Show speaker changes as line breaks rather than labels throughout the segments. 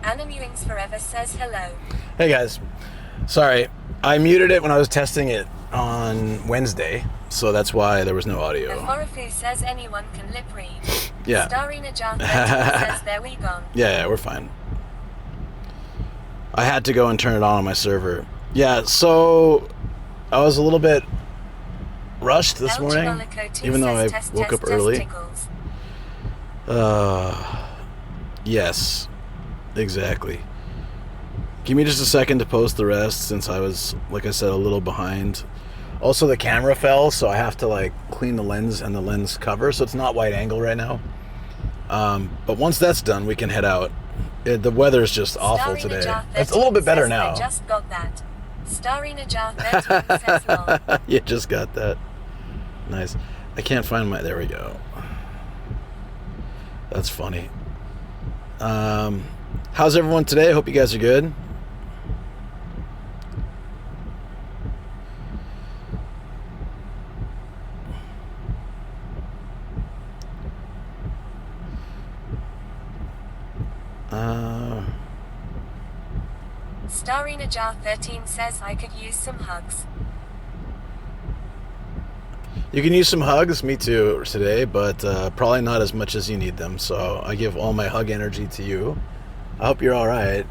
Animewings Forever says hello.
Hey guys, sorry, I muted it when I was testing it on Wednesday, so that's why there was no audio.
Aforofu says anyone can lip read.
Yeah.
Starina Jar 13 says there we gone.
Yeah, we're fine. I had to go and turn it on my server. Yeah, so I was a little bit rushed this morning, even though I woke up early. Yes, exactly. Give me just a second to post the rest since I was, like I said, a little behind. Also, the camera fell, so I have to like clean the lens and the lens cover, so it's not wide angle right now. But once that's done, we can head out. The weather's just awful today. It's a little bit better now.
I just got that. Starina Jar 13 says lol.
You just got that. Nice. I can't find my... There we go. That's funny. How's everyone today? I hope you guys are good.
Starina Jar 13 says I could use some hugs.
You can use some hugs, me too, today, but probably not as much as you need them. So I give all my hug energy to you. I hope you're all right.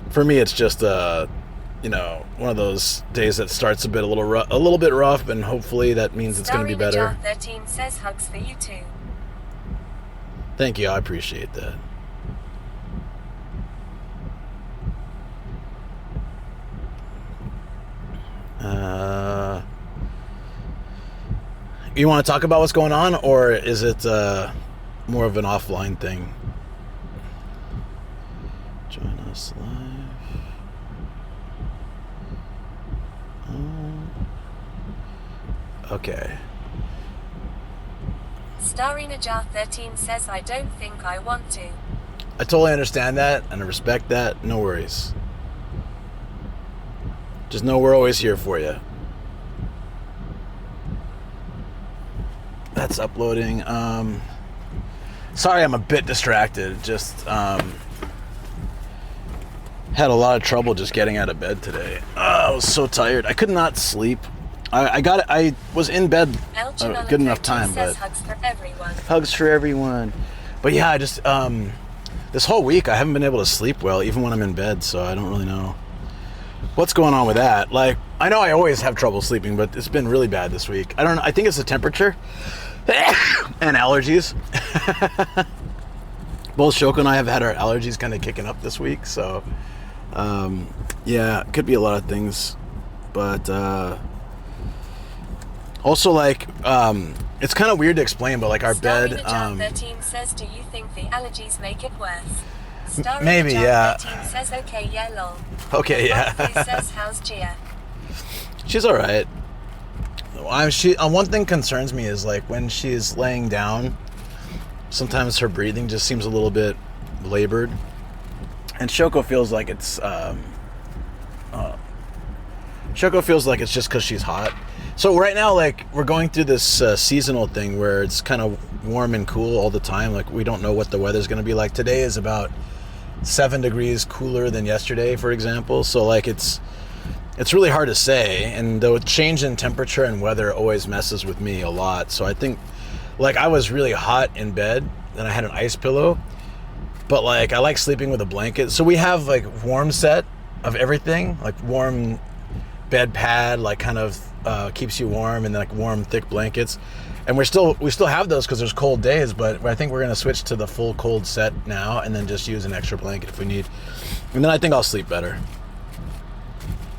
For me, it's just one of those days that starts a little bit rough, and hopefully that means it's going to be better.
Jar 13 says hugs for you too.
Thank you, I appreciate that. You want to talk about what's going on, or is it more of an offline thing? Join us live. Okay.
Starina Jar 13 says I don't think I want to.
I totally understand that, and I respect that. No worries. Just know we're always here for you. That's uploading. Sorry, I'm a bit distracted. Just had a lot of trouble just getting out of bed today. I was so tired. I could not sleep. I was in bed a good enough time, but
hugs for everyone.
Hugs for everyone. But yeah, I just this whole week I haven't been able to sleep well, even when I'm in bed. So I don't really know what's going on with that. Like, I know I always have trouble sleeping, but it's been really bad this week. I don't know. I think it's the temperature and allergies. Both Shoko and I have had our allergies kind of kicking up this week. So, yeah, it could be a lot of things. But also, like, it's kind of weird to explain, but like our bed...
13 says, do you think the allergies make it worse?
Maybe, yeah.
13 says, okay, yeah, lol.
Okay, yeah.
says, how's Gia?
She's all right. One thing concerns me is like when she's laying down, sometimes her breathing just seems a little bit labored, and Shoko feels like it's just because she's hot. So right now, like, we're going through this seasonal thing where it's kind of warm and cool all the time. Like, we don't know what the weather's going to be like. Today is about 7 degrees cooler than yesterday, for example. So like it's really hard to say, and the change in temperature and weather always messes with me a lot. So I think, like, I was really hot in bed and I had an ice pillow, but like I like sleeping with a blanket. So we have like warm set of everything, like warm bed pad, like kind of keeps you warm, and like warm thick blankets. And we still have those because there's cold days, but I think we're gonna switch to the full cold set now, and then just use an extra blanket if we need. And then I think I'll sleep better.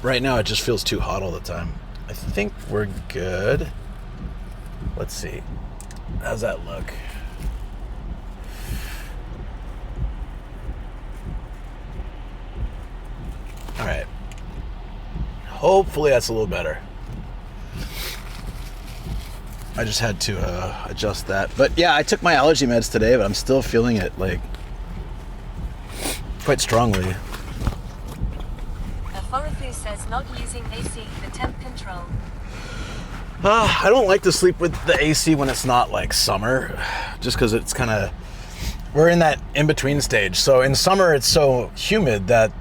Right now it just feels too hot all the time. I think we're good. Let's see. How's that look? All right. Hopefully that's a little better. I just had to adjust that. But yeah, I took my allergy meds today, but I'm still feeling it like quite strongly.
Aforofu says not using AC for temp control.
I don't like to sleep with the AC when it's not like summer, just because it's kind of we're in that in-between stage. So in summer, it's so humid that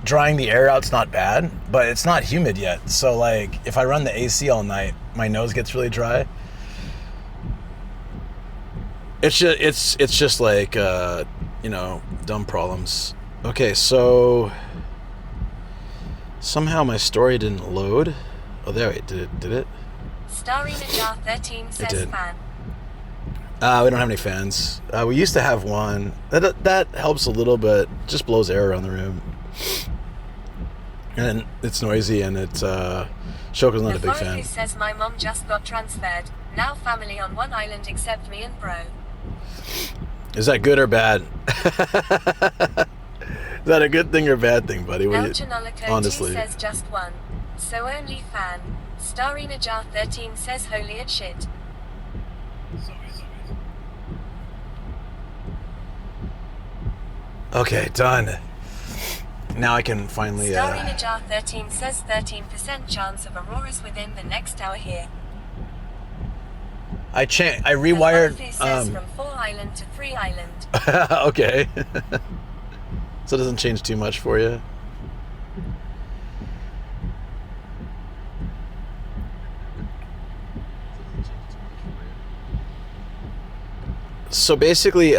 drying the air out's not bad, but it's not humid yet. So like, if I run the AC all night, my nose gets really dry. It's just like, dumb problems. Okay, so somehow my story didn't load. Oh, there, wait, did it?
Starry Najar 13 says fan.
We don't have any fans. We used to have one. That helps a little, but just blows air around the room. And it's noisy, and it's Shoko's not a big fan.
Says my mom just got transferred. Now family on one island except me and bro.
Is that good or bad? Is that a good thing or bad thing, buddy? Honestly.
Says just one. So only fan. Starry Najar 13 says holy as shit.
Okay, done. Now I can finally...
Starry Najar 13 says 13% chance of auroras within the next hour here.
I rewired...
says from 4 island to 3 island.
Okay. So it doesn't change too much for you? So basically,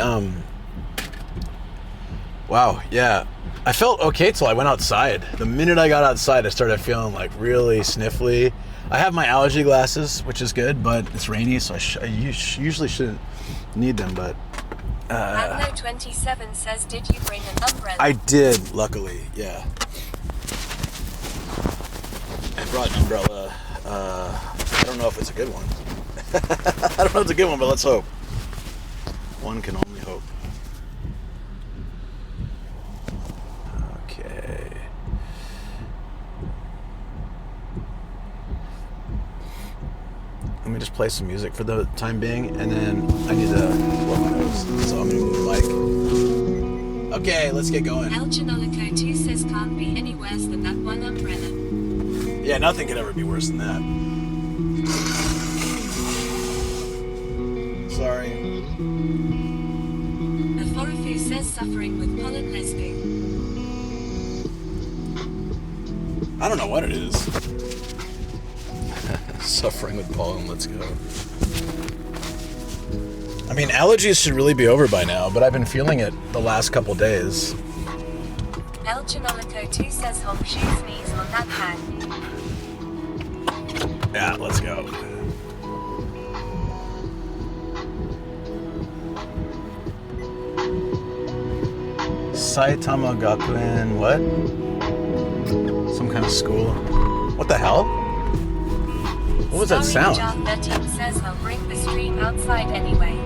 wow, yeah. I felt okay till I went outside. The minute I got outside, I started feeling like really sniffly. I have my allergy glasses, which is good, but it's rainy, so I usually shouldn't need them, but...
Magno 27 says, did you bring an umbrella?
I did, luckily, yeah. I brought an umbrella. I don't know if it's a good one. I don't know if it's a good one, but let's hope. One can only hope. Okay. Let me just play some music for the time being, and then I need to blow my nose, so I'm gonna move the mic. Okay, let's get going.
El Janolico 2 says can't be any worse than that one umbrella.
Yeah, nothing could ever be worse than that. Sorry.
Aforofu says suffering with pollen lesbian.
I don't know what it is. Suffering with pollen, let's go. I mean, allergies should really be over by now, but I've been feeling it the last couple days.
El Janolico 2 says home shoes knees on that hand.
Yeah, let's go. Saitama Gakuen, what? Some kind of school. What the hell? What was that sound?
John 13 says I'll bring the stream outside anyway.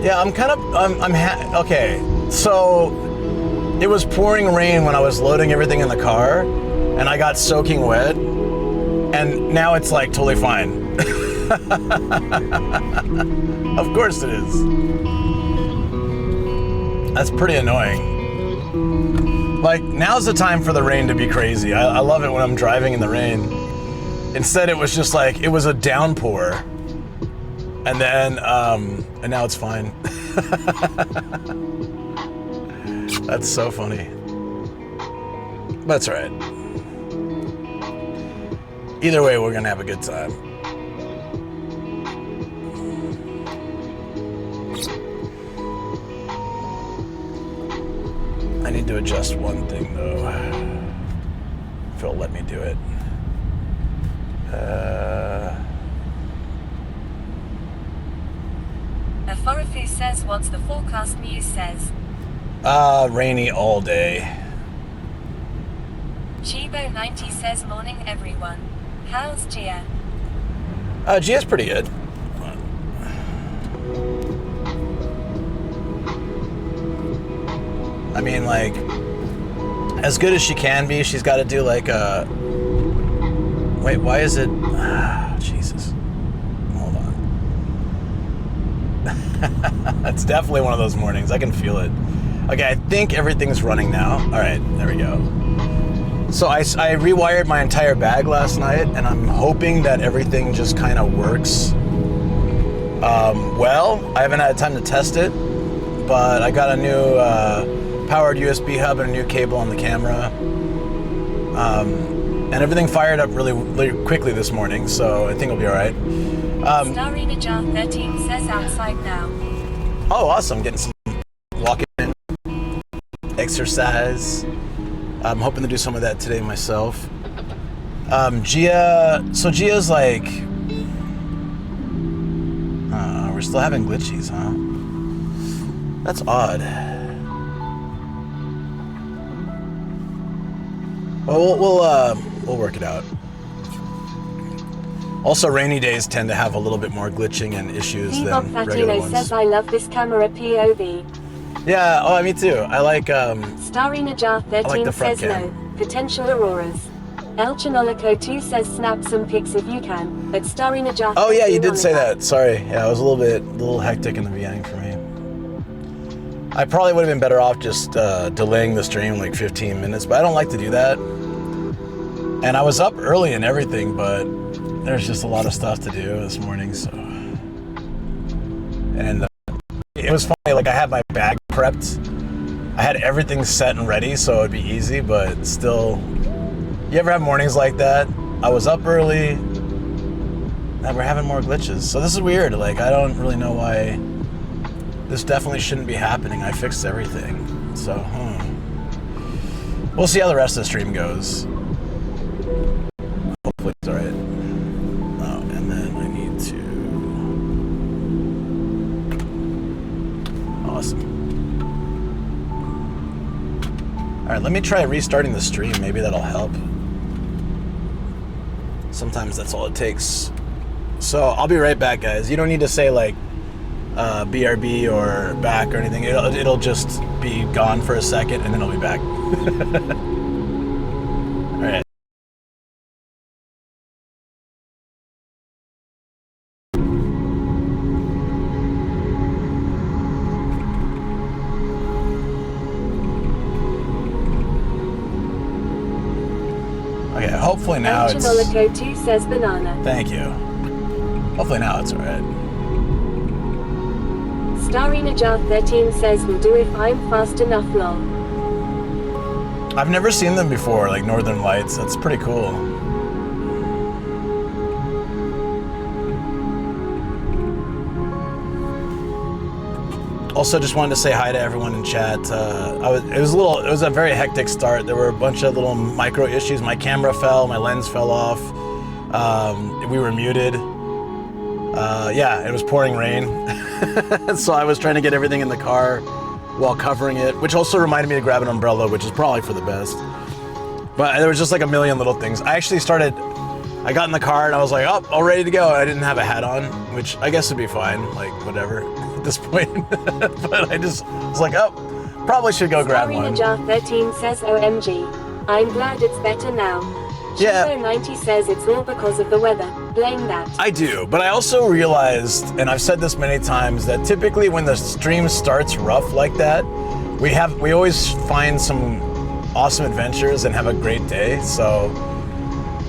Yeah, I'm kind of, okay, so it was pouring rain when I was loading everything in the car, and I got soaking wet, and now it's like totally fine. Of course it is. That's pretty annoying. Like, now's the time for the rain to be crazy. I love it when I'm driving in the rain. Instead, it was just like, it was a downpour. And then, and now it's fine. That's so funny. That's all right. Either way, we're gonna have a good time. I need to adjust one thing, though. If it'll let me do it.
Aforofu says, what's the forecast news says?
Rainy all day.
Chibo 90 says, morning everyone. How's Gia?
Gia's pretty good. I mean, like, as good as she can be, she's got to do like a... Wait, why is it... Jesus. Hold on. It's definitely one of those mornings. I can feel it. Okay, I think everything's running now. All right, there we go. So I rewired my entire bag last night, and I'm hoping that everything just kind of works Well, I haven't had time to test it, but I got a new powered USB hub and a new cable on the camera. And everything fired up really quickly this morning, so I think it'll be all right.
Starry Najjar 13 says outside now.
Oh, awesome. Getting some walking exercise. I'm hoping to do some of that today myself. Gia's like... we're still having glitchies, huh? That's odd. Well, we'll work it out. Also, rainy days tend to have a little bit more glitching and issues than regular ones.
says, I love this camera POV.
Yeah, oh, me too. I like,
Starry Najjar 13
the front
says
cam.
no. Potential auroras. El Chanolico 2 says snap some pics if you can. But Starry Najjar.
Oh yeah, you did say that. Sorry. Yeah, it was a little hectic in the beginning for me. I probably would have been better off just delaying the stream like 15 minutes, but I don't like to do that. And I was up early and everything, but there's just a lot of stuff to do this morning, so. And it was funny, like I had my bag prepped. I had everything set and ready, so it'd be easy, but still. You ever have mornings like that? I was up early, and we're having more glitches. So this is weird, like I don't really know why this definitely shouldn't be happening. I fixed everything, so we'll see how the rest of the stream goes. Hopefully it's alright. Oh, and then I need to... Awesome. Alright, let me try restarting the stream. Maybe that'll help. Sometimes that's all it takes. So I'll be right back, guys. You don't need to say like BRB or back or anything. It'll just be gone for a second and then I'll be back. All right. Okay, hopefully now it's...
Chanolico 2 says banana.
Thank you. Hopefully now it's alright.
Starry Najjar 13 says will do if I'm fast enough lol.
I've never seen them before, like Northern Lights. That's pretty cool. Also, just wanted to say hi to everyone in chat. It was a very hectic start. There were a bunch of little micro issues. My camera fell, my lens fell off. We were muted. Yeah, it was pouring rain. So I was trying to get everything in the car while covering it, which also reminded me to grab an umbrella, which is probably for the best. But there was just like a million little things. I got in the car and I was like, oh, all ready to go. I didn't have a hat on, which I guess would be fine, like whatever at this point. But I just was like, oh, probably should go grab one.
Starry Najjar 13 says OMG. I'm glad it's better now.
Yeah.
90 says it's all because of the weather. Blame that.
I do, but I also realized, and I've said this many times, that typically when the stream starts rough like that, we always find some awesome adventures and have a great day. So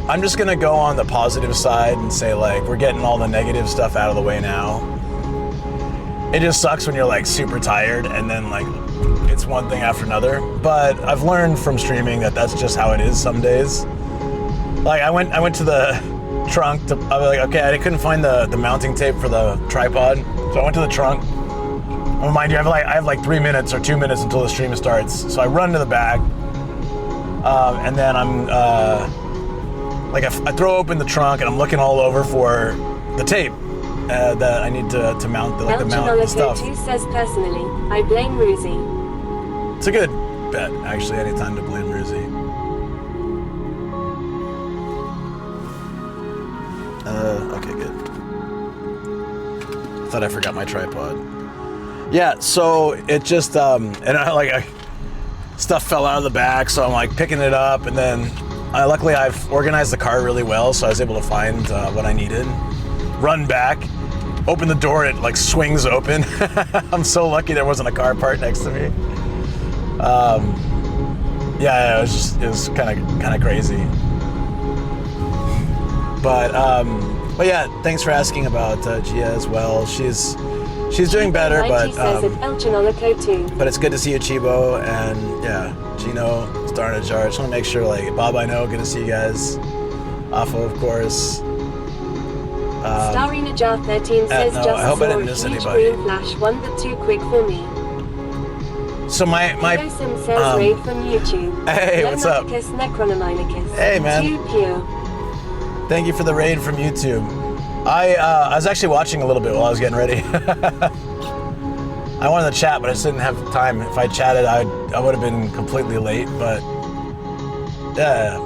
I'm just gonna go on the positive side and say like we're getting all the negative stuff out of the way now. It just sucks when you're like super tired and then like it's one thing after another. But I've learned from streaming that that's just how it is some days. Like I went to the trunk to, I was like, okay, I couldn't find the mounting tape for the tripod, so I went to the trunk. Oh, mind you, I have like 3 minutes or 2 minutes until the stream starts, so I run to the back, and then I'm like I throw open the trunk and I'm looking all over for the tape that I need to mount the mount stuff.
El Chanolico 2 says personally, I blame Ruzi.
It's a good bet, actually. Anytime to blame Ruzi. Okay, good. Thought I forgot my tripod. Yeah, so it just, stuff fell out of the back, so I'm like picking it up, and then luckily I've organized the car really well, so I was able to find what I needed. Run back, open the door, it like swings open. I'm so lucky there wasn't a car parked next to me. Yeah, it was kind of crazy. But But yeah, thanks for asking about Gia as well. She's doing better, but it's good to see you, Chibo, and yeah, Gino, Star in a Jar. Just want to make sure, like, Bob, I know, good to see you guys. Afo, of course.
Star in a Jar 13 says
no,
just
I hope I didn't miss anybody.
Green flash, one but too quick for me.
So my
says raid from YouTube.
Hey, what's up? Hey, man.
Too pure.
Thank you for the raid from YouTube. I was actually watching a little bit while I was getting ready. I wanted to chat, but I just didn't have time. If I chatted, I would have been completely late, but yeah.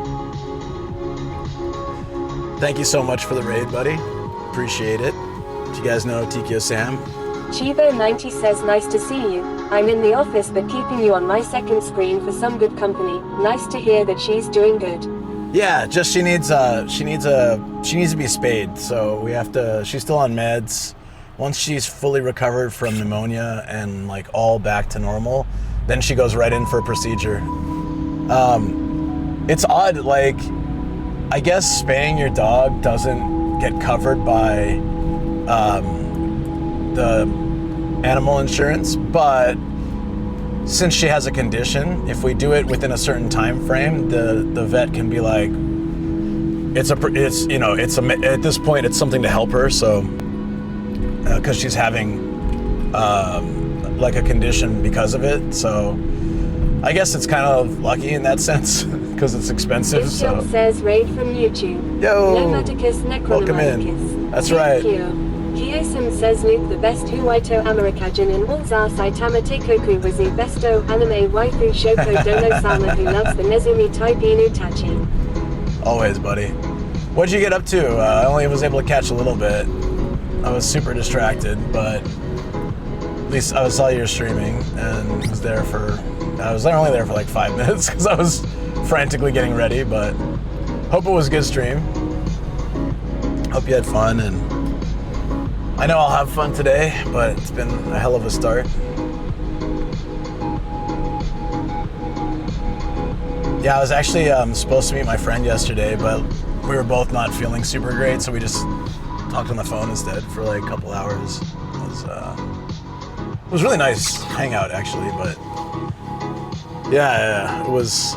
Thank you so much for the raid, buddy. Appreciate it. Do you guys know Tikio Sam?
Chivo90 says nice to see you. I'm in the office but keeping you on my second screen for some good company. Nice to hear that she's doing good.
Yeah, just she needs to be spayed. So we have to. She's still on meds. Once she's fully recovered from pneumonia and like all back to normal, then she goes right in for a procedure. It's odd, like I guess spaying your dog doesn't get covered by the animal insurance, but since she has a condition, if we do it within a certain time frame, the vet can be like, at this point it's something to help her. So because she's having like a condition because of it, so I guess it's kind of lucky in that sense because it's expensive. So
says raid from YouTube.
Yo, welcome in. That's right.
Kiyosum says Luke the best Huwaito Amerikajin in Walzar Saitama Teikoku was the besto anime waifu Shoko Dono Sama who loves the Nezumi type Inu Tachi.
Always, buddy. What'd you get up to? I only was able to catch a little bit. I was super distracted, but at least I saw you streaming and I was only there for like 5 minutes because I was frantically getting ready, but hope it was a good stream. Hope you had fun, and I know I'll have fun today, but it's been a hell of a start. Yeah, I was actually supposed to meet my friend yesterday, but we were both not feeling super great, so we just talked on the phone instead for like a couple hours. It was really nice hangout actually, but yeah, it was.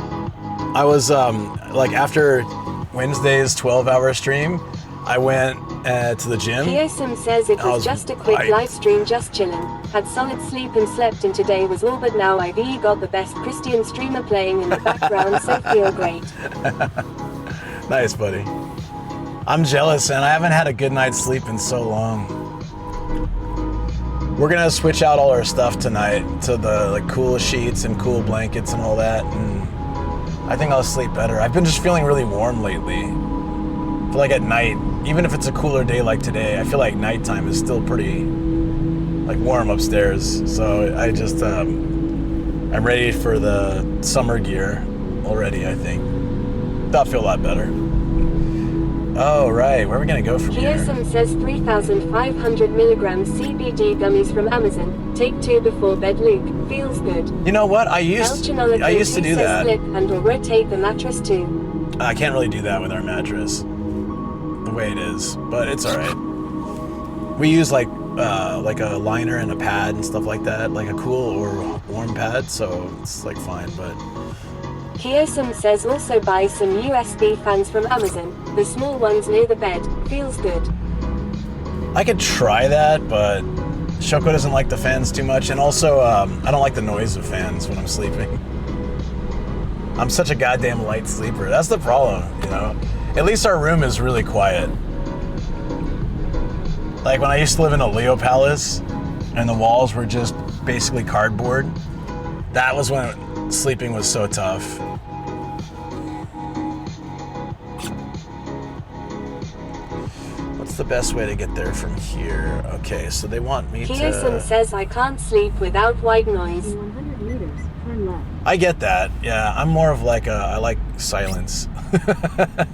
I was like after Wednesday's 12-hour stream, I went to the gym.
Kiyosum says it was just a quick live stream, just chilling. Had solid sleep and slept in. Today was all but now I've got the best Christian streamer playing in the background, so feel great.
Nice, buddy. I'm jealous, and I haven't had a good night's sleep in so long. We're gonna switch out all our stuff tonight to the like cool sheets and cool blankets and all that, and I think I'll sleep better. I've been just feeling really warm lately. I feel like at night, even if it's a cooler day like today, I feel like nighttime is still pretty like warm upstairs. So I just I'm ready for the summer gear already, I think. That'll feel a lot better. Oh, right. Where are we going to go from here?
Kiyosum says 3,500 milligrams CBD gummies from Amazon. Take 2 before bed, Luke. Feels good.
You know what? I used to do that.
Flip and will rotate the mattress too.
I can't really do that with our mattress the way it is, but it's all right. We use like a liner and a pad and stuff like that, like a cool or warm pad, so it's like fine, but
Kiyosum says also buy some USB fans from Amazon. The small ones near the bed. Feels good.
I could try that, but Shoko doesn't like the fans too much, and also I don't like the noise of fans when I'm sleeping. I'm such a goddamn light sleeper. That's the problem, you know? At least our room is really quiet. Like when I used to live in a Leo Palace and the walls were just basically cardboard, that was when sleeping was so tough. What's the best way to get there from here? Okay, so they want me
Kiyosum says I can't sleep without white noise.
100 meters, turn left.
I get that. Yeah, I'm more of like I like silence.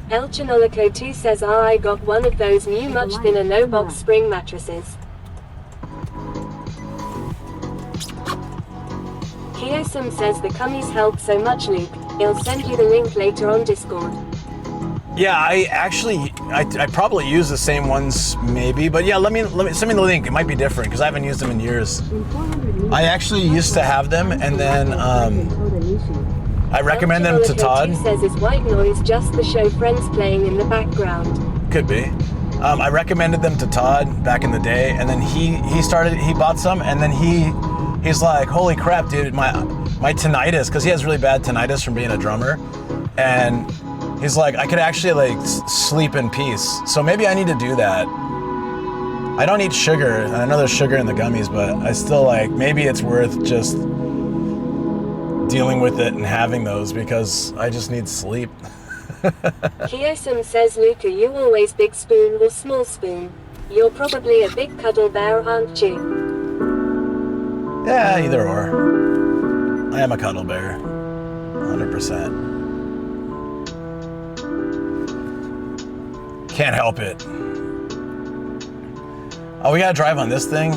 El Chinolico 2 says I got one of those new much thinner no-box spring mattresses. Kiyosum says the cummies help so much, Luke. He'll send you the link later on Discord.
Yeah, I probably use the same ones maybe, but yeah, let me send me the link. It might be different because I haven't used them in years.
In 400 meters,
I actually used to have them, and then I recommend them to Todd.
Says it's white noise, just the show Friends playing in the background.
Could be. I recommended them to Todd back in the day, and then he bought some, and then he's like, holy crap, dude, my tinnitus, because he has really bad tinnitus from being a drummer, and he's like, I could actually like sleep in peace. So maybe I need to do that. I don't eat sugar. I know there's sugar in the gummies, but I still like, maybe it's worth just dealing with it and having those because I just need sleep.
Kiyosum says, Luca, you always big spoon or small spoon? You're probably a big cuddle bear, aren't you?
Yeah, either or. I am a cuddle bear. 100%. Can't help it. Oh, we gotta drive on this thing?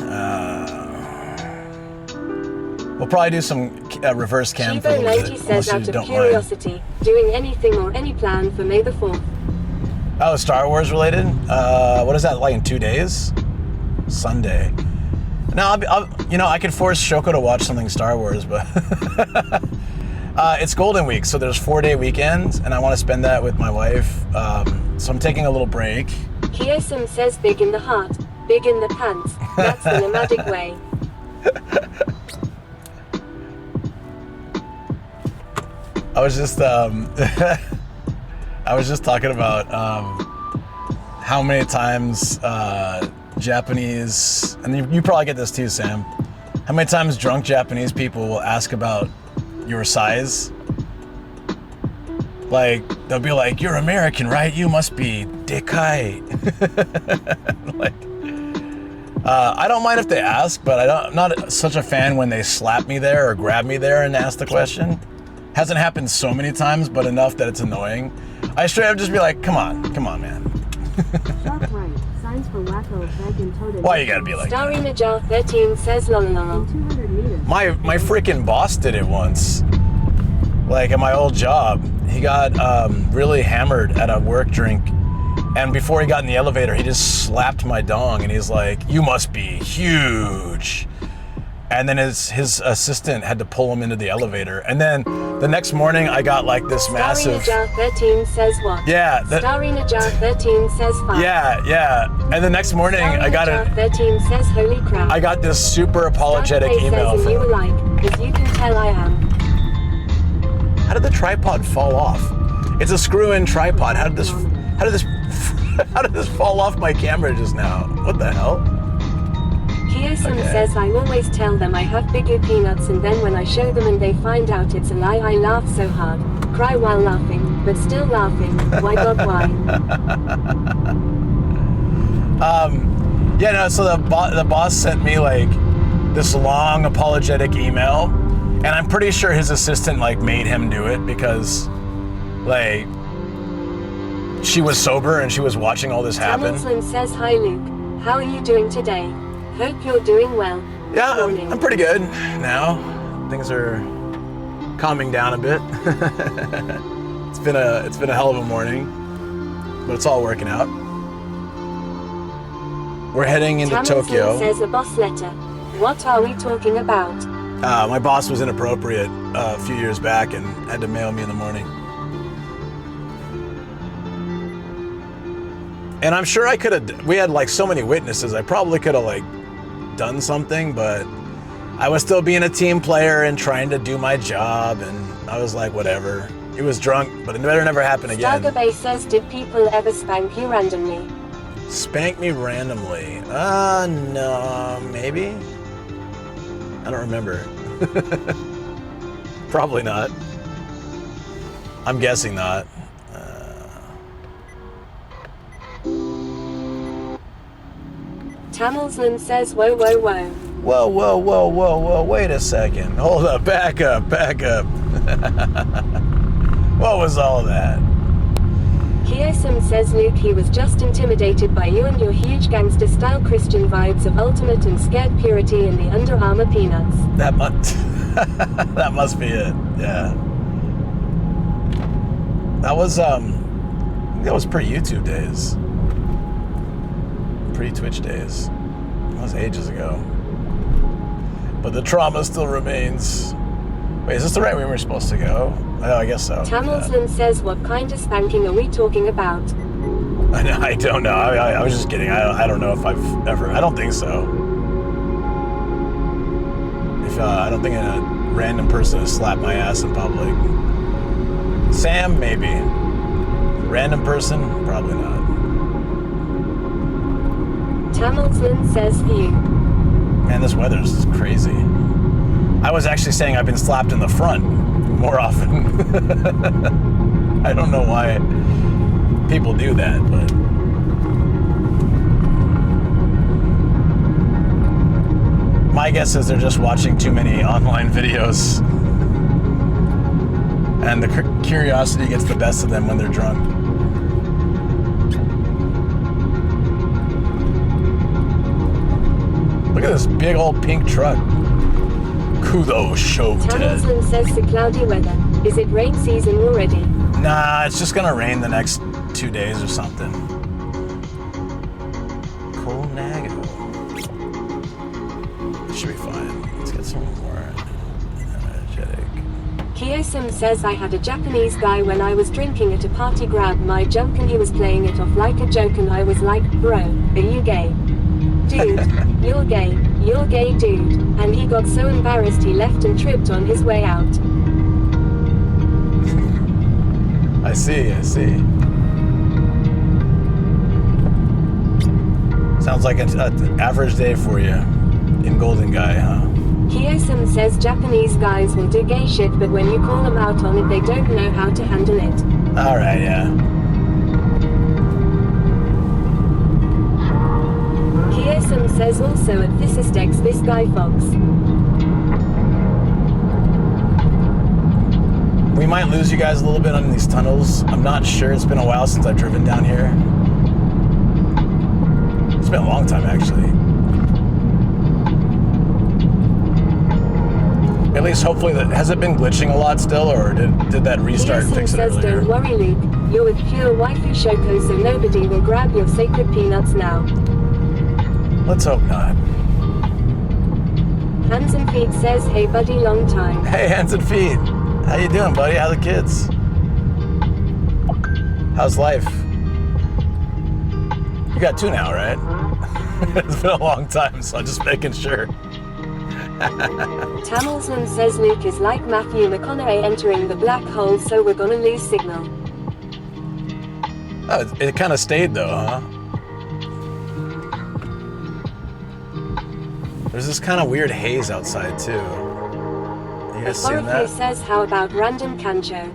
We'll probably do some reverse cam for a
Shibo
little
Lady
bit,
says,
unless you
out of
don't mind.
curiosity, doing anything or any plan for May the 4th?
Oh, Star Wars related? What is that, like in 2 days? Sunday. Now, I could force Shoko to watch something Star Wars, but it's Golden Week, so there's 4-day weekends, and I want to spend that with my wife. So I'm taking a little break.
Kiyosum says, big in the heart, big in the pants. That's the nomadic way.
I was just talking about how many times Japanese, and you probably get this too, Sam, how many times drunk Japanese people will ask about your size. Like, they'll be like, you're American, right? You must be dekai. Like, I don't mind if they ask, but I'm not such a fan when they slap me there or grab me there and ask the question. Hasn't happened so many times, but enough that it's annoying. I straight up just be like, come on, man.
Sharp right. Signs for Wacko, Beg and Toad.
Why you gotta be like
Starry
that?
Najar 13 says, lololol.
In 200 meters.
My freaking boss did it once. Like at my old job, he got really hammered at a work drink, and before he got in the elevator, he just slapped my dong, and he's like, "You must be huge." And then his assistant had to pull him into the elevator, and then the next morning, I got like this massive.
Starry Najar 13 says what?
Yeah.
Starry Najar 13 says 5.
Yeah. And the nax morning, I got
Najar 13 says, holy crap.
I got this super apologetic
Starry
email
says, and you were
from.
like, as you can tell, I am.
How did the tripod fall off? It's a screw-in tripod. How did this fall off my camera just now? What the hell?
Kiyosum
Okay.
says, I always tell them I have bigger peanuts, and then when I show them and they find out it's a lie, I laugh so hard. Cry while laughing, but still laughing. Why God, why?
Yeah, no, so the boss sent me like this long apologetic email, and I'm pretty sure his assistant like made him do it because like she was sober and she was watching all this happen.
Hamilton says, hi Luke, how are you doing today? Hope you're doing well.
Yeah,
Morning.
I'm pretty good now. Things are calming down a bit. It's been a hell of a morning, but it's all working out. We're heading into
Hamilton
Tokyo.
says, a boss letter. What are we talking about?
My boss was inappropriate a few years back and had to mail me in the morning. And I'm sure I could have, we had like so many witnesses, I probably could have like done something, but I was still being a team player and trying to do my job, and I was like, whatever. He was drunk, but it better never happen again.
Stargabe says, did people ever spank you randomly?
Spank me randomly? No, maybe? I don't remember. Probably not. I'm guessing not.
Tamilsland says, whoa, whoa, whoa.
Whoa, wait a second. Hold up, back up. What was all that?
Kiyosum says, Luke, he was just intimidated by you and your huge gangster-style Christian vibes of ultimate and scared purity in the Under Armour peanuts.
That must be it, yeah. That was, that was pre-YouTube days. Pre-Twitch days. That was ages ago. But the trauma still remains. Wait, is this the right way we're supposed to go? Oh, I guess so.
Tamilson says, what kind of spanking are we talking about?
I don't know. I was just kidding. I don't know if I've ever... I don't think so. I don't think a random person has slapped my ass in public. Sam, maybe. Random person, probably not.
Tamilson says you.
Man, this weather is crazy. I was actually saying I've been slapped in the front more often. I don't know why people do that, but... My guess is they're just watching too many online videos. And the curiosity gets the best of them when they're drunk. Look at this big old pink truck. Kudo Shoten.
Tamilson says the cloudy weather. Is it rain season already?
Nah, it's just gonna rain the next 2 days or something. Cool Nago. Should be fine. Let's get some more energetic.
Kiyosim says I had a Japanese guy when I was drinking at a party grab my junk and he was playing it off like a joke and I was like, bro, are you gay? Dude, you're gay, dude. And he got so embarrassed he left and tripped on his way out.
I see. Sounds like an average day for you in Golden Guy, huh?
Kiyosim says Japanese guys will do gay shit but when you call them out on it they don't know how to handle it.
Alright, yeah.
Kiyosim says also at Thisistex this guy Fox.
We might lose you guys a little bit on these tunnels. I'm not sure. It's been a while since I've driven down here. It's been a long time, actually. At least hopefully has it been glitching a lot still, or did that restart
Kiyosim
fix it
says
earlier?
don't worry Luke, you're with pure waifu shoko so nobody will grab your sacred peanuts now.
Let's hope not.
Hands and Feet says hey buddy long time.
Hey, Hands and Feet. How you doing, buddy? How the kids? How's life? You got 2 now, right? It's been a long time, so I'm just making sure.
Tamilson says Luke is like Matthew McConaughey entering the black hole so we're gonna lose signal.
Oh, it kind of stayed though, huh? There's this kind of weird haze outside too. You guys seen that?
says how about random cancho?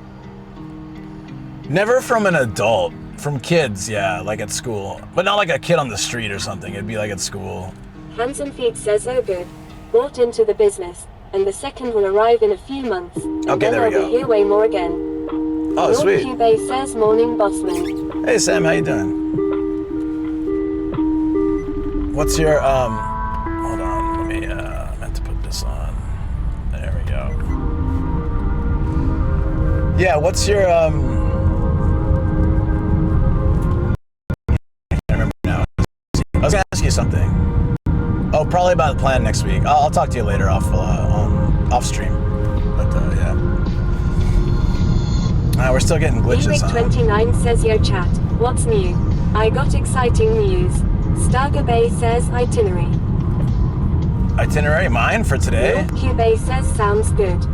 Never from an adult. From kids, yeah, like at school. But not like a kid on the street or something. It'd be like at school.
Hands and Feet says oh good. Bought into the business. And the second will arrive in a few months. And
Okay,
then
there we
I'll
go.
be here way more again.
Oh,
Lord
sweet.
Cube says morning bossman.
Hey Sam, how you doing? What's your hold on, let me I meant to put this on. There we go. Yeah, what's your I can't remember now. I was gonna ask you something. Oh, probably about the plan next week. I'll talk to you later off stream. But yeah. We're still getting glitches, huh?
Ewick29 says yo chat, what's new? I got exciting news. Starga Bay says itinerary.
Itinerary? Mine for today?
Lord Cube says sounds good.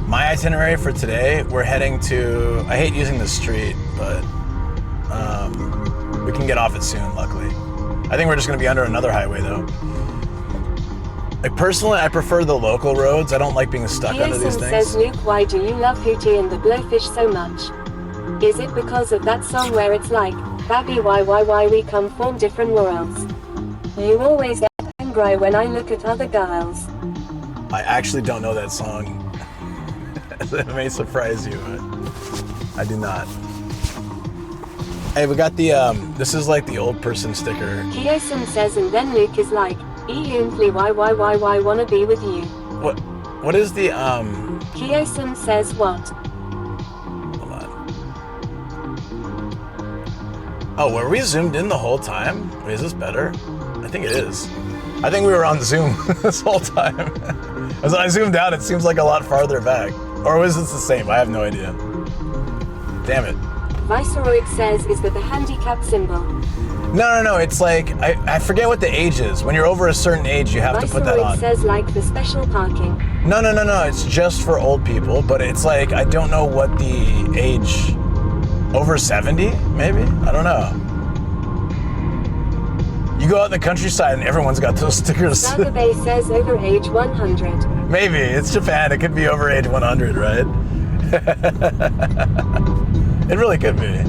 My itinerary for today, we're heading to... I hate using the street, but we can get off it soon, luckily. I think we're just going to be under another highway, though. Like, personally, I prefer the local roads. I don't like being stuck under these
Pearson
things.
says Luke, why do you love Hootie and the Blowfish so much? Is it because of that song where it's like, Babby why we come from different worlds? You always get angry when I look at other girls.
I actually don't know that song. That may surprise you, but I do not. Hey, we got the, this is like the old person sticker.
Kiyosim says and then Luke is like, Eunfly why wanna be with you?
What is the,
Kiyosim says what?
Hold on. Oh, were we zoomed in the whole time? Wait, is this better? I think it is. I think we were on Zoom this whole time. As I zoomed out, it seems like a lot farther back. Or was this the same? I have no idea. Damn it.
Viceroy says, is that the handicap symbol?
No. It's like, I forget what the age is. When you're over a certain age, you have to put that on.
Viceroy says like the special parking.
No. It's just for old people, but it's like, I don't know what the age... Over 70, maybe? I don't know. You go out in the countryside and everyone's got those stickers.
Sagabe says over age 100.
Maybe. It's Japan. It could be over age 100, right? It really could be.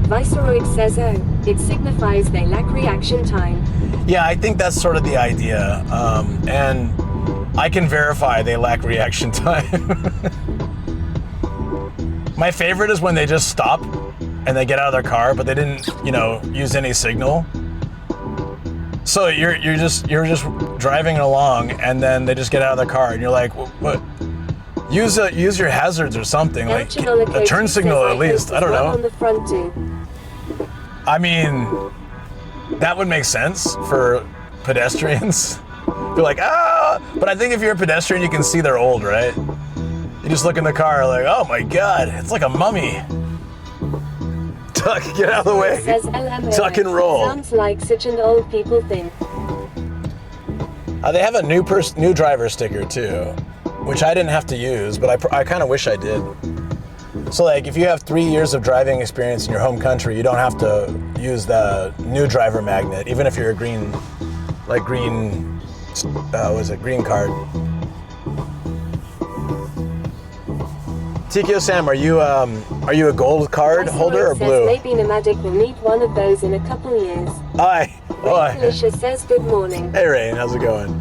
Viceroy says, oh, it signifies they lack reaction time.
Yeah, I think that's sort of the idea. And I can verify they lack reaction time. My favorite is when they just stop and they get out of their car, but they didn't, use any signal. So you're just driving along, and then they just get out of their car, and you're like, what? Use your hazards or something, like a turn signal at least. I don't know.
On the front too.
I mean, that would make sense for pedestrians. You're like, but I think if you're a pedestrian, you can see they're old, right? You just look in the car like, oh my God, it's like a mummy. Duck, get out of the way.
Says LMO.
Tuck and roll.
Sounds like such an old people thing.
They have a new driver sticker too, which I didn't have to use, but I kind of wish I did. So like, if you have 3 years of driving experience in your home country, you don't have to use the new driver magnet, even if you're a green card. Tikio Sam, are you a gold card holder or blue?
Maybe Nomadic will need one of those in a couple years.
Hi.
Felicia says good morning.
Hey Rain, how's it going?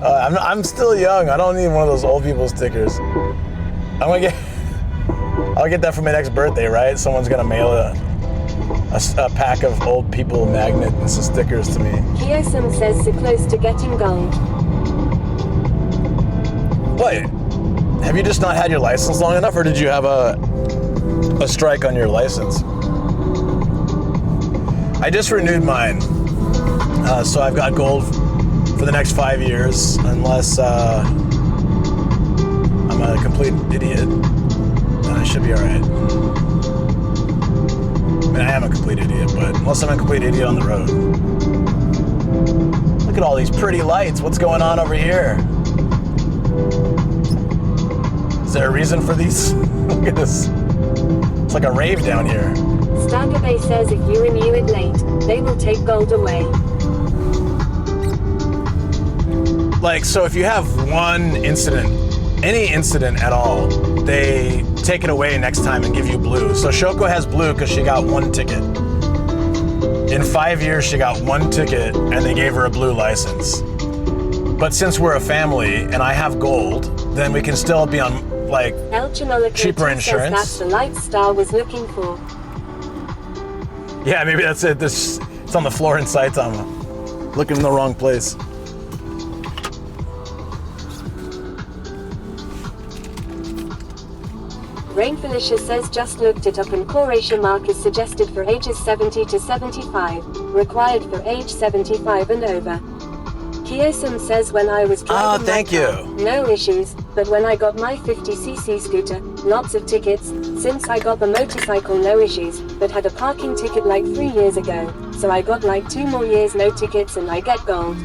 I'm still young. I don't need one of those old people stickers. I'll get that for my next birthday, right? Someone's gonna mail a pack of old people magnets and some stickers to me.
Kiyosum says so close to getting gold.
What? Have you just not had your license long enough, or did you have a strike on your license? I just renewed mine, so I've got gold for the next 5 years, unless I'm a complete idiot. Then I should be all right. I mean, I am a complete idiot, but unless I'm a complete idiot on the road. Look at all these pretty lights. What's going on over here? Is there a reason for these? Look at this. It's like a rave down here.
Stagabe says if you renew it late, they will take gold away.
Like, so if you have one incident, any incident at all, they take it away next time and give you blue. So Shoko has blue because she got one ticket. In 5 years, she got one ticket and they gave her a blue license. But since we're a family and I have gold, then we can still be on like cheaper insurance.
That's the lifestyle was looking for.
Yeah, maybe that's it. It's on the floor in Saitama. Looking in the wrong place.
Rain Felicia says just looked it up and Croatia mark is suggested for ages 70 to 75, required for age 75 and over. Kiyosum says when I was driving
thank
my car,
you.
no issues, but when I got my 50cc scooter, lots of tickets. Since I got the motorcycle, no issues, but had a parking ticket like 3 years ago, so I got like 2 more years no tickets and I get gold.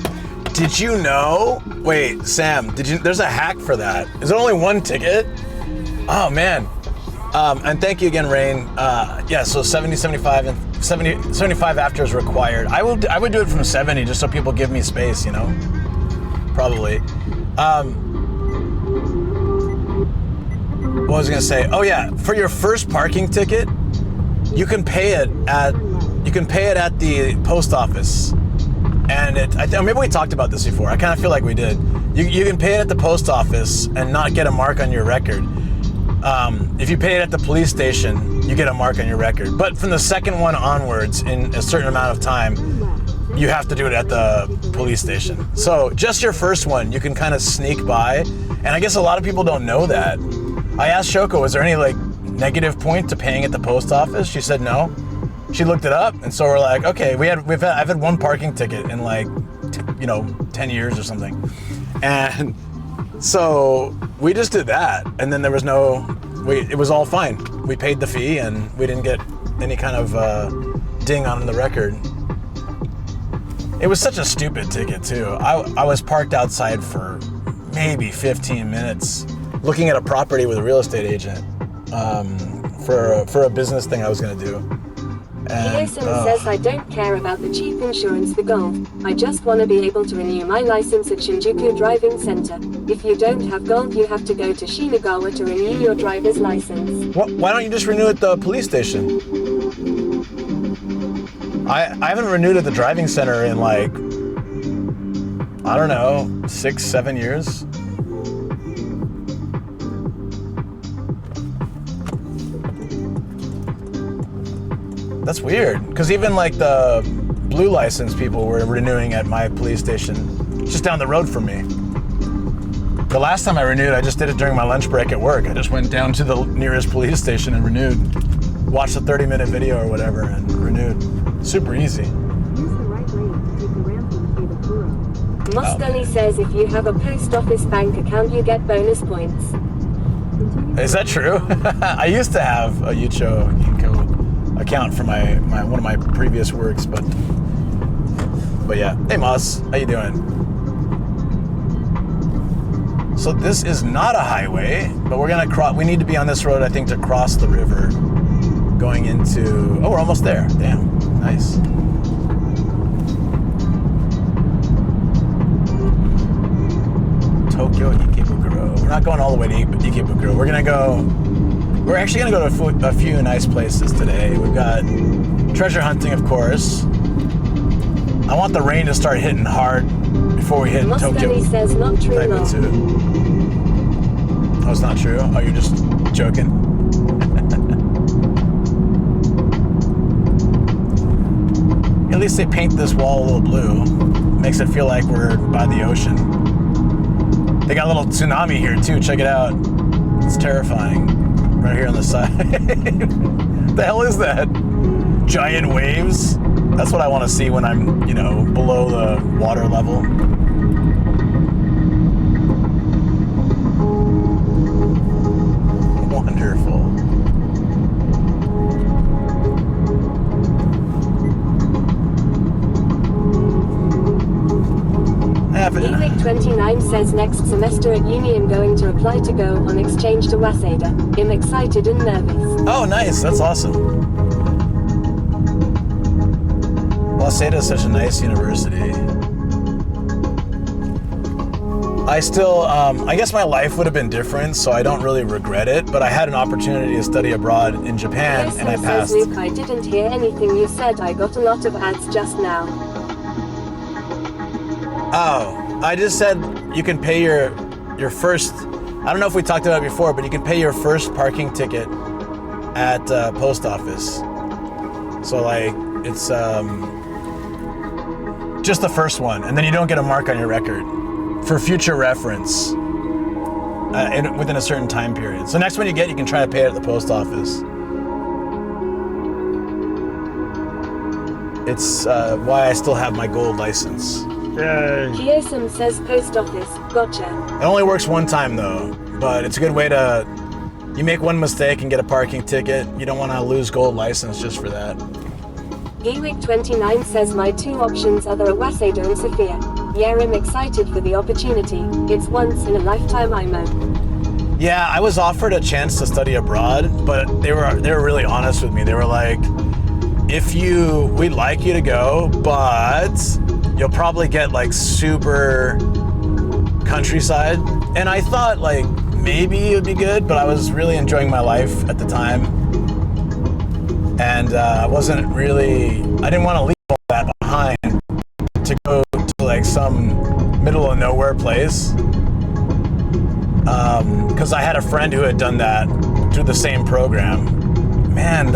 Did you know? Wait, Sam, there's a hack for that. Is there only one ticket? Oh man. And thank you again, Rain. Yeah, so 70, 75, and 75 after is required. I would do it from 70 just so people give me space, you know? Probably. What was I gonna say? Oh yeah, for your first parking ticket, you can pay it at the post office. And maybe we talked about this before. I kind of feel like we did. You can pay it at the post office and not get a mark on your record. If you pay it at the police station, you get a mark on your record. But from the second one onwards, in a certain amount of time, you have to do it at the police station. So just your first one, you can kind of sneak by. And I guess a lot of people don't know that. I asked Shoko, is there any like negative point to paying at the post office? She said no. She looked it up, and so we're like, okay, I've had one parking ticket in like, 10 years or something. And so we just did that, and then there was it was all fine. We paid the fee, and we didn't get any kind of ding on the record. It was such a stupid ticket too. I was parked outside for maybe 15 minutes looking at a property with a real estate agent for a business thing I was going to do.
Jason says, I don't care about the cheap insurance for gold. I just want to be able to renew my license at Shinjuku Driving Center. If you don't have gold, you have to go to Shinagawa to renew your driver's license.
Why don't you just renew at the police station? I haven't renewed at the driving center in like, I don't know, 6-7 years. That's weird, because even like the blue license people were renewing at my police station just down the road from me. The last time I renewed, I just did it during my lunch break at work. I just went down to the nearest police station and renewed. Watched a 30-minute video or whatever and renewed. Super easy.
Use the right lane to take the ramp in Kaibakuro.
Mosconi says if you have a post office bank account, you get bonus points.
Is that true? I used to have a Yucho Inko account for my one of my previous works, but yeah. Hey Moss, how you doing? So this is not a highway, but we're gonna cross. We need to be on this road, I think, to cross the river, going into. Oh, we're almost there. Damn, nice. Tokyo Ikebukuro. We're not going all the way to Ikebukuro. We're actually gonna go to a few nice places today. We've got treasure hunting, of course. I want the rain to start hitting hard before we hit Tokyo.
Mosconi says not true.
Oh, it's not true? Oh, you're just joking? At least they paint this wall a little blue. Makes it feel like we're by the ocean. They got a little tsunami here too, check it out. It's terrifying. Right here on the side. The hell is that? Giant waves? That's what I want to see when I'm, below the water level. Wonderful.
Ewick29 says next semester at uni I'm going to apply to go on exchange to Waseda. I'm excited and nervous.
Oh, nice. That's awesome. Waseda is such a nice university. I still, I guess my life would have been different, so I don't really regret it, but I had an opportunity to study abroad in Japan,
Jason
and I passed.
says, Luke, I didn't hear anything you said. I got a lot of ads just now.
Oh, I just said you can pay your first, I don't know if we talked about it before, but you can pay your first parking ticket at post office. So like, it's just the first one, and then you don't get a mark on your record for future reference within a certain time period. So next one you can try to pay it at the post office. It's why I still have my gold license. Yay.
Geosum says post office. Gotcha.
It only works one time though, but it's a good way to, you make one mistake and get a parking ticket. You don't want to lose gold license just for that.
Gewick29 says my two options are the Waseda and Sophia. Yeah, I'm excited for the opportunity. It's once in a lifetime IMO.
Yeah, I was offered a chance to study abroad, but they were really honest with me. They were like, we'd like you to go, but you'll probably get like super countryside. And I thought like maybe it would be good, but I was really enjoying my life at the time. And I didn't want to leave all that behind to go to like some middle of nowhere place. Because I had a friend who had done that through the same program. Man,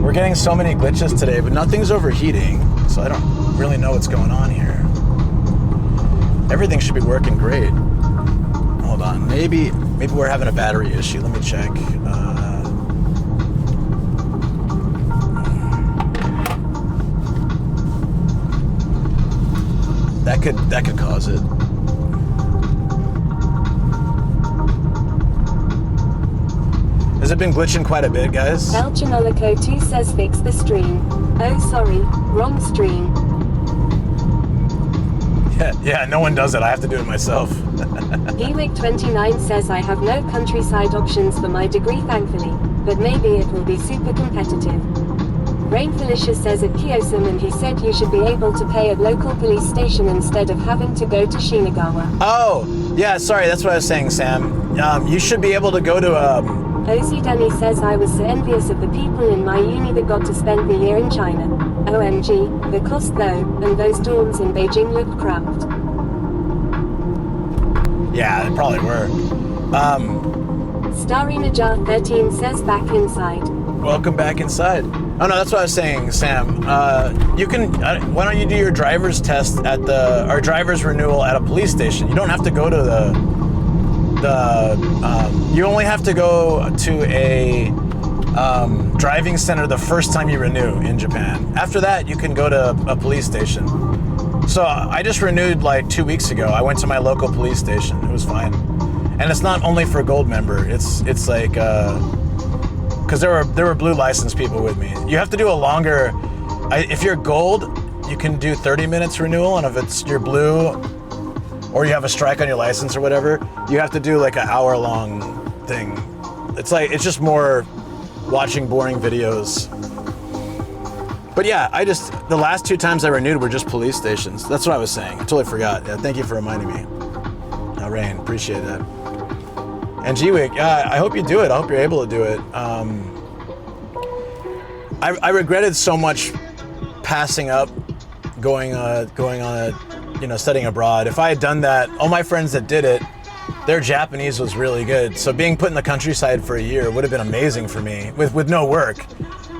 we're getting so many glitches today, but nothing's overheating, so I don't really know what's going on here. Everything should be working great. Oh, Hold on. Maybe we're having a battery issue. Let me check. That could cause it. Has it been glitching quite a bit, guys?
El Chanolico 2 says fix the stream. Oh sorry, wrong stream.
Yeah, no one does it. I have to do it myself.
Gewick29 says I have no countryside options for my degree thankfully, but maybe it will be super competitive. Rain Felicia says at Kiyosum and he said you should be able to pay at local police station instead of having to go to Shinagawa.
Oh, yeah, sorry, that's what I was saying, Sam. You should be able to go to
Ozi Dunny says I was so envious of the people in my uni that got to spend the year in China. OMG, the cost though, and those dorms in Beijing looked cramped.
Yeah, they probably were.
Starry Najar 13 says back inside.
Welcome back inside. Oh no, that's what I was saying, Sam. You can. Why don't you do your driver's test at or driver's renewal at a police station? You don't have to go to you only have to go to a driving center the first time you renew in Japan. After that, you can go to a police station. So I just renewed like 2 weeks ago. I went to my local police station. It was fine, and it's not only for gold member. It's like because there were blue license people with me. You have to do a longer. If you're gold, you can do 30 minutes renewal, and if you're blue, or you have a strike on your license or whatever, you have to do like an hour-long thing. It's just more watching boring videos. But yeah, the last 2 times I renewed were just police stations. That's what I was saying. I totally forgot. Yeah, thank you for reminding me. Rain, appreciate that. And G-Week, I hope you do it. I hope you're able to do it. I regretted so much passing up going on studying abroad. If I had done that, all my friends that did it, their Japanese was really good. So being put in the countryside for a year would have been amazing for me. With no work,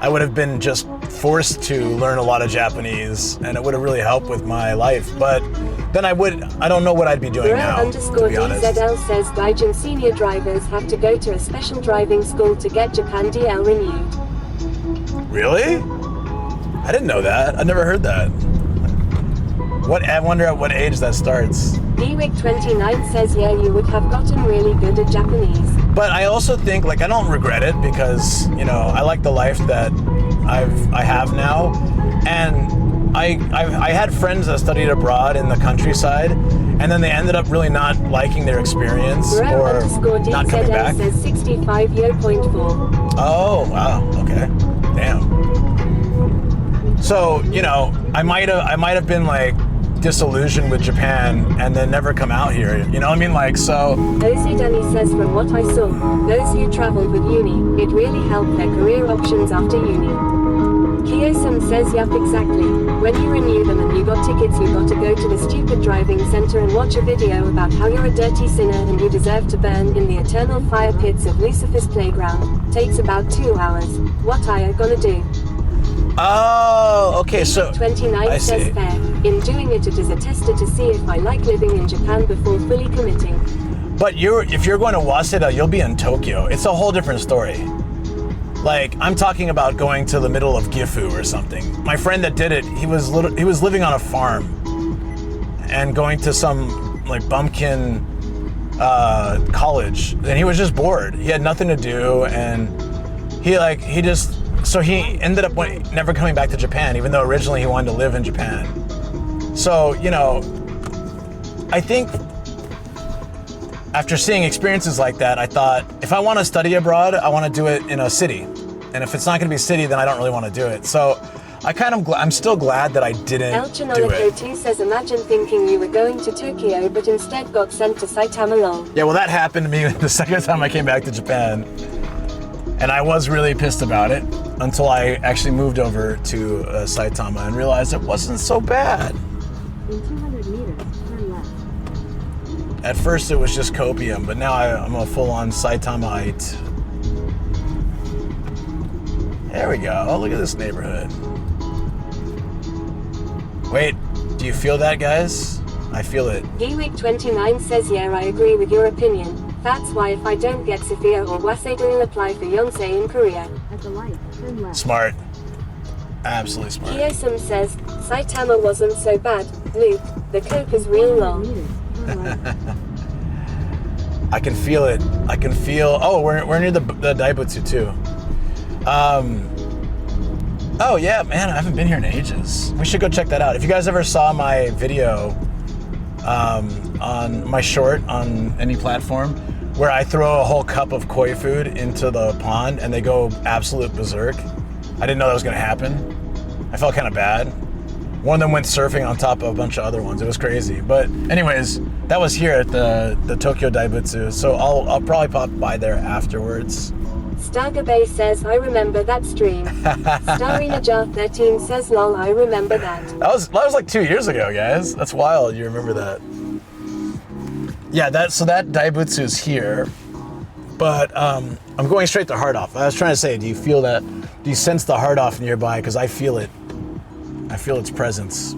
I would have been just forced to learn a lot of Japanese, and it would have really helped with my life. But then I don't know what I'd be doing now, to be honest.
DZL says Gaijin senior drivers have to go to a special driving school to get Japan DL renewed.
Really? I didn't know that. I never heard that. I wonder at what age that starts.
Ewick29 says yeah, you would have gotten really good at Japanese.
But I also think I don't regret it because I like the life that I have now, and I had friends that studied abroad in the countryside, and then they ended up really not liking their experience or not coming back.
Says 65.4.
Oh wow, okay, damn. So I might have been disillusioned with Japan and then never come out here. You know what I mean? So.
Ozi Dunny says from what I saw, those who traveled with uni, it really helped their career options after uni. Kiyosum says yup, exactly. When you renew them and you got tickets, you got to go to the stupid driving center and watch a video about how you're a dirty sinner and you deserve to burn in the eternal fire pits of Lucifer's playground. Takes about 2 hours. What are you gonna do?
Oh, okay, so
29 says fair. In doing it, it is a tester to see if I like living in Japan before fully committing.
But if you're going to Waseda, you'll be in Tokyo. It's a whole different story. I'm talking about going to the middle of Gifu or something. My friend that did it, he was living on a farm and going to some bumpkin college, and he was just bored. He had nothing to do, and so he ended up never coming back to Japan, even though originally he wanted to live in Japan. So, I think after seeing experiences like that, I thought, if I want to study abroad, I want to do it in a city. And if it's not going to be a city, then I don't really want to do it. So I'm still glad that I didn't
El
do
Chanolico
it.
2 says imagine thinking you were going to Tokyo, but instead got sent to Saitama lol.
Yeah, well, that happened to me the second time I came back to Japan. And I was really pissed about it until I actually moved over to Saitama and realized it wasn't so bad.
In 200 meters, turn left.
At first it was just copium, but now I'm a full-on Saitama-ite. There we go. Oh, look at this neighborhood. Wait, do you feel that, guys? I feel it.
Geewick29 says yeah, I agree with your opinion. That's why if I don't get Sophia or Waseda, I'll apply for Yonsei in Korea.
At the light, turn left.
Smart. Absolutely smart.
Kiyosum says, Saitama wasn't so bad. Luke, the coke is real
400
long.
meters, turn left.
I can feel it. I can feel. Oh, we're near the Daibutsu too. Oh yeah, man, I haven't been here in ages. We should go check that out. If you guys ever saw my video on my short on any platform, where I throw a whole cup of koi food into the pond and they go absolute berserk. I didn't know that was gonna happen. I felt kind of bad. One of them went surfing on top of a bunch of other ones. It was crazy. But anyways, that was here at the Tokyo Daibutsu. So I'll probably pop by there afterwards.
Stargabe says, I remember that stream. Starinajar13 says, lol, I remember that.
That was like 2 years ago, guys. That's wild. You remember that? Yeah, that Daibutsu is here, but I'm going straight to hard off. I was trying to say, do you feel that? Do you sense the hard off nearby? Because I feel it. I feel its presence.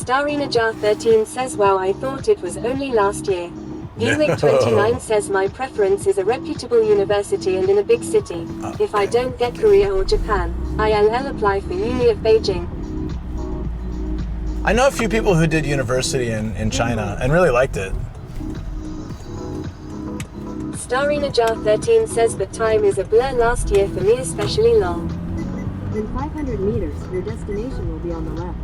Starinajar13 says, wow, I thought it was only last year. Geewick29 says, my preference is a reputable university and in a big city. If I don't get Korea or Japan, I'll apply for Uni of Beijing.
I know a few people who did university in China and really liked it.
Starinajar13 says, but time is a blur, last year for me especially long.
In 500 meters, your destination will be on the left.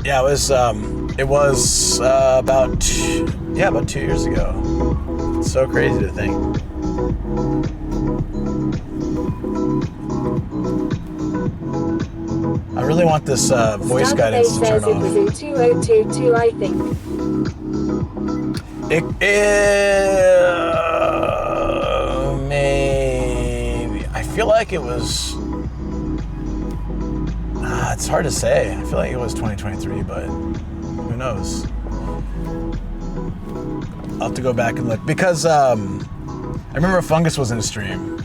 Yeah, it was about 2 years ago. It's so crazy to think. I really want this voice guidance to turn
says it was in 2022, I think.
Maybe. I feel like it was. It's hard to say. I feel like it was 2023, but who knows? I'll have to go back and look because I remember Fungus was in a stream,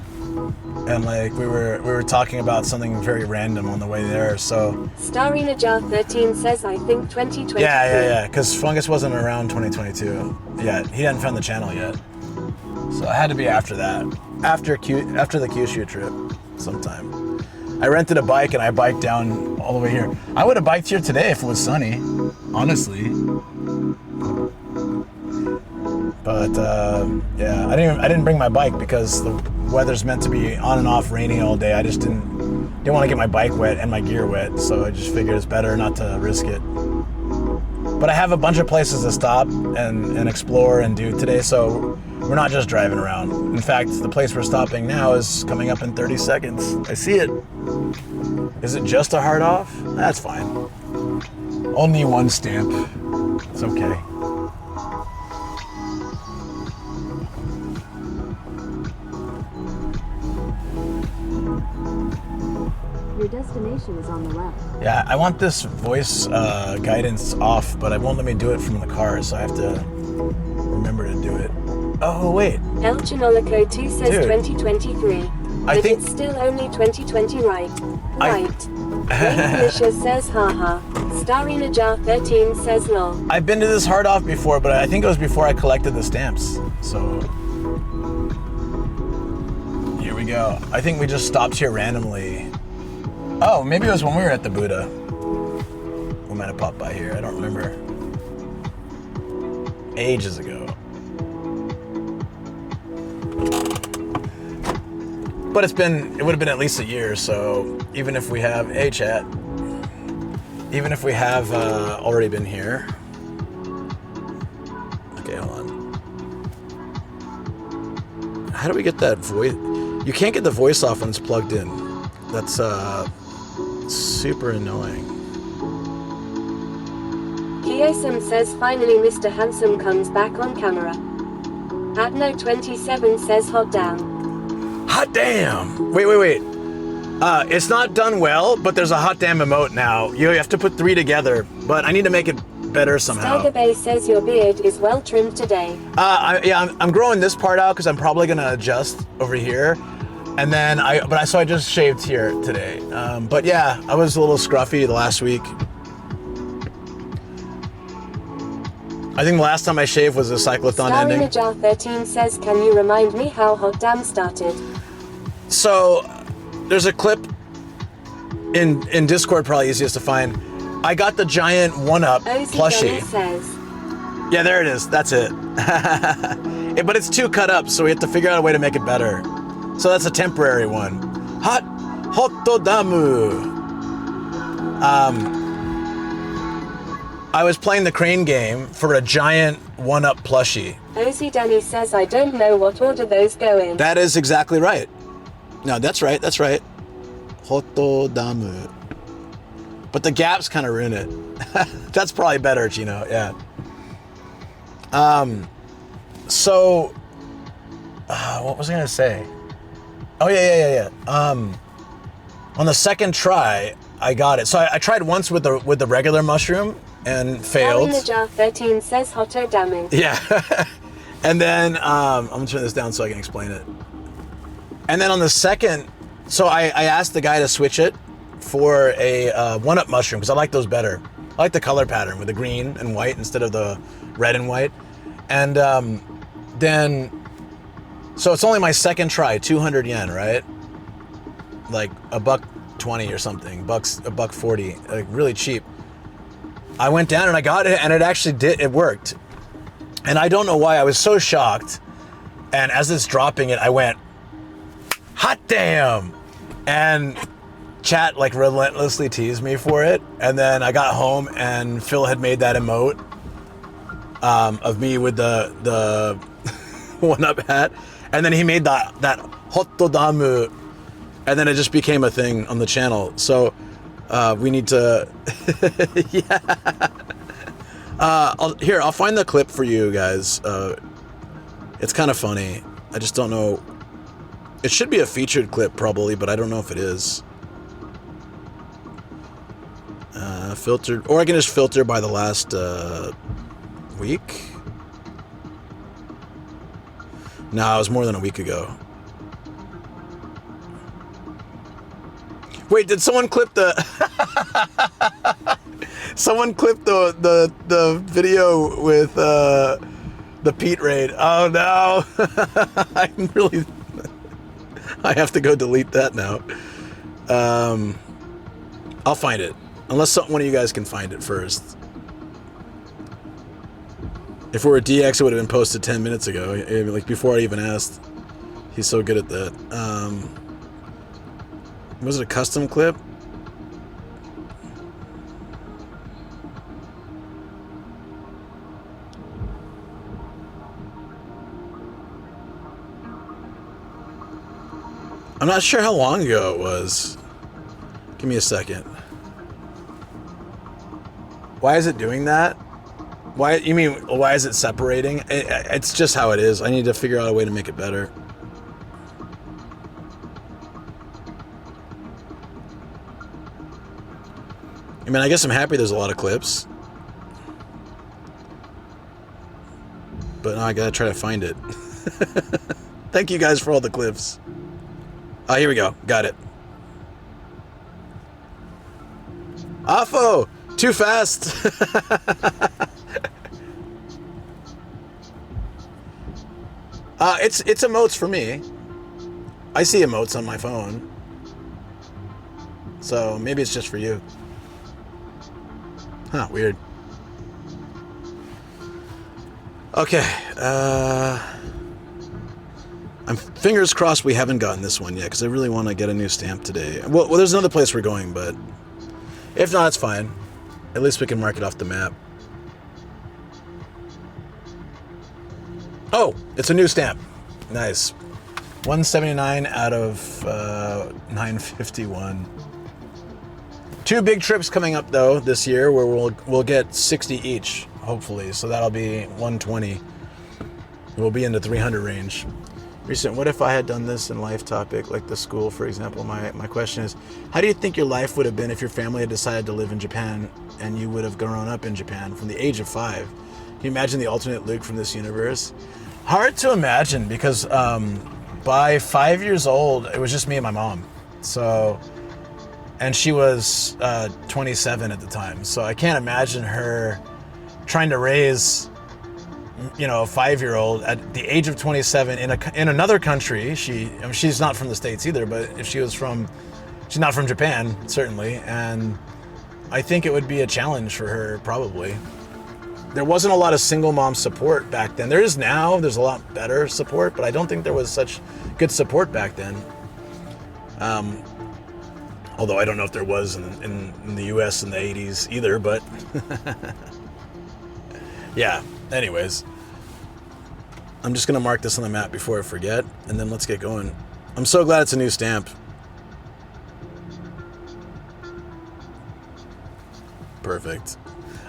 and like we were talking about something very random on the way there. So
Starinajar13 says, I think 2023.
yeah. Because Fungus wasn't around 2022 yet. He hadn't found the channel yet, so it had to be after that, after the Kyushu trip, sometime. I rented a bike and I biked down all the way here. I would have biked here today if it was sunny, honestly. But yeah, I didn't bring my bike because the weather's meant to be on and off raining all day. I just didn't want to get my bike wet and my gear wet, so I just figured it's better not to risk it. But I have a bunch of places to stop and explore and do today, so we're not just driving around. In fact, the place we're stopping now is coming up in 30 seconds. I see it. Is it just a hard off? That's fine. Only one stamp. It's okay.
Your destination is on the left.
Yeah, I want this voice guidance off, but it won't let me do it from the car, so I have to remember to do it. Oh, wait.
El Chinolico 2 says
Dude.
2023.
I
But
think-
it's still only 2020, right? Right. Felicia says, haha. Starinajar13 says, lol.
I've been to this hard off before, but I think it was before I collected the stamps. So here we go. I think we just stopped here randomly. Oh, maybe it was when we were at the Buddha. We might have popped by here. I don't remember. Ages ago. But it would have been at least a year, so even if we have, hey chat, even if we have already been here. Okay, hold on. How do we get that voice? You can't get the voice off when it's plugged in. That's super annoying.
Kiyosum says, finally Mr. Handsome comes back on camera. Adno27 says, hot damn.
Hot damn! Wait. It's not done well, but there's a hot damn emote now. You have to put 3 together, but I need to make it better somehow.
Stargabe says your beard is well trimmed today.
I'm growing this part out because I'm probably gonna adjust over here. And then so I just shaved here today. But yeah, I was a little scruffy the last week. I think the last time I shaved was a cyclothon ending.
Starry Najjar 13 says, can you remind me how Hot Damn started?
So there's a clip in Discord, probably easiest to find. I got the giant 1-Up plushie.
Says.
Yeah, there it is. That's it. But it's too cut up, so we have to figure out a way to make it better. So that's a temporary one. Hotodamu. I was playing the crane game for a giant 1-Up plushie.
Ozzy Danny says, I don't know what order those go in.
That is exactly right. No, that's right. That's right. Hotodamu. But the gaps kind of ruin it. That's probably better, Chino. Yeah. So, what was I gonna say? Oh yeah. On the second try, I got it. So I tried once with the regular mushroom and failed.
Starry Najjar 13 says Hoto Damu.
Yeah. And then I'm gonna turn this down so I can explain it. And then on the second, so I asked the guy to switch it for a 1-Up mushroom because I like those better. I like the color pattern with the green and white instead of the red and white. And then, so it's only my second try, 200 yen, right? Like $1.20 or something, $1.40, like really cheap. I went down and I got it, and it actually it worked. And I don't know why, I was so shocked. And as it's dropping it, I went, hot damn! And chat like relentlessly teased me for it. And then I got home and Phil had made that emote of me with the 1-Up hat. And then he made that Hotodamu, and then it just became a thing on the channel. So we need to, yeah. I'll find the clip for you guys. It's kind of funny. I just don't know. It should be a featured clip probably, but I don't know if it is. Filtered, or I can just filter by the last week. No, it was more than a week ago. Wait, did someone clip the someone clipped the video with the Pete raid? Oh no. I have to go delete that now. I'll find it. Unless one of you guys can find it first. If it were DX, it would have been posted 10 minutes ago, like before I even asked. He's so good at that. Was it a custom clip? I'm not sure how long ago it was. Give me a second. Why is it doing that? Why is it separating? It's just how it is. I need to figure out a way to make it better. I mean, I guess I'm happy there's a lot of clips. But now I gotta try to find it. Thank you guys for all the clips. Oh, here we go. Got it. Afo! Too fast! It's emotes for me. I see emotes on my phone. So maybe it's just for you. Huh, weird. Okay, I'm fingers crossed we haven't gotten this one yet, because I really want to get a new stamp today. Well, there's another place we're going, but if not, it's fine. At least we can mark it off the map. Oh, it's a new stamp. Nice. 179 out of 951. 2 big trips coming up though this year, where we'll get 60 each, hopefully. So that'll be 120. We'll be in the 300 range. Recent, what if I had done this in life topic, like the school, for example? My question is, how do you think your life would have been if your family had decided to live in Japan and you would have grown up in Japan from the age of 5? Can you imagine the alternate Luke from this universe? Hard to imagine, because by 5 years old, it was just me and my mom. So, and she was 27 at the time. So I can't imagine her trying to raise, you know, a 5-year-old at the age of 27 in another country. She's not from the States either, but if she's not from Japan, certainly. And I think it would be a challenge for her, probably. There wasn't a lot of single mom support back then. There is now. There's a lot better support, but I don't think there was such good support back then. Although I don't know if there was in the US in the 80s either, but yeah, anyways. I'm just going to mark this on the map before I forget, and then let's get going. I'm so glad it's a new stamp. Perfect.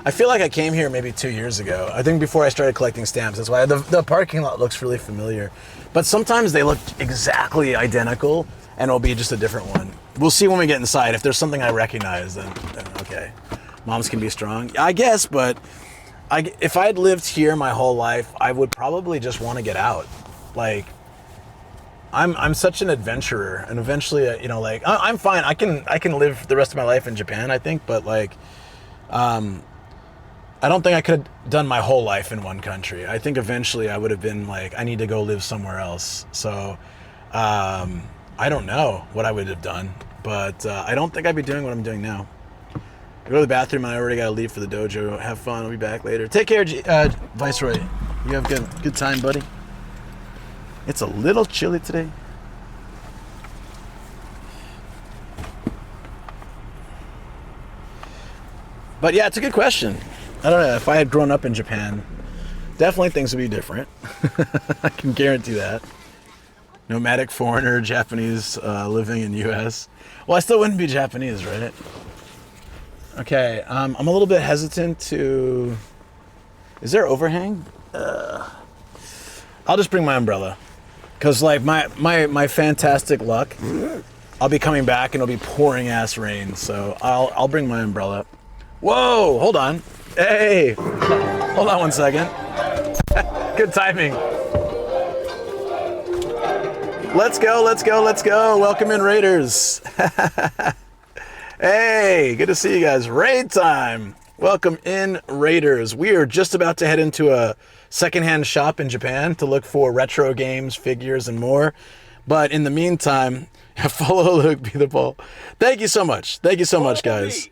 I feel like I came here maybe 2 years ago. I think before I started collecting stamps. That's why the parking lot looks really familiar. But sometimes they look exactly identical, and it'll be just a different one. We'll see when we get inside. If there's something I recognize, then okay. Moms can be strong, I guess, but if I had lived here my whole life, I would probably just want to get out. Like, I'm such an adventurer, and eventually, you know, like, I'm fine. I can live the rest of my life in Japan, I think, but like, I don't think I could have done my whole life in one country. I think eventually I would have been like, I need to go live somewhere else. So, I don't know what I would have done, but I don't think I'd be doing what I'm doing now. I go to the bathroom and I already got to leave for the dojo. Have fun. I'll be back later. Take care, Viceroy. You have good time, buddy. It's a little chilly today. But yeah, it's a good question. I don't know. If I had grown up in Japan, definitely things would be different. I can guarantee that. Nomadic foreigner, Japanese living in the U.S. Well, I still wouldn't be Japanese, right? Okay, I'm a little bit hesitant to... Is there overhang? I'll just bring my umbrella. Because, like, my fantastic luck, I'll be coming back and it'll be pouring ass rain. So I'll bring my umbrella. Whoa, hold on. Hey, hold on 1 second. Good timing. Let's go. Welcome in, Raiders. Hey, good to see you guys. Raid time. Welcome in, Raiders. We are just about to head into a secondhand shop in Japan to look for retro games, figures, and more. But in the meantime, follow Luke, be the ball. Thank you so much. Thank you so much, guys.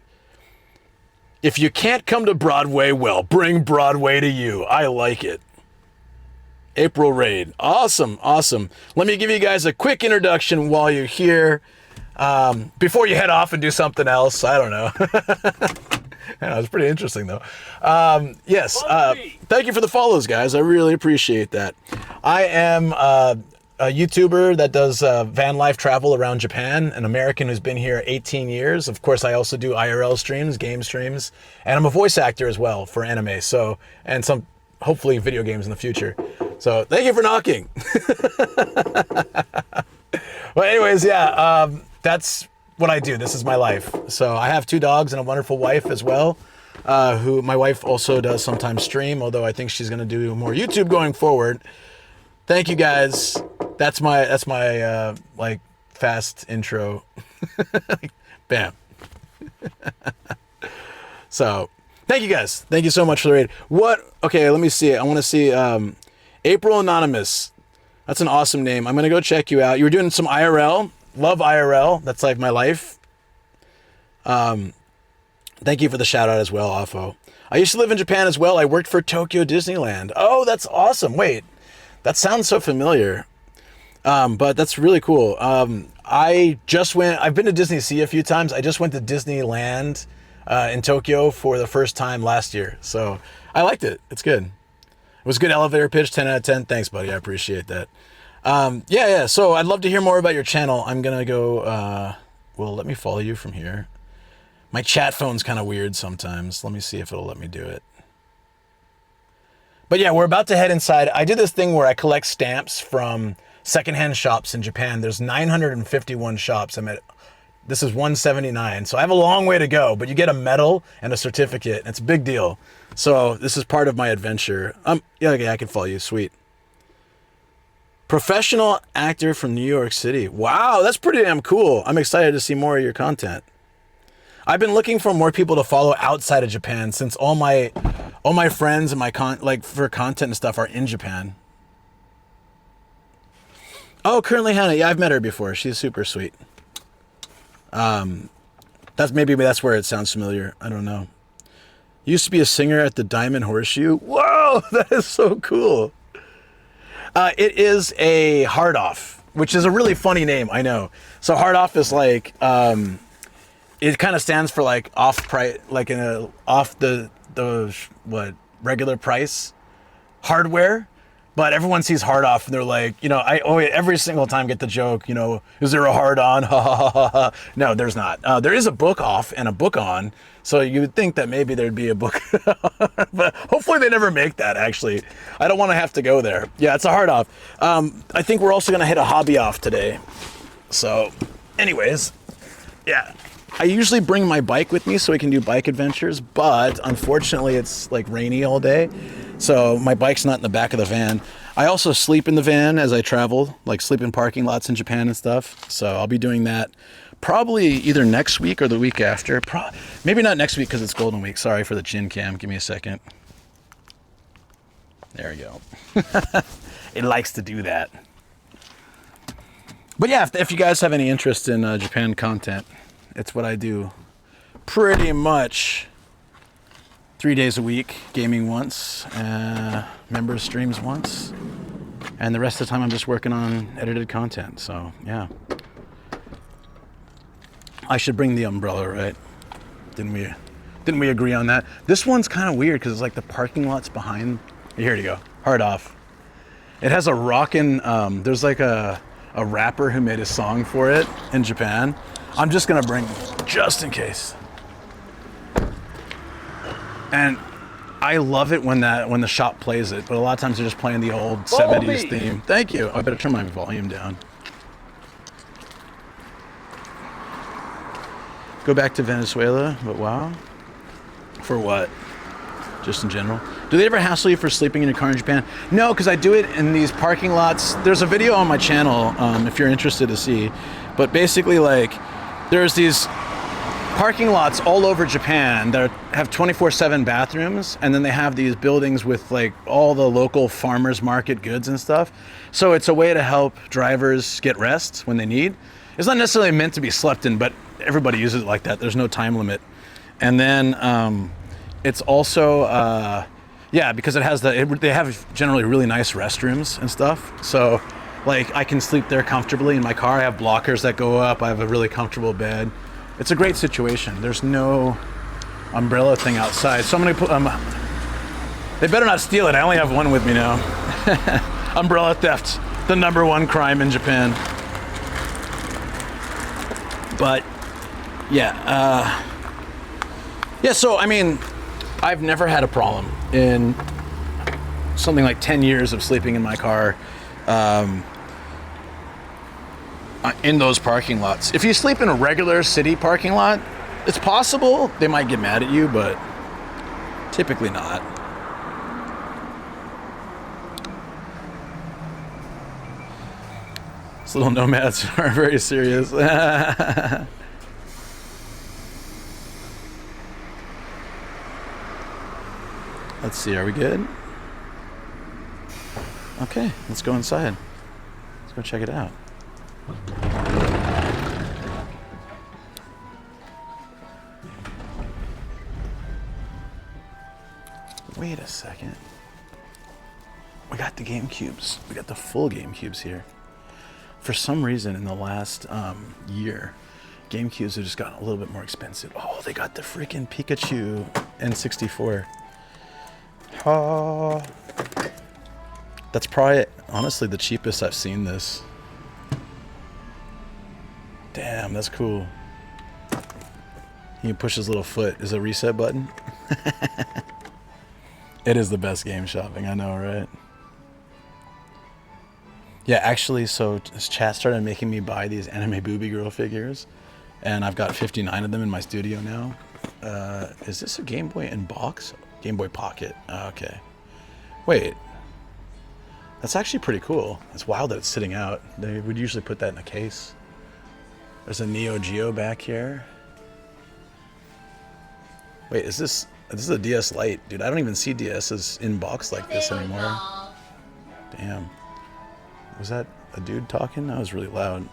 If you can't come to Broadway, well, bring Broadway to you. I like it. April raid. Awesome. Let me give you guys a quick introduction while you're here. Before you head off and do something else. I don't know. Yeah, it's pretty interesting, though. Yes. Thank you for the follows, guys. I really appreciate that. I am a YouTuber that does van life travel around Japan, an American who's been here 18 years. Of course, I also do IRL streams, game streams, and I'm a voice actor as well for anime, so, and some, hopefully, video games in the future. So, thank you for knocking. Well, anyways, yeah, that's what I do. This is my life. So, I have 2 dogs and a wonderful wife as well, who my wife also does sometimes stream, although I think she's going to do more YouTube going forward. Thank you, guys. That's my like fast intro. Bam. So, thank you guys. Thank you so much for the raid. Okay, let me see it. I want to see April Anonymous. That's an awesome name. I'm going to go check you out. You were doing some IRL. Love IRL. That's like my life. Thank you for the shout out as well, Offo. I used to live in Japan as well. I worked for Tokyo Disneyland. Oh, that's awesome. Wait. That sounds so familiar. But that's really cool. I've been to Disney Sea a few times. I just went to Disneyland in Tokyo for the first time last year. So I liked it. It's good. It was a good elevator pitch, 10 out of 10. Thanks, buddy. I appreciate that. Yeah. So I'd love to hear more about your channel. I'm going to go, well, let me follow you from here. My chat phone's kind of weird sometimes. Let me see if it'll let me do it. But yeah, we're about to head inside. I do this thing where I collect stamps from secondhand shops in Japan. There's 951 shops. This is 179. So I have a long way to go, but you get a medal and a certificate. It's a big deal. So this is part of my adventure. Yeah, I can follow you. Sweet. Professional actor from New York City. Wow, that's pretty damn cool. I'm excited to see more of your content. I've been looking for more people to follow outside of Japan since all my friends and my for content and stuff are in Japan. Oh, currently Hannah. Yeah, I've met her before. She's super sweet. That's where it sounds familiar. I don't know. Used to be a singer at the Diamond Horseshoe. Whoa, that is so cool. It is a hard off, which is a really funny name. I know. So hard off is like, it kind of stands for like off price, like off the regular price hardware. But everyone sees hard off and they're like, I every single time get the joke, is there a hard on? Ha ha ha ha. No, there's not. There is a book off and a book on. So you would think that maybe there'd be a book, but hopefully they never make that, actually. I don't want to have to go there. Yeah, it's a hard off. I think we're also going to hit a hobby off today. So anyways, yeah. I usually bring my bike with me so we can do bike adventures, but unfortunately it's like rainy all day. So my bike's not in the back of the van. I also sleep in the van as I travel, like sleep in parking lots in Japan and stuff. So I'll be doing that probably either next week or the week after. Maybe not next week because it's Golden Week. Sorry for the chin cam. Give me a second. There we go. It likes to do that. But yeah, if you guys have any interest in Japan content, it's what I do pretty much 3 days a week, gaming once, members streams once, and the rest of the time I'm just working on edited content. So yeah, I should bring the umbrella, right? Didn't we agree on that? This one's kind of weird because it's like the parking lot's behind. Here you go, hard off. It has a rockin', there's like a rapper who made a song for it in Japan. I'm just gonna bring just in case. And I love it when the shop plays it, but a lot of times they're just playing the old 70s theme. Thank you. I better turn my volume down. Go back to Venezuela, but wow. For what? Just in general. Do they ever hassle you for sleeping in your car in Japan? No, because I do it in these parking lots. There's a video on my channel if you're interested to see. But basically, like, there's these parking lots all over Japan that have 24/7 bathrooms, and then they have these buildings with like all the local farmers market goods and stuff. So it's a way to help drivers get rest when they need. It's not necessarily meant to be slept in, but everybody uses it like that. There's no time limit. And then it's also because it has they have generally really nice restrooms and stuff. So like I can sleep there comfortably in my car. I have blockers that go up. I have a really comfortable bed. It's a great situation. There's no umbrella thing outside. So I'm gonna put they better not steal it. I only have one with me now. Umbrella theft, the #1 crime in Japan. But yeah, so I mean, I've never had a problem in something like 10 years of sleeping in my car in those parking lots. If you sleep in a regular city parking lot, it's possible they might get mad at you, but typically not. These little nomads are very serious. Let's see, are we good? Okay, let's go inside. Let's go check it out. Wait a second. We got the GameCubes. We got the full GameCubes here. For some reason in the last year, GameCubes have just gotten a little bit more expensive. Oh, they got the freaking Pikachu N64. Oh. That's probably, honestly, the cheapest I've seen this. Damn, that's cool. He can push his little foot. Is a reset button? It is the best game shopping, I know, right? Yeah, actually, so this chat started making me buy these anime booby girl figures, and I've got 59 of them in my studio now. Is this a Game Boy in box? Game Boy Pocket. Okay. Wait. That's actually pretty cool. It's wild that it's sitting out. They would usually put that in a case. There's a Neo Geo back here. Wait, is this is a DS Lite? Dude, I don't even see DS's in box like this anymore. Damn. Was that a dude talking? That was really loud.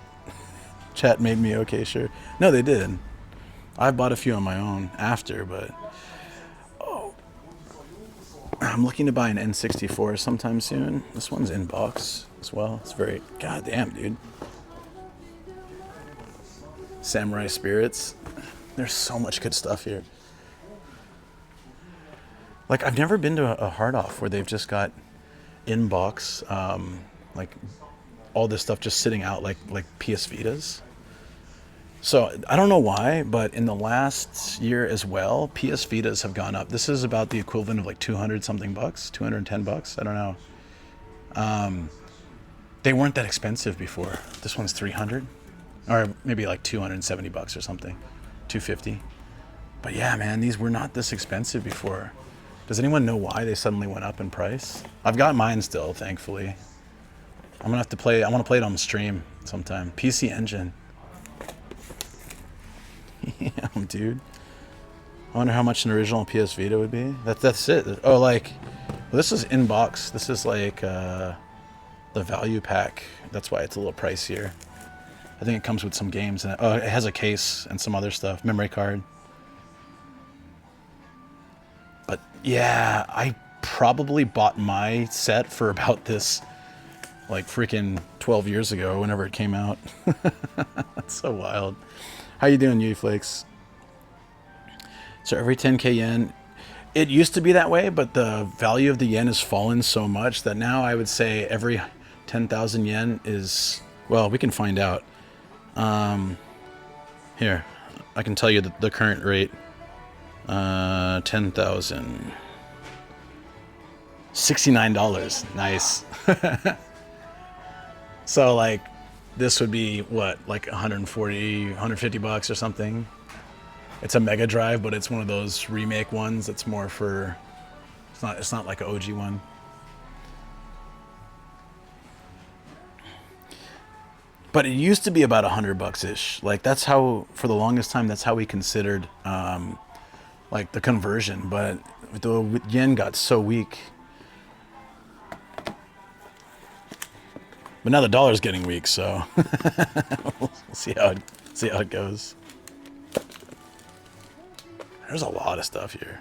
Chat made me okay, sure. No, they did. I bought a few on my own after, but I'm looking to buy an N64 sometime soon. This one's in box as well. It's very goddamn, dude. Samurai Spirits. There's so much good stuff here. Like, I've never been to a hard off where they've just got in box, like all this stuff just sitting out like PS Vitas. So I don't know why, but in the last year as well, PS Vitas have gone up. This is about the equivalent of like 200 something bucks, 210 bucks. I don't know. They weren't that expensive before. This one's 300, or maybe like 270 bucks or something, 250. But yeah, man, these were not this expensive before. Does anyone know why they suddenly went up in price? I've got mine still, thankfully. I'm gonna have to play. I want to play it on the stream sometime. PC Engine. Yeah, dude. I wonder how much an original PS Vita would be. That's it. Oh, like, well, this is in box. This is like the value pack. That's why it's a little pricier. I think it comes with some games in it. Oh, it has a case and some other stuff. Memory card. But yeah, I probably bought my set for about this, like freaking 12 years ago, whenever it came out. That's so wild. How you doing, Yui Flakes? So every 10k yen, it used to be that way, but the value of the yen has fallen so much that now I would say every 10,000 yen is, well, we can find out. Here, I can tell you the current rate. 10,000. $69. Nice. So like, this would be what, like 140, 150 bucks or something. It's a Mega Drive, but it's one of those remake ones. It's more for, it's not like an OG one. But it used to be about 100 bucks ish. Like that's how, for the longest time, that's how we considered like the conversion. But the yen got so weak. But now the dollar's getting weak, so we'll see how it goes. There's a lot of stuff here.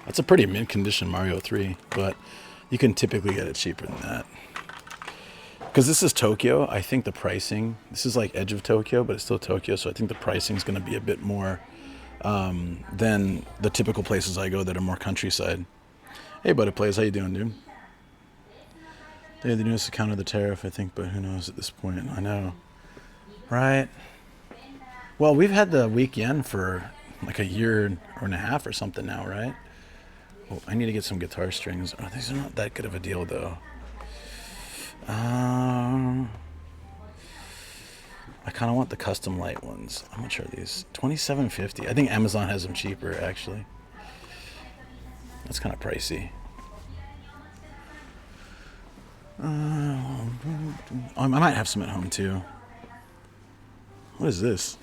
That's a pretty mint condition Mario 3, but you can typically get it cheaper than that. Because this is Tokyo, I think the pricing, this is like edge of Tokyo, but it's still Tokyo, so I think the pricing is going to be a bit more than the typical places I go that are more countryside. Hey, Buddy Plays, how you doing, dude? They had the newest account of the tariff, I think, but who knows at this point? I know. Right? Well, we've had the weak yen for like a year and a half or something now, right? Oh, I need to get some guitar strings. Oh, these are not that good of a deal, though. I kind of want the custom light ones. How much are these? $27.50. I think Amazon has them cheaper, actually. That's kind of pricey. I might have some at home, too. What is this?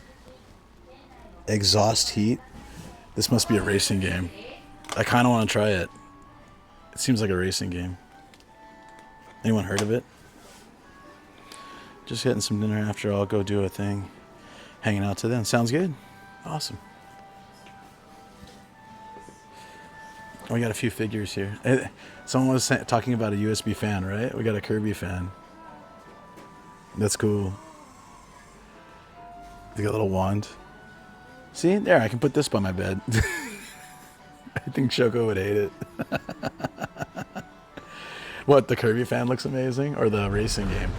Exhaust Heat? This must be a racing game. I kind of want to try it. It seems like a racing game. Anyone heard of it? Just getting some dinner after I'll go do a thing. Hanging out to then. Sounds good. Awesome. We got a few figures here. Someone was talking about a USB fan, right? We got a Kirby fan. That's cool. They got a little wand. See? There, I can put this by my bed. I think Shoko would hate it. What, the Kirby fan looks amazing? Or the racing game?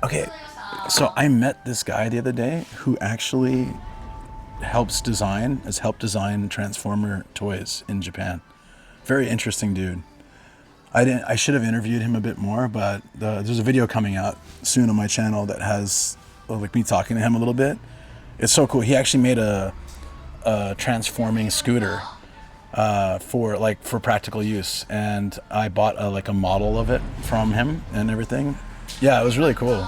Okay, so I met this guy the other day who actually has helped design Transformer toys in Japan. Very interesting dude. I should have interviewed him a bit more, but there's a video coming out soon on my channel that has like me talking to him a little bit. It's so cool. He actually made a transforming scooter for practical use, and I bought a model of it from him and everything. Yeah, it was really cool.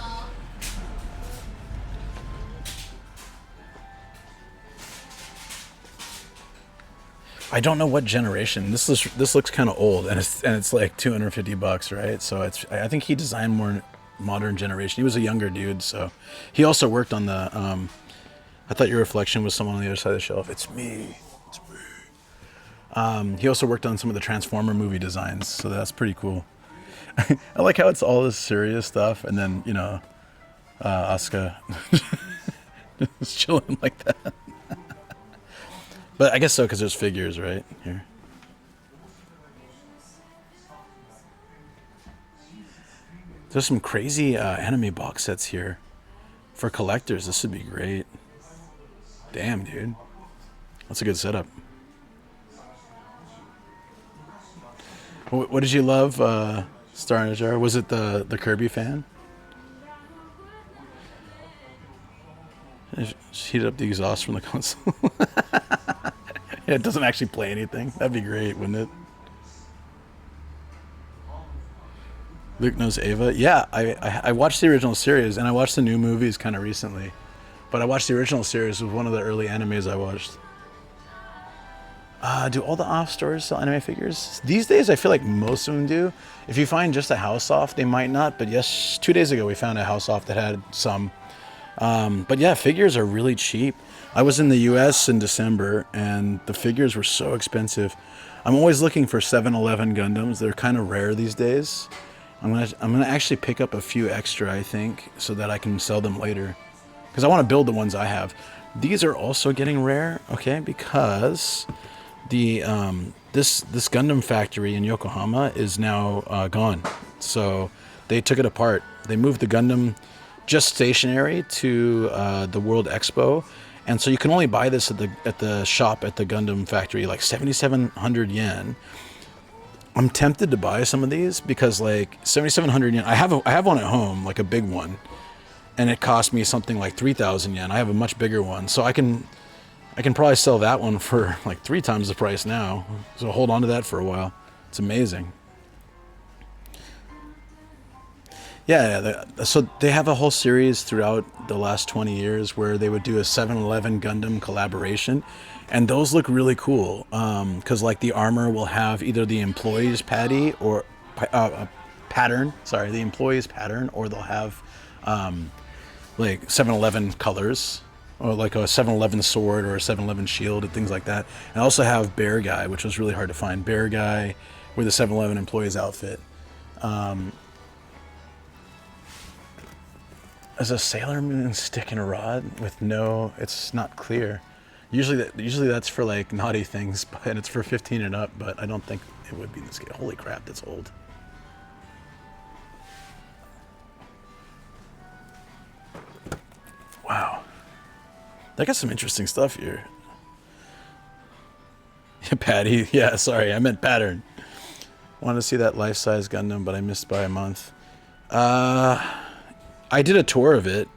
I don't know what generation. This looks kind of old, and it's like $250, right? So I think he designed more modern generation. He was a younger dude, so he also worked on the. I thought your reflection was someone on the other side of the shelf. It's me. It's me. He also worked on some of the Transformer movie designs, so that's pretty cool. I like how it's all this serious stuff, and then Asuka just chilling like that. But I guess so, because there's figures right here. There's some crazy anime box sets here for collectors. This would be great. Damn, dude. That's a good setup. What did you love, Star in a Jar? Was it the Kirby fan? Just heat up the exhaust from the console. Yeah, it doesn't actually play anything. That'd be great, wouldn't it? Luke knows Ava. Yeah, I watched the original series, and I watched the new movies kind of recently. But I watched the original series. It was one of the early animes I watched. Do all the OFF stores sell anime figures? These days, I feel like most of them do. If you find just a House Off, they might not. But yes, 2 days ago, we found a House Off that had some. But yeah, figures are really cheap. I was in the US in December, and the figures were so expensive. I'm always looking for 7-Eleven Gundams. They're kind of rare these days. I'm gonna actually pick up a few extra, I think, so that I can sell them later. Because I want to build the ones I have. These are also getting rare, okay? Because the this Gundam factory in Yokohama is now gone. So they took it apart. They moved the Gundam just stationary to the World Expo, and so you can only buy this at the shop at the Gundam factory, like 7,700 yen. I'm tempted to buy some of these because like 7,700 yen. I have one at home, like a big one, and it cost me something like 3,000 yen. I have a much bigger one, so I can probably sell that one for like 3 times the price now. So hold on to that for a while. It's amazing. Yeah, so they have a whole series throughout the last 20 years where they would do a 7-Eleven Gundam collaboration, and those look really cool because like the armor will have either the employee's pattern, the employee's pattern, or they'll have like 7-Eleven colors, or like a 7-Eleven sword or a 7-Eleven shield and things like that. And I also have Bear Guy, which was really hard to find. Bear Guy with a 7-Eleven employee's outfit. There's a Sailor Moon stick and a rod with no, it's not clear. Usually that's for like naughty things, and it's for 15 and up, but I don't think it would be this game. Holy crap, that's old. Wow. They got some interesting stuff here. Patty, yeah, sorry, I meant pattern. Wanted to see that life-size Gundam, but I missed by a month. I did a tour of it,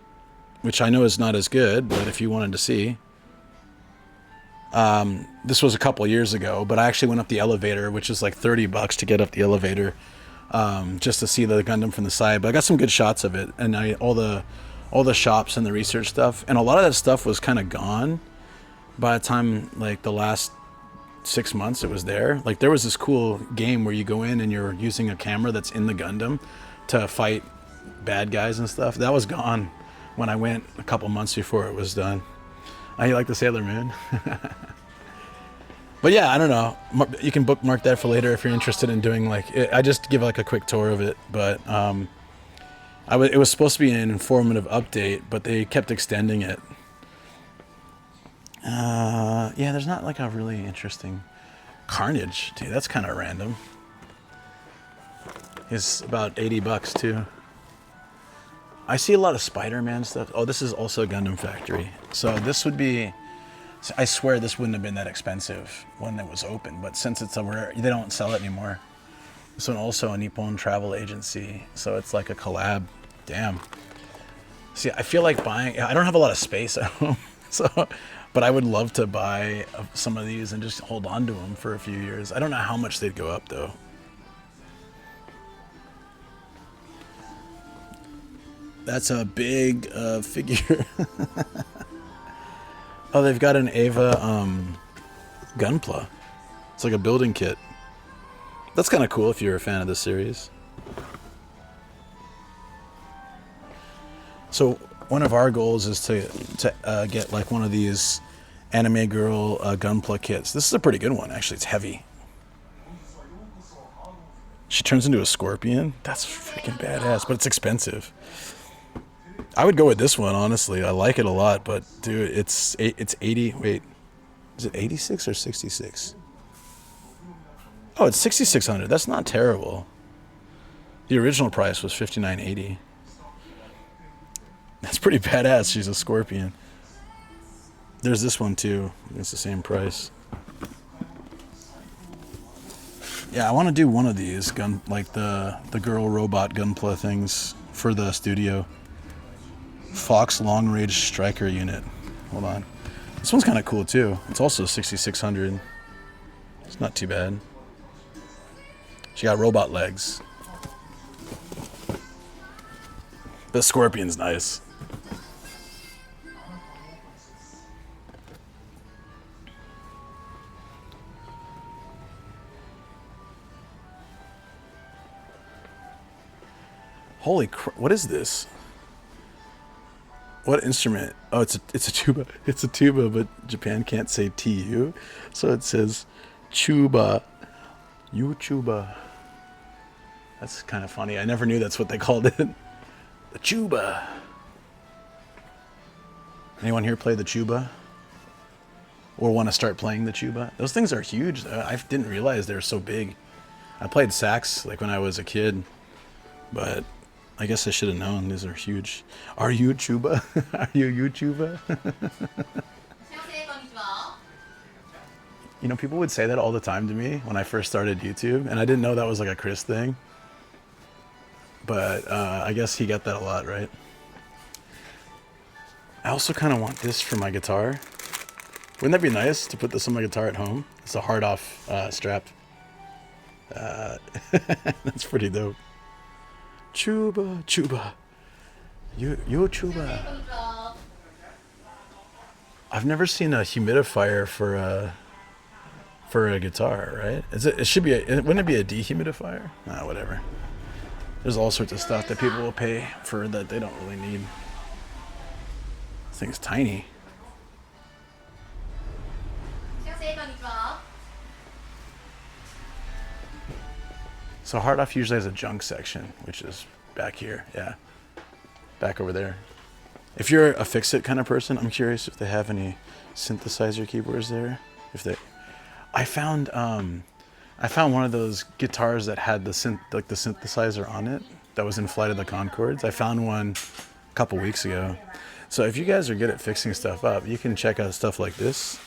which I know is not as good, but if you wanted to see. This was a couple years ago, but I actually went up the elevator, which is like $30 to get up the elevator, just to see the Gundam from the side. But I got some good shots of it, and all the shops and the research stuff, and a lot of that stuff was kind of gone by the time like the last 6 months it was there. Like there was this cool game where you go in and you're using a camera that's in the Gundam to fight bad guys and stuff. That was gone when I went a couple months before it was done. I like the Sailor Moon. But yeah, I don't know. You can bookmark that for later if you're interested in doing like it. I just give like a quick tour of it, but it was supposed to be an informative update, but they kept extending it. Yeah, there's not like a really interesting Carnage, dude. That's kind of random. It's about $80 too. I see a lot of Spider-Man stuff. Oh, this is also a Gundam factory. So this would be, I swear this wouldn't have been that expensive when it was open, but since it's a rare, they don't sell it anymore. This one also a Nippon travel agency, so it's like a collab. Damn. See, I feel like buying, I don't have a lot of space at home. So, but I would love to buy some of these and just hold on to them for a few years. I don't know how much they'd go up though. That's a big figure. Oh, they've got an Ava Gunpla. It's like a building kit. That's kind of cool if you're a fan of the series. So one of our goals is to get like one of these anime girl Gunpla kits. This is a pretty good one, actually. It's heavy. She turns into a scorpion. That's freaking badass, but it's expensive. I would go with this one, honestly. I like it a lot, but dude, it's 80. Wait, is it 86 or 66? Oh, it's 6,600. That's not terrible. The original price was $59.80. That's pretty badass. She's a scorpion. There's this one too. It's the same price. Yeah, I want to do one of these like the girl robot Gunpla things for the studio. Fox Long Range Striker Unit. Hold on. This one's kind of cool too. It's also 6,600. It's not too bad. She got robot legs. The scorpion's nice. Holy crap, what is this? What instrument? Oh, it's a tuba. It's a tuba, but Japan can't say TU, so it says tuba. YouTuber. That's kind of funny. I never knew that's what they called it. The tuba. Anyone here play the tuba? Or want to start playing the tuba? Those things are huge. I didn't realize they were so big. I played sax like when I was a kid, but I guess I should have known. These are huge. Are you tuba? Are you YouTuber? You know, people would say that all the time to me when I first started YouTube, and I didn't know that was like a Chris thing. But I guess he got that a lot, right? I also kind of want this for my guitar. Wouldn't that be nice to put this on my guitar at home? It's a hard-off strap. That's pretty dope. Chuba, chuba. You chuba. I've never seen a humidifier for a guitar, right? It should be wouldn't it be a dehumidifier? Nah, whatever. There's all sorts of stuff that people will pay for that they don't really need. This thing's tiny. So hard off usually has a junk section, which is back here. Yeah, back over there. If you're a fix-it kind of person, I'm curious if they have any synthesizer keyboards there. I found one of those guitars that had the synthesizer on it that was in Flight of the Conchords. I found one a couple weeks ago. So if you guys are good at fixing stuff up, you can check out stuff like this.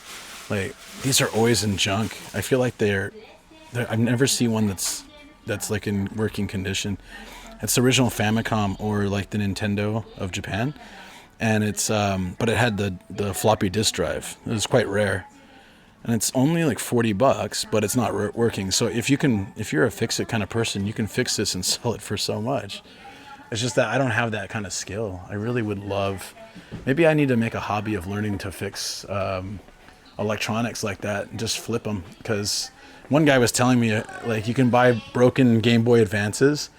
Like, these are always in junk. I feel like I've never seen one that's like in working condition. It's the original Famicom or like the Nintendo of Japan, and it's but it had the floppy disk drive. It was quite rare, and it's only like $40, but it's not working. So if you're a fix-it kind of person, you can fix this and sell it for so much. It's just that I don't have that kind of skill. I really would love. Maybe I need to make a hobby of learning to fix electronics like that and just flip them, because one guy was telling me, like, you can buy broken Game Boy Advances.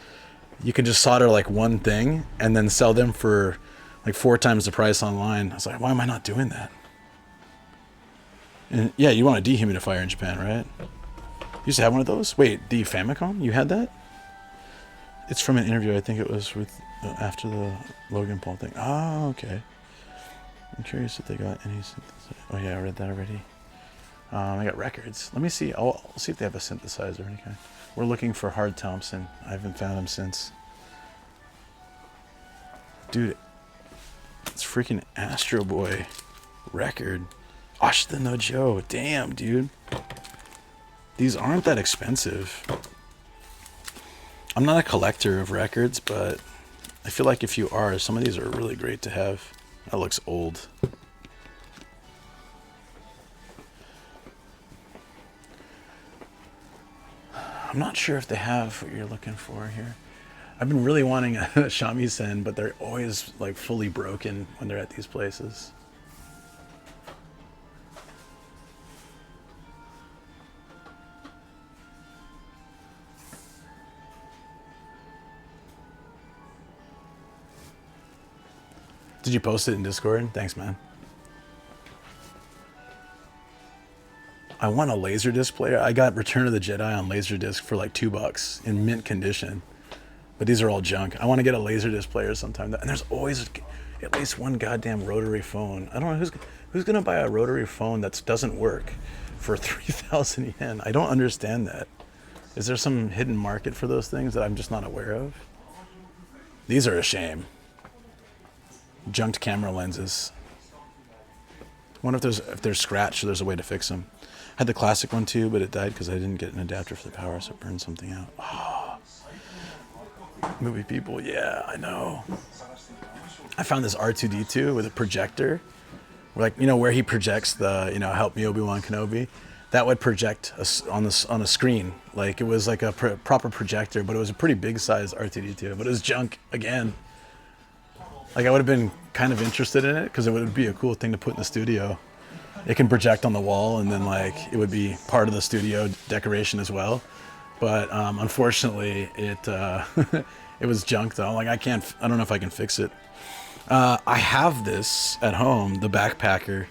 You can just solder like one thing and then sell them for like 4 times the price online. I was like, why am I not doing that? And yeah, you want a dehumidifier in Japan, right? You used to have one of those? Wait, the Famicom? You had that? It's from an interview. I think it was with after the Logan Paul thing. Oh, okay. I'm curious if they got any synthesizer. Oh yeah, I read that already. I got records. Let me see. I'll see if they have a synthesizer or any kind. We're looking for Hard Thompson. I haven't found him since. Dude, it's freaking Astro Boy record. Ashita no Joe. Damn, dude. These aren't that expensive. I'm not a collector of records, but I feel like if you are, some of these are really great to have. That looks old. I'm not sure if they have what you're looking for here. I've been really wanting a shamisen, but they're always like fully broken when they're at these places. Did you post it in Discord? Thanks, man. I want a Laserdisc player. I got Return of the Jedi on Laserdisc for like $2 in mint condition. But these are all junk. I want to get a Laserdisc player sometime. And there's always at least one goddamn rotary phone. I don't know who's going to buy a rotary phone that doesn't work for 3,000 yen. I don't understand that. Is there some hidden market for those things that I'm just not aware of? These are a shame. Junked camera lenses. I wonder if they're scratched, so there's a way to fix them. I had the classic one too, but it died because I didn't get an adapter for the power, so it burned something out. Oh. Movie people, yeah, I know. I found this R2-D2 with a projector, like, you know, where he projects the, you know, help me Obi-Wan Kenobi. That would project on a screen. Like, it was like a proper projector, but it was a pretty big size R2-D2, but it was junk again. Like, I would have been kind of interested in it because it would be a cool thing to put in the studio. It can project on the wall, and then like it would be part of the studio decoration as well. But unfortunately, it it was junk though. Like, I don't know if I can fix it. I have this at home, the backpacker.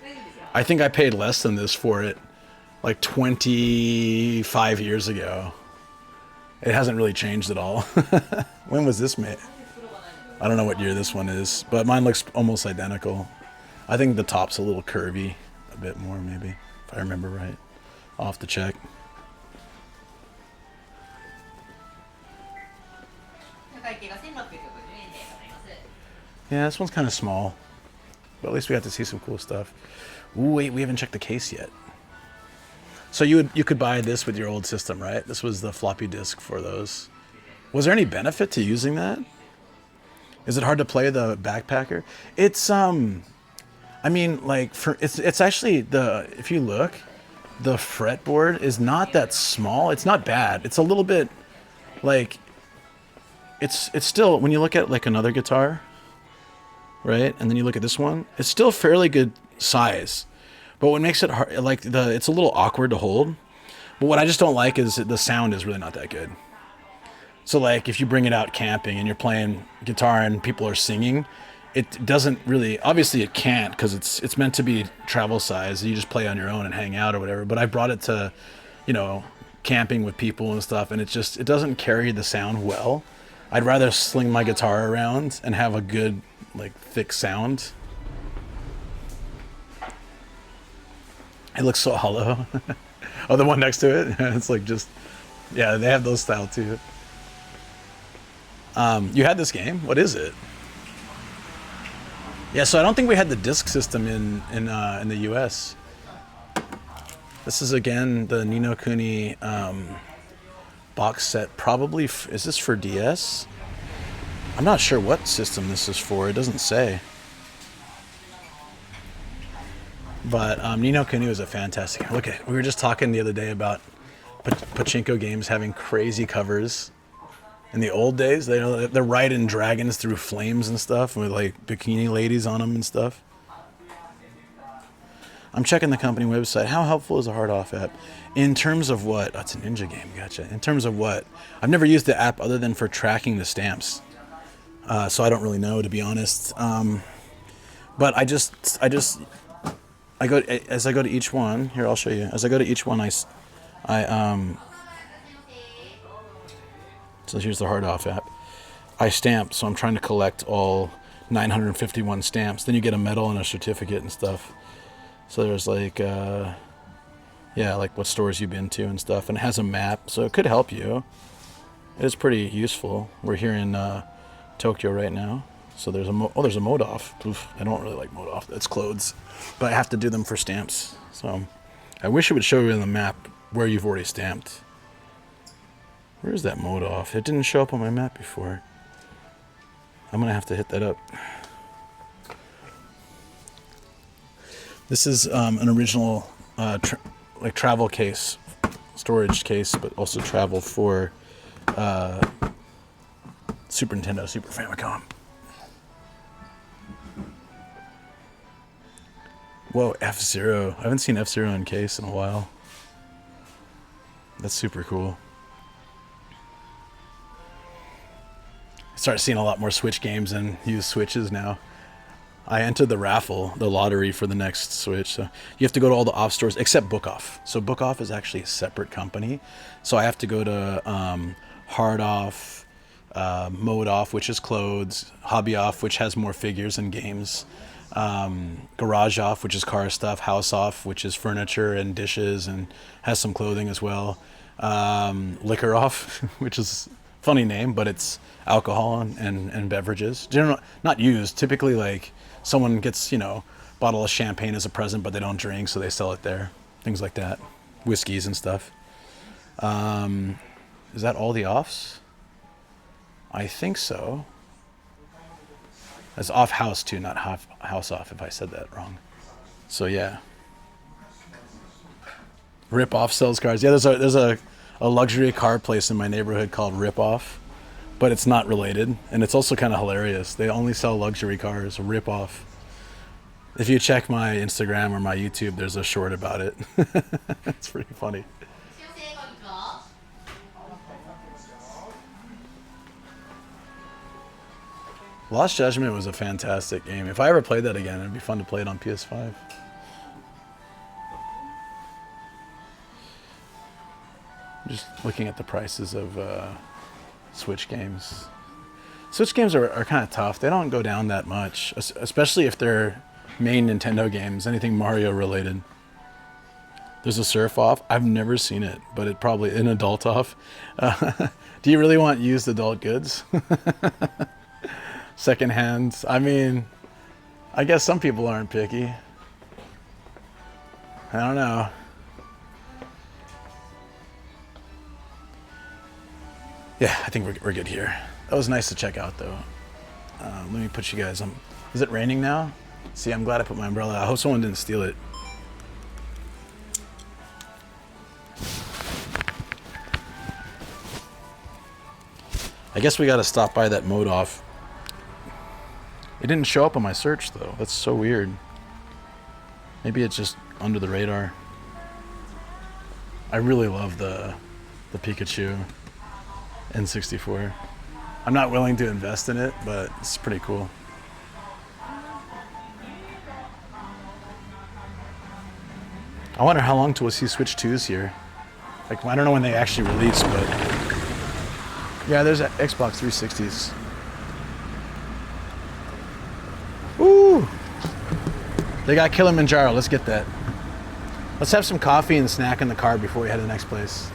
I think I paid less than this for it like 25 years ago. It hasn't really changed at all. When was this made? I don't know what year this one is, but mine looks almost identical. I think the top's a little curvy, a bit more maybe, if I remember right. I'll have to check. Yeah, this one's kind of small, but at least we got to see some cool stuff. Ooh, wait, we haven't checked the case yet. So you could buy this with your old system, right? This was the floppy disk for those. Was there any benefit to using that? Is it hard to play the backpacker? It's I mean, like, it's actually if you look, the fretboard is not that small. It's not bad. It's a little bit like it's still, when you look at like another guitar, right? And then you look at this one, it's still fairly good size. But what makes it hard, like it's a little awkward to hold. But what I just don't like is the sound is really not that good. So like if you bring it out camping and you're playing guitar and people are singing, it doesn't really, obviously it can't because it's meant to be travel size. You just play on your own and hang out or whatever. But I brought it to, you know, camping with people and stuff, and it doesn't carry the sound well. I'd rather sling my guitar around and have a good like thick sound. It looks so hollow. Oh, the one next to it? It's like just, yeah, they have those style too. You had this game? What is it? Yeah, so I don't think we had the disc system in the US. This is again the Ni no Kuni box set. Probably, is this for DS? I'm not sure what system this is for. It doesn't say. But Ni no Kuni was a fantastic game. Look at, we were just talking the other day about pachinko games having crazy covers. In the old days, they're riding dragons through flames and stuff with like bikini ladies on them and stuff. I'm checking the company website. How helpful is a hard off app? In terms of what? Oh, it's a ninja game, gotcha. In terms of what? I've never used the app other than for tracking the stamps. So I don't really know, to be honest. But I go, as I go to each one, here, I'll show you. As I go to each one, so here's the hard off app. I stamp, so I'm trying to collect all 951 stamps. Then you get a medal and a certificate and stuff. So there's like, yeah, like what stores you've been to and stuff. And it has a map, so it could help you. It is pretty useful. We're here in Tokyo right now. So there's there's a mode off. Oof, I don't really like mode off. It's clothes. But I have to do them for stamps. So I wish it would show you in the map where you've already stamped. Where is that mode off? It didn't show up on my map before. I'm gonna have to hit that up. This is an original like travel case storage case, but also travel for Super Nintendo, Super Famicom. Whoa, F-Zero. I haven't seen F-Zero in case in a while. That's super cool. I start seeing a lot more Switch games and used Switches now. I entered the raffle, the lottery for the next Switch. So you have to go to all the off stores except Book Off. So Book Off is actually a separate company. So I have to go to Hard Off, Mode Off, which is clothes, Hobby Off, which has more figures and games, Garage Off, which is car stuff, House Off, which is furniture and dishes and has some clothing as well, Liquor Off, which is a funny name, but it's alcohol and beverages. Generally, not used. Typically, like someone gets, you know, a bottle of champagne as a present, but they don't drink, so they sell it there. Things like that. Whiskeys and stuff. Is that all the offs? I think so. That's off house too, not house off, if I said that wrong. So yeah. Rip Off sells cars. Yeah, there's a luxury car place in my neighborhood called Rip Off, but it's not related, and it's also kind of hilarious. They only sell luxury cars. Rip Off. If you check my Instagram or my YouTube, there's a short about it. It's pretty funny. Lost Judgment was a fantastic game. If I ever played that again, it'd be fun to play it on PS5. Just looking at the prices of Switch games. Switch games are kind of tough. They don't go down that much, especially if they're main Nintendo games, anything Mario related. There's a Surf Off. I've never seen it, but it probably an Adult Off. Do you really want used adult goods? Secondhand. I mean, I guess some people aren't picky. I don't know. Yeah, I think we're good here. That was nice to check out, though. Let me put you guys on. Is it raining now? See, I'm glad I put my umbrella out. I hope someone didn't steal it. I guess we got to stop by that Mode Off. It didn't show up on my search, though. That's so weird. Maybe it's just under the radar. I really love the Pikachu N64. I'm not willing to invest in it, but it's pretty cool. I wonder how long till we'll see Switch 2s here. Like, I don't know when they actually release, but yeah, there's Xbox 360s. Ooh! They got Kilimanjaro. Let's get that. Let's have some coffee and snack in the car before we head to the next place.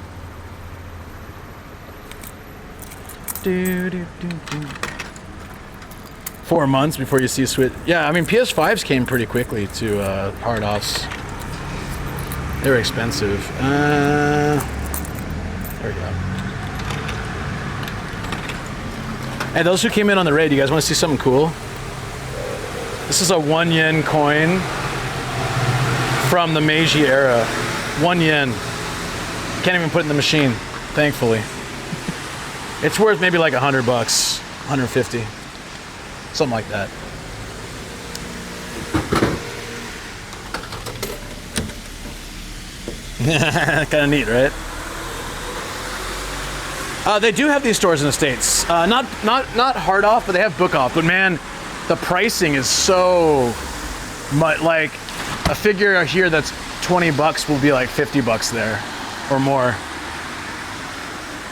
4 months before you see Switch. Yeah, I mean, PS5s came pretty quickly to hard offs. They were expensive. There we go. Hey, those who came in on the raid, you guys want to see something cool? This is a 1 yen coin from the Meiji era. 1 yen. Can't even put it in the machine, thankfully. It's worth maybe like $100, 150, something like that. Kind of neat, right? They do have these stores in the States. Not hard off, but they have book off. But man, the pricing is so much. Like a figure here that's $20 will be like $50 there or more.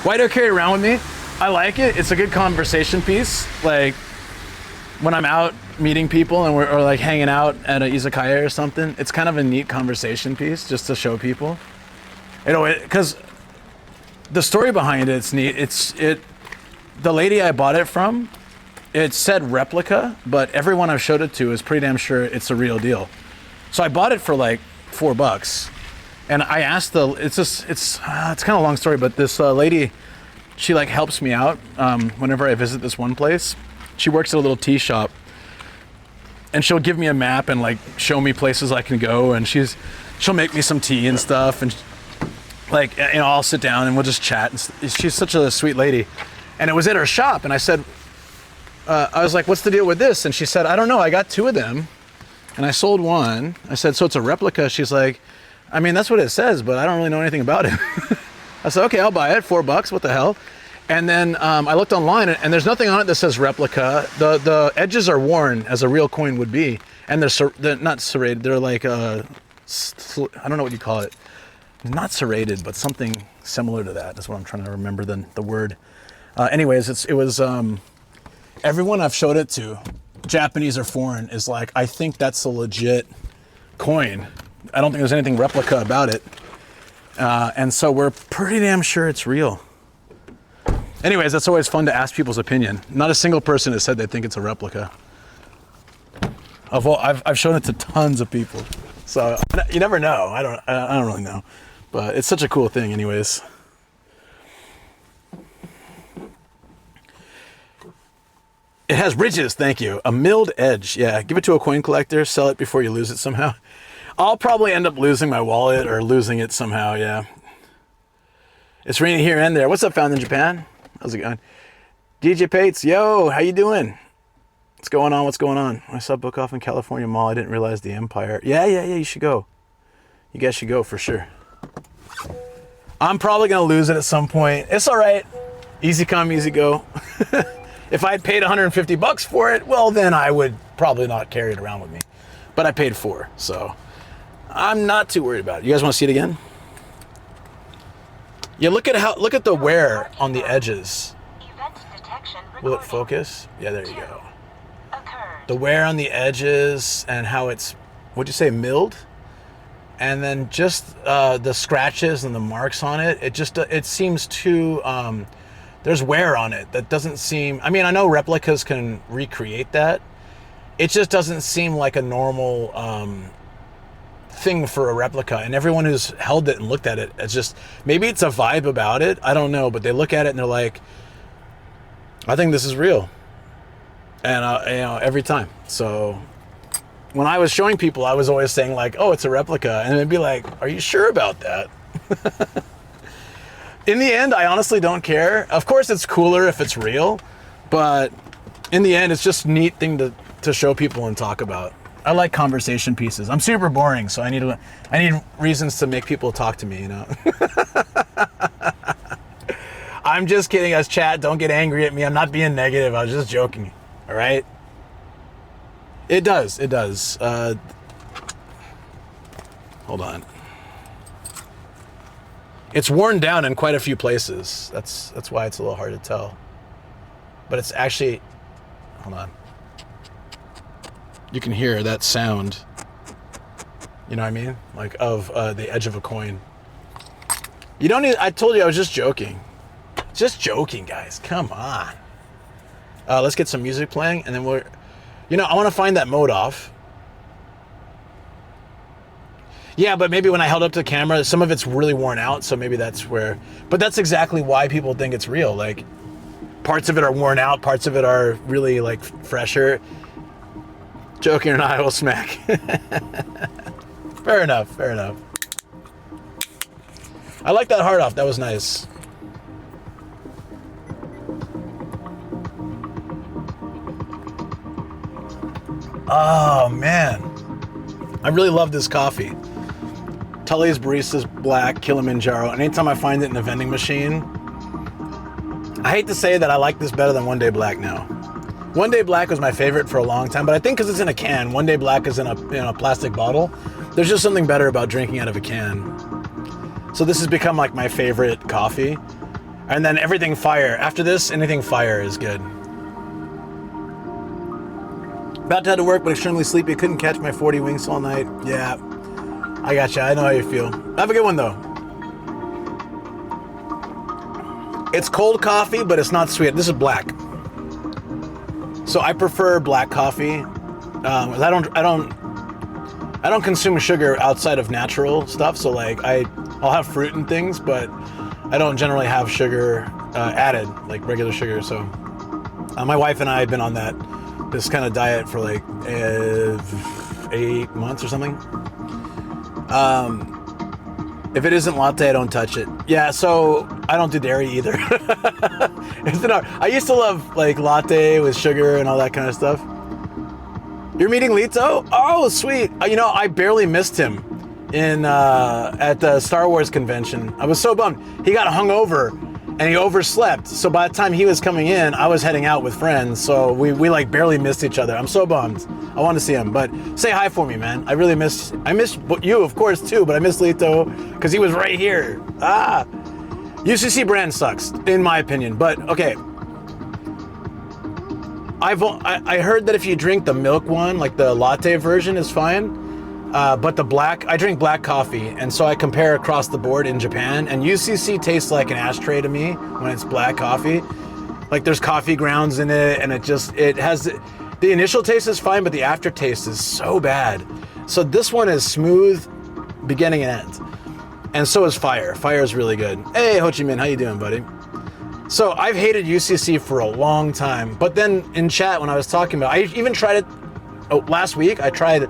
Why do I carry it around with me? I like it. It's a good conversation piece. Like when I'm out meeting people and we're like hanging out at an izakaya or something, it's kind of a neat conversation piece just to show people. You know, because the story behind it's neat. The lady I bought it from, it said replica, but everyone I've showed it to is pretty damn sure it's a real deal. So I bought it for like $4, and I asked it's kind of a long story, but this lady, she like helps me out whenever I visit this one place. She works at a little tea shop, and she'll give me a map and like show me places I can go, and she'll make me some tea and stuff, and like, I'll sit down and we'll just chat. And she's such a sweet lady. And it was at her shop. And I said, I was like, what's the deal with this? And she said, I don't know. I got 2 of them and I sold one. I said, so it's a replica. She's like, I mean, that's what it says, but I don't really know anything about it. I said, okay, I'll buy it. $4. What the hell? And then I looked online, and there's nothing on it that says replica. The edges are worn as a real coin would be, and they're not serrated. They're like I don't know what you call it. Not serrated, but something similar to that. That's what I'm trying to remember the word. Anyways, it was everyone I've showed it to, Japanese or foreign, is like, I think that's a legit coin. I don't think there's anything replica about it. And so we're pretty damn sure it's real. Anyways, that's always fun to ask people's opinion. Not a single person has said they think it's a replica. I've shown it to tons of people. So you never know. I don't really know. But it's such a cool thing anyways. It has ridges, thank you. A milled edge. Yeah, give it to a coin collector, sell it before you lose it somehow. I'll probably end up losing my wallet or losing it somehow, yeah. It's raining here and there. What's up, Found in Japan? How's it going? DJ Pates, yo, how you doing? What's going on? I saw Book Off in California Mall. I didn't realize the Empire. Yeah, you should go. You guys should go for sure. I'm probably going to lose it at some point. It's all right. Easy come, easy go. If I had paid $150 for it, well, then I would probably not carry it around with me. But I paid $4, so I'm not too worried about it. You guys want to see it again? Yeah, look at the wear on the edges. Will it focus? Yeah, there you go. The wear on the edges and how it's, what'd you say, milled? And then just the scratches and the marks on it. It seems too, there's wear on it that doesn't seem, I mean, I know replicas can recreate that. It just doesn't seem like a normal thing for a replica. And everyone who's held it and looked at it, it's just, maybe it's a vibe about it. I don't know, but they look at it and they're like, I think this is real. And every time. So when I was showing people, I was always saying like, oh, it's a replica. And they'd be like, are you sure about that? In the end, I honestly don't care. Of course, it's cooler if it's real, but in the end, it's just a neat thing to show people and talk about. I like conversation pieces. I'm super boring, so I need reasons to make people talk to me, you know? I'm just kidding, guys. Chat, don't get angry at me. I'm not being negative. I was just joking, all right? It does. Hold on. It's worn down in quite a few places. That's why it's a little hard to tell. But it's actually, hold on. You can hear that sound, you know what I mean? Like of the edge of a coin. You don't need, I told you I was just joking. Just joking, guys, come on. Let's get some music playing and then I want to find that mode off. Yeah, but maybe when I held up to the camera, some of it's really worn out, so maybe that's where, but that's exactly why people think it's real. Like, parts of it are worn out, parts of it are really like fresher. Joking or not, I will smack. Fair enough. I like that hard off, that was nice. Oh man, I really love this coffee. Tully's Barista's Black Kilimanjaro. And anytime I find it in a vending machine, I hate to say that I like this better than One Day Black now. One Day Black was my favorite for a long time, but I think because it's in a can, One Day Black is in a plastic bottle. There's just something better about drinking out of a can. So this has become like my favorite coffee. And then everything fire. After this, anything fire is good. About to head to work, but extremely sleepy. Couldn't catch my 40 winks all night. Yeah, I gotcha. I know how you feel. Have a good one, though. It's cold coffee, but it's not sweet. This is black. So I prefer black coffee. I don't consume sugar outside of natural stuff. So like I'll have fruit and things, but I don't generally have sugar added, like regular sugar. So my wife and I have been on this kind of diet for like 8 months or something. If it isn't latte, I don't touch it. Yeah, so I don't do dairy either. I used to love like latte with sugar and all that kind of stuff. You're meeting Lito? Oh, sweet. You know, I barely missed him at the Star Wars convention. I was so bummed. He got hungover and he overslept. So by the time he was coming in, I was heading out with friends. So we like barely missed each other. I'm so bummed. I want to see him, but say hi for me, man. I miss you, of course, too, but I miss Lito because he was right here. UCC brand sucks, in my opinion, but okay. I heard that if you drink the milk one, like the latte version is fine. But I drink black coffee, and so I compare across the board in Japan, and UCC tastes like an ashtray to me when it's black coffee. Like there's coffee grounds in it, and it has, the initial taste is fine, but the aftertaste is so bad. So this one is smooth, beginning and end. And so is Fire. Fire is really good. Hey, Ho Chi Minh, how you doing, buddy? So I've hated UCC for a long time, but then in chat when I was talking about, I even tried it, last week, I tried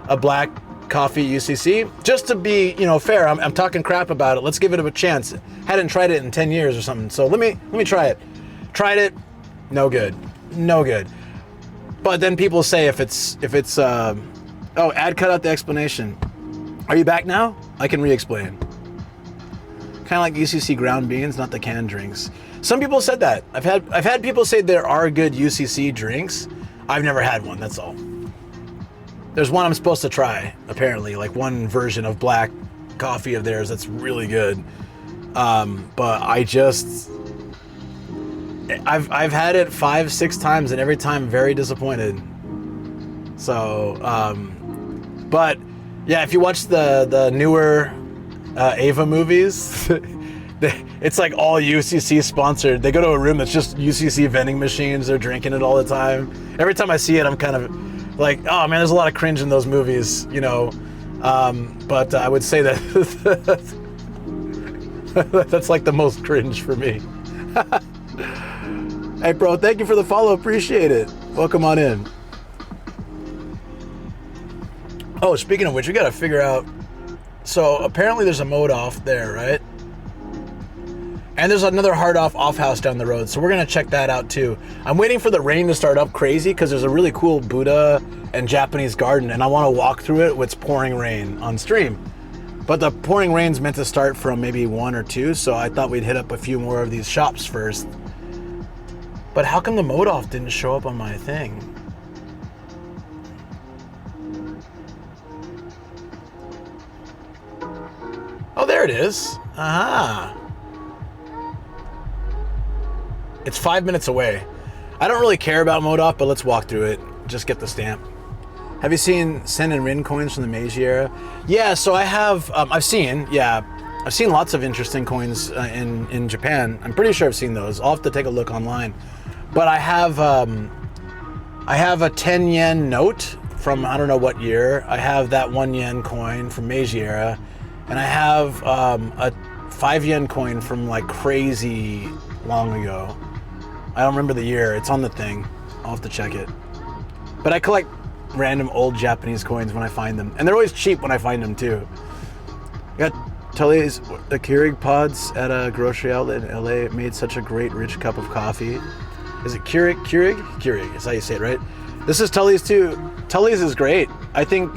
a black coffee UCC just to be, fair. I'm talking crap about it. Let's give it a chance. Hadn't tried it in 10 years or something. So let me try it. Tried it. No good. But then people say if it's ad cut out the explanation. Are you back now? I can re-explain. Kind of like UCC ground beans, not the canned drinks. Some people said that. I've had people say there are good UCC drinks. I've never had one. That's all. There's one I'm supposed to try, apparently, like one version of black coffee of theirs that's really good. But I've had it 5-6 times, and every time very disappointed. So, but yeah, if you watch the newer Ava movies, it's like all UCC sponsored. They go to a room that's just UCC vending machines. They're drinking it all the time. Every time I see it, I'm kind of like, oh man, there's a lot of cringe in those movies, but I would say that that's like the most cringe for me. Hey bro, thank you for the follow, appreciate it. Welcome on in. Oh, speaking of which, we gotta figure out, so apparently there's a mode off there, right? And there's another hard off house down the road, so we're gonna check that out too. I'm waiting for the rain to start up crazy because there's a really cool Buddha and Japanese garden, and I want to walk through it with pouring rain on stream. But the pouring rain's meant to start from maybe 1 or 2, so I thought we'd hit up a few more of these shops first. But how come the mode off didn't show up on my thing? Oh, there it is. Aha. It's 5 minutes away. I don't really care about mode off, but let's walk through it. Just get the stamp. Have you seen Sen and Rin coins from the Meiji era? Yeah, so I have. I've seen lots of interesting coins in Japan. I'm pretty sure I've seen those. I'll have to take a look online. But I have a 10 yen note from I don't know what year. I have that 1 yen coin from Meiji era, and I have a 5 yen coin from like crazy long ago. I don't remember the year. It's on the thing. I'll have to check it. But I collect random old Japanese coins when I find them. And they're always cheap when I find them too. I got Tully's, the Keurig pods at a grocery outlet in LA. It made such a great rich cup of coffee. Is it Keurig? Keurig is how you say it, right? This is Tully's too. Tully's is great. I think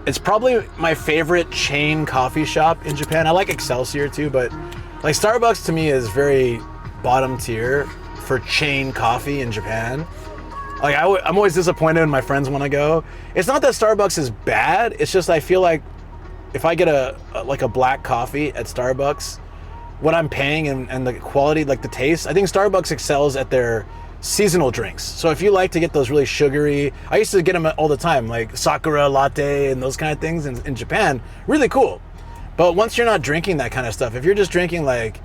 it's probably my favorite chain coffee shop in Japan. I like Excelsior too, but like Starbucks to me is very bottom tier for chain coffee in Japan. Like I'm always disappointed when my friends want to go. It's not that Starbucks is bad. It's just I feel like if I get a black coffee at Starbucks, what I'm paying and the quality, like the taste, I think Starbucks excels at their seasonal drinks. So if you like to get those really sugary, I used to get them all the time, like Sakura latte and those kind of things in Japan, really cool. But once you're not drinking that kind of stuff, if you're just drinking like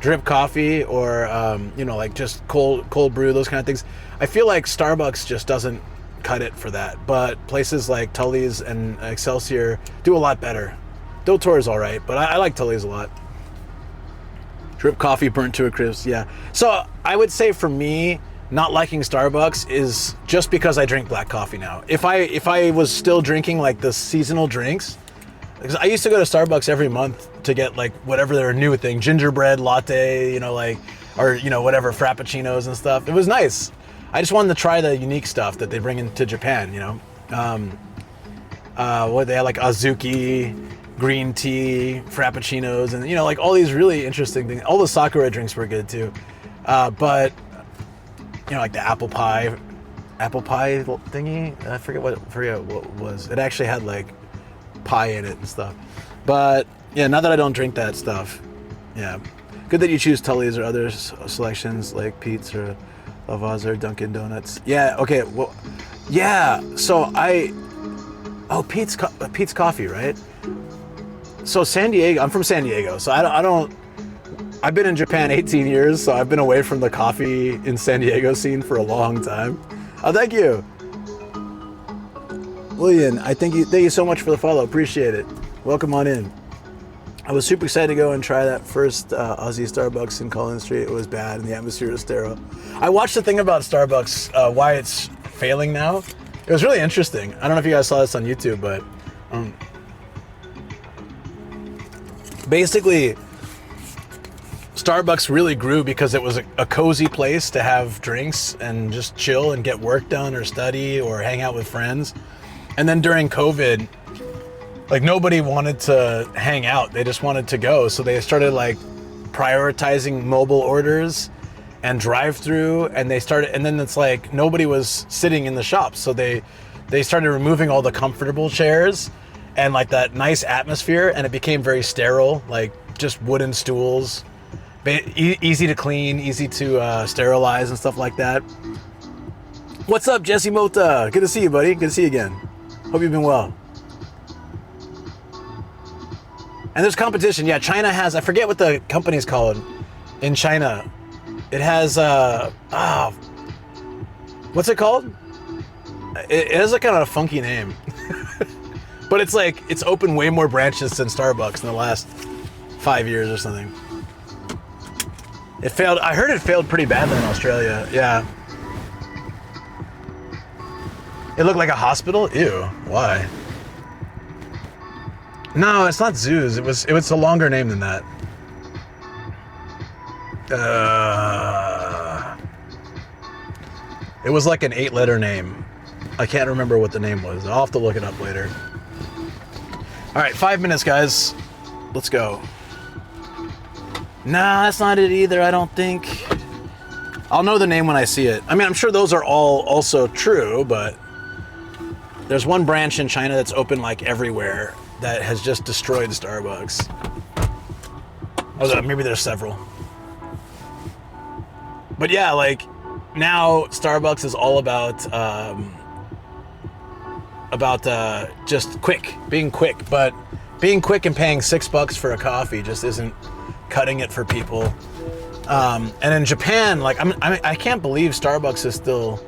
drip coffee or like just cold brew, those kind of things, I feel like Starbucks just doesn't cut it for that. But places like Tully's and Excelsior do a lot better. Dotor is all right, but I like Tully's a lot. Drip coffee burnt to a crisp, yeah. So I would say for me, not liking Starbucks is just because I drink black coffee now. If I was still drinking like the seasonal drinks, Because I used to go to Starbucks every month to get like whatever their new thing, gingerbread latte, like, or whatever, frappuccinos and stuff. It was nice. I just wanted to try the unique stuff that they bring into Japan. What they had, like azuki, green tea, frappuccinos, and like all these really interesting things. All the Sakura drinks were good too, but like the apple pie thingy. I forget what it was. It actually had like pie in it and stuff. But yeah, now that I don't drink that stuff, yeah, good that you choose Tully's or other selections like Pete's or Lavazza or Dunkin' Donuts. Yeah, okay, well, yeah. So Pete's Coffee, right? So San Diego. I'm from San Diego, so I've been in Japan 18 years, so I've been away from the coffee in San Diego scene for a long time. Oh, thank you. William, thank you so much for the follow. Appreciate it. Welcome on in. I was super excited to go and try that first Aussie Starbucks in Collins Street. It was bad and the atmosphere was sterile. I watched the thing about Starbucks, why it's failing now. It was really interesting. I don't know if you guys saw this on YouTube, but basically Starbucks really grew because it was a cozy place to have drinks and just chill and get work done or study or hang out with friends. And then during COVID, like nobody wanted to hang out. They just wanted to go. So they started like prioritizing mobile orders and drive-through, and then it's like nobody was sitting in the shops. So they started removing all the comfortable chairs and like that nice atmosphere, and it became very sterile, like just wooden stools, easy to clean, easy to sterilize and stuff like that. What's up, Jesse Mota? Good to see you, buddy. Good to see you again. Hope you've been well. And there's competition. Yeah, China has, I forget what the company's called in China. It has, what's it called? It has a kind of a funky name. But it's like, it's opened way more branches than Starbucks in the last 5 years or something. It failed. I heard it failed pretty badly in Australia. Yeah. It looked like a hospital? Ew. Why? No, it's not zoos. It was a longer name than that. It was like an 8-letter name. I can't remember what the name was. I'll have to look it up later. All right, 5 minutes, guys. Let's go. Nah, that's not it either, I don't think. I'll know the name when I see it. I mean, I'm sure those are all also true, but there's one branch in China that's open like everywhere that has just destroyed Starbucks. Oh, maybe there's several. But yeah, like now Starbucks is all about just being quick. But being quick and paying $6 for a coffee just isn't cutting it for people. And in Japan, like I can't believe Starbucks is still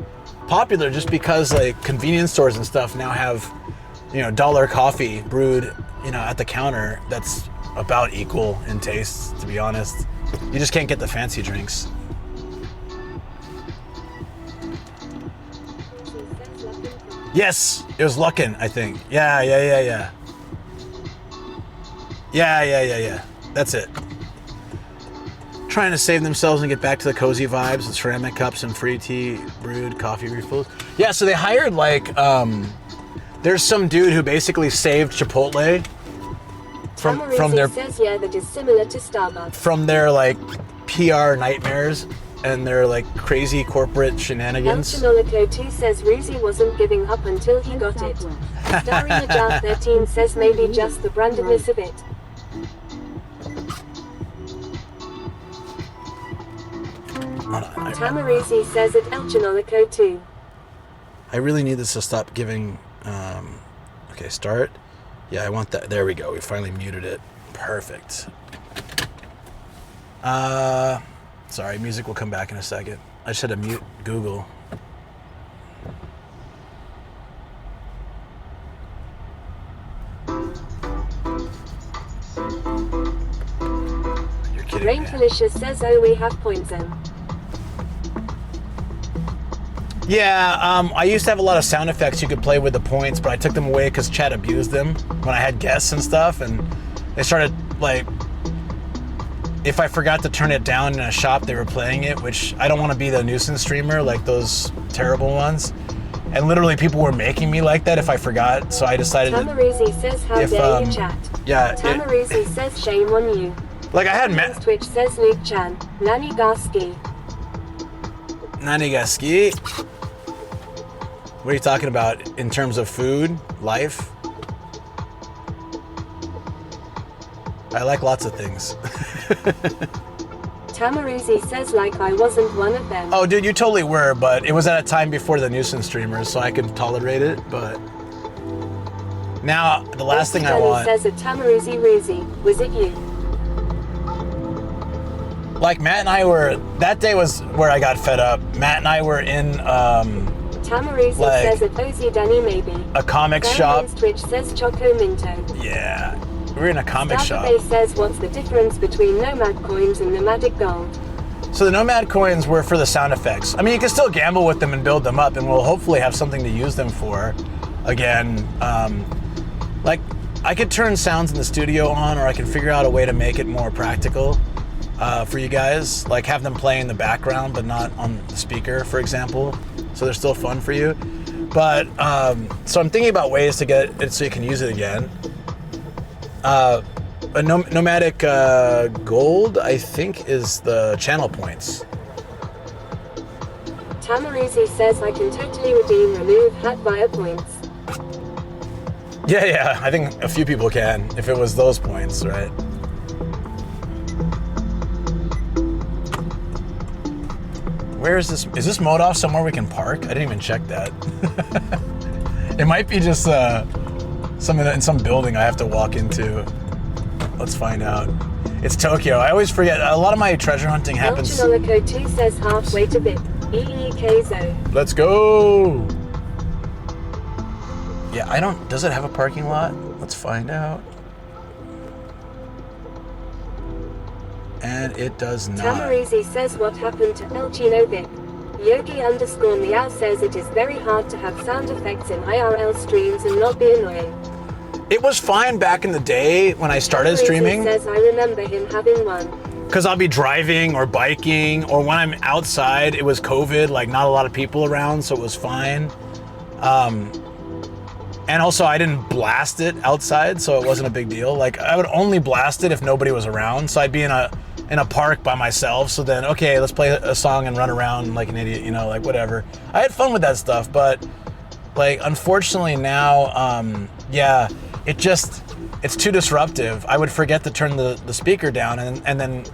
popular just because like convenience stores and stuff now have, dollar coffee brewed, at the counter that's about equal in taste, to be honest. You just can't get the fancy drinks. Yes, it was Luckin, I think. Yeah. Yeah. That's it. Trying to save themselves and get back to the cozy vibes with ceramic cups and free tea, brewed coffee refills. Yeah, so they hired like, there's some dude who basically saved Chipotle from their
says that is similar to Starbucks.
From their like PR nightmares and their like crazy corporate shenanigans.
El Chinolico 2 says Ruzi wasn't giving up until he got it. Daria Jar 13 says maybe just the brandedness of it. Tamarizi says at El Chinolico 2.
I really need this to stop giving. Okay, start. Yeah, I want that. There we go. We finally muted it. Perfect. Sorry, music will come back in a second. I just had to mute Google. You're kidding
Rain
me.
Felicia says, oh, we have poison.
Yeah, I used to have a lot of sound effects you could play with the points, but I took them away because Chad abused them when I had guests and stuff, and they started, like, if I forgot to turn it down in a shop, they were playing it, which I don't want to be the nuisance streamer, like those terrible ones. And literally people were making me like that if I forgot, so I decided
Tamarizi says, how dare you chat.
Yeah.
Tamarizi says, shame on you.
Like I had
Twitch says, Luke-chan, Nani Gaski.
Nanigaski. What are you talking about in terms of food, life? I like lots of things.
Tamarizi says like I wasn't one of them.
Oh, dude, you totally were, but it was at a time before the nuisance streamers, so I could tolerate it, but... Now, the last thing I want...
says a Tamarizi Rizi. Was it you?
Like, Matt and I were... That day was where I got fed up. Matt and I were in,
Tamarizi
like,
says a Cozy Danny maybe.
a comics shop.
Twitch says Choco Minto.
Yeah. We were in a comic shop.
Database says what's the difference between nomad coins and nomadic gold?
So the nomad coins were for the sound effects. I mean, you can still gamble with them and build them up, and we'll hopefully have something to use them for. Again, like, I could turn sounds in the studio on, or I can figure out a way to make it more practical for you guys. Like, have them play in the background, but not on the speaker, for example. So they're still fun for you. But, so I'm thinking about ways to get it so you can use it again. A nomadic gold, I think, is the channel points.
Tamarizi says I can totally redeem remove hat via points.
Yeah, I think a few people can, if it was those points, right? Where is this? Is this mowed off somewhere we can park? I didn't even check that. It might be just in some building I have to walk into. Let's find out. It's Tokyo. I always forget. A lot of my treasure hunting happens.
Elchinolico 2 says halfway to bit. EEKZO.
Let's go. Yeah, I don't. Does it have a parking lot? Let's find out. And it does not.
Tamarizi says what happened to Elchinovic. Yogi_meow says it is very hard to have sound effects in IRL streams and not be annoying.
It was fine back in the day when I started streaming.
Says I remember him having one.
Because I'll be driving or biking, or when I'm outside, it was COVID, like not a lot of people around, so it was fine. And also I didn't blast it outside, so it wasn't a big deal. Like I would only blast it if nobody was around. So I'd be in a park by myself. So then, okay, let's play a song and run around like an idiot, like whatever. I had fun with that stuff, but like unfortunately now, yeah, it's too disruptive. I would forget to turn the speaker down, and then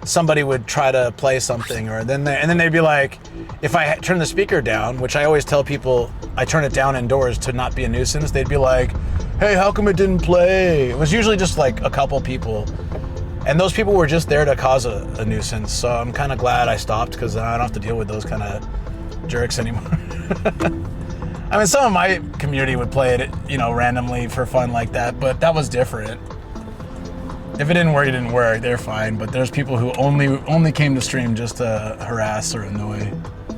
somebody would try to play something, and then they'd be like, if I turn the speaker down, which I always tell people I turn it down indoors to not be a nuisance, they'd be like, hey, how come it didn't play? It was usually just like a couple people, and those people were just there to cause a nuisance. So I'm kind of glad I stopped, because I don't have to deal with those kind of jerks anymore. I mean, some of my community would play it, randomly for fun like that, but that was different. If it didn't work, it didn't work. They're fine. But there's people who only came to stream just to harass or annoy.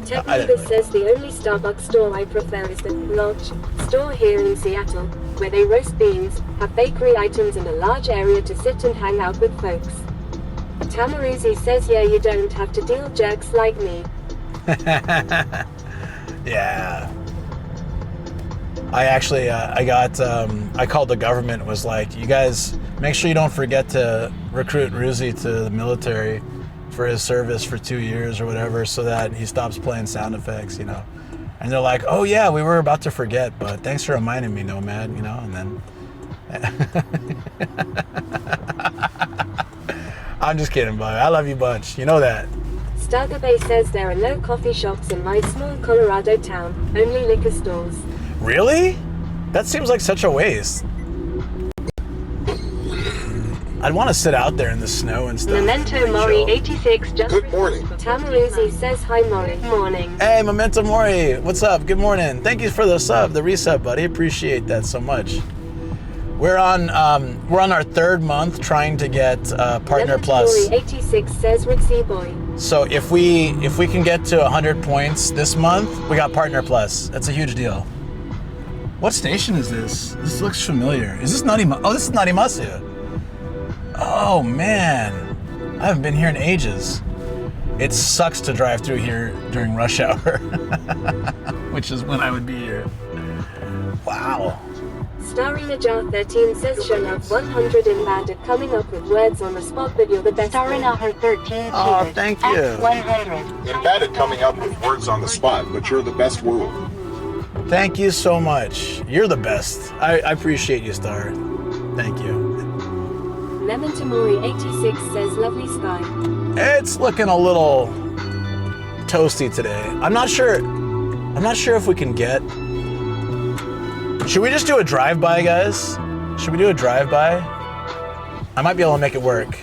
Technical says the only Starbucks store I prefer is the Lodge store here in Seattle, where they roast beans, have bakery items, and a large area to sit and hang out with folks. Tamarizi says, yeah, you don't have to deal jerks like me.
Yeah. I actually, I called the government, was like, you guys, make sure you don't forget to recruit Ruzi to the military for his service for 2 years or whatever, so that he stops playing sound effects, And they're like, oh yeah, we were about to forget, but thanks for reminding me, Nomad, and then... I'm just kidding, bud. I love you bunch. You know that.
Stargabay says there are no coffee shops in my small Colorado town, only liquor stores.
Really? That seems like such a waste. I'd want to sit out there in the snow and stuff.
Memento Mori 86 just good morning. Tamarizi says hi Mori. Morning.
Hey Memento Mori, what's up? Good morning. Thank you for the sub, the resub, buddy. Appreciate that so much. We're on our third month trying to get Partner Plus.
86 says Ritzy Boy.
So if we can get to 100 points this month, we got Partner Plus. That's a huge deal. What station is this? This looks familiar. Is this Nerima? Oh, this is Narimasu. Oh man, I haven't been here in ages. It sucks to drive through here during rush hour, which is when I would be here. Wow.
Starina Jar 13 says Shalab 100 in bad at coming up with words on the spot, but you're the best.
Starina her 13.
Oh, thank you.
100.
In bad at coming up with words on the spot, but you're the best woo.
Thank you so much. You're the best. I appreciate you, Star. Thank you.
Lemon Tamori 86 says lovely sky.
It's looking a little toasty today. I'm not sure if we can get. Should we just do a drive-by, guys? Should we do a drive-by? I might be able to make it work.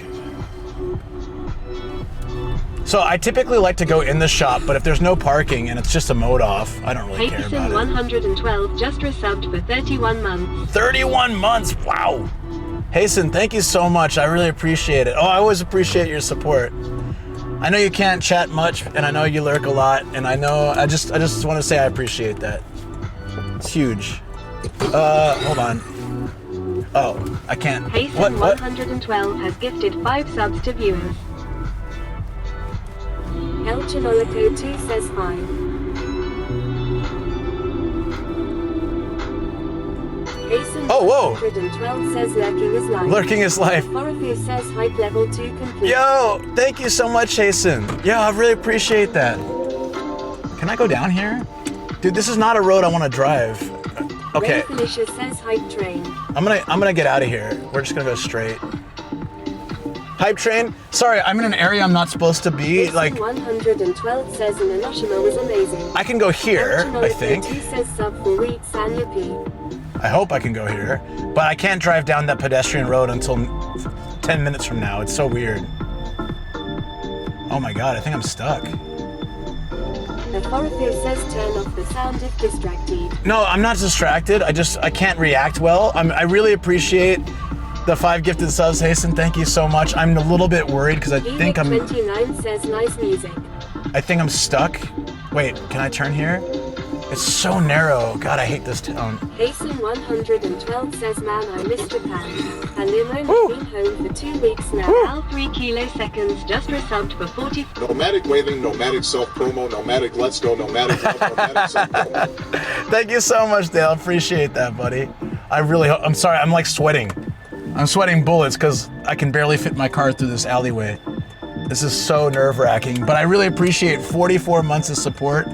So I typically like to go in the shop, but if there's no parking and it's just a mode off, I don't really care about it.
112 just resubbed for 31 months.
31 months, wow. Hasten, thank you so much. I really appreciate it. Oh, I always appreciate your support. I know you can't chat much, and I know you lurk a lot, and I know I just want to say I appreciate that. It's huge. Hold on. Oh, I can't.
Hasten
What?
112 has gifted 5 subs to viewers. El Chinolico 2 says hi. Hasten
Oh, whoa.
112 says lurking is life.
Lurking is life.
Orpheus says hype level 2 complete.
Yo, thank you so much, Hasten. Yo, I really appreciate that. Can I go down here? Dude, this is not a road I want to drive. Okay.
Ray Felicia says hype train.
I'm gonna get out of here. We're just gonna go straight. Hype train. Sorry, I'm in an area I'm not supposed to be.
Hasten
Like
112 says Inoshima was amazing.
I can go here, I think.
2 says sub for Reed Sanyapi.
I hope I can go here, but I can't drive down that pedestrian road until 10 minutes from now. It's so weird. Oh my god, I think I'm stuck.
The Orpheus says turn off the sound if distracted.
No, I'm not distracted. I can't react well. I really appreciate the 5 gifted subs, Hasten. Thank you so much. I'm a little bit worried because I think I'm
29 says nice music.
stuck. Wait, can I turn here? It's so narrow. God, I hate this town.
Hasten 112 says man I miss Japan. And Limon
Woo.
has been home for 2 weeks now.
Woo.
Al 3 kiloseconds just resubbed for 40.
Nomadic waving, nomadic self-promo, nomadic let's go, nomadic love, nomadic self-promo.
Thank you so much, Dale. Appreciate that, buddy. I'm sorry, I'm like sweating. I'm sweating bullets because I can barely fit my car through this alleyway. This is so nerve-wracking, but I really appreciate 44 months of support.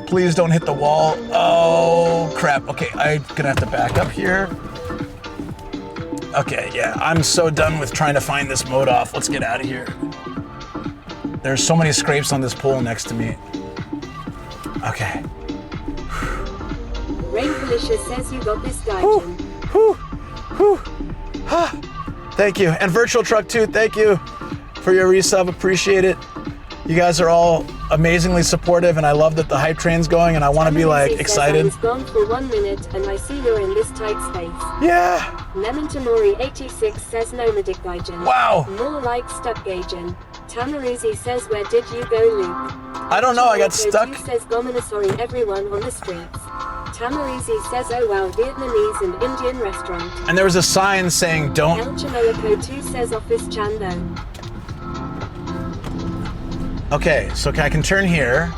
Please don't hit the wall. Oh, crap. Okay, I'm gonna have to back up here. Okay, yeah, I'm so done with trying to find this mode off. Let's get out of here. There's so many scrapes on this pole next to me. Okay.
Rain Felicia says you got this guy,
Whew,
Jim.
whew, whew. Ah, thank you. And Virtual Truck 2, thank you for your resub. Appreciate it. You guys are all amazingly supportive, and I love that the hype train's going, and I want to be like excited.
I was gone for 1 minute, and I see you're in this tight space.
Yeah.
Lemon Tamori 86 says nomadic Gaijin.
Wow.
More like stuck Gaijin. Tamaruzi says where did you go, Luke?
I don't know. I got stuck.
Chimoloko 2 says Gominasori everyone on the streets. Tamarizi says oh wow Vietnamese and Indian restaurant.
And there was a sign saying
El
don't.
Chimoloko 2 says office Chando.
Okay, so I can turn here.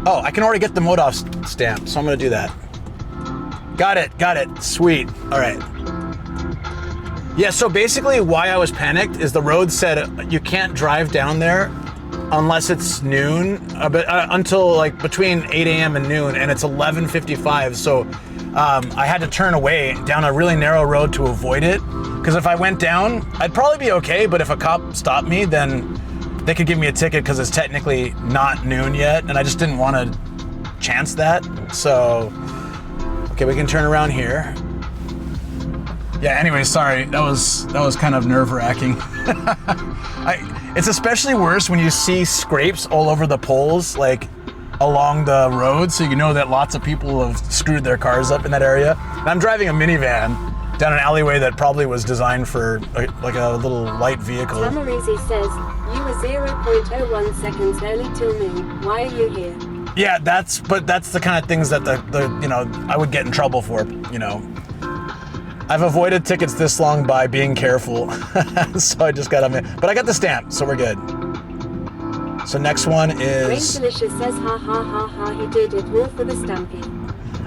Oh, I can already get the mode off stamp, so I'm gonna do that. Got it. Sweet. All right. Yeah, so basically why I was panicked is the road said you can't drive down there unless it's noon, but until like between 8 a.m. and noon, and it's 11:55. So I had to turn away down a really narrow road to avoid it. Because if I went down, I'd probably be okay. But if a cop stopped me, then they could give me a ticket because it's technically not noon yet, and I just didn't want to chance that. So, okay, we can turn around here. Yeah. Anyway, sorry. That was kind of nerve-wracking. It's especially worse when you see scrapes all over the poles, like along the road, so you know that lots of people have screwed their cars up in that area. And I'm driving a minivan, down an alleyway that probably was designed for like a little light vehicle.
Tamarizi says, you were 0.01 seconds early till noon. Why are you here?
Yeah, that's the kind of things that the I would get in trouble for, I've avoided tickets this long by being careful. So I just got them in. But I got the stamp, so we're good. So next one is...
Rain Delicious says, ha ha ha ha, he did it all for the stampy.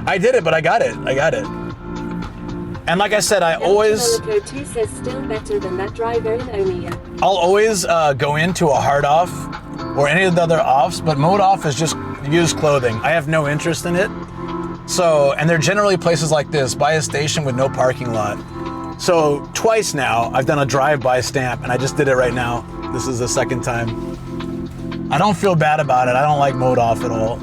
I did it, but I got it. And like I said, I always...
Code 2 says, still better than that driver in Omiya.
I'll always go into a hard off or any of the other offs, but mode off is just used clothing. I have no interest in it. So, and they're generally places like this, by a station with no parking lot. So twice now, I've done a drive-by stamp, and I just did it right now. This is the second time. I don't feel bad about it. I don't like mode off at all.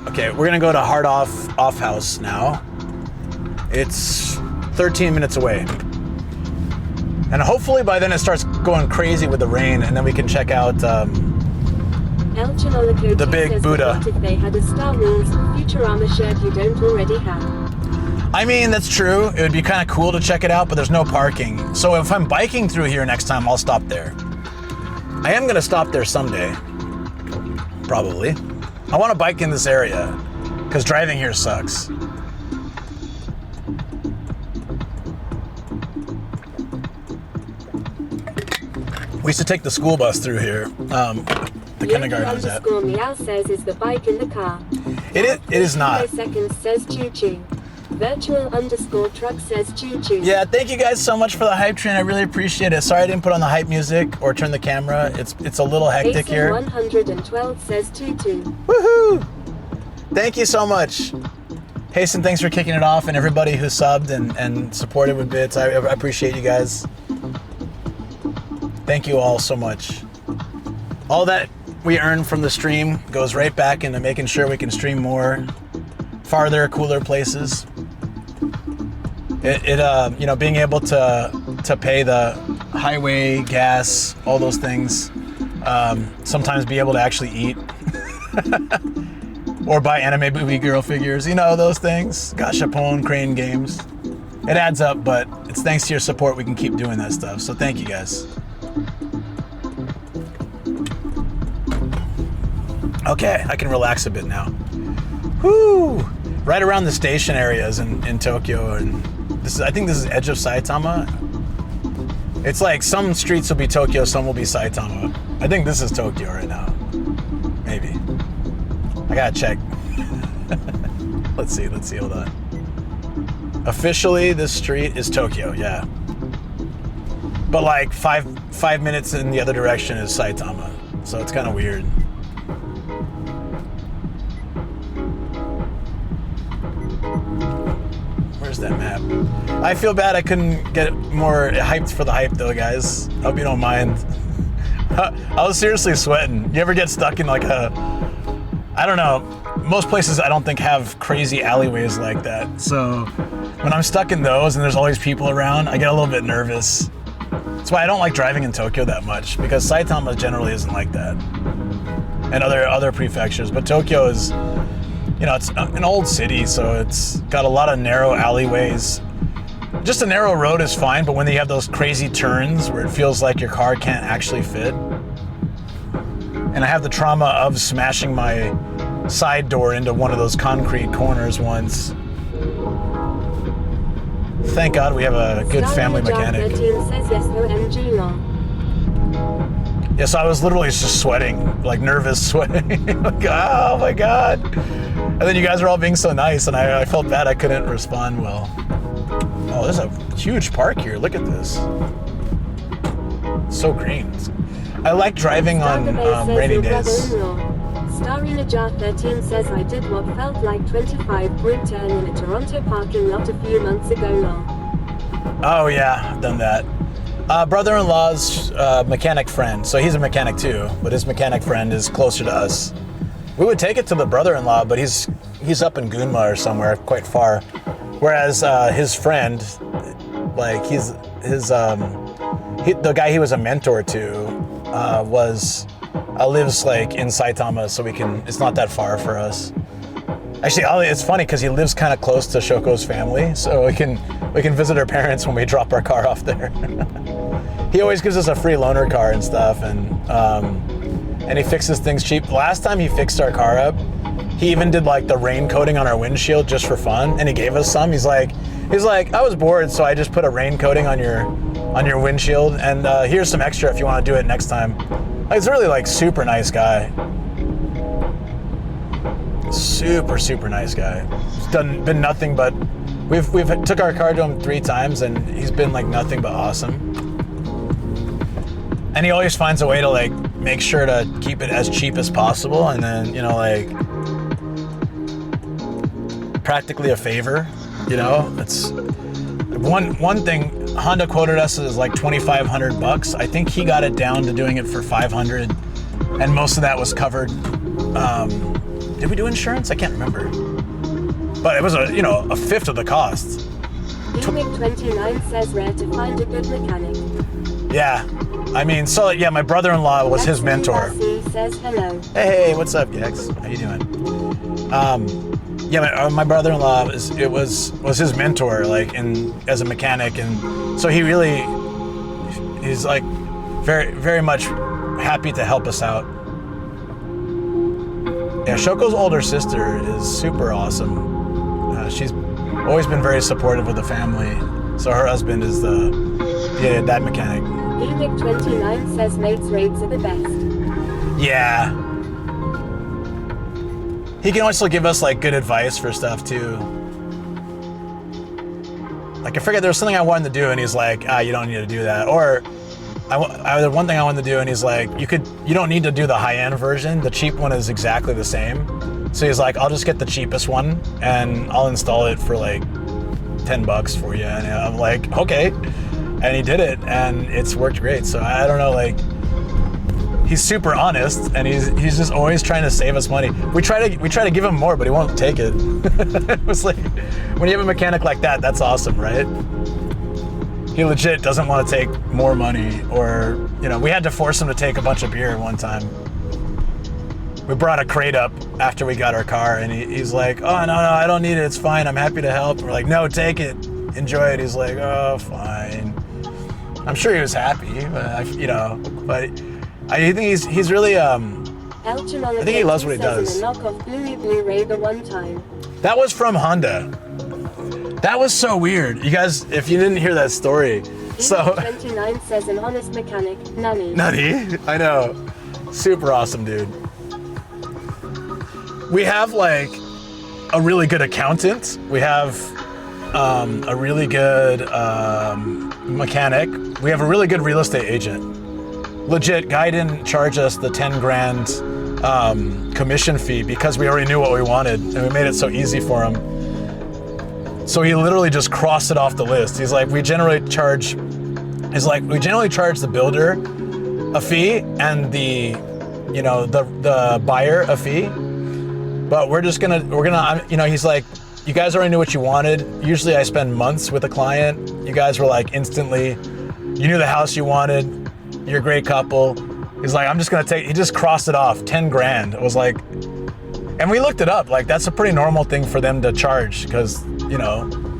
Okay, we're gonna go to hard off house now. It's 13 minutes away. And hopefully by then it starts going crazy with the rain, and then we can check out the big Buddha.
What if they had a Star Wars Futurama shirt you don't already have?
I mean, that's true. It would be kind of cool to check it out, but there's no parking. So if I'm biking through here next time, I'll stop there. I am gonna stop there someday, probably. I wanna bike in this area, because driving here sucks. We used to take the school bus through here. The kindergarten was at.
Meow says, is the bike in the car?
It is not.
Seconds says choo choo. Virtual _ truck says choo choo.
Yeah, thank you guys so much for the hype train. I really appreciate it. Sorry I didn't put on the hype music or turn the camera. It's a little hectic here.
112 says choo choo.
Woohoo! Thank you so much. Hasten, thanks for kicking it off, and everybody who subbed and supported with bits. I appreciate you guys. Thank you all so much. All that we earn from the stream goes right back into making sure we can stream more, farther, cooler places. Being able to pay the highway, gas, all those things. Sometimes be able to actually eat. Or buy anime movie girl figures, those things. Gashapon, crane games. It adds up, but it's thanks to your support we can keep doing that stuff. So thank you guys. Okay, I can relax a bit now. Whoo! Right around the station areas in Tokyo, and I think this is edge of Saitama. It's like some streets will be Tokyo, some will be Saitama. I think this is Tokyo right now. Maybe. I gotta check. Let's see, hold on. Officially, this street is Tokyo, yeah. But like five minutes in the other direction is Saitama. So it's kind of weird. Where's that map? I feel bad I couldn't get more hyped for the hype though, guys. Hope you don't mind. I was seriously sweating. You ever get stuck in like I don't know, most places I don't think have crazy alleyways like that. So when I'm stuck in those and there's always people around, I get a little bit nervous. That's why I don't like driving in Tokyo that much, because Saitama generally isn't like that. And other prefectures, but Tokyo is, it's an old city, so it's got a lot of narrow alleyways. Just a narrow road is fine, but when they have those crazy turns where it feels like your car can't actually fit. And I have the trauma of smashing my side door into one of those concrete corners once. Thank God we have a good family mechanic. Yeah, so I was literally just sweating, like nervous sweating. Like, oh my God. And then you guys are all being so nice, and I felt bad I couldn't respond well. Oh, there's a huge park here. Look at this. It's so green. I like driving on rainy days.
Starina Jar 13 says, I did what felt like 25-point turn in a Toronto parking lot a few months ago long.
Oh yeah, I've done that. Brother-in-law's mechanic friend, so he's a mechanic too, but his mechanic friend is closer to us. We would take it to the brother-in-law, but he's up in Gunma or somewhere quite far. Whereas his friend, like the guy he was a mentor to, lives like in Saitama, so it's not that far for us. Actually, it's funny because he lives kind of close to Shoko's family, so we can visit her parents when we drop our car off there. He always gives us a free loaner car and stuff, and he fixes things cheap. Last time he fixed our car up, he even did like the rain coating on our windshield just for fun, and he gave us some. He's like, I was bored, so I just put a rain coating on your windshield, and here's some extra if you want to do it next time. He's really like super nice guy. Super nice guy. He's been nothing but we've took our car to him 3 times, and he's been like nothing but awesome. And he always finds a way to like make sure to keep it as cheap as possible, and then like practically a favor. It's one thing. Honda quoted us as like $2,500. I think he got it down to doing it for $500, and most of that was covered. Did we do insurance? I can't remember. But it was a fifth of the cost.
Unique29 says rare to find a good mechanic.
Yeah. I mean, so yeah, my brother-in-law was his mentor.
Says hello.
Hey, what's up, Gex? How you doing? Yeah, my brother-in-law was his mentor, like as a mechanic, and so he's like very, very much happy to help us out. Yeah, Shoko's older sister is super awesome. She's always been very supportive of the family. So her husband is that mechanic.
Unique29 says mates rates are the best.
Yeah. He can also give us like good advice for stuff too. Like I forget there was something I wanted to do, and he's like, you don't need to do that. Or one thing I wanted to do, and he's like, you don't need to do the high-end version. The cheap one is exactly the same. So he's like, I'll just get the cheapest one, and I'll install it for like $10 for you. And I'm like, okay. And he did it, and it's worked great. So I don't know, like, he's super honest, and he's just always trying to save us money. We try to give him more, but he won't take it. It was like, when you have a mechanic like that, that's awesome, right? He legit doesn't want to take more money, or we had to force him to take a bunch of beer one time. We brought a crate up after we got our car, and he's like, oh no, I don't need it, it's fine, I'm happy to help. We're like, no, take it, enjoy it. He's like, oh, fine. I'm sure he was happy, but I think he's really I think he loves what he does. That was from Honda. That was so weird. You guys, if you didn't hear that story. So
29 says an honest mechanic, Nutty.
I know. Super awesome, dude. We have like a really good accountant. We have a really good mechanic. We have a really good real estate agent. Legit, guy didn't charge us the 10 grand commission fee because we already knew what we wanted, and we made it so easy for him. So he literally just crossed it off the list. He's like, we generally charge the builder a fee and the buyer a fee. But we're gonna, he's like, you guys already knew what you wanted. Usually I spend months with a client. You guys were like instantly, you knew the house you wanted. You're a great couple. He's like, I'm just gonna he just crossed it off, 10 grand. It was like, and we looked it up, like that's a pretty normal thing for them to charge because,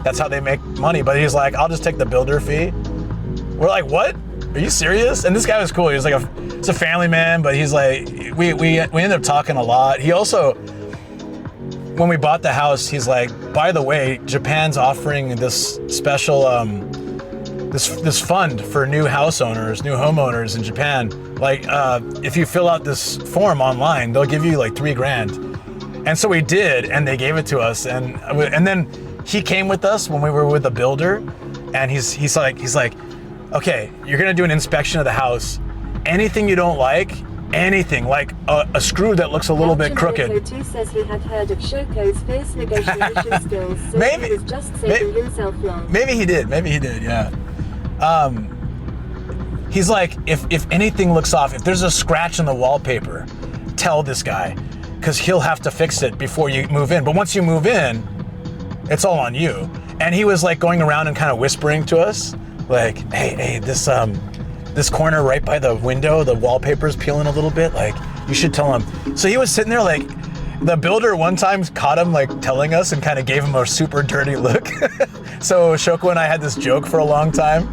that's how they make money. But he's like, I'll just take the builder fee. We're like, what? Are you serious? And this guy was cool. He was like it's a family man, but he's like, we ended up talking a lot. He also, when we bought the house, he's like, by the way, Japan's offering this special, this fund for new homeowners in Japan. Like, if you fill out this form online, they'll give you like 3 grand. And so we did, and they gave it to us. And then he came with us when we were with the builder, and he's like, okay, you're gonna do an inspection of the house. Anything you don't like, anything like a screw that looks a little bit crooked.
Says he had heard of Shoko's fierce negotiation skills, so
maybe,
he was just saving himself long.
Maybe he did, yeah. He's like, if anything looks off, if there's a scratch in the wallpaper, tell this guy, because he'll have to fix it before you move in. But once you move in, it's all on you. And he was like going around and kind of whispering to us, like, hey, this corner right by the window, the wallpaper's peeling a little bit, like, you should tell him. So he was sitting there like, The builder one time caught him like telling us and kind of gave him a super dirty look. So Shoko and I had this joke for a long time.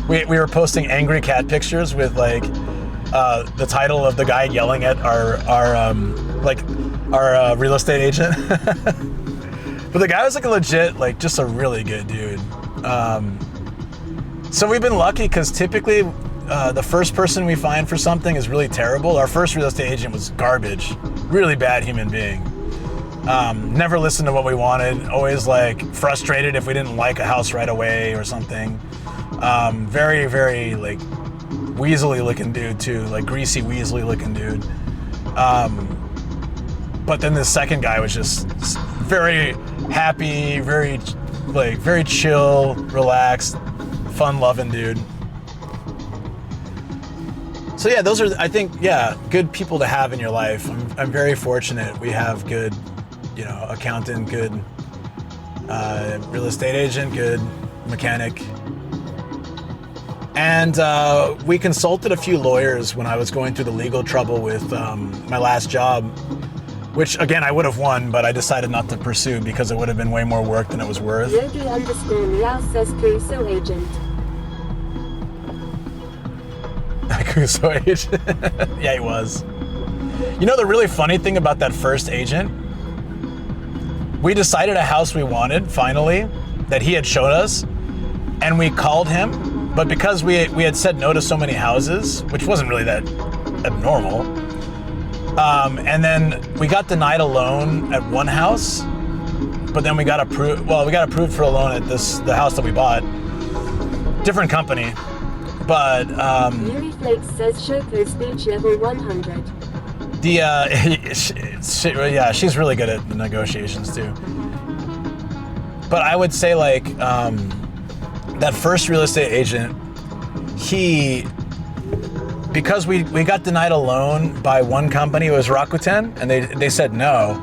We were posting angry cat pictures with like the title of the guy yelling at our real estate agent. But the guy was like a legit, like just a really good dude. So we've been lucky because typically the first person we find for something is really terrible. Our first real estate agent was garbage, really bad human being. Never listened to what we wanted, always like frustrated if we didn't like a house right away or something. Very, very like weaselly looking dude too, like greasy weaselly looking dude. But then the second guy was just very happy, very chill, relaxed, fun-loving dude. So yeah, those are, I think, yeah, good people to have in your life. I'm very fortunate. We have good, accountant, good real estate agent, good mechanic. And we consulted a few lawyers when I was going through the legal trouble with my last job, which again I would have won, but I decided not to pursue because it would have been way more work than it was worth.
Yogi_Meow says Kuso agent.
Kuso agent. Yeah, he was. The really funny thing about that first agent, we decided a house we wanted finally that he had showed us, and we called him, but because we had said no to so many houses, which wasn't really that abnormal, and then we got denied a loan at one house, but then we got approved. Well, we got approved for a loan at the house that we bought. Different company, but
Yuri Flakes says Shoko speech level 100.
She's really good at the negotiations too. But I would say like that first real estate agent, because we got denied a loan by one company, it was Rakuten, and they said no.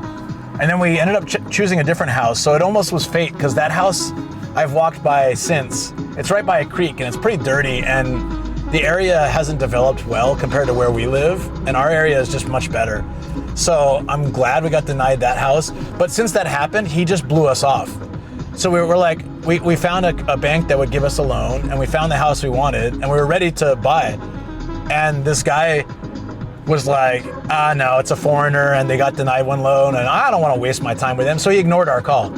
And then we ended up choosing a different house. So it almost was fate, because that house I've walked by since. It's right by a creek and it's pretty dirty, and the area hasn't developed well compared to where we live, and our area is just much better. So I'm glad we got denied that house. But since that happened, he just blew us off. So we were like, we found a bank that would give us a loan, and we found the house we wanted, and we were ready to buy. And this guy was like, no, it's a foreigner, and they got denied one loan, and I don't want to waste my time with him. So he ignored our call.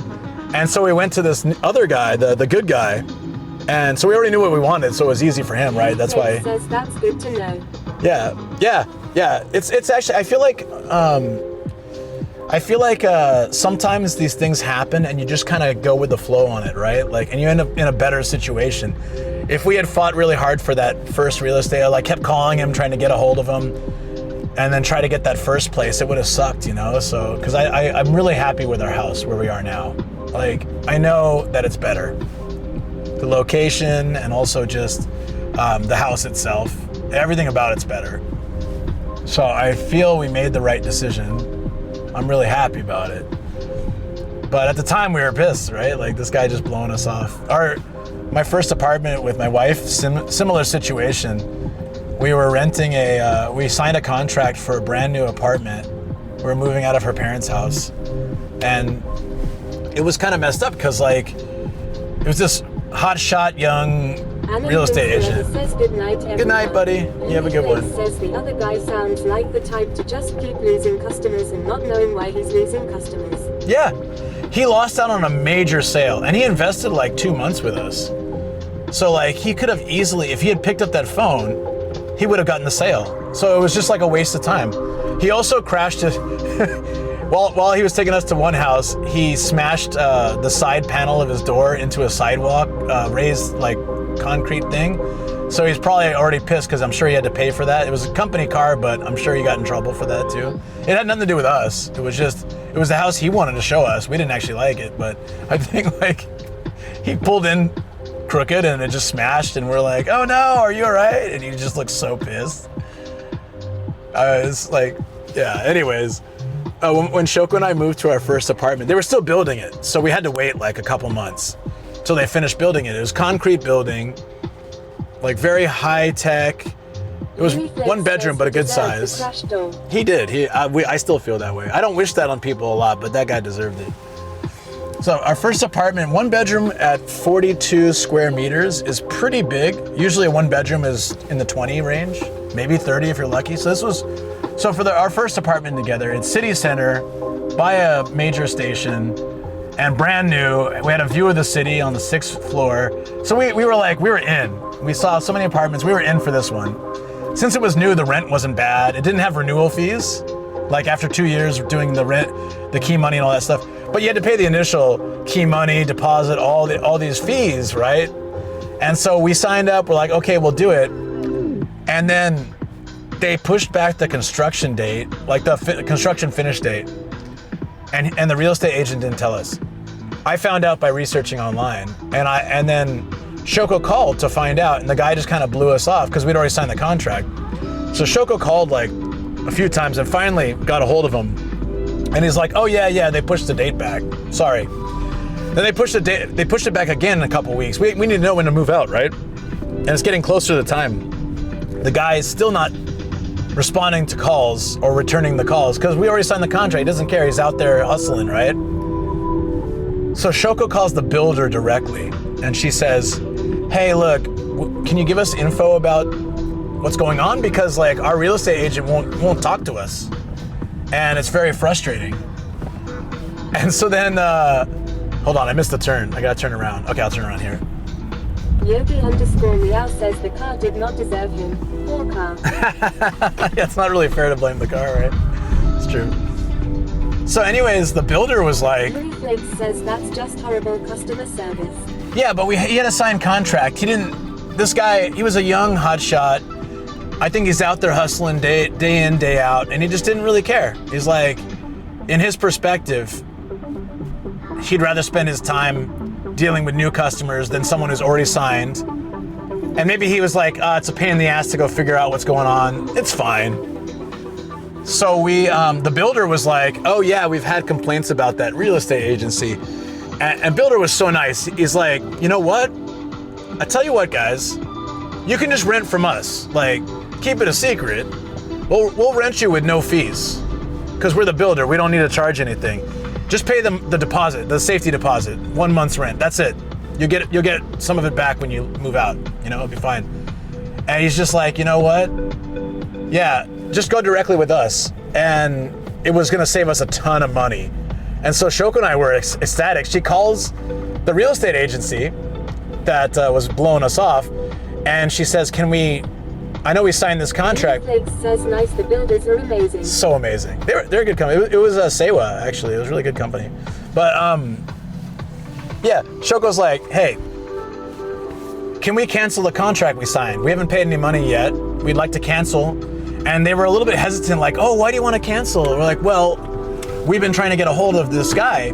And so we went to this other guy, the good guy. And so we already knew what we wanted, so it was easy for him, right? That's why.
Says that's good to know.
Yeah. It's actually, I feel like sometimes these things happen and you just kind of go with the flow on it, right? Like, and you end up in a better situation. If we had fought really hard for that first real estate, I kept calling him, trying to get a hold of him, and then try to get that first place, it would have sucked, So, because I'm really happy with our house where we are now. Like, I know that it's better. The location and also just the house itself, everything about it's better. So I feel we made the right decision. I'm really happy about it. But at the time we were pissed, right? Like, this guy just blowing us off. My first apartment with my wife, similar situation. We were renting we signed a contract for a brand new apartment. We were moving out of her parents' house. And it was kind of messed up because like, it was this hotshot young real estate agent.
Says good night,
Good night, buddy. You have a good one.
Says the other guy sounds like the type to just keep losing customers and not knowing why he's losing customers.
Yeah, he lost out on a major sale, and he invested like 2 months with us. So like, he could have easily, if he had picked up that phone, he would have gotten the sale. So it was just like a waste of time. He also crashed it. While he was taking us to one house, he smashed the side panel of his door into a sidewalk, raised like concrete thing. So he's probably already pissed because I'm sure he had to pay for that. It was a company car, but I'm sure he got in trouble for that too. It had nothing to do with us. It was the house he wanted to show us. We didn't actually like it, but I think like he pulled in crooked and it just smashed, and we're like, oh no, are you all right? And he just looked so pissed. It's like, yeah, anyways. When Shoko and I moved to our first apartment, they were still building it. So we had to wait like a couple months till they finished building it. It was concrete building, like very high tech, It was
Yuri Flakes
one bedroom,
says
but a
he
good
deserved the
size.
crash door.
He did. I still feel that way. I don't wish that on people a lot, but that guy deserved it. So our first apartment, one bedroom at 42 square meters is pretty big. Usually a one bedroom is in the 20 range, maybe 30 if you're lucky. So for our first apartment together, it's city center, by a major station, and brand new. We had a view of the city on the 6th floor. So we were in. We saw so many apartments, we were in for this one. Since it was new, the rent wasn't bad. It didn't have renewal fees. Like after 2 years doing the rent, the key money and all that stuff. But you had to pay the initial key money, deposit, all these fees, right? And so we signed up, we're like, okay, we'll do it. And then they pushed back the construction date, like the construction finish date. And the real estate agent didn't tell us. I found out by researching online, and then Shoko called to find out, and the guy just kind of blew us off because we'd already signed the contract. So Shoko called like a few times and finally got a hold of him. And he's like, oh yeah, they pushed the date back. Sorry. Then they pushed it back again in a couple weeks. We need to know when to move out, right? And it's getting closer to the time. The guy is still not responding to calls or returning the calls because we already signed the contract. He doesn't care. He's out there hustling, right? So Shoko calls the builder directly and she says, hey, look, can you give us info about what's going on? Because like our real estate agent won't talk to us. And it's very frustrating. And so then, hold on, I missed the turn. I gotta turn around. Okay, I'll turn around here.
Yogi_Meow says the car did not deserve him. Poor car.
Yeah, it's not really fair to blame the car, right? It's true. So anyways, the builder was like...
Yuri Flakes says that's just horrible customer service.
Yeah, but he had a signed contract. This guy, he was a young hotshot. I think he's out there hustling day in, day out, and he just didn't really care. He's like, in his perspective, he'd rather spend his time dealing with new customers than someone who's already signed. And maybe he was like, it's a pain in the ass to go figure out what's going on. It's fine. So the builder was like, oh yeah, we've had complaints about that real estate agency. And builder was so nice. He's like, you know what? I tell you what, guys, you can just rent from us. Like, keep it a secret. We'll rent you with no fees because we're the builder. We don't need to charge anything. Just pay them the deposit, the safety deposit, 1 month's rent. That's it. You'll get some of it back when you move out. You know, it'll be fine. And he's just like, you know what? Yeah, just go directly with us. And it was gonna save us a ton of money. And so Shoko and I were ecstatic. She calls the real estate agency that was blowing us off, and she says, I know we signed this contract.
Yuri Flakes says nice, the builders are amazing.
So amazing. They're a good company. It was Seiwa, actually. It was a really good company. But yeah, Shoko's like, hey, can we cancel the contract we signed? We haven't paid any money yet. We'd like to cancel. And they were a little bit hesitant, like, oh, why do you want to cancel? We're like, well, we've been trying to get a hold of this guy,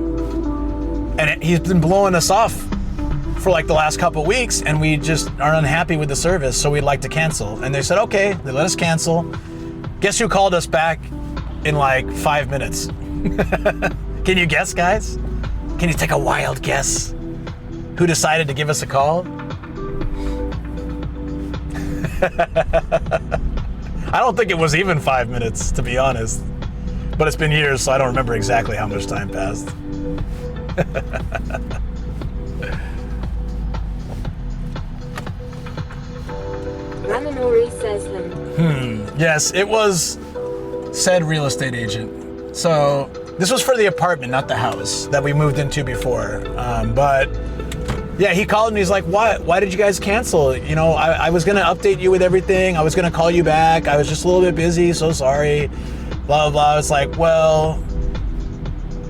and he's been blowing us off for like the last couple weeks, and we just are unhappy with the service, so we'd like to cancel. And they said, okay, they let us cancel. Guess who called us back in like 5 minutes? Can you guess, guys? Can you take a wild guess? Who decided to give us a call? I don't think it was even 5 minutes, to be honest. But it's been years, so I don't remember exactly how much time passed.
Ramanori says him.
Yes, it was said real estate agent. So this was for the apartment, not the house that we moved into before. But yeah, he called me. He's like, why did you guys cancel? You know, I was going to update you with everything. I was going to call you back. I was just a little bit busy. So sorry. Blah, blah, blah. It's like, well,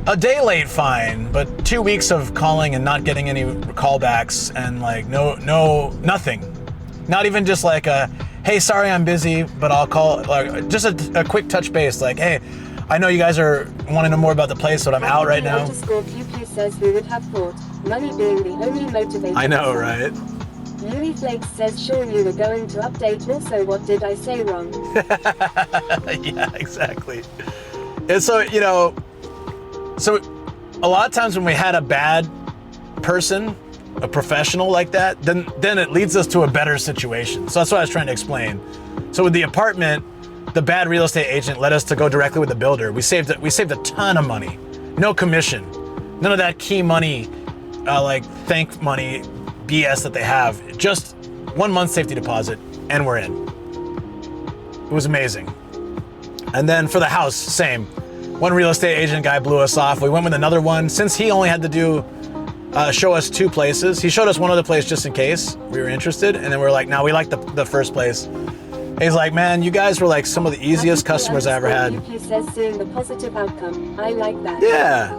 a day late, fine. But 2 weeks of calling and not getting any callbacks and like, nothing. Not even just like hey, sorry, I'm busy, but I'll call, like just a quick touch base. Like, hey, I know you guys are wanting to know more about the place, but I'm out right now.
_QQ says who would have thought, money being the only motivator.
I know, right?
Yuri Flakes says, sure you were going to update. Also, what did I say wrong?
Yeah, exactly. And so, you know, so a lot of times when we had a bad person, a professional like that, then it leads us to a better situation. So that's what I was trying to explain. So with the apartment, the bad real estate agent led us to go directly with the builder. We saved a ton of money, no commission, none of that key money, like thank money BS that they have. Just 1 month safety deposit, and we're in. It was amazing. And then for the house, same. One real estate agent guy blew us off. We went with another one. Since he only had to show us 2 places, he showed us one other place just in case we were interested. And then we were like, no, we like the first place. He's like, man, you guys were like some of the easiest customers I ever had.
UK says seeing the positive outcome. I like that.
Yeah.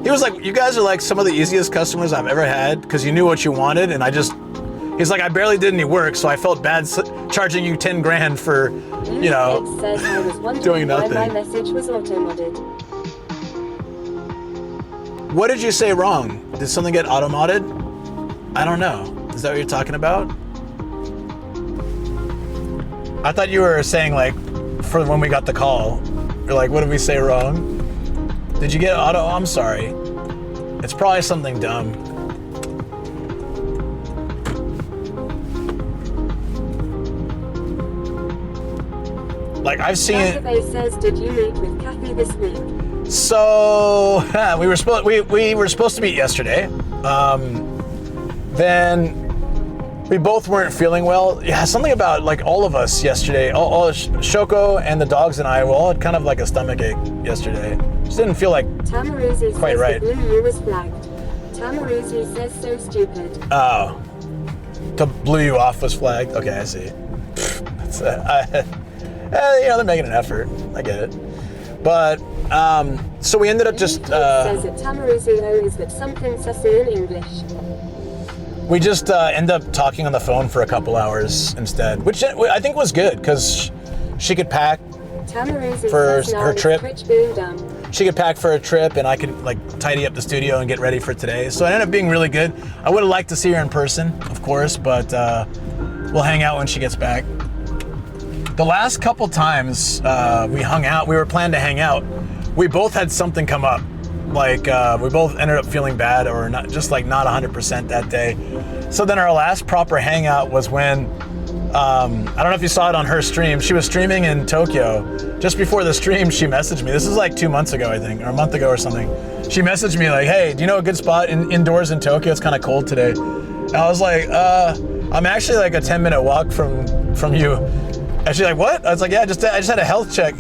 He was like, you guys are like some of the easiest customers I've ever had because you knew what you wanted. And he's like, I barely did any work, so I felt bad charging you 10 grand for, you know,
says, I was wondering
doing nothing.
why my message was auto-modded.
What did you say wrong? Did something get auto-modded? I don't know. Is that what you're talking about? I thought you were saying like, for when we got the call, you're like, what did we say wrong? Did you get auto? Oh, I'm sorry. It's probably something dumb. Like I've seen it.
Says, did you meet with Kathy this week?
So we were supposed to meet yesterday. Then we both weren't feeling well. Yeah, something about like all of us yesterday. All Shoko and the dogs and I were all had kind of like a stomach ache yesterday. Just didn't feel like
Tamaruzi
quite
says
right.
The blue U was flagged. Tamaruzi says so stupid.
Oh, to blew you off was flagged. Okay, I see. That's you know, they're making an effort. I get it. But so we ended up just.
Says that Tamaruzi is that something sassy in English.
We just end up talking on the phone for a couple hours instead, which I think was good because she could pack for her trip. She could pack for a trip, and I could like tidy up the studio and get ready for today. So it ended up being really good. I would have liked to see her in person, of course, but we'll hang out when she gets back. The last couple times we hung out, we were planning to hang out. We both had something come up. Like we both ended up feeling bad or not 100% that day. So then our last proper hangout was when, I don't know if you saw it on her stream. She was streaming in Tokyo. Just before the stream, she messaged me. This is like 2 months ago, I think, or a month ago or something. She messaged me like, hey, do you know a good spot indoors in Tokyo? It's kind of cold today. And I was like, I'm actually like a 10-minute walk from you. And she's like, what? I was like, yeah, I just had a health check.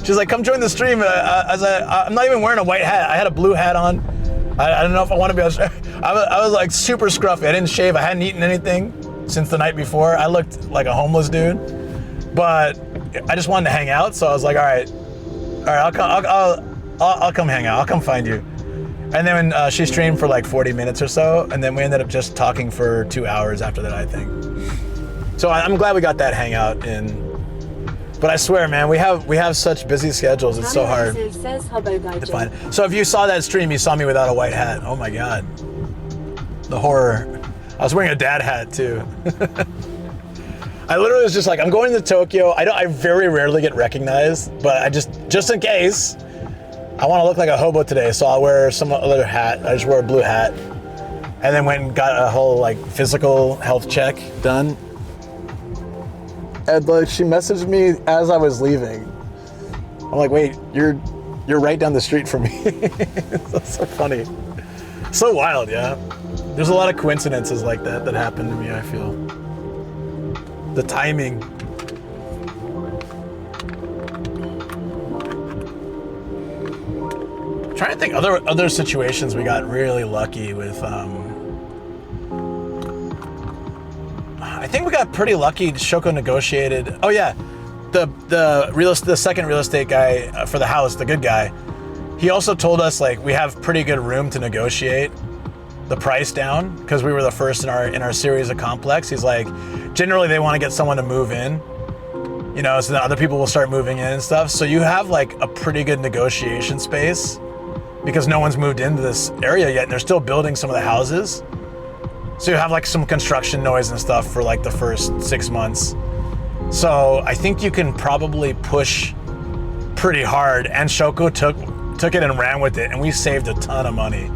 She's like, come join the stream. I was like, I'm not even wearing a white hat. I had a blue hat on. I don't know if I want to be able to. I was like super scruffy. I didn't shave. I hadn't eaten anything since the night before. I looked like a homeless dude. But I just wanted to hang out. So I was like, all right, I'll come hang out. I'll come find you. And then she streamed for like 40 minutes or so. And then we ended up just talking for 2 hours after that, I think. So I'm glad we got that hangout in. But I swear, man, we have such busy schedules. It's so hard to find. So if you saw that stream, you saw me without a white hat. Oh my God, the horror! I was wearing a dad hat too. I literally was just like, I'm going to Tokyo. I very rarely get recognized, but I just in case, I want to look like a hobo today, so I'll wear some other hat. I just wore a blue hat, and then went and got a whole like physical health check done. And like she messaged me as I was leaving. I'm like, wait, you're right down the street from me. That's so funny. So wild, yeah. There's a lot of coincidences like that happen to me, I feel. The timing. I'm trying to think other situations we got really lucky with. I think we got pretty lucky. Shoko negotiated. Oh yeah, the second real estate guy for the house, the good guy. He also told us like we have pretty good room to negotiate the price down because we were the first in our series of complex. He's like, generally they want to get someone to move in, you know, so that other people will start moving in and stuff. So you have like a pretty good negotiation space because no one's moved into this area yet, and they're still building some of the houses. So you have like some construction noise and stuff for like the first 6 months. So I think you can probably push pretty hard, and Shoko took it and ran with it, and we saved a ton of money.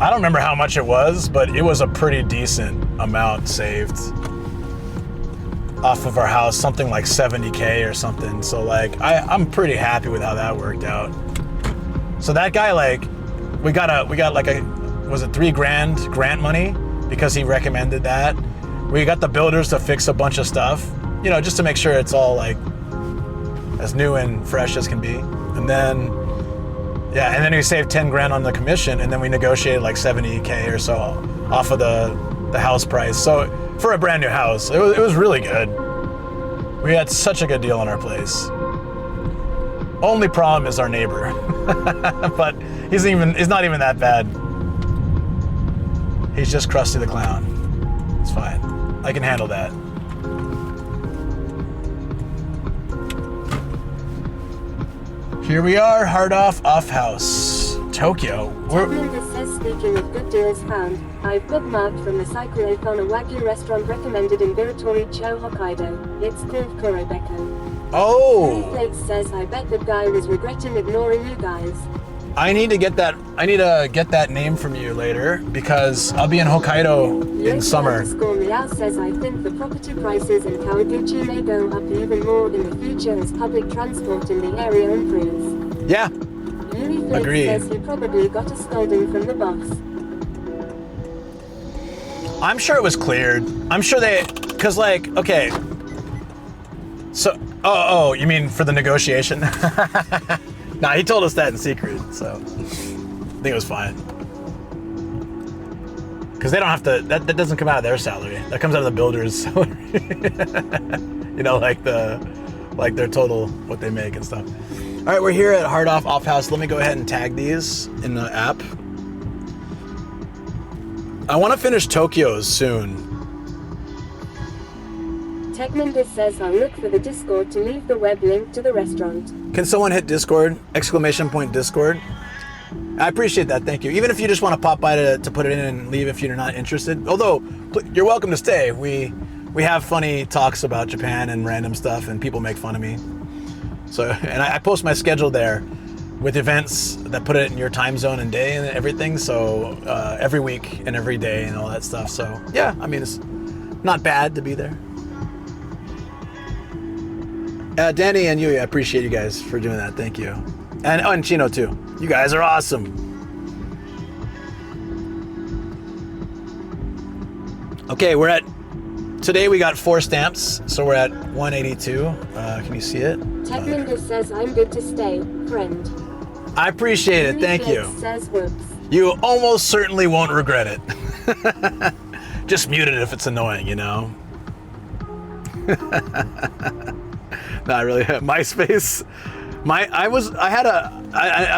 I don't remember how much it was, but it was a pretty decent amount saved off of our house, something like 70K or something. So like, I'm pretty happy with how that worked out. So that guy, like, we got like was it $3,000 grant money because he recommended that. We got the builders to fix a bunch of stuff, you know, just to make sure it's all like as new and fresh as can be. And then, yeah, and then we saved $10,000 on the commission, and then we negotiated like 70K or so off of the house price. So for a brand new house, it was really good. We had such a good deal on our place. Only problem is our neighbor, but he's not even that bad. He's just Krusty the Clown. It's fine. I can handle that. Here we are, hard off house, Tokyo.
Linda says, speaking of good deals found, I've bookmarked from the Cyclophone a Wagyu restaurant recommended in Biratori-cho, Hokkaido. It's called Korobeko.
Oh!
Flake says, I bet the guy was regretting ignoring you guys.
I need to get that name from you later because I'll be in Hokkaido in summer.
Meow says, I think the property prices in Kawaguchi may go up even more in the future as public transport in the area improves.
Yeah,
Yuri Flake
agree.
says he probably got a scolding from the boss.
I'm sure it was cleared. I'm sure cause like, okay. So, oh, you mean for the negotiation? Nah, he told us that in secret, so I think it was fine. Because they don't have to, that doesn't come out of their salary. That comes out of the builder's salary. You know, like their total, what they make and stuff. All right, we're here at Hard Off House. Let me go ahead and tag these in the app. I want to finish Tokyo's soon.
Techninder says, I'll look for the Discord to leave the web link to the restaurant.
Can someone hit Discord? ! Discord. I appreciate that, thank you. Even if you just want to pop by to put it in and leave if you're not interested. Although, you're welcome to stay. We have funny talks about Japan and random stuff, and people make fun of me. So, and I post my schedule there with events that put it in your time zone and day and everything. So every week and every day and all that stuff. So yeah, I mean, it's not bad to be there. Danny and Yui, I appreciate you guys for doing that. Thank you. And Chino too. You guys are awesome. Okay, today we got 4 stamps, so we're at 182. Can you see it?
Techninder says, I'm good to stay, friend.
I appreciate it. Thank you.
Says, whoops.
You almost certainly won't regret it. Just mute it if it's annoying, you know? Not really. MySpace. I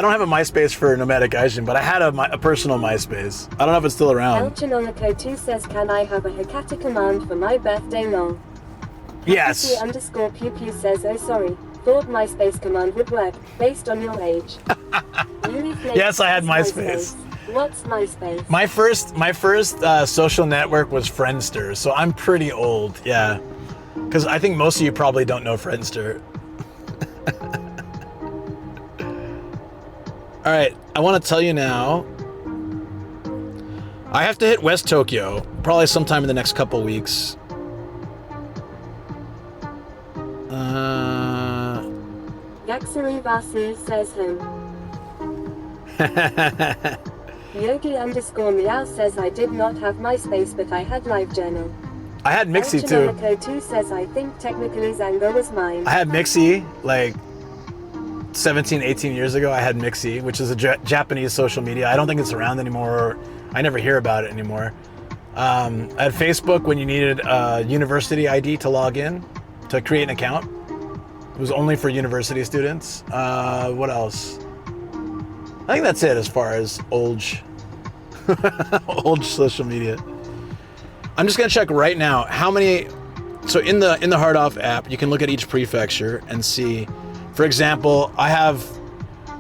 don't have a MySpace for Nomadic Gaijin, but I had a personal MySpace. I don't know if it's still around.
Elchinonako2 says, can I have a Hikata command for my birthday, lol?
Yes.
_Pew Pew says, oh sorry, thought MySpace command would work, based on your age.
Yes, I had MySpace.
What's MySpace?
My first social network was Friendster, so I'm pretty old, yeah. Because I think most of you probably don't know Friendster. All right, I want to tell you now. I have to hit West Tokyo, probably sometime in the next couple weeks.
Yaksuri Vasi says him. Yogi_meow says, I did not have MySpace, but I had LiveJournal.
I had Mixi too.
Elchinonako2 says, I think technically Zango was mine.
I had Mixi like 17, 18 years ago. I had Mixi, which is a Japanese social media. I don't think it's around anymore. I never hear about it anymore. I had Facebook when you needed a university ID to log in, to create an account. It was only for university students. What else? I think that's it as far as old social media. I'm just gonna check right now how many. So in the Hard Off app, you can look at each prefecture and see. For example, I have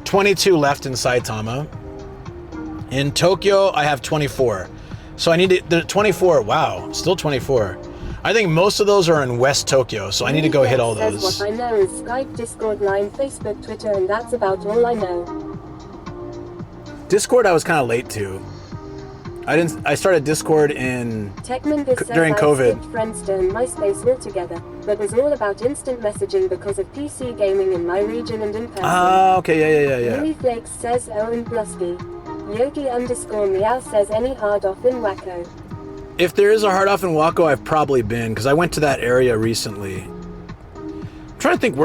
22 left in Saitama. In Tokyo, I have 24. So I need the 24. Wow, still 24. I think most of those are in West Tokyo, so I need to go hit all those.
What I know is Skype, Discord, Line, Facebook, Twitter, and that's about all I know.
Discord, I was kind of late to. I started Discord in
Techmanvis says
during
I
COVID.
skipped Friendster and MySpace altogether, but was all about instant messaging because of PC gaming in my region and in person.
Ah, okay, yeah.
Louis Flakes says Owen Blusky. Yogi_meow says any hard off in Wacko.
If there is a hard off in Wacko, I've probably been, because I went to that area recently. I'm trying to think,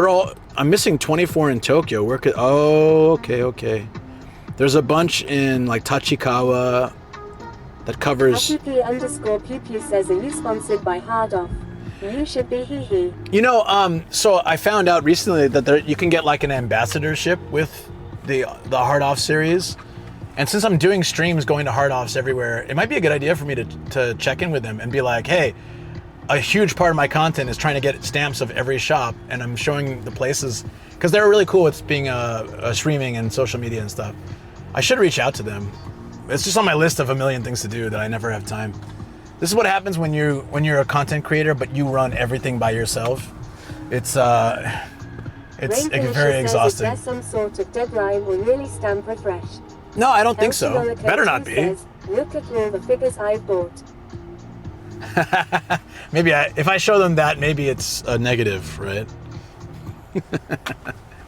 I'm missing 24 in Tokyo. Okay. There's a bunch in like Tachikawa that covers...
Hakuki_Pew says, are you sponsored by Hard Off? You should be hee.
You know, so I found out recently that you can get like an ambassadorship with the Hard Off series. And since I'm doing streams going to Hard Offs everywhere, it might be a good idea for me to check in with them and be like, hey, a huge part of my content is trying to get stamps of every shop, and I'm showing the places, because they're really cool with being streaming and social media and stuff. I should reach out to them. It's just on my list of a million things to do that I never have time. This is what happens when you're a content creator, but you run everything by yourself. It's very exhausting.
Is there some sort of deadline or yearly stamp refresh?
No, I don't think so. Better not be.
Says, look at all the figures I've bought.
Maybe if I show them that, maybe it's a negative, right?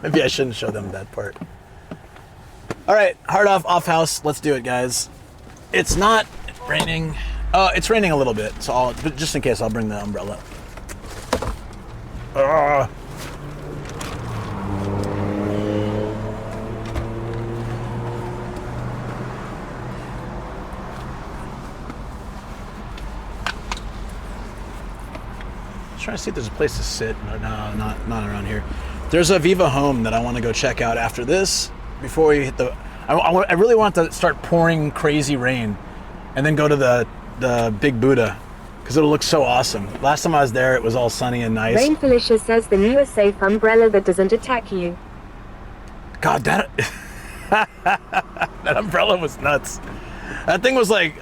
Maybe I shouldn't show them that part. All right, Hard Off house. Let's do it, guys. It's not raining. It's raining a little bit, so but just in case, I'll bring the umbrella. Trying to see if there's a place to sit. No, not around here. There's a Viva Home that I want to go check out after this. Before we hit I really want to start pouring crazy rain, and then go to the Big Buddha, because it'll look so awesome. Last time I was there, it was all sunny and nice.
Rain Felicia says the new safe umbrella that doesn't attack you.
God, that umbrella was nuts. That thing was like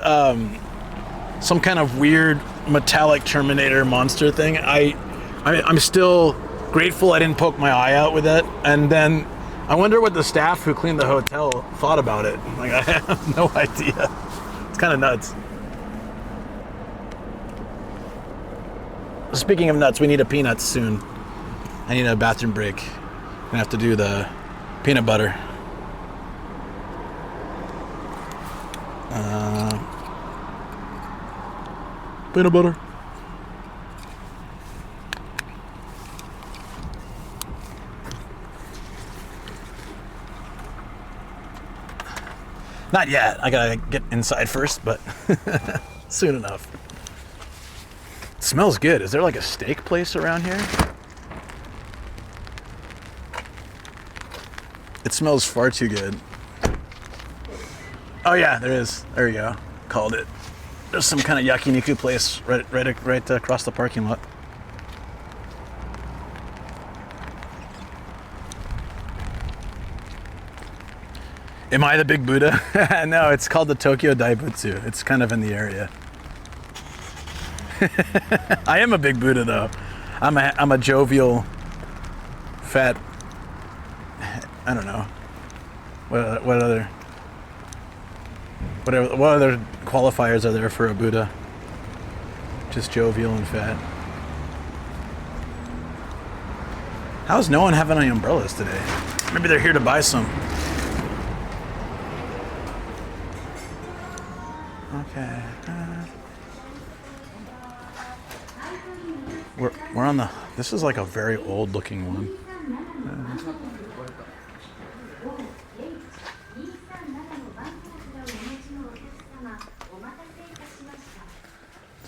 some kind of weird metallic Terminator monster thing. I'm still grateful I didn't poke my eye out with it. And then I wonder what the staff who cleaned the hotel thought about it. Like, I have no idea. It's kind of nuts. Speaking of nuts, we need a peanuts soon. I need a bathroom break. I'm gonna have to do the peanut butter. Peanut butter. Not yet. I gotta get inside first, but soon enough. It smells good. Is there like a steak place around here? It smells far too good. Oh yeah, there is. There we go. Called it. There's some kind of yakiniku place right across the parking lot. Am I the Big Buddha? No, it's called the Tokyo Daibutsu. It's kind of in the area. I am a Big Buddha though. I'm a jovial, fat. I don't know. What other qualifiers are there for a Buddha? Just jovial and fat. How's no one having any umbrellas today? Maybe they're here to buy some. Okay. We're on the. This is like a very old looking one.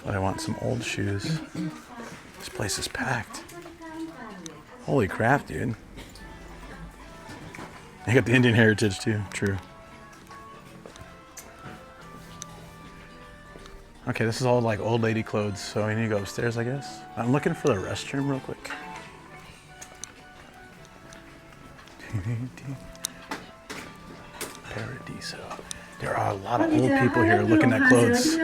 But I want some old shoes. This place is packed. Holy crap, dude. I got the Indian heritage too, true. Okay, this is all like old lady clothes, so I need to go upstairs, I guess. I'm looking for the restroom real quick. Paradiso. There are a lot of old people here looking at clothes.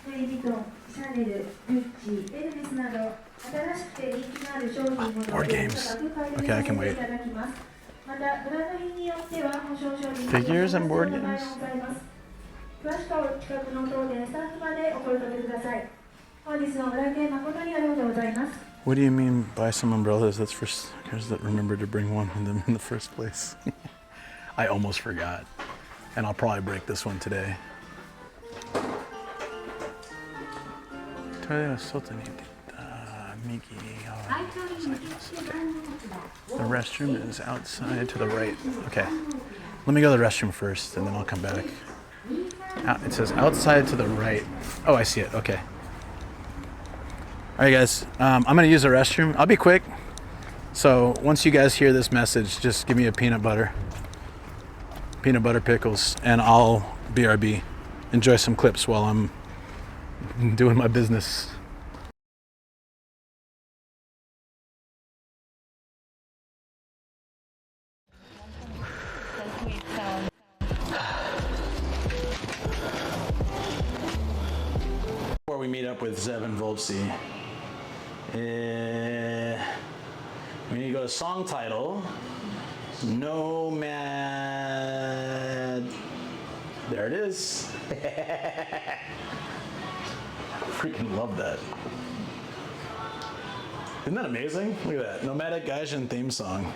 ルイ・ヴィトン、シャネル、グッチ、エルメスなど新しくて人気のある商品を高く買い取りいただきます。またブランド品によっては保証書類
Figures and board games.
詳しくはお近くの当店スタッフまでお声掛けください。本日のご来店誠にありがとうございます。
What do you mean buy some umbrellas? That's for suckers that remember to bring one of them in the first place. I almost forgot. And I'll probably break this one today. The restroom is outside to the right. Okay. Let me go to the restroom first and then I'll come back. It says outside to the right. Oh, I see it. Okay. Alright guys, I'm going to use the restroom. I'll be quick. So once you guys hear this message, just give me a peanut butter pickles, and I'll BRB. Enjoy some clips while I'm doing my business. Before we meet up with Zeb and Voltzy, we need to go to song title. Nomad. There it is. Freaking love that. Isn't that amazing? Look at that. Nomadic Gaijin theme song.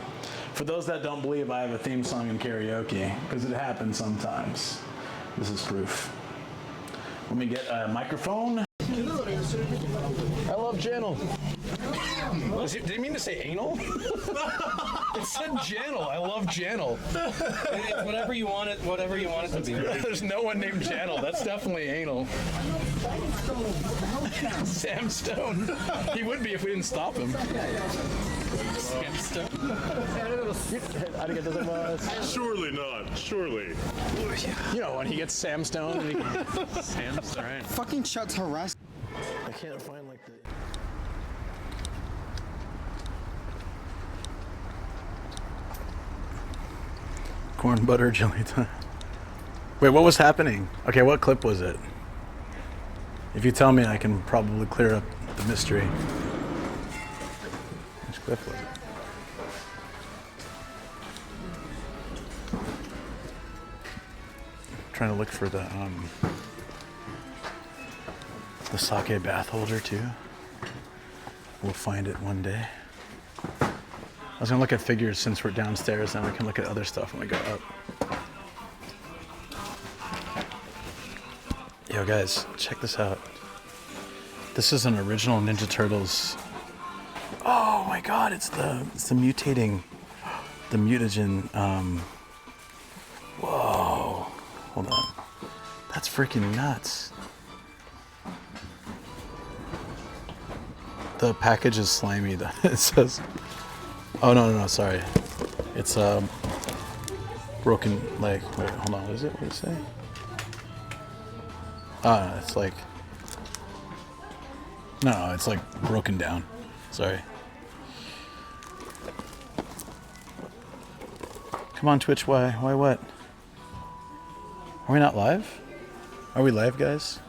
For those that don't believe I have a theme song in karaoke, because it happens sometimes, this is proof. Let me get a microphone. I love channel. Did you mean to say anal? It said Jannel. I love Jannel.
It's whatever you want it to be.
There's no one named Jannel. That's definitely anal. Sam Stone. He would be if we didn't stop him.
Sam Stone.
Surely not. Surely.
You know when he gets Sam Stone.
Sam Stone.
Fucking Chuck's harassed.
I can't find like the. Corn butter jelly time. Wait, what was happening? Okay, what clip was it? If you tell me, I can probably clear up the mystery. Which clip was it? I'm trying to look for the sake bath holder too. We'll find it one day. I was gonna look at figures since we're downstairs, and we can look at other stuff when we go up. Yo guys, check this out. This is an original Ninja Turtles. Oh my god, it's the mutating, the mutagen. Whoa, hold on. That's freaking nuts. The package is slimy. It says. Oh no, sorry. It's broken leg. Wait, hold on. What is it? What does it say? No, it's like. No, it's like broken down. Sorry. Come on, Twitch. Why what? Are we not live? Are we live, guys?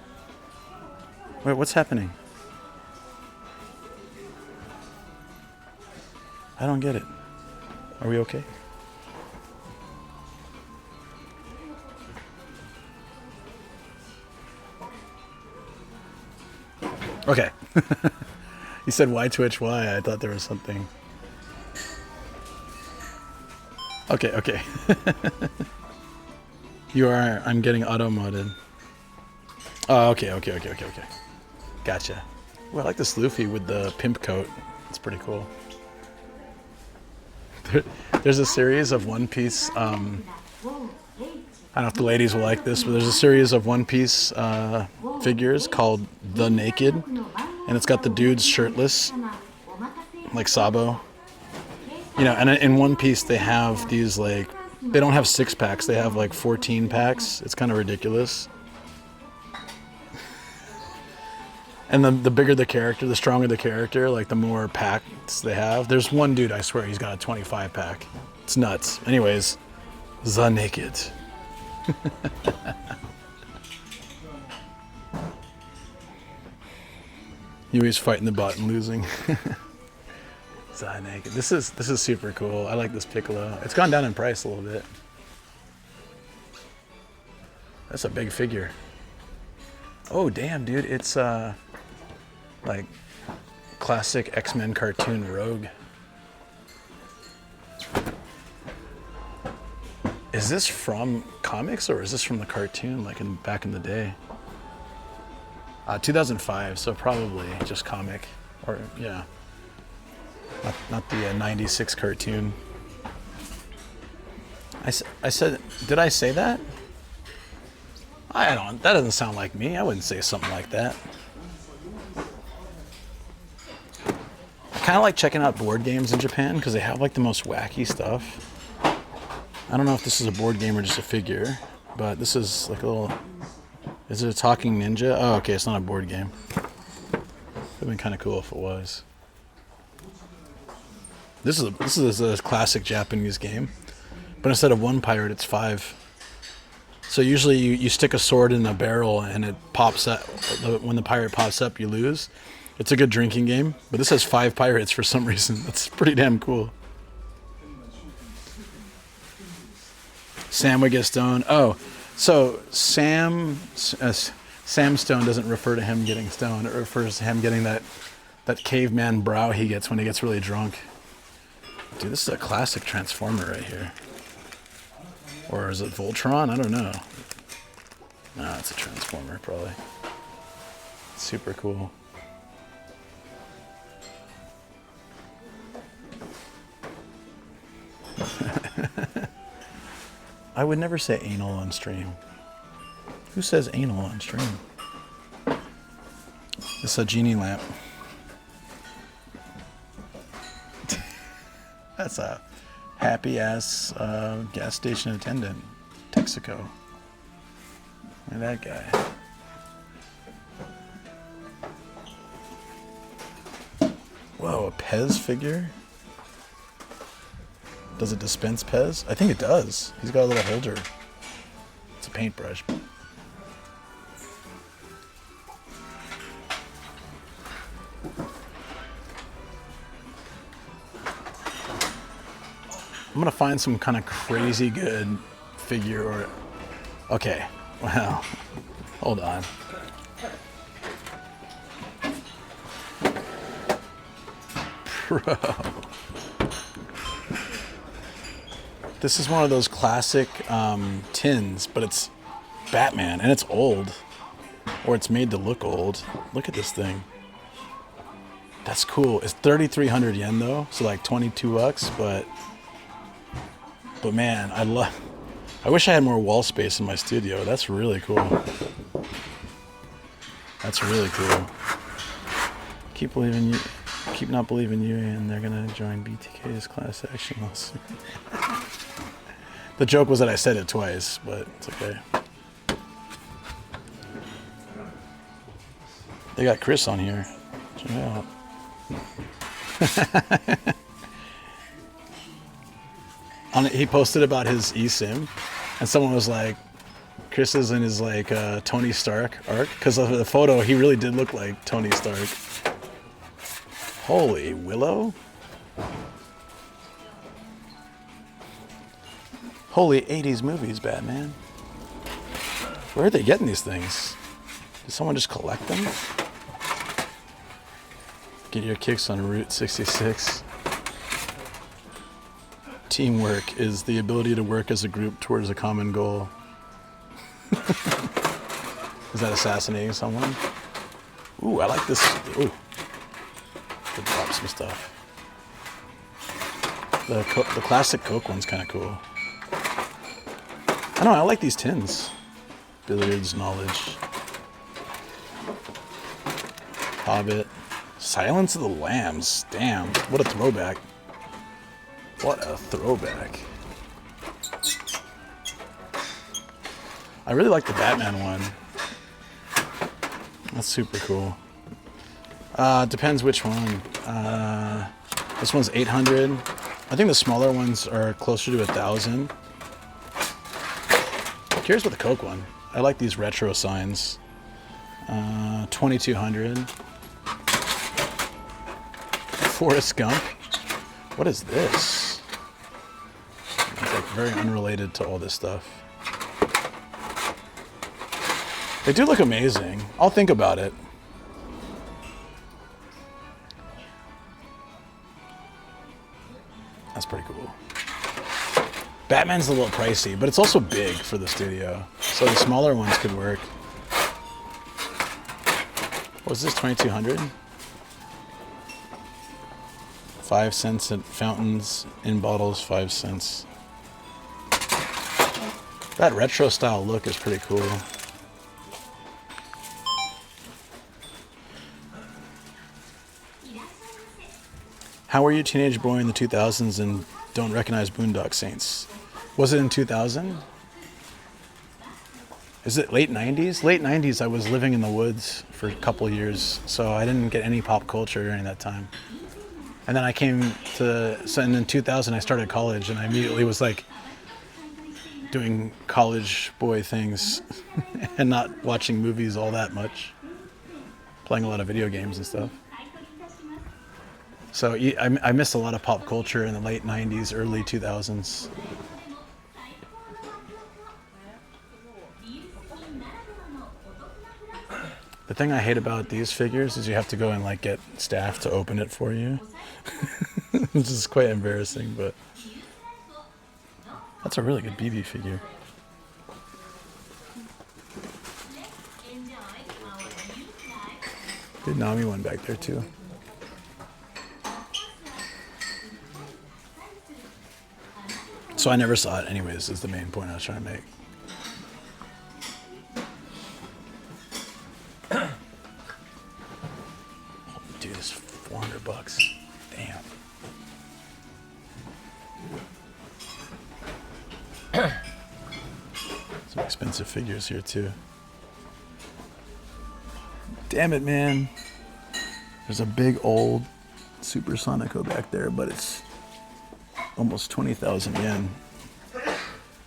Wait, what's happening? I don't get it. Are we okay? Okay. You said why Twitch? Why? I thought there was something. Okay. You are. I'm getting auto modded. Oh, okay. Gotcha. Well, I like this Luffy with the pimp coat. It's pretty cool. There's a series of One Piece. I don't know if the ladies will like this, but there's a series of One Piece figures called The Naked, and it's got the dudes shirtless, like Sabo. You know, and in One Piece they have these like, they don't have 6-packs, they have like 14 packs. It's kind of ridiculous. And then the bigger the character, the stronger the character, like the more packs they have. There's one dude, I swear, he's got a 25-pack. It's nuts. Anyways, The Naked. Yui's fighting the bot and losing. Naked. This is super cool. I like this Piccolo. It's gone down in price a little bit. That's a big figure. Oh damn, dude! It's like classic X-Men cartoon Rogue. Is this from comics or is this from the cartoon, like back in the day? 2005, so probably just comic, or yeah. Not the 96 cartoon. I said, did I say that? I don't, that doesn't sound like me. I wouldn't say something like that. I kind of like checking out board games in Japan because they have like the most wacky stuff. I don't know if this is a board game or just a figure, but this is like a little, is it a talking ninja? Oh, okay, it's not a board game. Would have been kind of cool if it was. This is a classic Japanese game, but instead of one pirate, it's 5. So usually you stick a sword in a barrel and it pops up. When the pirate pops up, you lose. It's a good drinking game, but this has 5 pirates for some reason. That's pretty damn cool. Sam would get stoned. Oh, so Sam Stone doesn't refer to him getting stoned. It refers to him getting that caveman brow he gets when he gets really drunk. Dude, this is a classic Transformer right here. Or is it Voltron? I don't know. Nah, it's a Transformer, probably. Super cool. I would never say anal on stream. Who says anal on stream? It's a genie lamp. That's a happy-ass gas station attendant. Texaco. Look at that guy. Whoa, a Pez figure? Does it dispense Pez? I think it does. He's got a little holder. It's a paintbrush. I'm gonna find some kind of crazy good figure or... Okay, well, hold on. Bro. This is one of those classic tins, but it's Batman, and it's old. Or it's made to look old. Look at this thing. That's cool. It's 3,300 yen though, so like 22 bucks, but man, I wish I had more wall space in my studio. That's really cool. That's really cool. Keep not believing you, and they're gonna join BTK's class action lawsuit. The joke was that I said it twice, but it's okay. They got Chris on here. Check it out. He posted about his eSIM, and someone was like, Chris is in his like Tony Stark arc, because of the photo he really did look like Tony Stark. Holy Willow. Holy 80s movies, Batman. Where are they getting these things? Did someone just collect them? Get your kicks on Route 66. Teamwork is the ability to work as a group towards a common goal. Is that assassinating someone? Ooh, I like this. Ooh. Could drop some stuff. The classic Coke one's kind of cool. I don't know, I like these tins. Billiards, knowledge. Hobbit. Silence of the Lambs. Damn, what a throwback. What a throwback. I really like the Batman one. That's super cool. Depends which one. This one's 800. I think the smaller ones are closer to 1,000. Here's with the Coke one. I like these retro signs. 2,200. Forrest Gump. What is this? It's like very unrelated to all this stuff. They do look amazing. I'll think about it. That's pretty cool. Batman's a little pricey, but it's also big for the studio. So the smaller ones could work. What was this, 2200? 5 cents at fountains, in bottles, 5 cents. That retro style look is pretty cool. How were you, teenage boy in the 2000s, and don't recognize Boondock Saints? Was it in 2000? Is it late 90s? Late 90s, I was living in the woods for a couple of years, so I didn't get any pop culture during that time. And then I came to, so in 2000, I started college, and I immediately was like doing college boy things and not watching movies all that much. Playing a lot of video games and stuff. So I missed a lot of pop culture in the late 90s, early 2000s. The thing I hate about these figures is you have to go and like get staff to open it for you. Which is quite embarrassing, but that's a really good BB figure. Good Nami one back there too. So I never saw it anyways, is the main point I was trying to make. Oh, dude, it's $400. Damn. Some expensive figures here too. Damn it, man. There's a big old Supersonico back there, but it's almost 20,000 yen.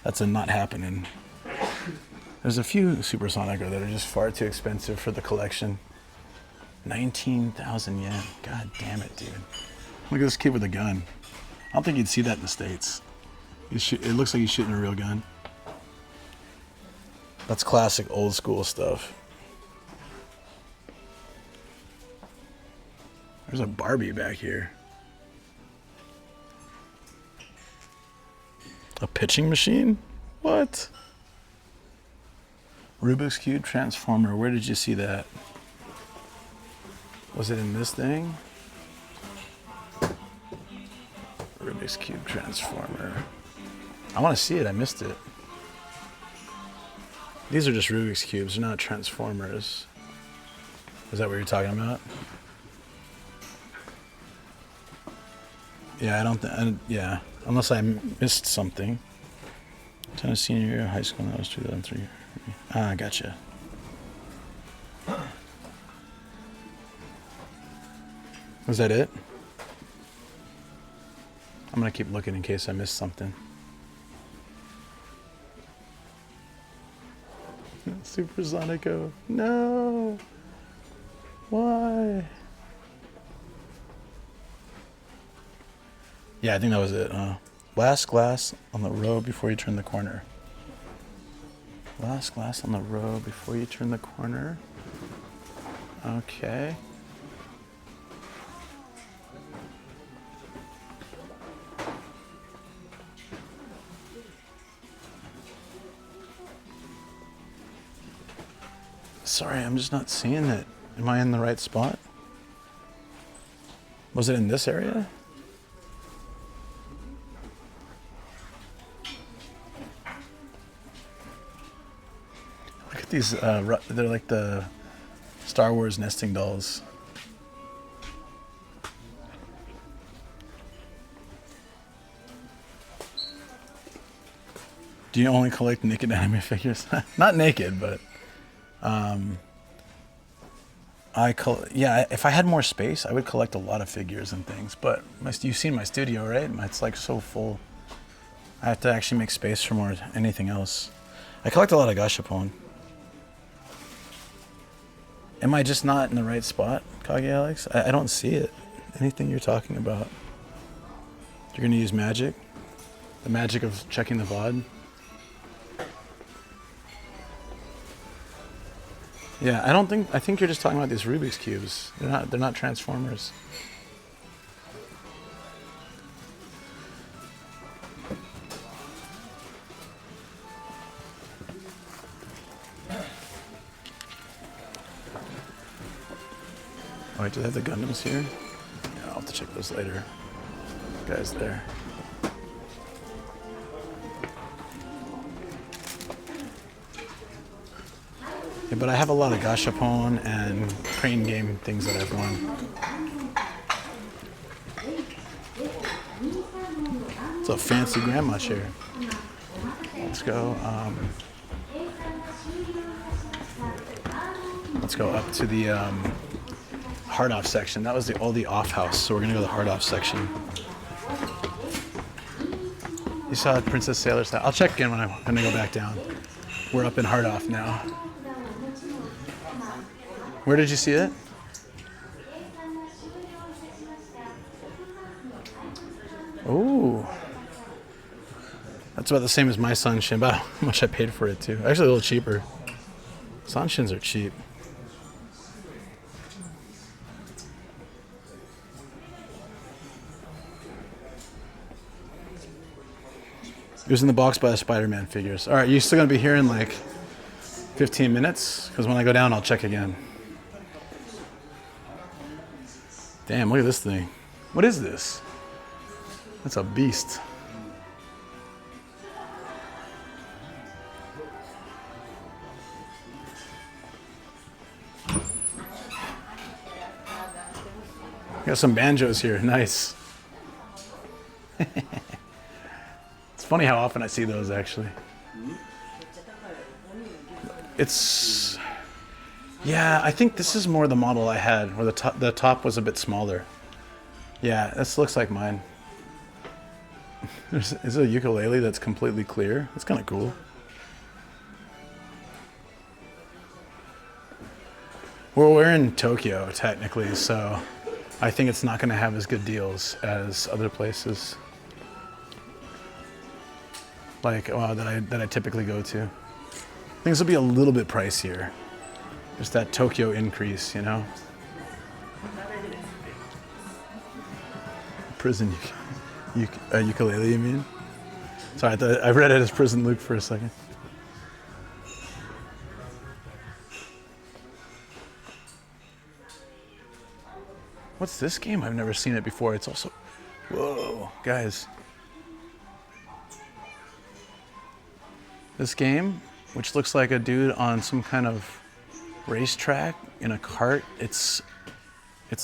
That's a not happening. There's a few Supersonico that are just far too expensive for the collection. 19,000 yen. God damn it, dude. Look at this kid with a gun. I don't think you'd see that in the States. It looks like he's shooting a real gun. That's classic old school stuff. There's a Barbie back here. A pitching machine? What? Rubik's Cube Transformer. Where did you see that? Was it in this thing? Rubik's Cube Transformer. I want to see it. I missed it. These are just Rubik's Cubes. They're not Transformers. Is that what you're talking about? Yeah, I don't think... Yeah. Unless I missed something. Tennis senior year, high school, that was 2003. Ah, gotcha. Was that it? I'm gonna keep looking in case I missed something. Supersonico. No! Why? Yeah, I think that was it. Last glass on the row before you turn the corner. Last glass on the row before you turn the corner. Okay. Sorry, I'm just not seeing it. Am I in the right spot? Was it in this area? These, they're like the Star Wars nesting dolls. Do you only collect naked anime figures? Not naked, but yeah, if I had more space, I would collect a lot of figures and things. But you've seen my studio, right? It's like so full. I have to actually make space for more anything else. I collect a lot of gashapon. Am I just not in the right spot, Kage Alex? I don't see it. anything you're talking about. You're gonna use magic? The magic of checking the VOD? Yeah, I think you're just talking about these Rubik's Cubes. They're not Transformers. Oh, wait, do they have the Gundams here? Yeah, I'll have to check those later. Guys there. Yeah, but I have a lot of gashapon and crane game things that I've won. It's a fancy grandma chair. Let's go. Let's go up to the hard off section. That was all the off house, so we're gonna go to the hard off section. You saw Princess Sailor's house. I'll check again when I go back down. We're up in hard off now. Where did you see it? Ooh. That's about the same as my Sanshin, but how much I paid for it too. Actually a little cheaper. Sanshins are cheap. It was in the box by the Spider-Man figures. All right, you're still gonna be here in like 15 minutes? Because when I go down, I'll check again. Damn, look at this thing. What is this? That's a beast. Got some banjos here, nice. It's funny how often I see those actually. Yeah, I think this is more the model I had, where the top was a bit smaller. Yeah, this looks like mine. Is it a ukulele that's completely clear? That's kind of cool. Well, we're in Tokyo technically, so I think it's not going to have as good deals as other places, like that I typically go to. Things will be a little bit pricier. Just that Tokyo increase, you know? Prison ukulele, you mean? Sorry, I read it as Prison Luke for a second. What's this game? I've never seen it before. It's also... Whoa, guys. This game, which looks like a dude on some kind of racetrack in a cart, it's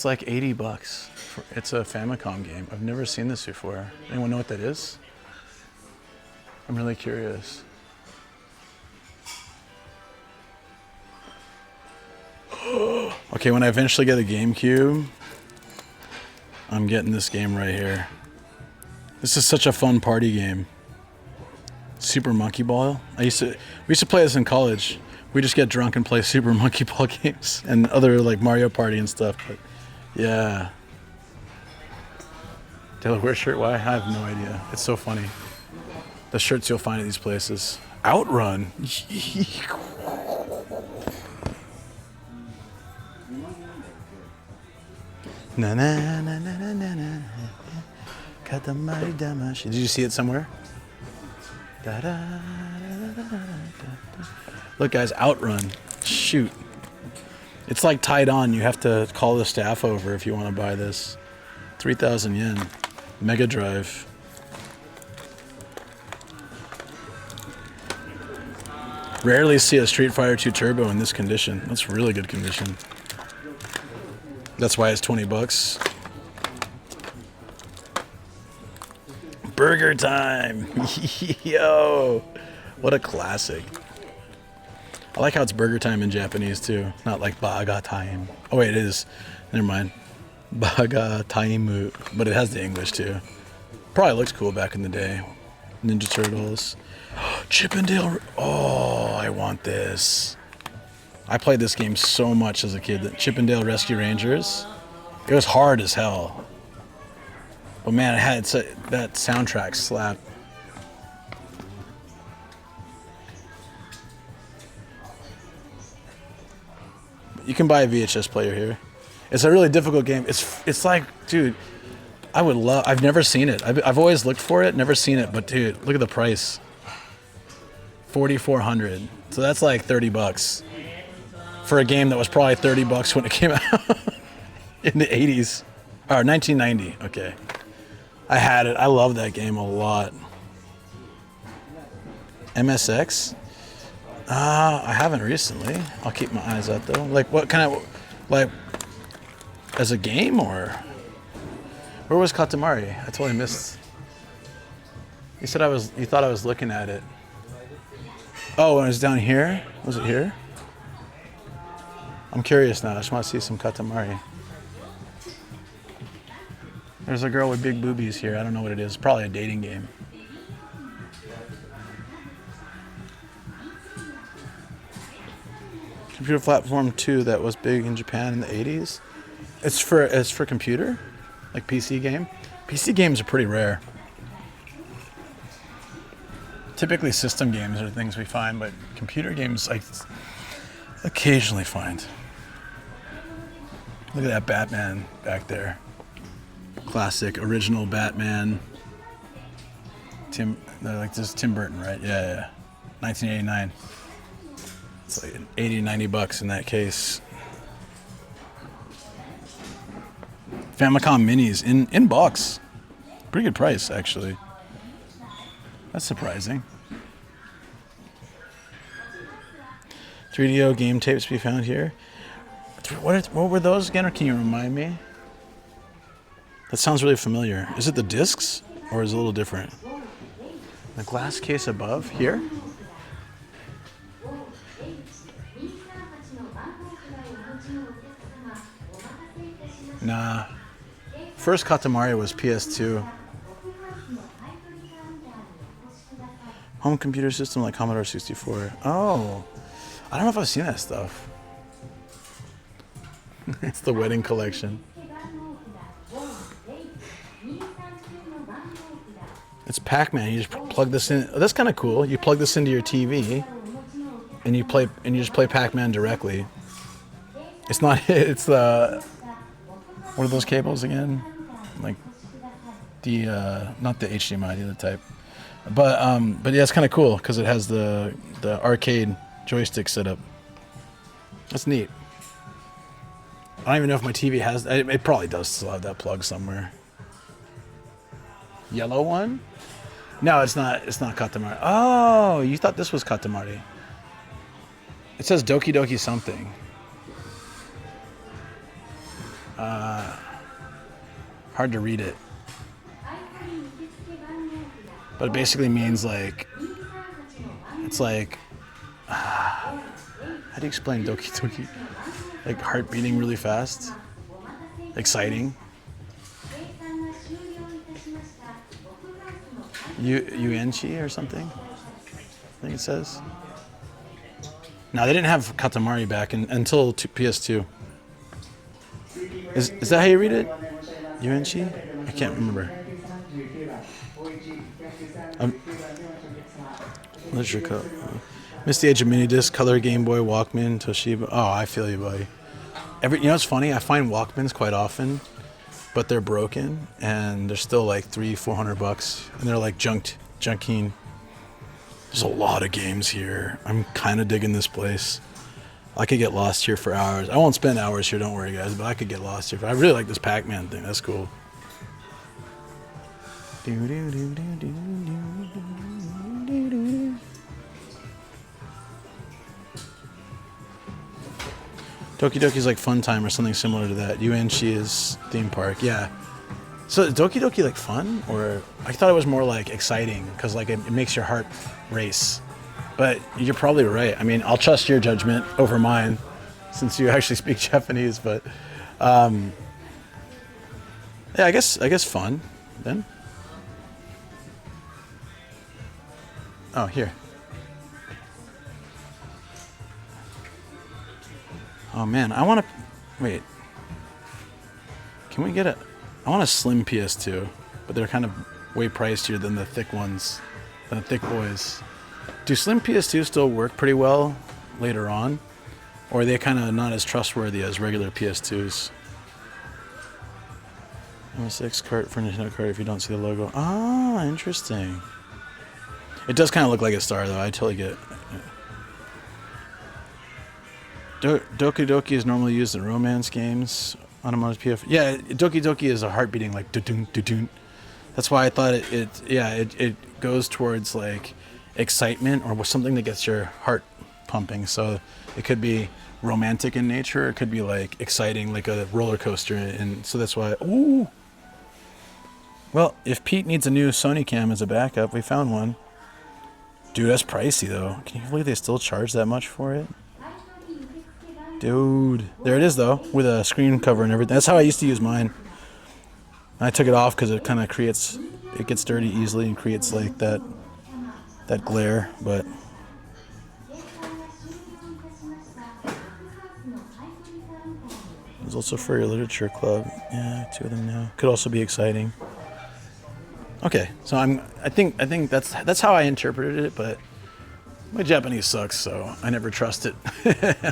like $80. It's a Famicom game. I've never seen this before. Anyone know what that is? I'm really curious. Okay, when I eventually get a GameCube, I'm getting this game right here. This is such a fun party game. Super Monkey Ball. We used to play this in college. We just get drunk and play Super Monkey Ball games and other like Mario Party and stuff. But yeah. Delaware shirt, why? I have no idea. It's so funny. The shirts you'll find at these places. Outrun. Na na na na na na na. Katamari damashi. Did you see it somewhere? Da, da, da, da, da, da. Look, guys, Outrun. Shoot. It's like tied on. You have to call the staff over if you want to buy this. 3,000 yen. Mega Drive. Rarely see a Street Fighter 2 Turbo in this condition. That's really good condition. That's why it's $20. Burger Time! Yo! What a classic. I like how it's Burger Time in Japanese too. Not like Baga Time. Oh wait, it is. Never mind. Baga Taimu. But it has the English too. Probably looked cool back in the day. Ninja Turtles. Chippendale. Oh, I want this. I played this game so much as a kid. Chippendale Rescue Rangers. It was hard as hell. But man, it had that soundtrack slap. You can buy a VHS player here. It's a really difficult game. It's like, dude, I've never seen it. I've always looked for it, never seen it. But dude, look at the price. $4,400. So that's like $30 for a game that was probably $30 when it came out in the 80s or 1990. Okay, I had it. I love that game a lot. MSX. I haven't recently. I'll keep my eyes out though. Like what kind of, like, as a game or where was Katamari? I totally missed. You said you thought I was looking at it. Oh, it was down here? Was it here? I'm curious now. I just want to see some Katamari. There's a girl with big boobies here. I don't know what it is. Probably a dating game. Computer platform 2 that was big in Japan in the 80s. It's for computer, like PC game. PC games are pretty rare. Typically system games are things we find, but computer games I occasionally find. Look at that Batman back there. Classic, original Batman. Tim Burton, right? Yeah. 1989. It's like $80-$90 in that case. Famicom Minis in box. Pretty good price, actually. That's surprising. 3DO game tapes to be found here. What were those again, or can you remind me? That sounds really familiar. Is it the discs, or is it a little different? The glass case above here? Nah. First Katamari was PS2. Home computer system like Commodore 64. Oh. I don't know if I've seen that stuff. It's the wedding collection. It's Pac-Man. You just plug this in. Oh, that's kind of cool. You plug this into your TV, and you just play Pac-Man directly. It's not. It's the. What are those cables again? Like the not the HDMI, the other type. But yeah, it's kind of cool because it has the arcade joystick setup. That's neat. I don't even know if my TV has. It probably does still have that plug somewhere. Yellow one? No, it's not. It's not Katamari. Oh, you thought this was Katamari? It says Doki Doki something. Hard to read it. But it basically means like, it's like, how do you explain Doki Doki? Like heart beating really fast? Exciting? Jōrenji or something? I think it says. No, they didn't have Katamari back until PS2. Is that how you read it? Jōrenji? I can't remember. What's your code? Missed the age of mini disc, color Game Boy, Walkman, Toshiba. Oh, I feel you, buddy. You know what's funny? I find Walkmans quite often, but they're broken and they're still like $300-$400, and they're like junking. There's a lot of games here. I'm kind of digging this place. I could get lost here for hours. I won't spend hours here, don't worry, guys, but I could get lost here. I really like this Pac-Man thing. That's cool. Doki Doki's like Fun Time or something similar to that. Jōrenji is theme park, yeah. So is Doki Doki like fun, or I thought it was more like exciting because like it makes your heart race. But you're probably right. I mean, I'll trust your judgment over mine since you actually speak Japanese. But yeah, I guess fun then. Oh, here. Oh man, I want to wait. Can we get a... I want a slim PS2, but they're kind of way pricier than the thick ones, the thick boys. Do slim PS2 still work pretty well later on? Or are they kind of not as trustworthy as regular PS2s? M6 cart for Nintendo cart if you don't see the logo. Ah, interesting. It does kind of look like a star, though. I totally get it. Doki Doki is normally used in romance games. On a PF. Yeah, Doki Doki is a heart beating like doo-doon, doo-doon. That's why I thought it goes towards like excitement or something that gets your heart pumping. So it could be romantic in nature. It could be like exciting, like a roller coaster. And so that's why. Ooh. Well, if Pete needs a new Sony cam as a backup, we found one. Dude, that's pricey though. Can you believe they still charge that much for it? Dude, there it is though, with a screen cover and everything. That's how I used to use mine. I took it off because it kind of creates, it gets dirty easily and creates like that glare. But there's also Furry Literature Club. Yeah, 2 of them now. Could also be exciting. Okay, so I think that's how I interpreted it, but my Japanese sucks, so I never trust it.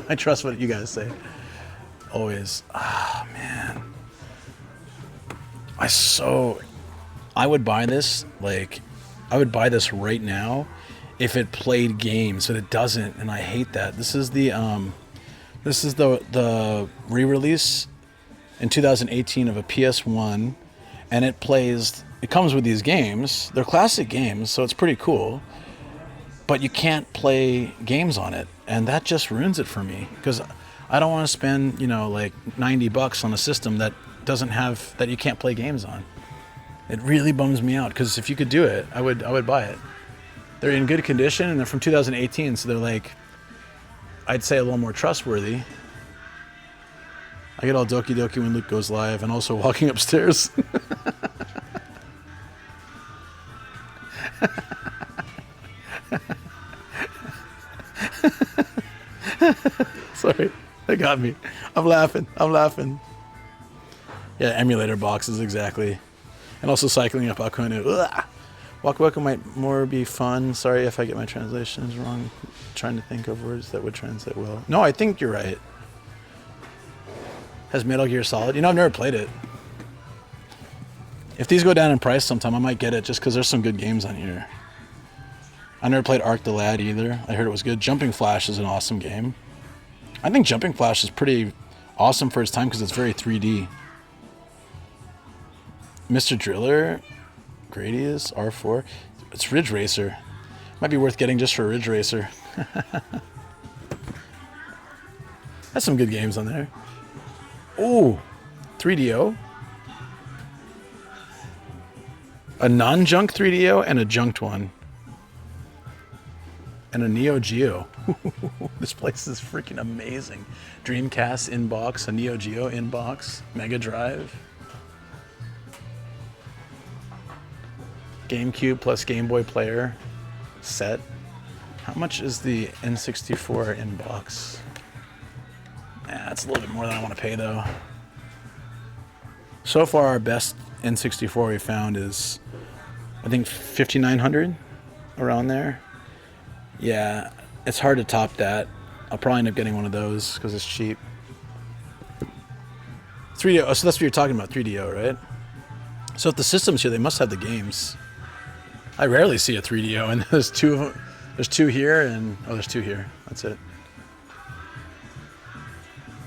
I trust what you guys say. Always. Ah, man. I would buy this, like, I would buy this right now if it played games, but it doesn't, and I hate that. This is the re-release in 2018 of a PS1, and it comes with these games. They're classic games, so it's pretty cool. But you can't play games on it, and that just ruins it for me because I don't want to spend, like $90 on a system that that you can't play games on. It really bums me out because if you could do it, I would buy it. They're in good condition and they're from 2018, so they're like, I'd say a little more trustworthy. I get all Doki Doki when Luke goes live, and also walking upstairs. Sorry, they got me. I'm laughing. Yeah, emulator boxes, exactly. And also cycling up Akone. Waka Waka might more be fun. Sorry if I get my translations wrong. I'm trying to think of words that would translate well. No, I think you're right. Has Metal Gear Solid? I've never played it. If these go down in price sometime, I might get it just because there's some good games on here. I never played Arc the Lad either. I heard it was good. Jumping Flash is an awesome game. I think Jumping Flash is pretty awesome for its time because it's very 3D. Mr. Driller, Gradius, R4. It's Ridge Racer. Might be worth getting just for Ridge Racer. That's some good games on there. Oh, 3DO. A non-junk 3DO and a junked one. And a Neo Geo. This place is freaking amazing. Dreamcast inbox, a Neo Geo inbox, Mega Drive. GameCube plus Game Boy Player set. How much is the N64 inbox? That's a little bit more than I want to pay though. So far our best N64 we found is, I think, $5,900, around there. Yeah, it's hard to top that. I'll probably end up getting one of those because it's cheap. 3DO, so that's what you're talking about, 3DO, right? So if the system's here, they must have the games. I rarely see a 3DO, and there's two of them. There's two here, and there's two here. That's it.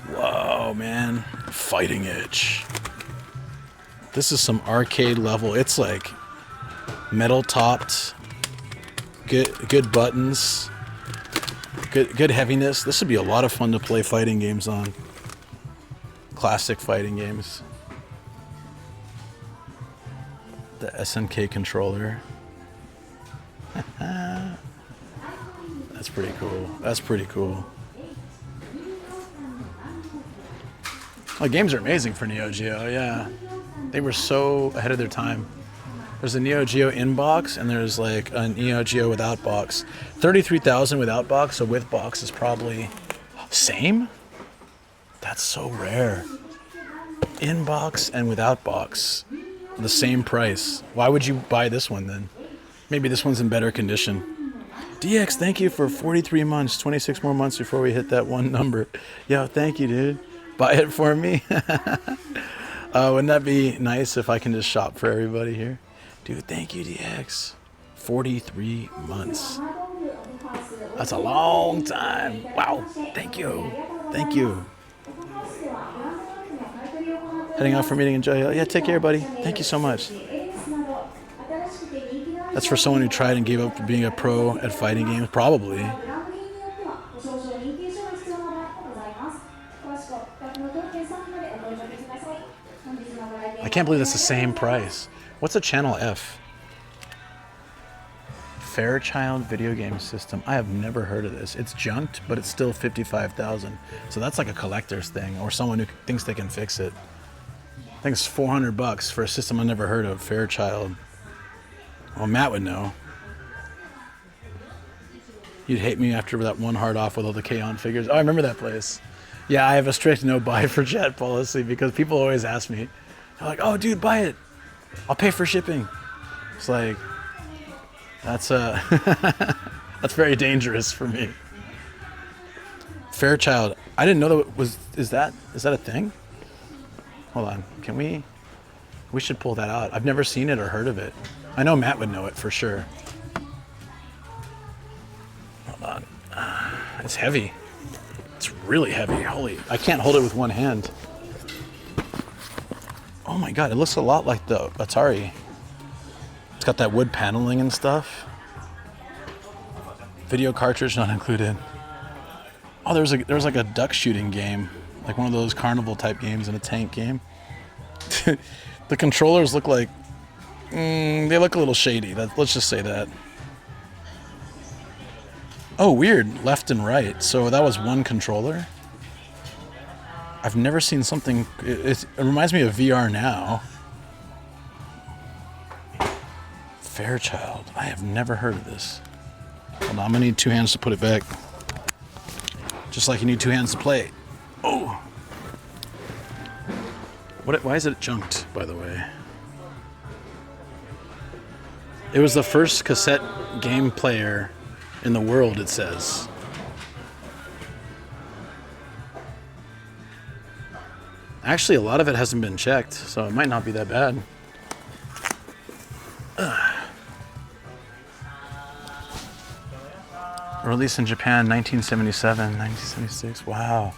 Whoa, man. Fighting Itch. This is some arcade level. It's like metal topped. Good buttons. Good heaviness. This would be a lot of fun to play fighting games on. Classic fighting games. The SNK controller. That's pretty cool. That's pretty cool. The games are amazing for Neo Geo, yeah. They were so ahead of their time. There's a Neo Geo inbox, and there's like a Neo Geo without box. 33,000 without box, so with box is probably same? That's so rare. In box and without box, the same price. Why would you buy this one then? Maybe this one's in better condition. DX, thank you for 43 months, 26 more months before we hit that one number. Yo, thank you, dude. Buy it for me. Wouldn't that be nice if I can just shop for everybody here? Dude, thank you, DX. 43 months. That's a long time. Wow. Thank you. Thank you. Heading out for a meeting. Enjoy. Yeah, take care, buddy. Thank you so much. That's for someone who tried and gave up being a pro at fighting games. Probably. I can't believe that's the same price. What's a channel F? Fairchild video game system. I have never heard of this. It's junked, but it's still 55,000. So that's like a collector's thing, or someone who thinks they can fix it. I think it's $400 for a system I never heard of. Fairchild. Well, Matt would know. You'd hate me after that one hard off with all the K-On figures. Oh, I remember that place. Yeah, I have a strict no buy for chat policy because people always ask me. They're like, oh, dude, buy it. I'll pay for shipping. It's like, that's that's very dangerous for me. Fairchild. I didn't know that was. Is that a thing? Hold on. Can we? We should pull that out. I've never seen it or heard of it. I know Matt would know it for sure. Hold on. It's heavy. It's really heavy. Holy! I can't hold it with one hand. Oh my god! It looks a lot like the Atari. It's got that wood paneling and stuff. Video cartridge not included. Oh, there was like a duck shooting game, like one of those carnival type games in a tank game. The controllers look like they look a little shady. Let's just say that. Oh, weird, left and right. So that was one controller. I've never seen something. It reminds me of VR now. Fairchild. I have never heard of this. Hold on, I'm gonna need two hands to put it back. Just like you need two hands to play. Oh! Why is it junked, by the way? It was the first cassette game player in the world, it says. Actually, a lot of it hasn't been checked, so it might not be that bad. Released in Japan 1977, 1976. Wow.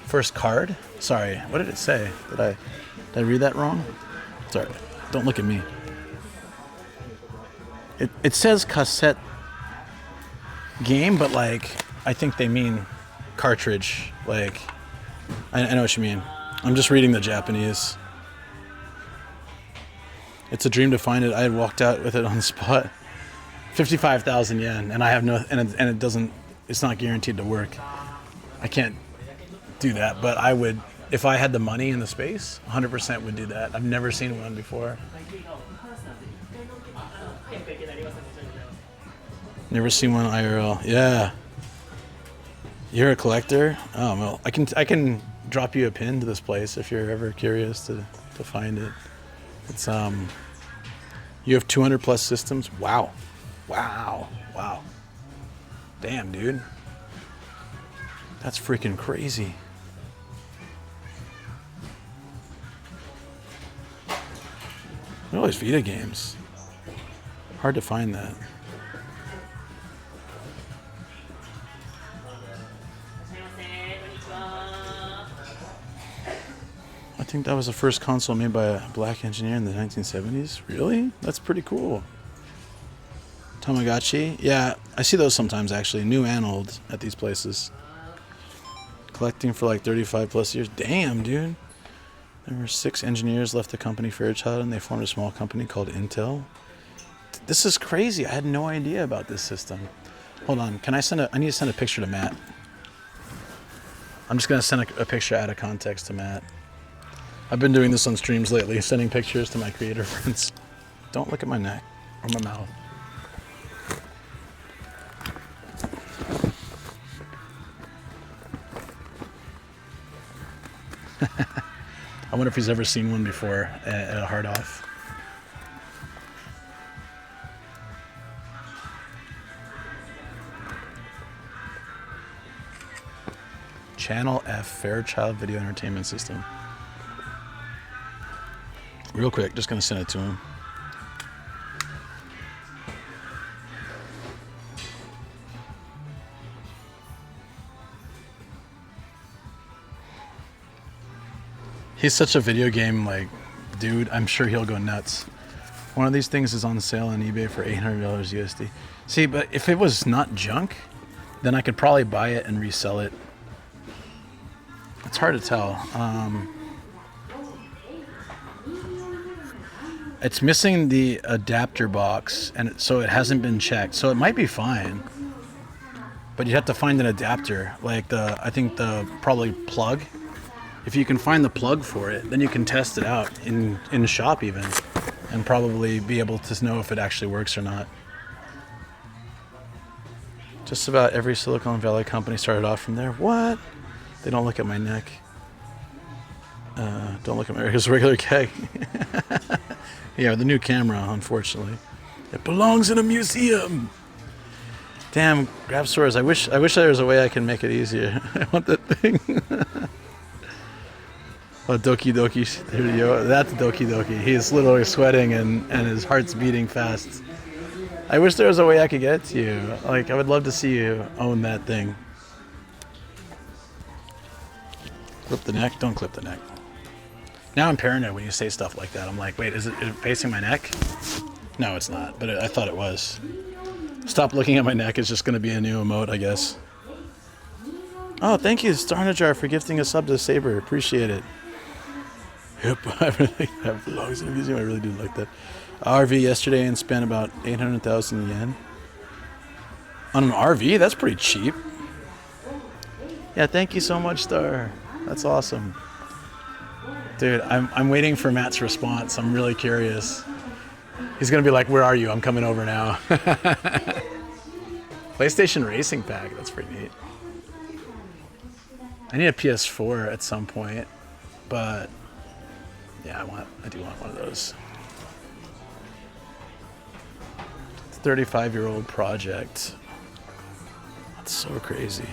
First card? Sorry, what did it say? Did I read that wrong? Sorry, don't look at me. It says cassette game, but like I think they mean cartridge. Like I know what you mean. I'm just reading the Japanese. It's a dream to find it. I had walked out with it on the spot. 55,000 yen, and I have no, and it doesn't. It's not guaranteed to work. I can't do that, but I would, if I had the money and the space, 100% would do that. I've never seen one before. Never seen one IRL. Yeah. You're a collector? Oh well, I can drop you a pin to this place if you're ever curious to find it. It's you have 200 plus systems. Wow. Wow. Wow. Damn, dude. That's freaking crazy. Look at all these Vita games. Hard to find that. I think that was the first console made by a black engineer in the 1970s. Really? That's pretty cool. Tamagotchi? Yeah, I see those sometimes actually, new and old at these places. Collecting for like 35 plus years. Damn, dude. There were 6 engineers left the company Fairchild and they formed a small company called Intel. This is crazy. I had no idea about this system. Hold on, I need to send a picture to Matt. I'm just gonna send a picture out of context to Matt. I've been doing this on streams lately, sending pictures to my creator friends. Don't look at my neck or my mouth. I wonder if he's ever seen one before at a hard off. Channel F, Fairchild Video Entertainment System. Real quick, just gonna send it to him. He's such a video game like dude. I'm sure he'll go nuts. One of these things is on sale on eBay for $800 USD. See, but if it was not junk, then I could probably buy it and resell it. It's hard to tell. It's missing the adapter box, and so it hasn't been checked. So it might be fine, but you have to find an adapter, like I think the probably plug. If you can find the plug for it, then you can test it out in the shop even, and probably be able to know if it actually works or not. Just about every Silicon Valley company started off from there. What? They don't look at my neck. Don't look at my regular keg. Yeah, the new camera, unfortunately. It belongs in a museum. Damn, grab stores. I wish there was a way I can make it easier. I want that thing. Oh, Doki Doki. Here you go. That's Doki Doki. He's literally sweating and his heart's beating fast. I wish there was a way I could get it to you. Like, I would love to see you own that thing. Clip the neck? Don't clip the neck. Now I'm paranoid when you say stuff like that. I'm like, wait, is it facing my neck? No, it's not, but I thought it was. Stop looking at my neck is just going to be a new emote, I guess. Oh, thank you, Starnajar, for gifting a sub to Saber. Appreciate it. Yep, I really that belongs in a museum. I really do like that. RV yesterday and spent about 800,000 yen. On an RV? That's pretty cheap. Yeah, thank you so much, Star. That's awesome. Dude, I'm waiting for Matt's response. I'm really curious. He's gonna be like, where are you? I'm coming over now. PlayStation Racing Pack, that's pretty neat. I need a PS4 at some point, but yeah, I do want one of those. It's a 35-year-old project. That's so crazy.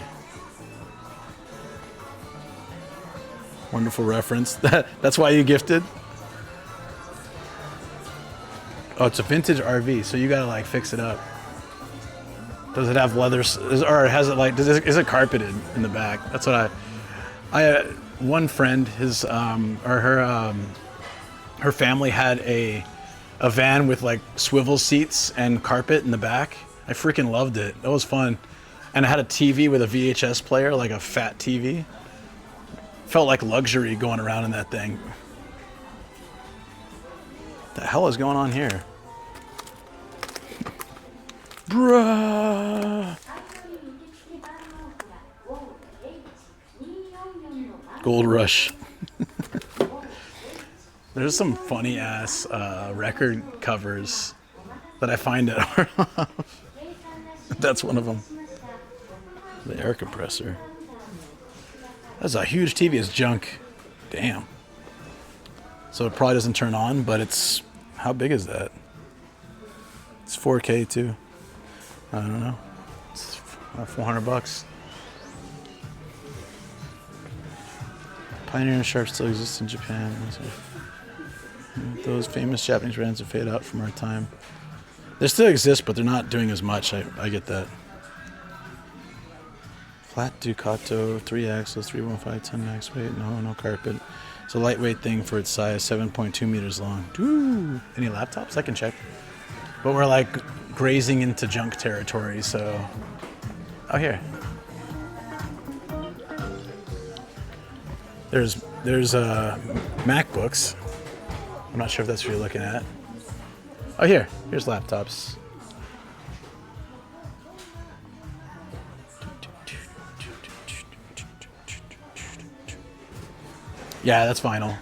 Wonderful reference. That's why you gifted? Oh, it's a vintage RV, so you gotta like fix it up. Does it have leather, or has it like, is it carpeted in the back? That's what I one friend, his, her family had a van with like swivel seats and carpet in the back. I freaking loved it. That was fun. And it had a TV with a VHS player, like a fat TV. Felt like luxury going around in that thing. What the hell is going on here? Bruh. Gold Rush. There's some funny ass record covers that I find at OFF. That's one of them. The air compressor. That's a huge TV. It's junk. Damn. So it probably doesn't turn on, but it's... How big is that? It's 4K too. I don't know. It's $400. Pioneer and Sharp still exist in Japan. Those famous Japanese brands have faded out from our time. They still exist, but they're not doing as much. I get that. Flat Ducato, 3 axles, 315, 10 max weight. No carpet. It's a lightweight thing for its size, 7.2 meters long. Ooh. Any laptops? I can check. But we're like grazing into junk territory, so... Oh, here. There's MacBooks. I'm not sure if that's what you're looking at. Oh, here's laptops. Yeah, that's vinyl.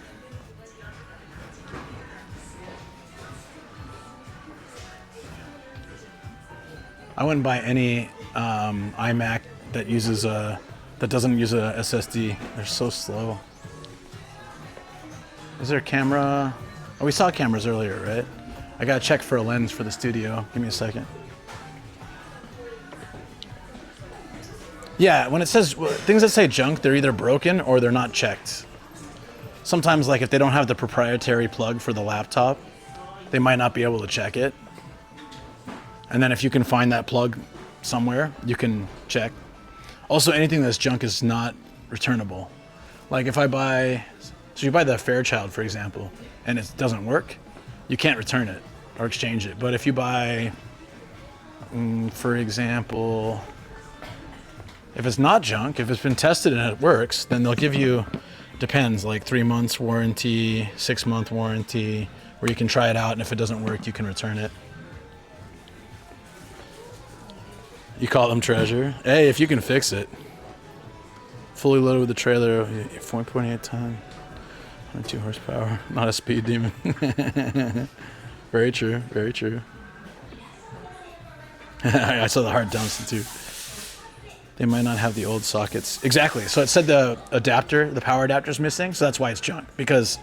I wouldn't buy any iMac that doesn't use a SSD. They're so slow. Is there a camera? Oh, we saw cameras earlier, right? I gotta check for a lens for the studio. Give me a second. Yeah, when it says things that say junk, they're either broken or they're not checked. Sometimes, like if they don't have the proprietary plug for the laptop, they might not be able to check it. And then if you can find that plug somewhere, you can check. Also, anything that's junk is not returnable. Like if I buy, so you buy the Fairchild, for example, and it doesn't work, you can't return it or exchange it. But if you buy, for example, if it's not junk, if it's been tested and it works, then they'll give you, depends, like 3 months warranty, 6-month warranty, where you can try it out, and if it doesn't work, you can return it. You call them treasure. Hey, if you can fix it. Fully loaded with the trailer, 4.8 ton, 102 horsepower, not a speed demon. Very true, very true. I saw the hard dumps too. They might not have the old sockets. Exactly. So it said the adapter, the power adapter is missing, so that's why it's junk. Because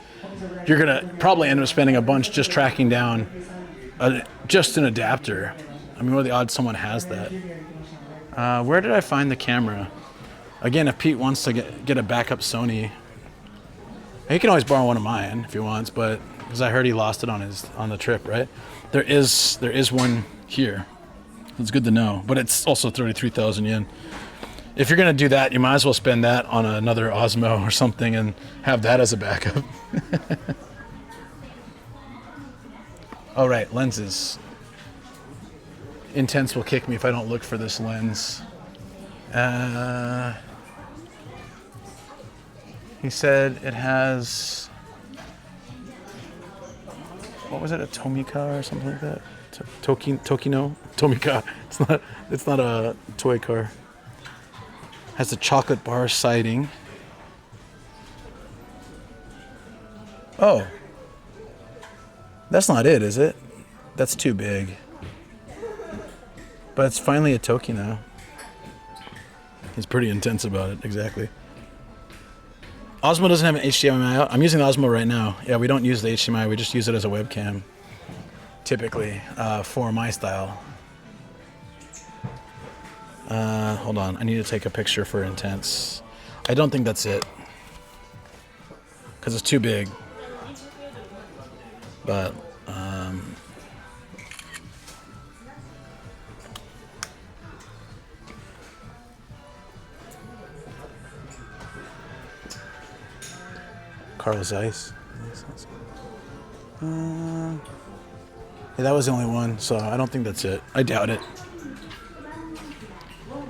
you're gonna probably end up spending a bunch just tracking down just an adapter. I mean, what are the odds someone has that? Where did I find the camera? Again, if Pete wants to get a backup Sony, he can always borrow one of mine if he wants. But because I heard he lost it on the trip, right? There is one here. It's good to know, but it's also 33,000 yen. If you're gonna do that, you might as well spend that on another Osmo or something and have that as a backup. All right, lenses. Intense will kick me if I don't look for this lens. He said it has, what was it, a Tomica or something like that? Tokino? Tomica. It's not a toy car. Has a chocolate bar siding. Oh. That's not it, is it? That's too big. But it's finally a Tokino. He's pretty intense about it, exactly. Osmo doesn't have an HDMI out. I'm using the Osmo right now. Yeah, we don't use the HDMI, we just use it as a webcam. Typically, for my style. Hold on, I need to take a picture for intense. I don't think that's it. Because it's too big. But, Carl Zeiss. Yeah, that was the only one, so I don't think that's it. I doubt it.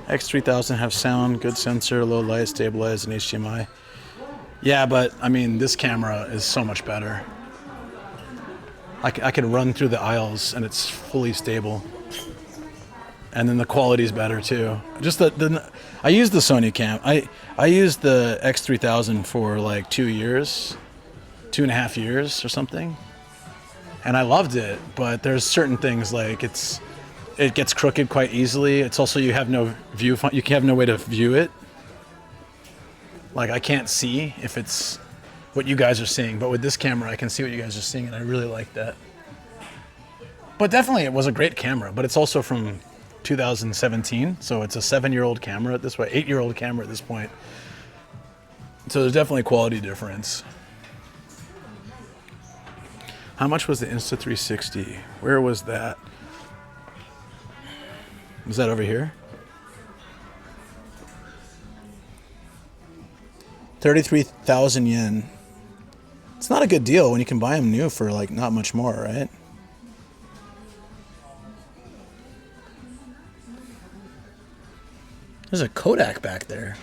X3000 have sound, good sensor, low light, stabilized, and HDMI. Yeah, but I mean, this camera is so much better. I can run through the aisles and it's fully stable. And then the quality is better too. Just I used the Sony cam. I used the X3000 for like 2 years, 2.5 years or something. And I loved it, but there's certain things like it gets crooked quite easily. It's also you have no view, you have no way to view it. Like I can't see if it's what you guys are seeing, but with this camera I can see what you guys are seeing, and I really like that. But definitely it was a great camera, but it's also from 2017, so it's a 7-year-old camera at this point, 8-year-old camera at this point. So there's definitely a quality difference. How much was the Insta360? Where was that? Was that over here? 33,000 yen. It's not a good deal when you can buy them new for like not much more, right? There's a Kodak back there.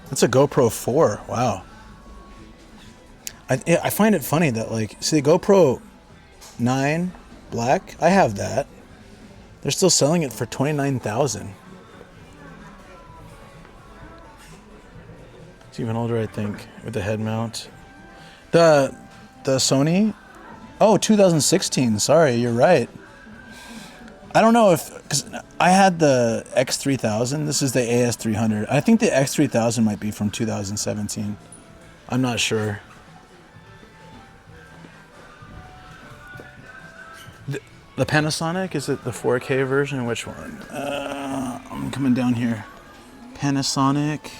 That's a GoPro 4. Wow. I find it funny that, like, see the GoPro 9 Black? I have that. They're still selling it for $29,000. It's even older, I think, with the head mount. The Sony? Oh, 2016. Sorry, you're right. I don't know if, because I had the X3000. This is the AS300. I think the X3000 might be from 2017. I'm not sure. The Panasonic, is it the 4K version? Which one? I'm coming down here. Panasonic.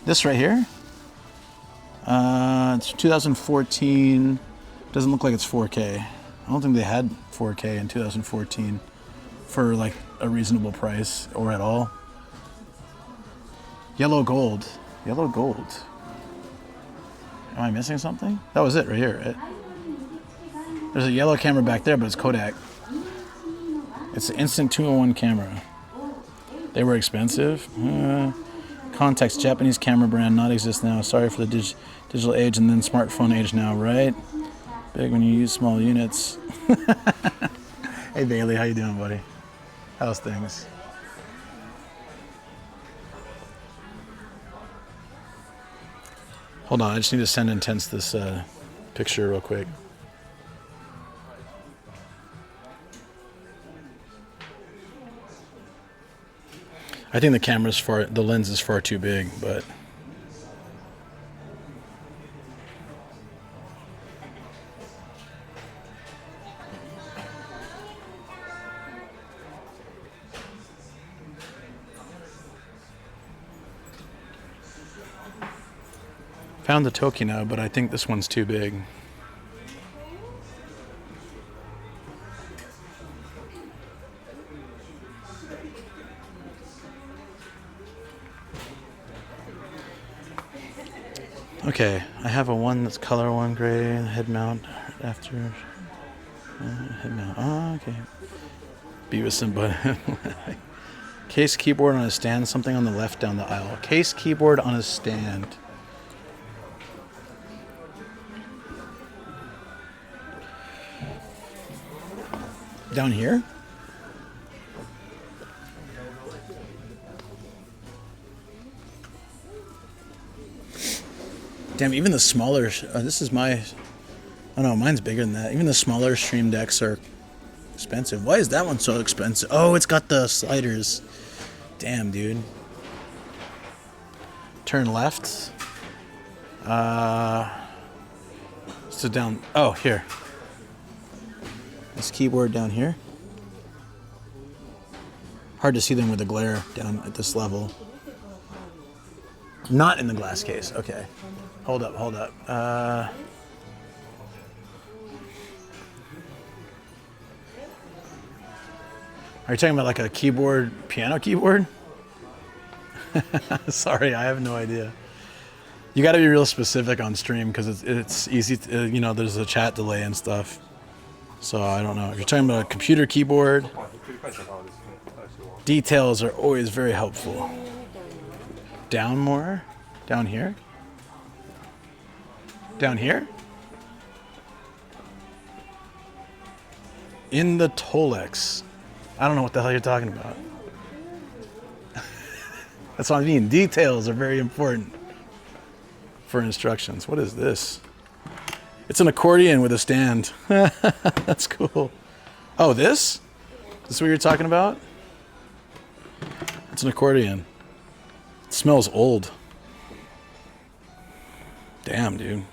This right here? It's 2014. Doesn't look like it's 4K. I don't think they had 4K in 2014 for like a reasonable price or at all. Yellow gold. Yellow gold. Am I missing something? That was it right here, right? There's a yellow camera back there, but it's Kodak. It's an instant 2-in-1 camera. They were expensive. Context, Japanese camera brand, not exist now. Sorry for the digital age and then smartphone age now, right? Big when you use small units. Hey Bailey, how you doing, buddy? How's things? Hold on, I just need to send Intense this picture real quick. I think the lens is far too big, but found the Tokina, but I think this one's too big. Okay, I have a one that's color one gray, head mount after head mount. Oh, okay. Beavis and Butthead. Case keyboard on a stand, something on the left down the aisle. Case keyboard on a stand. Down here? Damn, even the smaller, this is my, oh no, mine's bigger than that. Even the smaller stream decks are expensive. Why is that one so expensive? Oh, it's got the sliders. Damn, dude. Turn left. So down, oh, here. This keyboard down here. Hard to see them with the glare down at this level. Not in the glass case, okay. Hold up. Are you talking about like a keyboard, piano keyboard? Sorry, I have no idea. You got to be real specific on stream because it's easy to, you know, there's a chat delay and stuff. So I don't know. If you're talking about a computer keyboard, details are always very helpful. Down more? Down here? Down here? In the Tolex. I don't know what the hell you're talking about. That's what I mean. Details are very important for instructions. What is this? It's an accordion with a stand. That's cool. Oh, this? This what you're talking about? It's an accordion. It smells old. Damn, dude.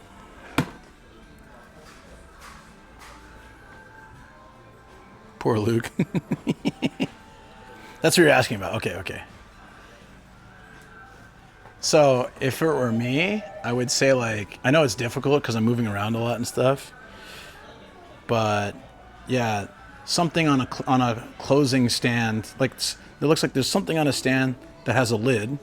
Poor Luke. That's what you're asking about. Okay. So if it were me, I would say like, I know it's difficult because I'm moving around a lot and stuff, but yeah, something on a closing stand, like it looks like there's something on a stand that has a lid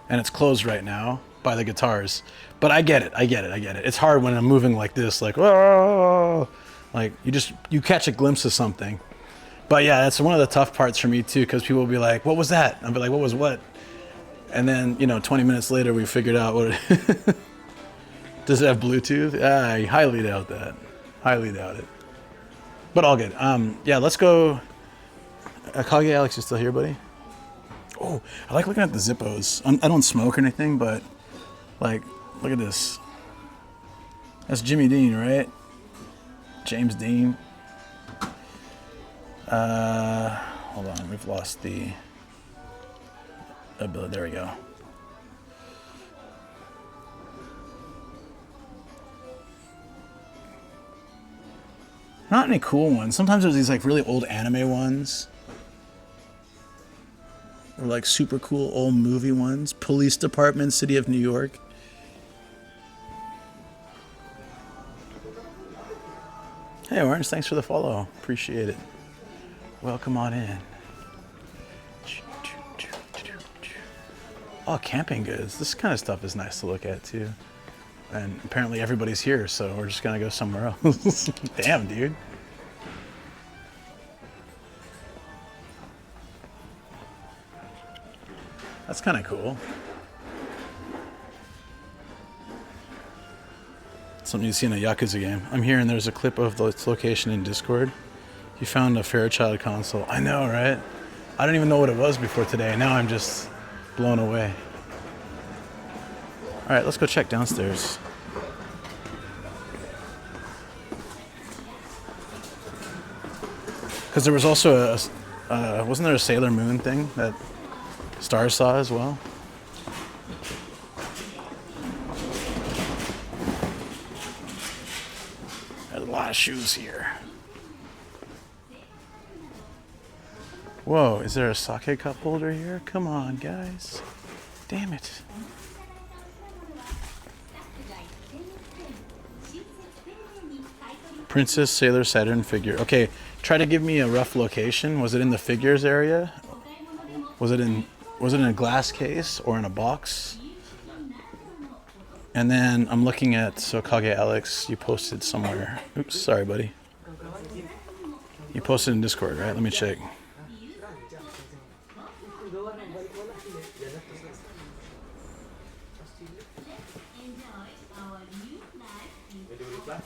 and it's closed right now by the guitars. But I get it. It's hard when I'm moving like this, like, whoa, like you catch a glimpse of something. But yeah, that's one of the tough parts for me too, because people will be like, what was that? I'll be like, what was what? And then, 20 minutes later, we figured out what it does it have Bluetooth? I highly doubt that. Highly doubt it. But all good. Yeah, let's go. Kage Alex, you still here, buddy? Oh, I like looking at the Zippos. I don't smoke or anything, but like, look at this. That's Jimmy Dean, right? James Dean. Hold on, we've lost the ability. There we go. Not any cool ones. Sometimes there's these like really old anime ones. Or like super cool old movie ones. Police Department, City of New York. Hey Orange, thanks for the follow. Appreciate it. Welcome on in. Oh, camping goods. This kind of stuff is nice to look at too. And apparently everybody's here, so we're just gonna go somewhere else. Damn, dude. That's kind of cool. Something you see in a Yakuza game. I'm here and there's a clip of its location in Discord. You found a Fairchild console. I know, right? I didn't even know what it was before today. Now I'm just blown away. All right, let's go check downstairs. Because there was also a, wasn't there a Sailor Moon thing that Star saw as well? There's a lot of shoes here. Whoa, is there a sake cup holder here? Come on, guys. Damn it. Princess Sailor Saturn figure. Okay, try to give me a rough location. Was it in the figures area? Was it in a glass case or in a box? And then I'm looking at Sokage Alex. You posted somewhere. Oops, sorry, buddy. You posted in Discord, right? Let me check.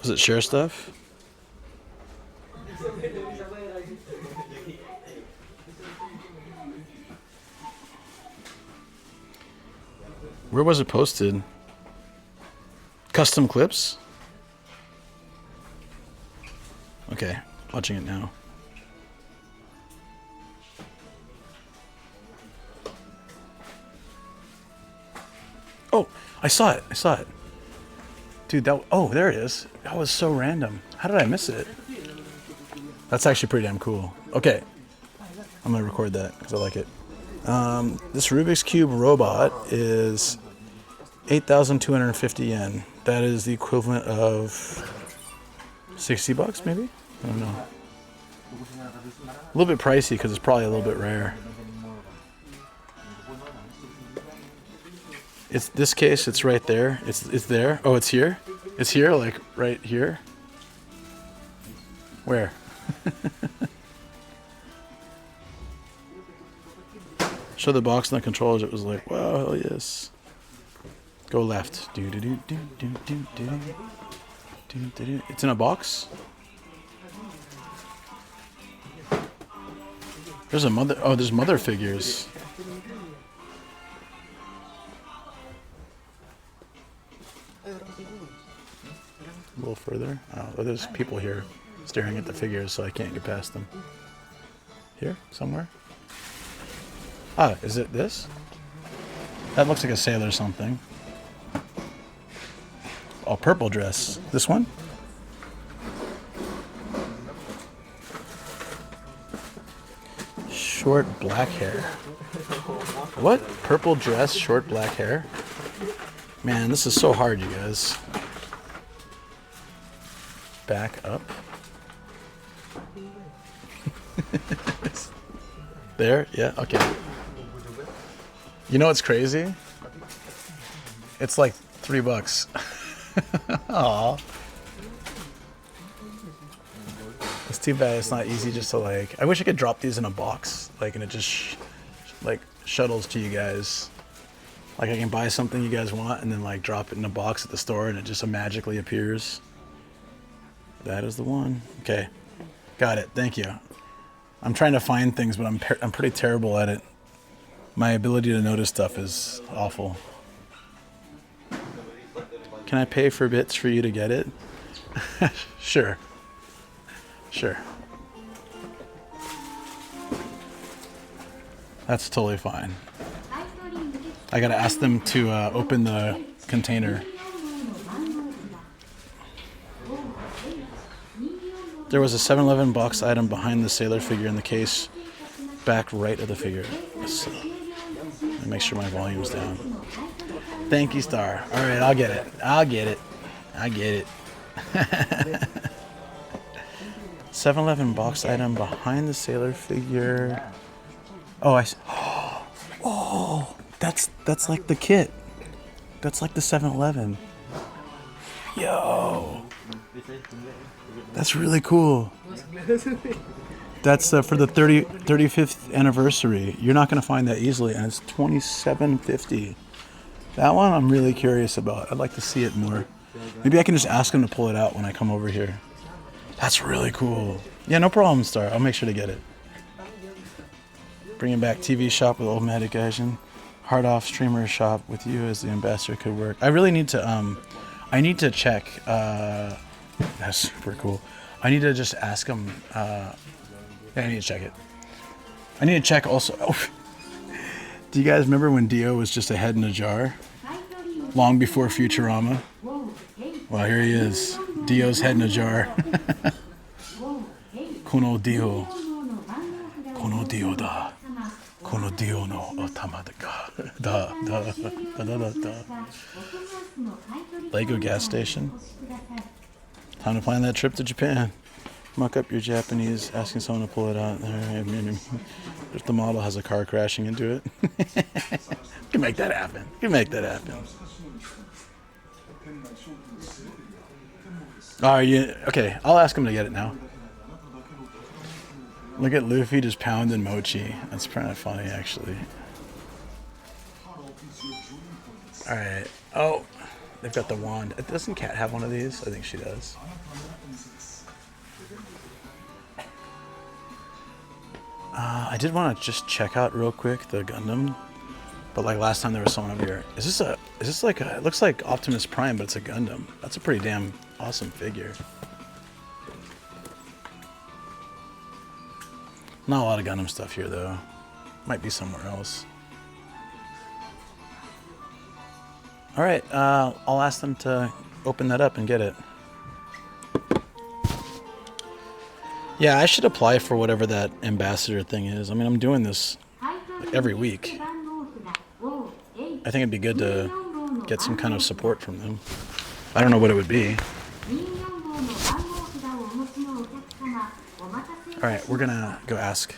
Was it share stuff? Where was it posted? Custom clips? Okay, watching it now. Oh, I saw it. Dude, oh, there it is. That was so random. How did I miss it? That's actually pretty damn cool. Okay, I'm gonna record that because I like it. This Rubik's Cube robot is 8,250 yen. That is the equivalent of 60 bucks, maybe? I don't know. A little bit pricey because it's probably a little bit rare. It's this case, it's right there. It's there. Oh, it's here? It's here, like right here? Where? Show the box and the controllers. It was like, wow, hell yes. Go left. It's in a box? There's a mother. Oh, there's mother figures. A little further. Oh, there's people here staring at the figures, so I can't get past them. Here, somewhere. Ah, is it this? That looks like a sailor something. Oh, purple dress. This one? Short black hair. What? Purple dress, short black hair? Man, this is so hard, you guys. Back up. There? Yeah, okay. You know what's crazy? It's like $3. Aw. It's too bad it's not easy just to like... I wish I could drop these in a box. Like, and it just like shuttles to you guys. Like I can buy something you guys want and then like drop it in a box at the store and it just magically appears. That is the one. Okay. Got it. Thank you. I'm trying to find things, but I'm pretty terrible at it. My ability to notice stuff is awful. Can I pay for bits for you to get it? Sure. Sure. That's totally fine. I gotta ask them to open the container. There was a 7-Eleven box item behind the sailor figure in the case, back right of the figure. So, let me make sure my volume's down. Thank you, Star. All right, I'll get it. I'll get it. I get it. 7-Eleven box item behind the sailor figure. Oh, I see. Oh, that's like the kit. That's like the 7-Eleven. Yo. That's really cool. That's for the 35th anniversary. You're not going to find that easily, and it's $27.50. That one I'm really curious about. I'd like to see it more. Maybe I can just ask him to pull it out when I come over here. That's really cool. Yeah, no problem, Star. I'll make sure to get it. Bringing back TV shop with Omagi Park. Hard off streamer shop with you as the ambassador could work. I really need to I need to check. That's super cool. I need to just ask him. Yeah, I need to check it. I need to check also. Oh, do you guys remember when Dio was just a head in a jar? Long before Futurama? Well, here he is. Dio's head in a jar. Kono Dio. Kono Dio da. Kono Dio no otama da. Lego gas station. Time to plan that trip to Japan. Muck up your Japanese, asking someone to pull it out. If the model has a car crashing into it. You can make that happen. You can make that happen. Okay, I'll ask him to get it now. Look at Luffy just pounding mochi. That's kind of funny, actually. Alright. Oh, they've got the wand. Doesn't Kat have one of these? I think she does. I did want to just check out real quick the Gundam, but like last time there was someone over here. Is this like a? It looks like Optimus Prime, but it's a Gundam. That's a pretty damn awesome figure. Not a lot of Gundam stuff here though. Might be somewhere else. All right, I'll ask them to open that up and get it. Yeah, I should apply for whatever that ambassador thing is. I mean, I'm doing this like every week. I think it'd be good to get some kind of support from them. I don't know what it would be. All right, we're gonna go ask.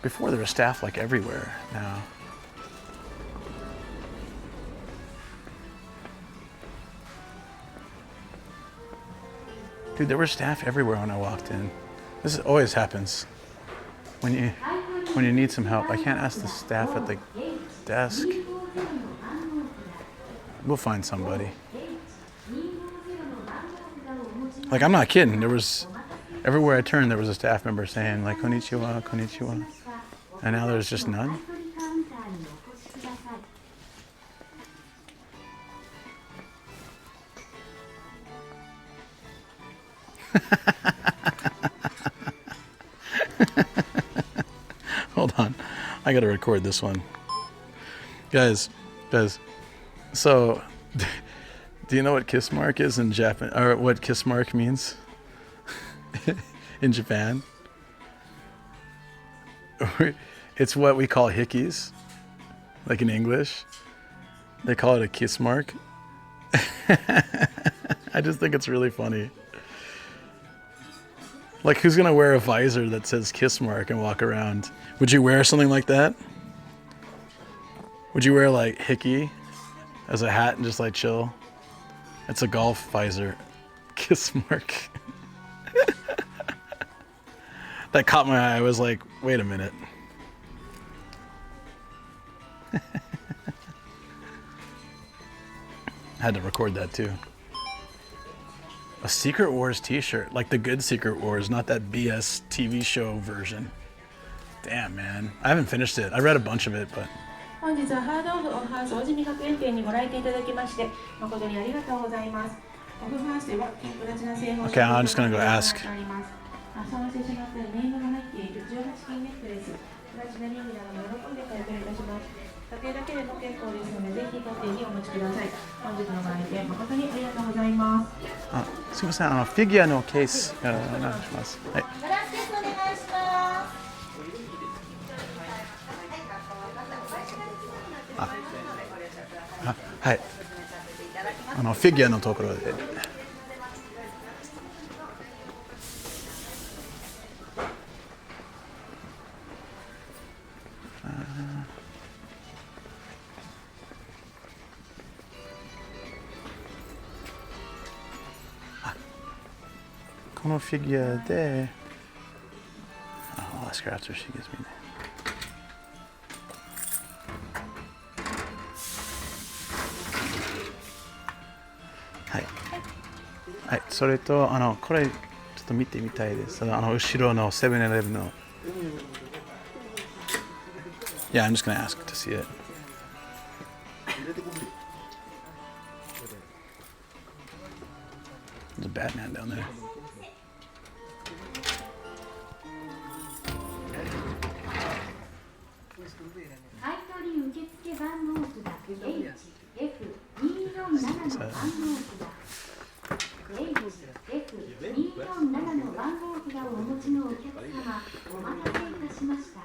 Before there was staff like everywhere now. Dude, there were staff everywhere when I walked in. This always happens when you need some help. I can't ask the staff at the desk. We'll find somebody. Like, I'm not kidding. There was everywhere I turned, there was a staff member saying like konnichiwa, konnichiwa, and now there's just none. Hold on, I gotta record this one. Guys, so do you know what kiss mark is in Japan, or what kiss mark means in Japan? It's what we call hickeys, like in English. They call it a kiss mark. I just think it's really funny. Like, who's gonna wear a visor that says kiss mark and walk around? Would you wear something like that? Would you wear like hickey as a hat and just like chill? It's a golf visor. Kiss mark. That caught my eye. I was like, wait a minute. Had to record that too. A Secret Wars t-shirt, like the good Secret Wars, not that BS TV show version. Damn, man. I haven't finished it. I read a bunch of it, but...
本日はハードオフOFF Oizumigakuen店にご来店いただきまして誠にありがとうございます。オフファーストは金プラチナ製法
Okay, I'm just gonna go ask.
発射の接種があったりネームが入っている18金ネックレス、プラチナリングなども喜んで買い取りいたします。時計だけでも結構ですので、ぜひ当店にお持ちください。本日のご来店誠にありがとうございます。
あ、すみません。フィギュアのケースお願いします。はい。
ガラスケースお願いします。
はい。フィギュアのところで。このフィギュアで、I'll ask her after she gives me that. はい。はい、それと、これ、ちょっと見てみたいです。後ろのセブンイレブンの。Yeah, I'm just gonna ask to see it. There's a Batman down there.
買取受付番号札 HF247 の番号札 HF247 の番号札をお持ちのお客様、お待たせいたしました。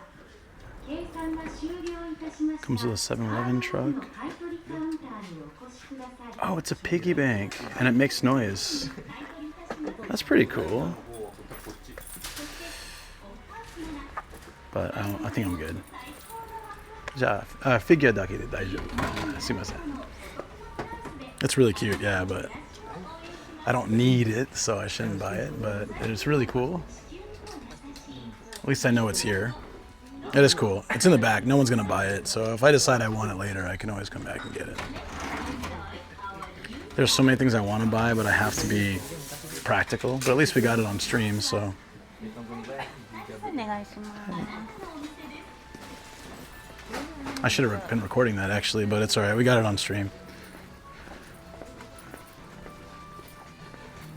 計算が終了いたしました。
Comes with a 7-Eleven truck.
買取カウンターにお越しください。
Oh, it's a piggy bank, and it makes noise. That's pretty cool. But I think I'm good. じゃあ、フィギュアだけで大丈夫。すいません。It's really cute, yeah, but I don't need it, so I shouldn't buy it. But it's really cool. At least I know it's here. It is cool. It's in the back. No one's gonna buy it, so if I decide I want it later, I can always come back and get it. There's so many things I want to buy, but I have to be practical. But at least we got it on stream, so. I should have been recording that actually, but it's alright. We got it on stream.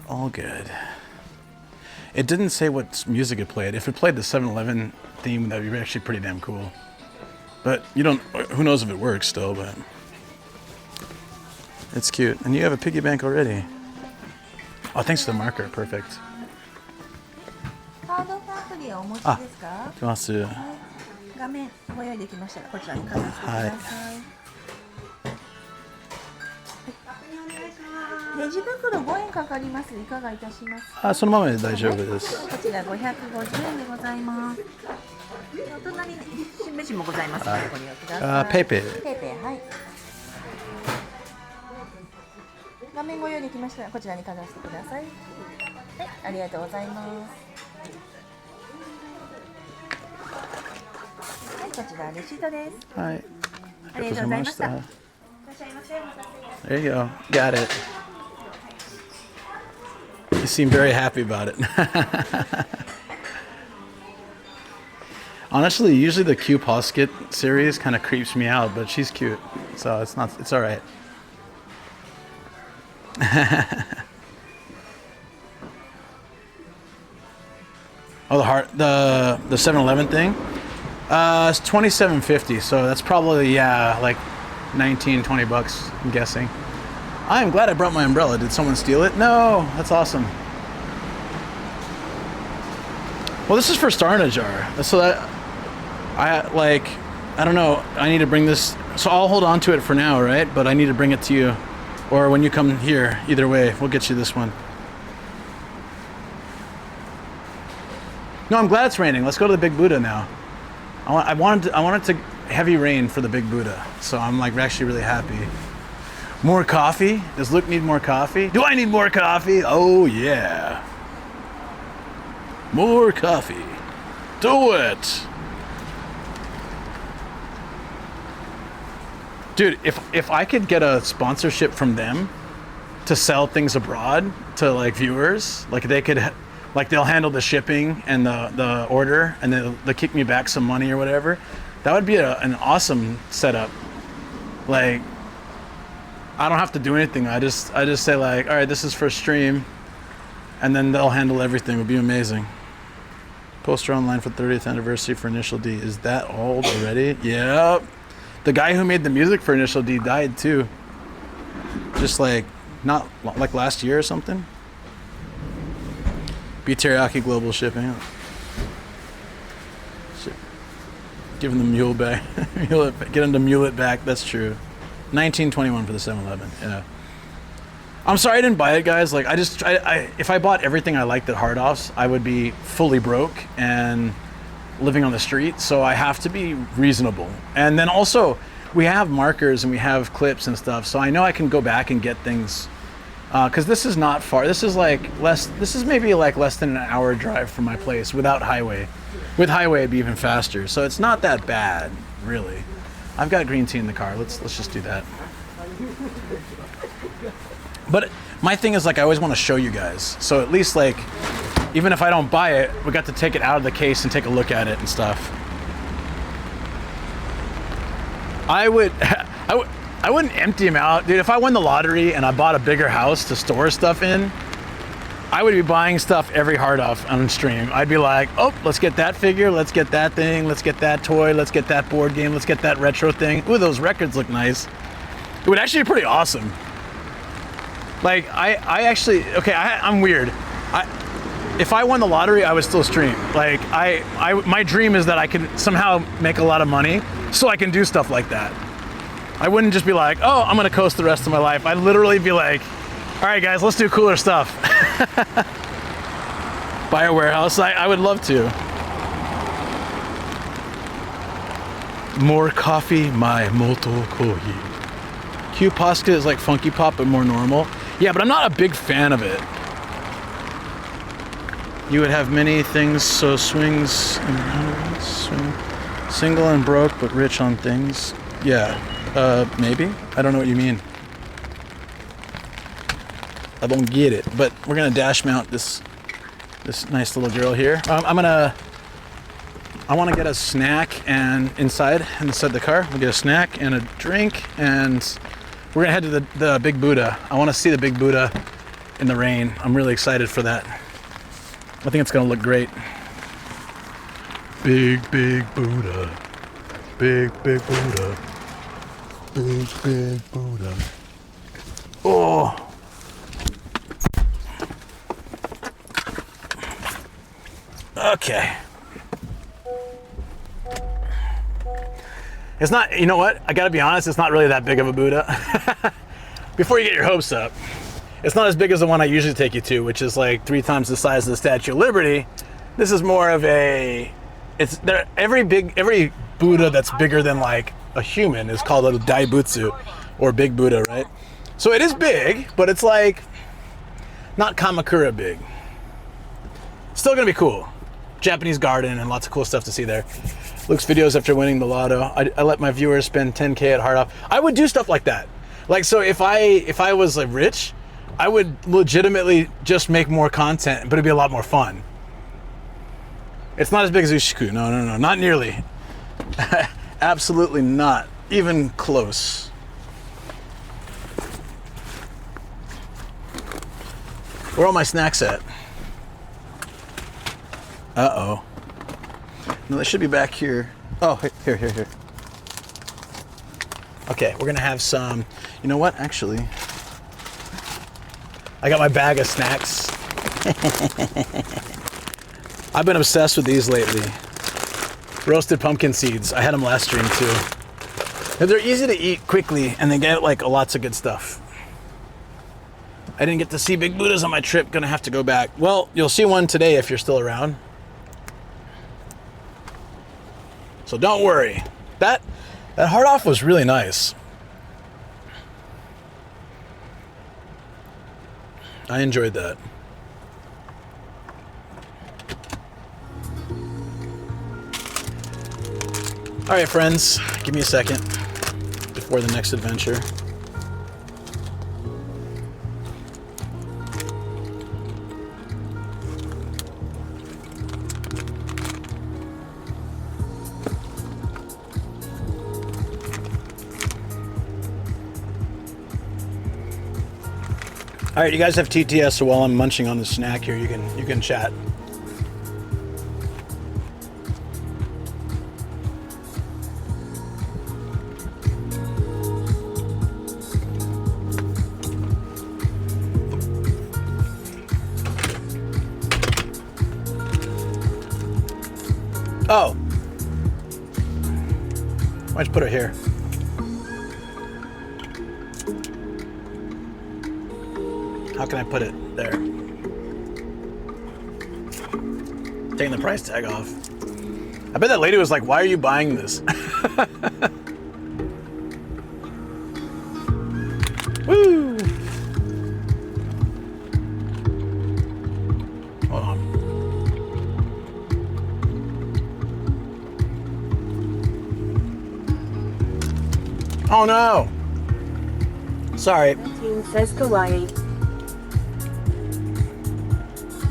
All good. It didn't say what music it played. If it played the 7-Eleven theme, that would be actually pretty damn cool. But you don't, who knows if it works still, but it's cute. And you have a piggy bank already. Oh, thanks for the marker. Perfect.
カードアプリはお持ちですか？
来ます。
画面ご用意できましたらこちらにかざしてください。レジ袋5円かかります。いかがいたしますか？
あ、そのままで大丈夫です。
こちら550円でございます。お隣に新聞紙もございますのでご利用ください。
ペイペイ。
ペイペイ、はい。画面ご用意できましたらこちらにかざしてください。はい、ありがとうございます。はい、こちらレシートです。
はい。
ありがとうございました。いらっしゃいませ。
There you go. Got it. You seem very happy about it. Honestly, usually the Q Poskett series kind of creeps me out, but she's cute, so it's all right. Oh, the 7-Eleven thing. It's $27.50, so that's probably like 19-20 bucks, I'm guessing. I'm glad I brought my umbrella. Did someone steal it? No, that's awesome. Well, this is for Star in a Jar. So that I don't know. I need to bring this. So I'll hold on to it for now, right? But I need to bring it to you, or when you come here. Either way, we'll get you this one. No, I'm glad it's raining. Let's go to the Big Buddha now. I wanted to heavy rain for the Big Buddha, so I'm like actually really happy. More coffee? Does Luke need more coffee? Do I need more coffee? Oh yeah. More coffee. Do it. Dude, if I could get a sponsorship from them to sell things abroad to like viewers, like they could, like they'll handle the shipping and the order, and they'll kick me back some money or whatever. That would be an awesome setup. Like, I don't have to do anything. I just say like, all right, this is for stream, and then they'll handle everything. It would be amazing. Poster online for 30th anniversary for Initial D. Is that old already? Yep. The guy who made the music for Initial D died too. Just like, not like last year or something. Be teriyaki global shipping. Give him the mule back. Get him to mule it back. That's true. 1921 for the 7-Eleven. Yeah. I'm sorry I didn't buy it, guys. Like, if I bought everything I liked at Hard Offs, I would be fully broke and living on the street. So I have to be reasonable. And then also, we have markers and we have clips and stuff. So I know I can go back and get things. Because this is not far. This is like this is maybe like less than an hour drive from my place without highway. With highway, it'd be even faster. So it's not that bad, really. I've got green tea in the car. Let's just do that. But my thing is, like, I always want to show you guys. So at least, like, even if I don't buy it, we got to take it out of the case and take a look at it and stuff. I wouldn't empty them out. Dude, if I won the lottery and I bought a bigger house to store stuff in, I would be buying stuff every Hard Off on stream. I'd be like, oh, let's get that figure, let's get that thing, let's get that toy, let's get that board game, let's get that retro thing. Ooh, those records look nice. It would actually be pretty awesome. Like, I'm weird. If I won the lottery, I would still stream. Like, my dream is that I can somehow make a lot of money so I can do stuff like that. I wouldn't just be like, oh, I'm gonna coast the rest of my life. I'd literally be like, all right, guys, let's do cooler stuff. Buy a warehouse. I would love to. More coffee, my moto kohi. Q Posca is like Funky Pop, but more normal. Yeah, but I'm not a big fan of it. You would have many things, so swing, single and broke, but rich on things. Yeah, maybe. I don't know what you mean. I don't get it, but we're gonna dash mount this nice little girl here. I want to get a snack and inside the car. We'll get a snack and a drink, and we're gonna head to the Big Buddha. I want to see the Big Buddha in the rain. I'm really excited for that. I think it's gonna look great. Big Buddha, big Buddha, big Buddha. Oh. Okay. It's not, you know what? I gotta be honest, it's not really that big of a Buddha. Before you get your hopes up, it's not as big as the one I usually take you to, which is like 3 times the size of the Statue of Liberty. This is more of every Buddha that's bigger than like a human is called a Daibutsu, or Big Buddha, right? So it is big, but it's like not Kamakura big. Still gonna be cool. Japanese garden and lots of cool stuff to see there. Luke's videos after winning the lotto. I let my viewers spend 10K at Hard Off. I would do stuff like that. Like, so if I was like rich, I would legitimately just make more content, but it'd be a lot more fun. It's not as big as Ushiku. No, not nearly. Absolutely not even close. Where are all my snacks at? Uh-oh. No, they should be back here. Oh, here. Okay, we're gonna have some, you know what, actually. I got my bag of snacks. I've been obsessed with these lately. Roasted pumpkin seeds. I had them last stream too. They're easy to eat quickly and they get like lots of good stuff. I didn't get to see Big Buddhas on my trip. Gonna have to go back. Well, you'll see one today if you're still around. So don't worry. That Hard Off was really nice. I enjoyed that. All right, friends, give me a second before the next adventure. All right, you guys have TTS, so while I'm munching on the snack here, you can chat. Oh. Why don't you put it here? How can I put it there? Taking the price tag off. I bet that lady was like, why are you buying this? Woo! Hold on. Oh no! Sorry.
13 says kawaii.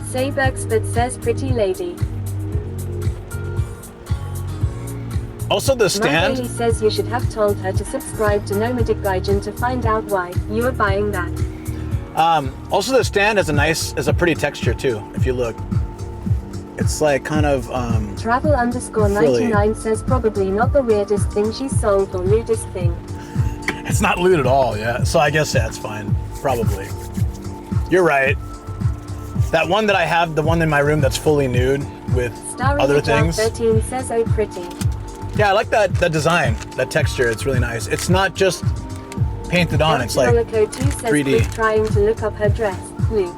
Saybergsford says pretty lady.
Also the
My
stand.
Bailey says you should have told her to subscribe to Nomadic Gaijin to find out why you are buying that.
Also the stand has a pretty texture too, if you look. It's like kind of
Travel underscore
frilly.
99 says probably not the weirdest thing she's sold or lewdest thing.
It's not lewd at all, yeah. So I guess that's fine. Probably. You're right. That one that I have, the one in my room that's fully nude with
Starry
other
Hijab
things.
13 says oh pretty.
Yeah, I like that design, that texture. It's really nice. It's not just painted on. It's like
Elchinolico 2 says
3D.
Luke trying to look up her dress. Luke.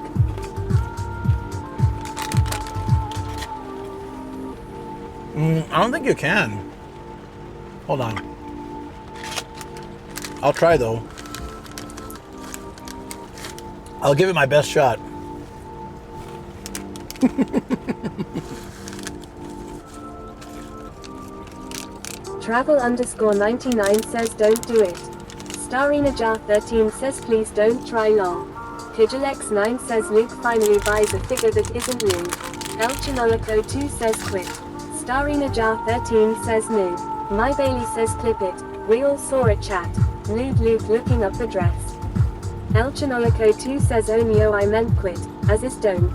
I don't think you can. Hold on. I'll try though. I'll give it my best shot.
Travel underscore 99 says don't do it. Starina Jar 13 says please don't try long. Pigilex 9 says Luke finally buys a figure that isn't lewd. Elchinolico 2 says quit. Starina Jar 13 says no. My Bailey says clip it. We all saw it chat. Lewd Luke looking up the dress. Elchinolico 2 says oh no I meant quit. As is don't.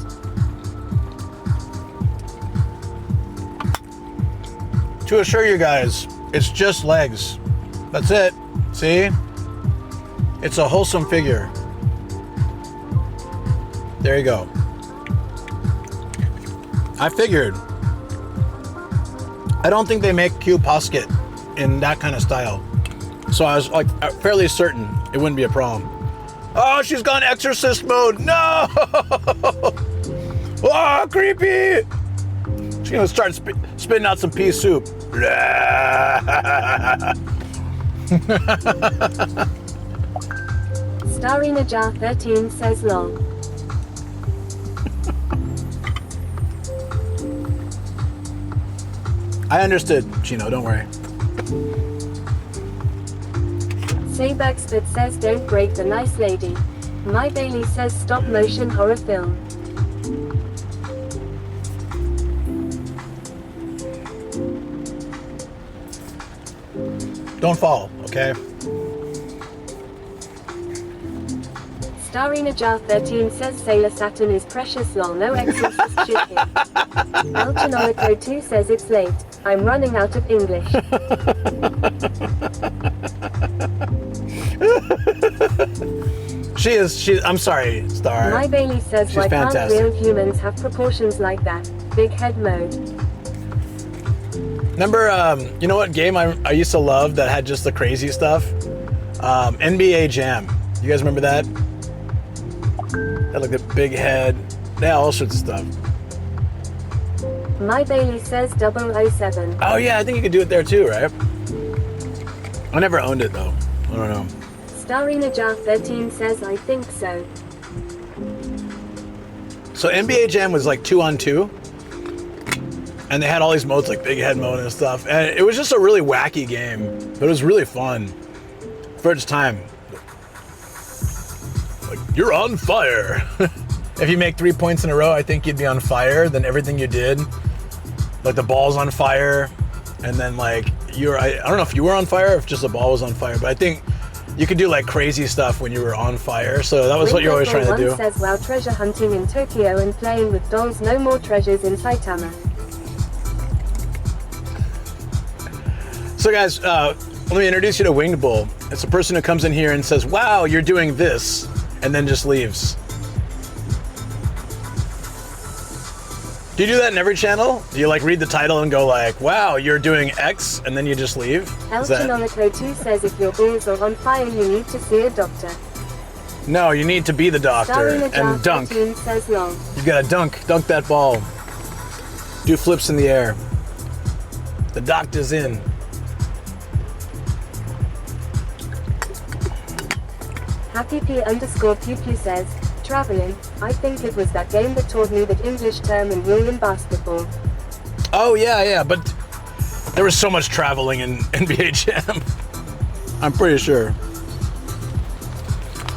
To assure you guys, it's just legs. That's it. See? It's a wholesome figure. There you go. I figured. I don't think they make Q Posket in that kind of style. So I was like fairly certain it wouldn't be a problem. Oh, she's gone exorcist mode. No! Oh, creepy! She's gonna start spitting out some pea soup.
Starina Jar 13 says lol.
I understood, Chino, don't worry.
Saybergsford says don't break the nice lady. My Bailey says stop motion horror film.
Don't fall, okay?
Starina Jar 13 says Sailor Saturn is precious lol no exorcist shit here. Elchinolico 2 says it's late. I'm running out of English.
I'm sorry, Star.
My Bailey says
She's
why
fantastic.
can't real humans have proportions like that? Big head mode.
Remember, you know what game I used to love that had just the crazy stuff? NBA Jam. You guys remember that? Had like a big head. They had all sorts of stuff.
My Bailey says 007.
Oh yeah, I think you could do it there too, right? I never owned it though. I don't know.
Starina Jar 13 says I think so.
So NBA Jam was like 2-on-2. And they had all these modes like big head mode and stuff. And it was just a really wacky game. But it was really fun. For its time. Like, you're on fire. If you make 3 points in a row, I think you'd be on fire. Then everything you did, like the ball's on fire. And then like, I don't know if you were on fire or if just the ball was on fire. But I think you could do like crazy stuff when you were on fire. So that was what you're always trying to do.
One says, while treasure hunting in Tokyo and playing with dolls, no more treasures in Saitama.
So guys, let me introduce you to Winged Bull. It's a person who comes in here and says, wow, you're doing this, and then just leaves. Do you do that in every channel? Do you like read the title and go like, wow, you're doing X, and then you just leave? Is that...
Elchinonico 2 says, if your balls are on fire, you need to see a doctor.
No, you need to be the doctor and dunk.
Says long.
You gotta dunk that ball. Do flips in the air. The doctor's in.
Happy P_Pew says, traveling, I think it was that game that taught me that English term and rule in basketball.
Oh yeah, but there was so much traveling in NBA Jam. I'm pretty sure.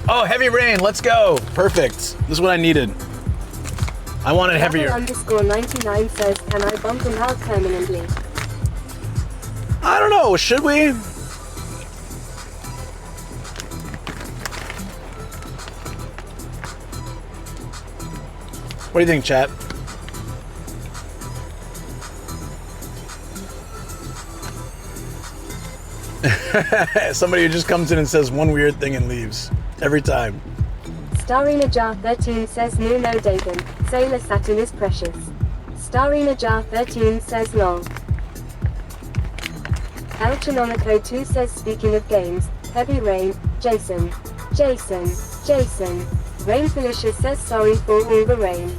Oh, heavy rain, let's go. Perfect. This is what I needed. I wanted heavier.
_99 says, can I bump him out permanently?
I don't know, should we? What do you think, chat? Somebody who just comes in and says one weird thing and leaves. Every time.
Starina Jar 13 says, no Dagon. Sailor Saturn is precious. Starina Jar 13 says, lol. Elchinonico 2 says, speaking of games, heavy rain, Jason. Rain Felicia says, sorry for all the rain.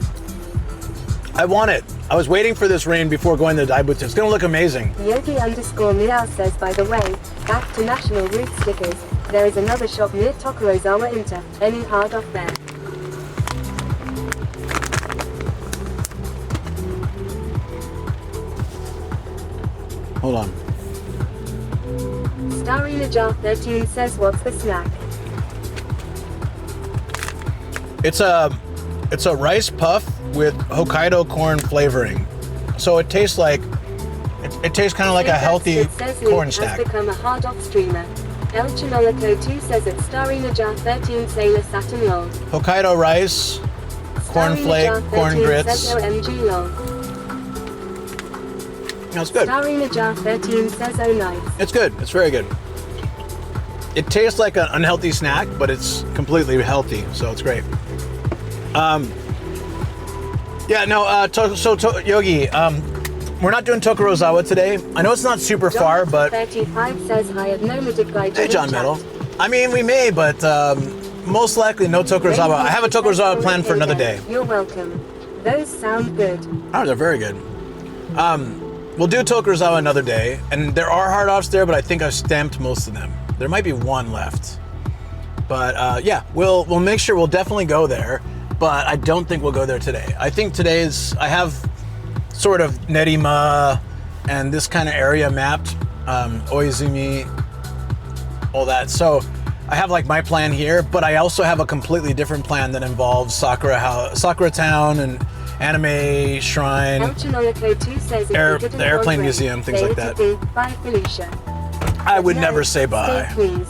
I want it. I was waiting for this rain before going to the dye booth. It's gonna look amazing.
Yogi_Meow says, by the way, back to National Root stickers, there is another shop near Tokorozawa Inter. Any hard off there?
Hold on.
Starina Jar 13 says, what's the snack?
It's a rice puff with Hokkaido corn flavoring. So it tastes like it tastes kind of like a healthy corn snack.
Has become a hard off streamer. Elchinolico 2 says it's Starina Jar 13 Sailor Saturn lol.
Hokkaido rice, corn flake, corn grits.
Says OMG lol.
That's good.
Starina Jar 13 says oh nice.
It's good. It's very good. It tastes like an unhealthy snack, but it's completely healthy, so it's great. Yogi, we're not doing Tokorozawa today. I know it's not super far, but...
35 says, hi,
hey, John Metal. I mean, we may, but most likely no Tokorozawa. I have a Tokorozawa planned for another day.
You're welcome. Those sound good.
Oh, they're very good. We'll do Tokorozawa another day, and there are hard offs there, but I think I've stamped most of them. There might be one left. But yeah, we'll make sure we'll definitely go there. But I don't think we'll go there today. I think I have sort of Nerima and this kind of area mapped, Oizumi, all that. So I have like my plan here, but I also have a completely different plan that involves Sakura Town and Anime Shrine, the Airplane Museum, things like that.
Bye, Felicia.
I would never say bye.
Stay, please.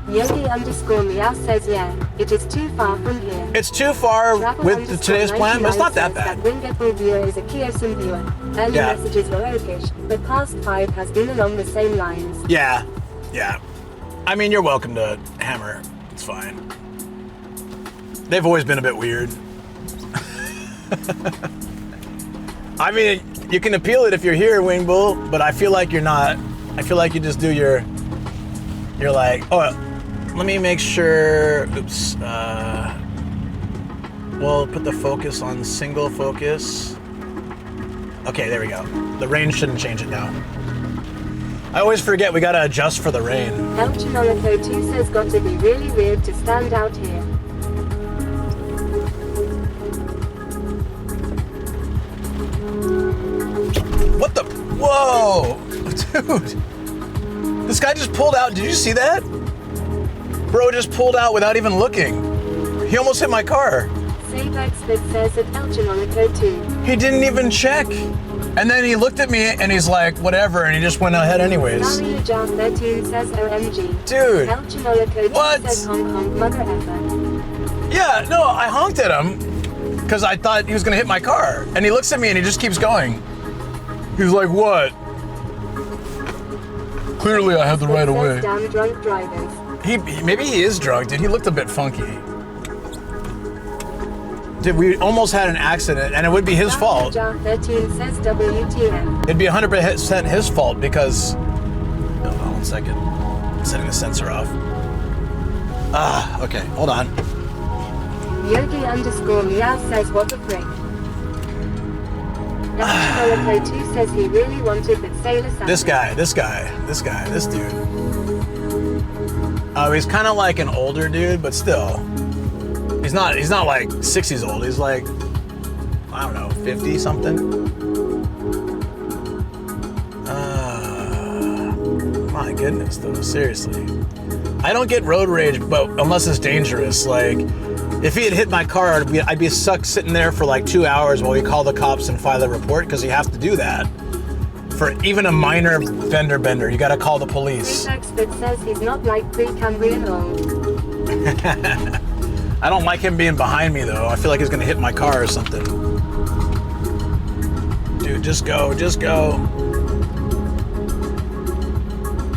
Yogi_Meow says, yeah, it is too far from here.
It's too far with today's plan, but it's not that bad.
Winged Bull viewer is a Kyosun viewer. Early messages were oakish, but past 5 has been along the same lines.
Yeah. I mean, you're welcome to hammer. It's fine. They've always been a bit weird. I mean, you can appeal it if you're here, Wing Bull, but I feel like you're not. I feel like you just do you're like, oh, let me make sure, oops, we'll put the focus on single focus. Okay, there we go. The rain shouldn't change it now. I always forget we gotta adjust for the rain.
Elchinonico 2 says, got to be really weird to stand out here.
What the, whoa, dude. This guy just pulled out, did you see that? Bro just pulled out without even looking. He almost hit my car.
SaveXbit says at Elchinonico 2.
He didn't even check. And then he looked at me and he's like, whatever, and he just went ahead anyways.
Starina Jar 13 says OMG.
Dude.
El Chinola Code
What?
says Hong Kong mother effer.
Yeah, no, I honked at him because I thought he was gonna hit my car. And he looks at me and he just keeps going. He's like, what? Clearly I have the right of way.
Damn drunk drivers.
Maybe he is drunk, dude. He looked a bit funky. Dude, we almost had an accident, and it would be his fault.
Jar 13 says WTF.
It'd be 100% his fault because... Oh, hold on 1 second. I'm setting the sensor off. Okay, hold on.
Yogi_meow says what the frick. Dr. 2 says he really wanted that Sailor Santa.
This dude. Oh, he's kind of like an older dude, but still. He's not like 60s old. He's like, I don't know, 50 something. My goodness, though, seriously. I don't get road rage, but unless it's dangerous. Like, if he had hit my car, I'd be stuck sitting there for like 2 hours while we call the cops and file a report, because you have to do that. For even a minor fender bender, you gotta call the police.
That says he's not like pre-Cambrian old.
I don't like him being behind me though. I feel like he's gonna hit my car or something. Dude, just go.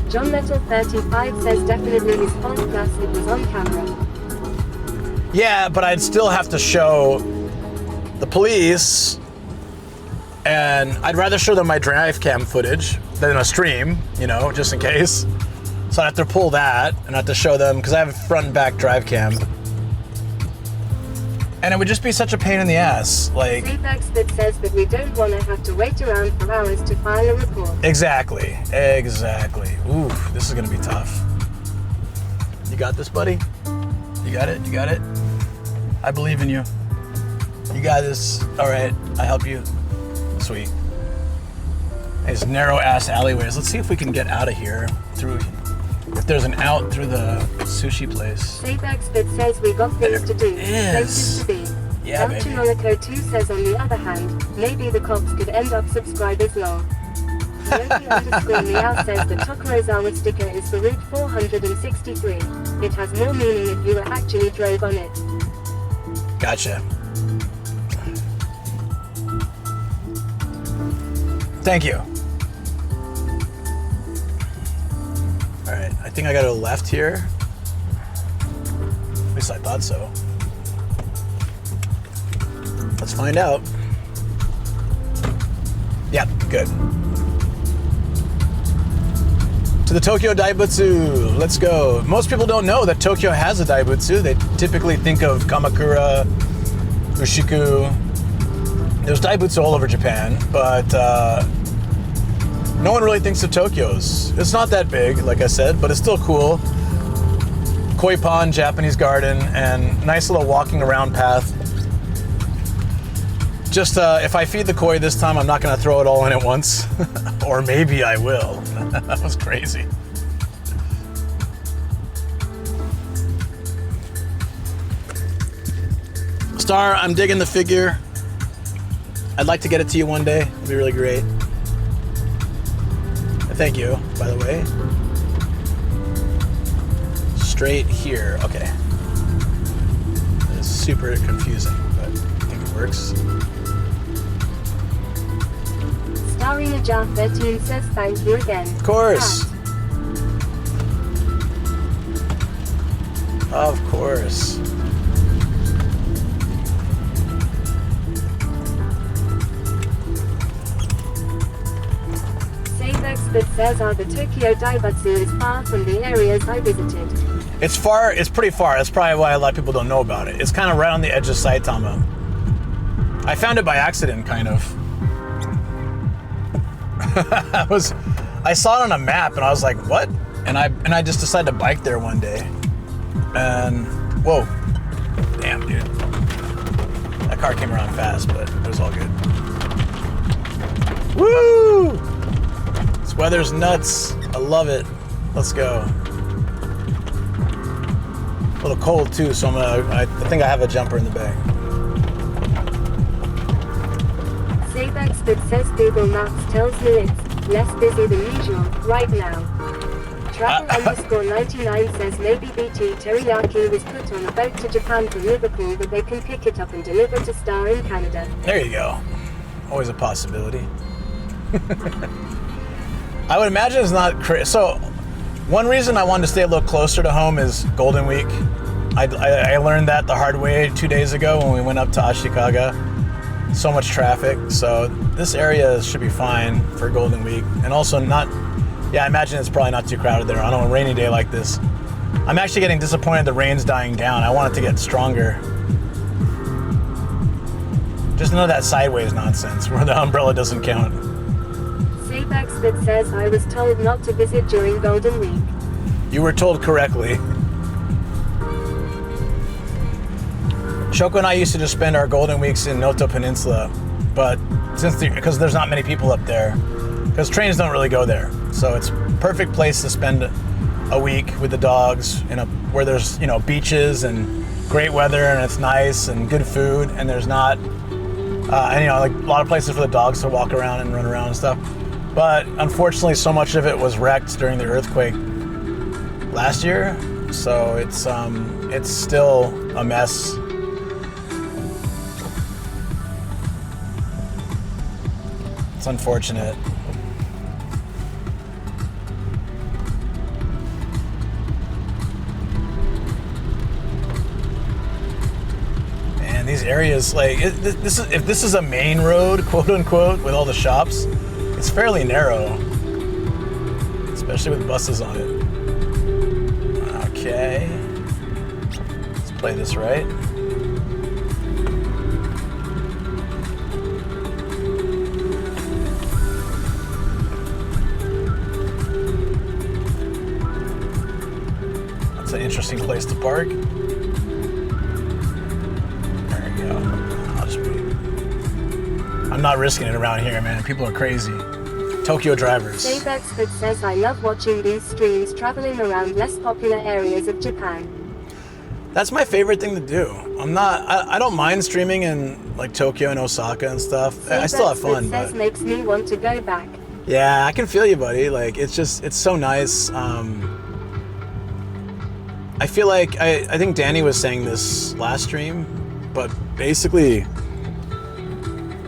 John Metal 35 says definitely his fault, plus it was on camera.
Yeah, but I'd still have to show the police, and I'd rather show them my drive cam footage than a stream, you know, just in case. So I'd have to pull that and I have to show them, because I have a front and back drive cam. And it would just be such a pain in the ass, like...
Feedback that says that we don't want to have to wait around for hours to file a report.
Exactly. Ooh, this is gonna be tough. You got this, buddy? You got it? I believe in you. You got this. All right, I help you. Sweet. These narrow-ass alleyways. Let's see if we can get out of here through... If there's an out through the sushi place.
Feedback that says we got things to do, places to be.
Yeah, baby.
Chinorico 2 says on the other hand, maybe the cops could end up subscribers lol. Yogi_meow says the Tokorozawa sticker is for Route 463. It has more meaning if you actually drove on it.
Gotcha. Thank you. Alright, I think I gotta go left here. At least I thought so. Let's find out. Yep, good. To the Tokyo Daibutsu, let's go. Most people don't know that Tokyo has a Daibutsu. They typically think of Kamakura, Ushiku. There's Daibutsu all over Japan, but no one really thinks of Tokyo's. It's not that big, like I said, but it's still cool. Koi pond, Japanese garden, and nice little walking around path. Just if I feed the koi this time, I'm not gonna throw it all in at once. Or maybe I will. That was crazy. Star, I'm digging the figure. I'd like to get it to you one day. It'd be really great. Thank you, by the way. Straight here. Okay. It's super confusing, but I think it works.
Starina Jar 13 says thank you again.
Of course. Of course.
That says the Tokyo Daibutsu is far from the areas I visited.
It's far, it's pretty far. That's probably why a lot of people don't know about it. It's kind of right on the edge of Saitama. I found it by accident, kind of. I saw it on a map and I was like, what? And I just decided to bike there one day. And whoa. Damn, dude. That car came around fast, but it was all good. Woo! Weather's nuts. I love it. Let's go. A little cold too, so I think I have a jumper in the bag.
Sabexford says Google Maps tells me it's less busy than usual right now. Travel_99 says maybe BT Teriyaki was put on a boat to Japan from Liverpool, but they can pick it up and deliver to Star in Canada.
There you go. Always a possibility. I would imagine it's not so. One reason I wanted to stay a little closer to home is Golden Week. I learned that the hard way 2 days ago when we went up to Ashikaga. So much traffic, so this area should be fine for Golden Week, and also not. Yeah, I imagine it's probably not too crowded there on a rainy day like this. I'm actually getting disappointed the rain's dying down. I want it to get stronger. Just none of that sideways nonsense where the umbrella doesn't count.
Sabexford says I was told not to visit during Golden Week.
You were told correctly. Shoko and I used to just spend our Golden Weeks in Noto Peninsula, but because there's not many people up there, because trains don't really go there, so it's a perfect place to spend a week with the dogs, where there's beaches and great weather and it's nice and good food, and there's not like a lot of places for the dogs to walk around and run around and stuff. But unfortunately, so much of it was wrecked during the earthquake last year, so it's still a mess. It's unfortunate. And these areas, like if this is a main road, quote unquote, with all the shops, it's fairly narrow, especially with buses on it. Okay, let's play this right. That's an interesting place to park. There you go. I'll just wait. I'm not risking it around here, man. People are crazy. Tokyo drivers.
Sabexford says I love watching these streams traveling around less popular areas of Japan.
That's my favorite thing to do. I don't mind streaming in like Tokyo and Osaka and stuff. I still have fun,
says
but
makes me want to go back.
yeah, I can feel you, buddy. Like it's so nice. I feel like I think Danny was saying this last stream, but basically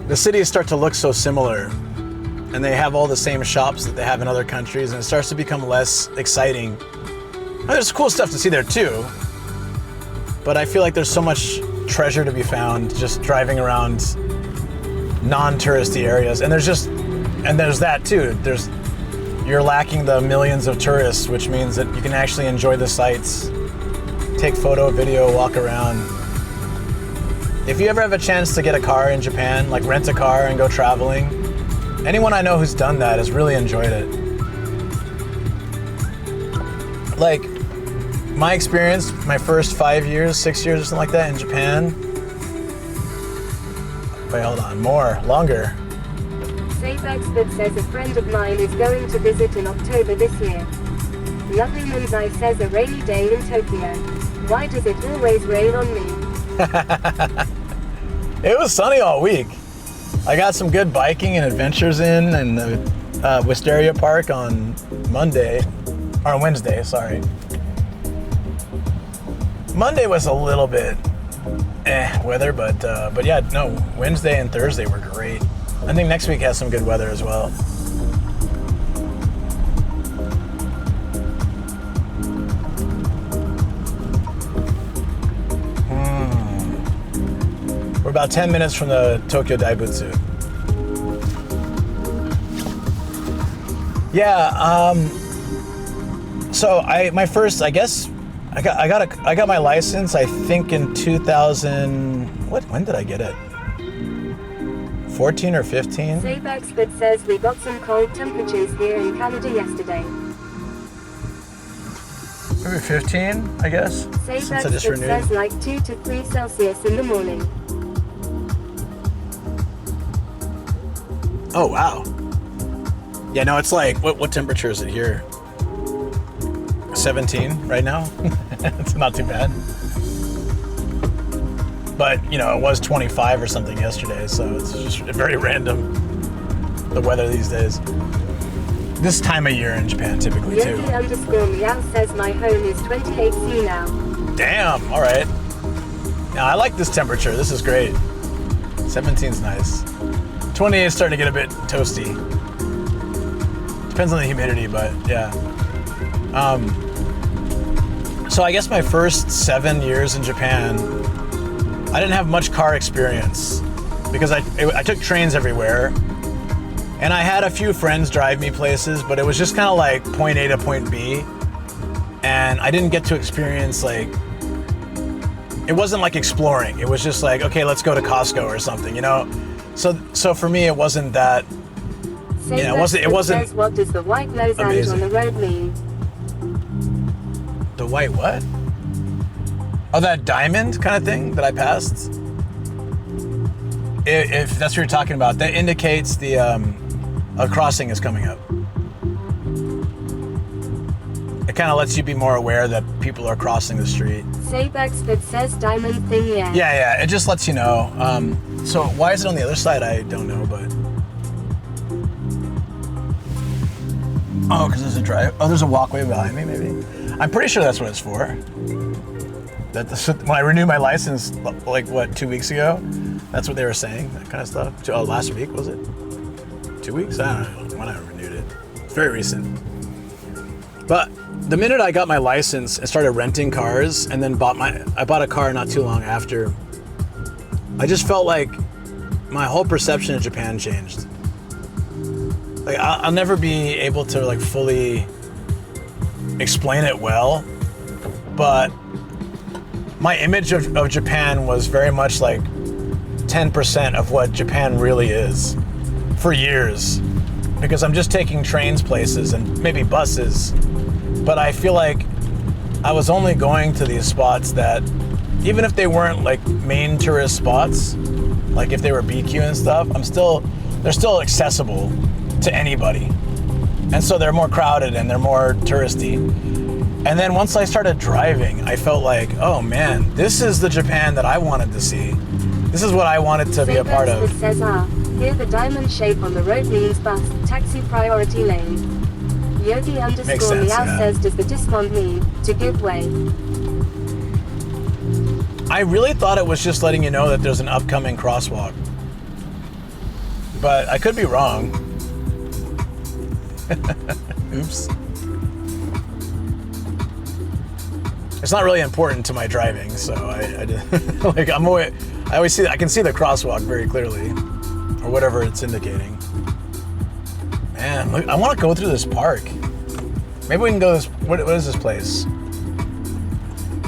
the cities start to look so similar, and they have all the same shops that they have in other countries, and it starts to become less exciting. There's cool stuff to see there too, but I feel like there's so much treasure to be found just driving around non-touristy areas, and there's that too. You're lacking the millions of tourists, which means that you can actually enjoy the sights, take photo, video, walk around. If you ever have a chance to get a car in Japan, like rent a car and go traveling, anyone I know who's done that has really enjoyed it. Like, my experience, my first 5 years, 6 years or something like that in Japan. Wait, hold on, longer.
Sabexford says a friend of mine is going to visit in October this year. Lovely Munzai says a rainy day in Tokyo. Why does it always rain on me?
It was sunny all week. I got some good biking and adventures in the Wisteria Park on Wednesday, sorry. Monday was a little bit weather, but yeah, no, Wednesday and Thursday were great. I think next week has some good weather as well. We're about 10 minutes from the Tokyo Daibutsu. Yeah, so I got my license, I think in 2000, when did I get it? 14 or 15?
Sabexford says we got some cold temperatures here in Canada yesterday.
Maybe 15, I guess, since I just renewed.
Sabexford says like 2 to 3 Celsius in the morning.
Oh, wow. Yeah, no, it's like, what temperature is it here? 17 right now? It's not too bad. But, you know, it was 25 or something yesterday, so it's just very random, the weather these days. This time of year in Japan, typically, too.
Yogi_Meow says my home is 28C now.
Damn, all right. Now, I like this temperature. This is great. 17's nice. 28 is starting to get a bit toasty. Depends on the humidity, but yeah. So I guess my first 7 years in Japan, I didn't have much car experience because I took trains everywhere. And I had a few friends drive me places, but it was just kind of like point A to point B. And I didn't get to experience like, it wasn't like exploring. It was just like, okay, let's go to Costco or something, you know? So for me, it wasn't that, you know, it wasn't
What does the white losange on the road mean?
The white what? Oh, that diamond kind of thing that I passed? If that's what you're talking about, that indicates the a crossing is coming up. It kind of lets you be more aware that people are crossing the street.
Sabex says diamond thing, yeah.
Yeah, it just lets you know. So why is it on the other side? I don't know, but... Oh, because there's a drive. Oh, there's a walkway behind me, maybe. I'm pretty sure that's what it's for. When I renewed my license, like what, 2 weeks ago, that's what they were saying, that kind of stuff. Oh, last week, was it? 2 weeks? I don't know when I renewed it. It's very recent. But the minute I got my license and started renting cars, and then I bought a car not too long after, I just felt like my whole perception of Japan changed. Like I'll never be able to like fully explain it well, but my image of Japan was very much like 10% of what Japan really is for years, because I'm just taking trains places and maybe buses, but I feel like I was only going to these spots that, even if they weren't like main tourist spots, like if they were BQ and stuff, they're still accessible to anybody. And so they're more crowded and they're more touristy. And then once I started driving, I felt like, oh man, this is the Japan that I wanted to see. This is what I wanted to be a part of.
Says, here the diamond shape on the road means bus, taxi priority lane. Yogi_Meow says, does the dismount mean to give way?
I really thought it was just letting you know that there's an upcoming crosswalk. But I could be wrong. Oops. It's not really important to my driving, so I like I always see, I can see the crosswalk very clearly, or whatever it's indicating. Man, look, I want to go through this park. Maybe we can go this. What is this place?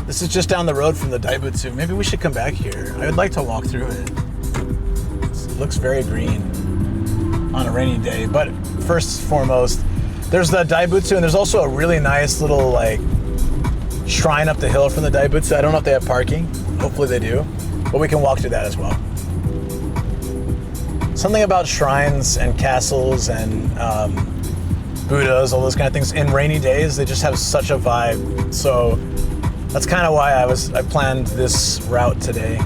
This is just down the road from the Daibutsu. Maybe we should come back here. I would like to walk through it. It looks very green on a rainy day. But first and foremost, there's the Daibutsu, and there's also a really nice little like shrine up the hill from the Daibutsu. I don't know if they have parking. Hopefully they do. But we can walk through that as well. Something about shrines and castles and Buddhas, all those kind of things, in rainy days, they just have such a vibe. So that's kind of why I planned this route today,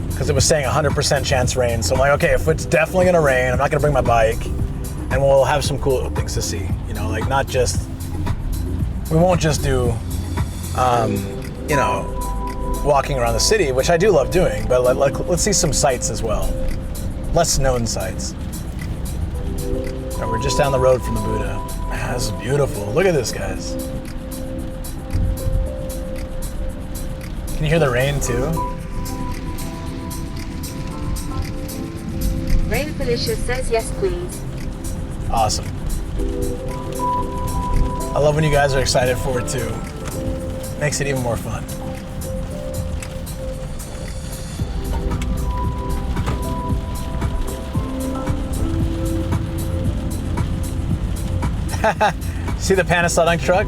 because it was saying 100% chance rain. So I'm like, okay, if it's definitely gonna rain, I'm not gonna bring my bike, and we'll have some cool things to see. You know, like we won't just do, you know, walking around the city, which I do love doing, but let's see some sights as well, less known sights. And we're just down the road from the Buddha. Man, this is beautiful. Look at this, guys. Can you hear the rain too?
Rain Felicia says yes, please.
Awesome. I love when you guys are excited for it too. Makes it even more fun. See the Panasonic truck?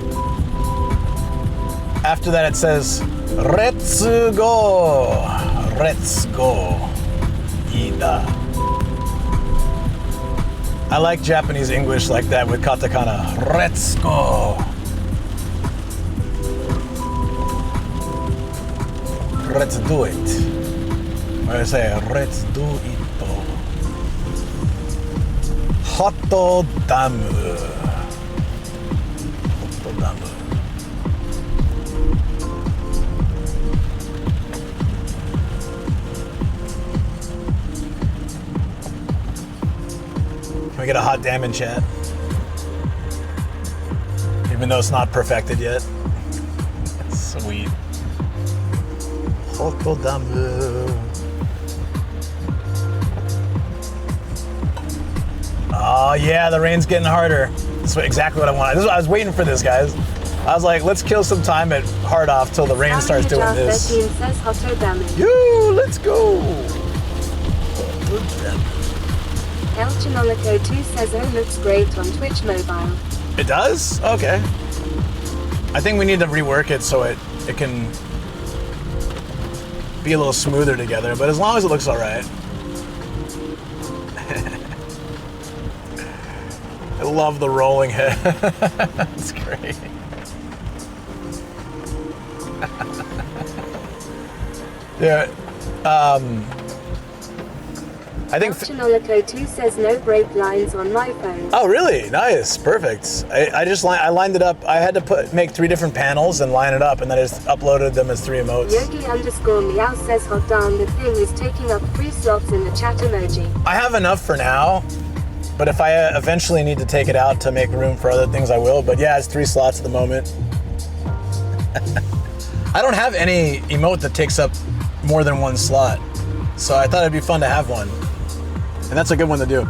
After that it says, "Let's go, let's go, Ida." I like Japanese English like that with katakana. Let's go. let's do it. What do I say? Let's do it. Hot dam. Hot dam. Can we get a hot dam in chat? Even though it's not perfected yet. Sweet. Hot dam. Oh yeah, the rain's getting harder. That's exactly what I wanted. I was waiting for this, guys. I was like, let's kill some time at Hard Off till the rain starts doing this. Yo, let's go.
El Chinolico 2 says, oh, looks great on Twitch mobile.
It does? Okay. I think we need to rework it so it can be a little smoother together, but as long as it looks all right. I love the rolling head. It's great. Yeah. I think.
Chinolico 2 says no break lines on my phone.
Oh, really? Nice. Perfect. I lined it up. I had to make 3 different panels and line it up, and then I just uploaded them as 3 emotes.
Yogi_meow says hot darn, the thing is taking up 3 slots in the chat emoji.
I have enough for now. But if I eventually need to take it out to make room for other things, I will. But yeah, it's 3 slots at the moment. I don't have any emote that takes up more than 1 slot. So I thought it'd be fun to have one. And that's a good one to do.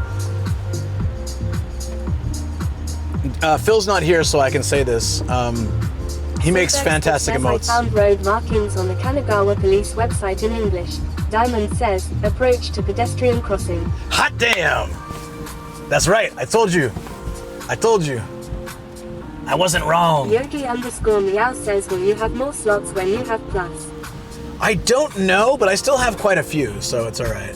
Phil's not here, so I can say this. He makes fantastic emotes.
I found road markings on the Kanagawa police website in English. Diamond says, approach to pedestrian crossing.
Hot damn! That's right. I told you. I wasn't wrong.
Yogi_meow says, will you have more slots when you have plus?
I don't know, but I still have quite a few, so it's all right.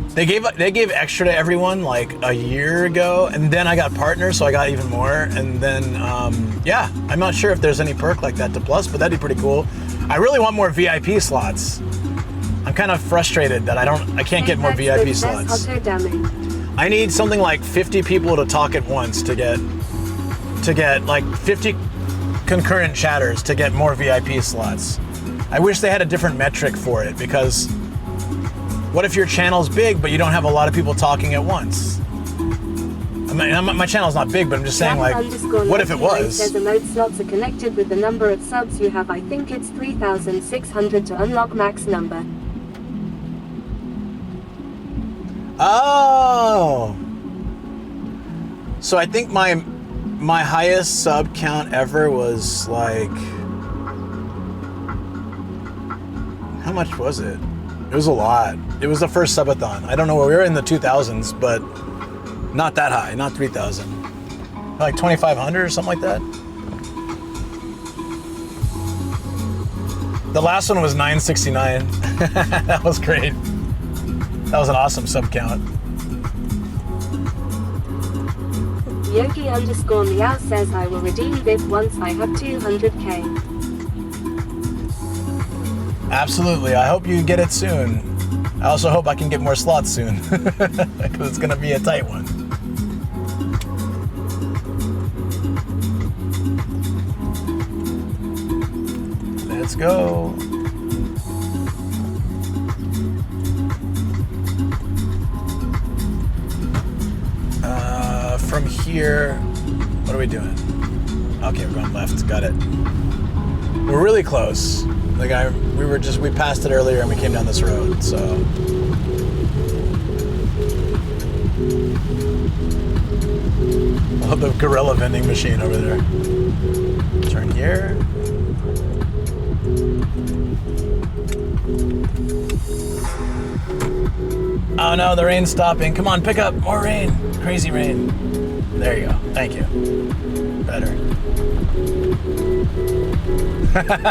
They gave extra to everyone like a year ago, and then I got partners, so I got even more. And then, yeah, I'm not sure if there's any perk like that to plus, but that'd be pretty cool. I really want more VIP slots. I'm kind of frustrated that I can't get more VIP slots. I need something like 50 people to talk at once to get like 50 concurrent chatters to get more VIP slots. I wish they had a different metric for it, because what if your channel's big but you don't have a lot of people talking at once? I mean, my channel's not big, but I'm just saying, like, what if it was?
Says emote slots are connected with the number of subs you have. I think it's 3,600 to unlock max number.
Oh, so I think my highest sub count ever was like, how much was it? It was a lot. It was the first subathon. I don't know, we were in the 2000s, but not that high, not 3,000. Like 2,500 or something like that. The last one was 969. That was great. That was an awesome sub count.
Yogi_meow says, I will redeem VIP once I have 200k.
Absolutely. I hope you get it soon. I also hope I can get more slots soon, because it's going to be a tight one. Let's go. From here, what are we doing? Okay, we're going left. Got it. We're really close. Like we passed it earlier and we came down this road, so. Oh, the gorilla vending machine over there. Turn here. Oh no, the rain's stopping. Come on, pick up more rain. Crazy rain. There you go. Thank you. Better.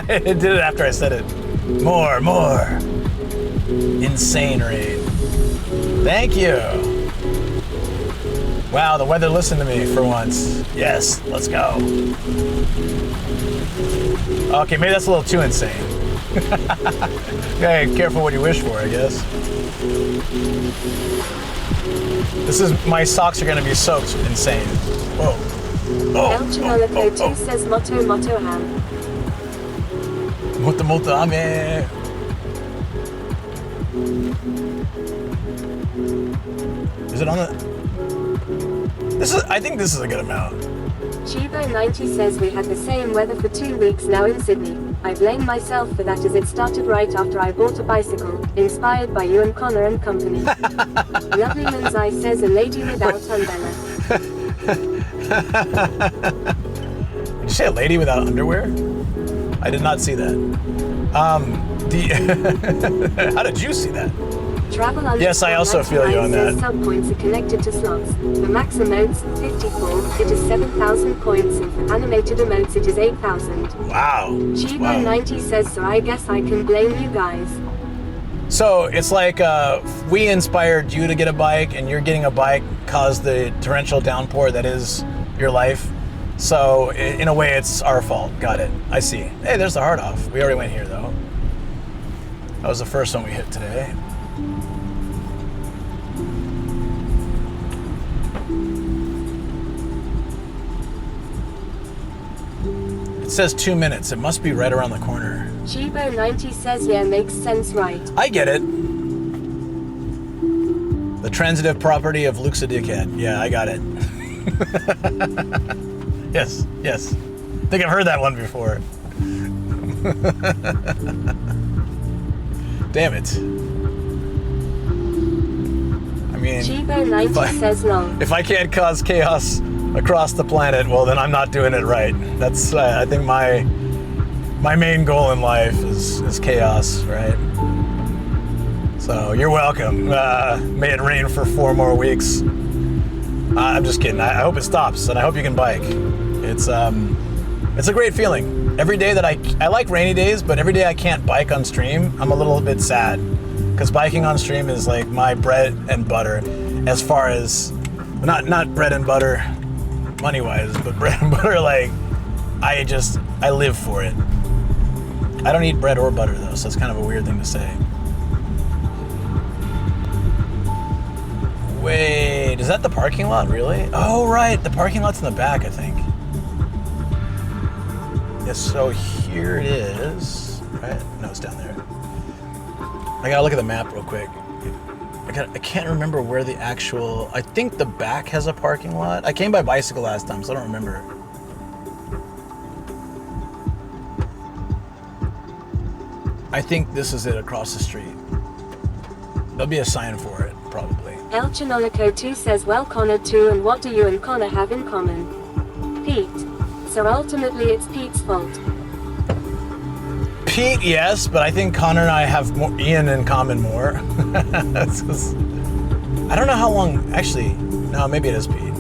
It did it after I said it. More. Insane rain. Thank you. Wow, the weather listened to me for once. Yes, let's go. Okay, maybe that's a little too insane. Hey, careful what you wish for, I guess. My socks are gonna be soaked. Insane. Whoa.
El Chinolico 2 says motto motto ham.
Moto moto ame. Is it on the... I think this is a good amount.
Chibo 90 says we had the same weather for 2 weeks now in Sydney. I blame myself for that as it started right after I bought a bicycle, inspired by you and Connor and company. Lovely Manzai says a lady without umbrella.
Did you say a lady without underwear? I did not see that. How did you see that?
Travel under
Yes, I also feel you on that.
Sub points are connected to slots. For max emotes, 54, it is 7,000 points, and for animated emotes, it is 8,000.
Wow.
Chibo 90 says, so I guess I can blame you guys.
So it's like we inspired you to get a bike, and you're getting a bike caused the torrential downpour that is your life. So in a way, it's our fault. Got it. I see. Hey, there's the hard off. We already went here though. That was the first one we hit today. It says 2 minutes. It must be right around the corner.
Chibo 90 says, yeah, makes sense, right?
I get it. The transitive property of Luke's a dickhead. Yeah, I got it. Yes. I think I've heard that one before. Damn it. I mean,
Chibo 90 says long.
if I can't cause chaos across the planet, well, then I'm not doing it right. That's, I think, my main goal in life is chaos, right? So you're welcome. May it rain for 4 more weeks. I'm just kidding. I hope it stops, and I hope you can bike. It's a great feeling. Every day that I like rainy days, but every day I can't bike on stream, I'm a little bit sad, because biking on stream is like my bread and butter, as far as not bread and butter money wise, but bread and butter, like I live for it. I don't eat bread or butter though, so it's kind of a weird thing to say. Wait, is that the parking lot, really? Oh, right, the parking lot's in the back, I think. Yes, so here it is, right? No, it's down there. I gotta look at the map real quick. I can't remember where the actual... I think the back has a parking lot. I came by bicycle last time, so I don't remember. I think this is it across the street. There'll be a sign for it, probably.
El Chinolico 2 says, well, Connor too, and what do you and Connor have in common? Pete. So ultimately it's Pete's fault.
Pete, yes, but I think Connor and I have Ian in common more. I don't know how long, actually, no, maybe it is Pete.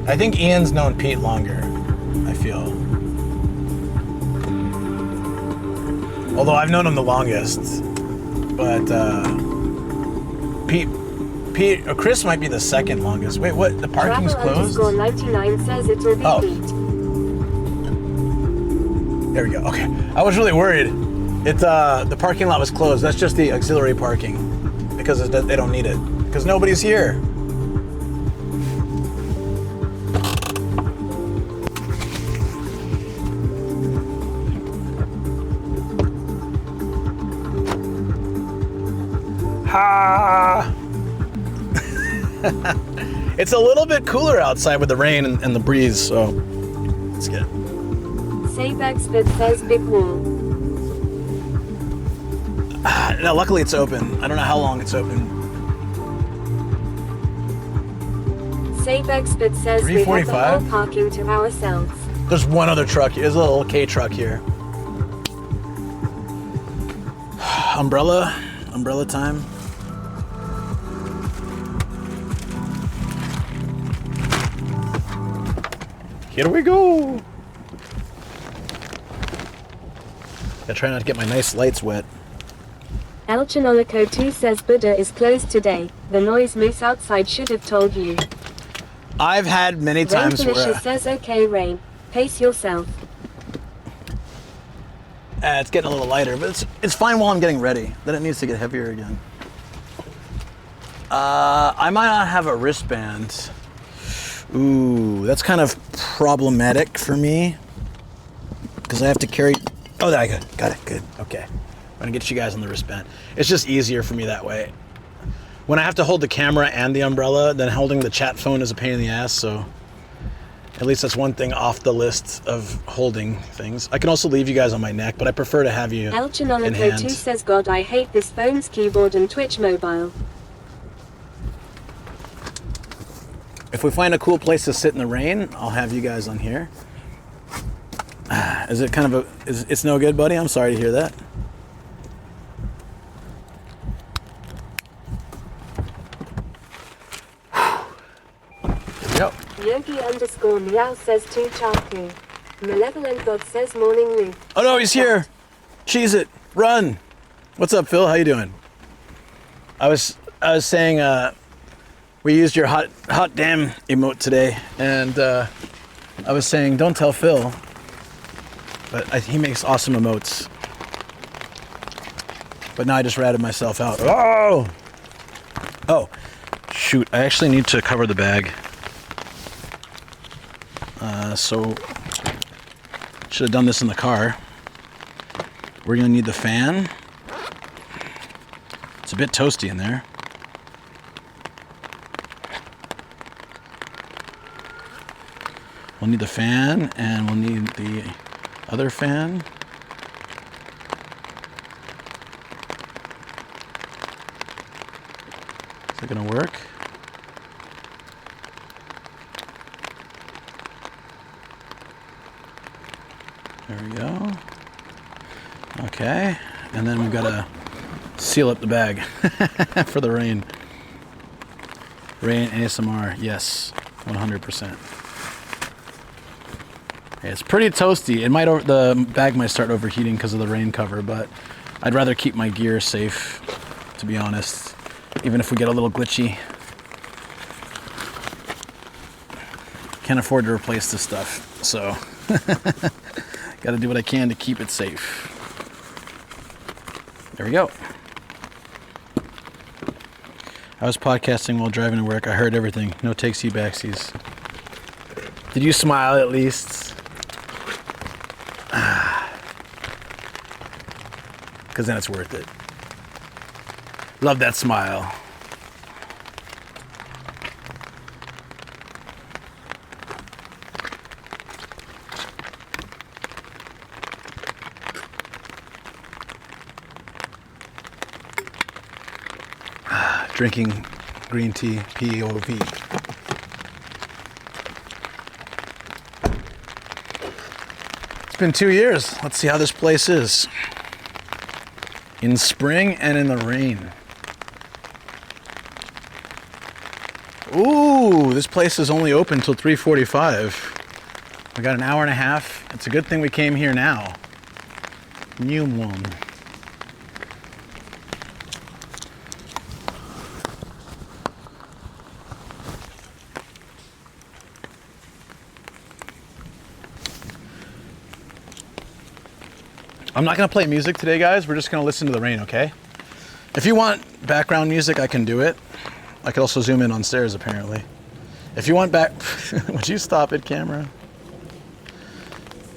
I think Ian's known Pete longer, I feel. Although I've known him the longest. But Pete, or Chris might be the second longest. Wait, what? The parking's closed?
Travel 99 says it will be Pete.
There we go. Okay, I was really worried. The parking lot was closed. That's just the auxiliary parking because they don't need it because nobody's here. Ha! It's a little bit cooler outside with the rain and the breeze, so it's good.
Saybagsford says big wall.
No, luckily it's open. I don't know how long it's open.
Saybagsford says we have the
3:45?
whole parking to ourselves.
There's one other truck. There's a little K truck here. Umbrella time. Here we go. Gotta try not to get my nice lights wet.
El Chinolico 2 says Buddha is closed today. The noise moose outside should have told you.
I've had many
Rain
times
Felicia
where...
says okay Rain, pace yourself.
It's getting a little lighter, but it's fine while I'm getting ready. Then it needs to get heavier again. I might not have a wristband. Ooh, that's kind of problematic for me because I have to carry. Oh, there I go. Got it. Good. Okay. I'm gonna get you guys on the wristband. It's just easier for me that way. When I have to hold the camera and the umbrella, then holding the chat phone is a pain in the ass. So at least that's one thing off the list of holding things. I can also leave you guys on my neck, but I prefer to have you in
Elchinonico 2
hand.
says, God, I hate this phone's keyboard and Twitch mobile.
If we find a cool place to sit in the rain, I'll have you guys on here. Is it kind of it's no good, buddy? I'm sorry to hear that. Yep.
Yogi_meow says to Chaku. Malevolent God says morning Ruth.
Oh no, he's here. Cheese it. Run. What's up, Phil? How you doing? I was saying we used your hot damn emote today, and I was saying don't tell Phil, but he makes awesome emotes. But now I just ratted myself out. Oh, shoot! I actually need to cover the bag. So should have done this in the car. We're gonna need the fan. It's a bit toasty in there. We'll need the fan, and we'll need the other fan. Is that gonna work? There we go. Okay, and then we've got to seal up the bag for the rain. Rain ASMR, yes, 100%. It's pretty toasty. The bag might start overheating because of the rain cover, but I'd rather keep my gear safe, to be honest, even if we get a little glitchy. Can't afford to replace this stuff, so got to do what I can to keep it safe. There we go. I was podcasting while driving to work. I heard everything. No takesy backsies. Did you smile at least? Because then it's worth it. Love that smile. Drinking green tea, POV. It's been 2 years. Let's see how this place is. In spring and in the rain. Ooh, this place is only open till 3:45. We got an hour and a half. It's a good thing we came here now. New one. I'm not going to play music today, guys. We're just going to listen to the rain, okay? If you want background music, I can do it. I could also zoom in on stairs, apparently. If you want would you stop it, camera?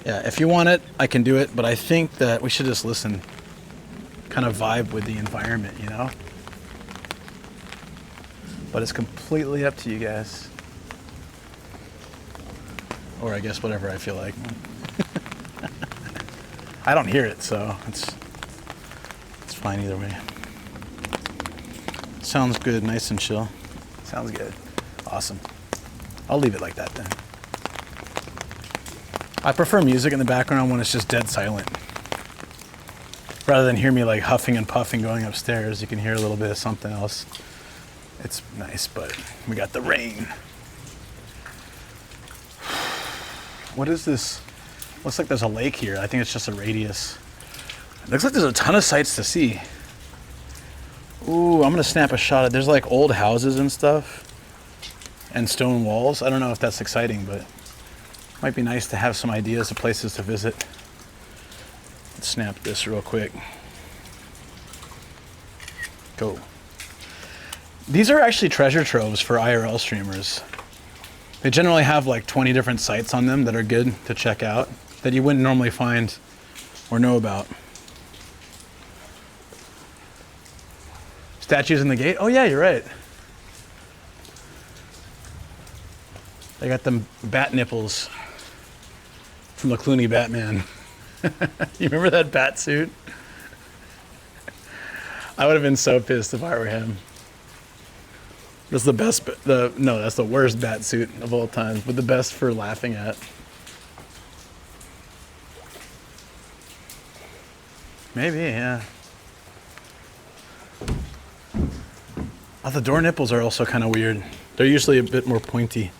Yeah, if you want it, I can do it, but I think that we should just listen. Kind of vibe with the environment, you know? But it's completely up to you guys. Or I guess whatever I feel like. I don't hear it, so it's fine either way. Sounds good, nice and chill. Sounds good. Awesome. I'll leave it like that then. I prefer music in the background when it's just dead silent. Rather than hear me like huffing and puffing going upstairs, you can hear a little bit of something else. It's nice, but we got the rain. What is this? Looks like there's a lake here. I think it's just a radius. It looks like there's a ton of sights to see. Ooh, I'm gonna snap a shot at. There's like old houses and stuff, and stone walls. I don't know if that's exciting, but it might be nice to have some ideas of places to visit. snap this real quick. Go. These are actually treasure troves for IRL streamers. They generally have like 20 different sites on them that are good to check out that you wouldn't normally find or know about. Statues in the gate? Oh yeah, you're right. They got them bat nipples from the Clooney Batman. You remember that bat suit? I would have been so pissed if I were him. That's the best, no, that's the worst bat suit of all time, but the best for laughing at. Maybe, yeah. Oh, the door nipples are also kind of weird. They're usually a bit more pointy.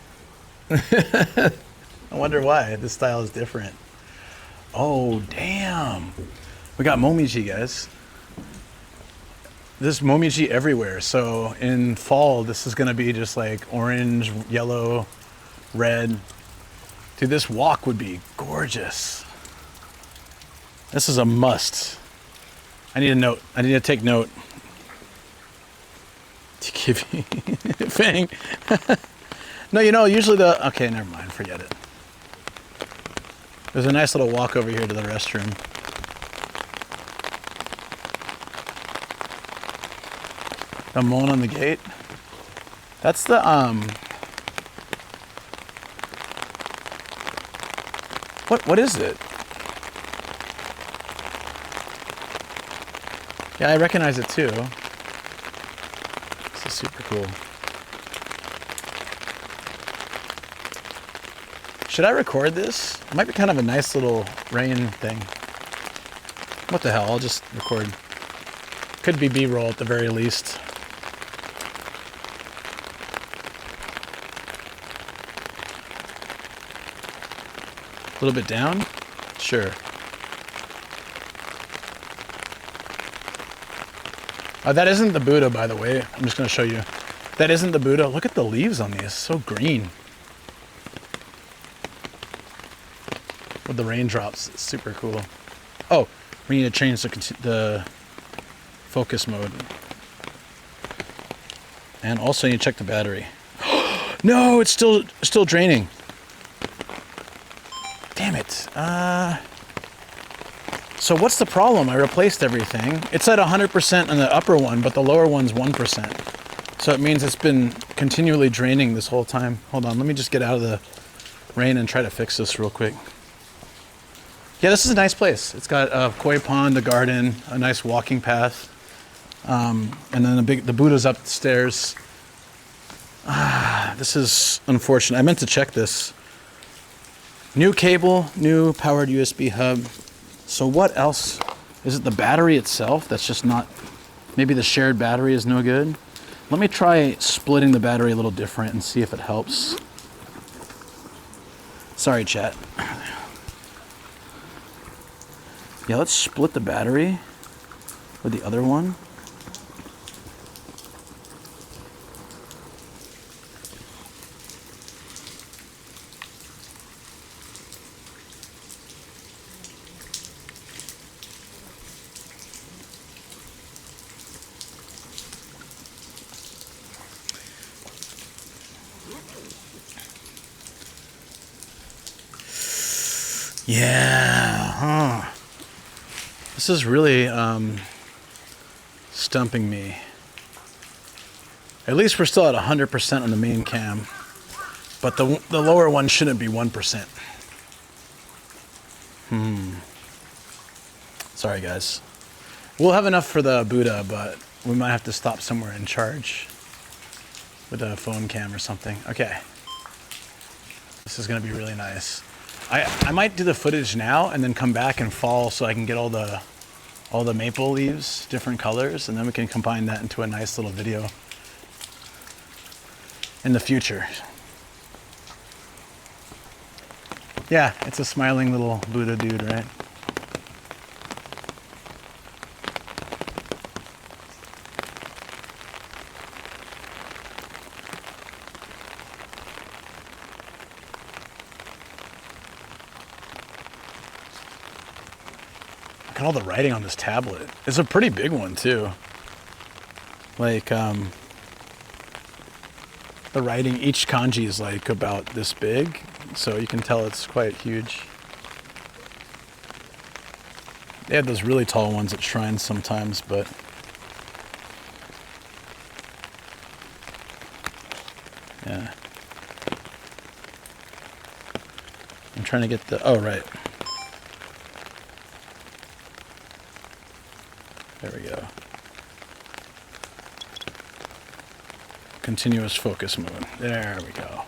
I wonder why. This style is different. Oh, damn. We got momiji, guys. There's momiji everywhere. So in fall, this is going to be just like orange, yellow, red. Dude, this walk would be gorgeous. This is a must. I need a note. I need to take note. Fang. No, you know, usually the... Okay, never mind. Forget it. There's a nice little walk over here to the restroom. The moan on the gate. That's the, What is it? Yeah, I recognize it too. This is super cool. Should I record this? It might be kind of a nice little rain thing. What the hell, I'll just record. Could be B-roll at the very least. A little bit down? Sure. That isn't the Buddha, by the way. I'm just going to show you. That isn't the Buddha. Look at the leaves on these. So green. With the raindrops. It's super cool. Oh, we need to change the focus mode. And also you need to check the battery. No, it's still draining. Damn it. So what's the problem? I replaced everything. It's at 100% on the upper one, but the lower one's 1%. So it means it's been continually draining this whole time. Hold on, let me just get out of the rain and try to fix this real quick. Yeah, this is a nice place. It's got a koi pond, a garden, a nice walking path, and then the Buddha's upstairs. This is unfortunate. I meant to check this. New cable, new powered USB hub. So what else? Is it the battery itself that's just not... Maybe the shared battery is no good? Let me try splitting the battery a little different and see if it helps. Sorry, chat. Yeah, let's split the battery with the other one. Yeah, huh. This is really stumping me. At least we're still at 100% on the main cam, but the lower one shouldn't be 1%. Sorry, guys. We'll have enough for the Buddha, but we might have to stop somewhere and charge with a phone cam or something. Okay. This is going to be really nice. I might do the footage now and then come back and fall so I can get all the maple leaves, different colors, and then we can combine that into a nice little video in the future. Yeah, it's a smiling little Buddha dude, right? at all the writing on this tablet. It's a pretty big one too. Like the writing, each kanji is like about this big, so you can tell it's quite huge. They have those really tall ones at shrines sometimes, but yeah. I'm trying to get the, oh right. There we go. Continuous focus mode. There we go.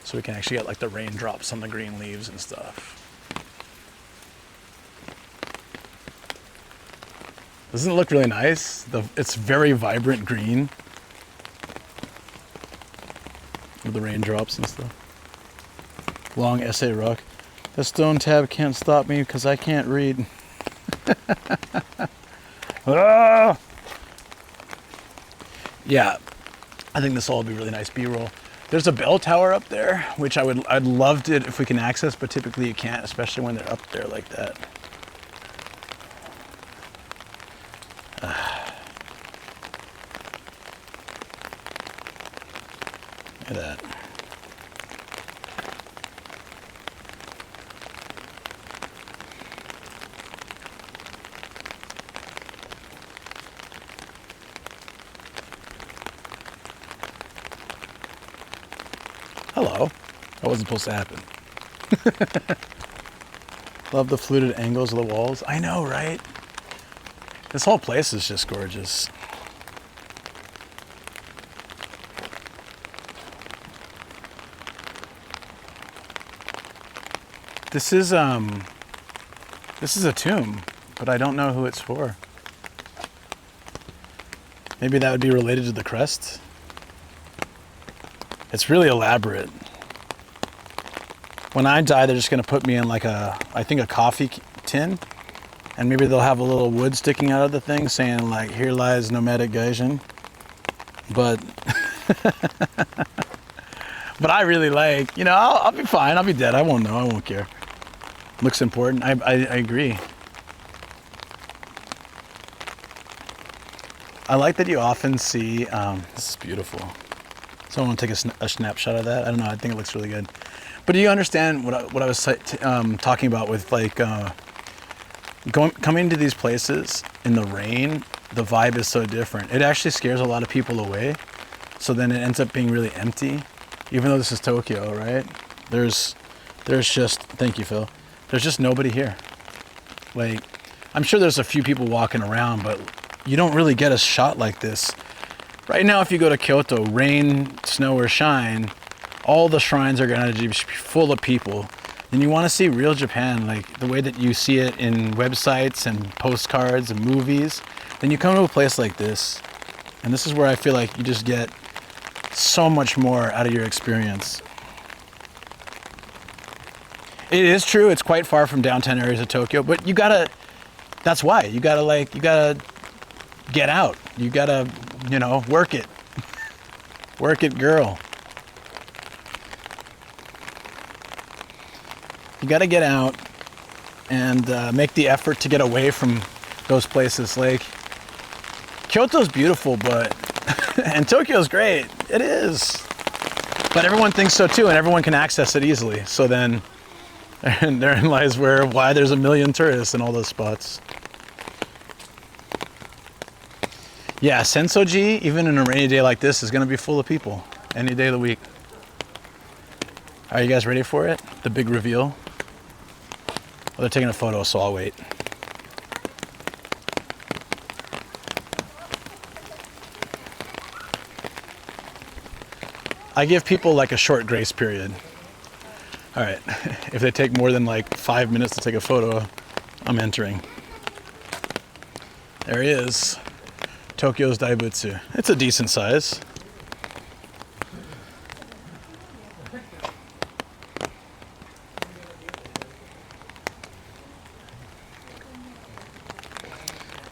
So we can actually get like the raindrops on the green leaves and stuff. Doesn't it look really nice? It's very vibrant green with the raindrops and stuff. Long essay rock. The stone tab can't stop me because I can't read. Ah! Yeah, I think this will all be really nice B-roll. There's a bell tower up there, which I'd love to if we can access, but typically you can't, especially when they're up there like that. Look at that. Hello. That wasn't supposed to happen. Love the fluted angles of the walls. I know, right? This whole place is just gorgeous. This is a tomb, but I don't know who it's for. Maybe that would be related to the crest. It's really elaborate. When I die, they're just gonna put me in like I think a coffee tin, and maybe they'll have a little wood sticking out of the thing saying like, "Here lies nomadic Gaijin." But, but I really like, you know, I'll be fine. I'll be dead. I won't know. I won't care. Looks important. I agree. I like that you often see. This is beautiful. So I want to take a snapshot of that. I don't know. I think it looks really good. But do you understand what I was talking about with like coming to these places in the rain? The vibe is so different. It actually scares a lot of people away. So then it ends up being really empty, even though this is Tokyo, right? There's just, thank you, Phil. There's just nobody here. Like, I'm sure there's a few people walking around, but you don't really get a shot like this. Right now, if you go to Kyoto, rain, snow, or shine, all the shrines are gonna be full of people. And you wanna see real Japan, like the way that you see it in websites and postcards and movies, then you come to a place like this, and this is where I feel like you just get so much more out of your experience. It is true, it's quite far from downtown areas of Tokyo, but you gotta, that's why, you gotta get out. You gotta, you know, work it. Work it, girl. You gotta get out and make the effort to get away from those places. Like, Kyoto's beautiful, but, and Tokyo's great. It is. But everyone thinks so too, and everyone can access it easily. So then, and therein lies why there's a million tourists in all those spots. Yeah, Sensoji, even in a rainy day like this, is gonna be full of people any day of the week. Are you guys ready for it? The big reveal? Well, they're taking a photo, so I'll wait. I give people like a short grace period. All right, if they take more than like 5 minutes to take a photo, I'm entering. There he is. Tokyo's Daibutsu. It's a decent size.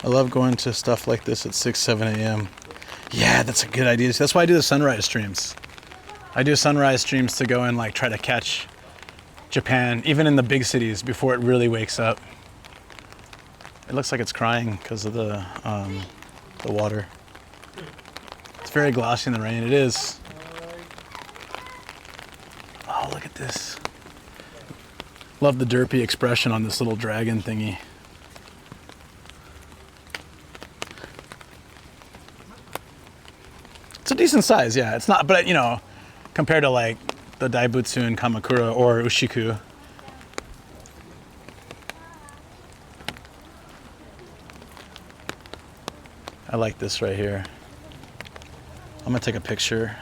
I love going to stuff like this at 6, 7 a.m. Yeah, that's a good idea. That's why I do the sunrise streams. I do sunrise streams to go and like try to catch Japan, even in the big cities, before it really wakes up. It looks like it's crying because of the water. It's very glossy in the rain. It is. Oh, look at this. Love the derpy expression on this little dragon thingy. It's a decent size, yeah. It's not, but you know, compared to like the Daibutsu in Kamakura or Ushiku. I like this right here. I'm gonna take a picture.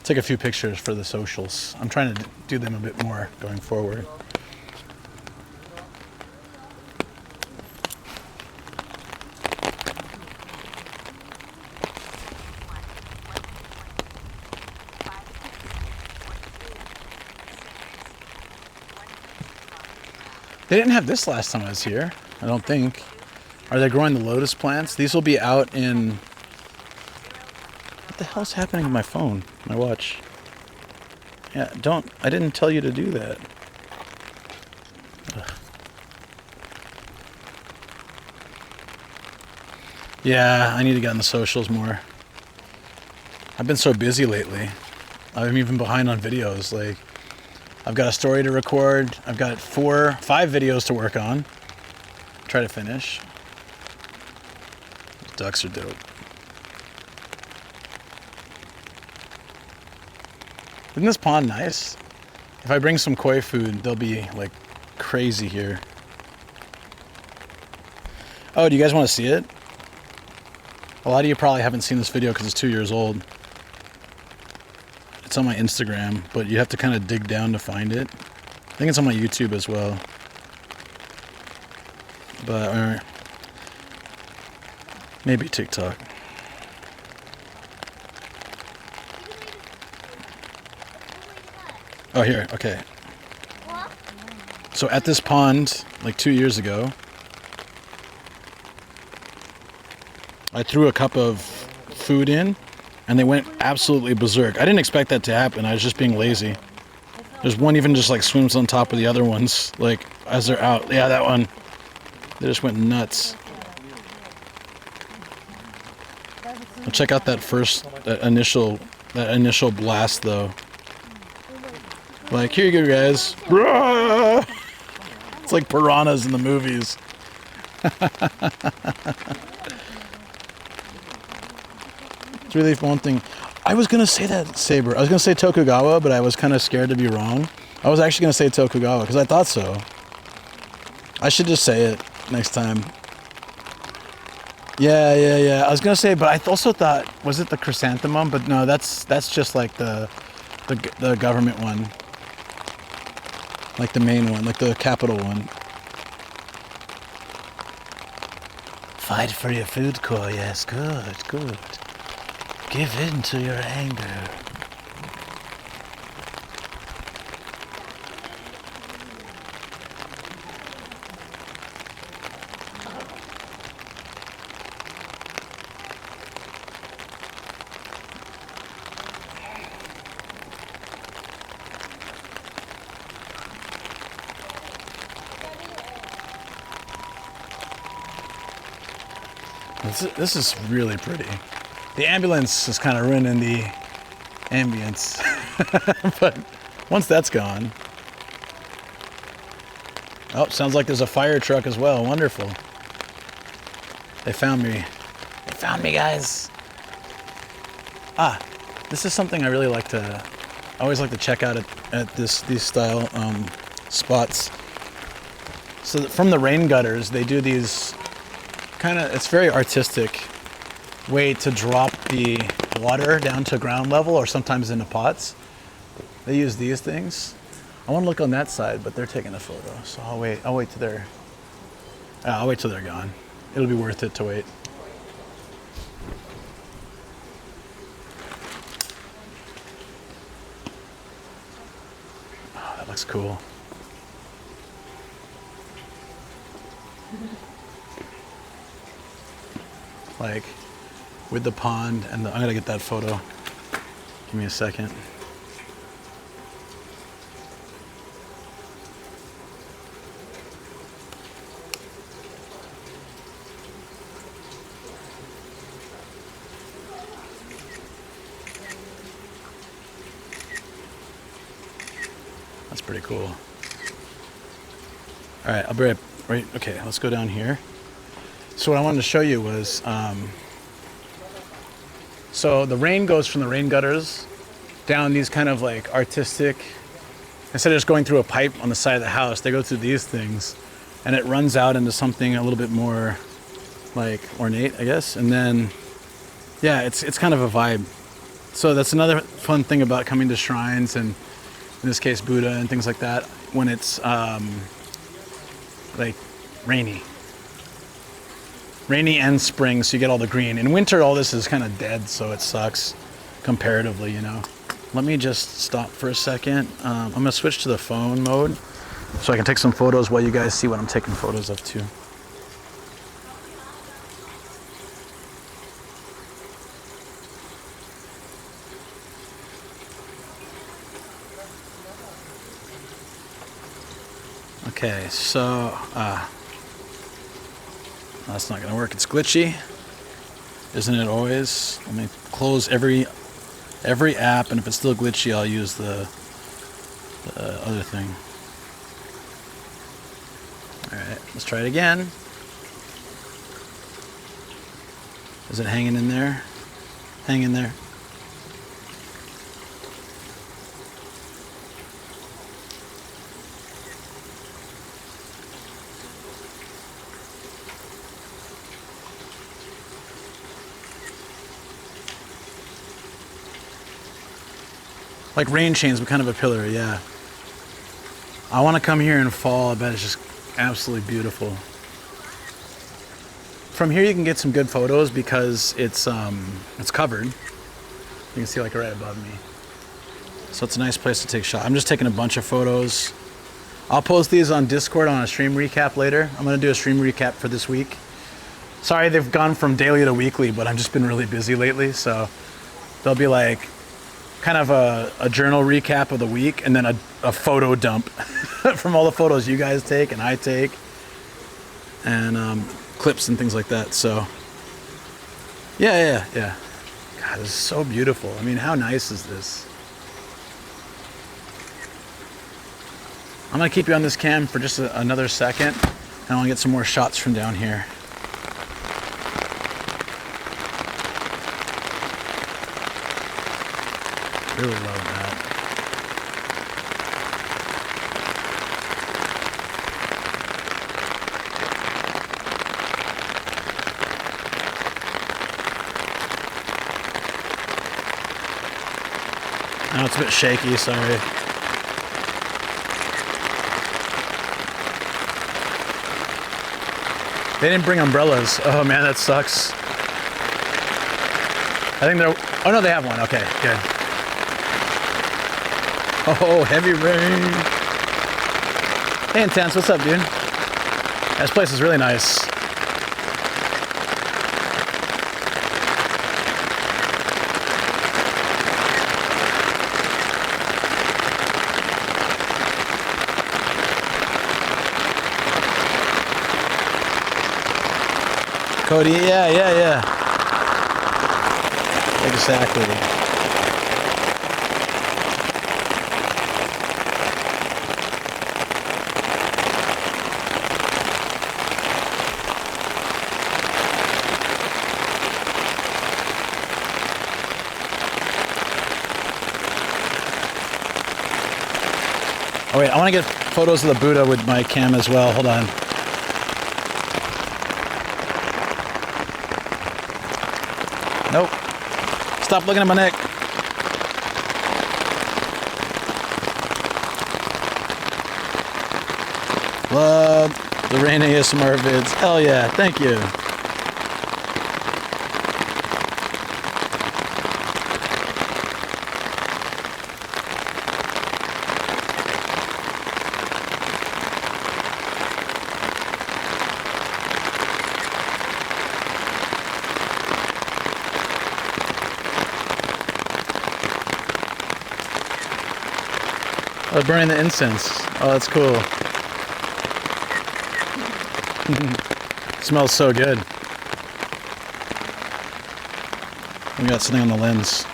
Take a few pictures for the socials. I'm trying to do them a bit more going forward. They didn't have this last time I was here, I don't think. Are they growing the lotus plants? These will be out in... What the hell's happening with my phone, my watch? Yeah, I didn't tell you to do that. Ugh. Yeah, I need to get on the socials more. I've been so busy lately. I'm even behind on videos. Like, I've got a story to record. I've got 5 videos to work on. Try to finish. These ducks are dope. Isn't this pond nice? If I bring some koi food, they'll be like crazy here. Oh, do you guys want to see it? A lot of you probably haven't seen this video because it's 2 years old. It's on my Instagram, but you have to kind of dig down to find it. I think it's on my YouTube as well. But maybe TikTok. Oh, here, okay. So at this pond, like 2 years ago, I threw a cup of food in, and they went absolutely berserk. I didn't expect that to happen. I was just being lazy. There's one even just like swims on top of the other ones, like as they're out. Yeah, that one. They just went nuts. Well, check out that initial blast though. Like, here you go, guys. It's like piranhas in the movies. It's really one thing. I was gonna say that, Saber. I was gonna say Tokugawa, but I was kind of scared to be wrong. I was actually gonna say Tokugawa because I thought so. I should just say it next time. Yeah. I was gonna say, but I also thought, was it the chrysanthemum? But no, that's just like the government one, like the main one, like the capital one. Fight for your food core, yes, good. Give in to your anger. This is really pretty. The ambulance is kind of ruining the ambience. But once that's gone... Oh, sounds like there's a fire truck as well. Wonderful. They found me. They found me, guys. This is something I really like to... I always like to check out at these style spots. So from the rain gutters, they do these... it's very artistic way to drop the water down to ground level or sometimes into pots. They use these things. I want to look on that side, but they're taking a photo, so I'll wait till they're gone. It'll be worth it to wait. Oh, that looks cool. Like with the pond and I'm gonna get that photo. Give me a second. That's pretty cool. All right, I'll be right. Okay, let's go down here. So what I wanted to show you was, so the rain goes from the rain gutters down these kind of like artistic, instead of just going through a pipe on the side of the house, they go through these things and it runs out into something a little bit more like ornate, I guess. And then, yeah, it's kind of a vibe. So that's another fun thing about coming to shrines, and in this case Buddha and things like that, when it's like rainy and spring, so you get all the green. In winter all this is kind of dead, so it sucks comparatively, you know. Let me just stop for a second. I'm gonna switch to the phone mode so I can take some photos while you guys see what I'm taking photos of too. Okay, so that's not gonna work. It's glitchy, isn't it always? Let me close every app, and if it's still glitchy, I'll use the other thing. All right, let's try it again. Is it hanging in there? Hang in there. Like rain chains, but kind of a pillar, yeah. I want to come here in fall. I bet it's just absolutely beautiful. From here you can get some good photos because it's covered. You can see like right above me. So it's a nice place to take shots. I'm just taking a bunch of photos. I'll post these on Discord on a stream recap later. I'm gonna do a stream recap for this week. Sorry they've gone from daily to weekly, but I've just been really busy lately, so they'll be like kind of a journal recap of the week, and then a photo dump from all the photos you guys take and I take, and clips and things like that. So yeah. God, this is so beautiful. I mean, how nice is this? I'm gonna keep you on this cam for just another second, and I want to get some more shots from down here. Really love that. Now it's a bit shaky, sorry. They didn't bring umbrellas. Oh man, that sucks. I think they're, oh no, they have one. Okay, good. Oh, heavy rain. Hey, Intense, what's up, dude? This place is really nice. Cody, yeah. Exactly. Oh wait, I want to get photos of the Buddha with my cam as well. Hold on. Nope. Stop looking at my neck. Love the rain ASMR vids. Hell yeah, thank you. Oh, burning the incense. Oh, that's cool. Smells so good. We got something on the lens.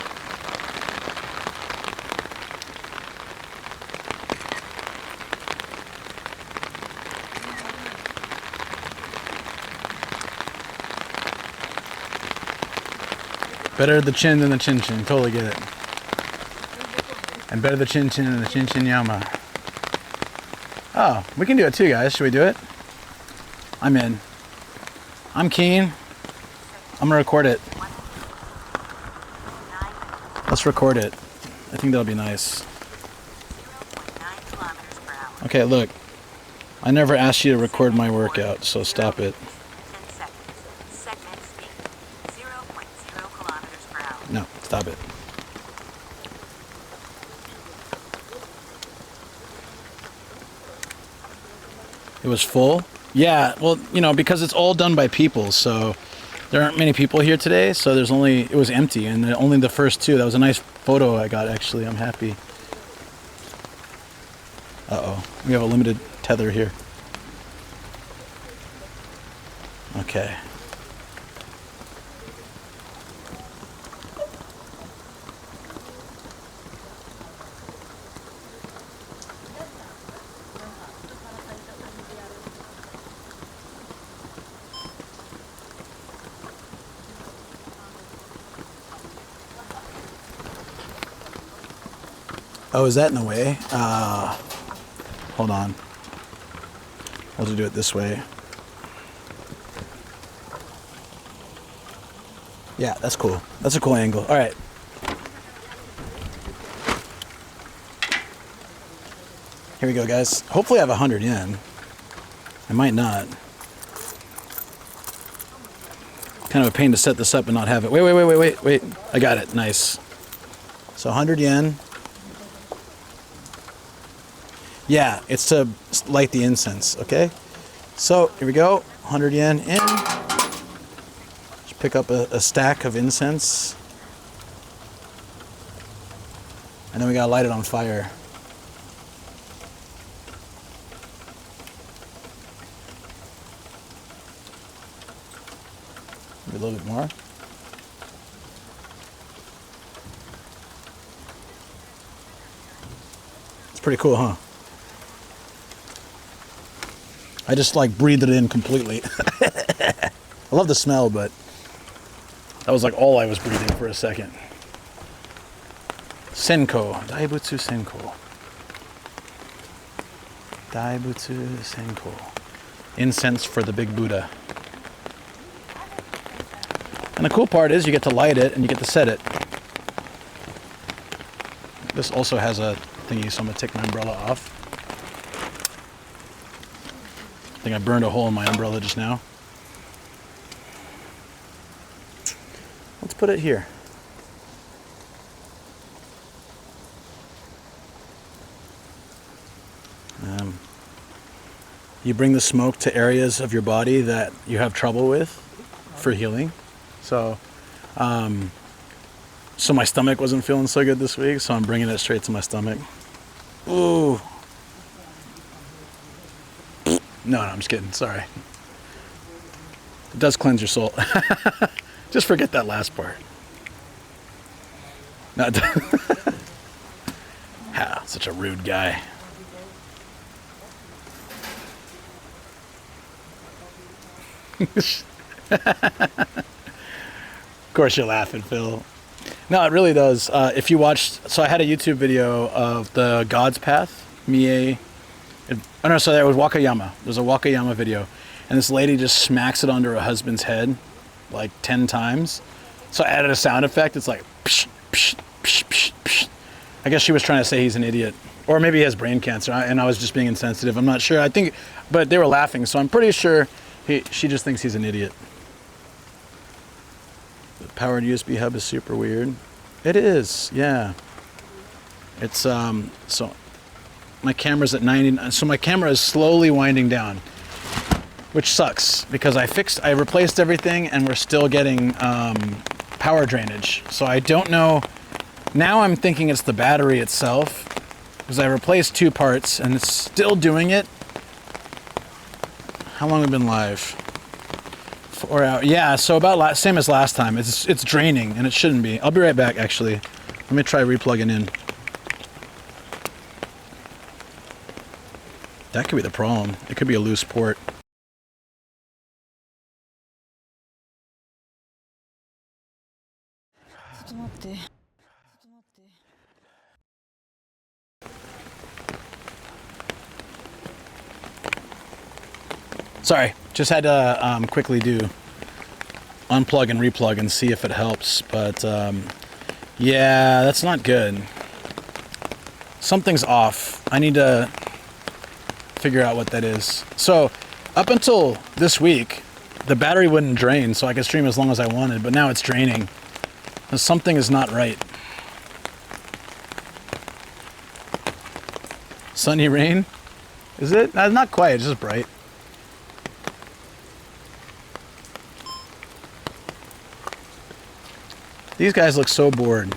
Better the chin than the chin chin. Totally get it. And better the chin chin than the chin chin yama. Oh, we can do it too, guys. Should we do it? I'm in. I'm keen. I'm gonna record it. Let's record it. I think that'll be nice. Okay, look. I never asked you to record my workout, so stop it. No, stop it. It was full? Yeah, well, you know, because it's all done by people, so there aren't many people here today, so it was empty, and only the first two. That was a nice photo I got, actually. I'm happy. Uh-oh. We have a limited tether here. Okay. Oh, is that in the way? Hold on. We'll just do it this way. Yeah, that's cool. That's a cool angle. All right. Here we go, guys. Hopefully I have 100 yen. I might not. Kind of a pain to set this up and not have it. Wait. I got it. Nice. So 100 yen. Yeah, it's to light the incense, okay? So, here we go. 100 yen in. Just pick up a stack of incense. And then we gotta light it on fire. Maybe a little bit more. It's pretty cool, huh? I just like breathed it in completely. I love the smell, but that was like all I was breathing for a second. Senko, Daibutsu Senko. Daibutsu Senko. Incense for the big Buddha. And the cool part is you get to light it and you get to set it. This also has a thingy, so I'm gonna take my umbrella off. I think I burned a hole in my umbrella just now. Let's put it here. You bring the smoke to areas of your body that you have trouble with for healing. So my stomach wasn't feeling so good this week, so I'm bringing it straight to my stomach. Ooh. No, I'm just kidding. Sorry. It does cleanse your soul. Just forget that last part. No, such a rude guy. Of course you're laughing, Phil. No, it really does. If you watched, so I had a YouTube video of the God's Path, Mie. Oh no, so there was Wakayama. There's a Wakayama video, and this lady just smacks it onto her husband's head like 10 times. So I added a sound effect. It's like, psh, psh, psh, psh, psh. I guess she was trying to say he's an idiot, or maybe he has brain cancer, and I was just being insensitive. I'm not sure. I think, but they were laughing, so I'm pretty sure she just thinks he's an idiot. The powered USB hub is super weird. It is, yeah. It's so my camera's at 99, so my camera is slowly winding down, which sucks because I replaced everything and we're still getting power drainage. So I don't know. Now I'm thinking it's the battery itself, because I replaced 2 parts and it's still doing it. How long have we been live? 4 hours. Yeah, so about same as last time. It's draining and it shouldn't be. I'll be right back actually. Let me try replugging in. That could be the problem. It could be a loose port. Sorry, just had to quickly do unplug and replug and see if it helps, but yeah, that's not good. Something's off. I need to figure out what that is. So up until this week, the battery wouldn't drain, so I could stream as long as I wanted, but now it's draining. Something is not right. Sunny rain? Is it? Not quite, it's just bright. These guys look so bored.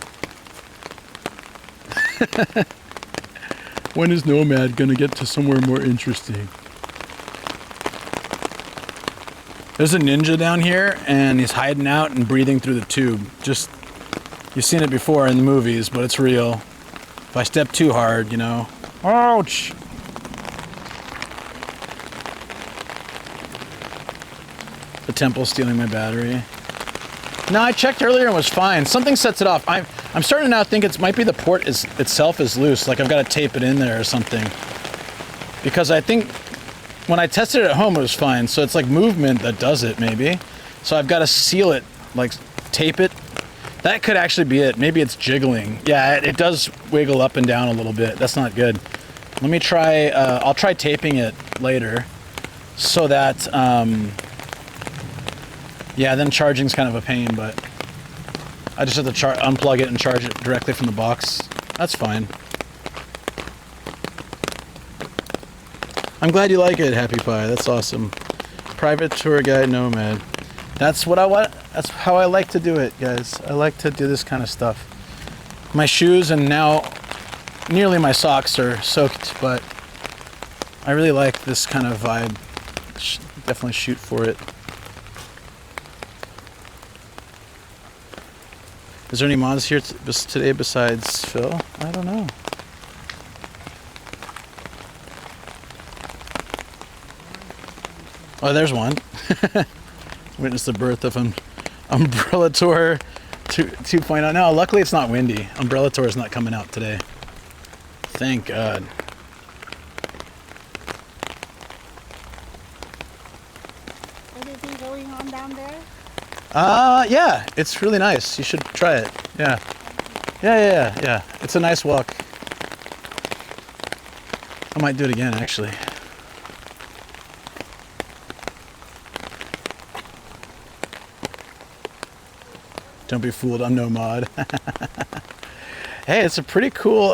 When is Nomad gonna get to somewhere more interesting? There's a ninja down here and he's hiding out and breathing through the tube. Just, you've seen it before in the movies, but it's real. If I step too hard, you know. Ouch! The temple's stealing my battery. No, I checked earlier and it was fine. Something sets it off. I'm starting to now think it might be the port itself is loose. Like I've got to tape it in there or something. Because I think when I tested it at home, it was fine. So it's like movement that does it, maybe. So I've got to seal it, like tape it. That could actually be it. Maybe it's jiggling. Yeah, it does wiggle up and down a little bit. That's not good. Let me try, I'll try taping it later so that, yeah, then charging's kind of a pain, but I just have to unplug it and charge it directly from the box. That's fine. I'm glad you like it, Happy Pie. That's awesome. Private tour guide Nomad. That's what I want. That's how I like to do it, guys. I like to do this kind of stuff. My shoes and now nearly my socks are soaked, but I really like this kind of vibe. Definitely shoot for it. Is there any mods here today besides Phil? I don't know. Oh, there's one. Witness the birth of an Umbrella Tour 2.0. No, luckily it's not windy. Umbrella Tour is not coming out today. Thank God.
Anything going on down there?
Yeah, it's really nice. You should try it. Yeah. Yeah. It's a nice walk. I might do it again, actually. Don't be fooled, I'm no mod. Hey, it's a pretty cool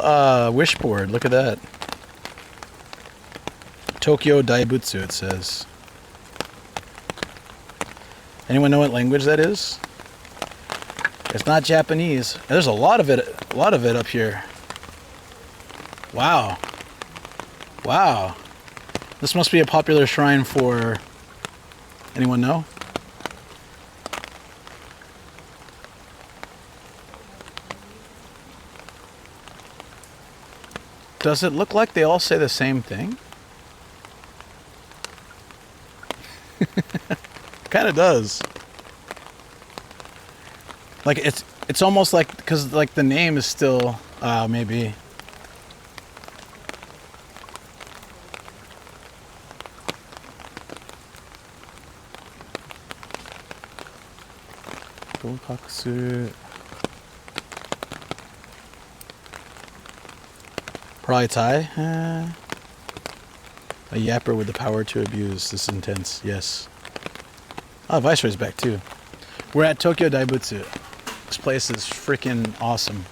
wishboard. Look at that. Tokyo Daibutsu, it says. Anyone know what language that is? It's not Japanese. There's a lot of it up here. Wow. Wow. This must be a popular shrine for... Anyone know? Does it look like they all say the same thing? Kind of does. Like it's almost like, because like the name is still maybe. Gokaksu. Probably Thai. A yapper with the power to abuse. This is intense. Yes. Oh, Viceroy's back too. We're at Tokyo Daibutsu. This place is freaking awesome.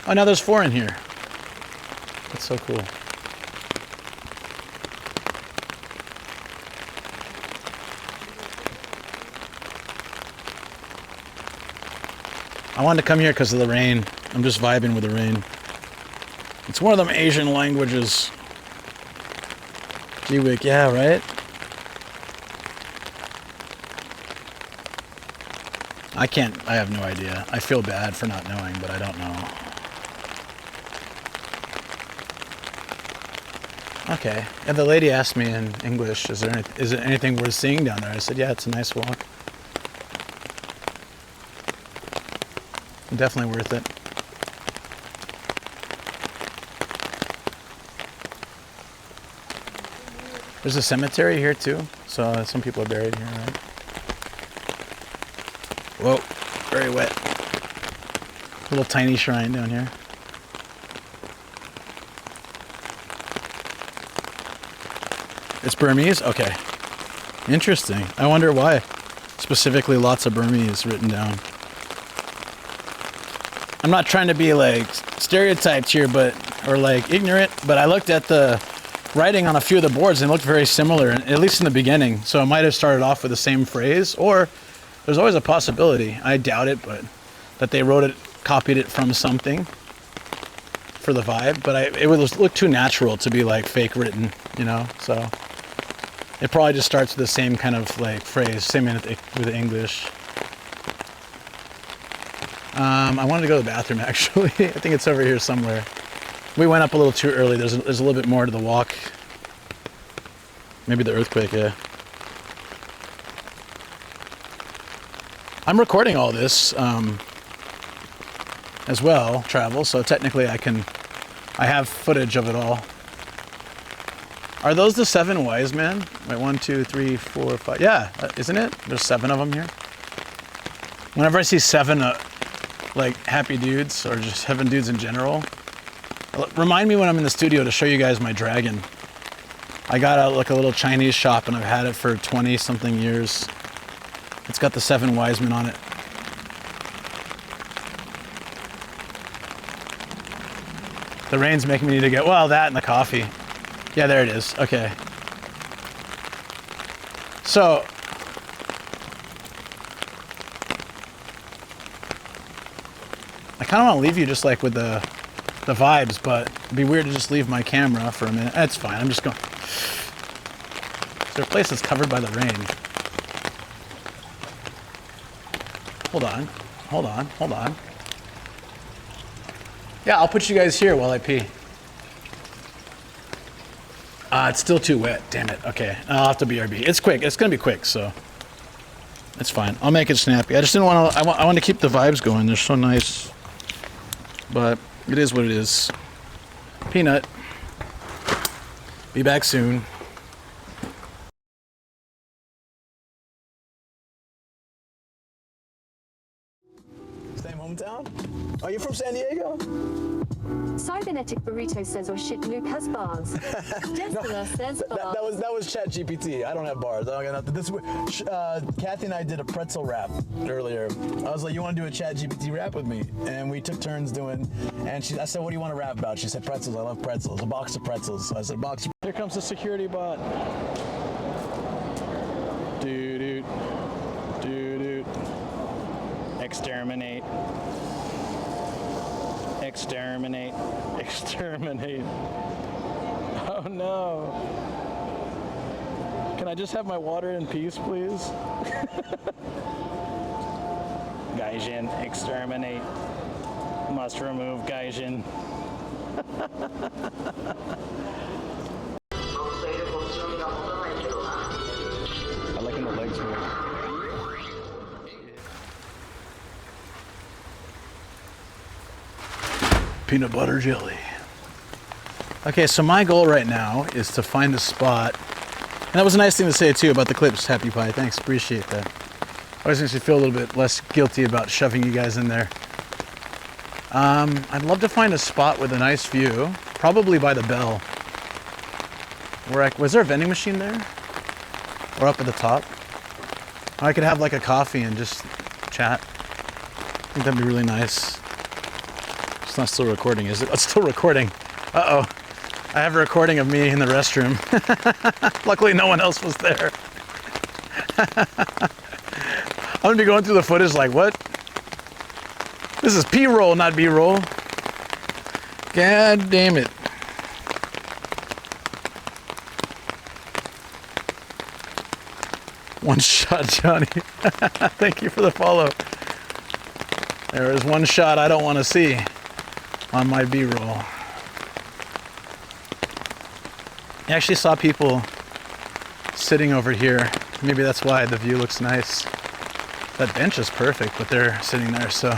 Oh, now there's 4 in here. That's so cool. I wanted to come here because of the rain. I'm just vibing with the rain. It's one of them Asian languages. Jiwik, yeah, right? I have no idea. I feel bad for not knowing, but I don't know. Okay. And the lady asked me in English, is there anything worth seeing down there? I said, yeah, it's a nice walk. Definitely worth it. There's a cemetery here too, so some people are buried here, right? Whoa, very wet. Little tiny shrine down here. It's Burmese? Okay. Interesting. I wonder why. Specifically, lots of Burmese written down. I'm not trying to be like stereotyped here, or like ignorant, but I looked at the writing on a few of the boards and it looked very similar, at least in the beginning. So it might have started off with the same phrase, or there's always a possibility. I doubt it, but that they copied it from something for the vibe. But it would look too natural to be like fake written, you know. So it probably just starts with the same kind of like phrase, same with the English. I wanted to go to the bathroom actually. I think it's over here somewhere. We went up a little too early. There's a little bit more to the walk. Maybe the earthquake, yeah. I'm recording all this as well, travel, so technically I have footage of it all. Are those the 7 wise men? Wait, 1, 2, 3, 4, 5. Yeah, isn't it? There's 7 of them here. Whenever I see 7 like happy dudes or just heaven dudes in general, remind me when I'm in the studio to show you guys my dragon. I got a little Chinese shop and I've had it for 20 something years. It's got the 7 wise men on it. The rain's making me need to get, well, that and the coffee. Yeah, there it is. Okay. So, I kind of want to leave you just like with the vibes, but it'd be weird to just leave my camera for a minute. That's fine. I'm just going. Is there a place that's covered by the rain? Hold on. Hold on. Hold on. Yeah, I'll put you guys here while I pee. It's still too wet. Damn it. Okay. I'll have to BRB. It's quick. It's going to be quick, so it's fine. I'll make it snappy. I just didn't want to. I want to keep the vibes going. They're so nice. But it is what it is. Peanut. Be back soon. Same hometown? Are you from San Diego?
Cybernetic Burrito says, or shit, Luke has bars. Jessica says bars.
That was ChatGPT. I don't have bars. I don't got nothing. Kathy and I did a pretzel rap earlier. I was like, you want to do a ChatGPT rap with me? And we took turns doing, and I said, what do you want to rap about? She said, pretzels. I love pretzels. A box of pretzels. So I said, box of. Here comes the security bot. Doo-doo. Doo-doo. Exterminate. Exterminate. Exterminate. Oh no. Can I just have my water in peace, please? Gaijin, exterminate. Must remove Gaijin. I like when the legs move. Peanut butter jelly. Okay, so my goal right now is to find a spot. And that was a nice thing to say too about the clips, Happy Pie. Thanks, appreciate that. Always makes me feel a little bit less guilty about shoving you guys in there. I'd love to find a spot with a nice view, probably by the bell. Was there a vending machine there? Or up at the top? I could have like a coffee and just chat. I think that'd be really nice. It's not still recording, is it? It's still recording. Uh-oh. I have a recording of me in the restroom. Luckily, no one else was there. I'm gonna be going through the footage like, what? This is P-roll, not B-roll. God damn it. One shot, Johnny. Thank you for the follow. There is one shot I don't want to see on my B-roll. I actually saw people sitting over here. Maybe that's why the view looks nice. That bench is perfect, but they're sitting there, so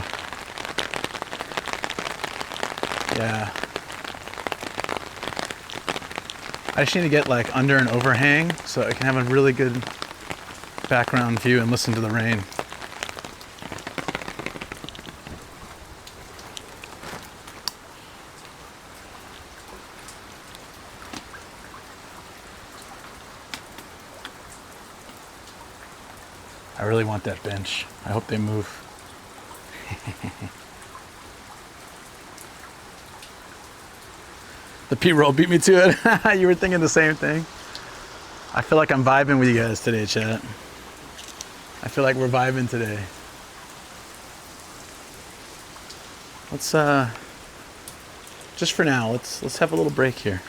yeah. I just need to get like under an overhang so I can have a really good background view and listen to the rain. I really want that bench. I hope they move. The P-roll beat me to it. You were thinking the same thing. I feel like I'm vibing with you guys today, chat. I feel like we're vibing today. Let's just for now, let's have a little break here.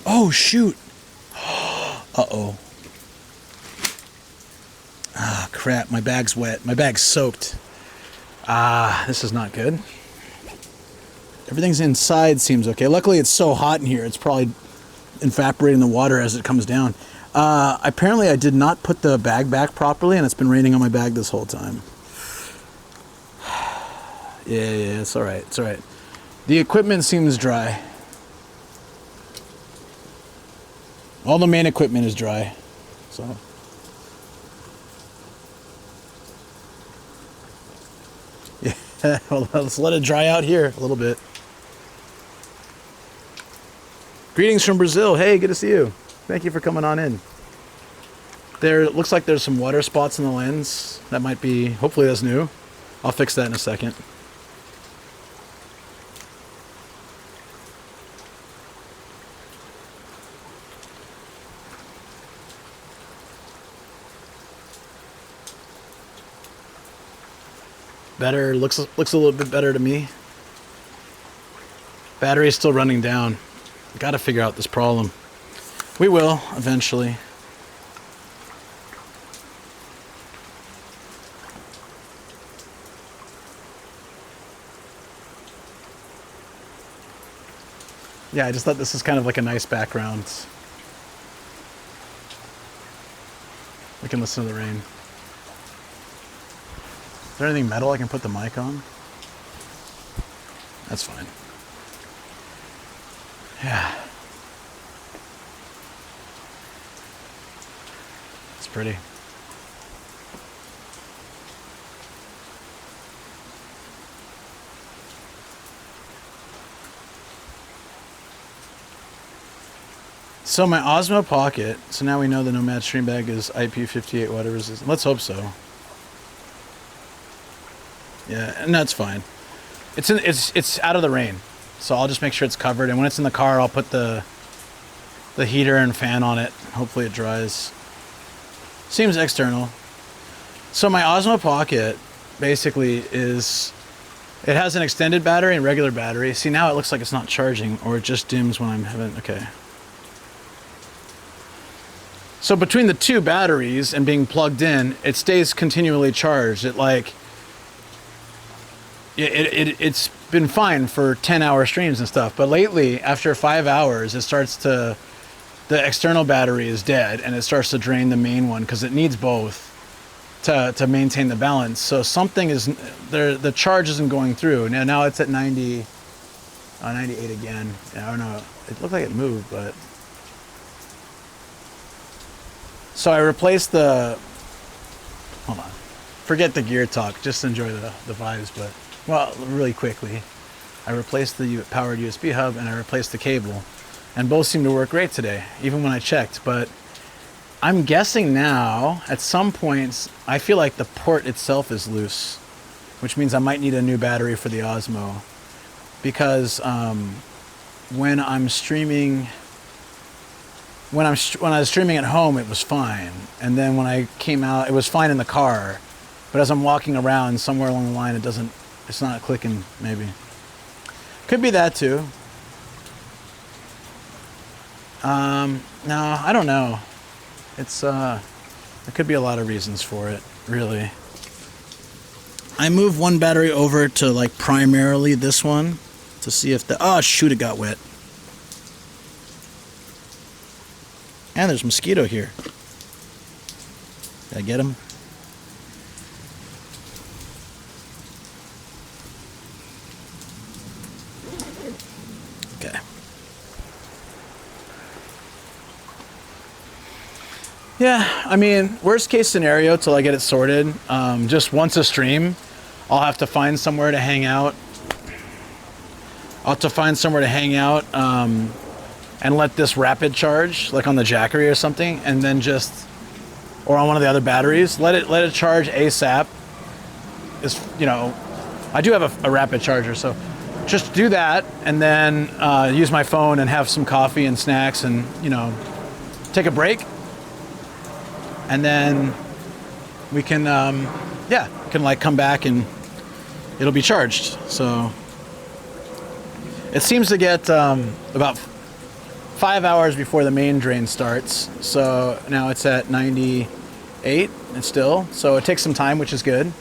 Oh shoot. Uh-oh. Ah, crap, my bag's wet. My bag's soaked. Ah, this is not good. Everything's inside seems okay. Luckily it's so hot in here, it's probably evaporating the water as it comes down. Apparently I did not put the bag back properly and it's been raining on my bag this whole time. Yeah, it's alright, it's alright. The equipment seems dry. All the main equipment is dry, so. Yeah, well, let's let it dry out here a little bit. Greetings from Brazil. Hey, good to see you. Thank you for coming on in. It looks like there's some water spots in the lens. That might be, hopefully that's new. I'll fix that in a second. Better, looks a little bit better to me. Battery is still running down. Got to figure out this problem. We will eventually. Yeah, I just thought this is kind of like a nice background. We can listen to the rain. Is there anything metal I can put the mic on? That's fine. Yeah. It's pretty. So my Osmo Pocket, so now we know the Nomad stream bag is IP58 water resistant. Let's hope so. Yeah, and that's fine. It's out of the rain, so I'll just make sure it's covered. And when it's in the car, I'll put the heater and fan on it. Hopefully it dries. Seems external. So my Osmo Pocket basically is, it has an extended battery and regular battery. See, now it looks like it's not charging, or it just dims when I'm having, okay. So between the two batteries and being plugged in, it stays continually charged. It's been fine for 10-hour streams and stuff, but lately, after 5 hours, it starts to, the external battery is dead, and it starts to drain the main one, because it needs both to maintain the balance. So something is, the charge isn't going through. Now it's at 98 again. I don't know, it looked like it moved, but. So I replaced the, hold on, forget the gear talk, just enjoy the vibes, but. Well, really quickly, I replaced the powered USB hub and I replaced the cable, and both seem to work great today, even when I checked. But I'm guessing now, at some points, I feel like the port itself is loose, which means I might need a new battery for the Osmo, because when I'm streaming when I was streaming at home, it was fine, and then when I came out, it was fine in the car. But as I'm walking around, somewhere along the line, it's not clicking. Maybe could be that too. No, I don't know. It's there could be a lot of reasons for it, really. I moved one battery over to like primarily this one to see if oh shoot, it got wet. And there's mosquito here. Did I get him? Okay. Yeah, I mean, worst case scenario till I get it sorted, just once a stream, I'll have to find somewhere to hang out. And let this rapid charge, like on the Jackery or something, and then or on one of the other batteries, let it charge ASAP. I do have a rapid charger, so just do that, and then use my phone and have some coffee and snacks, and take a break, and then we can like come back and it'll be charged. So it seems to get about 5 hours before the main drain starts. So now it's at 98 and still. So it takes some time, which is good.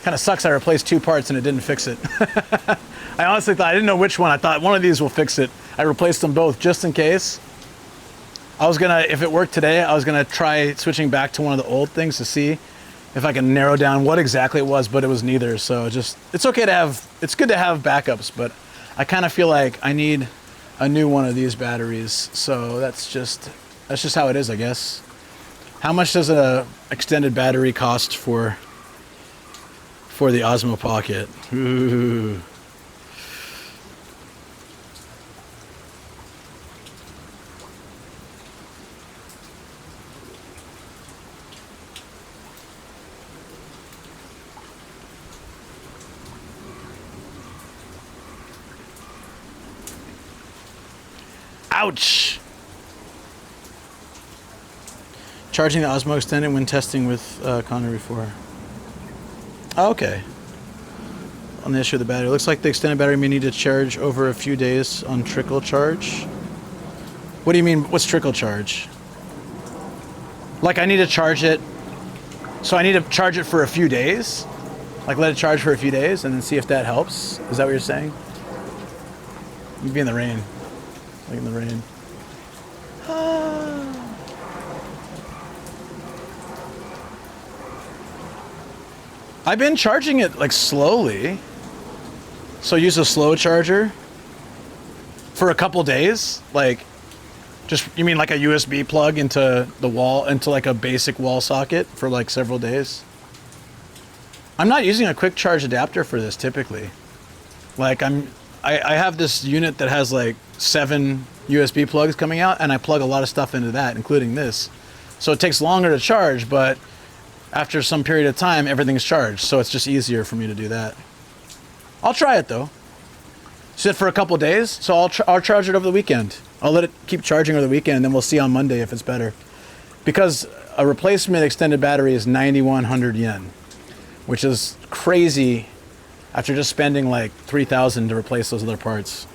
Kind of sucks I replaced 2 parts and it didn't fix it. I honestly thought, I didn't know which one. I thought one of these will fix it. I replaced them both just in case. If it worked today, I was gonna try switching back to one of the old things to see if I can narrow down what exactly it was, but it was neither. So it's okay to have, it's good to have backups, but I kind of feel like I need a new one of these batteries. So that's just how it is, I guess. How much does a extended battery cost for the Osmo Pocket? Ooh. Ouch! Charging the Osmo Extended when testing with Connor before. Oh, okay. On the issue of the battery. Looks like the extended battery may need to charge over a few days on trickle charge. What do you mean, what's trickle charge? Like I need to charge it, so I need to charge it for a few days? Like let it charge for a few days and then see if that helps? Is that what you're saying? You'd be in the rain. Like in the rain. I've been charging it like slowly. So use a slow charger for a couple days. Like, you mean like a USB plug into the wall, into like a basic wall socket for like several days? I'm not using a quick charge adapter for this typically. Like I have this unit that has like 7 USB plugs coming out, and I plug a lot of stuff into that, including this. So it takes longer to charge, but after some period of time, everything's charged. So it's just easier for me to do that. I'll try it though. Sit for a couple days, so I'll charge it over the weekend. I'll let it keep charging over the weekend, and then we'll see on Monday if it's better. Because a replacement extended battery is 9,100 yen, which is crazy after just spending like 3,000 to replace those other parts.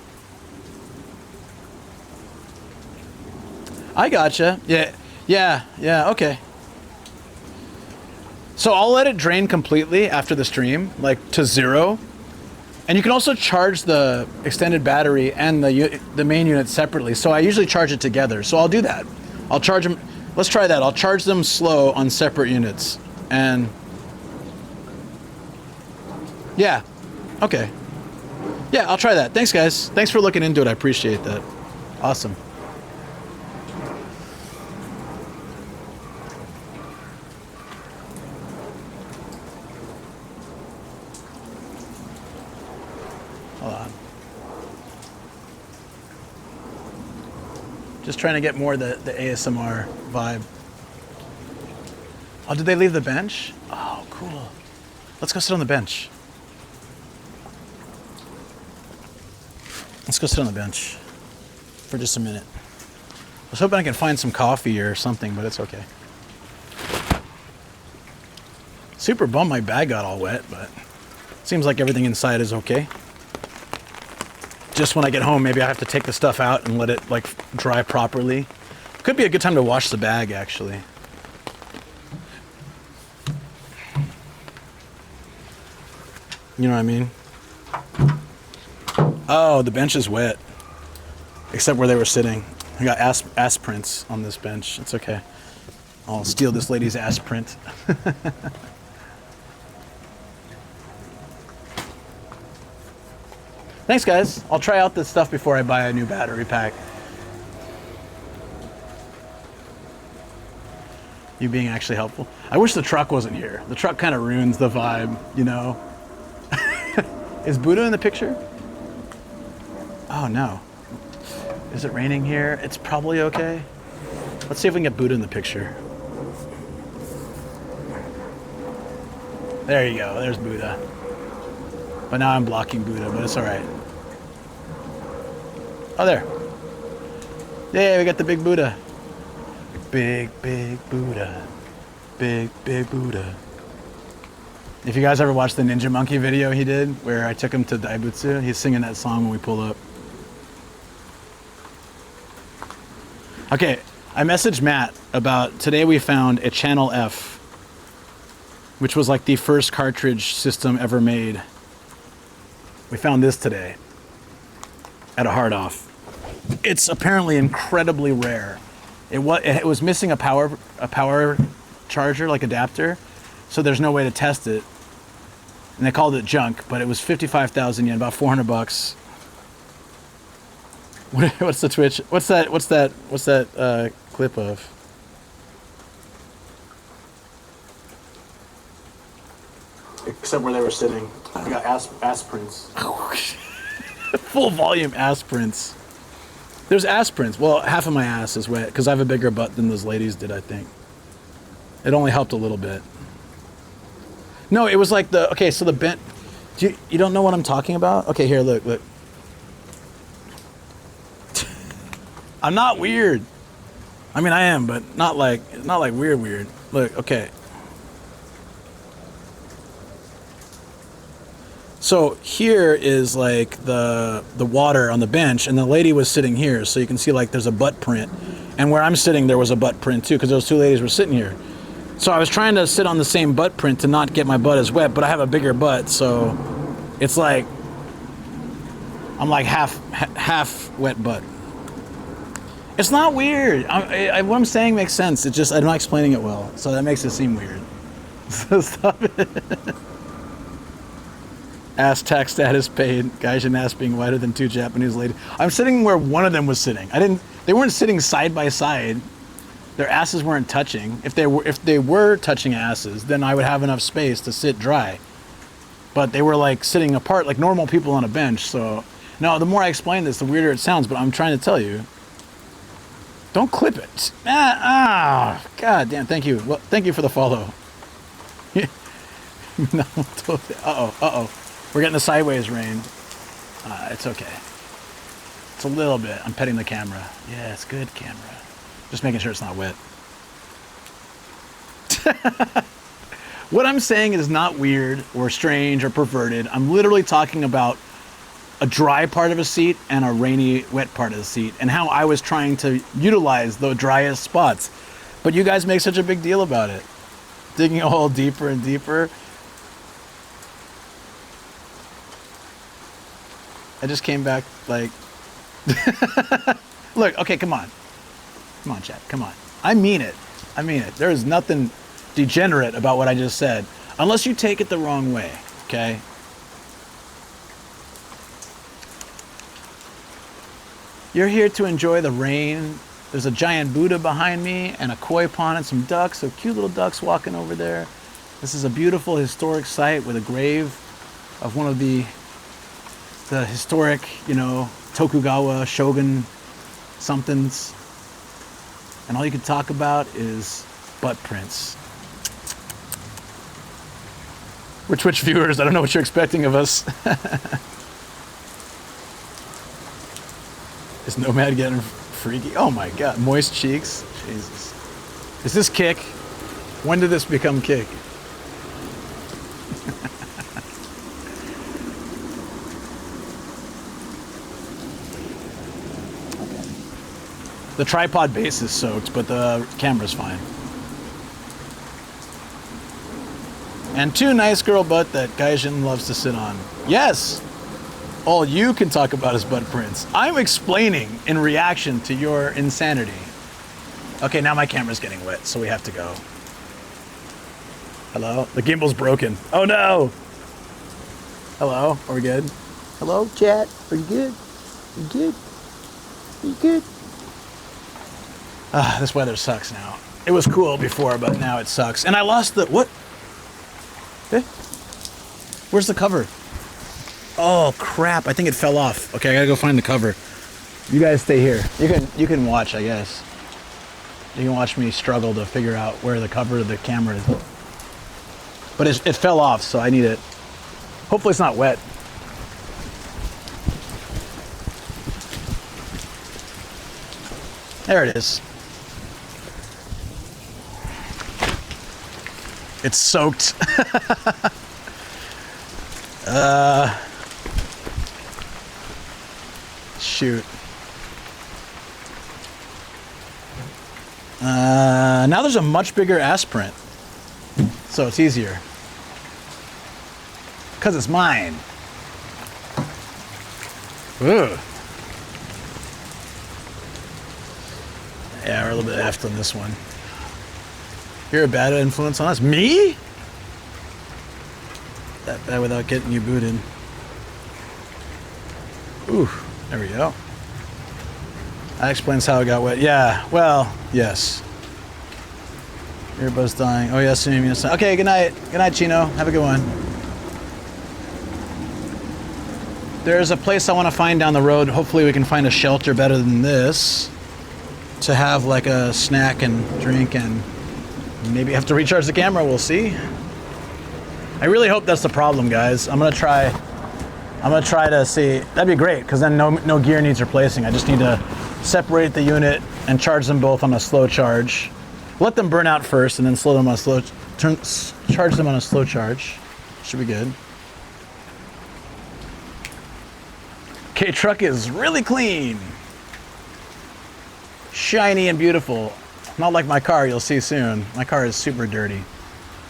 I gotcha. Yeah, okay. So I'll let it drain completely after the stream, like to 0. And you can also charge the extended battery and the main unit separately. So I usually charge it together. So I'll do that. I'll charge them. Let's try that. I'll charge them slow on separate units. And yeah, okay. Yeah, I'll try that. Thanks, guys. Thanks for looking into it. I appreciate that. Awesome. Hold on. Just trying to get more the ASMR vibe. Oh, did they leave the bench? Oh, cool. Let's go sit on the bench. Let's go sit on the bench for just a minute. I was hoping I could find some coffee or something, but it's okay. Super bummed my bag got all wet, but seems like everything inside is okay. Just when I get home, maybe I have to take the stuff out and let it like dry properly. Could be a good time to wash the bag, actually. You know what I mean? Oh, the bench is wet. Except where they were sitting. I got ass prints on this bench. It's okay. I'll steal this lady's ass print. Thanks, guys. I'll try out this stuff before I buy a new battery pack. You being actually helpful. I wish the truck wasn't here. The truck kind of ruins the vibe, you know? Is Buddha in the picture? Oh, no. Is it raining here? It's probably okay. Let's see if we can get Buddha in the picture. There you go. There's Buddha. But now I'm blocking Buddha, but it's all right. Oh, there. Yeah, we got the big Buddha. Big, big Buddha. Big, big Buddha. If you guys ever watched the Ninja Monkey video he did, where I took him to Daibutsu, he's singing that song when we pull up. Okay, I messaged Matt about today we found a Channel F, which was like the first cartridge system ever made. We found this today at a hard off. It's apparently incredibly rare. It was missing a power charger, like adapter, so there's no way to test it. And they called it junk, but it was 55,000 yen, about 400 bucks. What's the Twitch? What's that clip of? Except where they were sitting. I got ass prints. Full volume ass prints. There's ass prints. Well, half of my ass is wet because I have a bigger butt than those ladies did, I think. It only helped a little bit. No, it was like the... Okay, so the bent... You don't know what I'm talking about? Okay, here, look. I'm not weird. I mean, I am, but not like weird. Look, okay. So here is like the water on the bench, and the lady was sitting here, so you can see like there's a butt print. And where I'm sitting, there was a butt print too, because those two ladies were sitting here. So I was trying to sit on the same butt print to not get my butt as wet, but I have a bigger butt, so it's like I'm like half wet butt. It's not weird. What I'm saying makes sense. It's just I'm not explaining it well, so that makes it seem weird. So stop it. Ass tax status paid. Gaijin ass being wider than two Japanese ladies. I'm sitting where one of them was sitting. They weren't sitting side by side. Their asses weren't touching. If they were touching asses, then I would have enough space to sit dry. But they were like sitting apart like normal people on a bench. So no, the more I explain this, the weirder it sounds. But I'm trying to tell you. Don't clip it. God damn. Thank you. Well, thank you for the follow. No, uh-oh. We're getting the sideways rain. It's okay. It's a little bit. I'm petting the camera. Yeah, it's good camera. Just making sure it's not wet. What I'm saying is not weird or strange or perverted. I'm literally talking about a dry part of a seat and a rainy, wet part of the seat, and how I was trying to utilize the driest spots. But you guys make such a big deal about it. Digging a hole deeper and deeper. I just came back like... Look, okay, come on. Come on, chat, come on. I mean it. There is nothing degenerate about what I just said. Unless you take it the wrong way, okay? You're here to enjoy the rain. There's a giant Buddha behind me and a koi pond and some ducks, so cute little ducks walking over there. This is a beautiful historic site with a grave of one of the historic, Tokugawa shogun somethings. And all you can talk about is butt prints. We're Twitch viewers. I don't know what you're expecting of us. Is Nomad getting freaky. Oh my god, moist cheeks. Jesus. Is this kick? When did this become kick? The tripod base is soaked, but the camera's fine. And 2 nice girl butt that Gaijin loves to sit on. Yes! All you can talk about is butt prints. I'm explaining in reaction to your insanity. Okay, now my camera's getting wet, so we have to go. Hello? The gimbal's broken. Oh no! Hello? Are we good? Hello, chat? Are you good? You good? You good? Ah, this weather sucks now. It was cool before, but now it sucks. And I lost the... What? Eh? Where's the cover? Oh crap! I think it fell off. Okay, I gotta go find the cover. You guys stay here. You can watch, I guess. You can watch me struggle to figure out where the cover of the camera is. But it fell off, so I need it. Hopefully it's not wet. There it is. It's soaked. Shoot. Now there's a much bigger ass print, so it's easier. Cause it's mine. Ugh. Yeah, we're a little bit effed on this one. You're a bad influence on us? Me? That bad without getting you booted. Ooh, there we go. That explains how it got wet. Yeah, well, yes. Earbud's dying. Oh, yes, okay, good night. Good night, Chino. Have a good one. There's a place I want to find down the road. Hopefully we can find a shelter better than this to have like a snack and drink, and maybe have to recharge the camera. We'll see. I really hope that's the problem, guys. I'm gonna try to see. That'd be great, because then no gear needs replacing. I just need to separate the unit and charge them both on a slow charge. Let them burn out first, and then slow them on a slow charge them on a slow charge. Should be good. Okay, truck is really clean, shiny and beautiful. Not like my car, you'll see soon. My car is super dirty.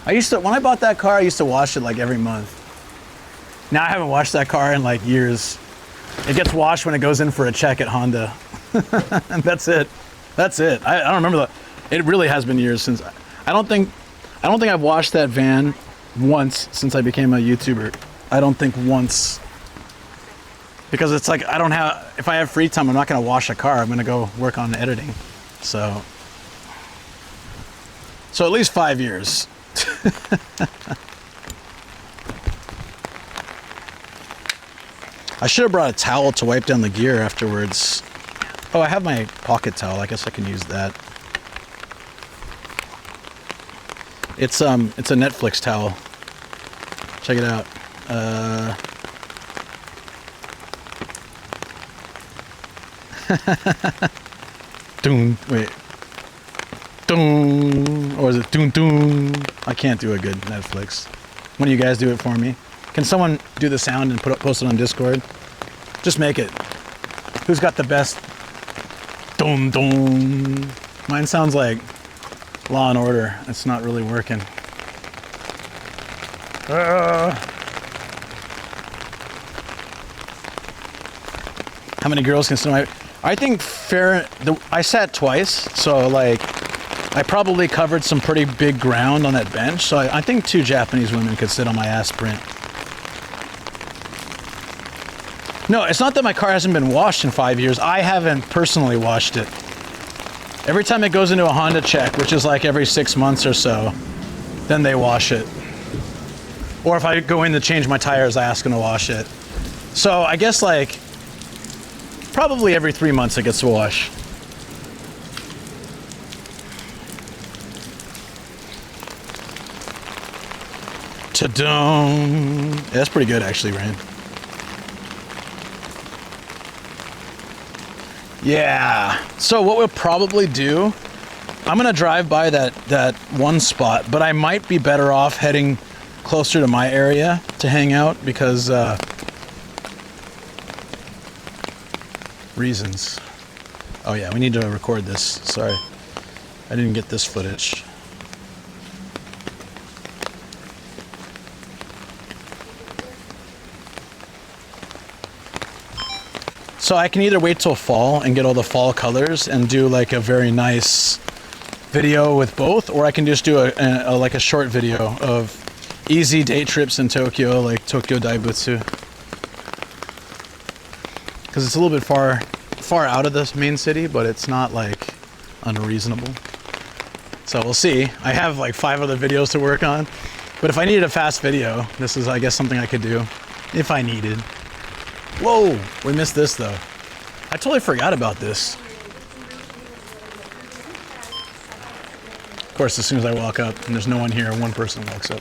When I bought that car, I used to wash it like every month. Now I haven't washed that car in like years. It gets washed when it goes in for a check at Honda. And that's it. That's it. I don't remember that. It really has been years since. I don't think I've washed that van once since I became a YouTuber. I don't think once. Because it's like, if I have free time, I'm not gonna wash a car. I'm gonna go work on editing. So at least 5 years. I should have brought a towel to wipe down the gear afterwards. Oh, I have my pocket towel. I guess I can use that. It's a Netflix towel. Check it out. Doom. Wait. Doom. Or is it doom doom? I can't do a good Netflix. One of you guys do it for me. Can someone do the sound and post it on Discord? Just make it. Who's got the best? Doom doom. Mine sounds like Law and Order. It's not really working. How many girls can sit on my... I think I sat twice, so like I probably covered some pretty big ground on that bench. So I think 2 Japanese women could sit on my ass print. No, it's not that my car hasn't been washed in 5 years. I haven't personally washed it. Every time it goes into a Honda check, which is like every 6 months or so, then they wash it. Or if I go in to change my tires, I ask them to wash it. So I guess like probably every 3 months it gets washed. Ta-dum! Yeah, that's pretty good actually, Ryan. Yeah. So what we'll probably do, I'm gonna drive by that one spot, but I might be better off heading closer to my area to hang out because reasons. Oh yeah, we need to record this. Sorry, I didn't get this footage. So I can either wait till fall and get all the fall colors and do like a very nice video with both, or I can just do a like a short video of easy day trips in Tokyo, like Tokyo Daibutsu. Because it's a little bit far out of the main city, but it's not like unreasonable. So we'll see. I have like 5 other videos to work on, but if I needed a fast video, this is, I guess, something I could do if I needed. Whoa, we missed this though. I totally forgot about this. Of course, as soon as I walk up and there's no one here, one person walks up.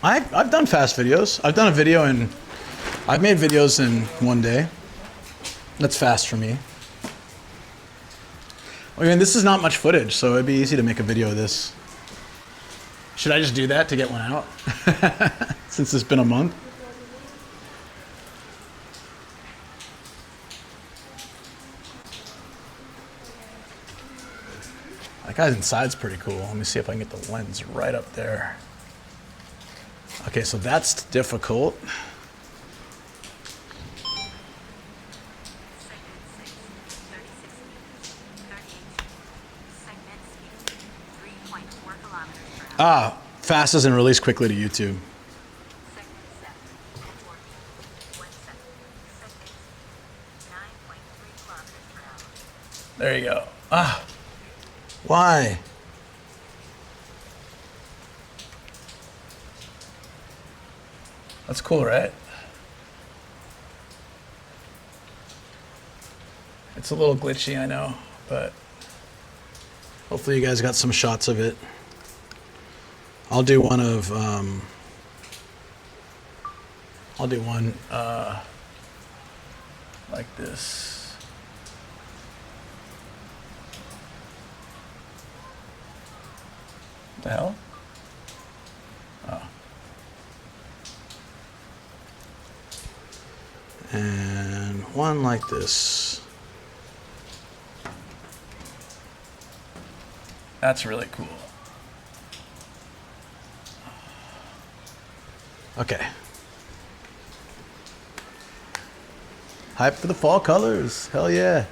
I've done fast videos. I've done a video I've made videos in one day. That's fast for me. I mean, this is not much footage, so it'd be easy to make a video of this. Should I just do that to get one out? Since it's been a month? That guy's inside's pretty cool. Let me see if I can get the lens right up there. Okay, so that's difficult. Ah, fast as in release quickly to YouTube. There you go. Ah, why? That's cool, right? It's a little glitchy, I know, but hopefully you guys got some shots of it. I'll do one of, like this. What the hell? Oh. And one like this. That's really cool. Okay. Hype for the fall colors. Hell yeah.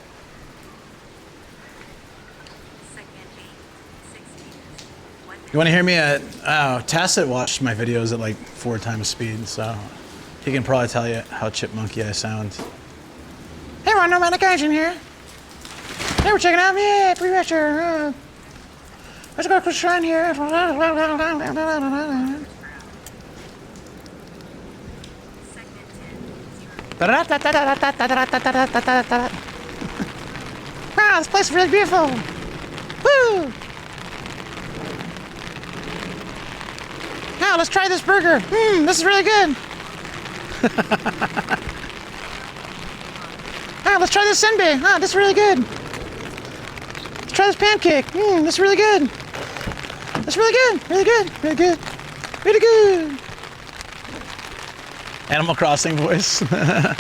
You want to hear me at... Oh, Tacit watched my videos at like 4 times speed, so he can probably tell you how chipmunky I sound. Hey, everyone, Romantic Asian here. Hey, we're checking out. Yeah, pre-retro. Let's go to the shrine here. Wow, this place is really beautiful. Woo! Now let's try this burger. This is really good. Let's try this senbei. This is really good. Let's try this pancake. This is really good. That's really good. Really good. Really good. Really good. Animal Crossing voice. I'm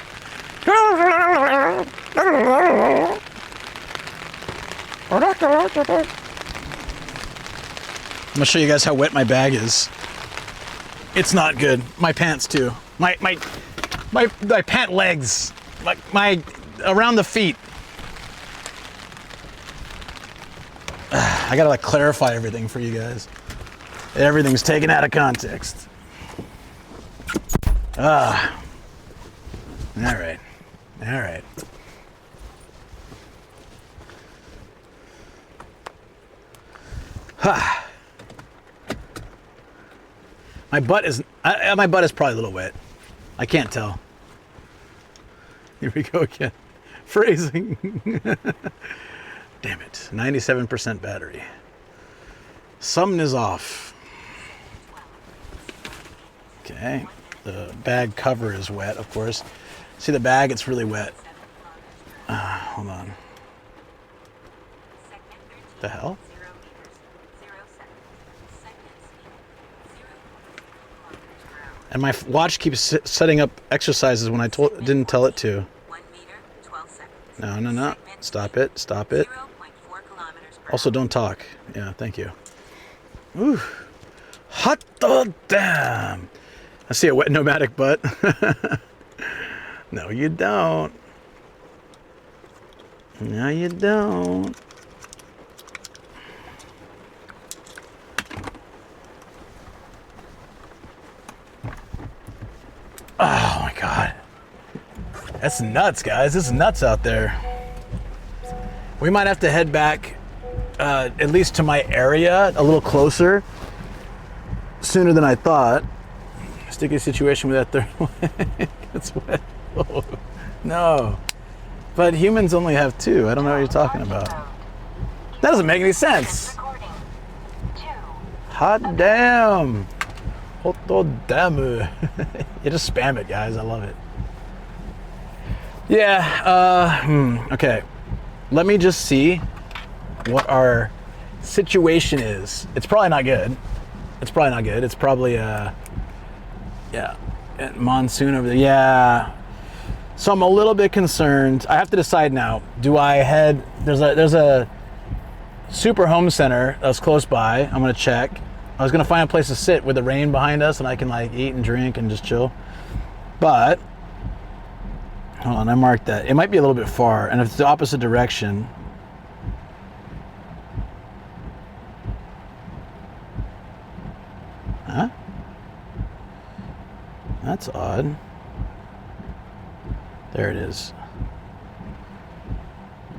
gonna show you guys how wet my bag is. It's not good. My pants too. My pant legs. My around the feet. I gotta like clarify everything for you guys. Everything's taken out of context. All right. My butt is probably a little wet. I can't tell. Here we go again. Phrasing. Damn it. 97% battery. Something is off. Okay. The bag cover is wet, of course. See the bag? It's really wet. Hold on. The hell? And my watch keeps setting up exercises when I didn't tell it to. No. Stop it. Also, don't talk. Yeah, thank you. Ooh. Hot damn. I see a wet nomadic butt. No, you don't. No, you don't. Oh my God. That's nuts, guys. This is nuts out there. We might have to head back, at least to my area, a little closer, sooner than I thought. Sticky situation with that third one. It's wet. Oh, no. But humans only have 2. I don't know what you're talking about. That doesn't make any sense. Hot damn. Hoto damu. You just spam it, guys. I love it. Yeah. Okay. Let me just see what our situation is. It's probably not good. It's probably monsoon over there. Yeah. So I'm a little bit concerned. I have to decide now. Do I head? There's a super home center that's close by. I'm gonna check. I was gonna find a place to sit with the rain behind us, and I can like eat and drink and just chill. But hold on, I marked that. It might be a little bit far, and if it's the opposite direction. Huh? That's odd. There it is.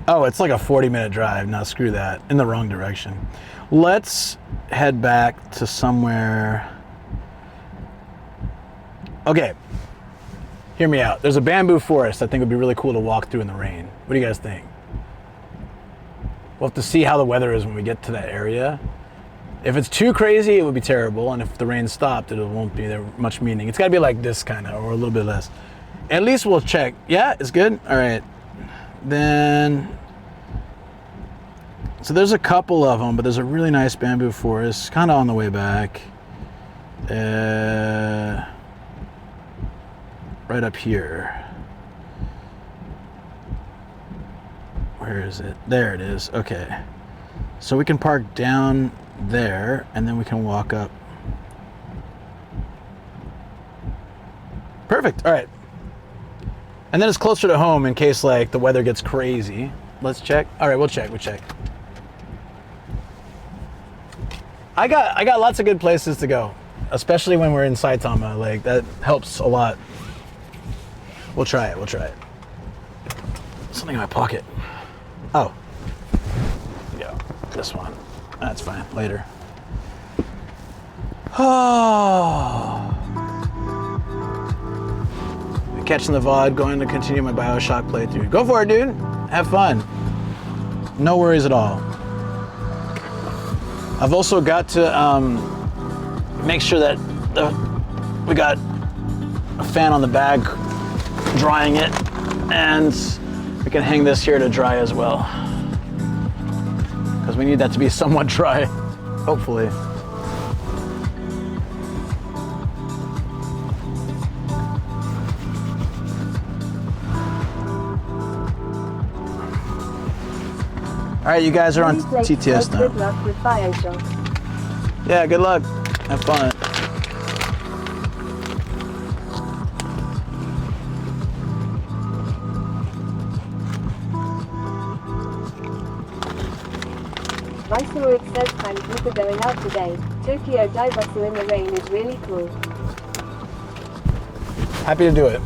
Oh, it's like a 40-minute drive. No, screw that. In the wrong direction. Let's head back to somewhere. Okay. Hear me out. There's a bamboo forest I think would be really cool to walk through in the rain. What do you guys think? We'll have to see how the weather is when we get to that area. If it's too crazy, it would be terrible. And if the rain stopped, it won't be there much meaning. It's got to be like this kind of, or a little bit less. At least we'll check. Yeah, it's good? All right. Then, so there's a couple of them, but there's a really nice bamboo forest, kind of on the way back. Right up here. Where is it? There it is. Okay. So we can park down there, and then we can walk up. Perfect. All right. And then it's closer to home in case like the weather gets crazy. Let's check. All right, we'll check. I got lots of good places to go, especially when we're in Saitama. Like that helps a lot. We'll try it. Something in my pocket. Oh. Yeah, this one. That's fine. Later. Oh. Catching the VOD, going to continue my BioShock playthrough. Go for it, dude. Have fun. No worries at all. I've also got to make sure that we got a fan on the bag drying it, and we can hang this here to dry as well, because we need that to be somewhat dry, hopefully. All right, you guys are on TTS now.
Good luck with BioShock.
Yeah, good luck. Have fun.
Mysuru says thank you for going out today. Tokyo Daibatsu in the rain is really cool.
Happy to do it.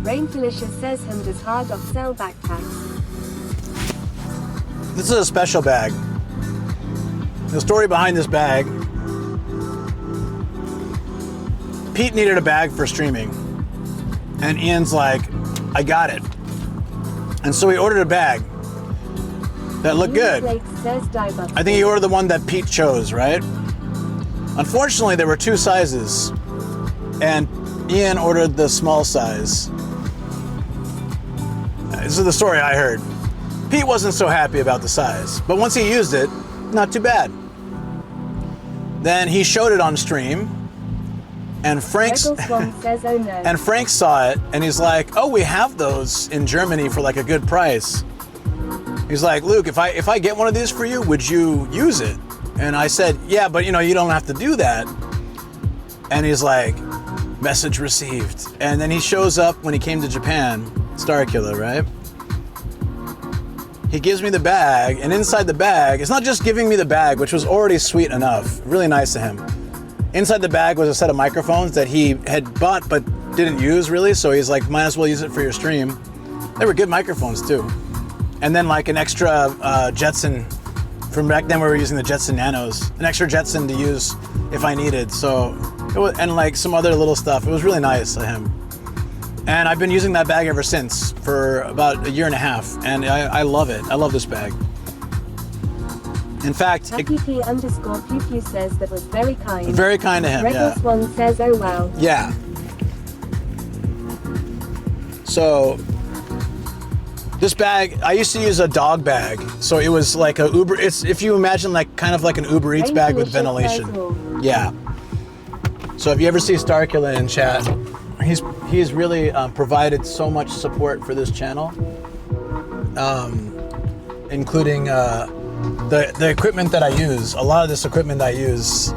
Rain Delicious says him does hard off sell backpacks.
This is a special bag. The story behind this bag. Pete needed a bag for streaming. And Ian's like, I got it. And so he ordered a bag that looked good. I think he ordered the one that Pete chose, right? Unfortunately, there were 2 sizes, and Ian ordered the small size. This is the story I heard. Pete wasn't so happy about the size, but once he used it, not too bad. Then he showed it on stream, and Frank says, oh no. And Frank saw it, and he's like, "Oh, we have those in Germany for like a good price." He's like, "Luke, if I get one of these for you, would you use it?" And I said, "Yeah, but you don't have to do that." And he's like, "Message received." And then he shows up when he came to Japan, Starkiller, right? He gives me the bag, and inside the bag, it's not just giving me the bag, which was already sweet enough, really nice of him. Inside the bag was a set of microphones that he had bought but didn't use really, so he's like, might as well use it for your stream. They were good microphones too. And then like an extra Jetson, from back then we were using the Jetson Nanos, an extra Jetson to use if I needed. So, it was, and like some other little stuff. It was really nice of him. And I've been using that bag ever since for about 1.5 years, and I love it. I love this bag. In fact,
_PQ says that was very kind.
Very kind to him,
Reckless One says, oh wow.
Yeah. So, this bag, I used to use a dog bag. So it was like a Uber, it's if you imagine like kind of like an Uber Eats bag with ventilation. Yeah. So if you ever see Starkiller in chat, he's really provided so much support for this channel, including the equipment that I use. A lot of this equipment I use,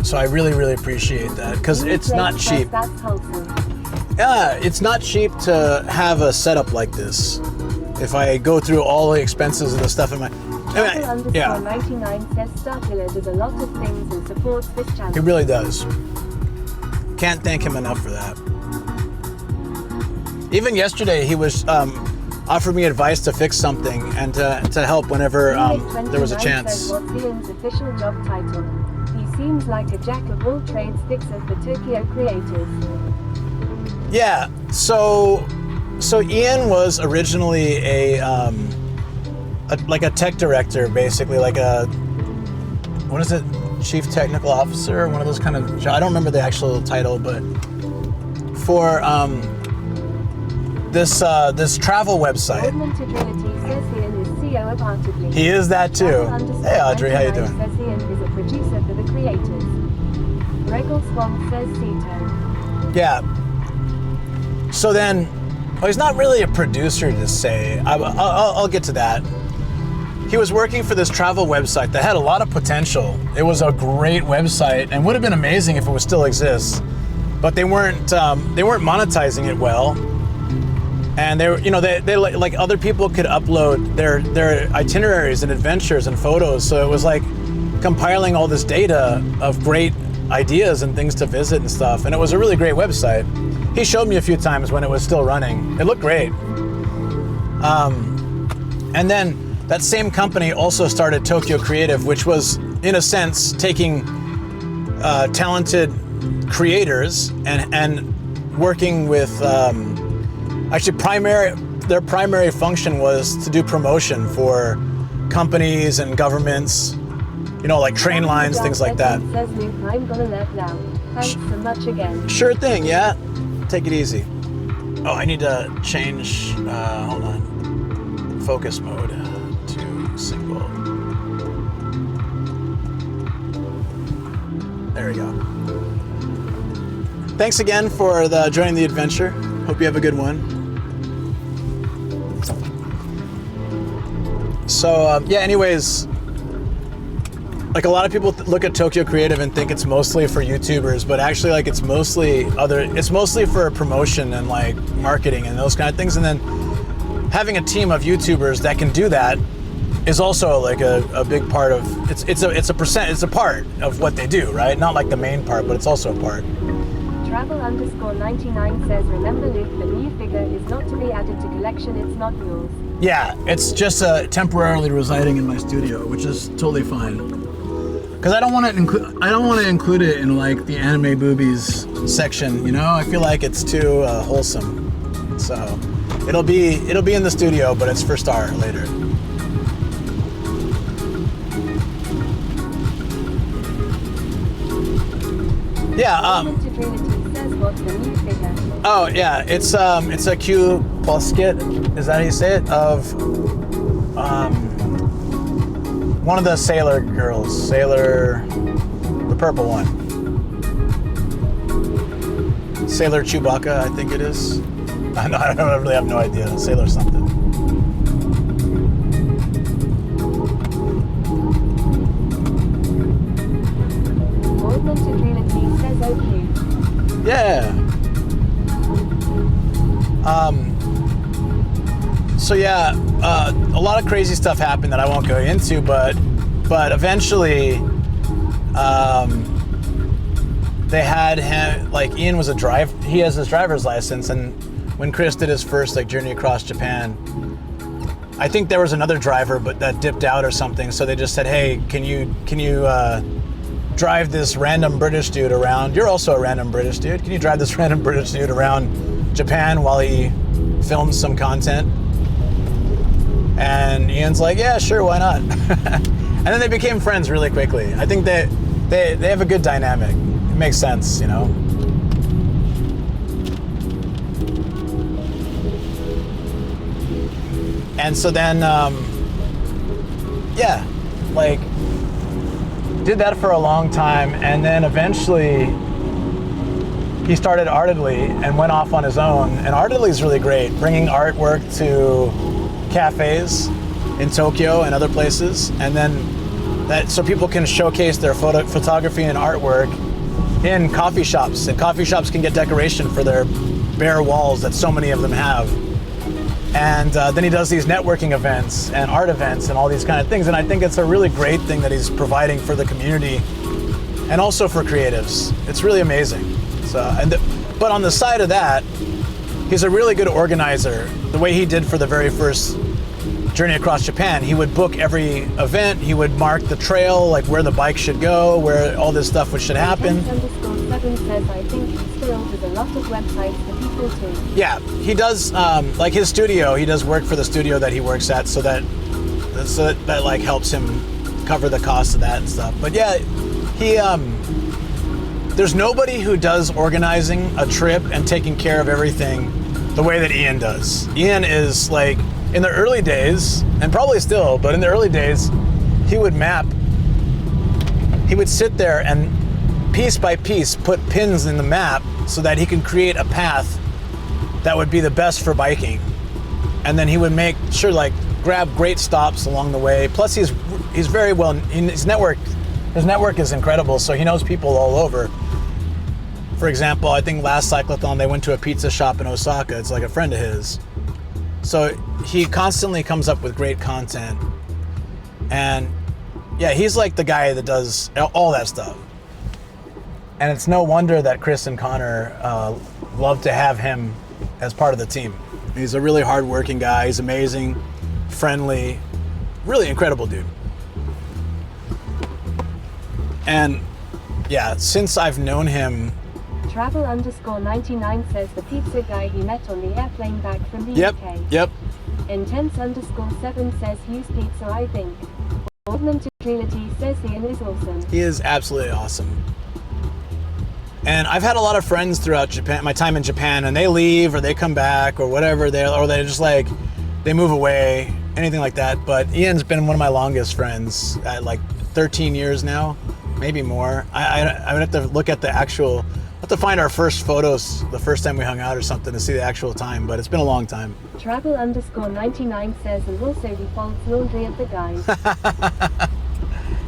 so I really appreciate that, because it's not cheap. Yeah, it's not cheap to have a setup like this. If I go through all the expenses and the stuff in my... Yeah.
99 says Starkiller does a lot of things and supports this channel.
He really does. Can't thank him enough for that. Even yesterday, he was offered me advice to fix something and to help whenever there was a chance.
What's Ian's official job title? He seems like a jack of all trades fixer for Tokyo creators.
Yeah. So Ian was originally a tech director, basically, like a, what is it? Chief Technical Officer, one of those kind of, I don't remember the actual title, but for this travel website.
Augmented Reality says Ian is CEO of Artedly.
He is that too. Hey Audrey, how you doing?
Says Ian is a producer for the creators. Regal Swan says Cito.
Yeah. So then, well, he's not really a producer to say. I'll get to that. He was working for this travel website that had a lot of potential. It was a great website and would have been amazing if it would still exist, but they weren't monetizing it well. And they like other people could upload their itineraries and adventures and photos. So it was like compiling all this data of great ideas and things to visit and stuff. And it was a really great website. He showed me a few times when it was still running. It looked great. And then that same company also started Tokyo Creative, which was, in a sense, taking talented creators and working with, their primary function was to do promotion for companies and governments, like train lines, things like that.
Says Luke, I'm gonna let now. Thanks so much again.
Sure thing, yeah. Take it easy. Oh, I need to change, hold on, focus mode to single. There we go. Thanks again for joining the adventure. Hope you have a good one. So, anyways, like a lot of people look at Tokyo Creative and think it's mostly for YouTubers, but actually like it's mostly for promotion and like marketing and those kind of things. And then having a team of YouTubers that can do that is also like a big part of, it's a part of what they do, right? Not like the main part, but it's also a part.
Travel_99 says, remember Luke, the new figure is not to be added to collection, it's not yours.
Yeah, it's just temporarily residing in my studio, which is totally fine. Because I don't want to include it in like the anime boobies section. You know, I feel like it's too wholesome. So it'll be in the studio, but it's for Star later. Yeah. Oh yeah, it's a Q Posket. Is that how you say it? Of one of the Sailor girls, the purple one, Sailor Chewbacca, I think it is. I really have no idea. Sailor something. Yeah. So yeah, a lot of crazy stuff happened that I won't go into, but eventually, they had him, like Ian was he has his driver's license, and when Chris did his first like journey across Japan, I think there was another driver but that dipped out or something, so they just said, hey, can you drive this random British dude around? You're also a random British dude. Can you drive this random British dude around Japan while he films some content? And Ian's like, yeah, sure, why not? And then they became friends really quickly. I think they have a good dynamic. It makes sense, you know? And so then, yeah, like, did that for a long time, and then eventually he started Artedly and went off on his own. And Artedly is really great, bringing artwork to cafes in Tokyo and other places, and then so people can showcase their photography and artwork in coffee shops, and coffee shops can get decoration for their bare walls that so many of them have. And then he does these networking events and art events and all these kind of things, and I think it's a really great thing that he's providing for the community and also for creatives. It's really amazing. So, but on the side of that, he's a really good organizer. The way he did for the very first journey across Japan, he would book every event, he would mark the trail, like where the bike should go, where all this stuff should happen.
Says, I think he still does a lot of websites for people too.
Yeah, he does, like his studio, he does work for the studio that he works at, so that like helps him cover the cost of that and stuff. But yeah, he, there's nobody who does organizing a trip and taking care of everything the way that Ian does. Ian is like, in the early days, and probably still, but in the early days, he would sit there and piece by piece put pins in the map so that he can create a path that would be the best for biking. And then he would make sure, like, grab great stops along the way. Plus he's very well, his network is incredible, so he knows people all over. For example, I think last cyclothon they went to a pizza shop in Osaka. It's like a friend of his. So he constantly comes up with great content. And yeah, he's like the guy that does all that stuff. And it's no wonder that Chris and Connor love to have him as part of the team. He's a really hardworking guy. He's amazing, friendly, really incredible dude. And yeah, since I've known him,
Travel_99 says the pizza guy he met on the airplane back from the UK.
Yep.
Intense_7 says use pizza, I think. Augmented reality says Ian is awesome.
He is absolutely awesome. And I've had a lot of friends throughout Japan, my time in Japan, and they leave or they come back or whatever, or they just like, they move away, anything like that. But Ian's been one of my longest friends at like 13 years now, maybe more. I would have to look at the actual, have to find our first photos the first time we hung out or something to see the actual time, but it's been a long time.
Travel_99 says, and also he folds laundry at the guys.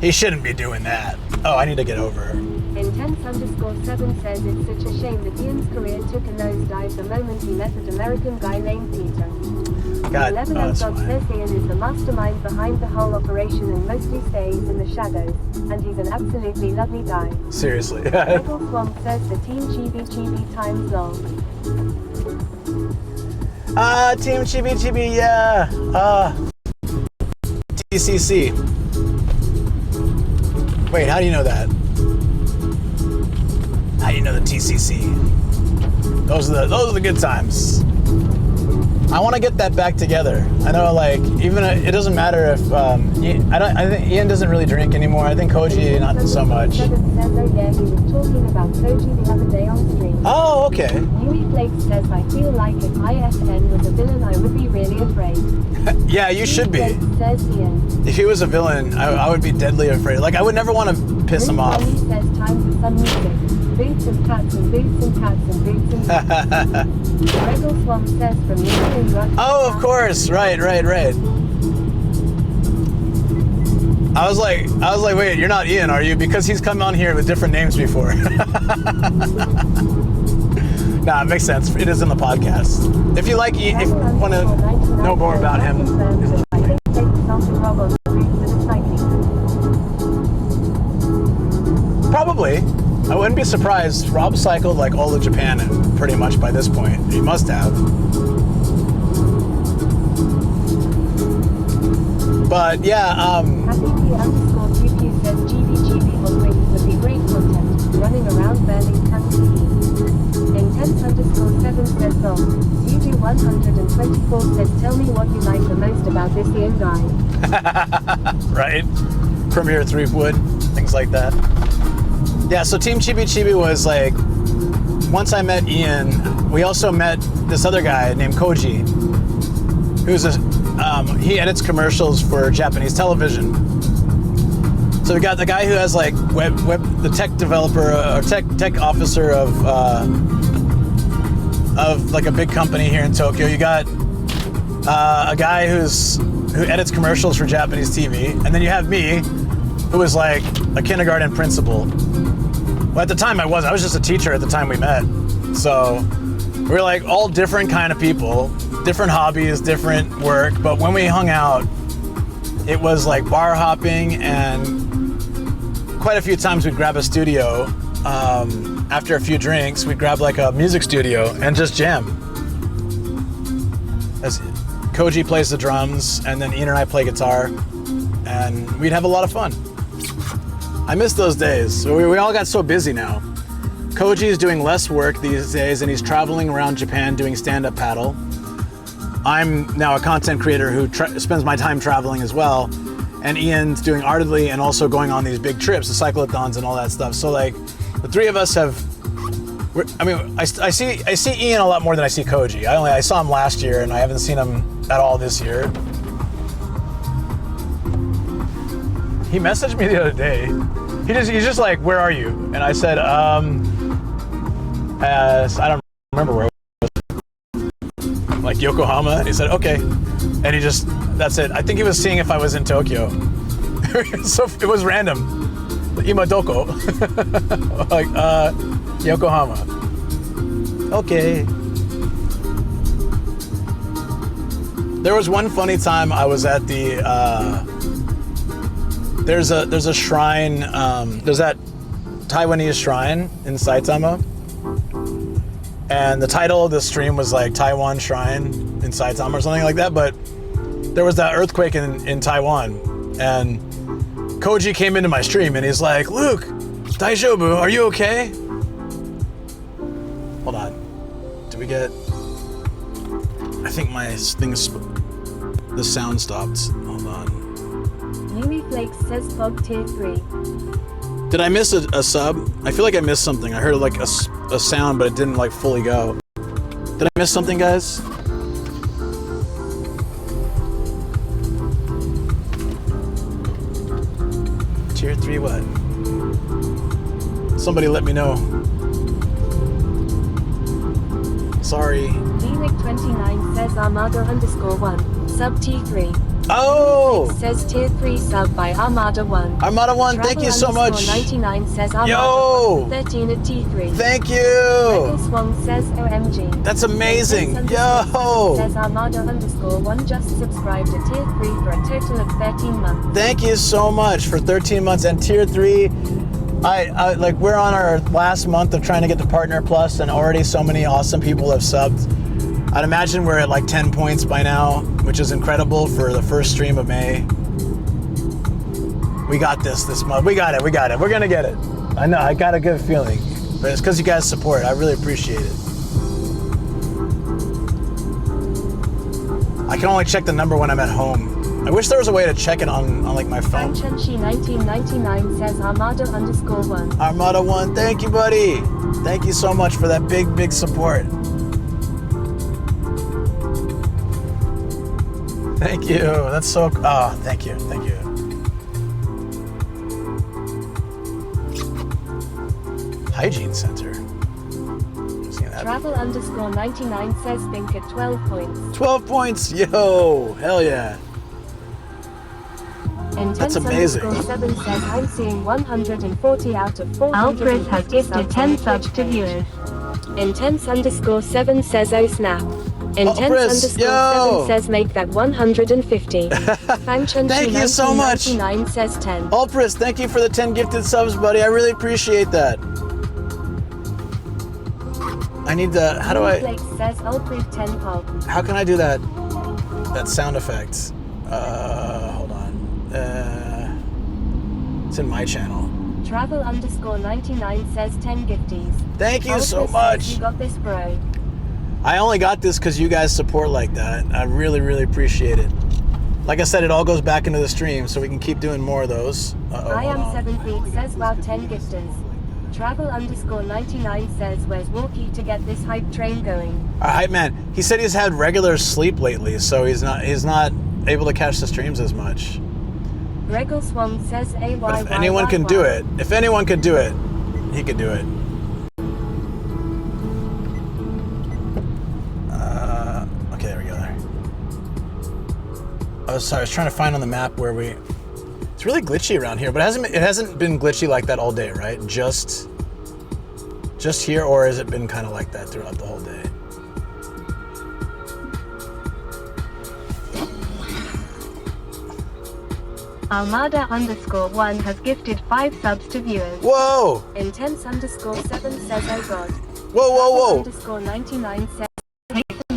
He shouldn't be doing that. Oh, I need to get over her.
Intense_7 says it's such a shame that Ian's career took a nosedive the moment he met an American guy named Peter.
God,
11
that's
God
fine.
says Ian is the mastermind behind the whole operation and mostly stays in the shadows, and he's an absolutely lovely guy.
Seriously.
Michael Swamp says the Team Chibi times long.
Team Chibi, yeah. TCC. Wait, how do you know that? How you know the TCC? Those are the good times. I want to get that back together. I know, like, even it doesn't matter if I think Ian doesn't really drink anymore. I think Koji not so much.
Yeah, he was talking about Koji the other day on stream.
Oh, okay.
Yui Flake says, I feel like if ISN was a villain, I would be really afraid.
Yeah, you should be.
Flake says Ian.
If he was a villain, I would be deadly afraid. Like, I would never want to piss him off.
He says, time for some music. Boots and cats and boots and cats and boots and cats. Regal Swan says from New
Oh, of course. Right. I was like, wait, you're not Ian, are you? Because he's come on here with different names before. Nah, it makes sense. It is in the podcast. If you like, if you want to know more about him, probably. I wouldn't be surprised. Rob cycled like all of Japan pretty much by this point. He must have. But yeah,
Happy_QQ says GB always would be great content, running around burning country. Intense_7 says UD124 says tell me what you like the most about this Ian guy.
right? Premiere Threepwood, things like that. Yeah, so Team Chibi Chibi was like, once I met Ian, we also met this other guy named Koji, who's he edits commercials for Japanese television. So we got the guy who has like the tech developer or tech officer of like a big company here in Tokyo. You got a guy who edits commercials for Japanese TV, and then you have me, who was like a kindergarten principal. Well, at the time I was just a teacher at the time we met. So we were like all different kind of people, different hobbies, different work. But when we hung out, it was like bar hopping, and quite a few times we'd grab a studio. After a few drinks, we'd grab like a music studio and just jam. As Koji plays the drums, and then Ian and I play guitar, and we'd have a lot of fun. I miss those days. We all got so busy now. Koji is doing less work these days, and he's traveling around Japan doing stand-up paddle. I'm now a content creator who spends my time traveling as well, and Ian's doing Artedly and also going on these big trips, the cyclothons and all that stuff. So like, the three of us have. I see Ian a lot more than I see Koji. I saw him last year, and I haven't seen him at all this year. He messaged me the other day. He's just like, "Where are you?" And I said, I don't remember where it was. Like Yokohama. And he said, "Okay." And that's it. I think he was seeing if I was in Tokyo. So it was random. Ima doko? Like, Yokohama. Okay. There was one funny time I was at the, there's a shrine, there's that Taiwanese shrine in Saitama. And the title of the stream was like Taiwan Shrine in Saitama or something like that, but there was that earthquake in Taiwan, and Koji came into my stream and he's like, "Luke, daijoubu, are you okay?" Hold on. Did we get... I think my the sound stopped. Hold on.
Yumi Flakes says Fog Tier 3.
Did I miss a sub? I feel like I missed something. I heard like a sound, but it didn't like fully go. Did I miss something, guys? Tier 3 what? Somebody let me know. Sorry.
DWIC29 says Armada_1, sub T3.
Oh!
It says Tier 3 sub by Armada1.
Armada1, thank you so much.
99 says Armada
Yo!
13 at T3.
Thank you!
Michael Swong says OMG.
That's amazing. Yo!
Says Armada_1 just subscribed to Tier 3 for a total of 13 months.
Thank you so much for 13 months. And Tier 3, I like, we're on our last month of trying to get to Partner Plus, and already so many awesome people have subbed. I'd imagine we're at like 10 points by now, which is incredible for the first stream of May. We got this month. We got it. We're gonna get it. I know, I got a good feeling. But it's because you guys support it. I really appreciate it. I can only check the number when I'm at home. I wish there was a way to check it on like my phone.
Fanchunshi 1999 says Armada_1.
Armada1, thank you, buddy. Thank you so much for that big support. Thank you. That's so. Oh, thank you. Thank you. Hygiene Center.
Travel_99 says think at 12 points.
12 points. Yo, hell yeah. That's amazing.
Intense_7 says I'm seeing 140 out of 400.
Alfred has gifted 10 subs to viewers.
Intense_7 says oh snap.
Alfred, yo.
Intense_7 says make that 150.
Thank you so much.
1999 says 10.
Alpris, thank you for the 10 gifted subs, buddy. I really appreciate that. I need to. How do I?
Flake says Alfred 10 pop.
How can I do that? That sound effect. Hold on. It's in my channel.
Travel_99 says 10 gifties.
Thank you so
Alfred
much.
says you got this, bro.
I only got this because you guys support like that. I really appreciate it. Like I said, it all goes back into the stream, so we can keep doing more of those.
I am 7 feet says wow 10 gifters. Travel_99 says where's Walkie to get this hype train going.
Hype man. He said he's had regular sleep lately, so he's not able to catch the streams as much.
Regal Swan says AY.
But if anyone can do it, he could do it. Okay, there we go. There. Oh, sorry. I was trying to find on the map where we. It's really glitchy around here, but it hasn't been glitchy like that all day, right? Just here, or has it been kind of like that throughout the whole day?
Almada_1 has gifted 5 subs to viewers.
Whoa!
Intense_7 says oh god.
Whoa!
Travel_99 says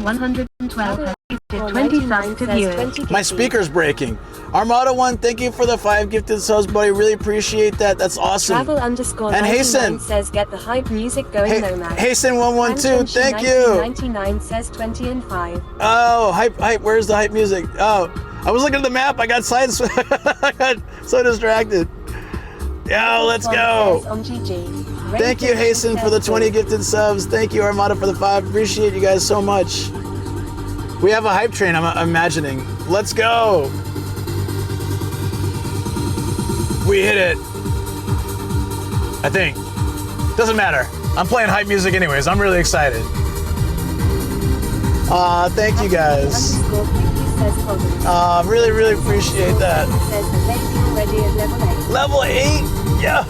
112 has gifted 20 subs to viewers.
My speaker's breaking. Armada1, thank you for the 5 gifted subs, buddy. Really appreciate that. That's awesome.
Travel_99
And Hasten
says get the hype music going, Nomad.
Hasten112, thank you.
99 says 20 and 5.
Oh, hype. Where's the hype music? Oh, I was looking at the map. I got I got so distracted. Yo, let's go. Thank you, Hasten, for the 20 gifted subs. Thank you, Armada, for the 5. Appreciate you guys so much. We have a hype train, I'm imagining. Let's go. We hit it. I think. Doesn't matter. I'm playing hype music anyways. I'm really excited. Thank you guys. Really appreciate that. Level 8? Yo!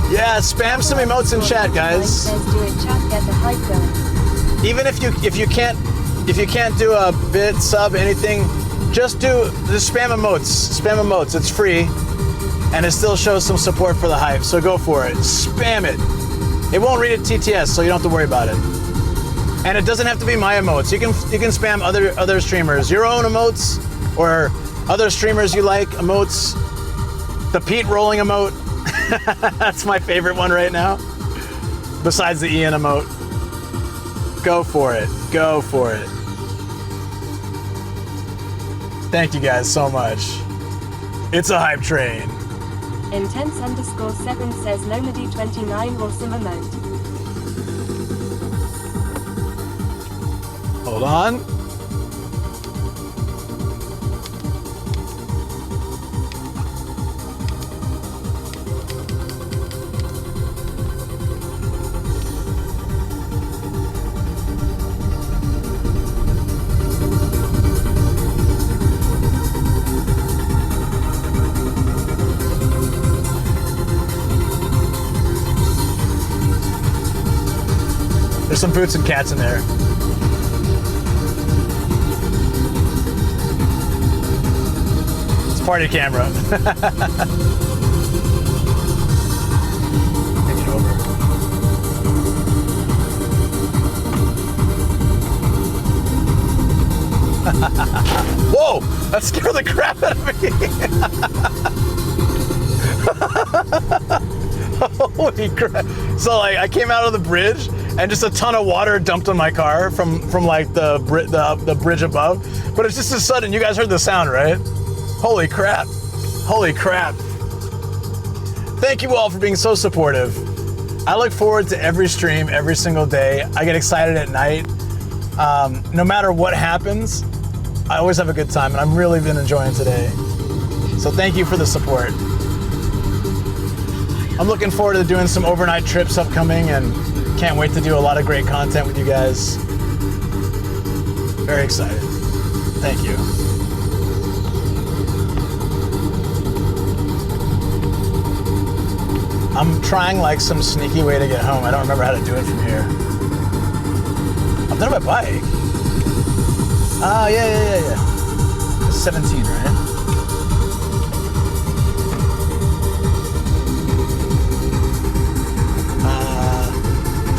Yeah, spam some emotes in chat, guys. Even if you can't do a bit, sub, anything, just spam emotes. Spam emotes. It's free, and it still shows some support for the hype. So go for it. Spam it. It won't read it TTS, so you don't have to worry about it. And it doesn't have to be my emotes. You can spam other streamers, your own emotes, or other streamers you like emotes. The Pete rolling emote. That's my favorite one right now. Besides the Ian emote. Go for it. Go for it. Thank you guys so much. It's a hype train.
Intense_7 says Nomady29 awesome emote.
Hold on. There's some boots and cats in there. It's party camera. Take it over. Whoa! That scared the crap out of me. Holy crap! So like I came out of the bridge and just a ton of water dumped on my car from like the bridge above. But it's just so sudden. You guys heard the sound, right? Holy crap! Holy crap! Thank you all for being so supportive. I look forward to every stream every single day. I get excited at night. No matter what happens, I always have a good time, and I've really been enjoying today. So thank you for the support. I'm looking forward to doing some overnight trips upcoming, and can't wait to do a lot of great content with you guys. Very excited. Thank you. I'm trying like some sneaky way to get home. I don't remember how to do it from here. I've done it by bike. Oh, yeah. It's 17, right?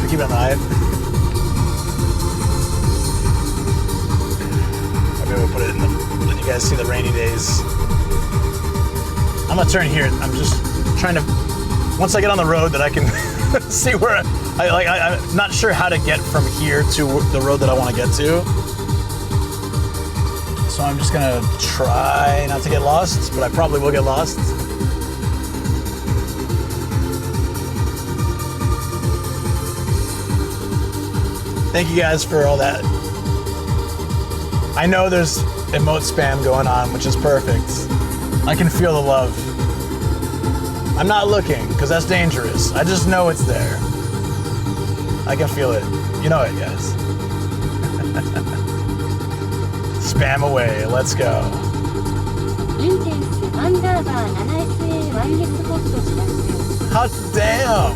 Keep it on the height. Maybe we'll put it in the, let you guys see the rainy days. I'm gonna turn here. I'm just trying to, once I get on the road that I can see where I'm not sure how to get from here to the road that I want to get to. So I'm just gonna try not to get lost, but I probably will get lost. Thank you guys for all that. I know there's emote spam going on, which is perfect. I can feel the love. I'm not looking, because that's dangerous. I just know it's there. I can feel it. You know it, guys. Spam away. Let's go. Hot damn!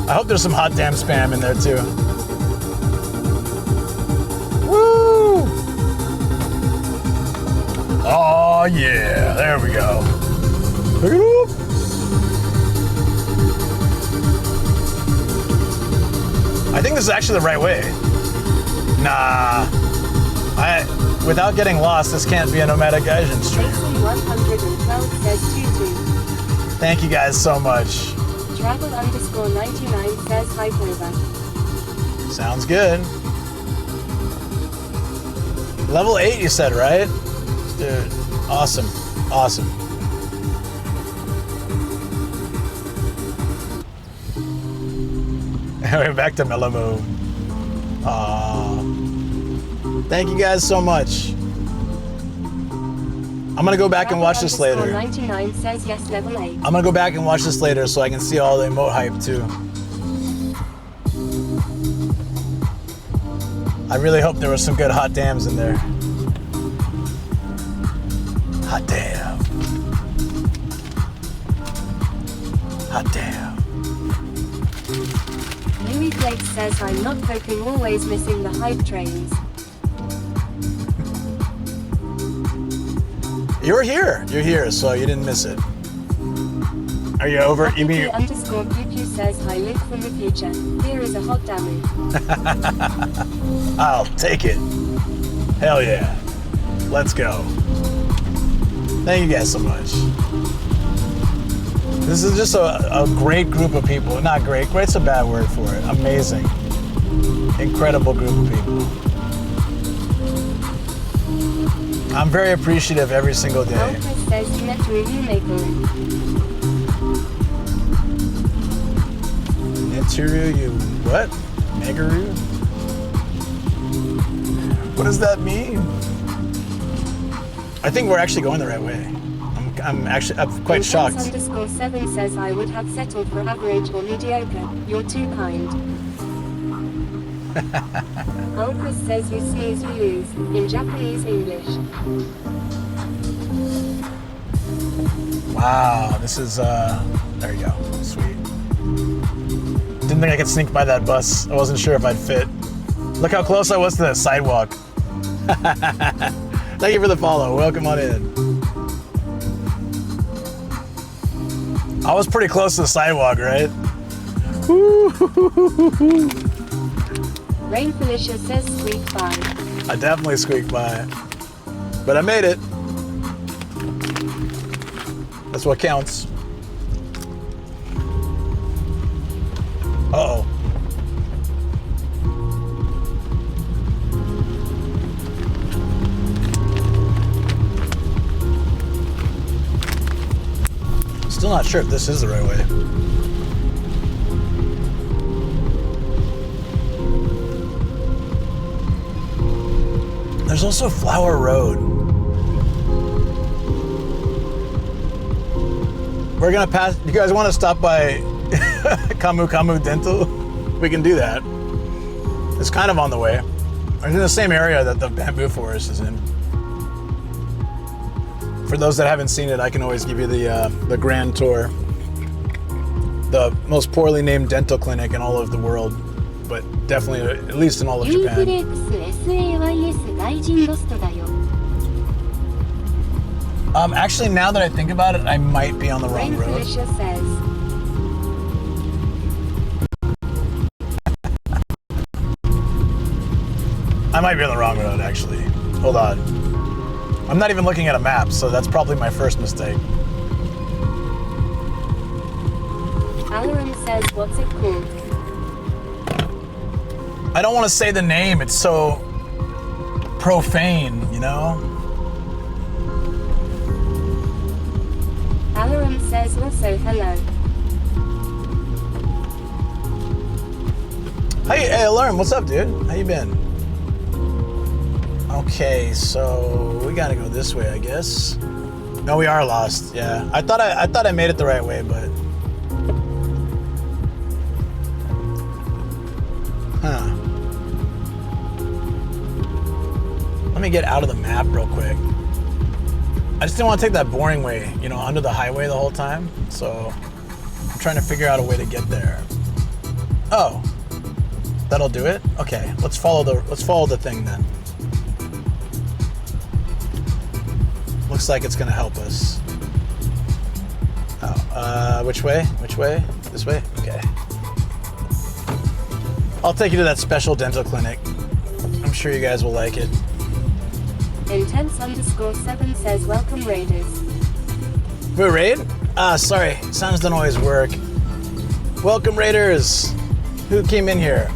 I hope there's some hot damn spam in there too. Woo! Oh yeah, there we go. Pick it up. I think this is actually the right way. Nah, without getting lost, this can't be a nomadic Gaijin stream.
112 says tutu.
Thank you guys so much.
Travel_99 says Hypova.
Sounds good. Level 8 you said, right? Dude, awesome. Awesome. We're back to Melamo. Thank you guys so much. I'm gonna go back and watch this later.
99 says yes, level 8.
I'm gonna go back and watch this later so I can see all the emote hype too. I really hope there was some good hot dams in there. Hot damn. Hot damn.
Louis Blake says I'm not coping, always missing the hype trains.
You're here, so you didn't miss it. Are you over? You mean
_QQ says I live from the future. Here is a hot damage.
I'll take it. Hell yeah. Let's go. Thank you guys so much. This is just a great group of people. Not great. Great's a bad word for it. Amazing. Incredible group of people. I'm very appreciative every single day.
Alfred says
Neturu, you what? Megaru? What does that mean? I think we're actually going the right way. I'm quite shocked.
_7 says I would have settled for average or mediocre. You're too kind. Alfred says you sneeze, you lose. In Japanese English.
Wow, this is there you go. Sweet. Didn't think I could sneak by that bus. I wasn't sure if I'd fit. Look how close I was to the sidewalk. Thank you for the follow. Welcome on in. I was pretty close to the sidewalk, right?
Rain Felicia says squeak by.
I definitely squeaked by. But I made it. That's what counts. Uh-oh. Still not sure if this is the right way. There's also Flower Road. We're gonna pass. You guys want to stop by Cum Cum Dental? We can do that. It's kind of on the way. It's in the same area that the bamboo forest is in. For those that haven't seen it, I can always give you the grand tour. The most poorly named dental clinic in all of the world, but definitely at least in all of Japan. Actually, now that I think about it, I might be on the wrong road.
Felicia says.
I might be on the wrong road, actually. Hold on. I'm not even looking at a map, so that's probably my first mistake.
Alaram says, what's it called?
I don't want to say the name. It's so profane, you know?
Alaram says also hello.
Hey, Alarm, what's up, dude? How you been? Okay, so we gotta go this way, I guess. No, we are lost. Yeah, I thought I made it the right way, but let me get out of the map real quick. I just didn't want to take that boring way, you know, under the highway the whole time. So I'm trying to figure out a way to get there. Oh, that'll do it. Okay, let's follow the thing then. Looks like it's gonna help us. Oh, which way? Which way? This way? Okay. I'll take you to that special dental clinic. I'm sure you guys will like it.
Intense_7 says, welcome Raiders.
Wait, raid? Sorry, sounds don't always work. Welcome Raiders. Who came in here?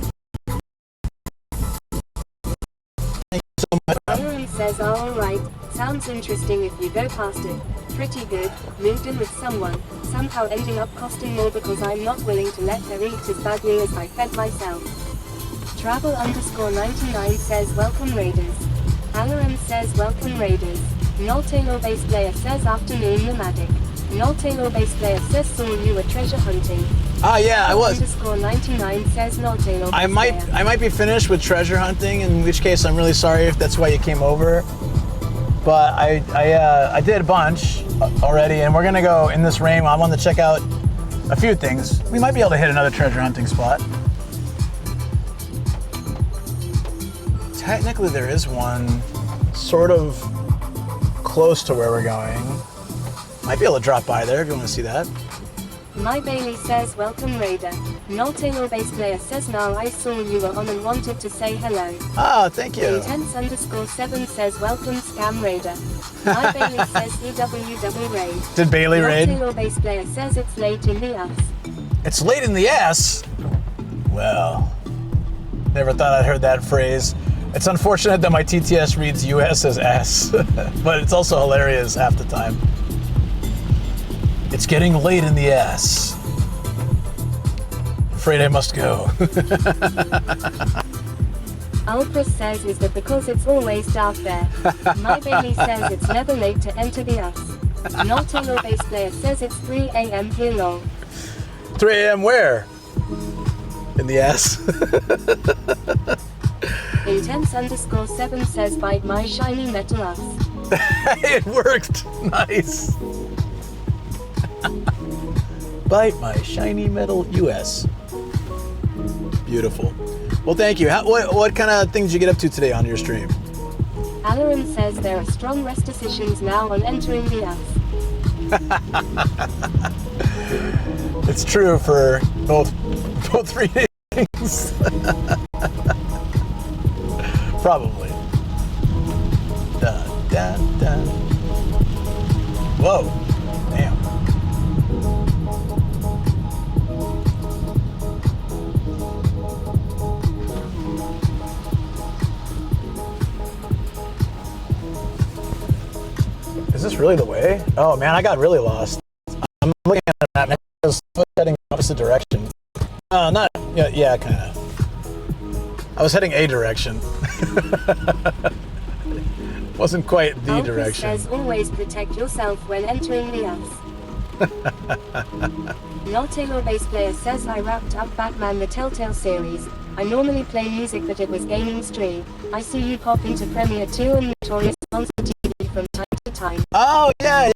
Thank you so much.
Alaram says, oh, alright. Sounds interesting if you go past it. Pretty good. Moved in with someone. Somehow ending up costing more because I'm not willing to let her eat as badly as I fed myself. Travel_99 says, welcome Raiders. Alaram says, welcome Raiders. Noltaylor bass player says, afternoon nomadic. Noltaylor bass player says, saw you were treasure hunting.
Yeah, I was.
_99 says, Noltaylor
I might be finished with treasure hunting, in which case I'm really sorry if that's why you came over. But I did a bunch already, and we're gonna go in this rain. I want to check out a few things. We might be able to hit another treasure hunting spot. Technically, there is one sort of close to where we're going. Might be able to drop by there if you want to see that.
My Bailey says, welcome Raider. Noltaylor bass player says, now I saw you were on and wanted to say hello.
Oh, thank you.
Intense_7 says, welcome Scam Raider. My Bailey says, EWW raid.
Did Bailey raid?
Noltaylor bass player says, it's late in the ass.
It's late in the ass? Well, never thought I'd heard that phrase. It's unfortunate that my TTS reads US as ass, but it's also hilarious half the time. It's getting late in the ass. Afraid I must go.
Alpra says, is that because it's always dark there? My Bailey says it's never late to enter the ass. Noltaylor bass player says it's 3 a.m. here lol.
3 a.m. where? In the ass.
Intense_7 says, bite my shiny metal ass.
It worked. Nice. Bite my shiny metal US. Beautiful. Well, thank you. What kind of things did you get up to today on your stream?
Alaram says there are strong restrictions now on entering the ass.
It's true for both readings. Probably. Dun, dun, dun. Whoa. Damn. this really the way? Oh man, I got really lost. I'm looking at that map. I was heading opposite direction. Not, yeah, kind of. I was heading a direction. Wasn't quite the
Alfred
direction.
says always protect yourself when entering the us. Notelo bass player says I wrapped up Batman the Telltale series. I normally play music but it was gaming stream. I see you pop into Premiere 2 and Notorious Monster TV from time to time.
Oh yeah.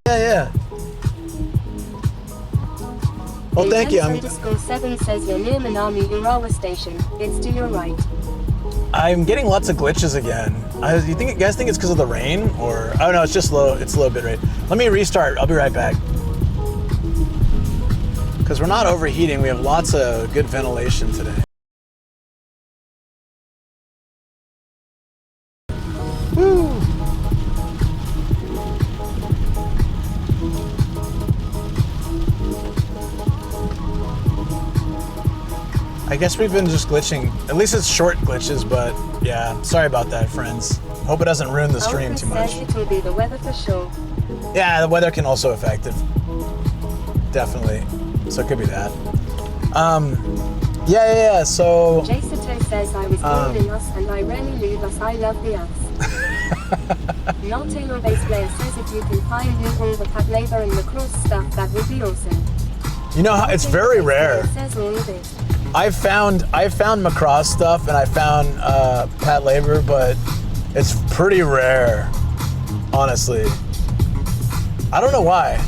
Well, thank you.
_7 says you're near Minami Urawa Station. It's to your right.
I'm getting lots of glitches again. You guys think it's because of the rain, or oh no, it's just low. It's low bit rate. Let me restart. I'll be right back. Because we're not overheating. We have lots of good ventilation today. Woo! I guess we've been just glitching. At least it's short glitches, but yeah, sorry about that, friends. Hope it doesn't ruin the stream too much.
Says it will be the weather for sure.
Yeah, the weather can also affect it. Definitely. So it could be that. Yeah. So.
Jasato says I was born in us and I rarely leave us. I love the us. Not Taylor bass player says if you can pioneer all the pad labor and lacrosse stuff, that would be awesome.
You know, it's very rare.
Says all of it.
I found Macross stuff and I found Pat Labor, but it's pretty rare, honestly. I don't know why.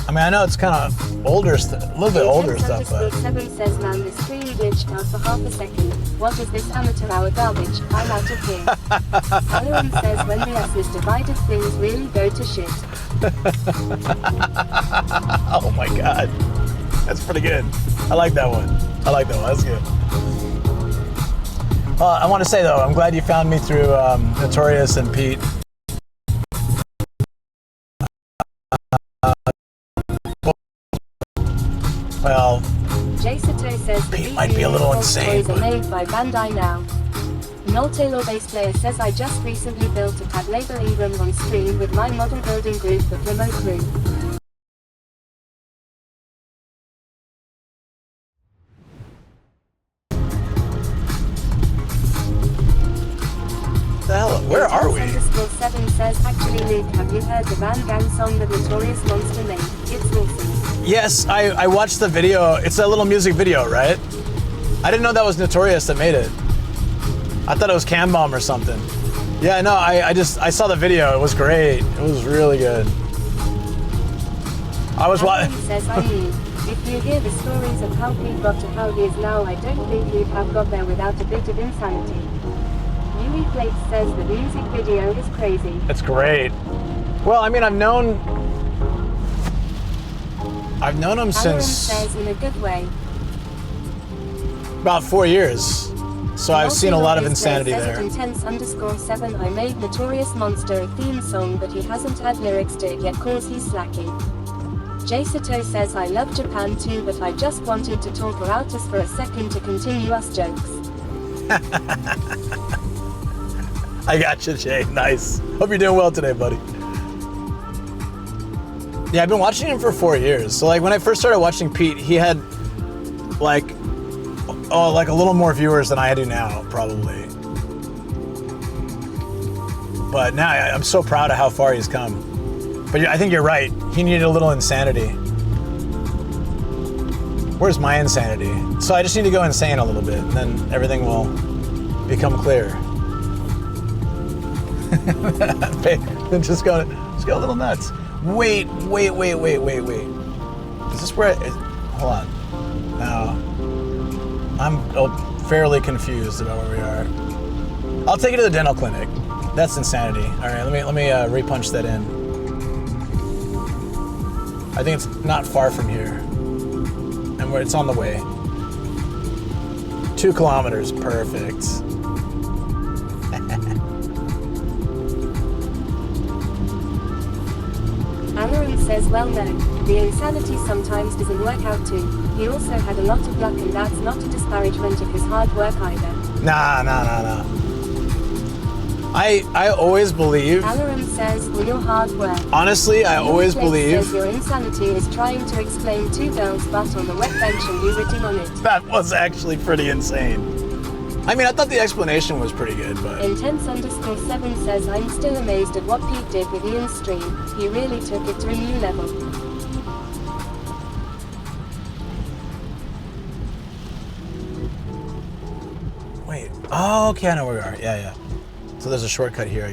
I mean, I know it's kind of older stuff, a little bit older stuff, but.
7 says, man, this screen glitched out for half a second. What is this amateur hour garbage? I'm out of here. Alan says, when the S is divided, things really go to shit.
Oh my god. That's pretty good. I like that one. That's good. I want to say, though, I'm glad you found me through Notorious and Pete. Well,
says
Pete might be a little insane.
Toys are made by Bandai now. Noltaylor bass player says I just recently built a Pad Labor Ingram on stream with my model building group of remote crew.
The hell? Where are we?
_7 says actually Luke, have you heard the Van Gang song the Notorious Monster made? It's awesome.
Yes, I watched the video. It's a little music video, right? I didn't know that was Notorious that made it. I thought it was Cam Bomb or something. Yeah, no, I saw the video. It was great. It was really good. I was watching.
says I mean, if you hear the stories of how Pete got to how he is now, I don't think you'd have got there without a bit of insanity. Yui Flake says the music video is crazy.
It's great. Well, I mean, I've known him since
says in a good way.
about 4 years. So I've seen a lot of insanity there.
Intense_7 I made Notorious Monster a theme song, but he hasn't had lyrics to it yet cause he's slacking. Jasato says I love Japan too, but I just wanted to talk about us for a second to continue us jokes.
I got you, Jay. Nice. Hope you're doing well today, buddy. Yeah, I've been watching him for 4 years. So like when I first started watching Pete, he had like a little more viewers than I do now, probably. But now I'm so proud of how far he's come. But I think you're right. He needed a little insanity. Where's my insanity? So I just need to go insane a little bit, and then everything will become clear. just go a little nuts. Wait. Is this where hold on. No. I'm fairly confused about where we are. I'll take you to the dental clinic. That's insanity. All right, let me repunch that in. I think it's not far from here, and it's on the way. 2 kilometers, perfect.
Amaran says, well no, the insanity sometimes doesn't work out too. He also had a lot of luck and that's not a disparagement of his hard work either.
Nah. I always believe.
Amaran says, for your hard work.
Honestly, I always believe.
Says your insanity is trying to explain two girls' butt on the wet bench and you written on it.
That was actually pretty insane. I mean, I thought the explanation was pretty good, but...
Intense_7 says, I'm still amazed at what Pete did with Ian's stream. He really took it to a new level.
Wait. Oh, okay, I know where we are. Yeah. So there's a shortcut here.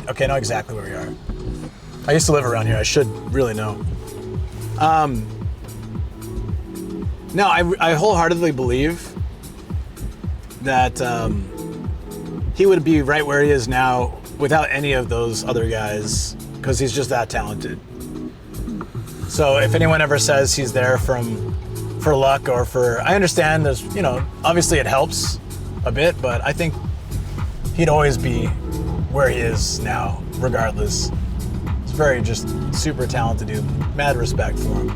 Okay, I know exactly where we are. I used to live around here. I should really know. No, I wholeheartedly believe that he would be right where he is now without any of those other guys, because he's just that talented. So if anyone ever says he's there for luck or for, I understand there's, obviously it helps a bit, but I think he'd always be where he is now, regardless. He's very just super talented dude. Mad respect for him.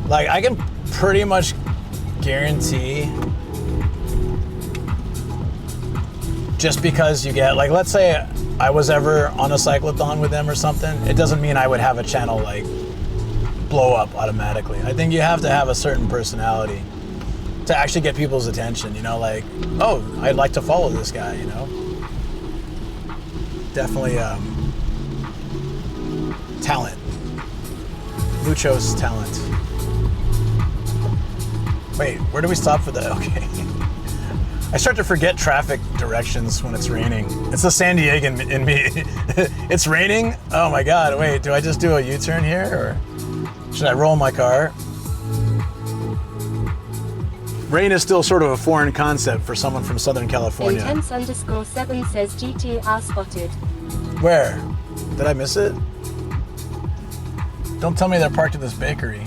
Like, I can pretty much guarantee, just because you get, like, let's say I was ever on a cyclothon with them or something, it doesn't mean I would have a channel, like, blow up automatically. I think you have to have a certain personality to actually get people's attention, like, oh, I'd like to follow this guy, Definitely, talent. Muchos talent. Wait, where do we stop for that? Okay. I start to forget traffic directions when it's raining. It's the San Diegan in me. It's raining? Oh my God, wait, do I just do a U-turn here or should I roll my car? Rain is still sort of a foreign concept for someone from Southern California.
Intense_7 says GTR spotted.
Where? Did I miss it? Don't tell me they're parked at this bakery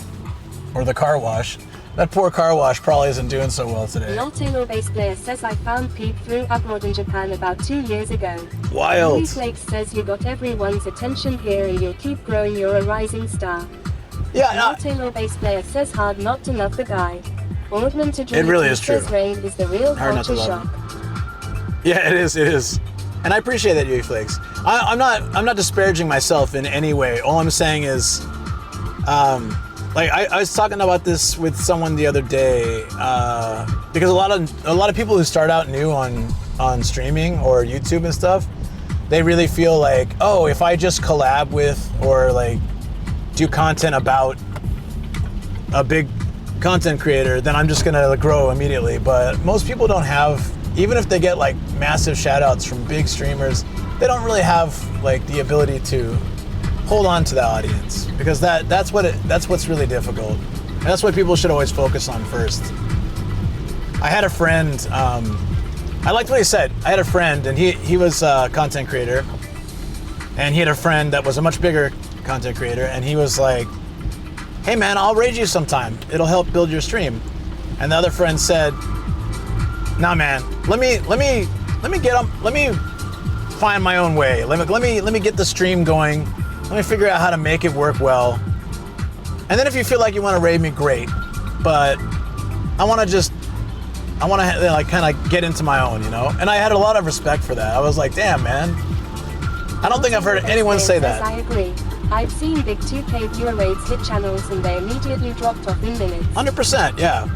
or the car wash. That poor car wash probably isn't doing so well today.
Lotelo bass player says I found Pete through abroad in Japan about 2 years ago.
Wild.
Louis Flakes says you got everyone's attention here and you'll keep growing, you're a rising star.
Yeah.
Lotelo bass player says hard not to love the guy. Boardman to
It really is true.
says rain is the real
Hard not to
culture
love
shock.
Yeah, it is. And I appreciate that, Louis Flakes. I'm not disparaging myself in any way. All I'm saying is, like I was talking about this with someone the other day, because a lot of people who start out new on streaming or YouTube and stuff, they really feel like, oh, if I just collab with or like do content about a big content creator, then I'm just gonna grow immediately. But most people don't have, even if they get like massive shout outs from big streamers, they don't really have like the ability to hold on to the audience, because that's what's really difficult. And that's what people should always focus on first. I had a friend, I liked what he said. I had a friend and he was a content creator, and he had a friend that was a much bigger content creator, and he was like, hey man, I'll raid you sometime. It'll help build your stream. And the other friend said, nah man, let me find my own way. Let me get the stream going. Let me figure out how to make it work well. And then if you feel like you want to raid me, great. But I want to like kind of get into my own, And I had a lot of respect for that. I was like, damn man, I don't think I've heard anyone say that.
I agree. I've seen big 2K viewer raids hit channels and they immediately dropped off in minutes.
100%, yeah.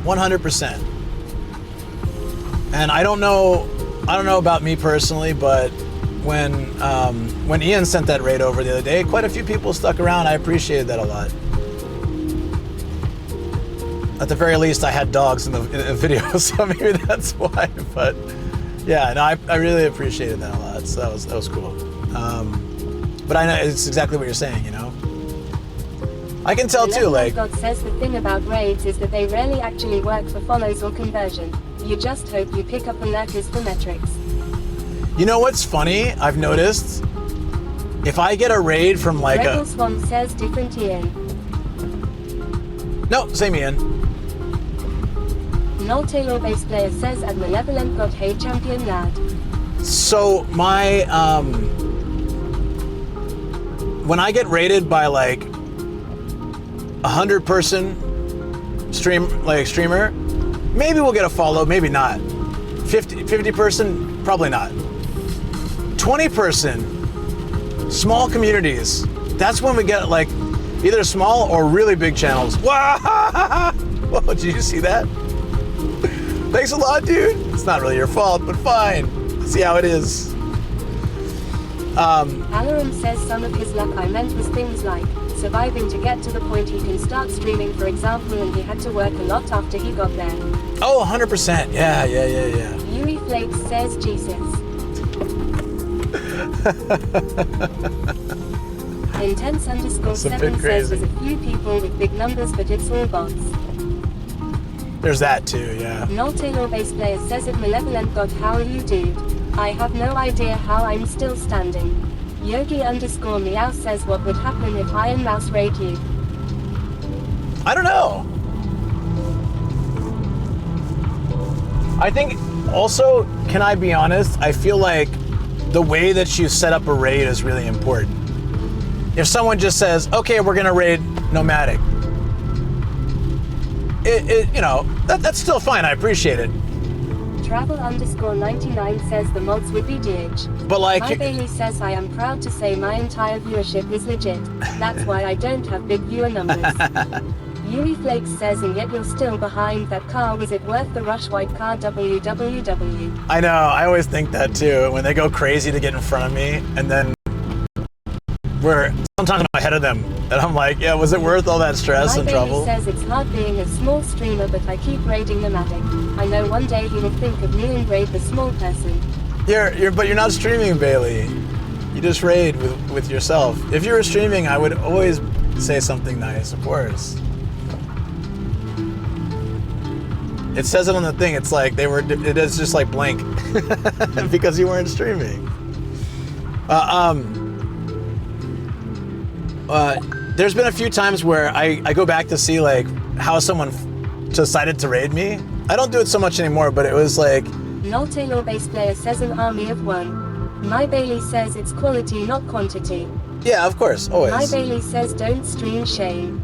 100%. And I don't know about me personally, but when Ian sent that raid over the other day, quite a few people stuck around. I appreciated that a lot. At the very least, I had dogs in the video, so maybe that's why. But yeah, no, I really appreciated that a lot. So that was cool. But I know it's exactly what you're saying, I can tell too, like.
God says the thing about raids is that they rarely actually work for follows or conversion. You just hope you pick up alerters for metrics.
You know what's funny? I've noticed, if I get a raid from like
Rebel Swan says different Ian.
No, same Ian.
Null Taylor bass player says at Malevolent got hey champion lad.
So my when I get rated by like 100-person streamer, maybe we'll get a follow, maybe not. 50-person, probably not. 20-person, small communities. That's when we get like either small or really big channels. Wow! Whoa, did you see that? Thanks a lot, dude. It's not really your fault, but fine. See how it is.
Alaram says some of his luck I meant was things like surviving to get to the point he can start streaming, for example, and he had to work a lot after he got there.
Oh, 100%. Yeah.
Yuri Flakes says Jesus. Intense_7 says there's a few people with big numbers, but it's all bots.
There's that too, yeah.
Null Taylor bass player says at Malevolent God, how are you, dude? I have no idea how I'm still standing. Yogi_meow says what would happen if Iron Mouse raid you?
I don't know. I think also, can I be honest? I feel like the way that you set up a raid is really important. If someone just says, okay, we're gonna raid Nomadic, that's still fine. I appreciate it.
Travel_99 says the mods would be DH.
But like,
My Bailey says I am proud to say my entire viewership is legit. That's why I don't have big viewer numbers. Yuri Flakes says, and yet you're still behind that car. Was it worth the rush? White car www.
I know. I always think that too. When they go crazy to get in front of me, and then sometimes I'm ahead of them, and I'm like, yeah, was it worth all that stress and trouble?
My Bailey says it's hard being a small streamer, but I keep raiding the Matic. I know one day he will think of me and raid the small person.
But you're not streaming, Bailey. You just raid with yourself. If you were streaming, I would always say something nice, of course. It says it on the thing. It's like it is just like blank because you weren't streaming. There's been a few times where I go back to see like how someone decided to raid me. I don't do it so much anymore, but it was like...
Null Taylor bass player says an army of one. My Bailey says it's quality, not quantity.
Yeah, of course, always.
My Bailey says don't stream shame.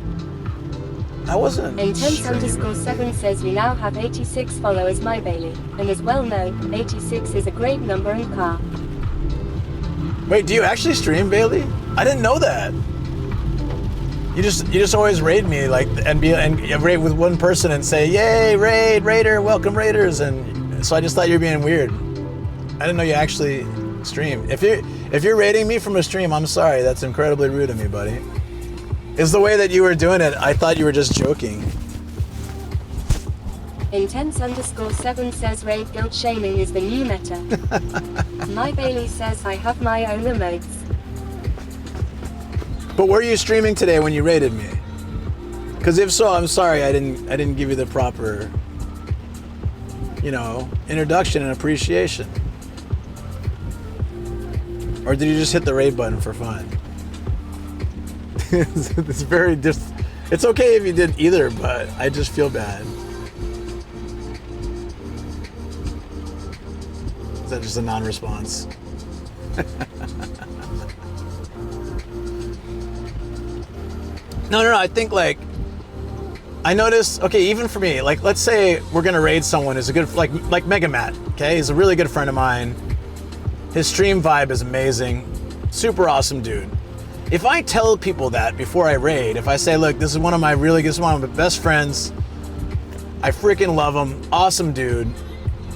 I wasn't.
Intense_7 says we now have 86 followers, My Bailey. And as well know, 86 is a great number in car.
Wait, do you actually stream, Bailey? I didn't know that. You just always raid me like and raid with one person and say, yay, raider, welcome raiders, and so I just thought you were being weird. I didn't know you actually stream. If you're raiding me from a stream, I'm sorry. That's incredibly rude of me, buddy. It's the way that you were doing it. I thought you were just joking.
Intense_7 says raid guilt shaming is the new meta. My Bailey says I have my own emotes.
But were you streaming today when you raided me? Because if so, I'm sorry I didn't give you the proper, introduction and appreciation. Or did you just hit the raid button for fun? It's very it's okay if you did either, but I just feel bad. Is that just a non-response? No, I think like I noticed, okay, even for me, like let's say we're gonna raid someone who's a good, like Mega Matt, okay? He's a really good friend of mine. His stream vibe is amazing. Super awesome dude. If I tell people that before I raid, if I say, look, this is one of my best friends. I freaking love him. Awesome dude.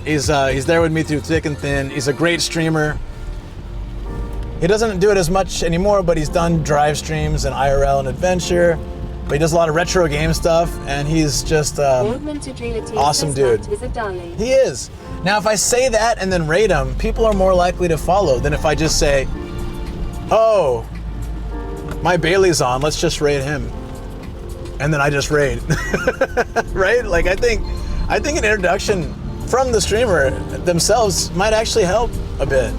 He's there with me through thick and thin. He's a great streamer. He doesn't do it as much anymore, but he's done drive streams and IRL and adventure. But he does a lot of retro game stuff, and he's just awesome dude. He is. Now, if I say that and then raid him, people are more likely to follow than if I just say, oh, my Bailey's on, let's just raid him. And then I just raid. Right? Like, I think an introduction from the streamer themselves might actually help a bit.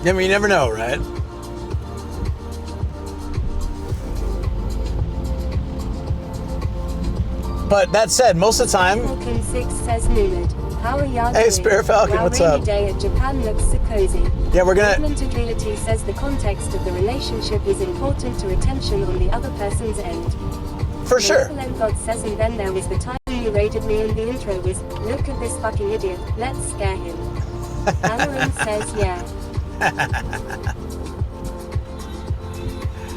I mean, you never know, right? But that said, most of the time,
Falcon 6 says Mooned. How are ya
Hey,
doing?
Spare Falcon,
Wow,
what's
rainy
up?
day at Japan looks so cozy.
yeah, we're gonna.
Movement agility says the context of the relationship is important to retention on the other person's end.
For sure.
Malevolent God says, and then there was the time you raided me and the intro was, look at this fucking idiot, let's scare him. Alarin says, yeah.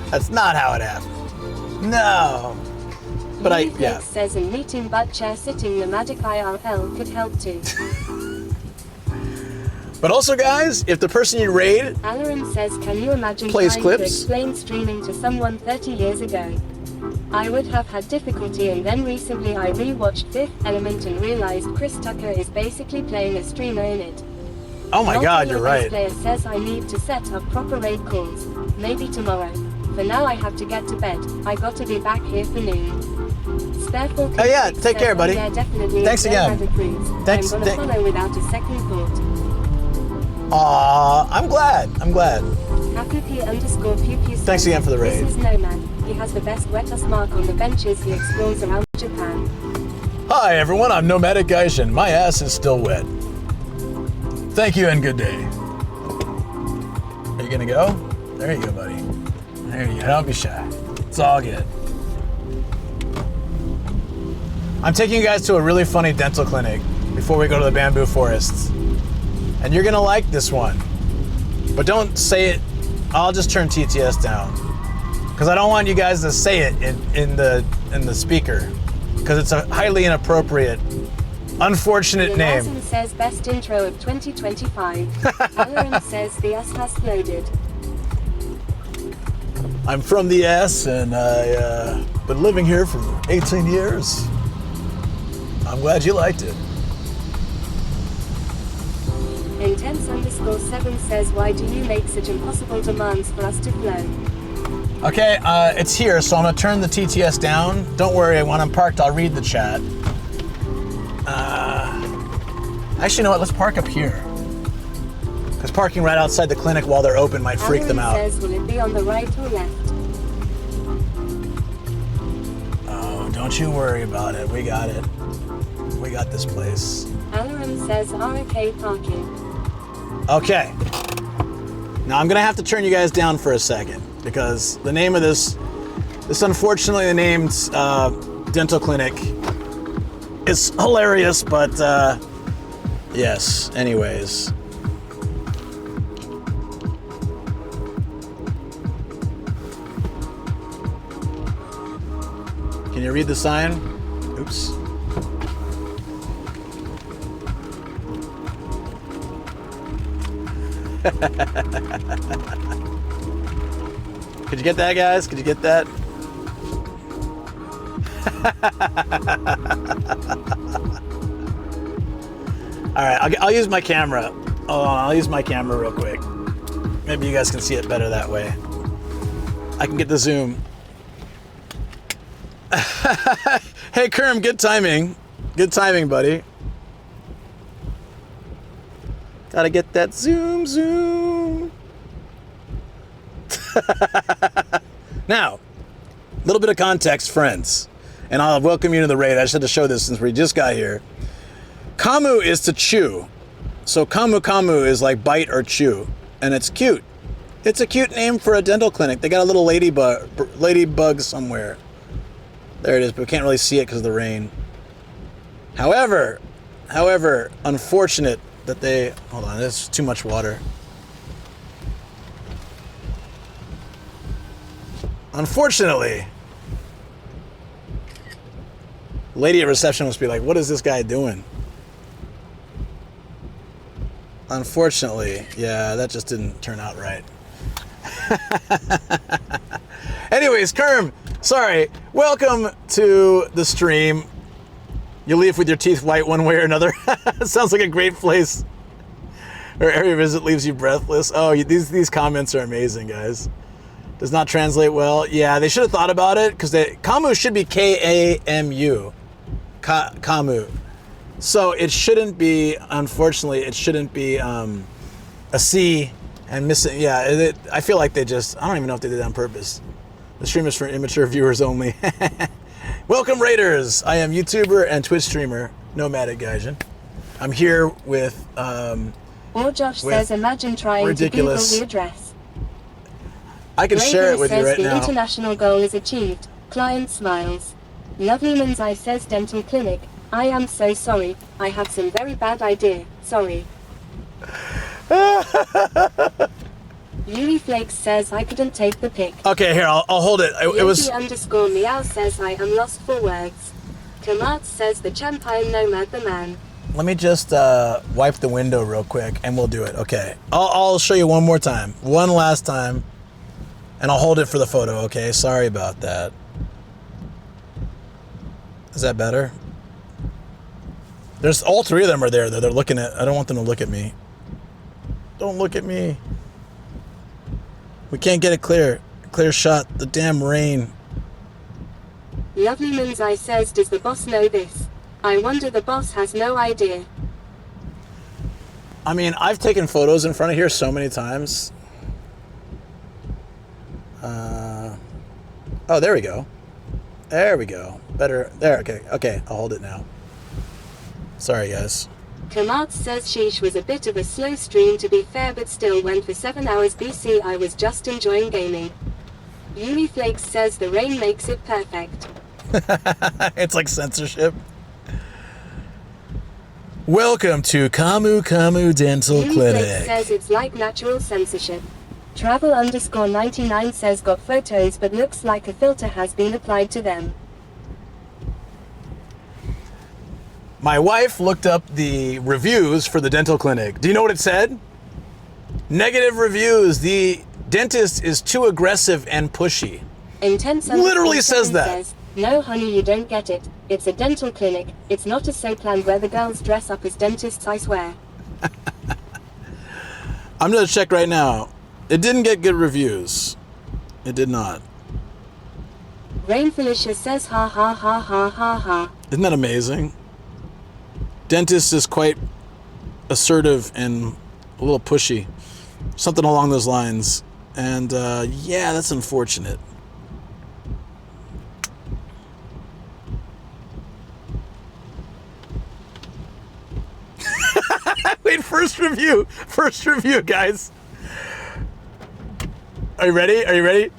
That's not how it happened. No. But yeah.
says, and meeting butt chair sitting nomadic IRL could help too.
But also, guys, if the person you raid
Alarin says, can you imagine
Plays
trying
clips?
to explain streaming to someone 30 years ago? I would have had difficulty, and then recently I rewatched Fifth Element and realized Chris Tucker is basically playing a streamer in it.
Oh my God, you're right.
Player says I need to set up proper raid calls. Maybe tomorrow. For now I have to get to bed. I got to be back here for noon. Spare Falcon
Hey, yeah,
6
take care,
says,
buddy.
oh, yeah, definitely.
Thanks again. Thanks-
I'm gonna follow without a second thought.
Aw, I'm glad.
Happy P_Pew says,
Thanks again for the raid.
This is Nomad. He has the best wettest mark on the benches he explores around Japan.
Hi, everyone. I'm Nomadic Gaijin. My ass is still wet. Thank you and good day. Are you gonna go? There you go, buddy. There you go. Don't be shy. It's all good. I'm taking you guys to a really funny dental clinic before we go to the bamboo forests. And you're gonna like this one. But don't say it. I'll just turn TTS down. Because I don't want you guys to say it in the speaker. Because it's a highly inappropriate, unfortunate name.
Larson says best intro of 2025. Alarin says the S has loaded.
I'm from the S and I've been living here for 18 years. I'm glad you liked it.
Intense_7 says, why do you make such impossible demands for us to flow?
Okay, it's here, so I'm gonna turn the TTS down. Don't worry, when I'm parked, I'll read the chat. Actually, you know what? Let's park up here. Because parking right outside the clinic while they're open might freak them out.
Says, will it be on the right or left?
Oh, don't you worry about it. We got it. We got this place.
Alarin says RK parking.
Okay. Now I'm gonna have to turn you guys down for a second because the name of this unfortunately named dental clinic is hilarious, but yes. Anyways. Can you read the sign? Oops. Could you get that, guys? Could you get that? All right, I'll use my camera. Hold on, I'll use my camera real quick. Maybe you guys can see it better that way. I can get the zoom. Hey, Kerm, good timing. Good timing, buddy. Gotta get that zoom. Now, a little bit of context, friends. And I'll welcome you to the raid. I just had to show this since we just got here. Kamu is to chew. So kamu is like bite or chew. And it's cute. It's a cute name for a dental clinic. They got a little ladybug somewhere. There it is, but we can't really see it because of the rain. However, unfortunate that they... Hold on, there's too much water. Unfortunately, lady at reception must be like, what is this guy doing? Unfortunately, yeah, that just didn't turn out right. Anyways, Kerm, sorry. Welcome to the stream. You leave with your teeth white one way or another. Sounds like a great place. Or area visit leaves you breathless. Oh, these comments are amazing, guys. Does not translate well. Yeah, they should have thought about it because Kamu should be K-A-M-U. Kamu. So it shouldn't be, unfortunately, it shouldn't be a C and missing. Yeah, I feel like they just, I don't even know if they did that on purpose. The stream is for immature viewers only. Welcome, Raiders. I am YouTuber and Twitch streamer Nomadic Gaijin. I'm here with
Or Josh
with
says, imagine trying
ridiculous-
to Google the address.
I can share it with you
says
right
the
now.
international goal is achieved. Client smiles. Lovely Man's Eye says dental clinic. I am so sorry. I have some very bad idea. Sorry. Yuri Flakes says I couldn't take the pic.
Okay, here, I'll hold it. It was...
Yogi _meow says I am lost for words. Kamat says the champion nomad the man.
Let me just wipe the window real quick and we'll do it. Okay. I'll show you one more time. One last time. And I'll hold it for the photo, okay? Sorry about that. Is that better? There's all three of them are there though. They're looking at... I don't want them to look at me. Don't look at me. We can't get it clear. Clear shot. The damn rain.
Lovely Man's Eye says, does the boss know this? I wonder the boss has no idea.
I mean, I've taken photos in front of here so many times. Oh, there we go. There we go. Better. There. Okay. Okay. I'll hold it now. Sorry, guys.
Kamat says sheesh was a bit of a slow stream to be fair, but still went for 7 hours BC. I was just enjoying gaming. Yuri Flakes says the rain makes it perfect.
It's like censorship. Welcome to Cum Cum Dental
Yuri Flakes
Clinic.
says it's like natural censorship. Travel _99 says got photos but looks like a filter has been applied to them.
My wife looked up the reviews for the dental clinic. Do you know what it said? Negative reviews. The dentist is too aggressive and pushy.
Intense
Literally says that.
Says, no honey, you don't get it. It's a dental clinic. It's not a soap land where the girls dress up as dentists, I swear.
I'm gonna check right now. It didn't get good reviews. It did not.
Rain Felicia says ha ha ha ha ha ha.
Isn't that amazing? Dentist is quite assertive and a little pushy. Something along those lines. And yeah, that's unfortunate. Wait, first review, guys. Are you ready? Are you ready?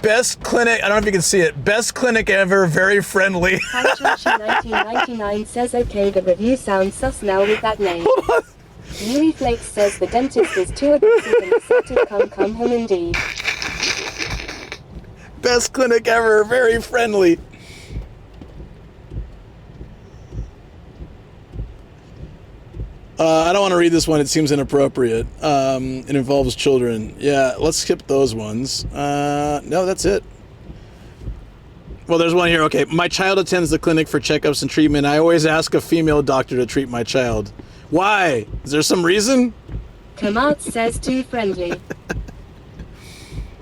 Best clinic, I don't know if you can see it. Best clinic ever, very friendly.
Hanchoshi1999 says okay, the review sounds sus now with that name. Yuri Flakes says the dentist is too aggressive and assertive. Come home indeed.
Best clinic ever, very friendly. I don't want to read this one. It seems inappropriate. It involves children. Yeah, let's skip those ones. No, that's it. Well, there's one here. Okay, my child attends the clinic for checkups and treatment. I always ask a female doctor to treat my child. Why? Is there some reason?
Kamat says too friendly.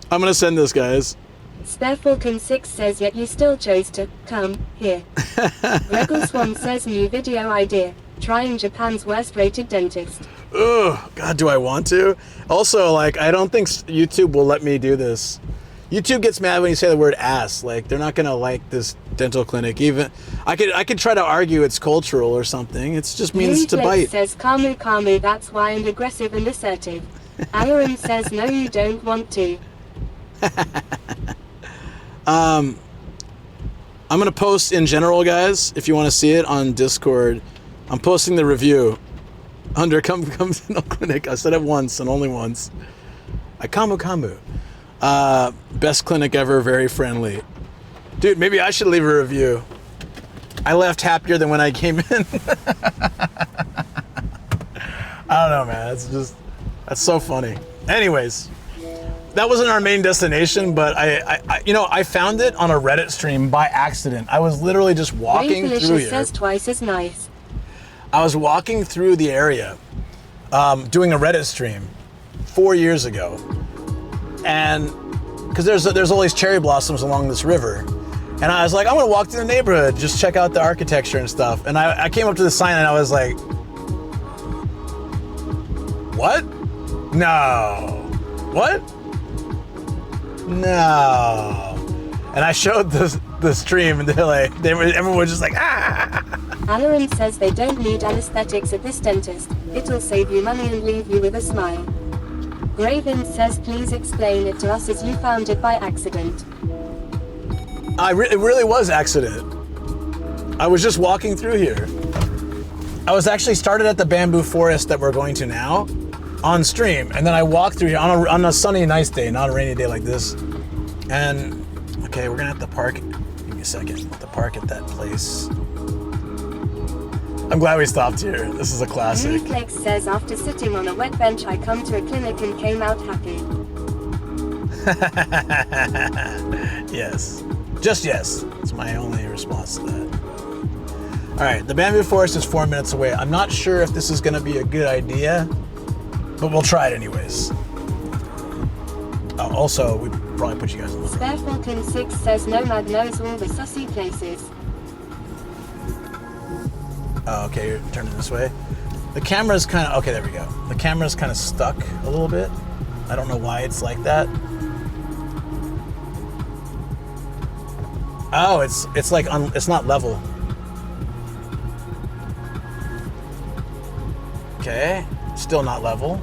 I'm going to send this, guys.
Spare Falcon 6 says yet you still chose to come here. Regal Swan says new video idea. Trying Japan's worst rated dentist.
Ugh, God, do I want to? Also, like, I don't think YouTube will let me do this. YouTube gets mad when you say the word ass. Like, they're not gonna like this dental clinic. Even I could try to argue it's cultural or something. It just means to bite.
Says Kamu, that's why and aggressive and assertive. Aaron says no, you don't want to.
I'm gonna post in general, guys, if you want to see it on Discord. I'm posting the review under Cum Cum Dental Clinic. I said it once and only once. Kamu. Best clinic ever, very friendly. Dude, maybe I should leave a review. I left happier than when I came in. I don't know, man. That's so funny. Anyways, that wasn't our main destination, but I found it on a Reddit stream by accident. I was literally just walking through here.
Says twice as nice.
I was walking through the area, doing a Reddit stream 4 years ago, and because there's all these cherry blossoms along this river, and I was like, I'm gonna walk through the neighborhood, just check out the architecture and stuff. And I came up to the sign and I was like, what? No. What? No. And I showed the stream, and everyone was just like, ah.
Alarin says they don't need anesthetics at this dentist. It'll save you money and leave you with a smile. Graven says please explain it to us as you found it by accident.
It really was accident. I was just walking through here. I was actually started at the bamboo forest that we're going to now on stream, and then I walked through here on a sunny, nice day, not a rainy day like this. And okay, we're gonna have to park. Give me a second. To park at that place. I'm glad we stopped here. This is a classic.
Flake says after sitting on a wet bench, I come to a clinic and came out happy.
Yes. Just yes. That's my only response to that. All right, the bamboo forest is 4 minutes away. I'm not sure if this is going to be a good idea, but we'll try it anyways. Also, we probably put you guys on the road.
Spare Falcon 6 says Nomad knows all the sussy places.
Oh, okay, you're turning this way. The camera's kind of, okay, there we go. The camera's kind of stuck a little bit. I don't know why it's like that. Oh, it's like, it's not level. Okay, still not level.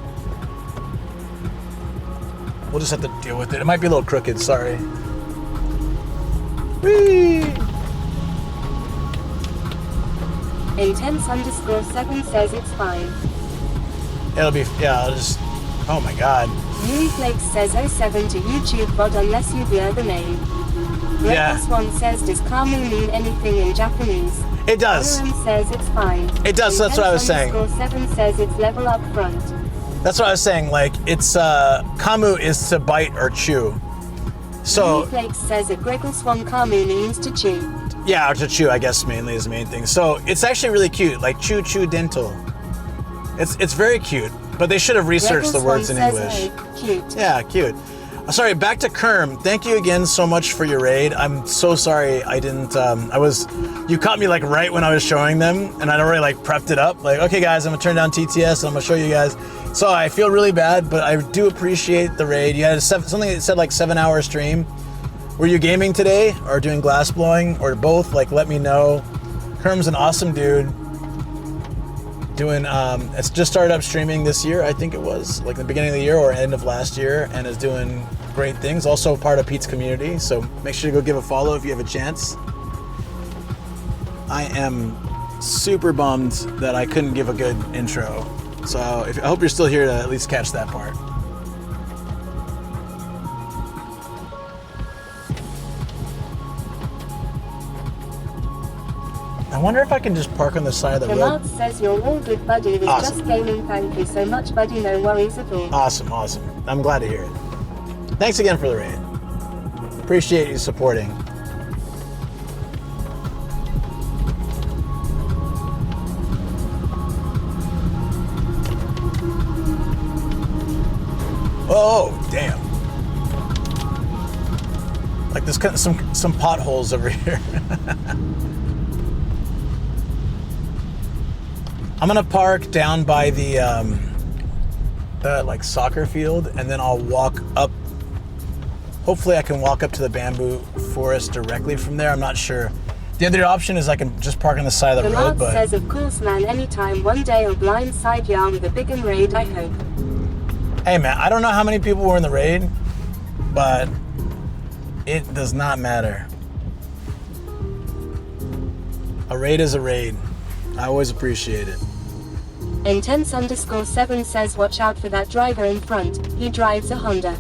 We'll just have to deal with it. It might be a little crooked, sorry. Whee!
Intense_7 says it's fine.
It'll be, yeah, I'll just, oh my god.
Yuri Flakes says 07 to YouTube VOD unless you blur the name.
Yeah.
One says does Kamu mean anything in Japanese?
It does.
Aaron says it's fine.
It does, that's what I was saying.
Intense_7 says it's level up front.
That's what I was saying, like, it's, Kamu is to bite or chew. So,
Yuri Flakes says a Gregor Swan Kamu means to chew.
yeah, or to chew, I guess, mainly is the main thing. So, it's actually really cute, like, Choo Choo Dental. It's very cute, but they should have researched the words in English.
Hey, cute.
Yeah, cute. Sorry, back to Kerm. Thank you again so much for your raid. I'm so sorry I didn't, you caught me like right when I was showing them, and I'd already like prepped it up. Like, okay guys, I'm gonna turn down TTS and I'm gonna show you guys. So I feel really bad, but I do appreciate the raid. You had something that said like 7-hour stream. Were you gaming today or doing glass blowing or both? Like, let me know. Kerm's an awesome dude. Doing, it's just started up streaming this year, I think it was, like the beginning of the year or end of last year, and is doing great things. Also part of Pete's community, so make sure to go give a follow if you have a chance. I am super bummed that I couldn't give a good intro, so I hope you're still here to at least catch that part. I wonder if I can just park on the side of the road.
Kamad says you're all good, buddy. It's
Awesome.
just gaming. Thank you so much, buddy. No worries at all.
Awesome, awesome. I'm glad to hear it. Thanks again for the raid. Appreciate you supporting. Oh, damn. Like there's kind of some potholes over here. I'm gonna park down by the like soccer field, and then I'll walk up. Hopefully I can walk up to the bamboo forest directly from there. I'm not sure. The other option is I can just park on the side of the road,
Kamad
but
says of course man, anytime, one day or blind side yarn with a big and raid, I hope.
hey man, I don't know how many people were in the raid, but it does not matter. A raid is a raid. I always appreciate it.
Intense_7 says watch out for that driver in front. He drives a Honda.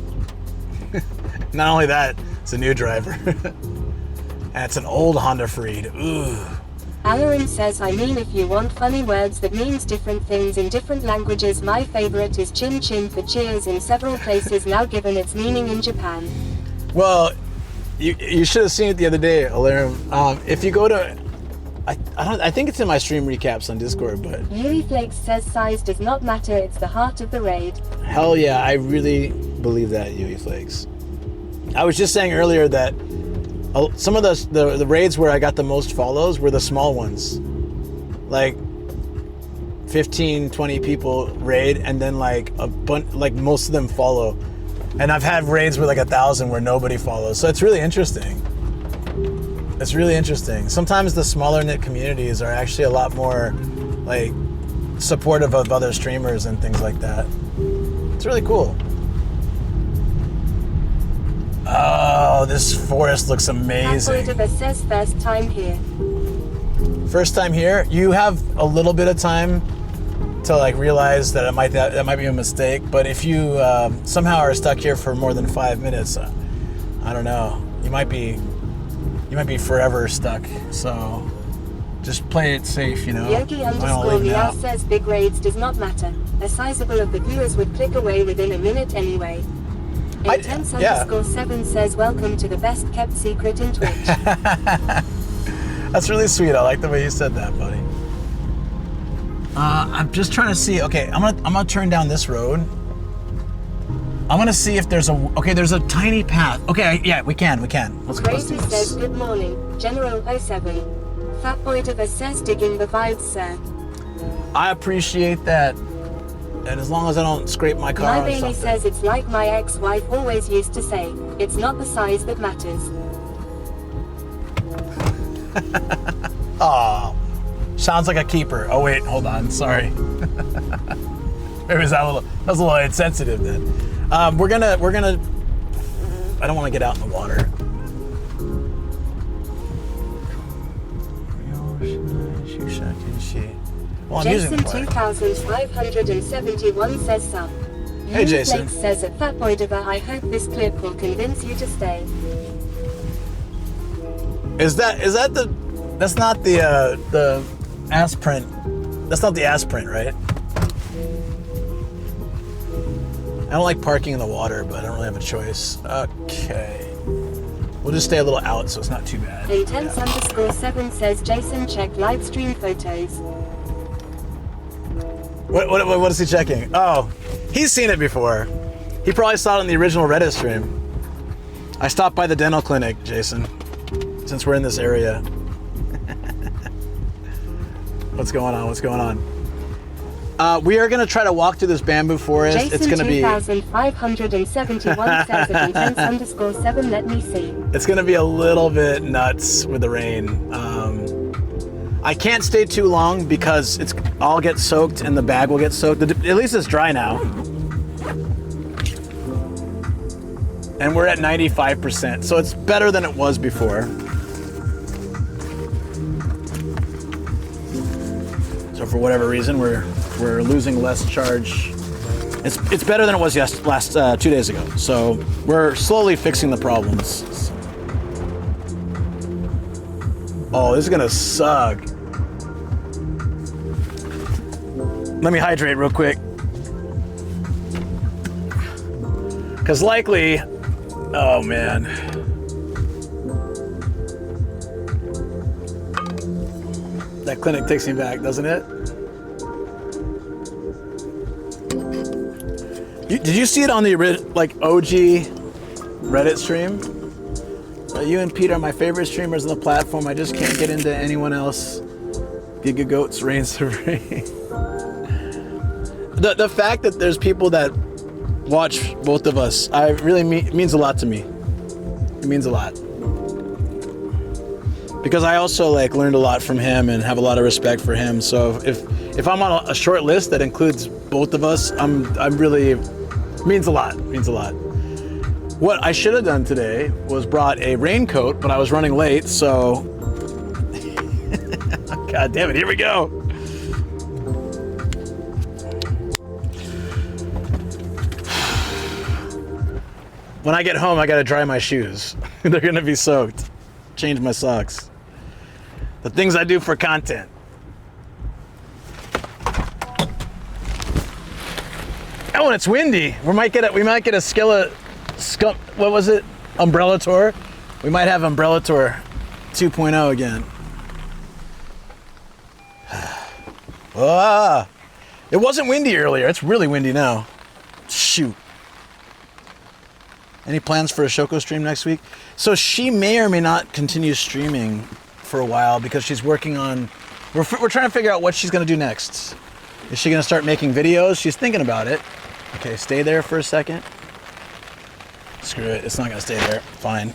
Not only that, it's a new driver. And it's an old Honda Freed. Ooh.
Alarin says I mean if you want funny words that means different things in different languages, my favorite is chin chin for cheers in several places now given its meaning in Japan.
Well, you should have seen it the other day, Alarin. If you go to I think it's in my stream recaps on Discord, but
Yuri Flakes says size does not matter, it's the heart of the raid.
hell yeah, I really believe that, Yui Flakes. I was just saying earlier that some of the raids where I got the most follows were the small ones. Like 15, 20 people raid, and then like a bunch, like most of them follow. And I've had raids with like 1,000 where nobody follows. So it's really interesting. It's really interesting. Sometimes the smaller knit communities are actually a lot more like supportive of other streamers and things like that. It's really cool. Oh, this forest looks amazing.
Says first time here.
First time here, you have a little bit of time to like realize that that might be a mistake. But if you somehow are stuck here for more than 5 minutes, I don't know. You might be forever stuck. So just play it safe, you know.
Yogi_Meow says big raids does not matter. A sizable of the viewers would click away within a minute anyway. Intense_7 says welcome to the best kept secret in Twitch.
That's really sweet. I like the way you said that, buddy. I'm just trying to see. Okay, I'm gonna turn down this road. I'm gonna see if there's there's a tiny path. Okay, yeah, we can. Let's go.
Crazy says good morning, General 07. Fatboy says digging the vibes, sir.
I appreciate that. And as long as I don't scrape my car
My
on
Bailey
something.
says it's like my ex-wife always used to say, it's not the size that matters.
Oh, sounds like a keeper. Oh wait, hold on. Sorry. Maybe that was a little insensitive then. We're gonna. I don't want to get out in the water. Well, I'm
Jason
using the water.
2571 says some.
Hey, Jason.
Blake says at Fatboy Diva, I hope this clip will convince you to stay.
Is that the? That's not the ass print. That's not the ass print, right? I don't like parking in the water, but I don't really have a choice. Okay. We'll just stay a little out so it's not too bad.
Intense_7 says Jason check live stream photos.
What is he checking? Oh, he's seen it before. He probably saw it in the original Reddit stream. I stopped by the dental clinic, Jason, since we're in this area. What's going on? We are going to try to walk through this bamboo forest.
Jason
It's going to be
2571 says at Intense_7 let me see.
It's going to be a little bit nuts with the rain. I can't stay too long because I'll get soaked and the bag will get soaked. At least it's dry now. And we're at 95%, so it's better than it was before. So for whatever reason, we're losing less charge. It's better than it was last 2 days ago. So we're slowly fixing the problems. Oh, this is gonna suck. Let me hydrate real quick. Cause likely, oh man. That clinic takes me back, doesn't it? Did you see it on the OG Reddit stream? You and Pete are my favorite streamers on the platform. I just can't get into anyone else. Giga Goats reign supreme. The fact that there's people that watch both of us, means a lot to me. It means a lot. Because I also learned a lot from him and have a lot of respect for him. So if I'm on a short list that includes both of us, I'm really means a lot. What I should have done today was brought a raincoat, but I was running late, so God damn it, here we go. When I get home, I gotta dry my shoes. They're gonna be soaked. Change my socks. The things I do for content. Oh, and it's windy. We might get a what was it? Umbrella tour. We might have Umbrella Tour 2.0 again. It wasn't windy earlier. It's really windy now. Shoot. Any plans for a Shoko stream next week? So she may or may not continue streaming for a while because she's working on... We're trying to figure out what she's going to do next. Is she going to start making videos? She's thinking about it. Okay, stay there for a second. Screw it. It's not going to stay there. Fine.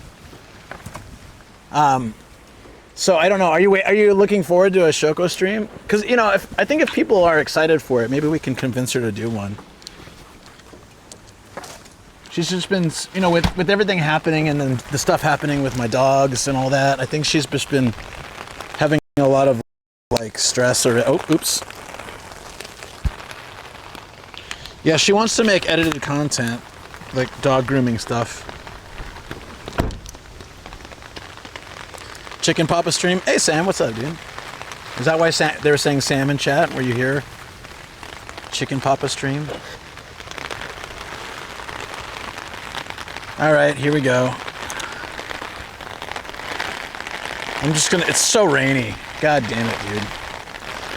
So I don't know. Are you looking forward to a Shoko stream? Because I think if people are excited for it, maybe we can convince her to do one. She's just been, with everything happening and then the stuff happening with my dogs and all that. I think she's just been having a lot of like stress or oops. Yeah, she wants to make edited content, like dog grooming stuff. Chicken Papa stream. Hey Sam, what's up, dude? Is that why they were saying Sam in chat? Were you here? Chicken Papa stream. All right, here we go. It's so rainy. God damn it, dude.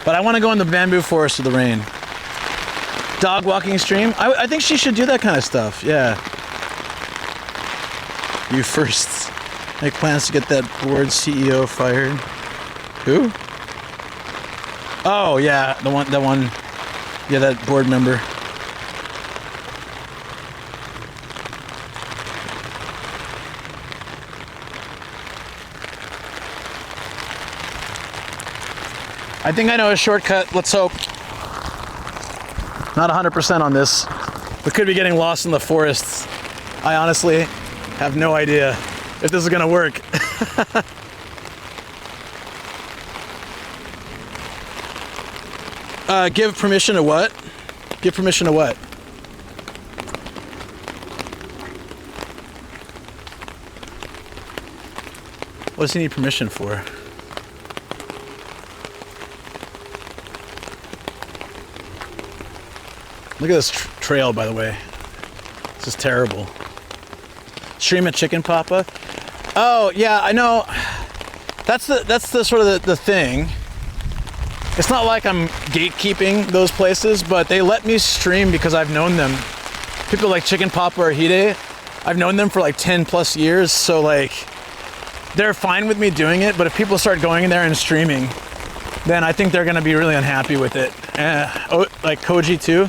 But I want to go in the bamboo forest with the rain. Dog walking stream. I think she should do that kind of stuff. Yeah. You first. Make plans to get that board CEO fired. Who? Oh yeah, that one. Yeah, that board member. I think I know a shortcut. Let's hope. Not 100% on this. We could be getting lost in the forests. I honestly have no idea if this is gonna work. Give permission to what? Give permission to what? What does he need permission for? Look at this trail, by the way. This is terrible. Stream at Chicken Papa. Oh yeah, I know. That's the sort of the thing. It's not like I'm gatekeeping those places, but they let me stream because I've known them. People like Chicken Papa or Hide, I've known them for like 10 plus years, so like they're fine with me doing it. But if people start going in there and streaming, then I think they're gonna be really unhappy with it. Like Koji too.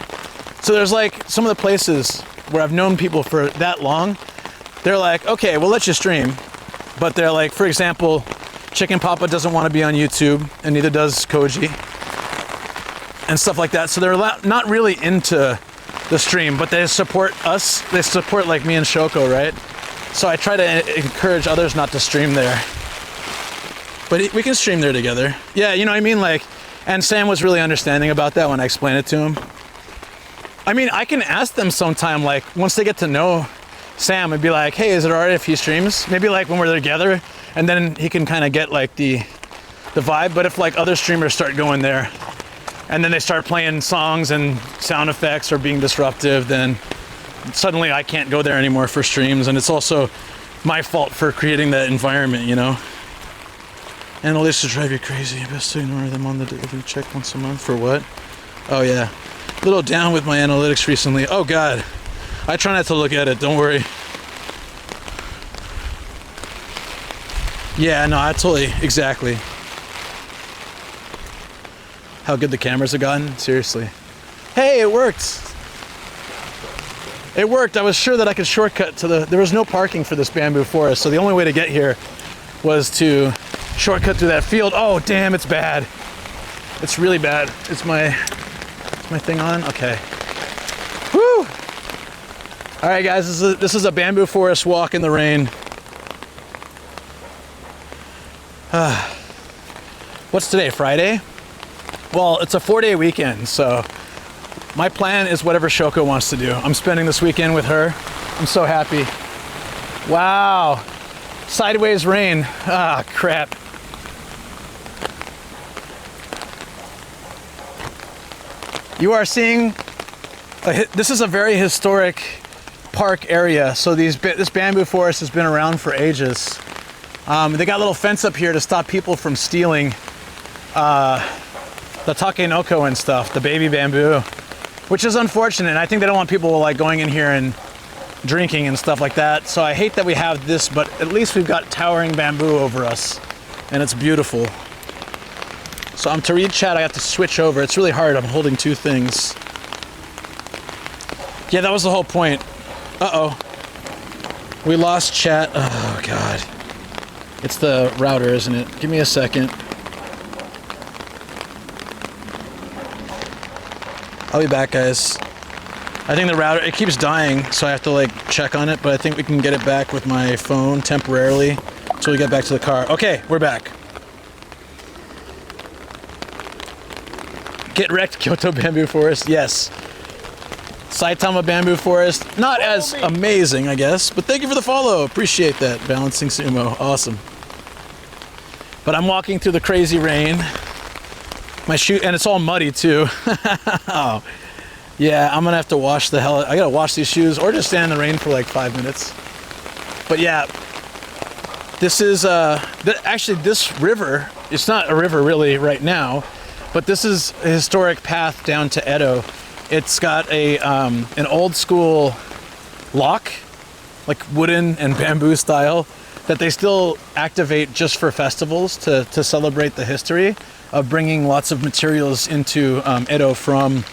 So there's like some of the places where I've known people for that long, they're like, okay, we'll let you stream. But they're like, for example, Chicken Papa doesn't want to be on YouTube, and neither does Koji, and stuff like that. So they're not really into the stream, but they support us. They support like me and Shoko, right? So I try to encourage others not to stream there. But we can stream there together. Yeah, you know what I mean? Like, and Sam was really understanding about that when I explained it to him. I mean, I can ask them sometime, like, once they get to know Sam, and be like, hey, is it alright if he streams? Maybe like when we're together, and then he can kind of get like the vibe. But if like other streamers start going there, and then they start playing songs and sound effects or being disruptive, then suddenly I can't go there anymore for streams, and it's also my fault for creating that environment, you know? Analytics to drive you crazy. Best to ignore them on the delivery check once a month. For what? Oh yeah. A little down with my analytics recently. Oh god. I try not to look at it, don't worry. Yeah, no, I totally, exactly. How good the cameras have gotten? Seriously. Hey, it worked! It worked. I was sure that I could shortcut to there was no parking for this bamboo forest, so the only way to get here was to shortcut through that field. Oh, damn, it's bad. It's really bad. Is my thing on? Okay. Woo! All right, guys, this is a bamboo forest walk in the rain. What's today, Friday? Well, it's a 4-day weekend, so my plan is whatever Shoko wants to do. I'm spending this weekend with her. I'm so happy. Wow. Sideways rain. Ah, crap. You are seeing, this is a very historic park area. So this bamboo forest has been around for ages. They got a little fence up here to stop people from stealing the takenoko and stuff, the baby bamboo, which is unfortunate. I think they don't want people like going in here and drinking and stuff like that. So I hate that we have this, but at least we've got towering bamboo over us, and it's beautiful. So to read chat, I have to switch over. It's really hard. I'm holding two things. Yeah, that was the whole point. Uh-oh. We lost chat. Oh, God. It's the router, isn't it? Give me a second. I'll be back, guys. I think the router, it keeps dying, so I have to like check on it, but I think we can get it back with my phone temporarily until we get back to the car. Okay, we're back. Get wrecked, Kyoto Bamboo Forest, yes. Saitama Bamboo Forest, not as amazing, I guess, but thank you for the follow. Appreciate that, Balancing Sumo, awesome. But I'm walking through the crazy rain. My shoe, and it's all muddy too. Oh. Yeah, I'm gonna have to wash the hell. I gotta wash these shoes or just stand in the rain for like 5 minutes. But yeah, this is actually this river. It's not a river really right now, but this is a historic path down to Edo. It's got a an old school lock, like wooden and bamboo style, that they still activate just for festivals to celebrate the history of bringing lots of materials into Edo from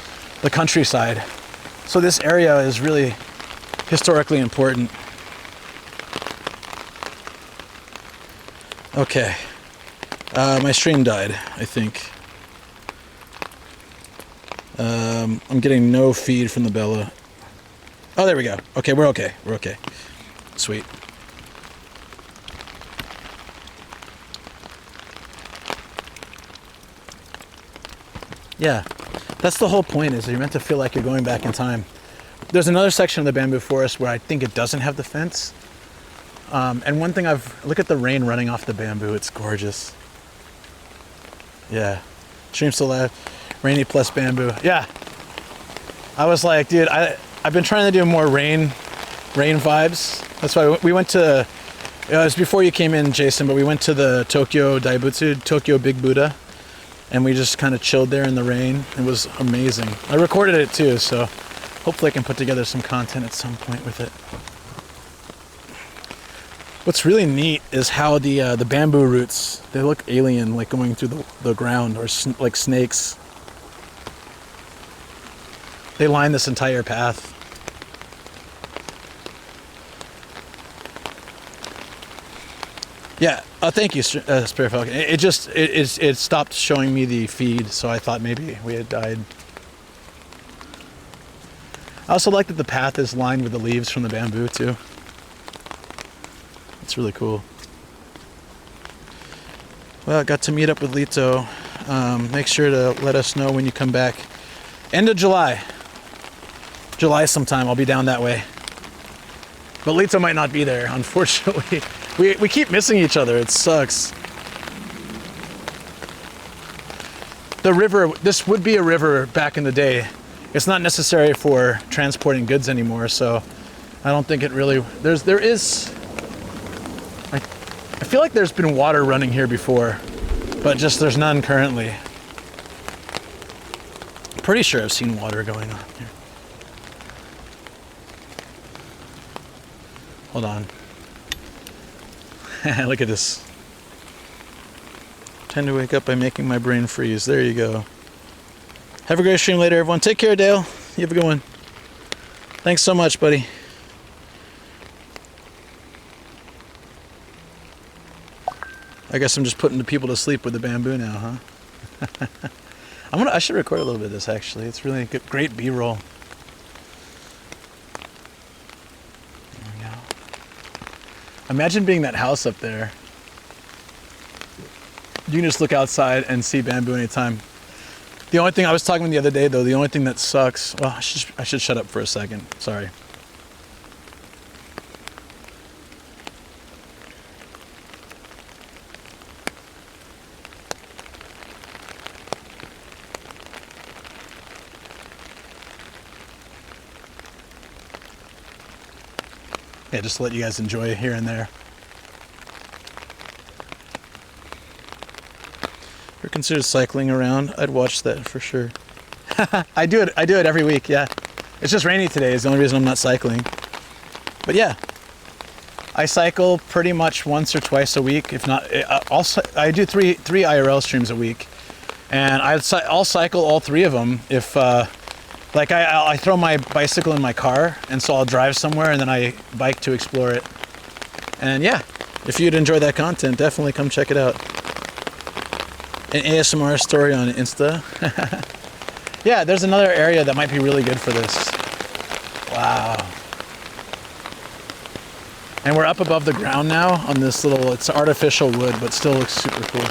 the countryside. So this area is really historically important. Okay, my stream died, I think. I'm getting no feed from the Bella. Oh, there we go. Okay, we're okay. We're okay. Sweet. Yeah. That's the whole point, is you're meant to feel like you're going back in time. There's another section of the bamboo forest where I think it doesn't have the fence. And one thing look at the rain running off the bamboo. It's gorgeous. Yeah. Stream's still alive. Rainy plus bamboo. Yeah. I was like, dude, I've been trying to do more rain vibes. That's why we went to, it was before you came in, Jason, but we went to the Tokyo Daibutsu, Tokyo Big Buddha. And we just kind of chilled there in the rain. It was amazing. I recorded it too, so hopefully I can put together some content at some point with it. What's really neat is how the bamboo roots, they look alien, like going through the ground, or like snakes. They line this entire path. Yeah, thank you, Spirit Falcon. It stopped showing me the feed, so I thought maybe we had died. I also like that the path is lined with the leaves from the bamboo too. It's really cool. Well, I got to meet up with Lito. Make sure to let us know when you come back. End of July. July sometime, I'll be down that way. But Lito might not be there, unfortunately. We keep missing each other. It sucks. The river, this would be a river back in the day. It's not necessary for transporting goods anymore, so I don't think it really, I feel like there's been water running here before, but just there's none currently. Pretty sure I've seen water going on here. Hold on. Look at this. Tend to wake up by making my brain freeze. There you go. Have a great stream later, everyone. Take care, Dale. You have a good one. Thanks so much, buddy. I guess I'm just putting the people to sleep with the bamboo now, huh? I should record a little bit of this, actually. It's really good, great B-roll. There we go. Imagine being that house up there. You can just look outside and see bamboo anytime. The only thing, I was talking the other day though, the only thing that sucks, well, I should shut up for a second, sorry. Yeah, just to let you guys enjoy here and there. If you're considered cycling around, I'd watch that for sure. I do it every week, yeah. It's just rainy today is the only reason I'm not cycling. But yeah, I cycle pretty much once or twice a week. If not, I do three IRL streams a week. And I'll cycle all three of them if, like I throw my bicycle in my car, and so I'll drive somewhere and then I bike to explore it. And yeah, if you'd enjoy that content, definitely come check it out. An ASMR story on Insta. Yeah, there's another area that might be really good for this. Wow. And we're up above the ground now on this little, it's artificial wood, but still looks super cool.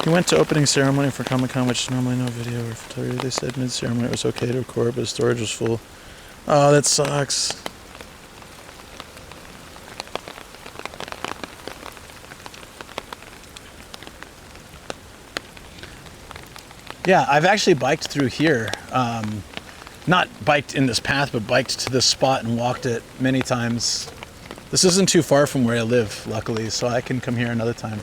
We went to opening ceremony for Comic-Con, which is normally no video or photography. They said mid-ceremony it was okay to record, but storage was full. Oh, that sucks. Yeah, I've actually biked through here. Not biked in this path, but biked to this spot and walked it many times. This isn't too far from where I live, luckily, so I can come here another time.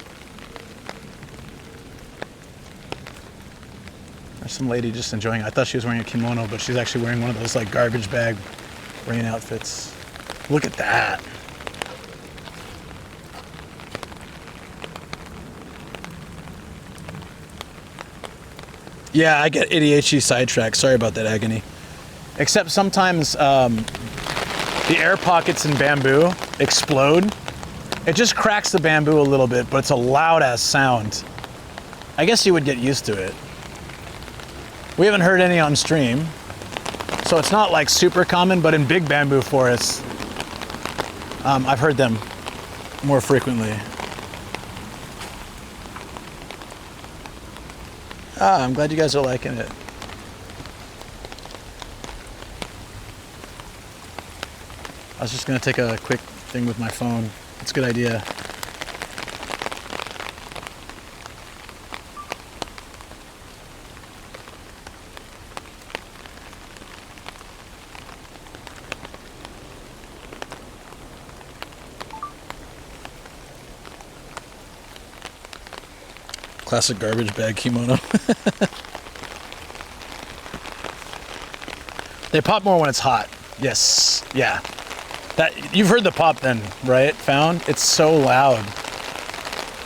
There's some lady just enjoying it. I thought she was wearing a kimono, but she's actually wearing one of those like garbage bag rain outfits. Look at that. Yeah, I get ADHD sidetracked. Sorry about that, Agony. Except sometimes the air pockets in bamboo explode. It just cracks the bamboo a little bit, but it's a loud ass sound. I guess you would get used to it. We haven't heard any on stream, so it's not like super common, but in big bamboo forests, I've heard them more frequently. Ah, I'm glad you guys are liking it. I was just gonna take a quick thing with my phone. It's a good idea. Classic garbage bag kimono. They pop more when it's hot. Yes, yeah. That you've heard the pop then, right? Found? It's so loud.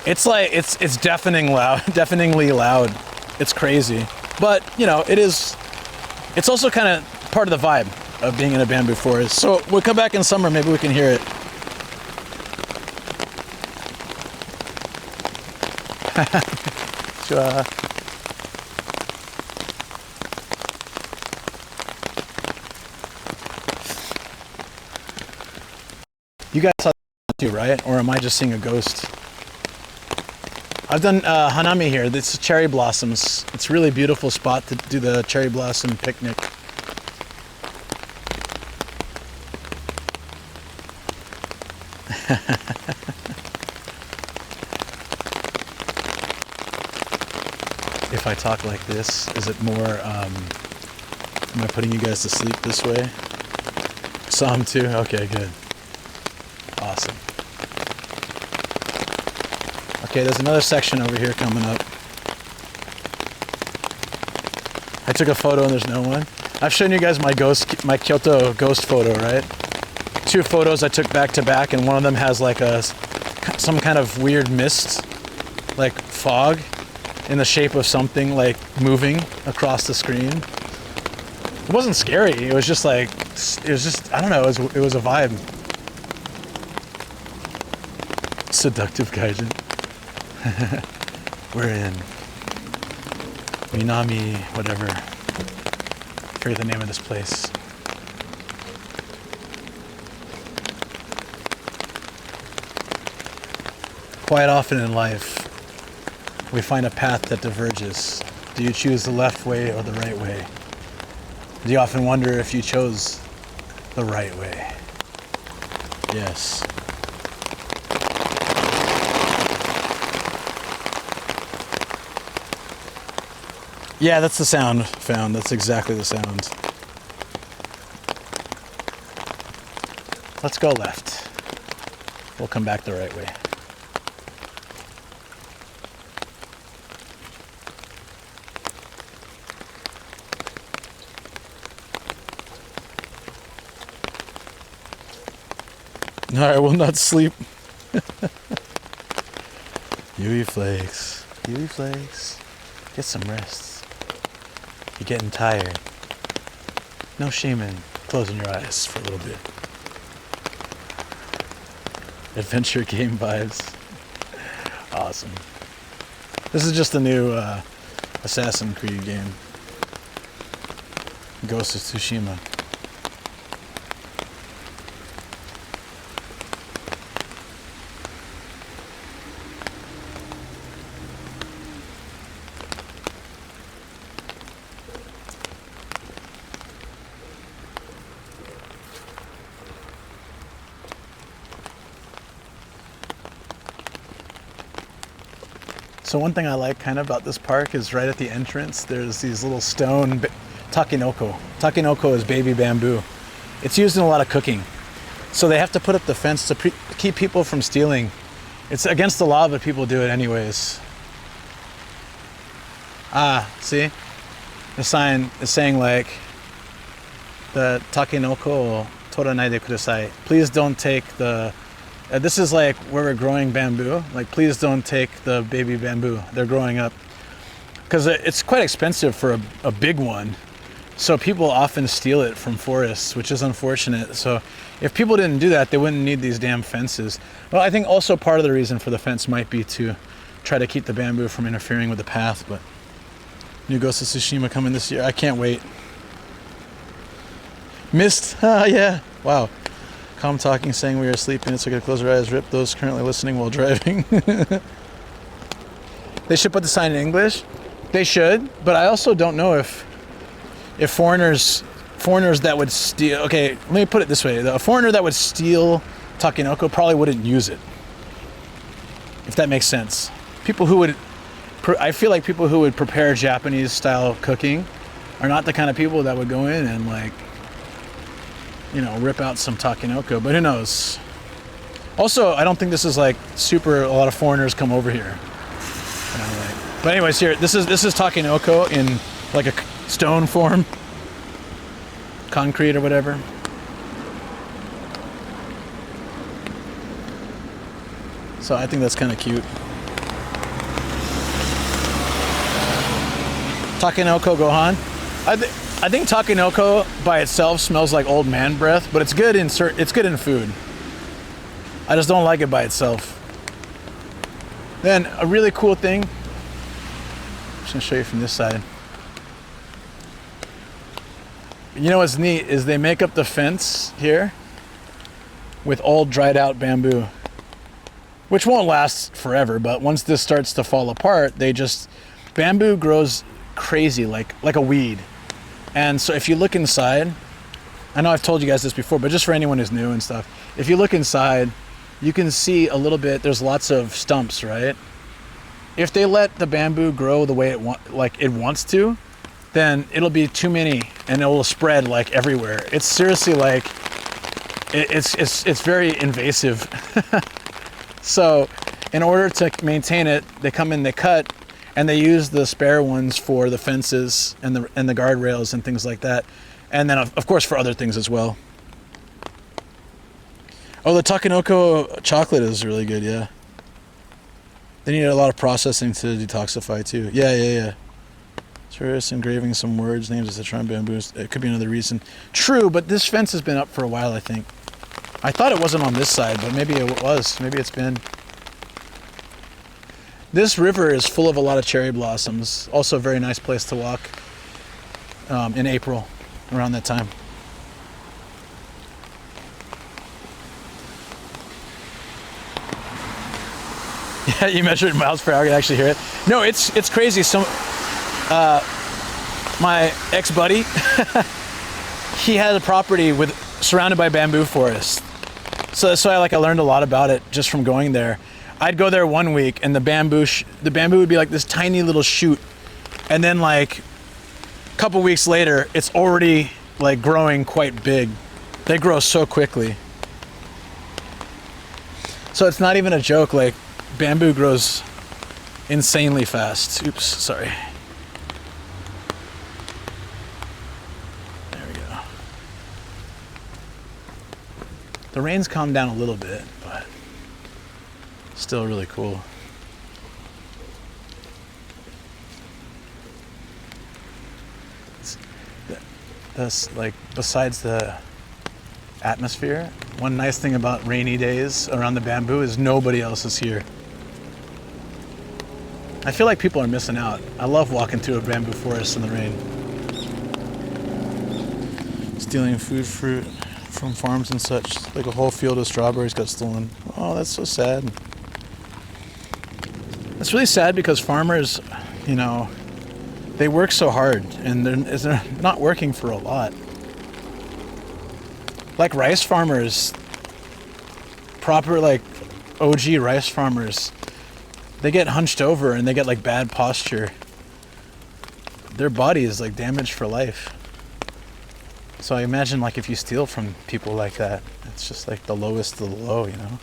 It's like it's deafening loud, deafeningly loud. It's crazy. But, you know, it's also kind of part of the vibe of being in a bamboo forest. So we'll come back in summer, maybe we can hear it. You guys saw that too, right? Or am I just seeing a ghost? I've done Hanami here. This is cherry blossoms. It's a really beautiful spot to do the cherry blossom picnic. If I talk like this, is it more, am I putting you guys to sleep this way? Some too? Okay, good. Awesome. Okay, there's another section over here coming up. I took a photo and there's no one. I've shown you guys my Kyoto ghost photo, right? 2 photos I took back to back, and one of them has like some kind of weird mist, like fog, in the shape of something like moving across the screen. It wasn't scary. It was just like, I don't know, it was a vibe. Seductive Gaijin. We're in Minami, whatever. I forget the name of this place. Quite often in life, we find a path that diverges. Do you choose the left way or the right way? Do you often wonder if you chose the right way? Yes. Yeah, that's the sound found. That's exactly the sound. Let's go left. We'll come back the right way. No, I will not sleep. Yui flakes. Yui flakes. Get some rest. You're getting tired. No shame in closing your eyes for a little bit. Adventure game vibes. Awesome. This is just the new Assassin's Creed game. Ghost of Tsushima. So one thing I like kind of about this park is right at the entrance, there's these little stone takinoko. Takinoko is baby bamboo. It's used in a lot of cooking. So they have to put up the fence to keep people from stealing. It's against the law, but people do it anyways. Ah, see? The sign is saying like, the takinoko toranai de kudasai. Please don't take the this is like where we're growing bamboo. Like, please don't take the baby bamboo. They're growing up. Because it's quite expensive for a big one. So people often steal it from forests, which is unfortunate. So if people didn't do that, they wouldn't need these damn fences. Well, I think also part of the reason for the fence might be to try to keep the bamboo from interfering with the path. But new Ghost of Tsushima coming this year. I can't wait. Mist. Ah, yeah. Wow. Calm talking, saying we are sleeping. It's okay to close our eyes. Rip those currently listening while driving. They should put the sign in English. They should, but I also don't know if foreigners that would steal. Okay, let me put it this way: a foreigner that would steal takinoko probably wouldn't use it. If that makes sense. People who would, I feel like people who would prepare Japanese style cooking are not the kind of people that would go in and like, you know, rip out some takinoko, but who knows? Also, I don't think this is like super, a lot of foreigners come over here. But anyways, here, this is takinoko in like a stone form, concrete or whatever. So I think that's kind of cute. Takinoko gohan. I think takinoko by itself smells like old man breath, but it's good in food. I just don't like it by itself. Then a really cool thing, I'm just gonna show you from this side. You know what's neat is they make up the fence here with old dried out bamboo, which won't last forever, but once this starts to fall apart, bamboo grows crazy like a weed. And so if you look inside, I know I've told you guys this before, but just for anyone who's new and stuff, if you look inside, you can see a little bit, there's lots of stumps, right? If they let the bamboo grow the way it wants to, then it'll be too many and it will spread like everywhere. It's seriously like, it's very invasive. So in order to maintain it, they come in, they cut, and they use the spare ones for the fences and the guardrails and things like that. And then of course for other things as well. Oh, the takinoko chocolate is really good, yeah. They need a lot of processing to detoxify too. Yeah. Tourists engraving some words, names as the shrine bamboos. It could be another reason. True, but this fence has been up for a while, I think. I thought it wasn't on this side, but maybe it was. Maybe it's been. This river is full of a lot of cherry blossoms. Also a very nice place to walk in April, around that time. Yeah, you measured miles per hour, you can actually hear it. No, it's crazy. So, my ex-buddy, he had a property surrounded by bamboo forest. So that's why I learned a lot about it just from going there. I'd go there one week and the bamboo would be like this tiny little shoot, and then like a couple weeks later it's already like growing quite big. They grow so quickly. So it's not even a joke, like bamboo grows insanely fast. Oops, sorry. There we go. The rain's calmed down a little bit, but still really cool. That's like, besides the atmosphere. One nice thing about rainy days around the bamboo is nobody else is here. I feel like people are missing out. I love walking through a bamboo forest in the rain. Stealing fruit from farms and such. Like a whole field of strawberries got stolen. Oh, that's so sad. It's really sad because farmers, you know, they work so hard and they're not working for a lot. Like rice farmers, proper like OG rice farmers, they get hunched over and they get like bad posture. Their body is like damaged for life. So I imagine like if you steal from people like that, it's just like the lowest of the low, you know?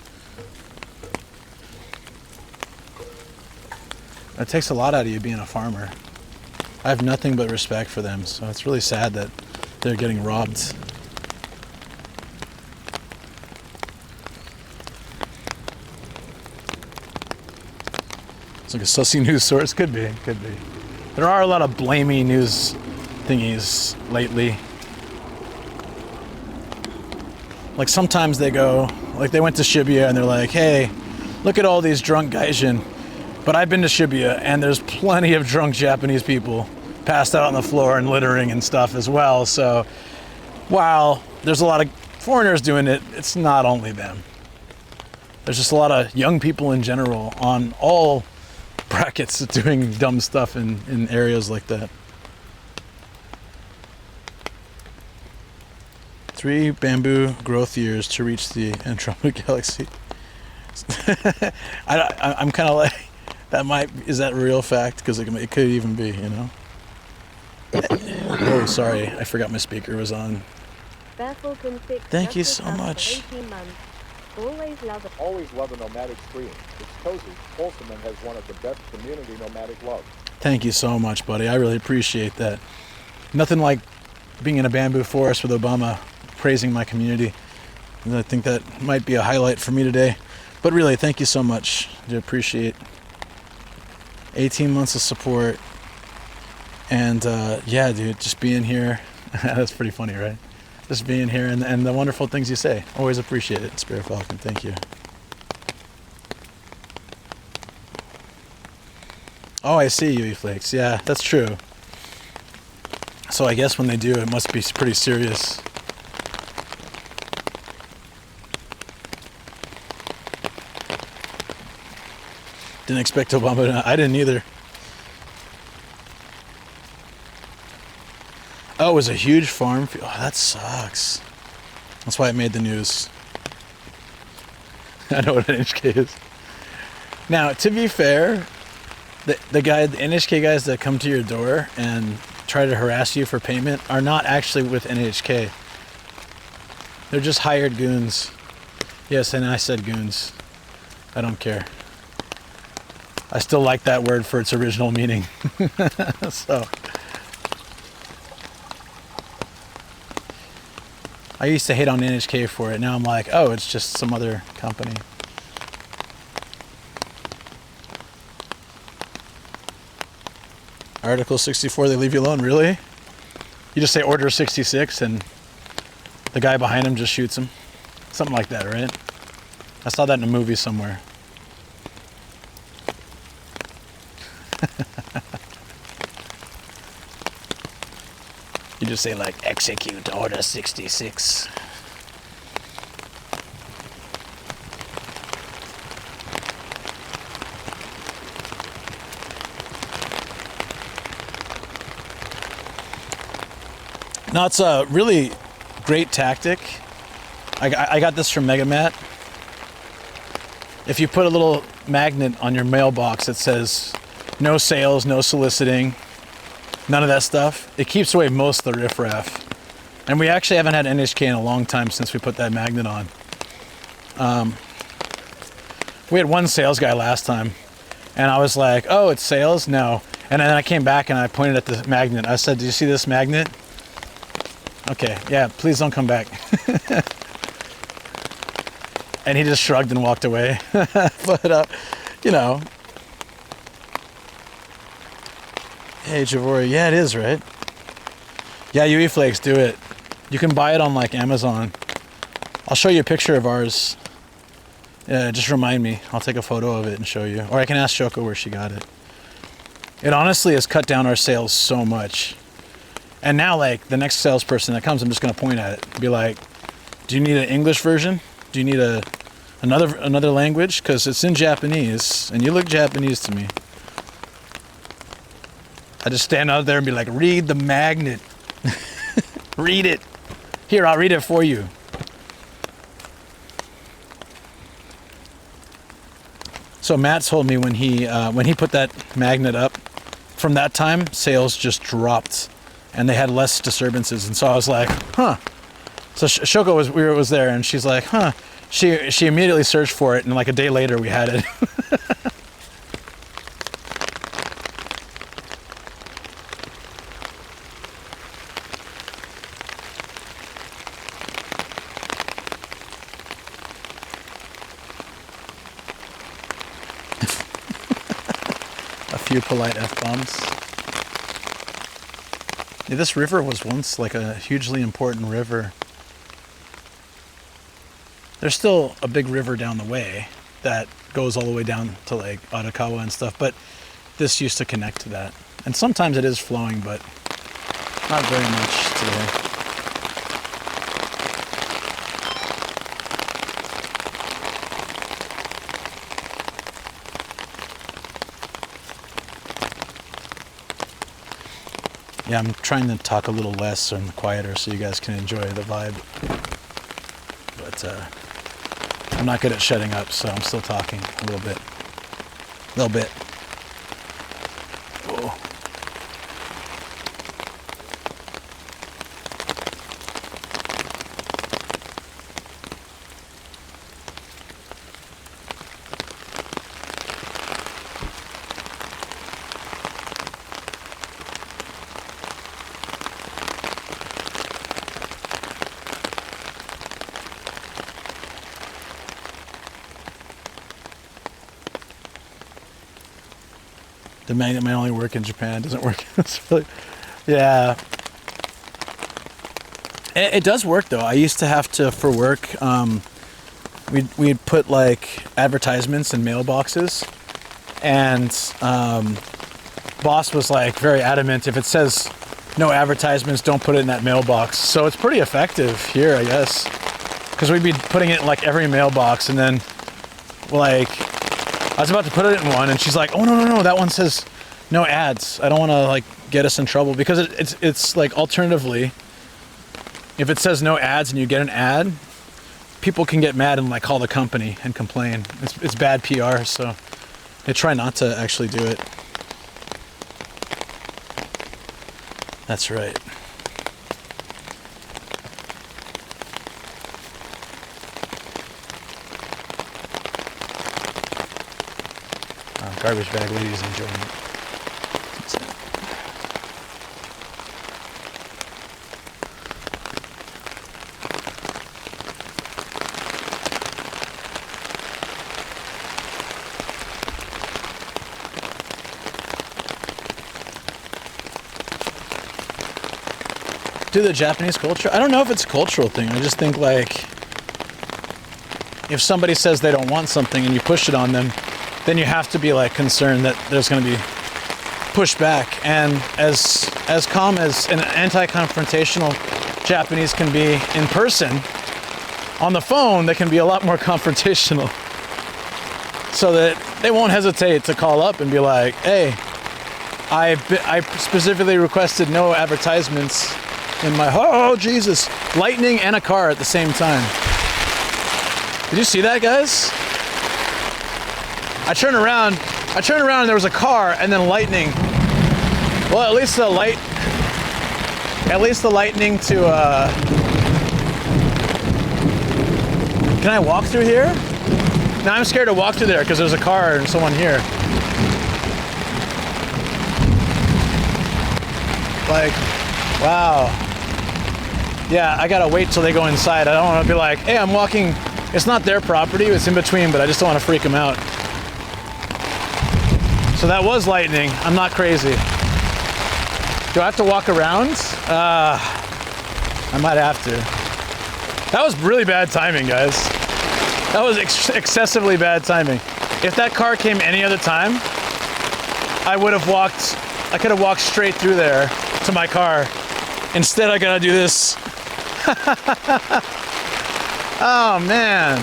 It takes a lot out of you being a farmer. I have nothing but respect for them, so it's really sad that they're getting robbed. It's like a sussy news source. Could be. There are a lot of blamey news thingies lately. Like sometimes they go, like they went to Shibuya and they're like, hey, look at all these drunk gaijin. But I've been to Shibuya and there's plenty of drunk Japanese people passed out on the floor and littering and stuff as well. So while there's a lot of foreigners doing it, it's not only them. There's just a lot of young people in general on all brackets doing dumb stuff in areas like that. 3 bamboo growth years to reach the Andromeda Galaxy. I'm kind of like, is that a real fact? Because it could even be, you know? Oh, sorry, I forgot my speaker was on. Thank you so much.
Always love a nomadic stream. It's cozy, wholesome, and has one of the best community nomadic love.
Thank you so much, buddy. I really appreciate that. Nothing like being in a bamboo forest with Obama praising my community. And I think that might be a highlight for me today. But really, thank you so much. I appreciate 18 months of support. And yeah, dude, just being here. That's pretty funny, right? Just being here and the wonderful things you say. Always appreciate it, Spirit Falcon. Thank you. Oh, I see, UE Flakes. Yeah, that's true. So I guess when they do, it must be pretty serious. Didn't expect Obama to. I didn't either. Oh, it was a huge farm field. Oh, that sucks. That's why it made the news. I know what an NHK is. Now, to be fair, the NHK guys that come to your door and try to harass you for payment are not actually with NHK. They're just hired goons. Yes, and I said goons. I don't care. I still like that word for its original meaning. So. I used to hate on NHK for it. Now I'm like, oh, it's just some other company. Article 64, they leave you alone. Really? You just say Order 66 and the guy behind him just shoots him. Something like that, right? I saw that in a movie somewhere. You just say like, execute Order 66. No, it's a really great tactic. I got this from Megamat. If you put a little magnet on your mailbox that says, no sales, no soliciting, none of that stuff, it keeps away most of the riffraff. And we actually haven't had NHK in a long time since we put that magnet on. We had one sales guy last time, and I was like, oh, it's sales? No. And then I came back and I pointed at the magnet. I said, do you see this magnet? Okay, yeah, please don't come back. And he just shrugged and walked away. But, you know. Hey, Javori, yeah, it is, right? Yeah, UE Flakes, do it. You can buy it on, like, Amazon. I'll show you a picture of ours. Just remind me. I'll take a photo of it and show you. Or I can ask Shoko where she got it. It honestly has cut down our sales so much. And now, like, the next salesperson that comes, I'm just going to point at it and be like, do you need an English version? Do you need another language? Because it's in Japanese, and you look Japanese to me. I just stand out there and be like, read the magnet. Read it. Here, I'll read it for you. So Matt told me when he put that magnet up, from that time, sales just dropped. And they had less disturbances, and so I was like, huh. So Shoko was there, and she's like, huh. She immediately searched for it, and like a day later we had it. A few polite F-bombs. Yeah, this river was once like a hugely important river. There's still a big river down the way that goes all the way down to like Arakawa and stuff, but this used to connect to that. And sometimes it is flowing, but not very much today. Yeah, I'm trying to talk a little less and quieter so you guys can enjoy the vibe. But I'm not good at shutting up, so I'm still talking a little bit. Oh. The magnet might only work in Japan. It doesn't work. It's really, yeah. It does work though. I used to have to, for work, we'd put like advertisements in mailboxes, and boss was like very adamant, if it says no advertisements, don't put it in that mailbox. So it's pretty effective here, I guess, because we'd be putting it in like every mailbox, and then like I was about to put it in one, and she's like, oh no, that one says no ads. I don't want to like get us in trouble, because it's like, alternatively, if it says no ads and you get an ad, people can get mad and like call the company and complain. It's bad PR, so they try not to actually do it. That's right. Garbage bag lady's enjoying it. Do the Japanese culture? I don't know if it's a cultural thing. I just think like, if somebody says they don't want something and you push it on them, then you have to be like concerned that there's going to be pushback. And as calm as an anti-confrontational Japanese can be in person, on the phone they can be a lot more confrontational. So that they won't hesitate to call up and be like, hey, I specifically requested no advertisements in my, oh Jesus, lightning and a car at the same time. Did you see that, guys? I turned around and there was a car and then lightning. Well, at least the lightning to, can I walk through here? Now I'm scared to walk through there because there's a car and someone here. Like, wow. Yeah, I gotta wait till they go inside. I don't want to be like, hey, I'm walking. It's not their property, it's in between, but I just don't want to freak them out. So that was lightning. I'm not crazy. Do I have to walk around? I might have to. That was really bad timing, guys. That was excessively bad timing. If that car came any other time, I could have walked straight through there to my car. Instead, I gotta do this. Oh man.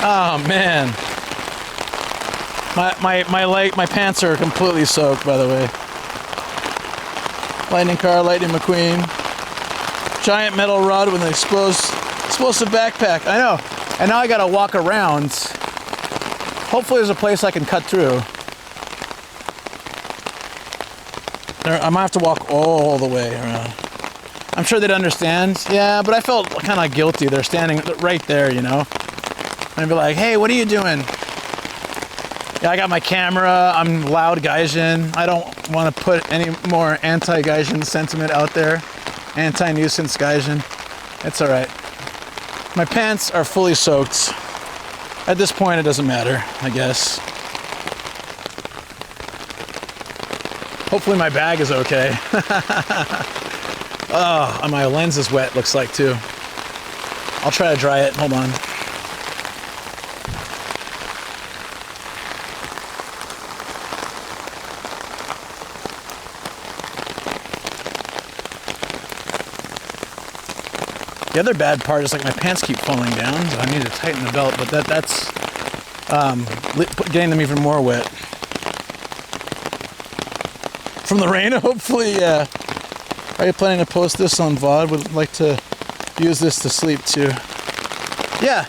Oh man. My pants are completely soaked, by the way. Lightning car, Lightning McQueen. Giant metal rod with an explosive backpack. I know. And now I gotta walk around. Hopefully there's a place I can cut through. I might have to walk all the way around. I'm sure they'd understand. Yeah, but I felt kind of guilty. They're standing right there, you know? And I'd be like, hey, what are you doing? Yeah, I got my camera. I'm loud Gaijin. I don't want to put any more anti-Gaijin sentiment out there. Anti-nuisance Gaijin. It's all right. My pants are fully soaked. At this point, it doesn't matter, I guess. Hopefully my bag is okay. Oh, my lens is wet, looks like, too. I'll try to dry it. Hold on. The other bad part is like my pants keep falling down, so I need to tighten the belt, but that's getting them even more wet. From the rain, hopefully, yeah. Are you planning to post this on VOD? Would like to use this to sleep too. Yeah.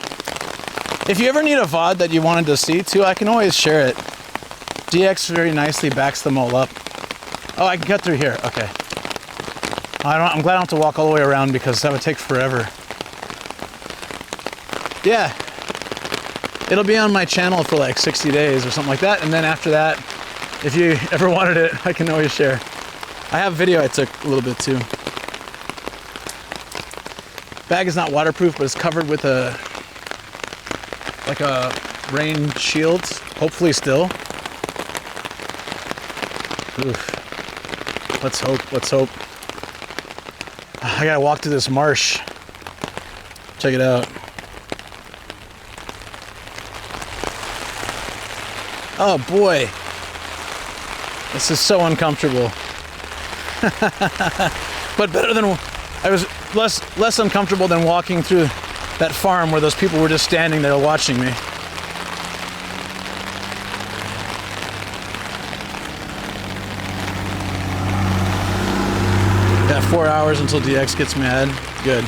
If you ever need a VOD that you wanted to see too, I can always share it. DX very nicely backs them all up. Oh, I can cut through here. Okay. I'm glad I don't have to walk all the way around because that would take forever. Yeah. It'll be on my channel for like 60 days or something like that. And then after that, if you ever wanted it, I can always share. I have a video I took a little bit too. Bag is not waterproof, but it's covered with a rain shield. Hopefully still. Oof. Let's hope, let's hope. I gotta walk through this marsh. Check it out. Oh boy. This is so uncomfortable. But better than, I was less uncomfortable than walking through that farm where those people were just standing there watching me. Got 4 hours until DX gets mad. Good.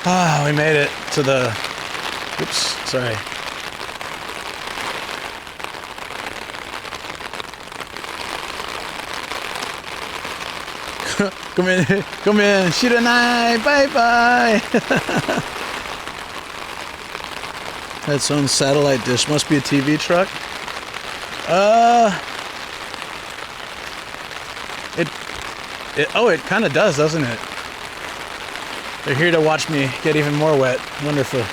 Ah, we made it to the... Oops, sorry. Come in, Shiranai, bye-bye. Its own satellite dish, must be a TV truck. It kind of does, doesn't it? They're here to watch me get even more wet. Wonderful.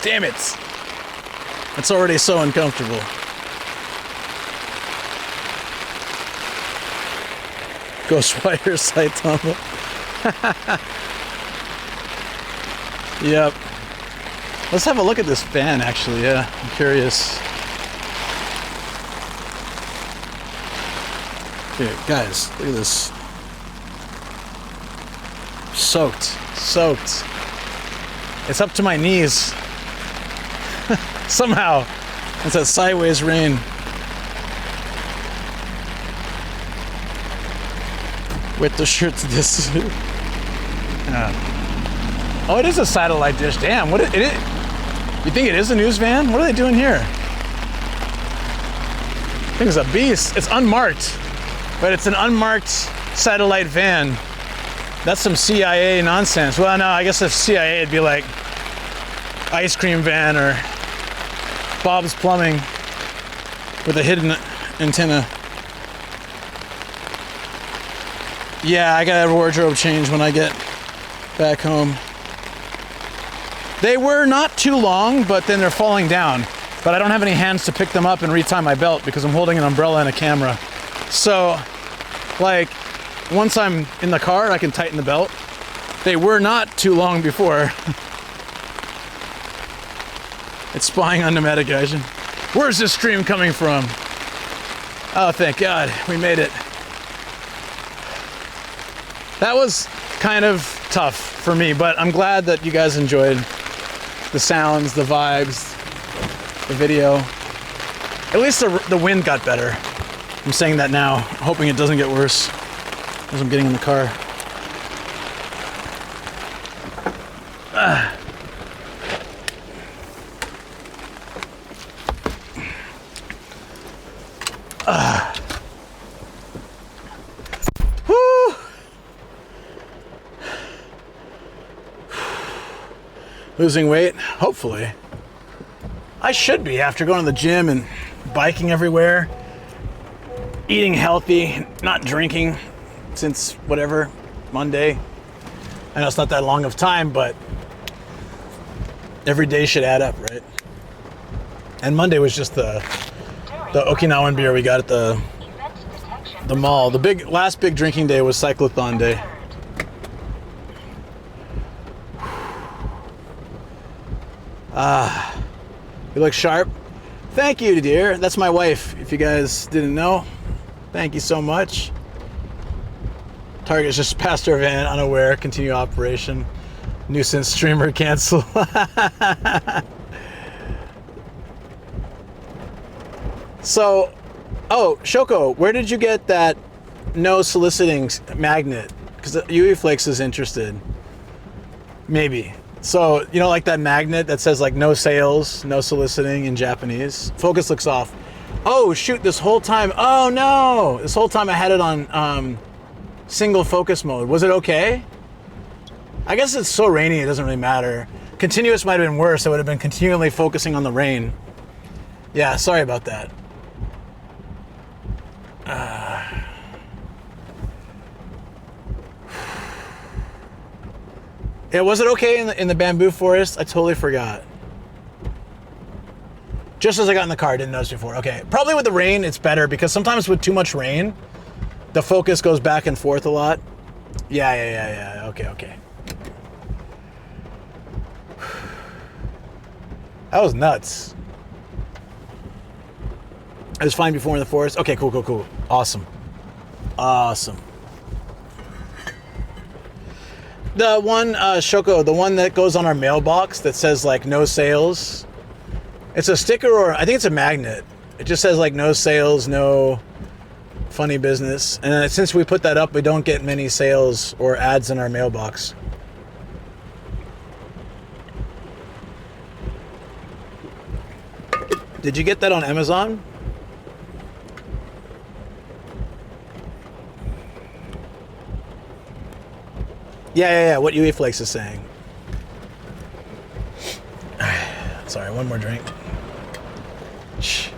Damn it! It's already so uncomfortable. Ghostwire Saitama. Yep. Let's have a look at this fan, actually. Yeah, I'm curious. Okay, guys, look at this. Soaked. It's up to my knees. Somehow. It's a sideways rain. With the shirts this. Oh, it is a satellite dish. Damn, what it you think it is a news van? What are they doing here? I think it's a beast. It's unmarked, but it's an unmarked satellite van. That's some CIA nonsense. Well, no, I guess if CIA, it'd be like ice cream van or Bob's Plumbing with a hidden antenna. Yeah, I gotta have a wardrobe change when I get back home. They were not too long, but then they're falling down. but I don't have any hands to pick them up and retie my belt because I'm holding an umbrella and a camera. So, like, once I'm in the car, I can tighten the belt. They were not too long before. It's spying on pneumatic action. Where's this stream coming from? Oh, thank God, we made it. That was kind of tough for me, but I'm glad that you guys enjoyed the sounds, the vibes, the video. At least the wind got better. I'm saying that now, hoping it doesn't get worse as I'm getting in the car. Woo! Losing weight? Hopefully. I should be after going to the gym and biking everywhere. Eating healthy, not drinking since whatever, Monday. I know it's not that long of time, but every day should add up, right? And Monday was just the Okinawan beer we got at the mall. The last big drinking day was cyclothon day. You look sharp. Thank you, dear. That's my wife, if you guys didn't know. Thank you so much. Target's just passed our van, unaware, continue operation. Nuisance streamer cancel. So, oh, Shoko, where did you get that no soliciting magnet? Because UE Flakes is interested. Maybe. So, you know, like that magnet that says like no sales, no soliciting in Japanese? Focus looks off. Oh, shoot, this whole time. Oh, no. This whole time I had it on single focus mode. Was it okay? I guess it's so rainy, it doesn't really matter. Continuous might have been worse. I would have been continually focusing on the rain. Yeah, sorry about that. Yeah, was it okay in the bamboo forest? I totally forgot. Just as I got in the car, I didn't notice before. Okay, probably with the rain, it's better because sometimes with too much rain, the focus goes back and forth a lot. Yeah. Okay. That was nuts. I was fine before in the forest. Okay, cool. Awesome. The one, Shoko, the one that goes on our mailbox that says like no sales. It's a sticker or I think it's a magnet. It just says like no sales, no funny business. And since we put that up, we don't get many sales or ads in our mailbox. Did you get that on Amazon? Yeah, what UE Flakes is saying. Sorry, one more drink. Shh.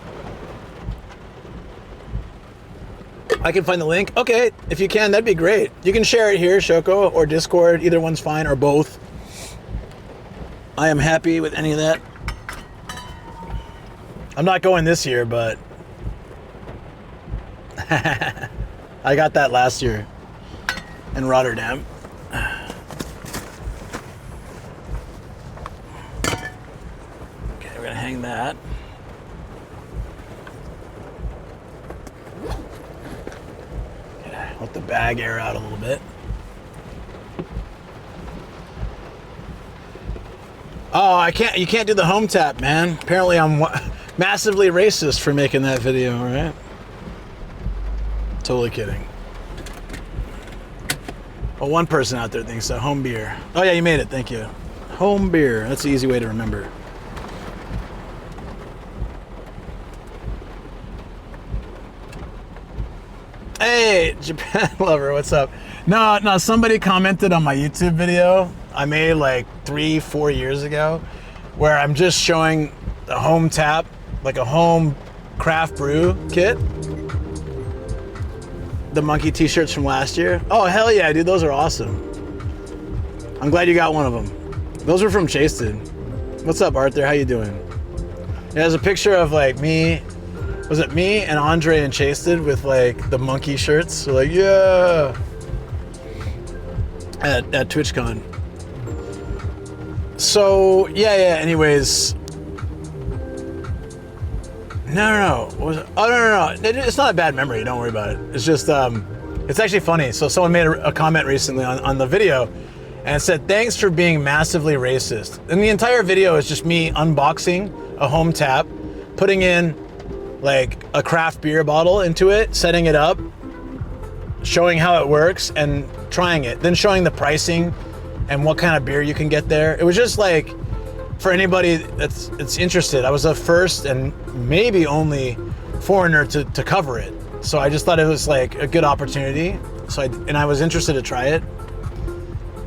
I can find the link? Okay, if you can, that'd be great. You can share it here, Shoko, or Discord. Either one's fine, or both. I am happy with any of that. I'm not going this year, but I got that last year in Rotterdam. Okay, we're gonna hang that. Okay, let the bag air out a little bit. Oh, you can't do the home tap, man. Apparently I'm massively racist for making that video, right? Totally kidding. Well, one person out there thinks so. Home beer. Oh yeah, you made it. Thank you. Home beer. That's the easy way to remember. Hey, Japan lover, what's up? No, somebody commented on my YouTube video I made like 3-4 years ago where I'm just showing the home tap, like a home craft brew kit. The monkey t-shirts from last year. Oh, hell yeah, dude, those are awesome. I'm glad you got one of them. Those were from Chased. What's up, Arthur? How you doing? There's a picture of like me. Was it me and Andre and Chasted with like the monkey shirts? So like, yeah. At TwitchCon. So yeah. Anyways. No. What was it? Oh no. It's not a bad memory. Don't worry about it. It's just it's actually funny. So someone made a comment recently on the video, and it said, "Thanks for being massively racist." And the entire video is just me unboxing a home tap, putting in like a craft beer bottle into it, setting it up, showing how it works, and trying it. Then showing the pricing and what kind of beer you can get there. It was just like, for anybody that's interested, I was the first and maybe only foreigner to cover it. So I just thought it was like a good opportunity. So I was interested to try it.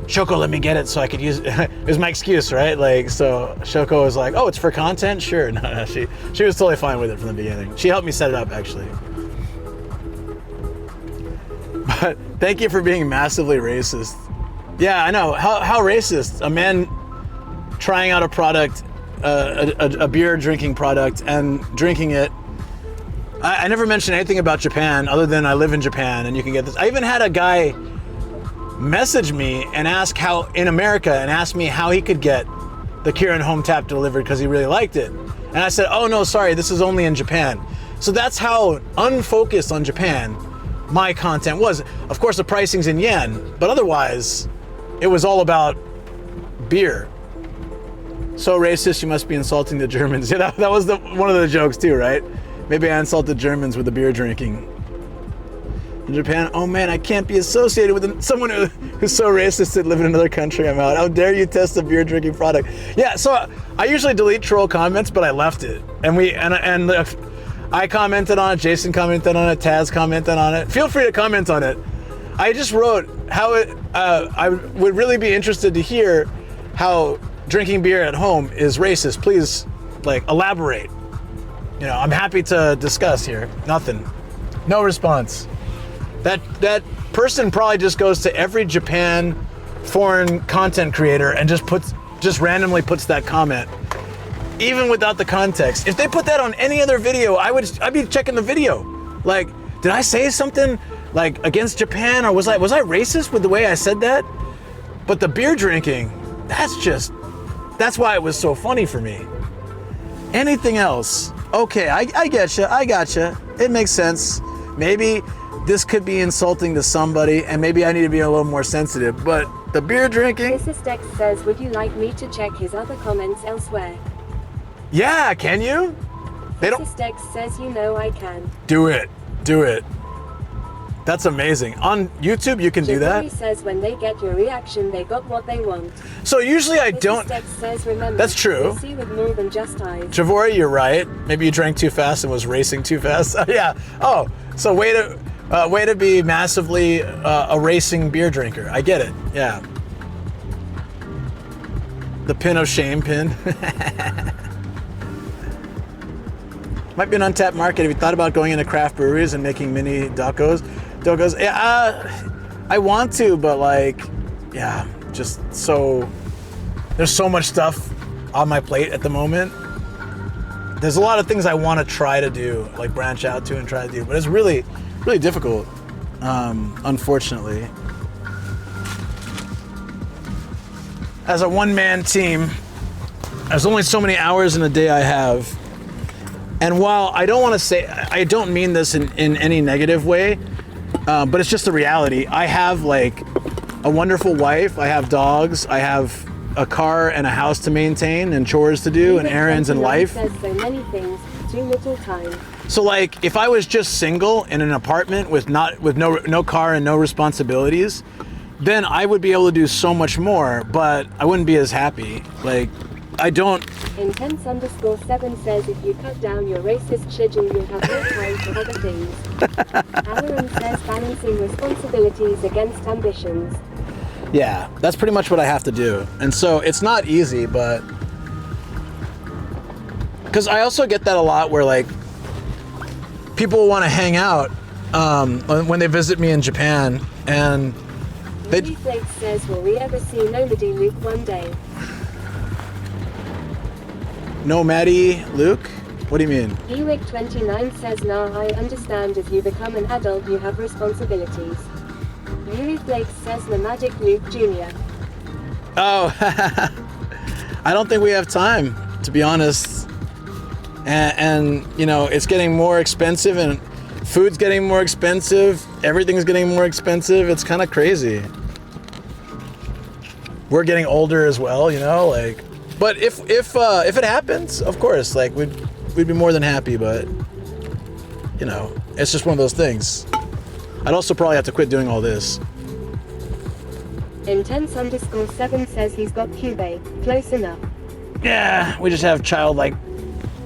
Shoko let me get it so I could use it. It was my excuse, right? Like, so Shoko was like, oh, it's for content? Sure. No, she was totally fine with it from the beginning. She helped me set it up, actually. But thank you for being massively racist. Yeah, I know. How racist? A man trying out a product, a beer drinking product, and drinking it. I never mentioned anything about Japan other than I live in Japan and you can get this. I even had a guy message me and ask how in America and ask me how he could get the Kirin home tap delivered because he really liked it. And I said, oh no, sorry, this is only in Japan. So that's how unfocused on Japan my content was. Of course, the pricing's in yen, but otherwise it was all about beer. So racist, you must be insulting the Germans. Yeah, that was one of the jokes too, right? Maybe I insulted Germans with the beer drinking. In Japan, oh man, I can't be associated with someone who's so racist to live in another country. I'm out. How dare you test a beer drinking product? Yeah, so I usually delete troll comments, but I left it. And I commented on it, Jason commented on it, Taz commented on it. Feel free to comment on it. I just wrote how I would really be interested to hear how drinking beer at home is racist. Please, like, elaborate. You know, I'm happy to discuss here. Nothing. No response. That person probably just goes to every Japan foreign content creator and just randomly puts that comment, even without the context. If they put that on any other video, I'd be checking the video. Like, did I say something like against Japan, or was I racist with the way I said that? But the beer drinking, that's why it was so funny for me. Anything else? Okay, I gotcha. It makes sense. Maybe this could be insulting to somebody, and maybe I need to be a little more sensitive, but the beer drinking...
Mrs. Dex says, would you like me to check his other comments elsewhere?
Yeah, can you?
Mrs. Dex says, you know I can.
Do it. That's amazing. On YouTube, you can do that?
Jōrenji says when they get your reaction, they got what they want.
So usually I don't...
Mrs. Dex says, remember,
that's true.
you see with more than just eyes.
Javori, you're right. Maybe you drank too fast and was racing too fast. Yeah. Oh, so way to be massively a racing beer drinker. I get it. Yeah. The pin of shame pin. Might be an untapped market. Have you thought about going into craft breweries and making mini dokos? Yeah, I want to, but like, yeah, just there's so much stuff on my plate at the moment. There's a lot of things I want to try to do, like branch out to and try to do, but it's really, really difficult, unfortunately. As a one-man team, there's only so many hours in a day I have. And while I don't want to say, I don't mean this in any negative way, but it's just the reality. I have like a wonderful wife, I have dogs, I have a car and a house to maintain and chores to do and errands and life.
Says so many things, too little time.
So like if I was just single in an apartment with no car and no responsibilities, then I would be able to do so much more, but I wouldn't be as happy. Like, I don't...
Intense_7 says if you cut down your racist schedule, you'll have more time for other things. Aaron says balancing responsibilities against ambitions.
Yeah, that's pretty much what I have to do. And so it's not easy, but... Because I also get that a lot where, like, people want to hang out when they visit me in Japan, and...
Louis Flake says, will we ever see Nomadi Luke one day?
No Maddie Luke? What do you mean?
Ewig29 says, nah, I understand as you become an adult you have responsibilities. Yuri Flakes says, the Magic Luke Jr.
Oh, I don't think we have time, to be honest. And you know, it's getting more expensive and food's getting more expensive. Everything's getting more expensive. It's kind of crazy. We're getting older as well, you know, like, but if it happens, of course, like we'd be more than happy, but you know, it's just one of those things. I'd also probably have to quit doing all this.
Intense_7 says he's got Cube. Close enough.
Yeah, we just have childlike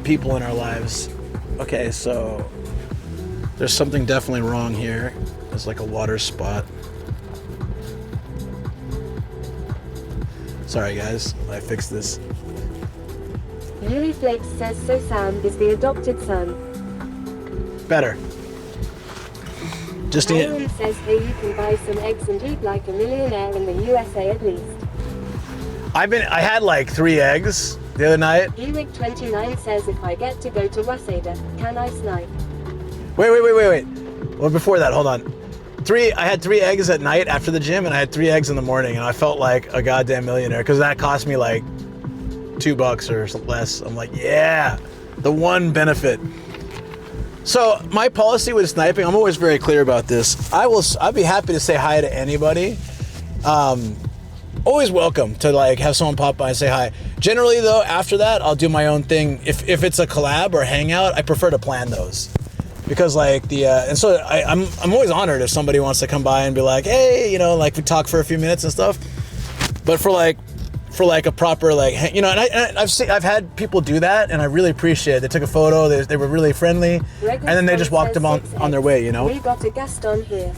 people in our lives. Okay, so there's something definitely wrong here. There's like a water spot. Sorry guys, I fixed this.
Yuri Flakes says, so Sam is the adopted son.
Better. Just need.
Aaron says, hey, you can buy some eggs and eat like a millionaire in the USA at least.
I had like 3 eggs the other night.
Ewig29 says, if I get to go to Waseda, can I snipe?
Wait. Well, before that, hold on. I had 3 eggs at night after the gym, and I had 3 eggs in the morning, and I felt like a goddamn millionaire because that cost me like $2 or less. I'm like, yeah, the one benefit. So my policy with sniping, I'm always very clear about this. I'd be happy to say hi to anybody. Always welcome to like have someone pop by and say hi. Generally though, after that, I'll do my own thing. If it's a collab or hangout, I prefer to plan those. Because like and so I'm always honored if somebody wants to come by and be like, hey, you know, like we talk for a few minutes and stuff. But for like a proper like, you know, and I've had people do that, and I really appreciate it. They took a photo, they were really friendly, and then they just walked them on their way, you know.
We got a guest on here.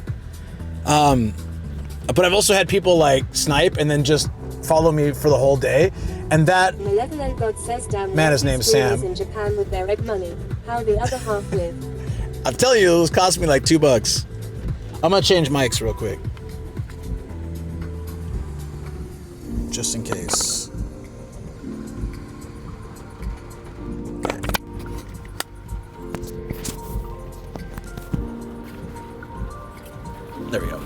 But I've also had people like snipe and then just follow me for the whole day, and that
Malevolent God says, damn,
man, his name's Sam.
In Japan with their egg money. How the other half live.
I'm telling you, it was costing me like $2. I'm gonna change mics real quick. Just in case. Okay. There we go.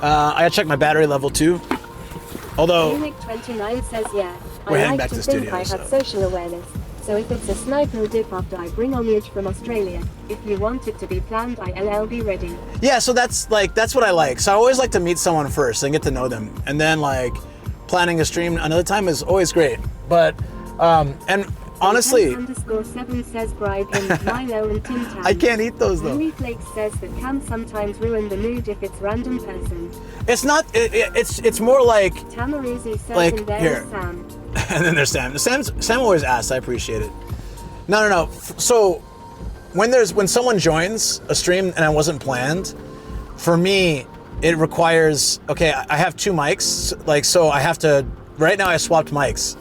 I gotta check my battery level too. Although
Ewig29 says, yeah,
we're
I
heading
like
back
to
to the
think
studio,
I
so.
have social awareness. So if it's a sniper dip after I bring homage from Australia, if you want it to be planned, I'll be ready.
yeah, so that's what I like. So I always like to meet someone first and get to know them, and then like planning a stream another time is always great. But and honestly,
_7 says bribe him, Milo and Tim Tam.
I can't eat those though.
Yuri Flakes says that can sometimes ruin the mood if it's random person.
It's not. It's more like.
Tamaruzi says,
Like,
and there
here.
is Sam.
And then there's Sam. Sam always asks. I appreciate it. No. So when someone joins a stream and it wasn't planned, for me it requires. Okay, I have 2 mics. Like, so I have to. Right now I swapped mics,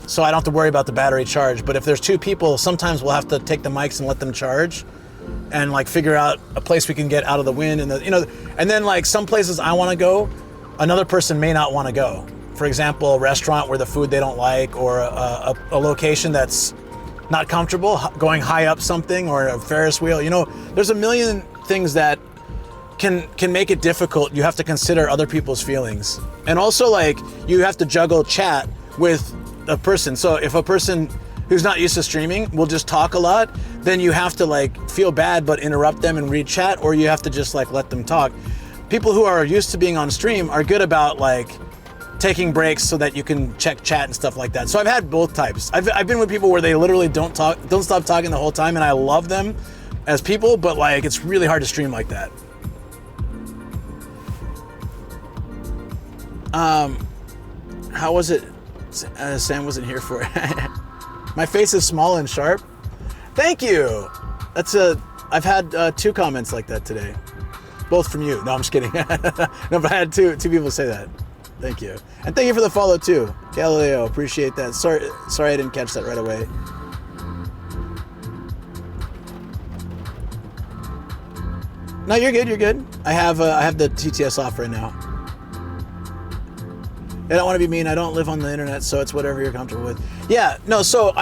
so I don't have to worry about the battery charge. But if there's 2 people, sometimes we'll have to take the mics and let them charge, and like figure out a place we can get out of the wind, and and then like some places I want to go, another person may not want to go. For example, a restaurant where the food they don't like, or a location that's not comfortable, going high up something, or a Ferris wheel. You know, there's a million things that can make it difficult. You have to consider other people's feelings, and also like you have to juggle chat with a person. So if a person who's not used to streaming will just talk a lot, then you have to like feel bad but interrupt them and read chat, or you have to just like let them talk. People who are used to being on stream are good about like taking breaks so that you can check chat and stuff like that. So I've had both types. I've been with people where they literally don't stop talking the whole time, and I love them as people, but like it's really hard to stream like that. How was it? Sam wasn't here for it. My face is small and sharp. Thank you. I've had 2 comments like that today, both from you. No, I'm just kidding. No, but I had two people say that. Thank you, and thank you for the follow too, Galileo. Appreciate that. Sorry I didn't catch that right away. No, you're good. I have the TTS off right now. I don't want to be mean. I don't live on the internet, so it's whatever you're comfortable with. Yeah, no, so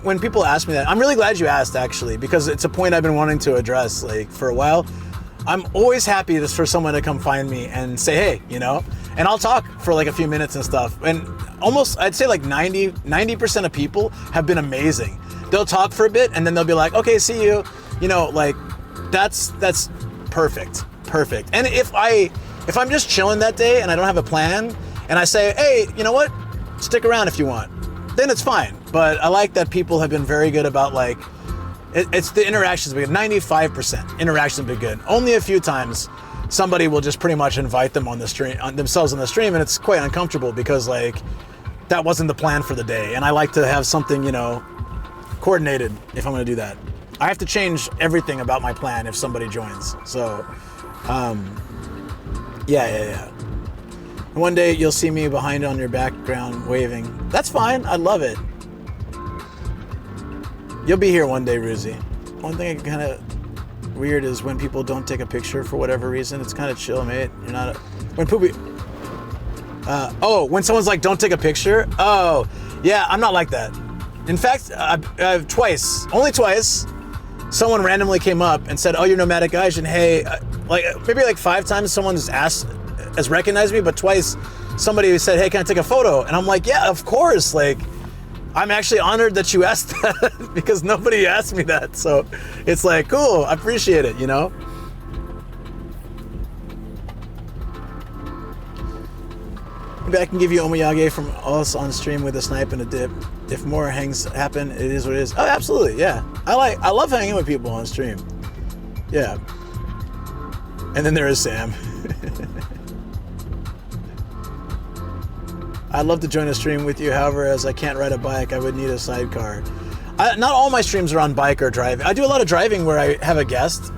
when people ask me that, I'm really glad you asked, actually, because it's a point I've been wanting to address, like, for a while. I'm always happy just for someone to come find me and say, hey, you know, and I'll talk for like a few minutes and stuff. And almost, I'd say like 90% of people have been amazing. They'll talk for a bit and then they'll be like, okay, see you. You know, like, that's perfect. And if I'm just chilling that day and I don't have a plan and I say, hey, you know what, stick around if you want, then it's fine. But I like that people have been very good about, like, it's the interactions been good. 95% interactions been good. Only a few times somebody will just pretty much invite them on the stream, themselves on the stream, and it's quite uncomfortable because, like, that wasn't the plan for the day. And I like to have something, you know, coordinated if I'm going to do that. I have to change everything about my plan if somebody joins. So, yeah. One day you'll see me behind on your background waving. That's fine. I love it. You'll be here one day, Ruzi. One thing kind of weird is when people don't take a picture for whatever reason. It's kind of chill, mate. You're not when when someone's like, don't take a picture. Oh, yeah, I'm not like that. In fact, I've only twice, someone randomly came up and said, oh, you're Nomadic Gaijin. Hey, maybe like 5 times someone has recognized me, but twice somebody said, hey, can I take a photo? And I'm like, yeah, of course. Like, I'm actually honored that you asked that because nobody asked me that. So it's like, cool, I appreciate it, you know? Maybe I can give you omiyage from us on stream with a snipe and a dip. If more hangs happen, it is what it is. Oh, absolutely, yeah. I love hanging with people on stream. Yeah. And then there is Sam. I'd love to join a stream with you. However, as I can't ride a bike, I would need a sidecar. Not all my streams are on bike or driving. I do a lot of driving where I have a guest.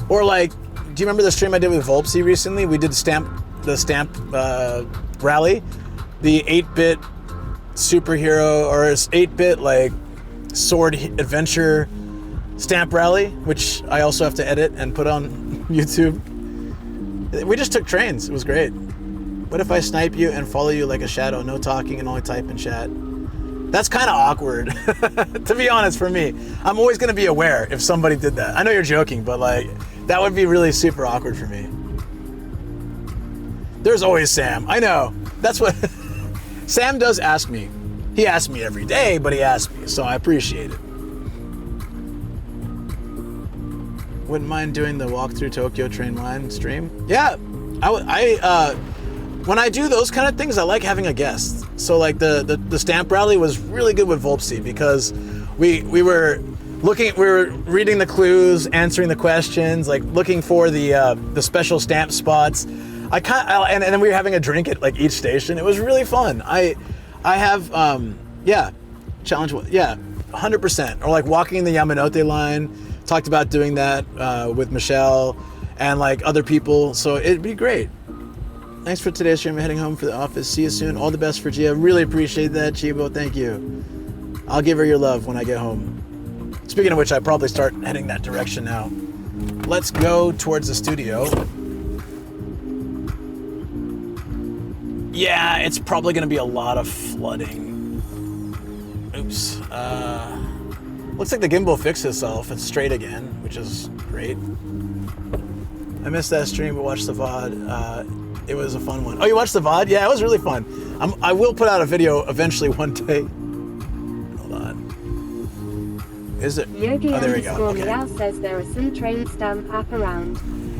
Or like, do you remember the stream I did with Volpsy recently? We did the stamp rally, the 8-bit superhero or 8-bit like sword adventure stamp rally, which I also have to edit and put on YouTube. We just took trains. It was great. What if I snipe you and follow you like a shadow, no talking and only type in chat? That's kind of awkward, to be honest, for me. I'm always going to be aware if somebody did that. I know you're joking, but like, that would be really super awkward for me. There's always Sam. I know. That's what Sam does ask me. He asks me every day, but he asks me, so I appreciate it. Wouldn't mind doing the walk through Tokyo train line stream. Yeah, when I do those kind of things, I like having a guest. So like the stamp rally was really good with Volpsy because we were reading the clues, answering the questions, like looking for the special stamp spots. And then we were having a drink at like each station. It was really fun. I have challenge, 100%. Or like walking in the Yamanote line. Talked about doing that with Michelle and like other people. So it'd be great. Thanks for today's stream. I'm heading home for the office. See you soon. All the best for Gia. Really appreciate that, Chibo. Thank you. I'll give her your love when I get home. Speaking of which, I probably start heading that direction now. Let's go towards the studio. Yeah, it's probably going to be a lot of flooding. Oops. Looks like the gimbal fixed itself. It's straight again, which is great. I missed that stream, but watched the VOD. It was a fun one. Oh, you watched the VOD? Yeah, it was really fun. I will put out a video eventually one day. Hold on. Is it?
Yogi
oh, there we go. Okay.
Meow says there are some train stamp app around.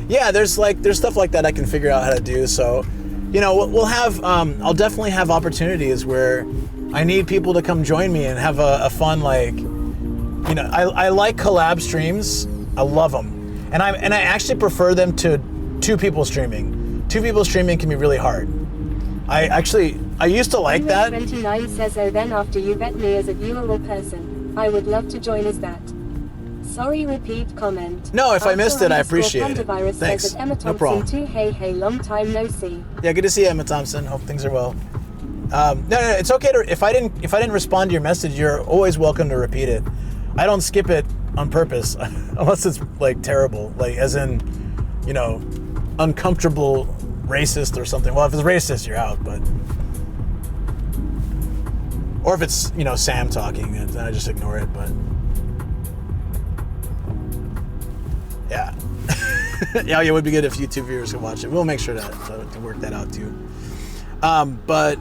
Yeah, there's stuff like that I can figure out how to do. So, you know, we'll have. I'll definitely have opportunities where I need people to come join me and have a fun like. You know, I like collab streams. I love them, and I actually prefer them to 2 people streaming. 2 people streaming can be really hard. I used to like that.
29 says, oh, then after you vet me as a viewable person, I would love to join as that. Sorry, repeat comment.
No, if I missed it, I appreciate it. Thanks. No problem.
Hey, long time no see.
Yeah, good to see you, Emma Thompson. Hope things are well. No, it's okay to if I didn't respond to your message, you're always welcome to repeat it. I don't skip it on purpose unless it's like terrible, like as in, you know, uncomfortable racist or something. Well, if it's racist, you're out, but Or if it's, you know, Sam talking, then I just ignore it, but... Yeah. Yeah, it would be good if YouTube viewers could watch it. We'll make sure to work that out, too. But...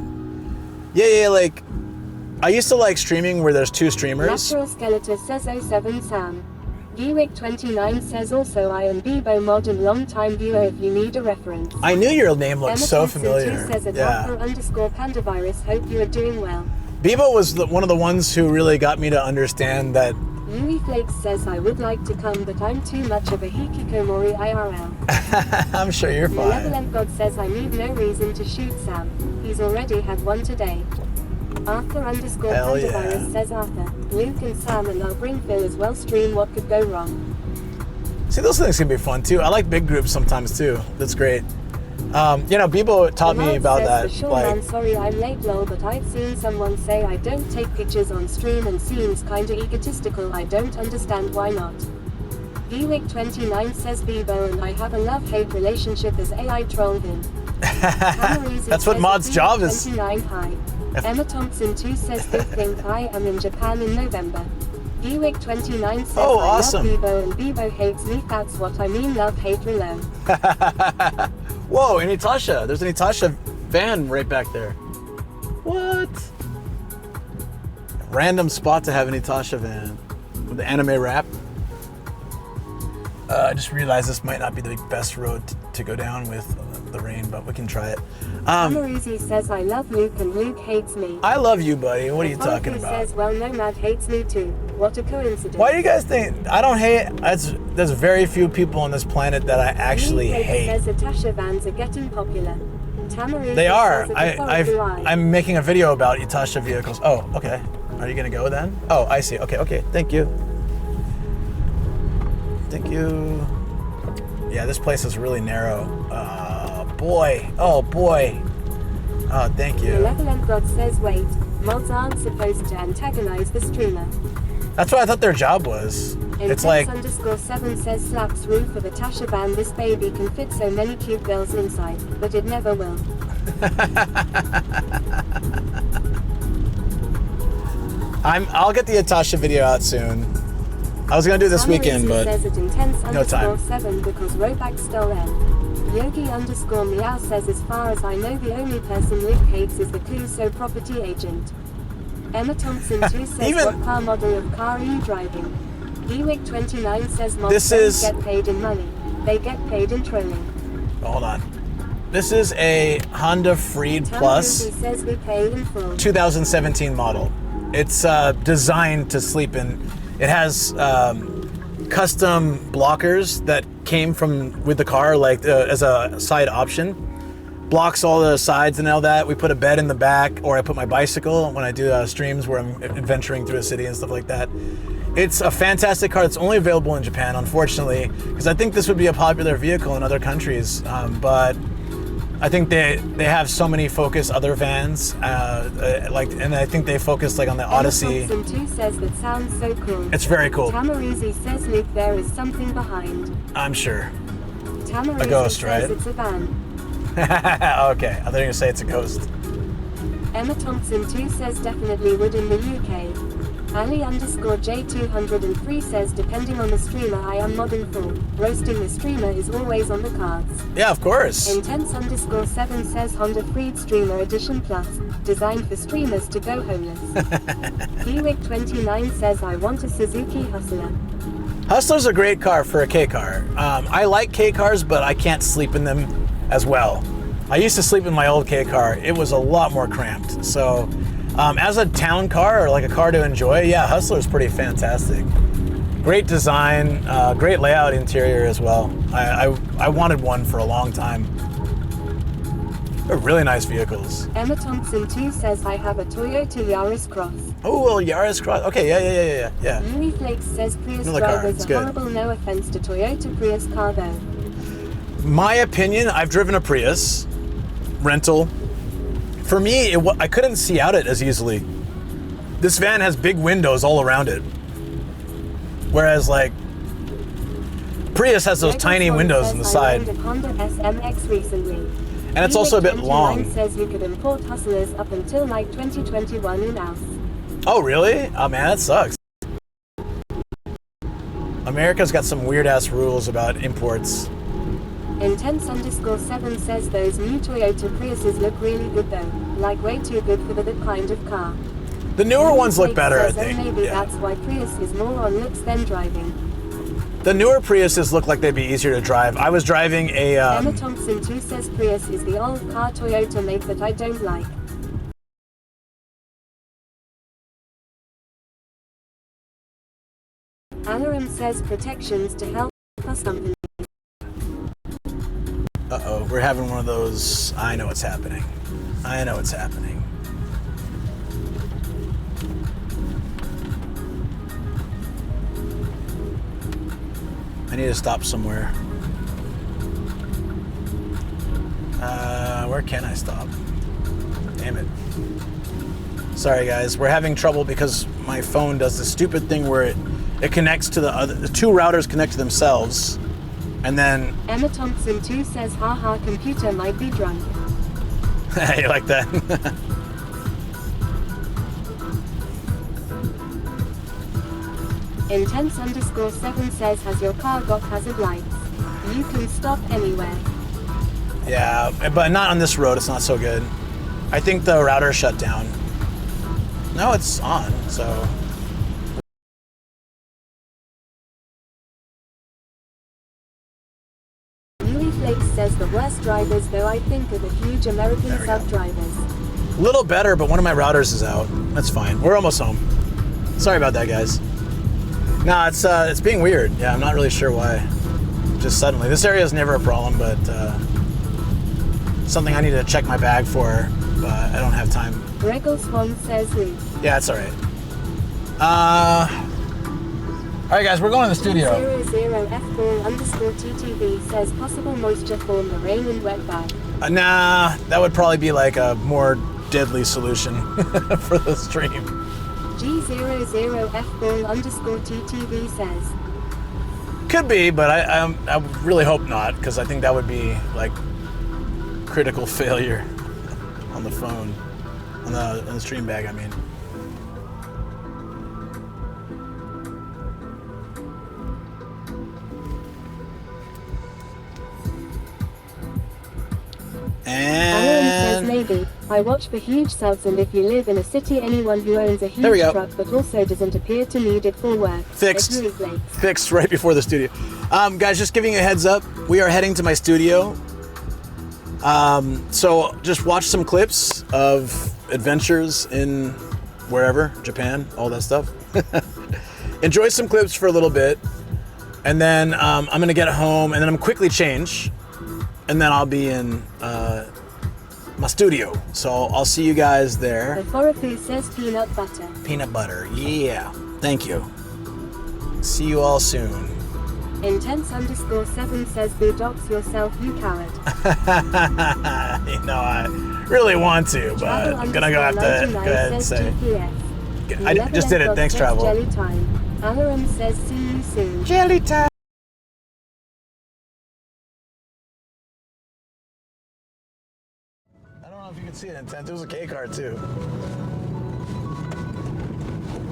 Yeah, like... I used to like streaming where there's two streamers.
Natural Skeletor says 07 Sam. Geewick29 says also I am Bebo Mod and long time viewer if you need a reference.
I knew your name looked
Emma
so
Thompson
familiar.
Says _pandavirus. Hope you are doing well.
Bebo was one of the ones who really got me to understand that.
Yui Flakes says I would like to come, but I'm too much of a hikikomori IRL.
I'm sure you're fine.
Malevolent God says I need no reason to shoot Sam. He's already had one today. Arthur _pandavirus says Arthur, Luke and Sam and I'll bring Phil as well. Stream what could go wrong.
See, those things can be fun too. I like big groups sometimes too. That's great. You know, Bebo taught me about that.
For sure,
like,
man, sorry I'm late lol, but I've seen someone say I don't take pictures on stream and seems kinda egotistical. I don't understand why not. Geewick29 says Bebo and I have a love-hate relationship as AI troll him.
That's what Mod's job is.
29 hi. Emma Thompson 2 says they think I am in Japan in November. Geewick29 says
Oh,
I
awesome.
love Bebo and Bebo hates me. That's what I mean, love-hate relo.
Whoa, an Itasha. There's an Itasha van right back there. What? Random spot to have an Itasha van with the anime wrap. I just realized this might not be the best road to go down with the rain, but we can try it.
Amarizi says I love Luke and Luke hates me.
I love you, buddy. What are you
Apology
talking about?
says, well, Nomad hates me too. What a coincidence.
Why do you guys think I don't hate? There's very few people on this planet that I actually hate.
Says Itasha vans are getting popular. Tamarizi
They are.
says
I'm making a video about Itasha vehicles. Oh, okay. Are you gonna go then? Oh, I see. Okay. Thank you. Thank you. Yeah, this place is really narrow. Boy. Oh, boy. Oh, thank you.
Malevolent God says wait, mods aren't supposed to antagonize the streamer.
That's what I thought their job was. It's like...
_7 says slaps roof of a Tasha van. This baby can fit so many cute girls inside, but it never will.
I'll get the Itasha video out soon. I was gonna do this weekend, but
says it intense
no time.
_7 because Roback stole N. Yogi _meow says as far as I know the only person Luke hates is the Cluso property agent. Emma Thompson 2 says what car model of car are you driving? Geewick29 says mods don't get paid in money. They get paid in trolling.
Hold on. This is a Honda Freed Plus
says we pay in full.
2017 model. It's designed to sleep in. It has custom blockers that came with the car, like as a side option. Blocks all the sides and all that. We put a bed in the back, or I put my bicycle when I do streams where I'm adventuring through a city and stuff like that. It's a fantastic car. It's only available in Japan, unfortunately, because I think this would be a popular vehicle in other countries. But I think they have so many Focus other vans, and I think they focus like on the Odyssey.
Emma Thompson 2 says that sounds so cool.
It's very cool.
Tamarizi says Luke there is something behind.
I'm sure.
Tamarizi
A ghost,
says
right?
it's a van.
Okay, I thought you were gonna say it's a ghost.
Emma Thompson 2 says definitely would in the UK. Ali _J203 says depending on the streamer I am modding full. Roasting the streamer is always on the cards.
Yeah, of course.
Intense _7 says Honda Freed Streamer Edition Plus, designed for streamers to go homeless. Geewick29 says I want a Suzuki Hustler.
Hustler's a great car for a K car. I like K cars, but I can't sleep in them as well. I used to sleep in my old K car. It was a lot more cramped. So as a town car or like a car to enjoy, yeah, Hustler's pretty fantastic. Great design, great layout interior as well. I wanted one for a long time. They're really nice vehicles.
Emma Thompson 2 says I have a Toyota Yaris Cross.
Oh, a Yaris Cross. Okay, yeah.
Yuri Flakes says Prius
Another car.
drivers
It's
are
good.
horrible, no offense to Toyota Prius car though.
My opinion, I've driven a Prius rental. For me, I couldn't see out it as easily. This van has big windows all around it. Whereas like Prius has those tiny windows on the side.
I owned a Honda SMX recently.
And it's also a bit long.
Says you could import hustlers up until like 2021 in house.
Oh, really? Oh, man, that sucks. America's got some weird-ass rules about imports.
Intense_7 says those new Toyota Priuses look really good though. Like way too good for that kind of car.
The newer ones look better, I
says,
think.
Maybe
Yeah.
that's why Prius is more on looks than driving.
The newer Priuses look like they'd be easier to drive. I was driving a...
Emma Thompson too says Prius is the old car Toyota make that I don't like. Alaram says protections to help us company.
Uh-oh, we're having one of those, I know what's happening. I know what's happening. I need to stop somewhere. Where can I stop? Damn it. Sorry guys, we're having trouble because my phone does this stupid thing where it connects to the two routers connect to themselves, and then...
Emma Thompson too says haha computer might be drunk.
You like that?
Intense_7 says has your car got hazard lights? You can stop anywhere.
Yeah, but not on this road, it's not so good. I think the router shut down. No, it's on, so...
Flakes says the worst drivers though I think are the huge American sub drivers.
A little better, but one of my routers is out. That's fine. We're almost home. Sorry about that, guys. Nah, it's being weird. Yeah, I'm not really sure why. Just suddenly. This area is never a problem, but something I need to check my bag for, but I don't have time.
Regal Swan says Lee.
Yeah, it's alright. Alright guys, we're going to the studio.
00F_TTV says possible moisture form the rain and wet bag.
Nah, that would probably be like a more deadly solution for the stream.
G00F_TTV says.
Could be, but I really hope not, because I think that would be like critical failure on the phone, on the stream bag, I mean.
Alan says maybe. I watch for huge subs, and if you live in a city, anyone who owns a huge truck but also doesn't appear to need it for work.
Fixed. Fixed right before the studio. Guys, just giving you a heads up, we are heading to my studio. So just watch some clips of adventures in wherever, Japan, all that stuff. Enjoy some clips for a little bit, and then I'm gonna get home, and then I'm quickly change. And then I'll be in my studio. So I'll see you guys there.
The Forofu says peanut butter.
Peanut butter, yeah. Thank you. See you all soon.
Intense_7 says boondocks yourself, you coward.
You know, I really want to, but I'm gonna have to go ahead and say. I just did it. Thanks, Travel.
Jelly time. Alaram says see you soon.
Jelly time. If you can see it in tent, there was a K card too.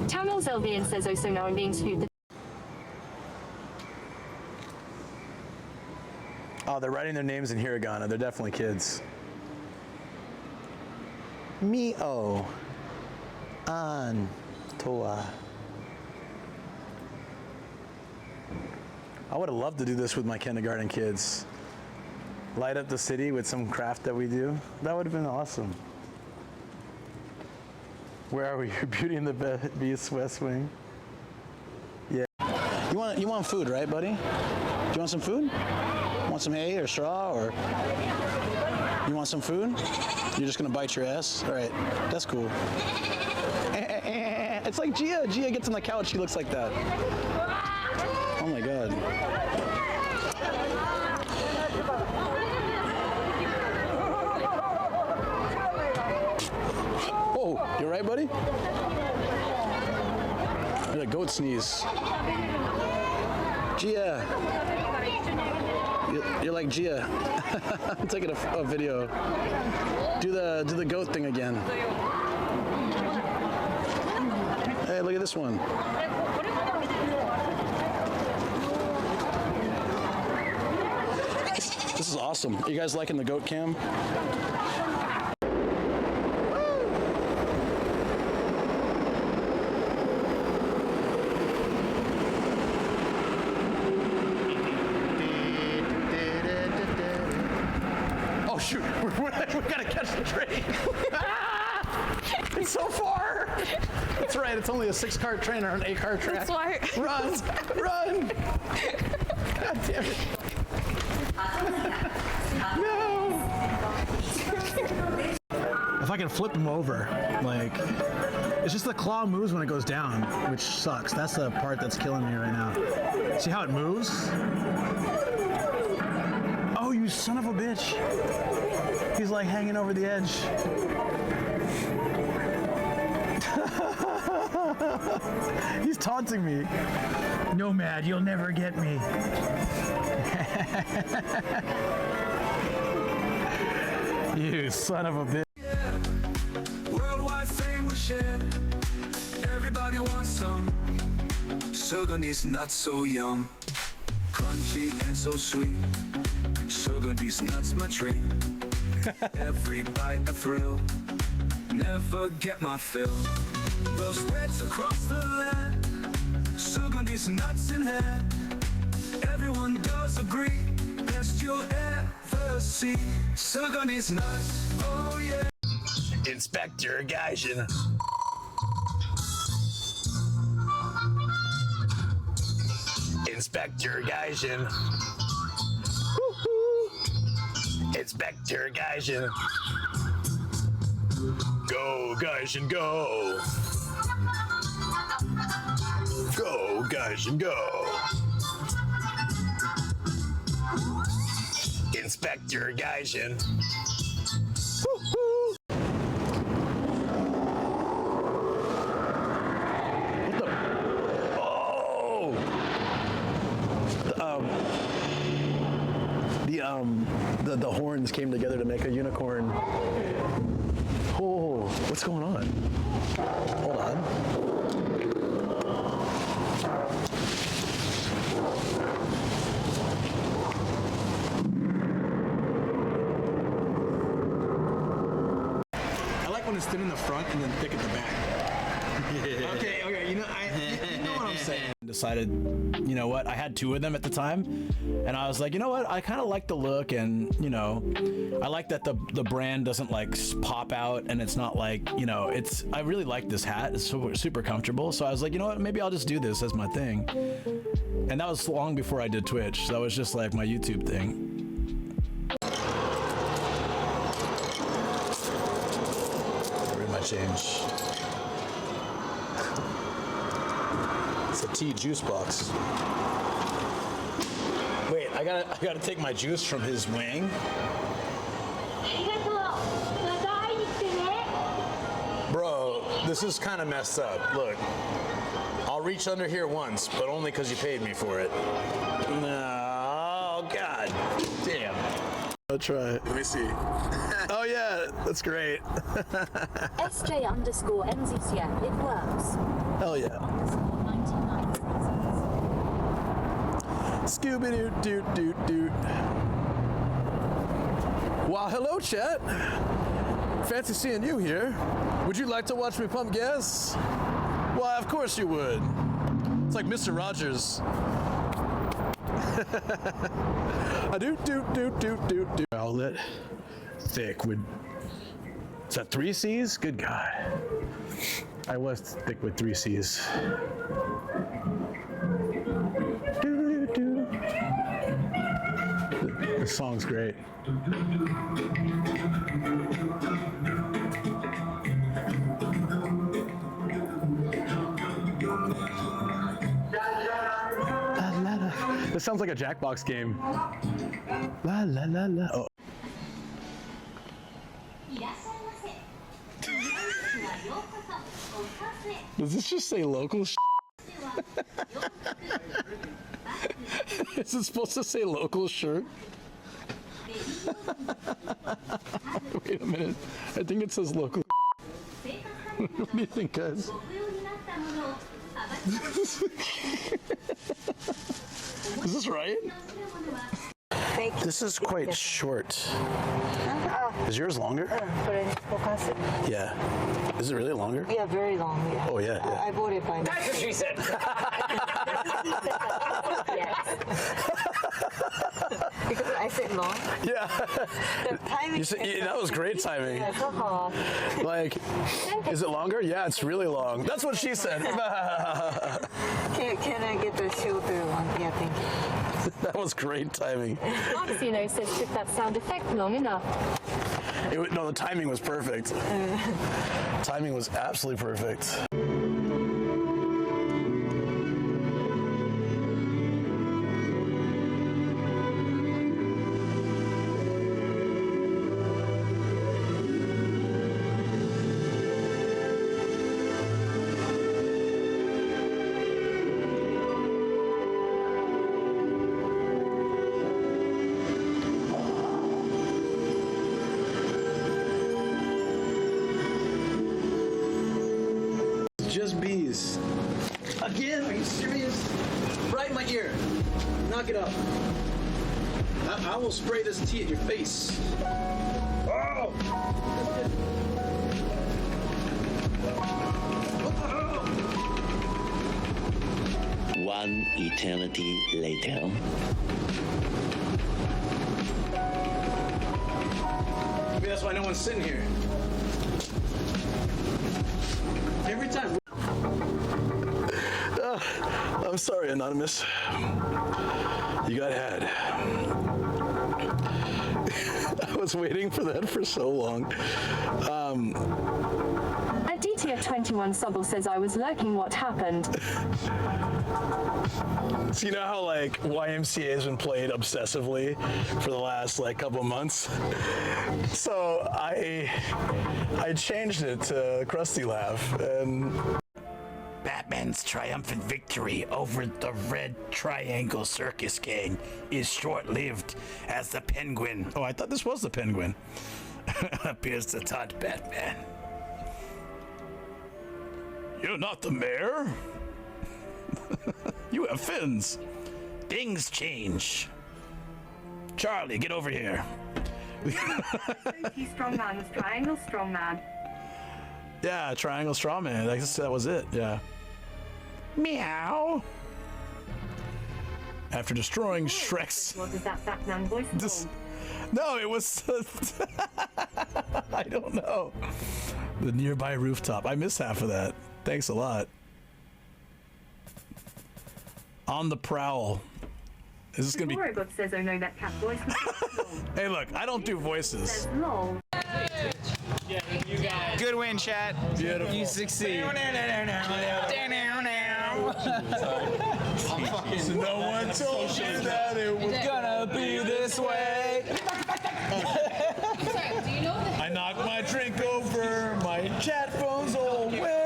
Channel Zelvian says also knowing being food.
Oh, they're writing their names in hiragana. They're definitely kids. Mio. An. Toa. I would have loved to do this with my kindergarten kids. Light up the city with some craft that we do. That would have been awesome. Where are we? Beauty and the Beast, West Wing. Yeah. You want food, right, buddy? Do you want some food? Want some hay or straw, or you want some food? You're just gonna bite your ass? All right, that's cool. It's like Gia. Gia gets on the couch. She looks like that. Oh my God. Oh, you alright, buddy? You're a goat sneeze. Gia. You're like Gia. I'm taking a video. Do the goat thing again. Hey, look at this one. This is awesome. Are you guys liking the goat cam? Oh shoot, we gotta catch the train. It's so far. That's right, it's only a 6-car train or an 8-car track.
That's why.
Run! God damn it. No! If I can flip him over, like, it's just the claw moves when it goes down, which sucks. That's the part that's killing me right now. See how it moves? Oh, you son of a bitch. He's like hanging over the edge. He's taunting me. Nomad, you'll never get me. You son of a bitch.
Worldwide fame we share. Everybody wants some. Sugar is not so young. Crunchy and so sweet. Sugar these nuts my treat. Every bite a thrill. Never get my fill. Those spreads across the land. Sugar these nuts in hand. Everyone does agree. Best you'll ever see. Sugar these nuts. Oh yeah.
Inspector Gaijin. Inspector Gaijin. Inspector Gaijin. Go, Gaijin, go. Go, Gaijin, go. Inspector Gaijin. Woo-hoo. What the? Oh! The horns came together to make a unicorn. Oh, what's going on? Hold on. I like when it's thin in the front and then thick at the back. Okay, you know what I'm saying. Decided, you know what, I had 2 of them at the time, and I was like, you know what, I kind of like the look, and you know, I like that the brand doesn't like pop out, and it's not like, you know, I really like this hat. It's super comfortable, so I was like, you know what, maybe I'll just do this as my thing. And that was long before I did Twitch, so that was just like my YouTube thing. Where's my change? It's a tea juice box. Wait, I gotta take my juice from his wang. Bro, this is kind of messed up. Look, I'll reach under here once, but only because you paid me for it. No, God damn. I'll try it. Let me see. Oh yeah, that's great.
SJ_NZs, yeah, it works.
Hell yeah. Scooby-doo-doo-doo-doo. Well, hello, chat. Fancy seeing you here. Would you like to watch me pump gas? Why, of course you would. It's like Mr. Rogers. Do. Outlet. Thick with... Is that 3 C's? Good God. I was thick with 3 C's. This song's great. This sounds like a Jackbox game. La la la la. Oh. Does this just say local? Is it supposed to say local shirt? Wait a minute. I think it says local. What do you think, guys? Is this right? This is quite short. Is yours longer? Yeah. Is it really longer?
Yeah, very long. Yeah.
Oh, yeah.
I bought it by now.
That's what she said.
Because I said long.
Yeah.
The timing.
That was great timing.
Yeah, so hard.
Like, is it longer? Yeah, it's really long. That's what she said.
Can I get the shorter one? Yeah, thank you.
That was great timing.
Oxino says, took that sound effect long enough.
No, the timing was perfect. Timing was absolutely perfect. Just bees. Again? Are you serious? Right in my ear. Knock it up. I will spray this tea at your face. Oh!
One eternity later.
Maybe that's why no one's sitting here. Every time. I'm sorry, Anonymous. You got had. I was waiting for that for so long.
Aditya21 Sobel says, I was lurking, what happened?
So you know how like YMCA has been played obsessively for the last like couple months? So I changed it to Krusty Laugh, and
Batman's triumphant victory over the Red Triangle Circus Gang is short-lived as the Penguin.
Oh, I thought this was the Penguin.
Appears to taunt Batman.
You're not the mayor. You have fins.
Things change. Charlie, get over here.
Strongman was Triangle Strongman.
Yeah, Triangle Strawman. I guess that was it. Yeah.
Meow.
After destroying Shrek's.
What is that Batman voice?
No, it was. I don't know. The nearby rooftop. I missed half of that. Thanks a lot. On the prowl. Is this gonna be?
Storybook says, oh no, that cat voice was
Hey, look, I don't do voices.
lol.
Good win, chat.
Beautiful.
You succeed.
No one told you that it was
gonna be this way.
I knocked my drink over, my chat phone's all wet.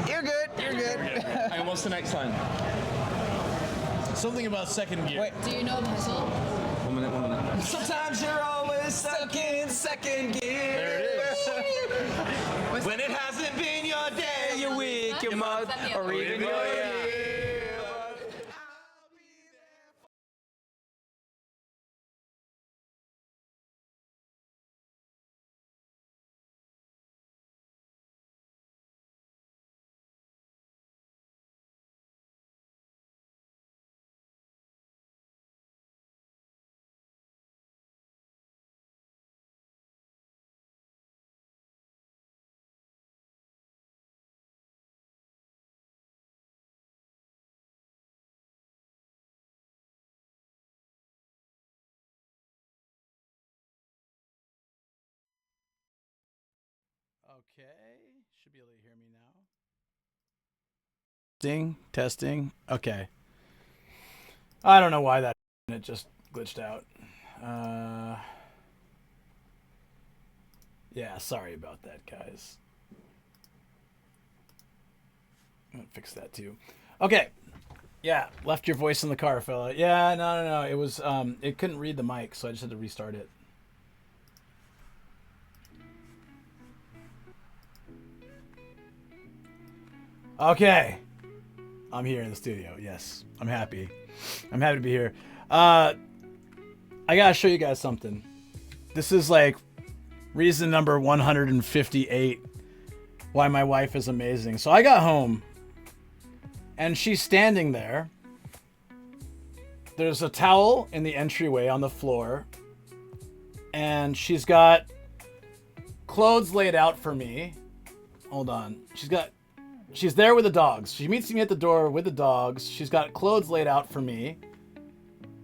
You're good. You're good.
All right, what's the next line?
Something about second gear.
Wait.
Do you know the whistle?
1 minute, 1 minute.
Sometimes you're always stuck in second gear.
There it is.
When it hasn't been your day, your week, your month, or even your year.
Okay, should be able to hear me now. Testing. Okay. I don't know why that it just glitched out. Yeah, sorry about that, guys. I'm gonna fix that too. Okay. Yeah, left your voice in the car, fella. Yeah, no. It was it couldn't read the mic, so I just had to restart it. Okay. I'm here in the studio. Yes, I'm happy. I'm happy to be here. I gotta show you guys something. This is like reason number 158 why my wife is amazing. So I got home and she's standing there. There's a towel in the entryway on the floor and she's got clothes laid out for me. Hold on. She's there with the dogs. She meets me at the door with the dogs. She's got clothes laid out for me,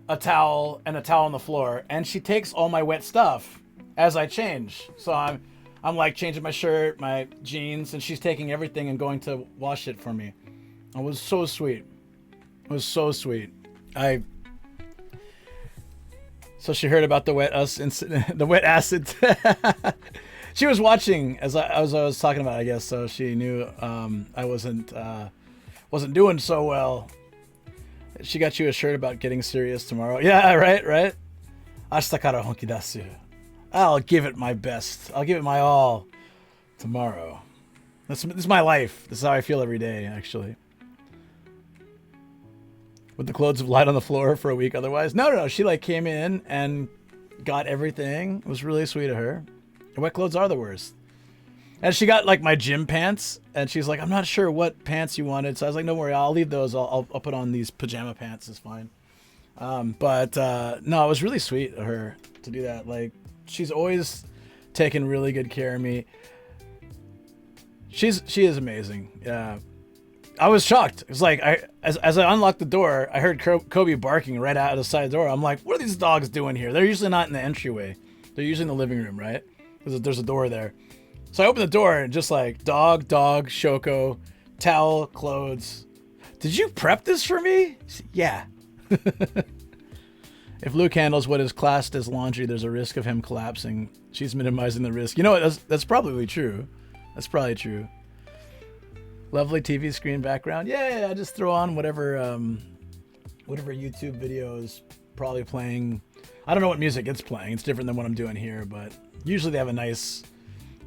a towel on the floor, and she takes all my wet stuff as I change. So I'm like changing my shirt, my jeans, and she's taking everything and going to wash it for me. It was so sweet. It was so sweet. So she heard about the wet incident, the wet acid. She was watching as I was talking about, I guess, so she knew I wasn't doing so well. She got you a shirt about getting serious tomorrow. Yeah, right. Ashita kara honki dasu. I'll give it my best. I'll give it my all tomorrow. This is my life. This is how I feel every day, actually. Would the clothes have lied on the floor for a week otherwise? No. She like came in and got everything. It was really sweet of her. Wet clothes are the worst. And she got like my gym pants, and she's like, I'm not sure what pants you wanted. So I was like, don't worry, I'll leave those. I'll put on these pajama pants. It's fine. But no, it was really sweet of her to do that. Like, she's always taken really good care of me. She is amazing. Yeah. I was shocked. It's like as I unlocked the door, I heard Kobe barking right out of the side door. I'm like, what are these dogs doing here? They're usually not in the entryway. They're usually in the living room, right? There's a door there. So I opened the door and just like dog, Shoko, towel, clothes. Did you prep this for me? Yeah. If Luke handles what is classed as laundry, there's a risk of him collapsing. She's minimizing the risk. You know what? That's probably true. That's probably true. Lovely TV screen background. Yeah, I just throw on whatever YouTube video is probably playing. I don't know what music it's playing. It's different than what I'm doing here, but usually they have a nice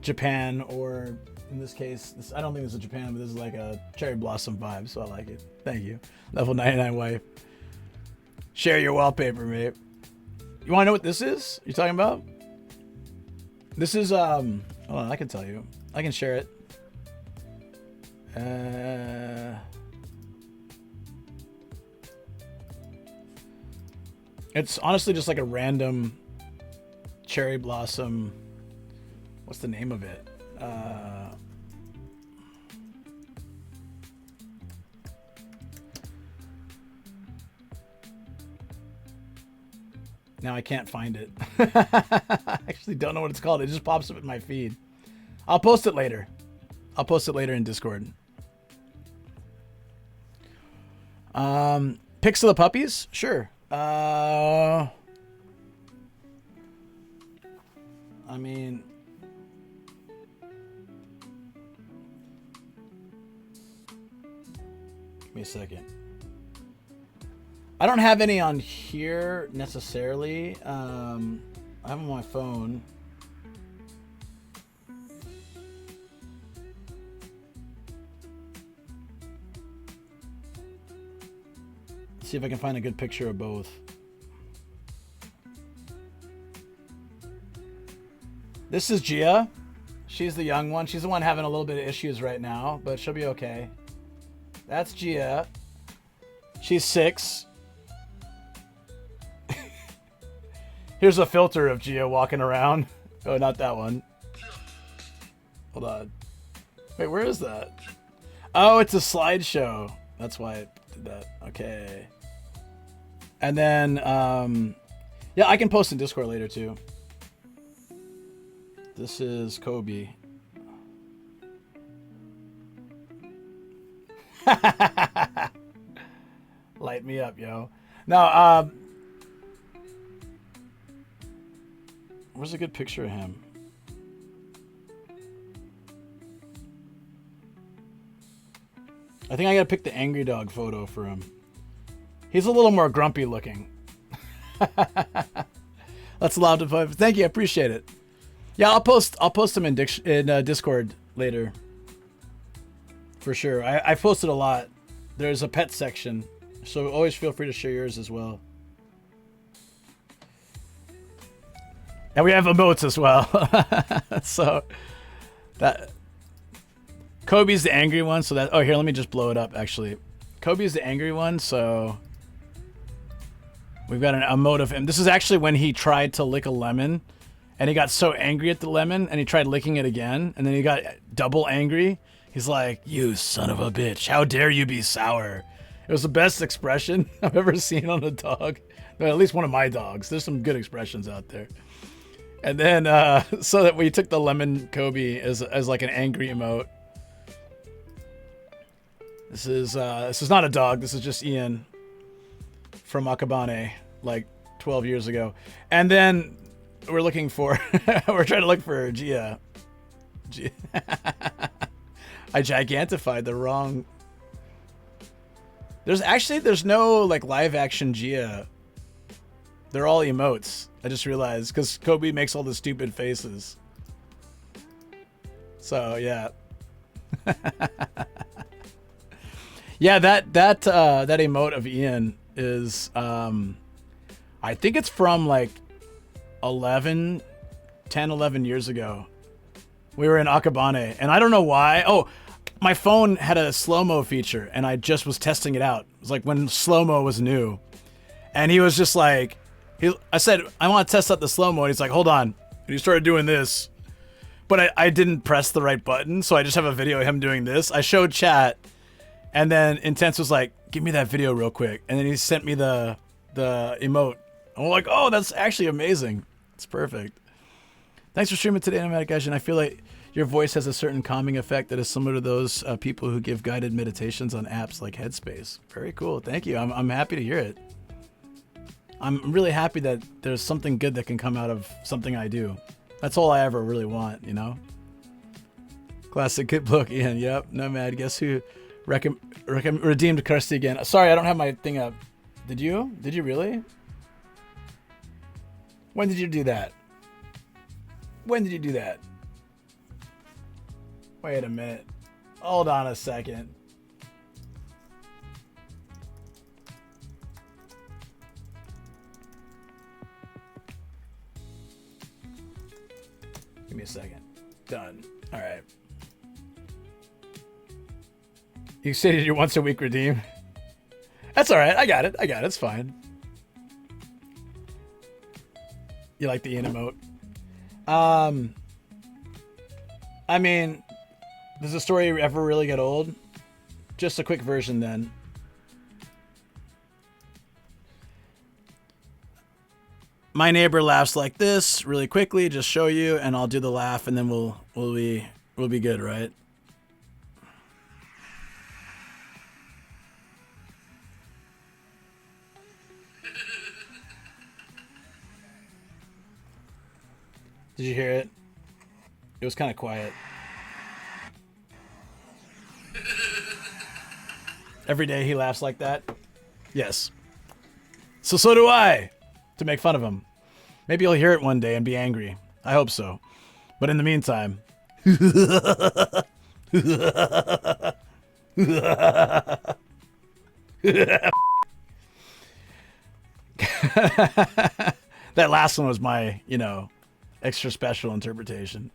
Japan, or in this case, I don't think this is Japan, but this is like a cherry blossom vibe, so I like it. Thank you. Level 99 wife. Share your wallpaper, mate. You want to know what this is? You talking about? This is hold on, I can tell you. I can share it. It's honestly just like a random cherry blossom. What's the name of it? Now I can't find it. I actually don't know what it's called. It just pops up in my feed. I'll post it later. I'll post it later in Discord. Pics of the puppies? Sure. I mean, give me a second. I don't have any on here necessarily. I have them on my phone. Let's see if I can find a good picture of both. This is Gia. She's the young one. She's the one having a little bit of issues right now, but she'll be okay. That's Gia. She's 6. Here's a filter of Gia walking around. Oh, not that one. Hold on. Wait, where is that? Oh, it's a slideshow. That's why I did that. Okay. And then, yeah, I can post in Discord later too. This is Kobe. Light me up, yo. No, where's a good picture of him? I think I gotta pick the angry dog photo for him. He's a little more grumpy looking. That's allowed to play. Thank you, I appreciate it. Yeah, I'll post them in Discord later. For sure. I've posted a lot. There's a pet section, so always feel free to share yours as well. And we have emotes as well. So that Kobe's the angry one, so that here, let me just blow it up actually. Kobe's the angry one, so we've got an emote of him. This is actually when he tried to lick a lemon and he got so angry at the lemon and he tried licking it again and then he got double angry. He's like, "You son of a bitch, how dare you be sour?" It was the best expression I've ever seen on a dog. Well, at least one of my dogs. There's some good expressions out there. And then, so that we took the lemon Kobe as like an angry emote. This is not a dog. This is just Ian from Akabane, like 12 years ago. And then we're looking for, we're trying to look for Gia. I gigantified the wrong. There's no like live action Gia. They're all emotes. I just realized because Kobe makes all the stupid faces. So yeah. Yeah, that emote of Ian is I think it's from like 11 years ago. We were in Akabane and I don't know why. Oh, my phone had a slow-mo feature and I just was testing it out. It was like when slow-mo was new. And he was just like, I said, "I want to test out the slow-mo." And he's like, "Hold on." And he started doing this. But I didn't press the right button, so I just have a video of him doing this. I showed chat, and then Intense was like, "Give me that video real quick." And then he sent me the emote. And we're like, "Oh, that's actually amazing. It's perfect." Thanks for streaming today, Nomadic Asian. I feel like your voice has a certain calming effect that is similar to those people who give guided meditations on apps like Headspace. Very cool. Thank you. I'm happy to hear it. I'm really happy that there's something good that can come out of something I do. That's all I ever really want, you know? Classic good book, Ian. Yep. Nomad. Guess who redeemed Kirsty again? Sorry, I don't have my thing up. Did you? Did you really? When did you do that? When did you do that? Wait a minute. Hold on a second. Give me a second. Done. All right. You stated your once a week redeem. That's all right. I got it. It's fine. You like the Ian emote? I mean, does the story ever really get old? Just a quick version then. My neighbor laughs like this really quickly, just show you, and I'll do the laugh, and then we'll be good, right? Did you hear it? It was kind of quiet. Every day he laughs like that? Yes. So do I! To make fun of him. Maybe you'll hear it one day and be angry. I hope so. But in the meantime... That last one was my, extra special interpretation.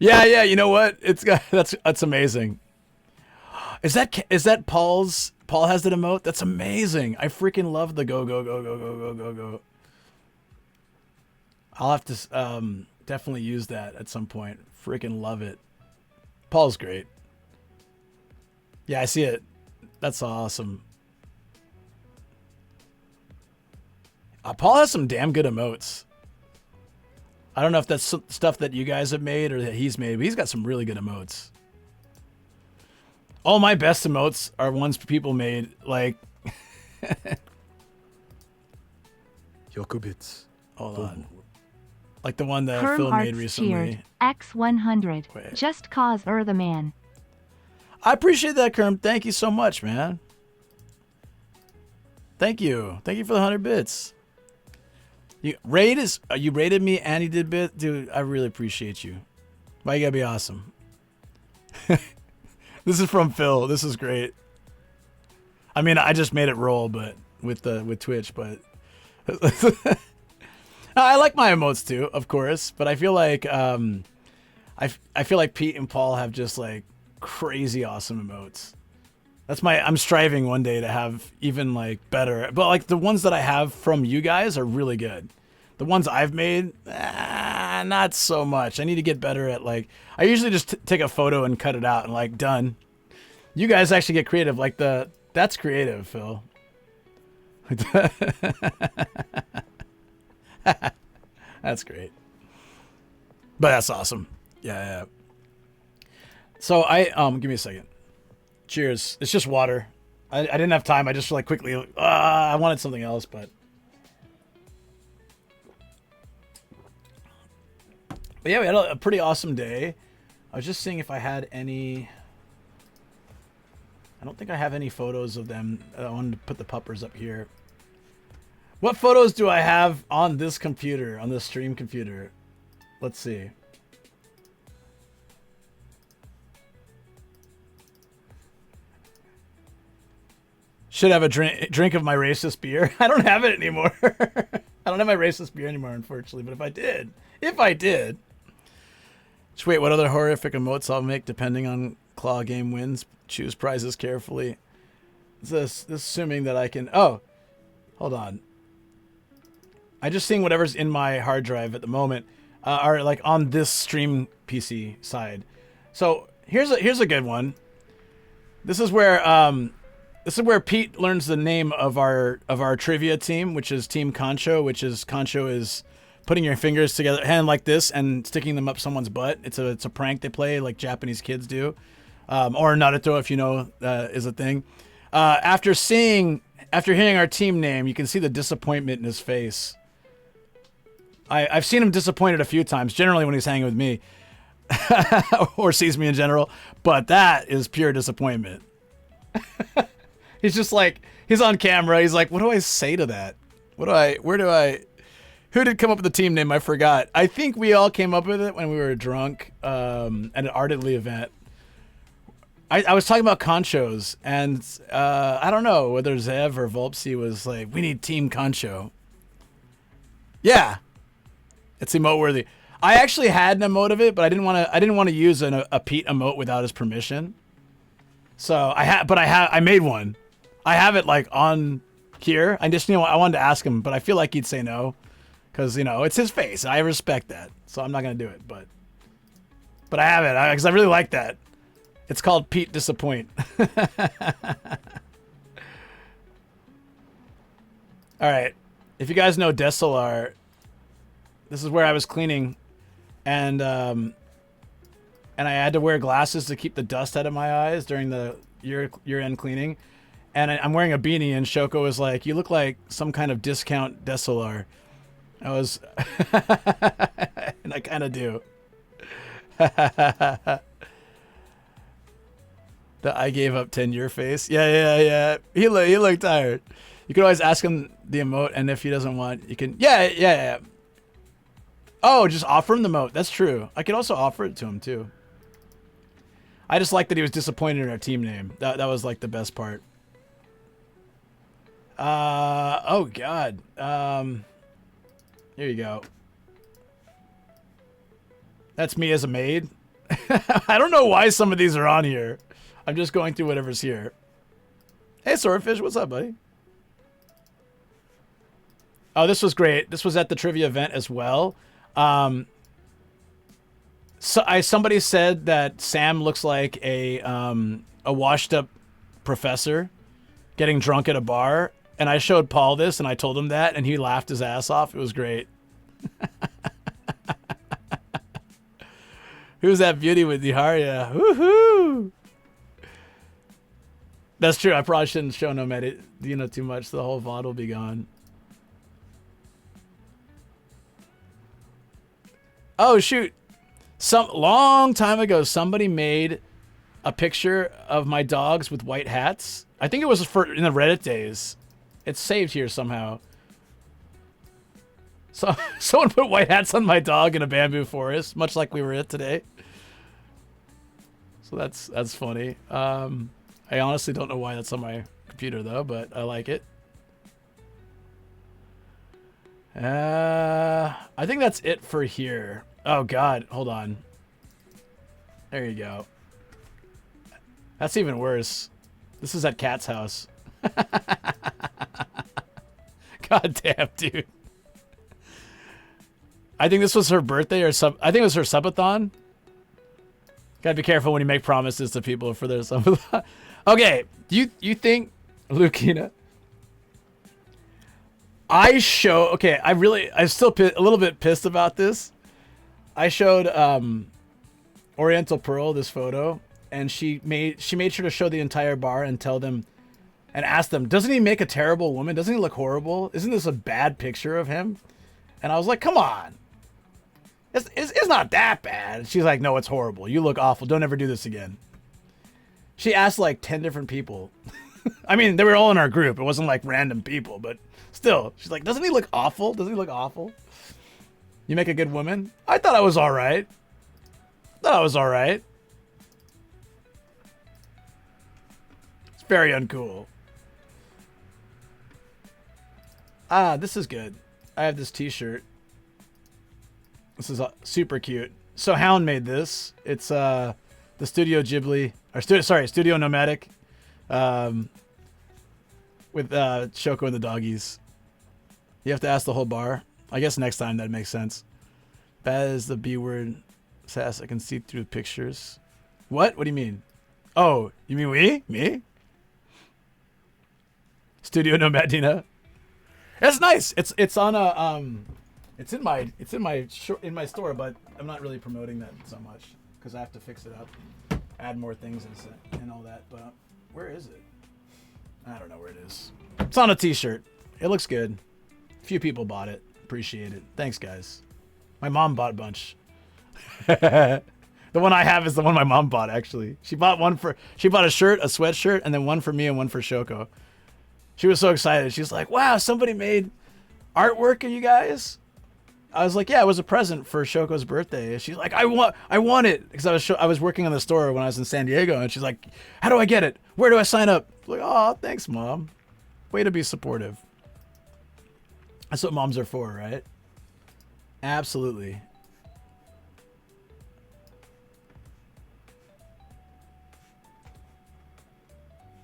Yeah, you know what? That's amazing. Is that Paul's? Paul has that emote? That's amazing. I freaking love the go. I'll have to definitely use that at some point. Freaking love it. Paul's great. Yeah, I see it. That's awesome. Paul has some damn good emotes. I don't know if that's stuff that you guys have made or that he's made, but he's got some really good emotes. All my best emotes are ones people made, like... Yokubits. Hold on. Like the one that Phil made recently.
X100. Wait. Just cause the man.
I appreciate that, Kerm. Thank you so much, man. Thank you. Thank you for the 100 bits. You rated me and you did bit, dude. I really appreciate you. Why you gotta be awesome? This is from Phil. This is great. I mean, I just made it roll, but with Twitch, but I like my emotes too, of course. But I feel like I feel like Pete and Paul have just like crazy awesome emotes. I'm striving one day to have even like better, but like the ones that I have from you guys are really good. The ones I've made, not so much. I need to get better at like, I usually just take a photo and cut it out and like done. You guys actually get creative. Like that's creative, Phil. That's great. But that's awesome. Yeah. So give me a second. Cheers. It's just water. I didn't have time. I just like quickly, I wanted something else, but yeah, we had a pretty awesome day. I was just seeing if I had any. I don't think I have any photos of them. I wanted to put the puppers up here. What photos do I have on this computer, on this stream computer? Let's see. Should have a drink of my racist beer. I don't have it anymore. I don't have my racist beer anymore, unfortunately. But if I did. Just wait, what other horrific emotes I'll make depending on claw game wins. Choose prizes carefully. This assuming that I can. Oh, hold on. I just seeing whatever's in my hard drive at the moment are like on this stream PC side. So here's a good one. This is where Pete learns the name of our trivia team, which is Team Concho, Concho is putting your fingers together, hand like this, and sticking them up someone's butt. It's a prank they play like Japanese kids do, or Naruto, if you know, is a thing. After hearing our team name, you can see the disappointment in his face. I've seen him disappointed a few times, generally when he's hanging with me, or sees me in general. But that is pure disappointment. He's just like, he's on camera. He's like, what do I say to that? Who did come up with the team name? I forgot. I think we all came up with it when we were drunk at an Ardently event. I was talking about conchos, and I don't know whether Zev or Volpsy was like, we need Team Concho. Yeah. It's emote worthy. I actually had an emote of it, but I didn't want to use a Pete emote without his permission. So I made one. I have it like on here. I just, I wanted to ask him, but I feel like he'd say no, because it's his face. I respect that, so I'm not gonna do it. But I have it because I really like that. It's called Pete Disappoint. All right, if you guys know Desolar, this is where I was cleaning, and I had to wear glasses to keep the dust out of my eyes during the year-end cleaning. And I'm wearing a beanie, and Shoko was like, you look like some kind of discount Desolar. I was... and I kind of do. The I gave up 10-year face. Yeah. He looked tired. You could always ask him the emote, and if he doesn't want, you can... Yeah. Oh, just offer him the emote. That's true. I could also offer it to him, too. I just like that he was disappointed in our team name. That was like the best part. Oh God. Here you go. That's me as a maid. I don't know why some of these are on here. I'm just going through whatever's here. Hey, Swordfish, what's up, buddy? Oh, this was great. This was at the trivia event as well. Somebody said that Sam looks like a washed-up professor getting drunk at a bar, and I showed Paul this, and I told him that, and he laughed his ass off. It was great. Who's that beauty with Diharia? Woohoo! That's true. I probably shouldn't show no edit, too much. The whole VOD will be gone. Oh shoot! Some long time ago, somebody made a picture of my dogs with white hats. I think it was in the Reddit days. It's saved here somehow. So someone put white hats on my dog in a bamboo forest, much like we were at today. So that's funny. I honestly don't know why that's on my computer though, but I like it. I think that's it for here. Oh God, hold on. There you go. That's even worse. This is at Kat's house. God damn, dude. I think this was her birthday or I think it was her subathon. Gotta be careful when you make promises to people for their subathon. Okay, you think, Lukina? I'm still a little bit pissed about this. I showed Oriental Pearl this photo, and she made sure to show the entire bar and tell them and ask them, doesn't he make a terrible woman? Doesn't he look horrible? Isn't this a bad picture of him? And I was like, come on. It's not that bad. She's like, no, it's horrible. You look awful. Don't ever do this again. She asked like 10 different people. I mean, they were all in our group. It wasn't like random people, but still. She's like, doesn't he look awful? Doesn't he look awful? You make a good woman? I thought I was all right. It's very uncool. Ah, this is good. I have this t-shirt. This is super cute. So Hound made this. It's the Studio Ghibli, or Studio Nomadic, with Shoko and the doggies. You have to ask the whole bar. I guess next time that makes sense. Bad is the B word. Sass, I can see through pictures. What? What do you mean? Oh, you mean we? Me? Studio Nomadina. That's nice. It's on a it's in my store, but I'm not really promoting that so much because I have to fix it up, add more things and all that. But where is it? I don't know where it is. It's on a t-shirt. It looks good. A few people bought it. Appreciate it. Thanks, guys. My mom bought a bunch. The one I have is the one my mom bought, actually. She bought a shirt, a sweatshirt, and then one for me and one for Shoko. She was so excited. She's like, wow, somebody made artwork of you guys? I was like, yeah, it was a present for Shoko's birthday. She's like, I want it. Because I was working on the store when I was in San Diego. And she's like, how do I get it? Where do I sign up? I'm like, oh, thanks, Mom. Way to be supportive. That's what moms are for, right? Absolutely.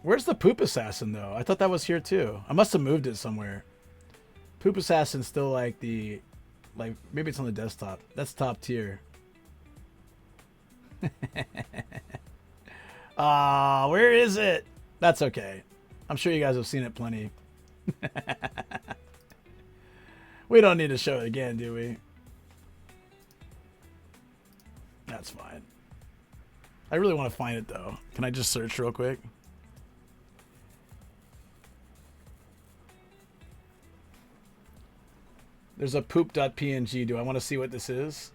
Where's the Poop Assassin, though? I thought that was here, too. I must have moved it somewhere. Poop Assassin's still like maybe it's on the desktop. That's top tier. Where is it? That's okay. I'm sure you guys have seen it plenty. We don't need to show it again, do we? That's fine. I really want to find it, though. Can I just search real quick? There's a poop.png. Do I want to see what this is?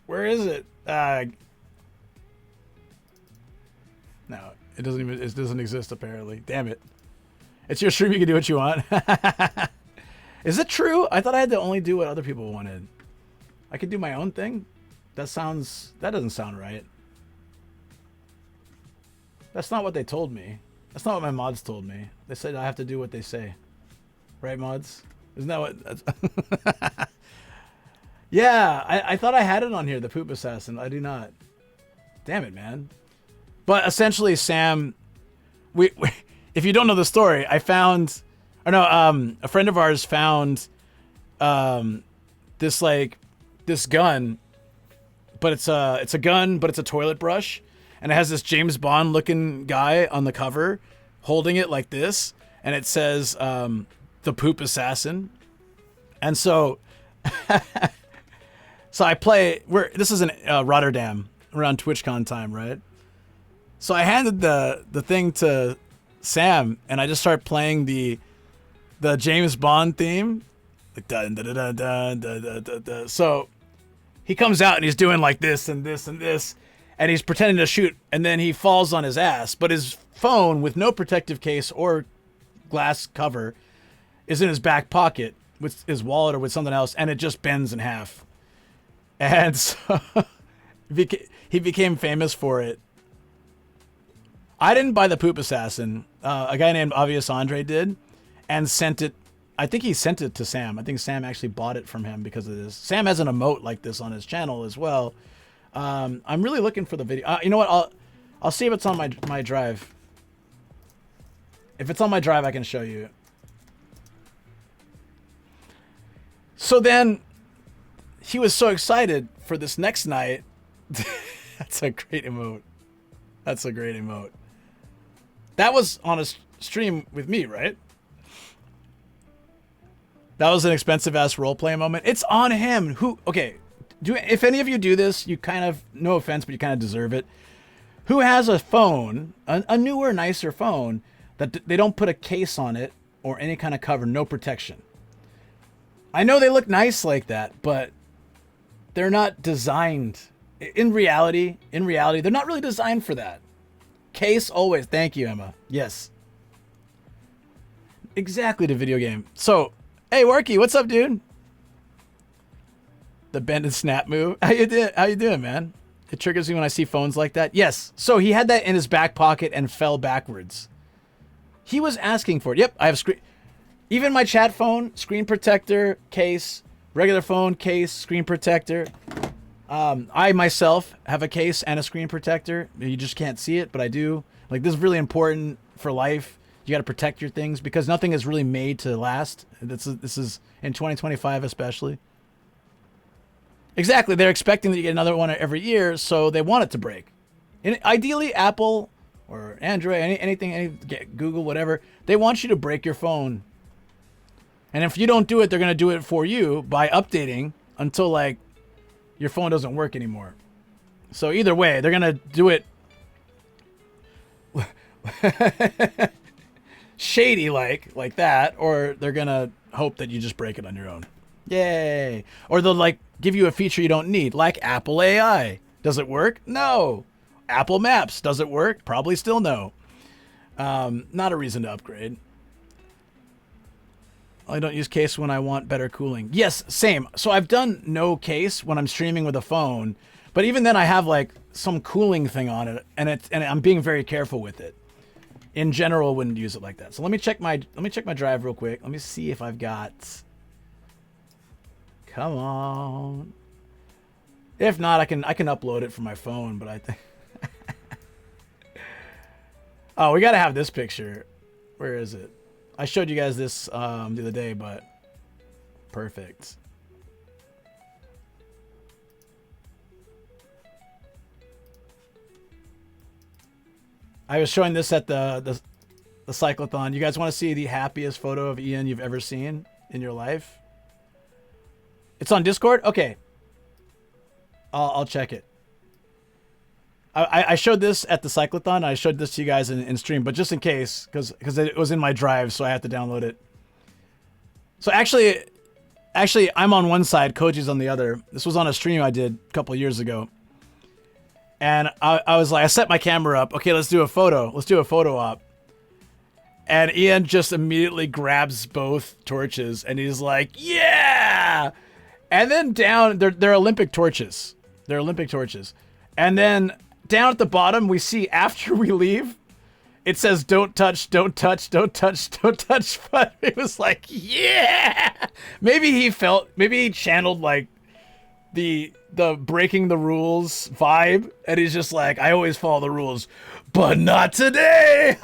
Where is it? No, it doesn't exist apparently. Damn it. It's your stream, you can do what you want. Is it true? I thought I had to only do what other people wanted. I could do my own thing? That doesn't sound right. That's not what they told me. That's not what my mods told me. They said I have to do what they say. Right, mods? Isn't that what... Yeah, I thought I had it on here, the Poop Assassin. I do not. Damn it, man. But essentially, Sam... We if you don't know the story, a friend of ours found this gun, but it's a gun, but it's a toilet brush. And it has this James Bond looking guy on the cover holding it like this. And it says, the Poop Assassin. And so, I play, this is in Rotterdam around TwitchCon time, right? So I handed the thing to Sam and I just start playing the James Bond theme. Dun, dun, dun, dun, dun, dun, dun, dun. So he comes out and he's doing like this and this and this, and he's pretending to shoot, and then he falls on his ass. But his phone, with no protective case or glass cover, is in his back pocket with his wallet or with something else, and it just bends in half. And so he became famous for it. I didn't buy the Poop Assassin. A guy named Obvious Andre did, and sent it. I think he sent it to Sam. I think Sam actually bought it from him because of this. Sam has an emote like this on his channel as well. I'm really looking for the video. You know what? I'll see if it's on my drive. If it's on my drive, I can show you. So then he was so excited for this next night. That's a great emote. That's a great emote. That was on a stream with me, right? That was an expensive ass roleplay moment. It's on him. Okay. If any of you do this, you kind of, no offense, but you kind of deserve it. Who has a phone, a newer, nicer phone, that they don't put a case on it or any kind of cover, no protection? I know they look nice like that, but they're not designed. In reality, they're not really designed for that. Case always. Thank you, Emma. Yes. Exactly, the video game. So, hey, Worky, what's up, dude? The bend and snap move. How you doing, man? It triggers me when I see phones like that. Yes. So he had that in his back pocket and fell backwards. He was asking for it. Yep, I have screen. Even my chat phone, screen protector, case, regular phone, case, screen protector. I myself have a case and a screen protector. You just can't see it, but I do. Like, this is really important for life. You got to protect your things because nothing is really made to last. This is in 2025 especially. Exactly. They're expecting that you get another one every year, so they want it to break. And ideally, Apple or Android, anything, Google, whatever, they want you to break your phone. And if you don't do it, they're going to do it for you by updating until, like, your phone doesn't work anymore. So either way, they're going to do it shady like that, or they're going to hope that you just break it on your own. Yay. Or they'll, like, give you a feature you don't need, like Apple AI. Does it work? No. Apple Maps. Does it work? Probably still no. Not a reason to upgrade. I don't use case when I want better cooling. Yes, same. So I've done no case when I'm streaming with a phone, but even then I have like some cooling thing on it, and I'm being very careful with it. In general, wouldn't use it like that. So let me check my drive real quick. Let me see if I've got. Come on. If not, I can upload it from my phone, but I think. Oh, we gotta have this picture. Where is it? I showed you guys this the other day, but perfect. I was showing this at the cyclothon. You guys want to see the happiest photo of Ian you've ever seen in your life? It's on Discord? Okay. I'll check it. I showed this at the cyclothon. I showed this to you guys in stream, but just in case, because it was in my drive, so I had to download it. So actually, I'm on one side, Koji's on the other. This was on a stream I did a couple years ago. And I was like, I set my camera up. Okay, let's do a photo. Let's do a photo op. And Ian just immediately grabs both torches, and he's like, yeah! And then down, they're Olympic torches. They're Olympic torches. And then down at the bottom, we see after we leave, it says, don't touch, don't touch, don't touch, don't touch. But it was like, yeah! Maybe he channeled like the breaking the rules vibe. And he's just like, I always follow the rules, but not today!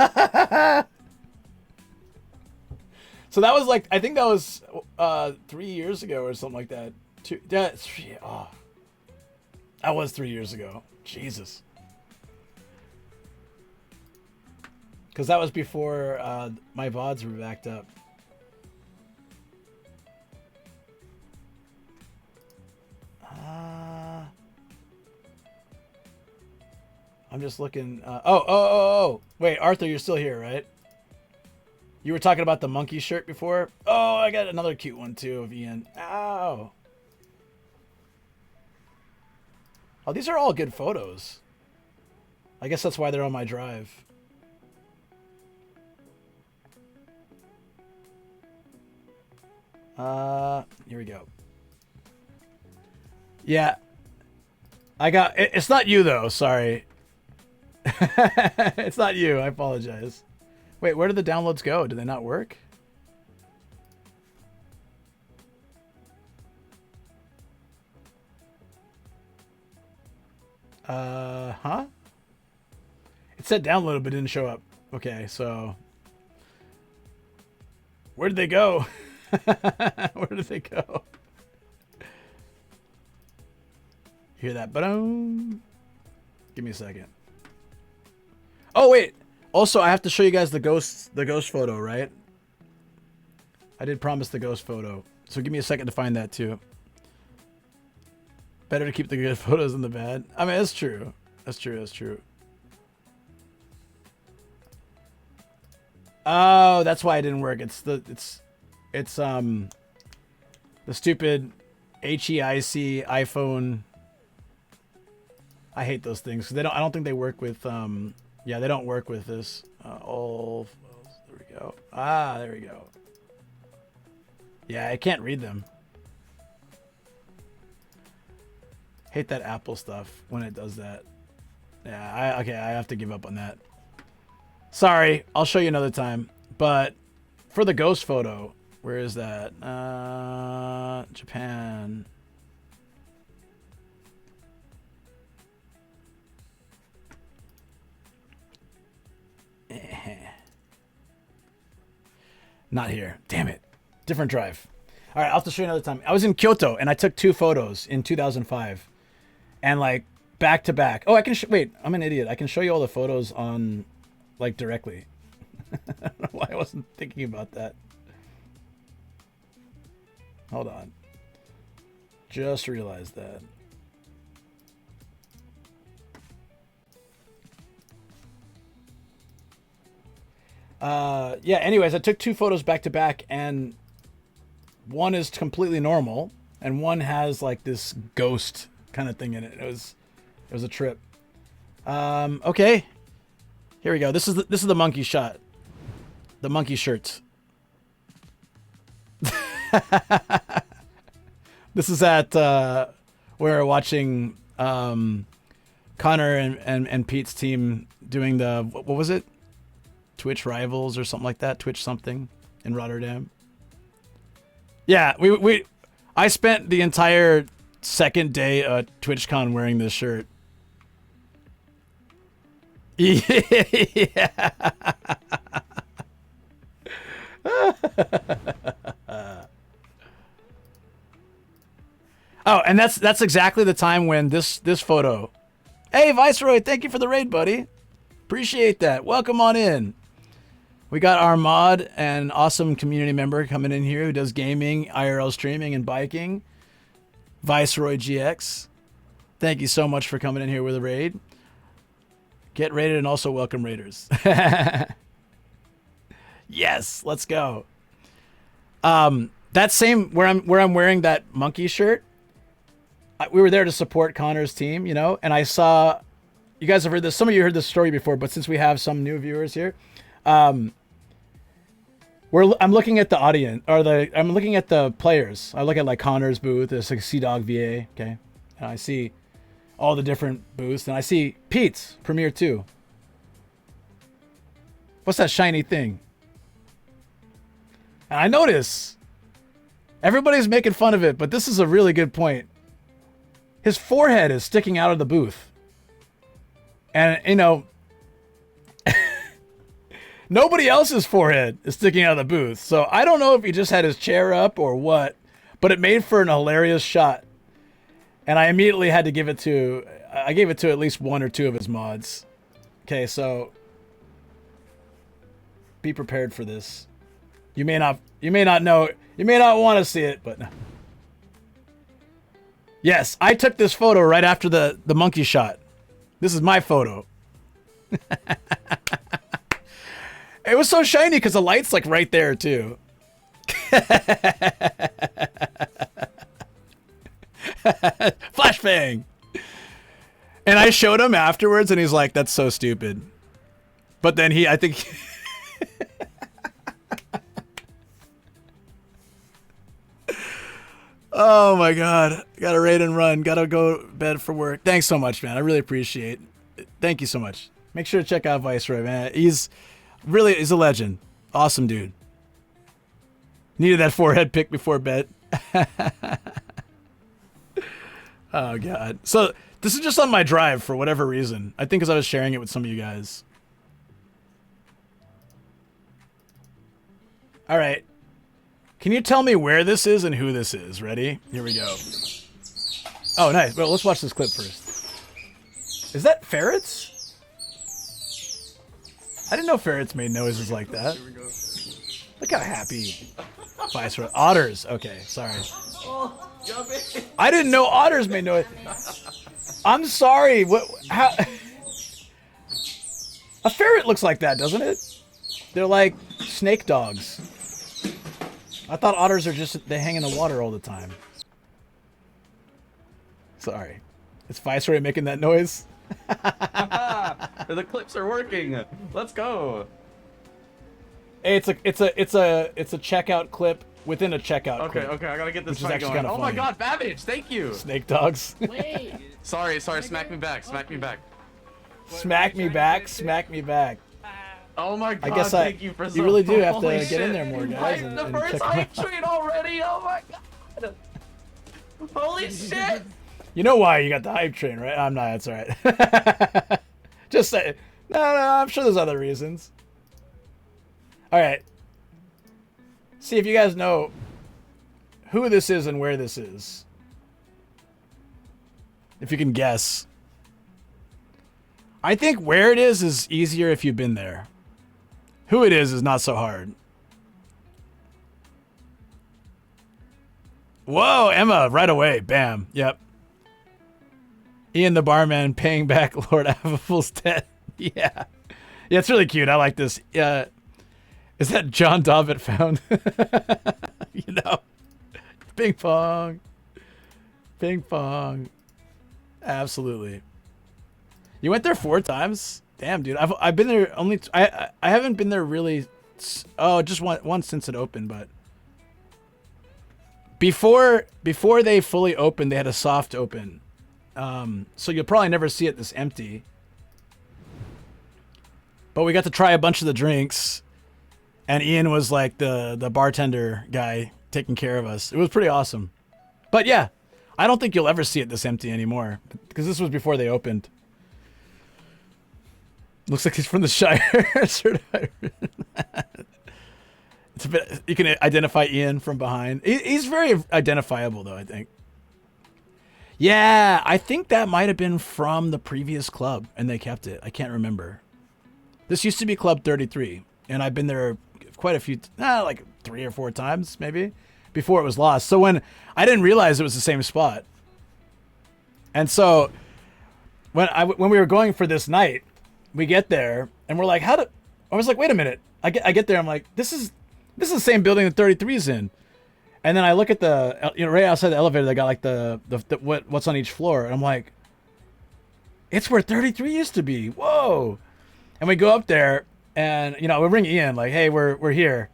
So that was like, I think that was 3 years ago or something like that. That was 3 years ago. Jesus. Because that was before my VODs were backed up. I'm just looking. Oh. Wait, Arthur, you're still here, right? You were talking about the monkey shirt before? Oh, I got another cute one too of Ian. Ow. Oh, these are all good photos. I guess that's why they're on my drive. Here we go. Yeah. I got... It's not you, though. Sorry. It's not you. I apologize. Wait, where did the downloads go? Did they not work? Huh? It said download, but didn't show up. Okay, so... Where did they go? Where did they go? Hear that? Ba-dum. Give me a second. Oh, wait. Also, I have to show you guys the ghost photo, right? I did promise the ghost photo. So give me a second to find that, too. Better to keep the good photos than the bad. I mean, that's true. That's true. That's true. Oh, that's why it didn't work. It's the stupid HEIC iPhone. I hate those things. I don't think they work with yeah, they don't work with this. All there we go. Ah, there we go. Yeah, I can't read them. Hate that Apple stuff when it does that. Yeah, okay, I have to give up on that. Sorry, I'll show you another time. But for the ghost photo, where is that? Japan. Not here. Damn it. Different drive. All right, I'll have to show you another time. I was in Kyoto and I took 2 photos in 2005. And like back to back. Oh, I can wait, I'm an idiot. I can show you all the photos on like directly. I don't know why I wasn't thinking about that. Hold on. Just realized that. Yeah, anyways, I took 2 photos back to back and one is completely normal and one has like this ghost kind of thing in it. It was a trip. Okay. Here we go. This is the monkey shot. The monkey shirts. This is at we're watching Connor and Pete's team doing the what was it? Twitch Rivals or something like that. Twitch something in Rotterdam. Yeah, I spent the entire second day at TwitchCon wearing this shirt. Yeah. Oh, and that's exactly the time when this photo. Hey, Viceroy, thank you for the raid, buddy. Appreciate that. Welcome on in. We got our mod and awesome community member coming in here who does gaming, IRL streaming, and biking. Viceroy GX. Thank you so much for coming in here with a raid. Get raided and also welcome raiders. Yes, let's go. That same where I'm wearing that monkey shirt. We were there to support Connor's team, you know, and I saw you guys have heard this. Some of you heard this story before, but since we have some new viewers here, I'm looking at the audience or I'm looking at the players. I look at like Connor's booth. There's like Sea Dog VA, okay, and I see all the different booths, and I see Pete's Premiere 2. What's that shiny thing? And I notice everybody's making fun of it, but this is a really good point. His forehead is sticking out of the booth. And, you know, nobody else's forehead is sticking out of the booth. So I don't know if he just had his chair up or what, but it made for an hilarious shot. And I immediately had to give it to, I gave it to at least 1 or 2 of his mods. Okay, so be prepared for this. You may not know, you may not want to see it, but no. Yes, I took this photo right after the monkey shot. This is my photo. It was so shiny because the light's like right there too. Flashbang. And I showed him afterwards and he's like, that's so stupid. But then I think... Oh my God. Gotta raid and run. Gotta go to bed for work. Thanks so much, man. I really appreciate it. Thank you so much. Make sure to check out Viceroy, man. He's a legend. Awesome dude. Needed that forehead pick before bed. Oh God. So this is just on my drive for whatever reason. I think because I was sharing it with some of you guys. All right. Can you tell me where this is and who this is? Ready? Here we go. Oh, nice. Well, let's watch this clip first. Is that ferrets? I didn't know ferrets made noises like that.
Here we go.
Look how happy. Viceroy. Otters. Okay, sorry.
Oh, yummy.
I didn't know otters made noise. I'm sorry. What? How? A ferret looks like that, doesn't it? They're like snake dogs. I thought otters are just, they hang in the water all the time. Sorry. It's Viceroy making that noise.
The clips are working. Let's go.
Hey, it's a checkout clip within a checkout clip.
Okay, I gotta get this
Which is
fight
actually
going.
kinda
Oh my
funny.
God, Babbage, thank you.
Snake dogs.
Wait. Sorry, smack me back, smack me back.
Smack me back, smack me back.
Oh my God,
I guess
thank you for
you really do have to
Holy
get
shit.
in there more, guys.
The
and
first
check
hype
them out.
train already, oh my God. Holy shit.
You know why you got the hype train, right? I'm not, that's alright. Just say, no, I'm sure there's other reasons. Alright. See if you guys know who this is and where this is. If you can guess. I think where it is easier if you've been there. Who it is not so hard. Whoa, Emma, right away. Bam. Yep. Ian the barman paying back Lord Avafull's debt. Yeah. Yeah, it's really cute. I like this. Is that John Dovitt found? You know. Ping pong. Ping pong. Absolutely. You went there 4 times? Damn, dude. I've been there only I haven't been there really just once since it opened, but before they fully opened, they had a soft open. So you'll probably never see it this empty. But we got to try a bunch of the drinks, and Ian was like the bartender guy taking care of us. It was pretty awesome. But yeah, I don't think you'll ever see it this empty anymore because this was before they opened. Looks like he's from the Shire. Certified. It's a bit, you can identify Ian from behind. He's very identifiable, though, I think. Yeah, I think that might have been from the previous club, and they kept it. I can't remember. This used to be Club 33, and I've been there quite a few, like 3 or 4 times, maybe, before it was lost. So when I didn't realize it was the same spot. And so when we were going for this night, we get there and we're like, I was like, wait a minute. I get there. I'm like, this is the same building that 33's in. And then I look at right outside the elevator, they got like the what's on each floor. And I'm like, it's where 33 used to be. Whoa. And we go up there and, we ring Ian like, hey, we're here.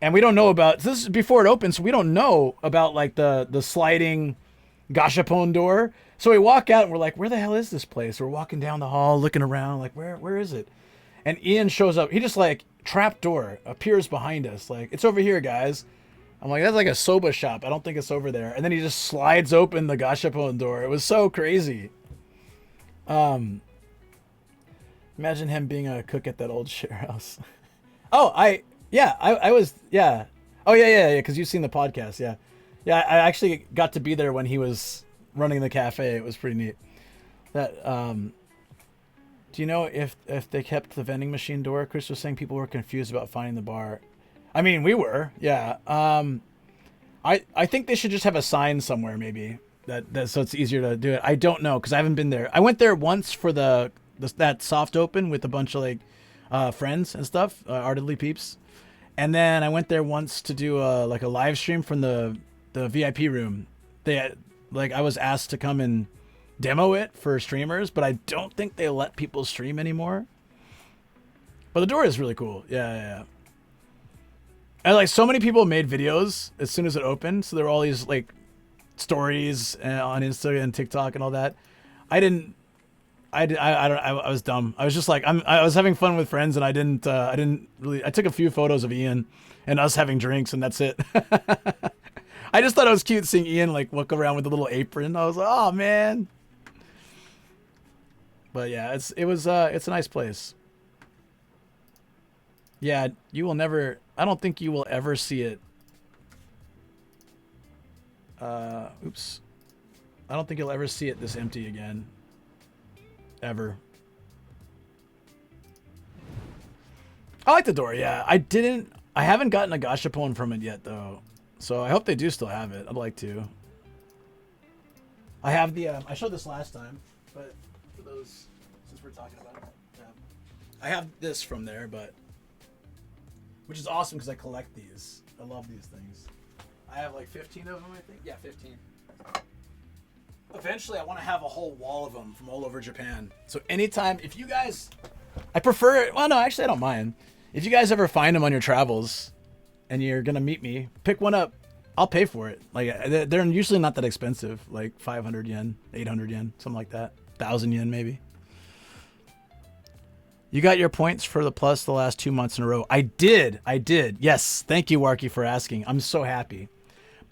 And we don't know about, this is before it opens. So we don't know about like the sliding gashapon door. So we walk out and we're like, where the hell is this place? We're walking down the hall, looking around, like, where is it? And Ian shows up. He just like trap door appears behind us. Like, it's over here, guys. I'm like, that's like a soba shop. I don't think it's over there. And then he just slides open the gashapon door. It was so crazy. Imagine him being a cook at that old share house. I was, yeah. Oh, yeah, because you've seen the podcast, yeah. Yeah, I actually got to be there when he was running the cafe. It was pretty neat. That do you know if they kept the vending machine door? Chris was saying people were confused about finding the bar. I mean, we were, yeah. I think they should just have a sign somewhere, maybe that so it's easier to do it. I don't know because I haven't been there. I went there once for that soft open with a bunch of like friends and stuff, Artedly peeps. And then I went there once to do like a live stream from the VIP room. I was asked to come and demo it for streamers, but I don't think they let people stream anymore. But the door is really cool. Yeah. And like so many people made videos as soon as it opened, so there were all these like stories on Instagram and TikTok and all that. I was dumb. I was just like, I was having fun with friends, and I didn't really. I took a few photos of Ian and us having drinks, and that's it. I just thought it was cute seeing Ian like walk around with a little apron. I was like, oh man. But yeah, it's a nice place. Yeah, you will never. I don't think you will ever see it. Oops. I don't think you'll ever see it this empty again. Ever. I like the door, yeah. I haven't gotten a gashapon from it yet, though. So I hope they do still have it. I'd like to. I have the, I showed this last time, but for those, since we're talking about it, I have this from there, but, which is awesome because I collect these. I love these things. I have like 15 of them, I think. Yeah, 15. Eventually, I want to have a whole wall of them from all over Japan. So anytime, if you guys, I prefer it. Well, no, actually, I don't mind. If you guys ever find them on your travels and you're going to meet me, pick one up. I'll pay for it. Like, they're usually not that expensive, like 500 yen, 800 yen, something like that. 1,000 yen, maybe. You got your points for the plus the last 2 months in a row. I did. Yes. Thank you, Warky, for asking. I'm so happy.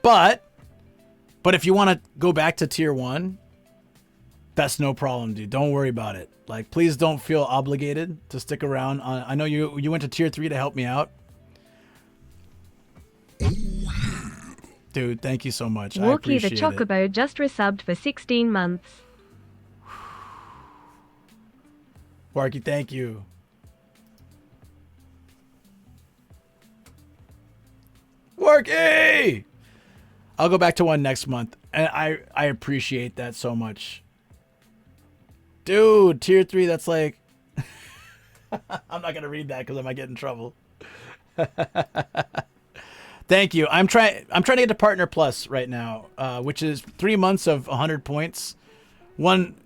But if you want to go back to tier 1, that's no problem, dude. Don't worry about it. Like, please don't feel obligated to stick around. I know you went to tier 3 to help me out. Dude, thank you so much. I appreciate
the Chocobo just resubbed for 16 months.
Warky, thank you. Warky! I'll go back to 1 next month. And I appreciate that so much. Dude, tier 3, that's like... I'm not going to read that because I might get in trouble. Thank you. I'm trying to get to Partner Plus right now, which is 3 months of 100 points.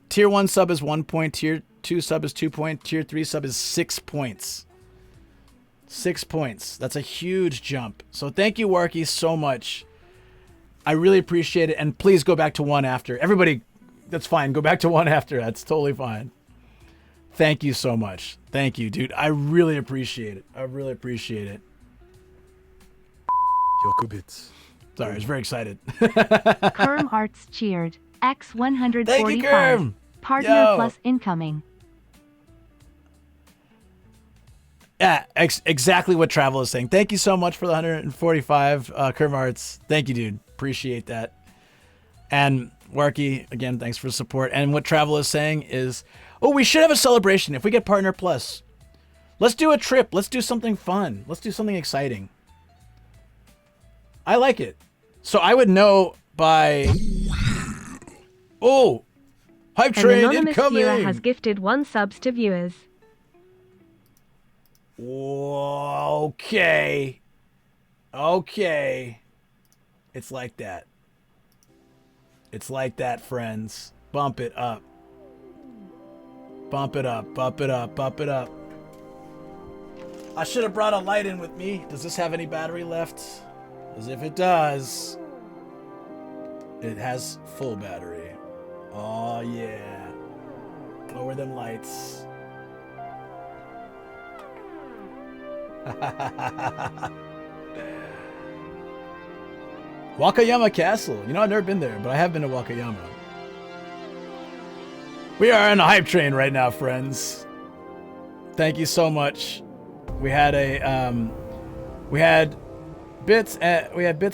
Tier 1 sub is 1 point, tier 2 sub is 2 points, tier 3 sub is 6 points. 6 points. That's a huge jump. So thank you, Warky, so much. I really appreciate it. And please go back to 1 after. Everybody, that's fine. Go back to 1 after. That's totally fine. Thank you so much. Thank you, dude. I really appreciate it. I really appreciate it. Yokubits. Sorry, I was very excited.
Kerm Arts cheered. X145.
Thank you, Kerm.
Partner Plus incoming.
Yeah, exactly what Travel is saying. Thank you so much for the 145, Kerm Arts. Thank you, dude. Appreciate that. And Warky, again, thanks for the support. And what Travel is saying is, oh, we should have a celebration if we get Partner Plus. Let's do a trip. Let's do something fun. Let's do something exciting. I like it. So I would know by... Oh! Hype Train
An anonymous
incoming!
viewer has gifted 1 subs to viewers.
Okay. Okay. It's like that. It's like that, friends. Bump it up. Bump it up, bump it up, bump it up. I should have brought a light in with me. Does this have any battery left? As if it does. It has full battery. Oh, yeah. Lower them lights. Wakayama Castle. You know, I've never been there, but I have been to Wakayama. We are on a hype train right now, friends. Thank you so much. We had bits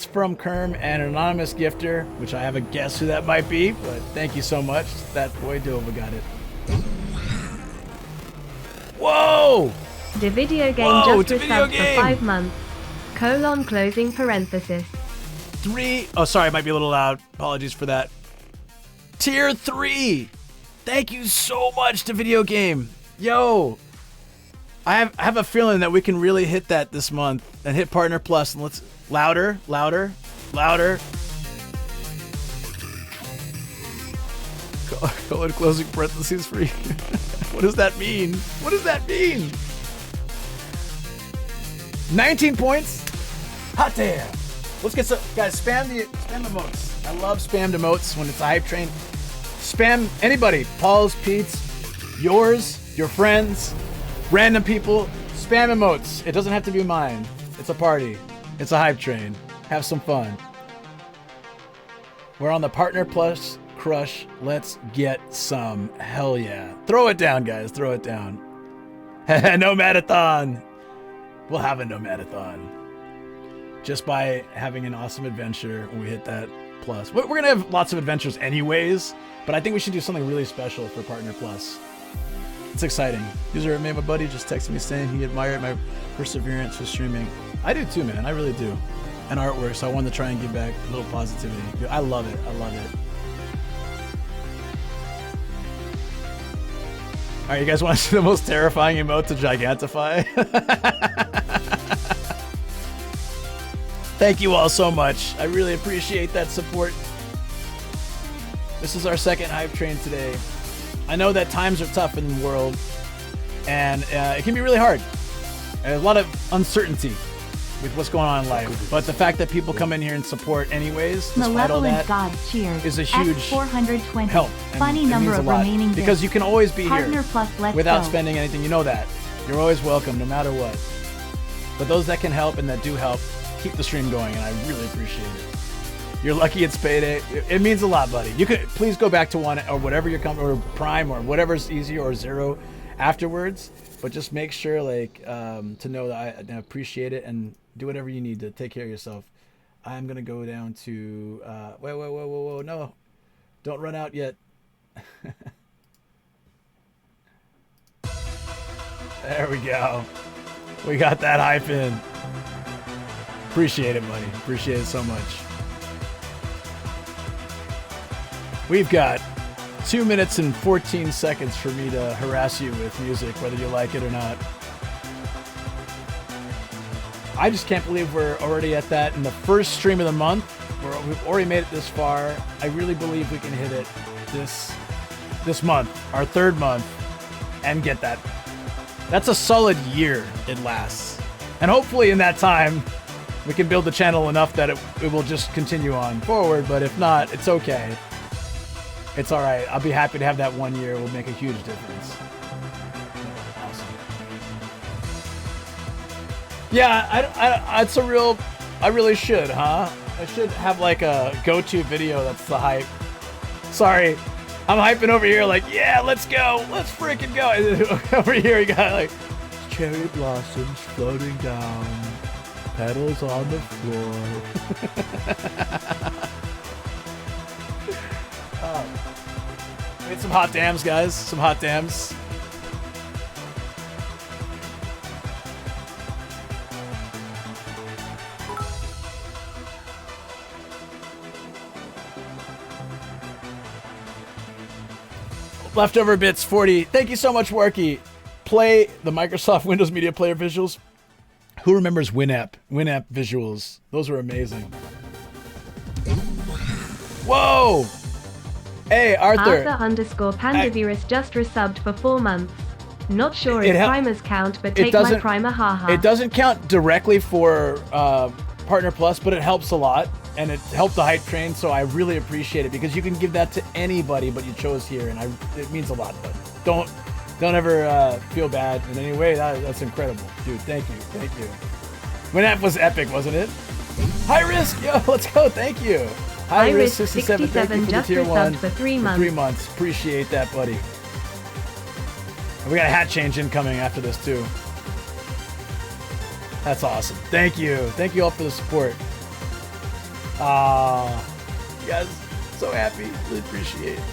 from Kerm and an anonymous gifter, which I have a guess who that might be, but thank you so much. That boy Dova got it. Whoa!
The video game just resubbed for 5 months. Closing parenthesis.
3. Oh, sorry, it might be a little loud. Apologies for that. Tier 3. Thank you so much to Video Game. Yo. I have a feeling that we can really hit that this month and hit Partner Plus. And let's louder. Colon closing parentheses for you. What does that mean? 19 points. Hot damn. Let's get some guys. Spam the emotes. I love spammed emotes when it's a hype train. Spam anybody. Paul's, Pete's, yours, your friends, random people. Spam emotes. It doesn't have to be mine. It's a party. It's a hype train. Have some fun. We're on the Partner Plus crush. Let's get some. Hell yeah. Throw it down, guys. Throw it down. Nomadathon. We'll have a Nomadathon. Just by having an awesome adventure when we hit that plus. We're going to have lots of adventures anyways, but I think we should do something really special for Partner Plus. It's exciting. User made my buddy just texted me saying he admired my perseverance with streaming. I do too, man. I really do. And artwork, so I wanted to try and give back a little positivity. I love it. I love it. All right, you guys want to see the most terrifying emote to Gigantify? Thank you all so much. I really appreciate that support. This is our second hype train today. I know that times are tough in the world, and it can be really hard. There's a lot of uncertainty with what's going on in life, but the fact that people come in here and support anyways, despite all that, is a huge help.
Funny number of remaining
because you can always be
Partner
here
Plus, let's
without
go.
spending anything. You know that. You're always welcome, no matter what. But those that can help and that do help, keep the stream going, and I really appreciate it. You're lucky it's payday. It means a lot, buddy. You could please go back to 1 or whatever you're coming, or Prime, or whatever's easier, or 0 afterwards. But just make sure, like, to know that I appreciate it, and do whatever you need to take care of yourself. I'm gonna go down to whoa, no, don't run out yet. There we go. We got that hype in. Appreciate it, buddy. Appreciate it so much. We've got 2 minutes and 14 seconds for me to harass you with music, whether you like it or not. I just can't believe we're already at that in the first stream of the month. We've already made it this far. I really believe we can hit it this month, our third month, and get that. That's a solid year it lasts. And hopefully in that time, we can build the channel enough that it will just continue on forward. But if not, it's okay. It's all right. I'll be happy to have that 1 year. It will make a huge difference. Awesome. Yeah, it's a real... I really should, huh? I should have like a go-to video that's the hype. Sorry. I'm hyping over here like, yeah, let's go. Let's freaking go. And over here, you got like cherry blossoms floating down. Petals on the floor. Made some hot dams, guys. Some hot dams. Leftover bits 40. Thank you so much, Warky. Play the Microsoft Windows Media Player visuals. Who remembers Winamp? Winamp visuals. Those were amazing. Whoa! Hey, Arthur.
Arthur_Pandavirus just resubbed for 4 months. Not sure if primers count, but take my primer, haha.
It doesn't count directly for Partner Plus, but it helps a lot. And it helped the hype train, so I really appreciate it, because you can give that to anybody, but you chose here, and it means a lot. But don't ever feel bad in any way. That's incredible, dude. Thank you. Winamp was epic, wasn't it? High Risk, yo, let's go. Thank you. High Risk 67. Thank you for the tier 1
for 3 months.
3 months. Appreciate that, buddy. And we got a hat change incoming after this too. That's awesome. Thank you. Thank you all for the support. You guys, so happy. Really appreciate it.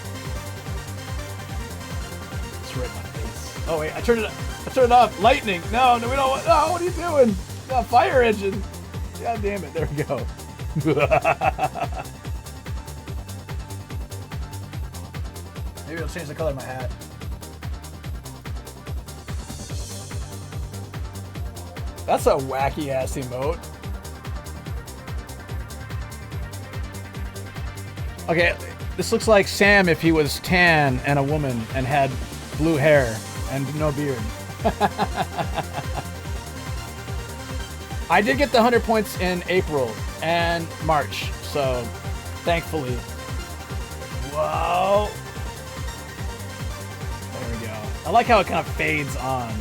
It's right in my face. Oh wait, I turned it off. Lightning. No, we don't want. No, what are you doing? Fire engine. God damn it. There we go. Maybe I'll change the color of my hat. That's a wacky ass emote. Okay, this looks like Sam if he was tan and a woman and had blue hair and no beard. I did get the 100 points in April and March, so thankfully. Whoa. There we go. I like how it kind of fades on.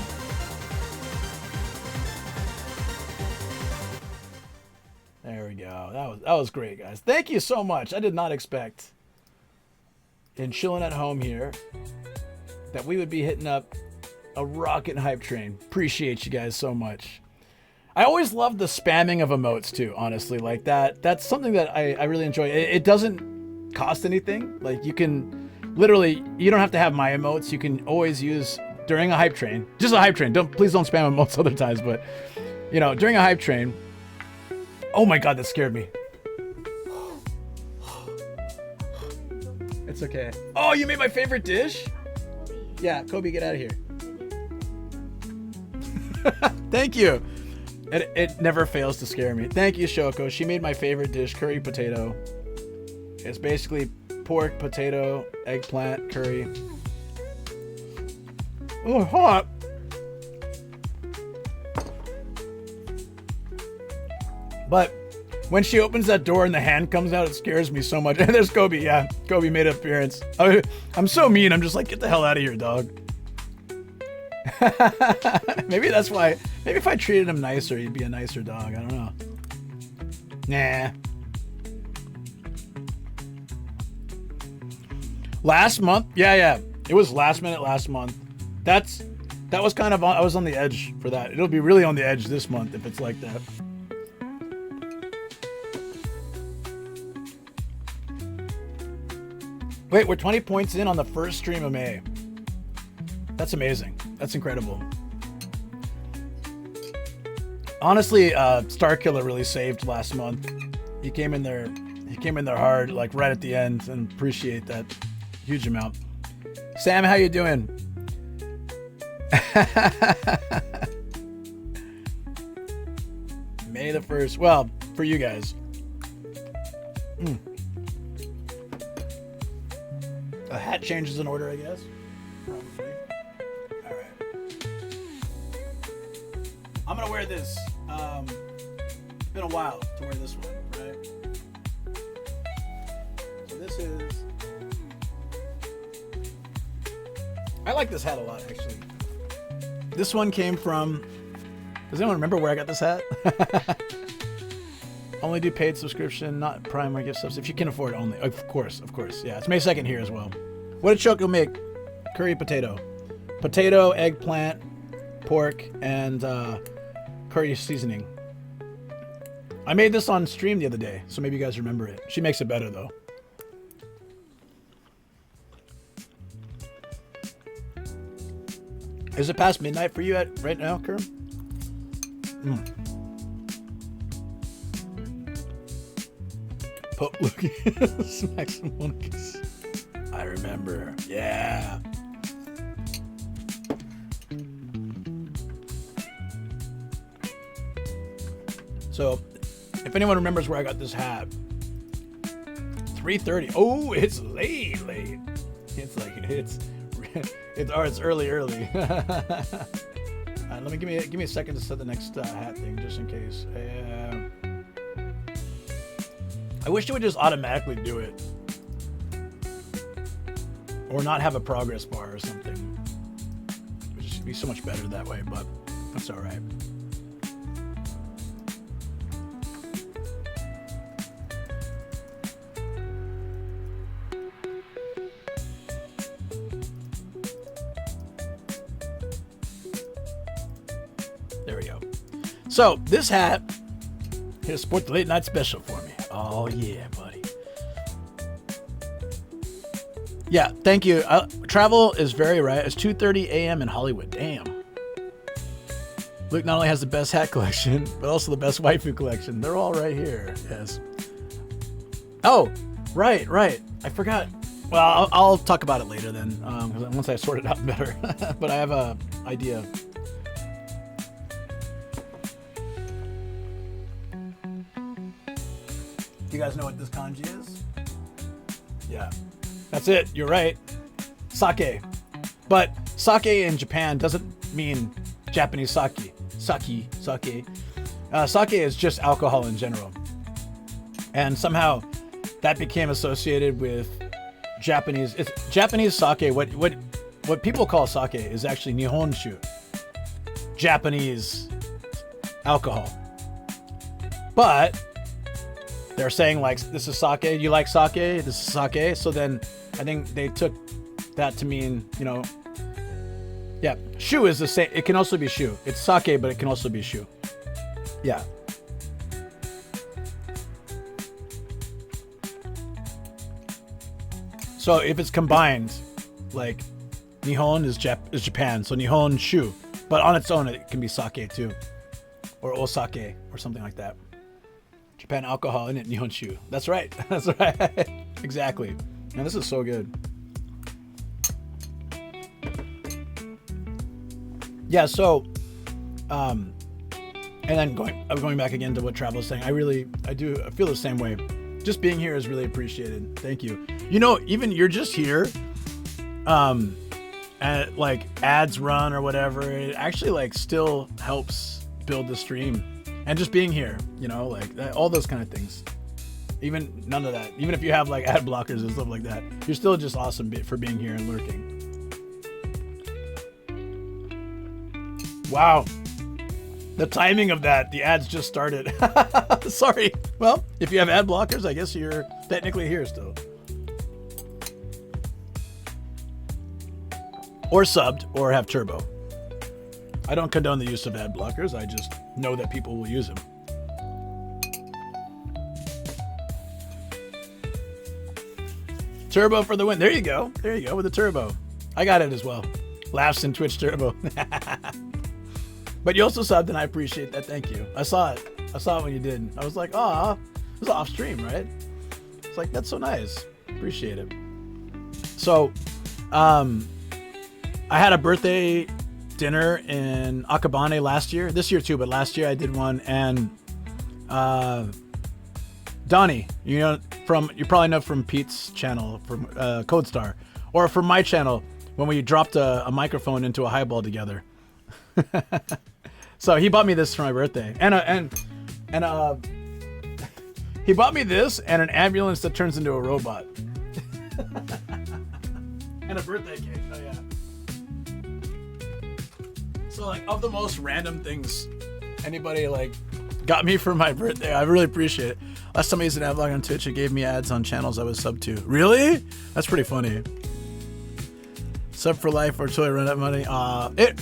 There we go. That was great, guys. Thank you so much. I did not expect in chilling at home here that we would be hitting up a rocket hype train. Appreciate you guys so much. I always love the spamming of emotes too, honestly. Like that's something that I really enjoy. It doesn't cost anything. Like you can literally, you don't have to have my emotes. You can always use during a hype train, just a hype train. Please don't spam emotes other times, but you know, during a hype train. Oh my God, that scared me. It's okay. Oh, you made my favorite dish? Yeah, Kobe, get out of here. Thank you. It never fails to scare me. Thank you, Shoko. She made my favorite dish, curry potato. It's basically pork, potato, eggplant, curry. Oh, hot. But when she opens that door and the hand comes out, it scares me so much. And there's Kobe. Yeah, Kobe made an appearance. I'm so mean. I'm just like, get the hell out of here, dog. Maybe that's why. Maybe if I treated him nicer, he'd be a nicer dog. I don't know. Nah. Last month? Yeah. It was last minute last month. That was kind of I was on the edge for that. It'll be really on the edge this month if it's like that. Wait, we're 20 points in on the first stream of May. That's amazing. That's incredible. Honestly, Starkiller really saved last month. He came in there hard, like right at the end, and appreciate that huge amount. Sam, how you doing? May the 1st. Well, for you guys. A hat changes in order, I guess. Probably. All right. I'm gonna wear this. It's been a while to wear this one, right? So this is. I like this hat a lot, actually. This one came from. Does anyone remember where I got this hat? Only do paid subscription, not Prime or gift subs. If you can afford only. Of course. Yeah, it's May 2nd here as well. What did Choco make? Curry potato. Potato, eggplant, pork, and curry seasoning. I made this on stream the other day, so maybe you guys remember it. She makes it better, though. Is it past midnight for you right now, Kerm? Pope Lucas, Maximum Lucas. I remember. Yeah. So, if anyone remembers where I got this hat, 3:30. Oh, it's late. It's like it's early. Let me give me a second to set the next hat thing just in case. I wish it would just automatically do it. Or not have a progress bar or something. It would just be so much better that way, but that's alright. There we go. So, this hat, here to support the late night special for me. Oh, yeah, buddy. Yeah, thank you. Travel is very right. It's 2:30 a.m. in Hollywood. Damn. Luke not only has the best hat collection, but also the best waifu collection. They're all right here. Yes. Oh, right. I forgot. Well, I'll talk about it later then, once I sort it out better. But I have a idea. Do you guys know what this kanji is? Yeah. That's it. You're right. Sake. But sake in Japan doesn't mean Japanese sake. Sake. Sake is just alcohol in general. And somehow that became associated with Japanese. It's Japanese sake. What people call sake is actually Nihonshu. Japanese alcohol. But they're saying like, this is sake. You like sake? This is sake. So then I think they took that to mean, you know, yeah, shu is the same. It can also be shu. It's sake, but it can also be shu. Yeah. So if it's combined, like Nihon is Japan, so Nihon shu, but on its own it can be sake too, or osake or something like that. Japan alcohol in it, Nihon shu. That's right. That's right. Exactly. Man, this is so good. Yeah. So, and then going back again to what Travel was saying, I feel the same way. Just being here is really appreciated. Thank you. You know, even you're just here, and like ads run or whatever, it actually like still helps build the stream. And just being here, you know, like that, all those kind of things. Even none of that. Even if you have like ad blockers and stuff like that, you're still just awesome for being here and lurking. Wow. The timing of that, the ads just started. Sorry. Well, if you have ad blockers, I guess you're technically here still. Or subbed, or have turbo. I don't condone the use of ad blockers. I just know that people will use them. Turbo for the win. There you go. There you go with the turbo. I got it as well. Laughs in Twitch turbo. But you also subbed, and I appreciate that. Thank you. I saw it. I saw it when you did. I was like, oh, it was off stream, right? It's like, that's so nice. Appreciate it. So, I had a birthday dinner in Akabane last year. This year too, but last year I did one. And Donnie, you probably know from Pete's channel, from Code Star, or from my channel when we dropped a microphone into a highball together. So he bought me this for my birthday, and he bought me this and an ambulance that turns into a robot, and a birthday cake. Oh yeah. So like, of the most random things anybody like got me for my birthday, I really appreciate it. Last time I used an ad block on Twitch, it gave me ads on channels I was sub to. Really? That's pretty funny. Sub for life or until I run out of money.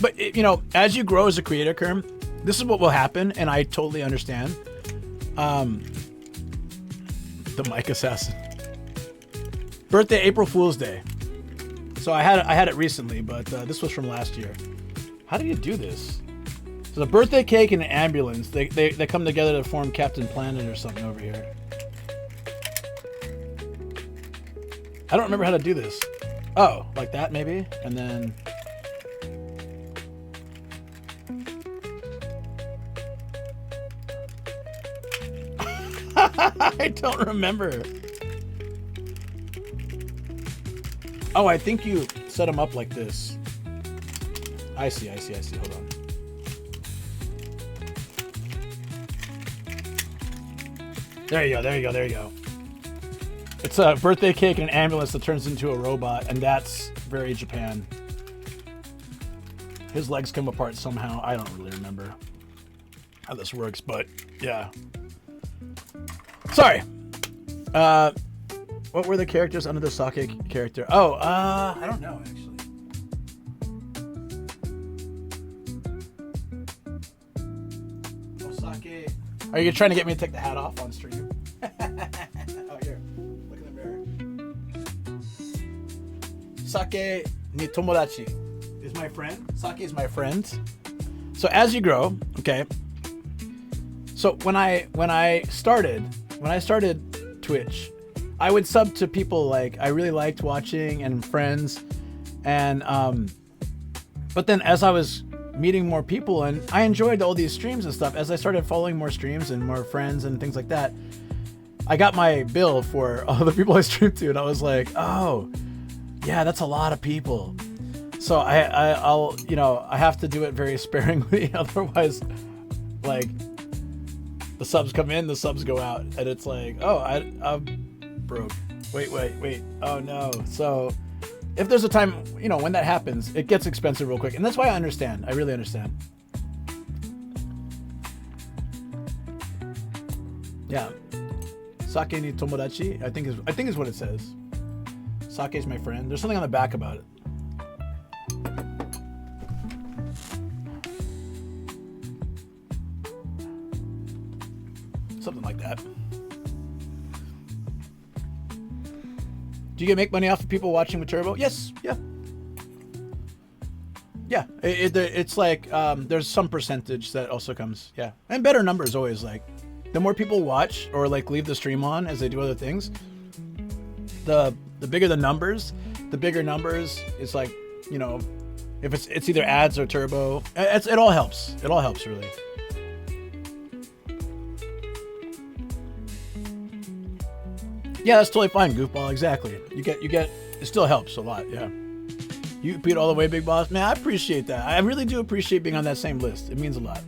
But you know, as you grow as a creator, Kerm, this is what will happen, and I totally understand. The mic assassin. Birthday, April Fool's Day. So I had it recently, but this was from last year. How do you do this? So the birthday cake and an ambulance, they come together to form Captain Planet or something over here. I don't remember how to do this. Oh, like that maybe? And then... I don't remember. Oh, I think you set them up like this. I see. Hold on. There you go. It's a birthday cake and an ambulance that turns into a robot, and that's very Japan. His legs come apart somehow. I don't really remember how this works, but yeah. Sorry. What were the characters under the sake character? Oh, I don't know actually. Osake. Are you trying to get me to take the hat off on stream? Oh, here. Look in the mirror. Sake ni tomodachi is my friend. Sake is my friend. So as you grow, okay. So when I started Twitch, I would sub to people like I really liked watching and friends, and but then as I was meeting more people, and I enjoyed all these streams and stuff. As I started following more streams and more friends and things like that, I got my bill for all the people I streamed to, and I was like, oh, yeah, that's a lot of people. So I'll you know, I have to do it very sparingly, otherwise, like, the subs come in, the subs go out, and it's like, oh, I'm broke. Wait. Oh no. So if there's a time, you know, when that happens, it gets expensive real quick, and that's why I understand. I really understand. Yeah. Sake ni tomodachi, I think is what it says. Sake is my friend. There's something on the back about it. Something like that. Do you make money off of people watching with Turbo? Yes. Yeah. Yeah. It's like there's some percentage that also comes. Yeah. And better numbers always. Like, the more people watch or like leave the stream on as they do other things, the bigger the numbers. The bigger numbers, it's like, you know, if it's either ads or Turbo, it all helps. It all helps really. Yeah, that's totally fine, Goofball. Exactly. You get. It still helps a lot. Yeah. You beat all the way, Big Boss. Man, I appreciate that. I really do appreciate being on that same list. It means a lot.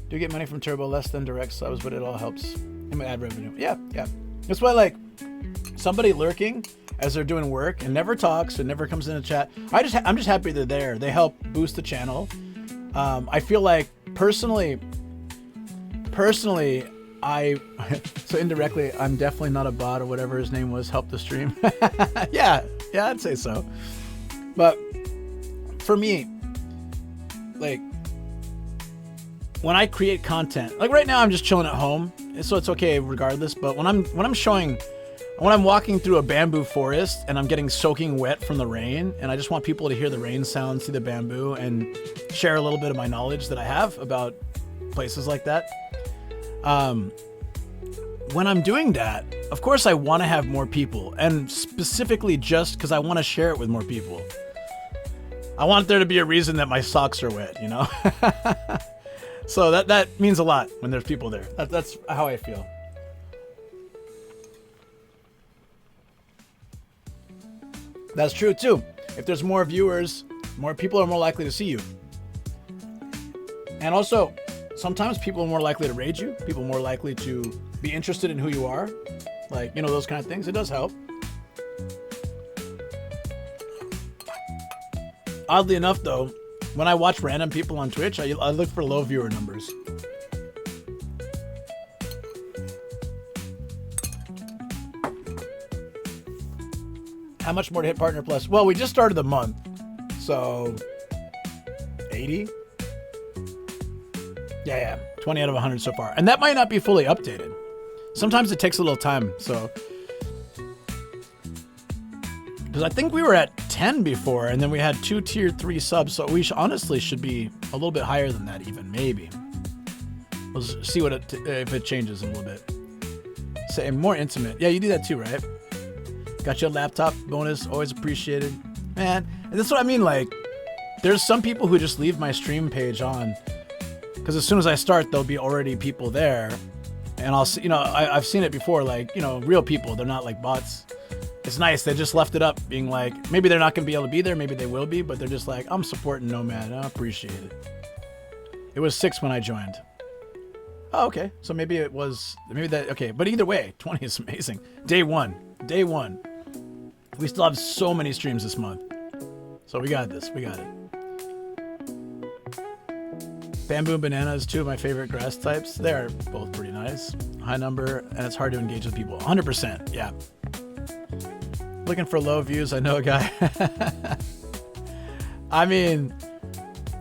Do you get money from Turbo? Less than direct subs, but it all helps in my ad revenue. Yeah. That's why, like, somebody lurking as they're doing work and never talks and never comes in a chat. I'm just happy they're there. They help boost the channel. I feel like personally, so indirectly, I'm definitely not a bot or whatever his name was, help the stream. yeah, I'd say so. But for me, like, when I create content, like right now I'm just chilling at home, so it's okay regardless. But when I'm walking through a bamboo forest and I'm getting soaking wet from the rain, and I just want people to hear the rain sound, see the bamboo, and share a little bit of my knowledge that I have about places like that. When I'm doing that, of course I want to have more people, and specifically just because I want to share it with more people. I want there to be a reason that my socks are wet, you know? So that means a lot when there's people there. That's how I feel. That's true too. If there's more viewers, more people are more likely to see you. And also, sometimes people are more likely to raid you. People are more likely to be interested in who you are. Like, you know, those kind of things. It does help. Oddly enough, though, when I watch random people on Twitch, I look for low viewer numbers. How much more to hit Partner Plus? Well, we just started the month, so 80? Yeah, 20 out of 100 so far. And that might not be fully updated. Sometimes it takes a little time, so. Because I think we were at 10 before, and then we had 2 tier 3 subs, so we honestly should be a little bit higher than that even, maybe. We'll see what if it changes a little bit. Say more intimate. Yeah, you do that too, right? Got your laptop bonus, always appreciated. Man, and that's what I mean, like, there's some people who just leave my stream page on, because as soon as I start, there'll be already people there, and I'll see, you know, I've seen it before, like, you know, real people, they're not like bots. It's nice, they just left it up, being like, maybe they're not going to be able to be there, maybe they will be, but they're just like, I'm supporting Nomad, I appreciate it. It was 6 when I joined. Oh, okay, so maybe it was, maybe that, okay, but either way, 20 is amazing. Day one. We still have so many streams this month. So we got this. We got it. Bamboo and banana is 2 of my favorite grass types. They're both pretty nice. High number, and it's hard to engage with people. 100%, yeah. Looking for low views. I know a guy. I mean,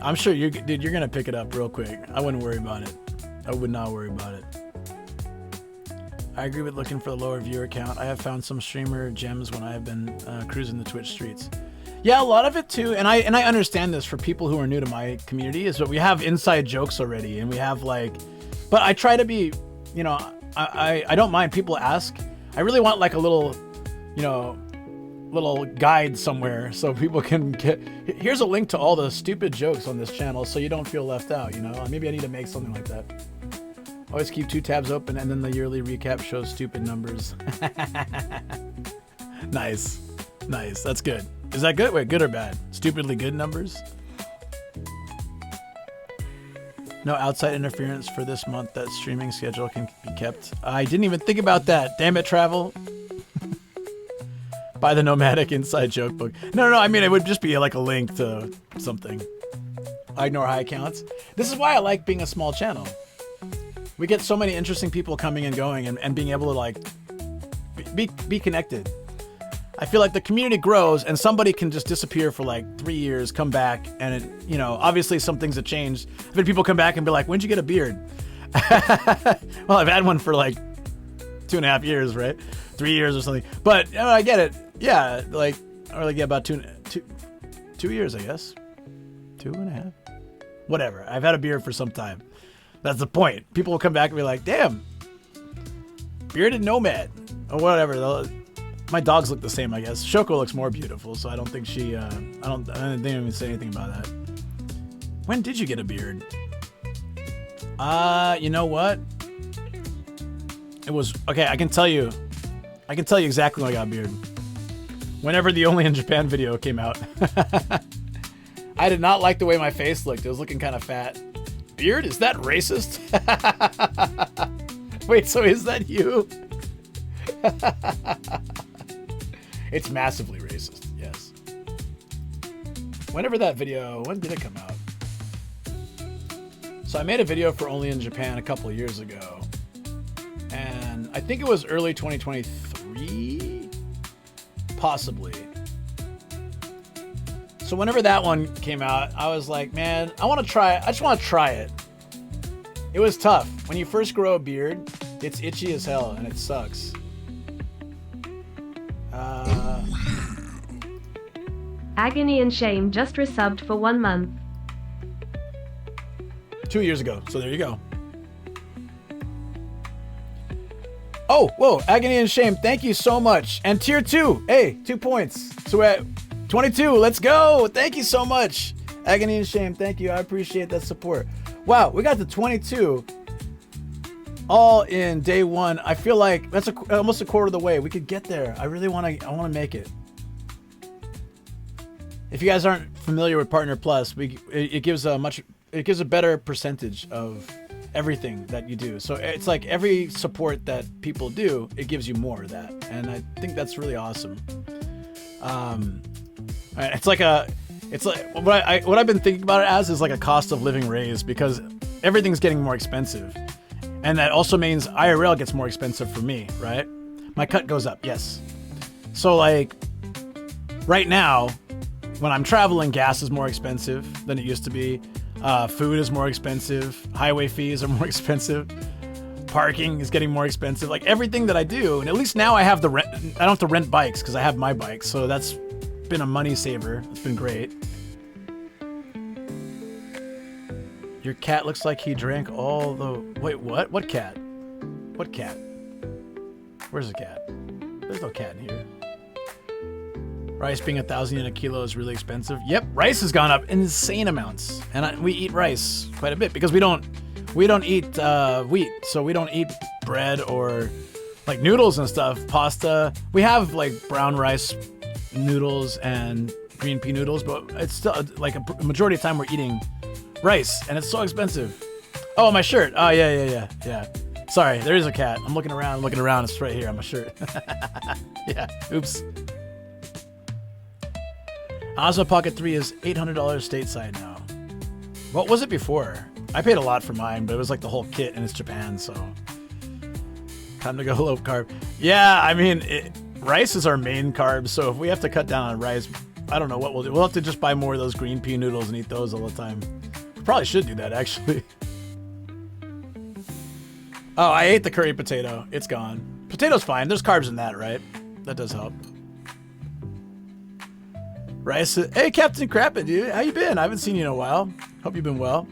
I'm sure you're going to pick it up real quick. I wouldn't worry about it. I would not worry about it. I agree with looking for the lower viewer count. I have found some streamer gems when I have been cruising the Twitch streets. Yeah, a lot of it too, and I understand this for people who are new to my community, is that we have inside jokes already, and we have like, but I try to be, you know, I don't mind people ask. I really want like a little, you know, little guide somewhere so people can get. Here's a link to all the stupid jokes on this channel so you don't feel left out. You know, maybe I need to make something like that. Always keep 2 tabs open, and then the yearly recap shows stupid numbers. Nice. That's good. Is that good? Wait, good or bad? Stupidly good numbers? No outside interference for this month. That streaming schedule can be kept. I didn't even think about that. Damn it, travel. Buy the Nomadic Inside Joke book. No. I mean, it would just be like a link to something. I ignore high accounts. This is why I like being a small channel. We get so many interesting people coming and going and being able to like be connected. I feel like the community grows and somebody can just disappear for like 3 years, come back, and it, you know, obviously some things have changed. I've had people come back and be like, when'd you get a beard? Well, I've had one for like 2.5 years, right? 3 years or something. But I get it. Yeah, like, or like, yeah, about two years, I guess. 2.5. Whatever. I've had a beard for some time. That's the point. People will come back and be like, damn, bearded nomad. Or whatever. My dogs look the same, I guess. Shoko looks more beautiful, so I don't think she, I didn't even say anything about that. When did you get a beard? You know what? It was, okay, I can tell you exactly when I got a beard. Whenever the Only in Japan video came out. I did not like the way my face looked. It was looking kind of fat. Beard? Is that racist? Wait, so is that you? It's massively racist, yes. Whenever that video, when did it come out? So I made a video for Only in Japan a couple of years ago. And I think it was early 2023? Possibly. So whenever that one came out, I was like, man, I just want to try it. It was tough. When you first grow a beard, it's itchy as hell and it sucks.
Agony and Shame just resubbed for 1 month.
2 years ago, so there you go. Oh, whoa, Agony and Shame, thank you so much. And tier 2, hey, 2 points. So we're at 22, let's go. Thank you so much. Agony and Shame, thank you, I appreciate that support. Wow, we got to 22 all in day 1. I feel like that's almost a quarter of the way. We could get there. I really want to make it. If you guys aren't familiar with Partner Plus, it gives a better percentage of everything that you do. So it's like every support that people do, it gives you more of that, and I think that's really awesome. It's like what I've been thinking about it as is like a cost of living raise, because everything's getting more expensive, and that also means IRL gets more expensive for me, right? My cut goes up, yes. So like right now, when I'm traveling, gas is more expensive than it used to be. Food is more expensive. Highway fees are more expensive. Parking is getting more expensive. Like everything that I do, and at least now I have the rent. I don't have to rent bikes because I have my bike, so that's been a money saver. It's been great. Your cat looks like he drank all the. Wait, what? What cat? What cat? Where's the cat? There's no cat in here. Rice being 1,000 yen a kilo is really expensive. Yep, rice has gone up insane amounts, and we eat rice quite a bit because we don't eat wheat, so we don't eat bread or like noodles and stuff, pasta. We have like brown rice noodles and green pea noodles, but it's still like a majority of the time we're eating rice, and it's so expensive. Oh, my shirt. Oh yeah. Sorry, there is a cat. I'm looking around. It's right here on my shirt. Yeah. Oops. Osmo Pocket 3 is $800 stateside now. What was it before? I paid a lot for mine, but it was like the whole kit, and it's Japan, so time to go low carb. Yeah, I mean, rice is our main carb, so if we have to cut down on rice, I don't know what we'll do. We'll have to just buy more of those green pea noodles and eat those all the time. We probably should do that, actually. Oh, I ate the curry potato. It's gone. Potato's fine. There's carbs in that, right? That does help. Rice, hey Captain Crappin, dude, how you been? I haven't seen you in a while. Hope you've been well.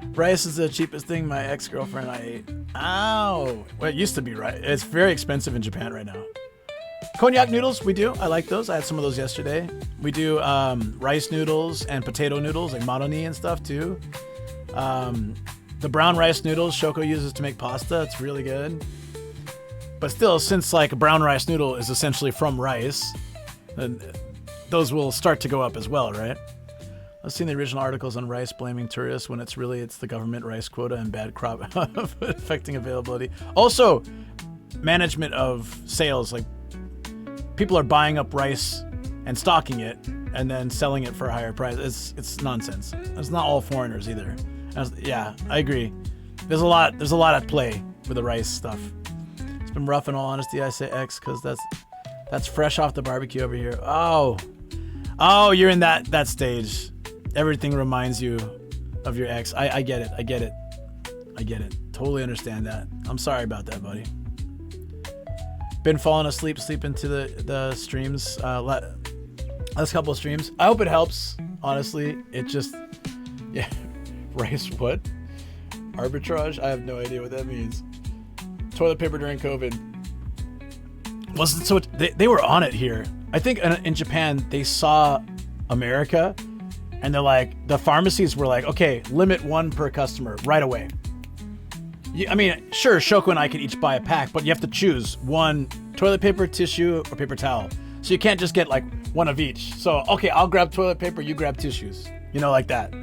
Rice is the cheapest thing my ex-girlfriend and I ate. Ow! Well, it used to be rice. It's very expensive in Japan right now. Konjac noodles, we do. I like those. I had some of those yesterday. We do rice noodles and potato noodles, like maroni and stuff too. The brown rice noodles Shoko uses to make pasta. It's really good. But still, since like a brown rice noodle is essentially from rice, then those will start to go up as well, right? I've seen the original articles on rice blaming tourists when it's the government rice quota and bad crop affecting availability. Also, management of sales, like people are buying up rice and stocking it and then selling it for a higher price. It's nonsense. It's not all foreigners either. Yeah, I agree. There's a lot at play with the rice stuff. It's been rough in all honesty. I say X because that's fresh off the barbecue over here. Oh, you're in that stage. Everything reminds you of your ex. I get it. Totally understand that. I'm sorry about that, buddy. Been falling asleep into the streams. Last couple of streams. I hope it helps. Honestly, it just, yeah. Rice what? Arbitrage? I have no idea what that means. Toilet paper during COVID. Wasn't so they were on it here. I think in Japan they saw America, and they're like, the pharmacies were like, okay, limit 1 per customer right away. I mean, sure, Shoko and I could each buy a pack, but you have to choose 1 toilet paper, tissue, or paper towel. So you can't just get like 1 of each. So, okay, I'll grab toilet paper, you grab tissues. You know, like that.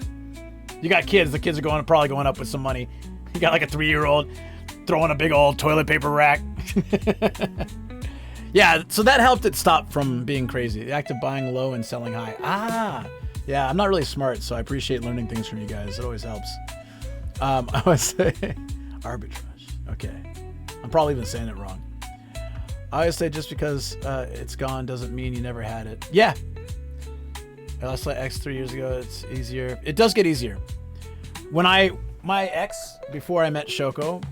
You got kids, the kids are probably going up with some money. You got like a 3-year-old throwing a big old toilet paper rack. Yeah, so that helped it stop from being crazy. The act of buying low and selling high. Yeah, I'm not really smart, so I appreciate learning things from you guys. It always helps. I would say arbitrage. Okay. I'm probably even saying it wrong. I always say just because it's gone doesn't mean you never had it. Yeah. I lost my ex 3 years ago. It's easier. It does get easier. My ex, before I met Shoko,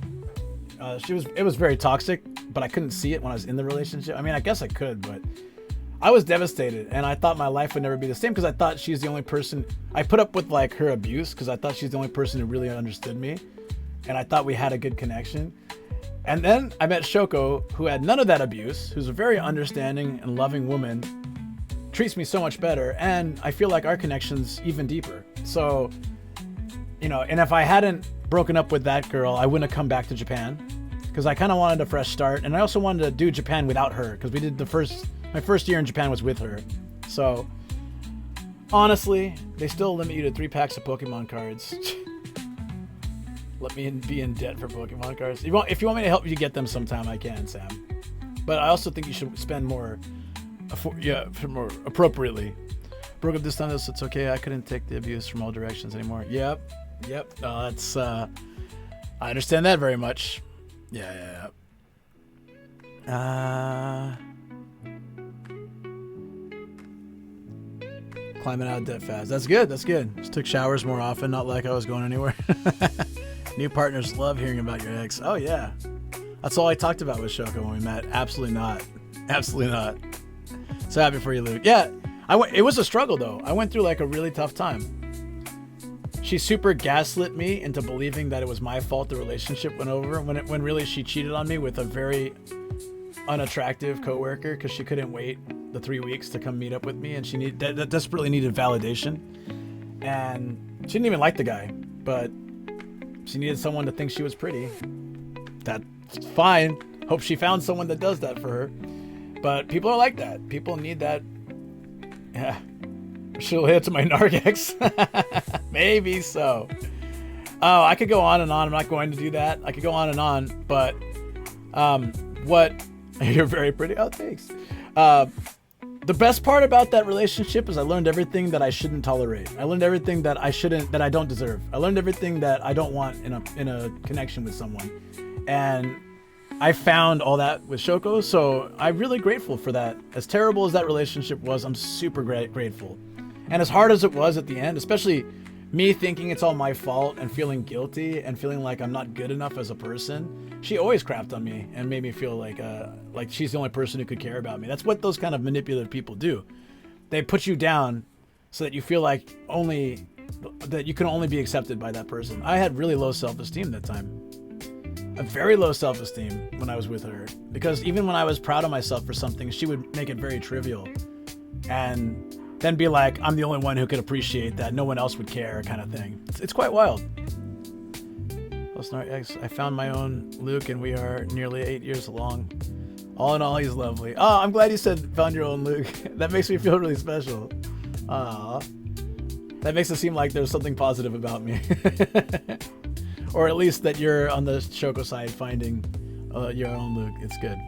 it was very toxic, but I couldn't see it when I was in the relationship. I mean, I guess I could, but I was devastated, and I thought my life would never be the same because I thought she's the only person. I put up with like her abuse because I thought she's the only person who really understood me, and I thought we had a good connection. And then I met Shoko, who had none of that abuse, who's a very understanding and loving woman, treats me so much better, and I feel like our connection's even deeper. So, you know, and if I hadn't broken up with that girl, I wouldn't have come back to Japan because I kind of wanted a fresh start, and I also wanted to do Japan without her because we did my first year in Japan was with her. So, honestly, they still limit you to 3 packs of Pokemon cards. Let me be in debt for Pokemon cards. If you want me to help you get them sometime, I can, Sam. But I also think you should spend more appropriately. Broke up this time, so it's okay. I couldn't take the abuse from all directions anymore. Yep. That's I understand that very much. Yeah. Climbing out of debt fast. That's good. Just took showers more often, not like I was going anywhere. New partners love hearing about your ex. Oh yeah. That's all I talked about with Shoko when we met. Absolutely not. So happy for you, Luke. Yeah, it was a struggle though. I went through like a really tough time. She super gaslit me into believing that it was my fault the relationship went over when really she cheated on me with a very unattractive coworker because she couldn't wait the 3 weeks to come meet up with me, and she desperately needed validation. And she didn't even like the guy, but she needed someone to think she was pretty. That's fine. Hope she found someone that does that for her. But people are like that. People need that. Yeah. She'll hit to my Nargex. Maybe so. Oh, I could go on and on. I'm not going to do that. I could go on and on. But you're very pretty. Oh, thanks. The best part about that relationship is I learned everything that I shouldn't tolerate. I learned everything that I don't deserve. I learned everything that I don't want in a connection with someone. And I found all that with Shoko, so I'm really grateful for that. As terrible as that relationship was, I'm super grateful. And as hard as it was at the end, especially me thinking it's all my fault and feeling guilty and feeling like I'm not good enough as a person, she always crapped on me and made me feel like she's the only person who could care about me. That's what those kind of manipulative people do. They put you down so that you feel like that you can only be accepted by that person. I had really low self-esteem that time. a very low self-esteem when I was with her, because even when I was proud of myself for something, she would make it very trivial and then be like, I'm the only one who could appreciate that, no one else would care, kind of thing. It's quite wild. I found my own Luke and we are nearly 8 years along. All in all, he's lovely. Oh, I'm glad you said found your own Luke. That makes me feel really special. That makes it seem like there's something positive about me. Or at least that you're on the Shoko side finding your own Luke. It's good.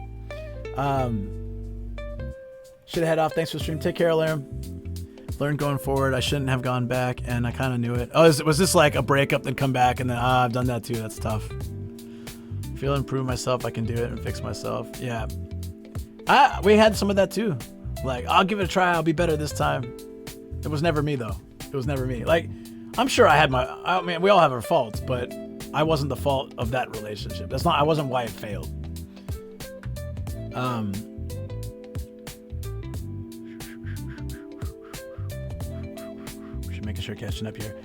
Should head off. Thanks for the stream. Take care, Alarm. Learned going forward. I shouldn't have gone back, and I kind of knew it. Oh, was this like a breakup, then come back, and then I've done that too. That's tough. Feel improve myself. I can do it and fix myself. Yeah. We had some of that too. Like, I'll give it a try. I'll be better this time. It was never me though. It was never me. Like, I'm sure I mean, we all have our faults, but I wasn't the fault of that relationship. I wasn't why it failed. Should making sure catching up here.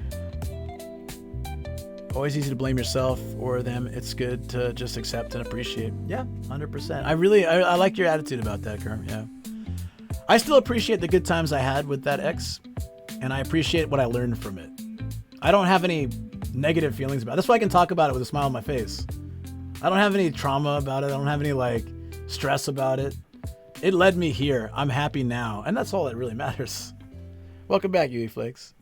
Always easy to blame yourself or them. It's good to just accept and appreciate. Yeah, 100%. I like your attitude about that, Kerm. Yeah. I still appreciate the good times I had with that ex, and I appreciate what I learned from it. I don't have any negative feelings about it. That's why I can talk about it with a smile on my face. I don't have any trauma about it. I don't have any like stress about it. It led me here. I'm happy now, and that's all that really matters. Welcome back, UE Flakes.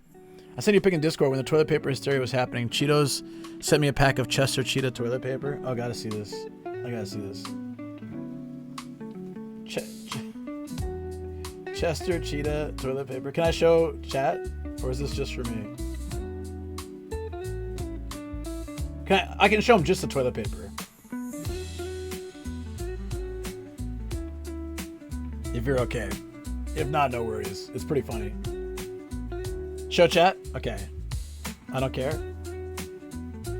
I sent you a pic in Discord when the toilet paper hysteria was happening. Cheetos sent me a pack of Chester Cheetah toilet paper. Oh, gotta see this. I gotta see this. Chester Cheetah toilet paper. Can I show chat? Or is this just for me? I can show them just the toilet paper. If you're okay. If not, no worries. It's pretty funny. Show chat? Okay. I don't care.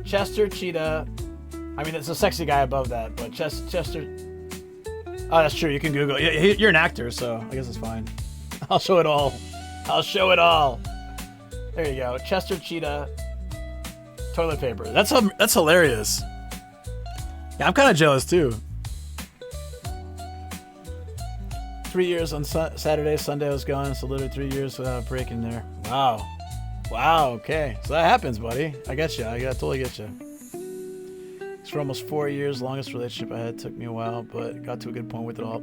Chester Cheetah. I mean, it's a sexy guy above that, but Chester. Oh, that's true. You can Google. You're an actor, so I guess it's fine. I'll show it all. I'll show it all. There you go. Chester Cheetah toilet paper. That's hilarious. Yeah, I'm kind of jealous too. 3 years on Saturday. Sunday I was gone, so literally 3 years without a break in there. Wow. Wow. Okay. So that happens, buddy. I get you. I totally get you. It's for almost 4 years. Longest relationship I had. Took me a while, but got to a good point with it all.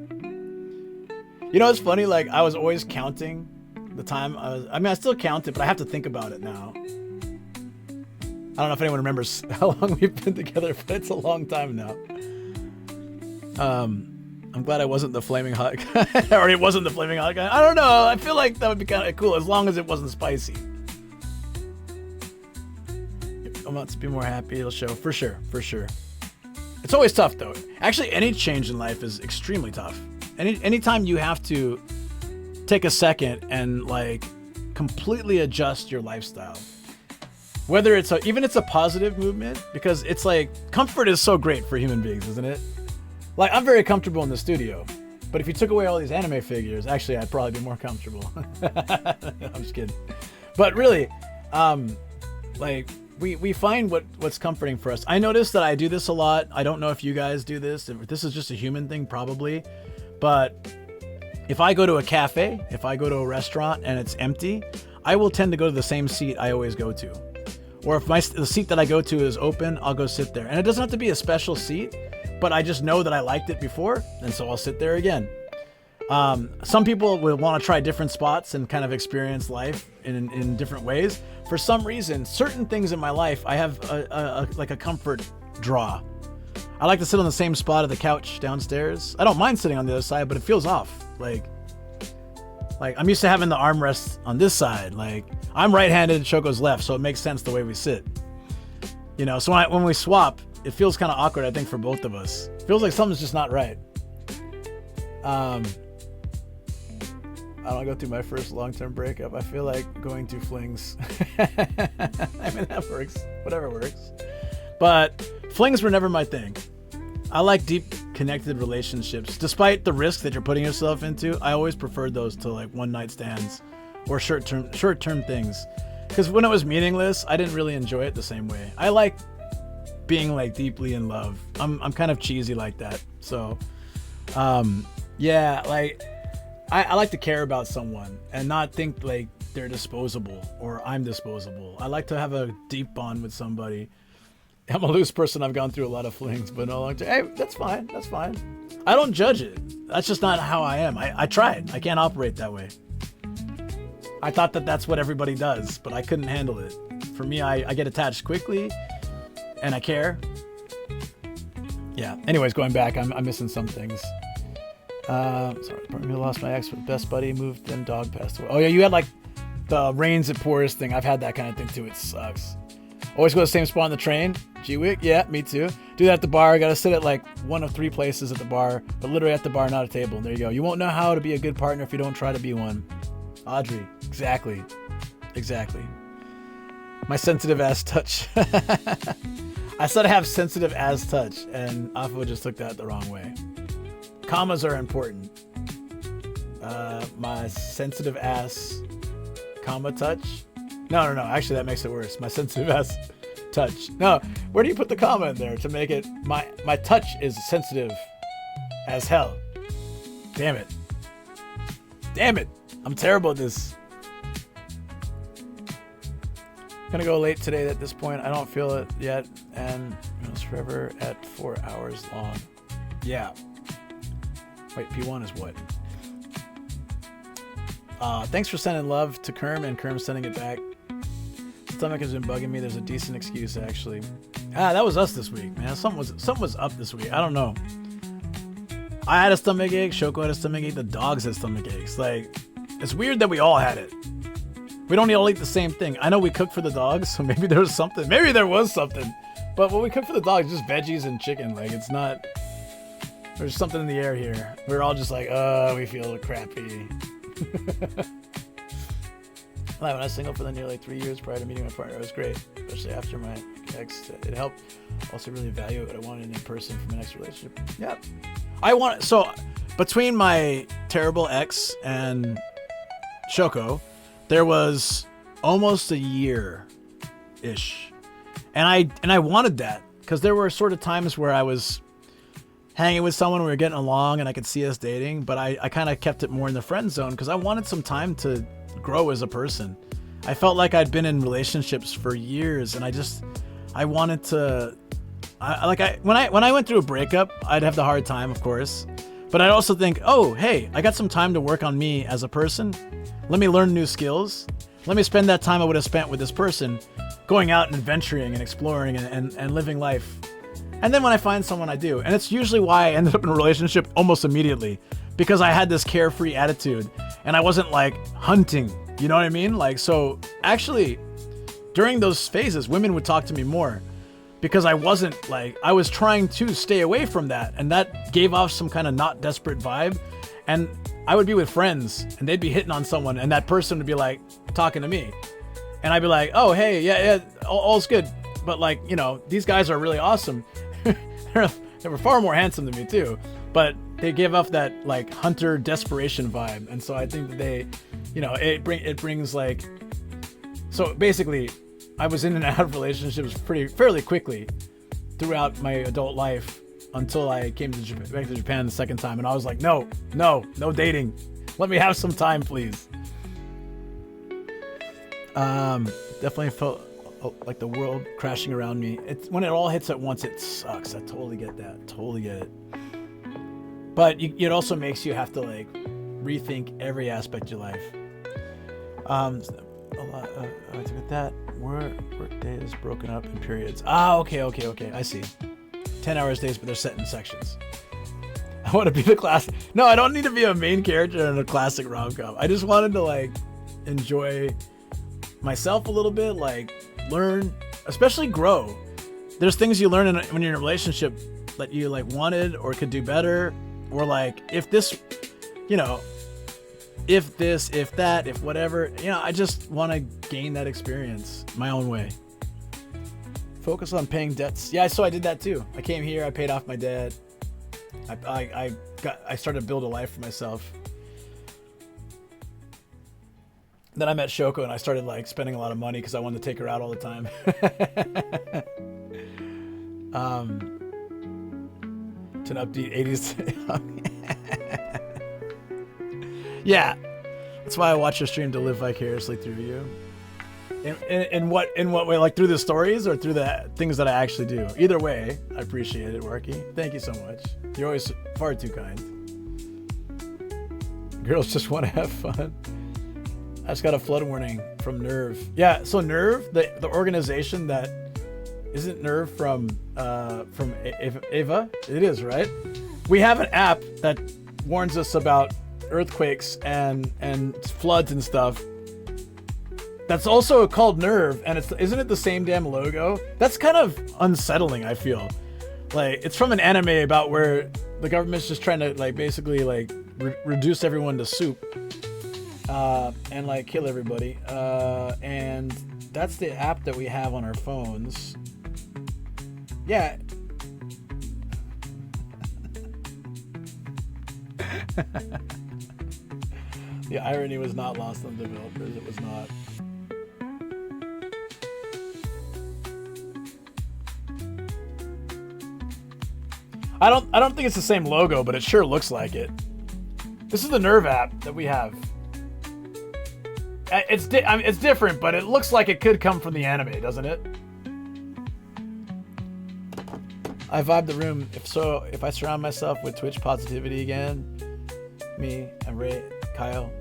You know, it's funny. Like, I was always counting the time. I still count it, but I have to think about it now. I don't know if anyone remembers how long we've been together, but it's a long time now. I'm glad I wasn't the flaming hot guy. Or it wasn't the flaming hot guy. I don't know. I feel like that would be kind of cool as long as it wasn't spicy. I want to be more happy. It'll show for sure. For sure. It's always tough though. Actually, any change in life is extremely tough. Anytime you have to take a second and like completely adjust your lifestyle. Whether it's even it's a positive movement, because it's like comfort is so great for human beings, isn't it? Like, I'm very comfortable in the studio, but if you took away all these anime figures, actually, I'd probably be more comfortable. I'm just kidding. But really, like, we find what's comforting for us. I notice that I do this a lot. I don't know if you guys do this. If this is just a human thing, probably. But if I go to a cafe, if I go to a restaurant and it's empty, I will tend to go to the same seat I always go to. Or if the seat that I go to is open, I'll go sit there. And it doesn't have to be a special seat, but I just know that I liked it before, and so I'll sit there again. Some people will want to try different spots and kind of experience life in different ways. For some reason, certain things in my life, I have like a comfort draw. I like to sit on the same spot of the couch downstairs. I don't mind sitting on the other side, but it feels off. Like I'm used to having the armrest on this side. Like, I'm right-handed, Choco's left, so it makes sense the way we sit. You know, so when we swap, it feels kind of awkward, I think, for both of us. It feels like something's just not right. I don't go through my first long-term breakup. I feel like going through flings. I mean, that works. Whatever works. But flings were never my thing. I like deep connected relationships. Despite the risk that you're putting yourself into, I always preferred those to like one-night stands or short-term things. Because when it was meaningless, I didn't really enjoy it the same way. I like being like deeply in love. I'm kind of cheesy like that. So, yeah, like I like to care about someone and not think like they're disposable or I'm disposable. I like to have a deep bond with somebody. I'm a loose person. I've gone through a lot of flings, but no, like, hey, that's fine. That's fine. I don't judge it. That's just not how I am. I tried. I can't operate that way. I thought that that's what everybody does, but I couldn't handle it. For me, I get attached quickly, and I care. Yeah. Anyways, going back, I'm missing some things. Sorry, I lost my ex with best buddy, moved, then dog passed away. Oh yeah, you had like the rains it pours thing. I've had that kind of thing too. It sucks. Always go to the same spot on the train. G-Wick, yeah, me too. Do that at the bar. Gotta sit at like one of 3 places at the bar, but literally at the bar, not a table. There you go. You won't know how to be a good partner if you don't try to be one. Audrey, exactly. My sensitive ass touch. I said I have sensitive ass touch, and Afo just took that the wrong way. Commas are important. My sensitive ass, comma touch. No. Actually, that makes it worse. My sensitive ass touch. No, where do you put the comma in there to make it? My touch is sensitive as hell. Damn it. I'm terrible at this. Gonna go late today at this point. I don't feel it yet, and it's forever at 4 hours long. Yeah. Wait, P1 is what? Thanks for sending love to Kerm, and Kerm sending it back. Stomach has been bugging me. There's a decent excuse, actually. That was us this week, man. Something was up this week. I don't know. I had a stomach ache. Shoko had a stomach ache. The dogs had stomach aches. Like, it's weird that we all had it. We don't all eat the same thing. I know we cooked for the dogs, so maybe there was something. Maybe there was something. But when we cook for the dogs, just veggies and chicken. Like, it's not... There's something in the air here. We're all just like, we feel crappy. When I was single for the nearly 3 years prior to meeting my partner, it was great, especially after my ex. It helped also really value what I wanted in person from my next relationship. Yep. So between my terrible ex and Shoko, there was almost a year-ish. And I wanted that because there were sort of times where I was hanging with someone, we were getting along, and I could see us dating, but I kind of kept it more in the friend zone because I wanted some time to grow as a person. I felt like I'd been in relationships for years, and I wanted to. When I went through a breakup, I'd have the hard time, of course, but I'd also think, oh, hey, I got some time to work on me as a person. Let me learn new skills. Let me spend that time I would have spent with this person, going out and adventuring and exploring and living life. And then when I find someone, I do. And it's usually why I ended up in a relationship almost immediately, because I had this carefree attitude and I wasn't like hunting, you know what I mean? Like, so actually during those phases, women would talk to me more because I wasn't like, I was trying to stay away from that. And that gave off some kind of not desperate vibe. And I would be with friends and they'd be hitting on someone and that person would be like talking to me. And I'd be like, oh, hey, yeah, all's good. But like, you know, these guys are really awesome. They were far more handsome than me too, but they give off that like hunter desperation vibe, and so I think that they, you know, it brings like. So basically, I was in and out of relationships fairly quickly throughout my adult life until I came to back to Japan the second time, and I was like, no dating, let me have some time, please. Definitely felt like the world crashing around me. When it all hits at once, it sucks. I totally get that. Totally get it. But it also makes you have to like rethink every aspect of your life. A lot. I took that. Work day is broken up in periods. Okay. I see. 10-hour days, but they're set in sections. I want to be the classic. No, I don't need to be a main character in a classic rom-com. I just wanted to like enjoy myself a little bit, like learn, especially grow. There's things you learn when you're in a relationship that you like wanted or could do better, or like if this, you know, if this, if that, if whatever, you know, I just want to gain that experience my own way. Focus on paying debts. Yeah, so I did that too. I came here, I paid off my debt. I started to build a life for myself. Then I met Shoko and I started like spending a lot of money because I wanted to take her out all the time. To an upbeat 80s. Yeah, that's why I watch your stream, to live vicariously through you. In what way? Like through the stories or through the things that I actually do? Either way, I appreciate it, Marky. Thank you so much. You're always far too kind. Girls just want to have fun. I just got a flood warning from Nerve. Yeah, so Nerve, the organization that isn't Nerve from Ava? It is, right? We have an app that warns us about earthquakes and floods and stuff. That's also called Nerve, and isn't it the same damn logo? That's kind of unsettling, I feel. Like, it's from an anime about where the government's just trying to, like, basically, like, reduce everyone to soup. And, like, kill everybody. And that's the app that we have on our phones. Yeah. The irony was not lost on developers. It was not. I don't think it's the same logo, but it sure looks like it. This is the Nerve app that we have. It's different, but it looks like it could come from the anime, doesn't it? I vibe the room. If I surround myself with Twitch positivity again, me and Ray, Kyle.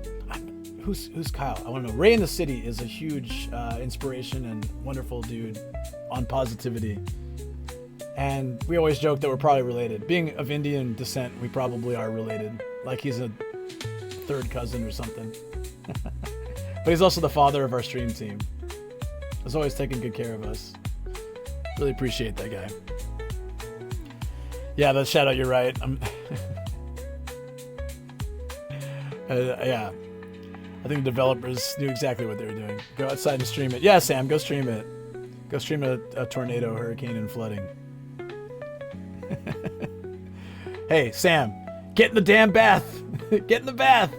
Who's Kyle? I want to know. Ray in the City is a huge inspiration and wonderful dude on positivity. And we always joke that we're probably related. Being of Indian descent, we probably are related. Like he's a third cousin or something. But he's also the father of our stream team. He's always taking good care of us. Really appreciate that guy. Yeah, that shout out, you're right. Yeah. I think the developers knew exactly what they were doing. Go outside and stream it. Yeah, Sam, go stream it. Go stream a tornado, hurricane, and flooding. Hey, Sam, get in the damn bath. Get in the bath.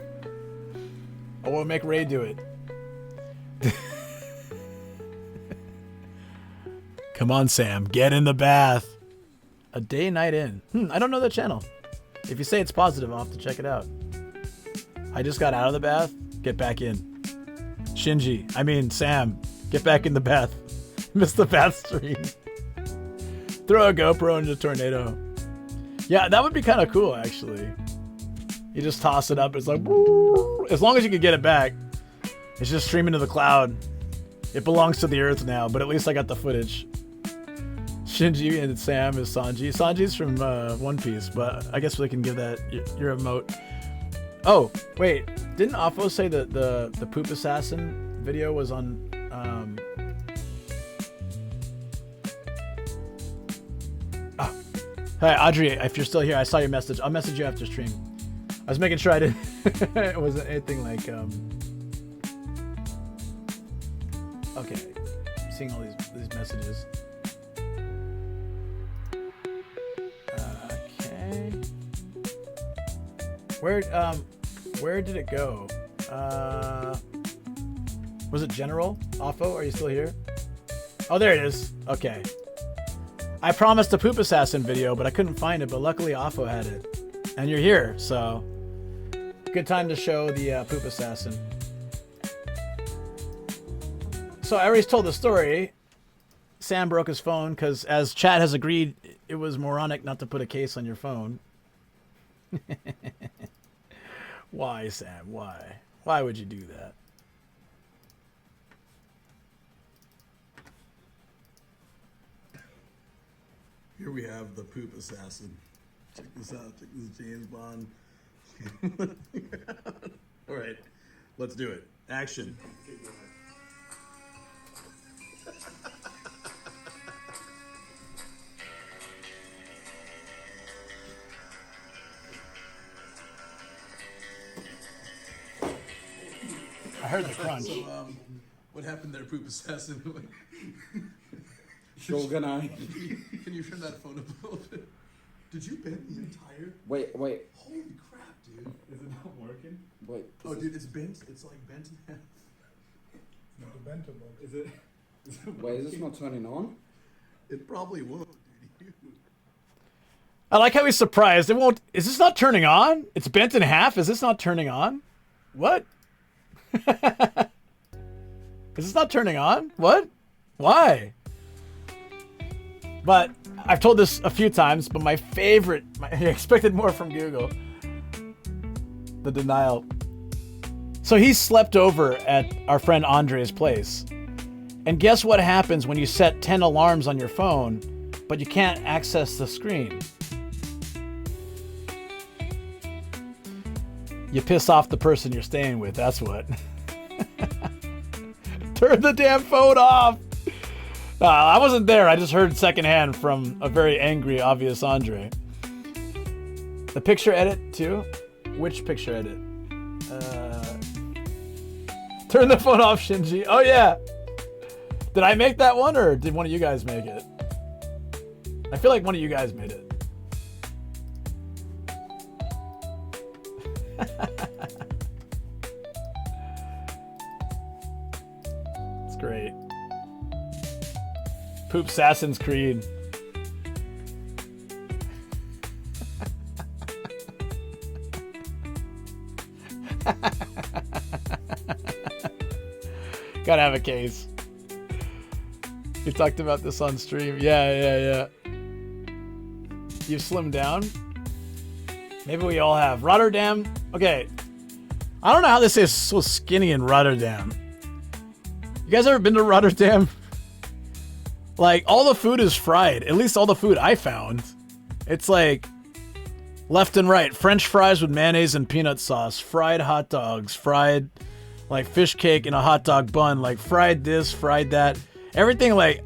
I will make Ray do it. Come on, Sam, get in the bath. A day night in. I don't know the channel. If you say it's positive, I'll have to check it out. I just got out of the bath. Get back in. Sam, get back in the bath. Missed the bath stream. Throw a GoPro into a tornado. Yeah, that would be kind of cool, actually. You just toss it up. It's like, as long as you can get it back. It's just streaming to the cloud. It belongs to the earth now, but at least I got the footage. Shinji and Sam is Sanji. Sanji's from One Piece, but I guess we can give that your emote. Oh, wait. Didn't Offo say that the Poop Assassin video was on... Hey, Audrey, if you're still here, I saw your message. I'll message you after stream. I was making sure I didn't... it wasn't anything like... Okay. I'm seeing all these messages. Okay. Where did it go? Was it General? Offo, are you still here? Oh, there it is. Okay. I promised a Poop Assassin video, but I couldn't find it, but luckily Offo had it. And you're here, so... Good time to show the Poop Assassin. So I already told the story. Sam broke his phone, because as chat has agreed, it was moronic not to put a case on your phone. Why, Sam? Why? Why would you do that?
Here we have the Poop Assassin. Check this out. Check this James Bond. All right, let's do it. Action.
I heard the crunch.
So, what happened there, Poop Assassin?
Shogunai.
Can you turn that phone up a little bit? Did you bend the entire?
Wait.
Holy crap, dude! Is it not working?
Wait.
Oh, dude, it's bent. It's like bent in half.
Not bentable.
Is it?
Wait, is this not turning on?
It probably won't, dude.
I like how he's surprised. It won't. Is this not turning on? It's bent in half. Is this not turning on? What? Is this not turning on? What? Why? But I've told this a few times, but my favorite, I expected more from Google. The denial. So he slept over at our friend Andre's place. And guess what happens when you set 10 alarms on your phone, but you can't access the screen? You piss off the person you're staying with, that's what. Turn the damn phone off! I wasn't there, I just heard secondhand from a very angry, obvious Andre. The picture edit, too? Which picture edit? Turn the phone off, Shinji. Oh, yeah! Did I make that one, or did one of you guys make it? I feel like one of you guys made it. It's great. Poop Assassin's Creed. Gotta have a case. We talked about this on stream. Yeah. You've slimmed down? Maybe we all have. Rotterdam? Okay. I don't know how this is so skinny in Rotterdam. You guys ever been to Rotterdam? Like, all the food is fried. At least all the food I found. It's like left and right. French fries with mayonnaise and peanut sauce. Fried hot dogs. Fried, like, fish cake in a hot dog bun. Like, fried this, fried that. Everything, like,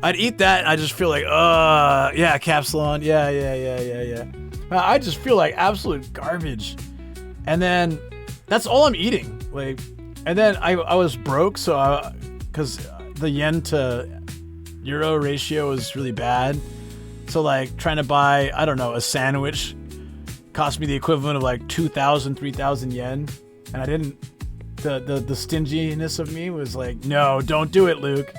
I'd eat that and I just feel like, yeah, Capsalon. Yeah. I just feel like absolute garbage. And then that's all I'm eating. Like, and then I was broke, so because the yen to euro ratio is really bad. So like trying to buy, I don't know, a sandwich cost me the equivalent of like 2,000, 3,000 yen. And I didn't, the stinginess of me was like, no, don't do it, Luke.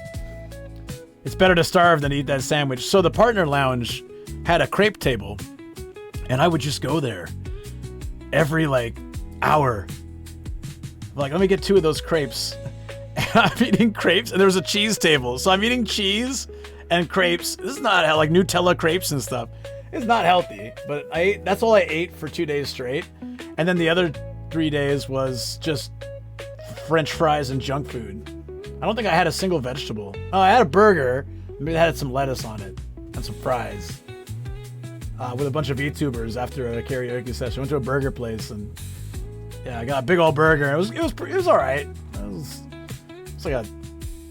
It's better to starve than eat that sandwich. So the partner lounge had a crepe table, and I would just go there every like hour. Like, let me get 2 of those crepes. I'm eating crepes, and there was a cheese table. So I'm eating cheese and crepes. This is not like Nutella crepes and stuff. It's not healthy, but that's all I ate for 2 days straight. And then the other 3 days was just French fries and junk food. I don't think I had a single vegetable. Oh, I had a burger. Maybe it had some lettuce on it and some fries. With a bunch of VTubers after a karaoke session. I went to a burger place and yeah, I got a big old burger. It was all right. It's like a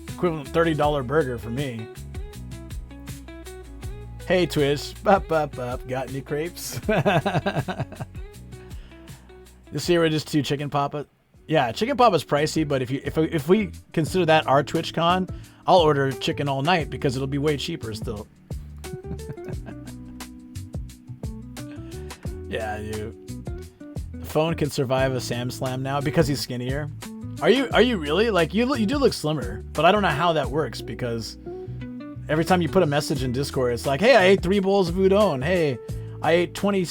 equivalent $30 burger for me. Hey Twitch, got any crepes? This year we're just 2 chicken papa. Yeah, chicken papa's pricey, but if we consider that our TwitchCon, I'll order chicken all night because it'll be way cheaper still. Yeah, the phone can survive a Sam Slam now because he's skinnier. Are you really? Like you do look slimmer, but I don't know how that works because every time you put a message in Discord, it's like, hey, I ate 3 bowls of udon. Hey, I ate 20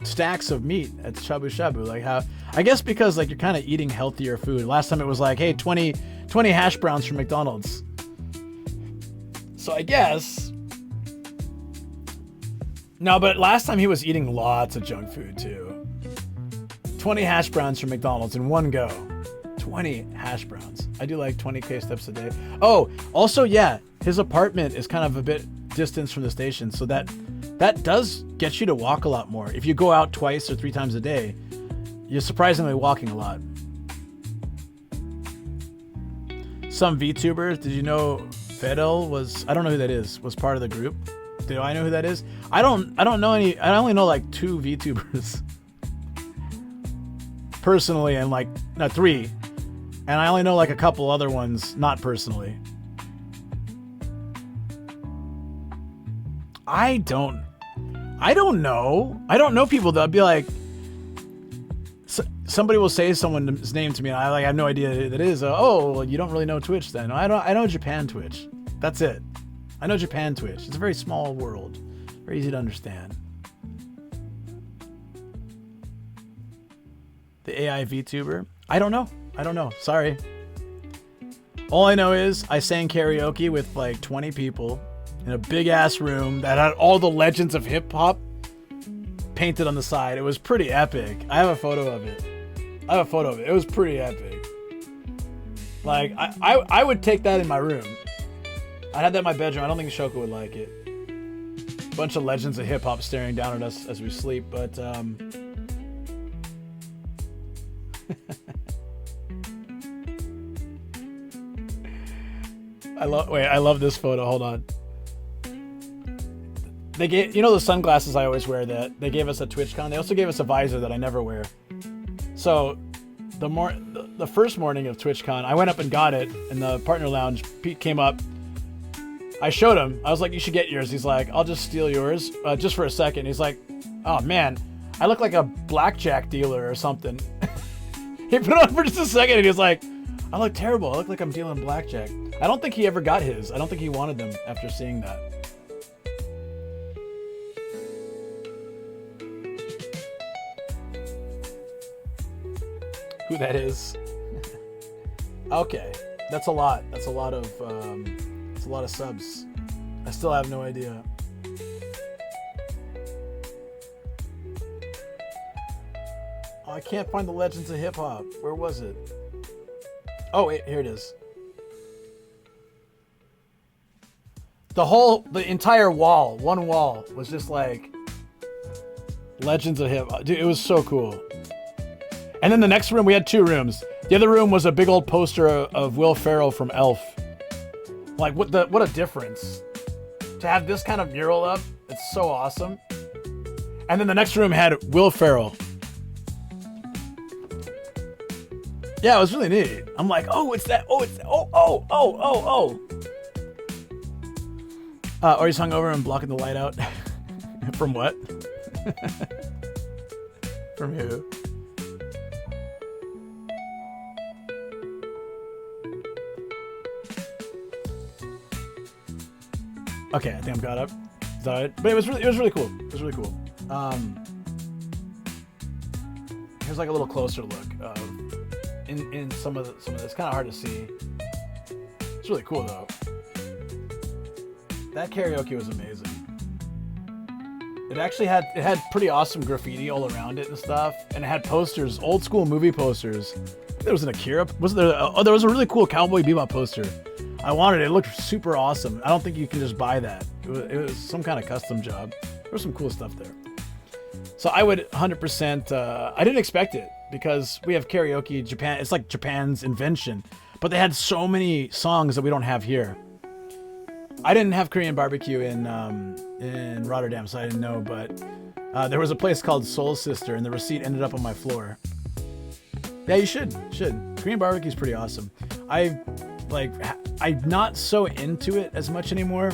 stacks of meat at Shabu Shabu. Like how? I guess because like you're kind of eating healthier food. Last time it was like, hey, 20 hash browns from McDonald's. So I guess. No, but last time he was eating lots of junk food too. 20 hash browns from McDonald's in one go. 20 hash browns. I do like 20k steps a day. Oh, also, yeah, his apartment is kind of a bit distance from the station, so that does get you to walk a lot more. If you go out 2 or 3 times a day, you're surprisingly walking a lot. Some VTubers, did you know Fedel was, I don't know who that is, was part of the group? Do I know who that is? I don't know any, I only know like 2 VTubers. Personally, and like, no, 3. And I only know like a couple other ones, not personally. I don't know. I don't know people that'll be like, somebody will say someone's name to me and I have no idea who that is. Oh, well, you don't really know Twitch then. I know Japan Twitch. That's it. I know Japan Twitch. It's a very small world. Very easy to understand. The AI VTuber? I don't know. Sorry. All I know is I sang karaoke with like 20 people in a big ass room that had all the legends of hip hop painted on the side. It was pretty epic. I have a photo of it. It was pretty epic. Like, I would take that in my room. I had that in my bedroom. I don't think Shoko would like it. Bunch of legends of hip hop staring down at us as we sleep, but I love this photo. Hold on. They gave, you know, the sunglasses I always wear, that they gave us at TwitchCon. They also gave us a visor that I never wear. So the first morning of TwitchCon, I went up and got it in the partner lounge. Pete came up. I showed him. I was like, you should get yours. He's like, I'll just steal yours just for a second. He's like, oh man, I look like a blackjack dealer or something. He put it on for just a second and he was like, I look terrible. I look like I'm dealing blackjack. I don't think he ever got his. I don't think he wanted them after seeing that. Who that is? Okay, that's a lot. That's a lot of subs. I still have no idea. Oh, I can't find the Legends of Hip Hop. Where was it? Oh, wait, here it is. The entire wall, one wall, was just like Legends of Hip Hop. Dude, it was so cool. And then the next room, we had 2 rooms. The other room was a big old poster of Will Ferrell from Elf. Like, what a difference. To have this kind of mural up, it's so awesome. And then the next room had Will Ferrell. Yeah, it was really neat. I'm like, oh, it's that. Oh, it's, oh. Or he's hungover and blocking the light out. From what? From who? Okay, I think I'm caught up. Is that it? But it was really cool. It was really cool. Here's like a little closer look in some of this. Kind of hard to see. It's really cool though. That karaoke was amazing. It actually had pretty awesome graffiti all around it and stuff, and it had posters, old school movie posters. There was an Akira. There was a really cool Cowboy Bebop poster. I wanted it. It looked super awesome. I don't think you can just buy that. It was some kind of custom job. There was some cool stuff there. So I would 100%. I didn't expect it because we have karaoke in Japan. It's like Japan's invention. But they had so many songs that we don't have here. I didn't have Korean barbecue in Rotterdam, so I didn't know. But there was a place called Soul Sister, and the receipt ended up on my floor. Yeah, you should. Korean barbecue is pretty awesome. I'm not so into it as much anymore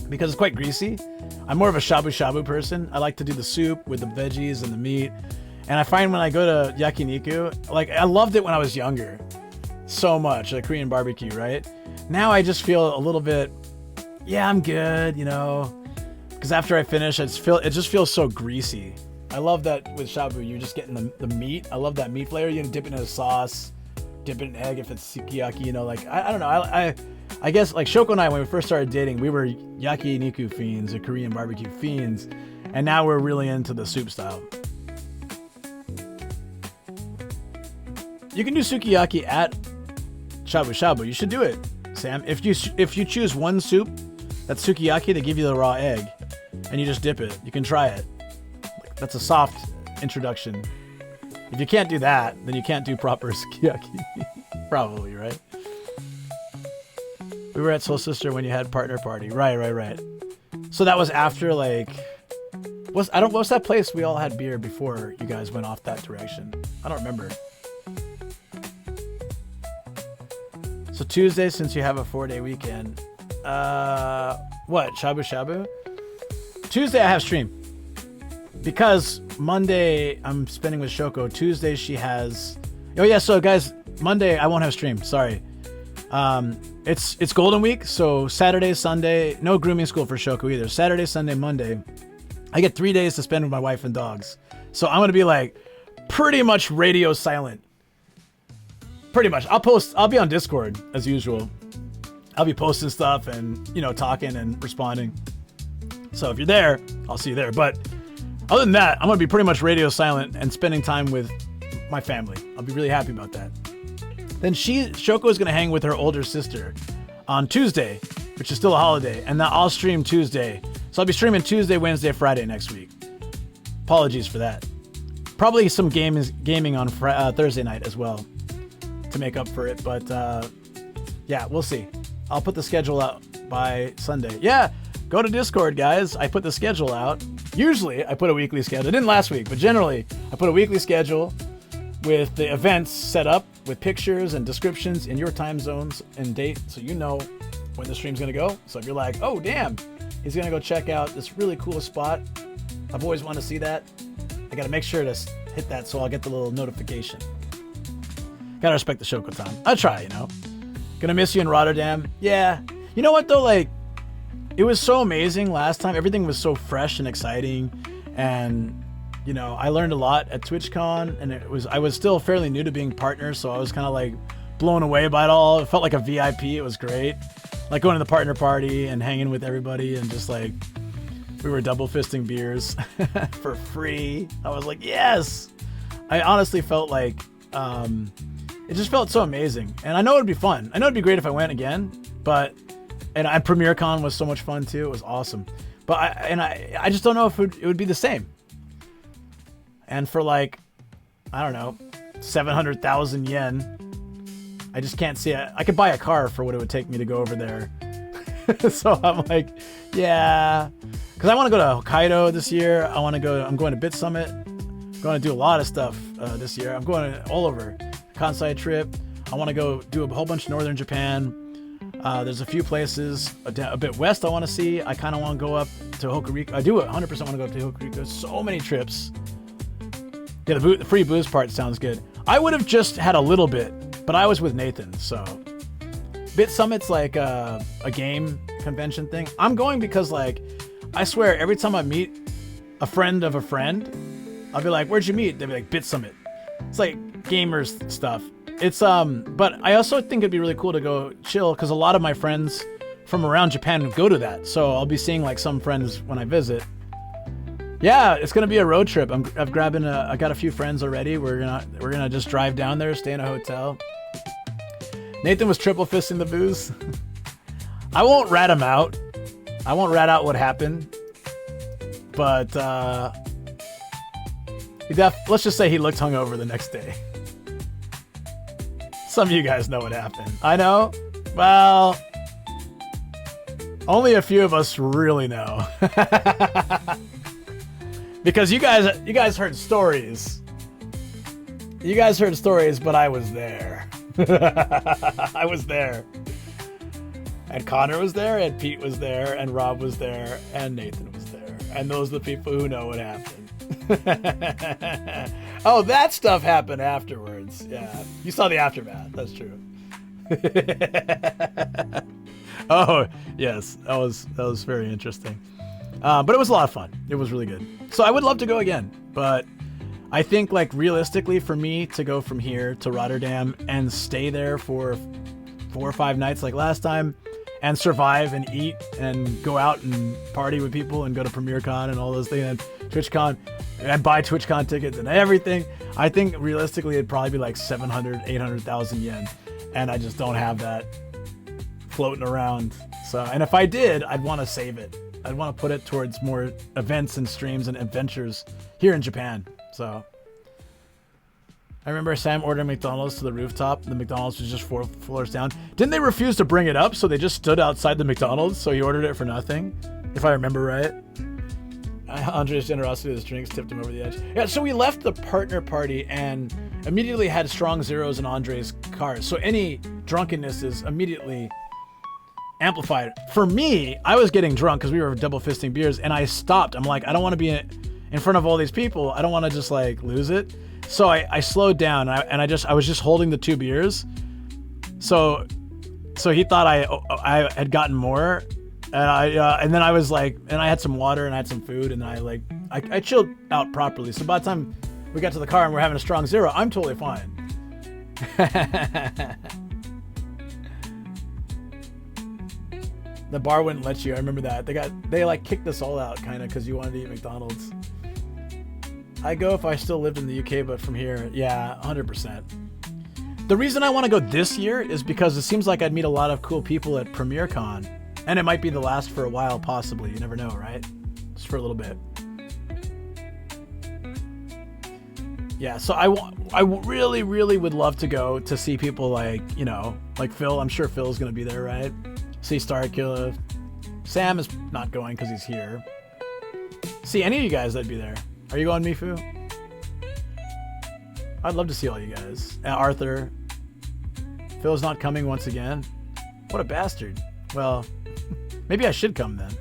because it's quite greasy. I'm more of a shabu shabu person. I like to do the soup with the veggies and the meat. And I find when I go to yakiniku, like I loved it when I was younger so much, like Korean barbecue, right? Now I just feel a little bit, yeah, I'm good, you know, because after I finish, it just feels so greasy. I love that with shabu, you're just getting the meat. I love that meat flavor. You can dip it in a sauce. Dip it in egg if it's sukiyaki, you know, like I don't know. I guess like Shoko and I, when we first started dating, we were yakiniku fiends or Korean barbecue fiends, and now we're really into the soup style. You can do sukiyaki at shabu shabu. You should do it, Sam. If you choose one soup that's sukiyaki, they give you the raw egg, and you just dip it. You can try it. That's a soft introduction. If you can't do that, then you can't do proper sukiyaki. Probably, right? We were at Soul Sister when you had partner party. Right. So that was after like... What's that place we all had beer before you guys went off that direction? I don't remember. So Tuesday, since you have a 4-day weekend. What? Shabu Shabu? Tuesday I have stream. Because Monday I'm spending with Shoko. Tuesday she has... Oh yeah, so guys, Monday I won't have stream. Sorry. It's Golden Week, so Saturday, Sunday, no grooming school for Shoko either. Saturday, Sunday, Monday, I get 3 days to spend with my wife and dogs. So I'm gonna be like pretty much radio silent. Pretty much. I'll be on Discord as usual. I'll be posting stuff and, you know, talking and responding. So if you're there, I'll see you there. But other than that, I'm gonna be pretty much radio silent and spending time with my family. I'll be really happy about that. Then Shoko is gonna hang with her older sister on Tuesday, which is still a holiday, and now I'll stream Tuesday. So I'll be streaming Tuesday, Wednesday, Friday next week. Apologies for that. Probably some gaming on Thursday night as well to make up for it. But yeah, we'll see. I'll put the schedule out by Sunday. Yeah, go to Discord, guys. I put the schedule out. Usually I put a weekly schedule. It didn't last week, but generally I put a weekly schedule with the events set up with pictures and descriptions in your time zones and date, so you know when the stream's gonna go. So if you're like, oh damn, he's gonna go check out this really cool spot, I've always wanted to see that, I gotta make sure to hit that so I'll get the little notification. Gotta respect the Shoko time. I try, you know. Gonna miss you in Rotterdam. Yeah. You know what though, like, it was so amazing last time. Everything was so fresh and exciting, and you know, I learned a lot at TwitchCon, and I was still fairly new to being partners, so I was kind of like blown away by it all. It felt like a VIP. It was great. Like going to the partner party and hanging with everybody, and just like we were double fisting beers for free. I was like, yes. I honestly felt like it just felt so amazing, and I know it'd be fun. I know it'd be great if I went again, and PremierCon was so much fun too. It was awesome, but I just don't know if it would be the same. And for like, I don't know, 700,000 yen, I just can't see it. I could buy a car for what it would take me to go over there. So I'm like, yeah, because I want to go to Hokkaido this year. I'm going to Bit Summit. I'm going to do a lot of stuff this year. I'm going all over. Kansai trip. I want to go do a whole bunch of northern Japan. There's a few places a bit west I want to see. I kind of want to go up to Hokuriku. I do 100% want to go up to Hokuriku. There's so many trips. Yeah, the free booze part sounds good. I would have just had a little bit, but I was with Nathan, so. Bit Summit's like a game convention thing. I'm going because, like, I swear every time I meet a friend of a friend, I'll be like, where'd you meet? They'll be like, Bit Summit. It's like gamers stuff. It's, but I also think it'd be really cool to go chill, because a lot of my friends from around Japan go to that. So I'll be seeing like some friends when I visit. Yeah, it's gonna be a road trip. I got a few friends already. We're gonna just drive down there, stay in a hotel. Nathan was triple fisting the booze. I won't rat him out. I won't rat out what happened. But let's just say he looked hungover the next day. Some of you guys know what happened. I know. Well, only a few of us really know. Because you guys heard stories. You guys heard stories, but I was there. I was there. And Connor was there, and Pete was there, and Rob was there, and Nathan was there. And those are the people who know what happened. Oh, that stuff happened afterwards. Yeah. You saw the aftermath. That's true. Oh, yes. That was very interesting. But it was a lot of fun. It was really good. So I would love to go again, but I think, like, realistically for me to go from here to Rotterdam and stay there for 4 or 5 nights like last time and survive and eat and go out and party with people and go to PremierCon and all those things and TwitchCon and buy TwitchCon tickets and everything, I think realistically it'd probably be like 700, 800,000 yen. And I just don't have that floating around. So, and if I did, I'd want to save it. I'd want to put it towards more events and streams and adventures here in Japan. So I remember Sam ordering McDonald's to the rooftop. The McDonald's was just 4 floors down. Didn't they refuse to bring it up? So they just stood outside the McDonald's. So he ordered it for nothing, if I remember right. Andre's generosity with his drinks tipped him over the edge. Yeah, so we left the partner party and immediately had strong zeros in Andre's cars. So any drunkenness is immediately amplified. For me, I was getting drunk because we were double fisting beers, and I stopped. I'm like, I don't want to be in front of all these people. I don't want to just like lose it. So I slowed down, and I was just holding the 2 beers. So So he thought I had gotten more, and then I was like, and I had some water and I had some food, and I chilled out properly. So by the time we got to the car and we're having a strong 0, I'm totally fine. The bar wouldn't let you. I remember that. They like kicked us all out kind of because you wanted to eat McDonald's. I go if I still lived in the UK, but from here, yeah, 100%. The reason I want to go this year is because it seems like I'd meet a lot of cool people at PremierCon, and it might be the last for a while, possibly. You never know, right? Just for a little bit. Yeah, so I really, really would love to go to see people like, you know, like Phil. I'm sure Phil's gonna be there, right? See Starkiller. Sam is not going because he's here. See any of you guys that'd be there. Are you going, Mifu? I'd love to see all you guys. Arthur. Phil's not coming once again. What a bastard. Well, maybe I should come then.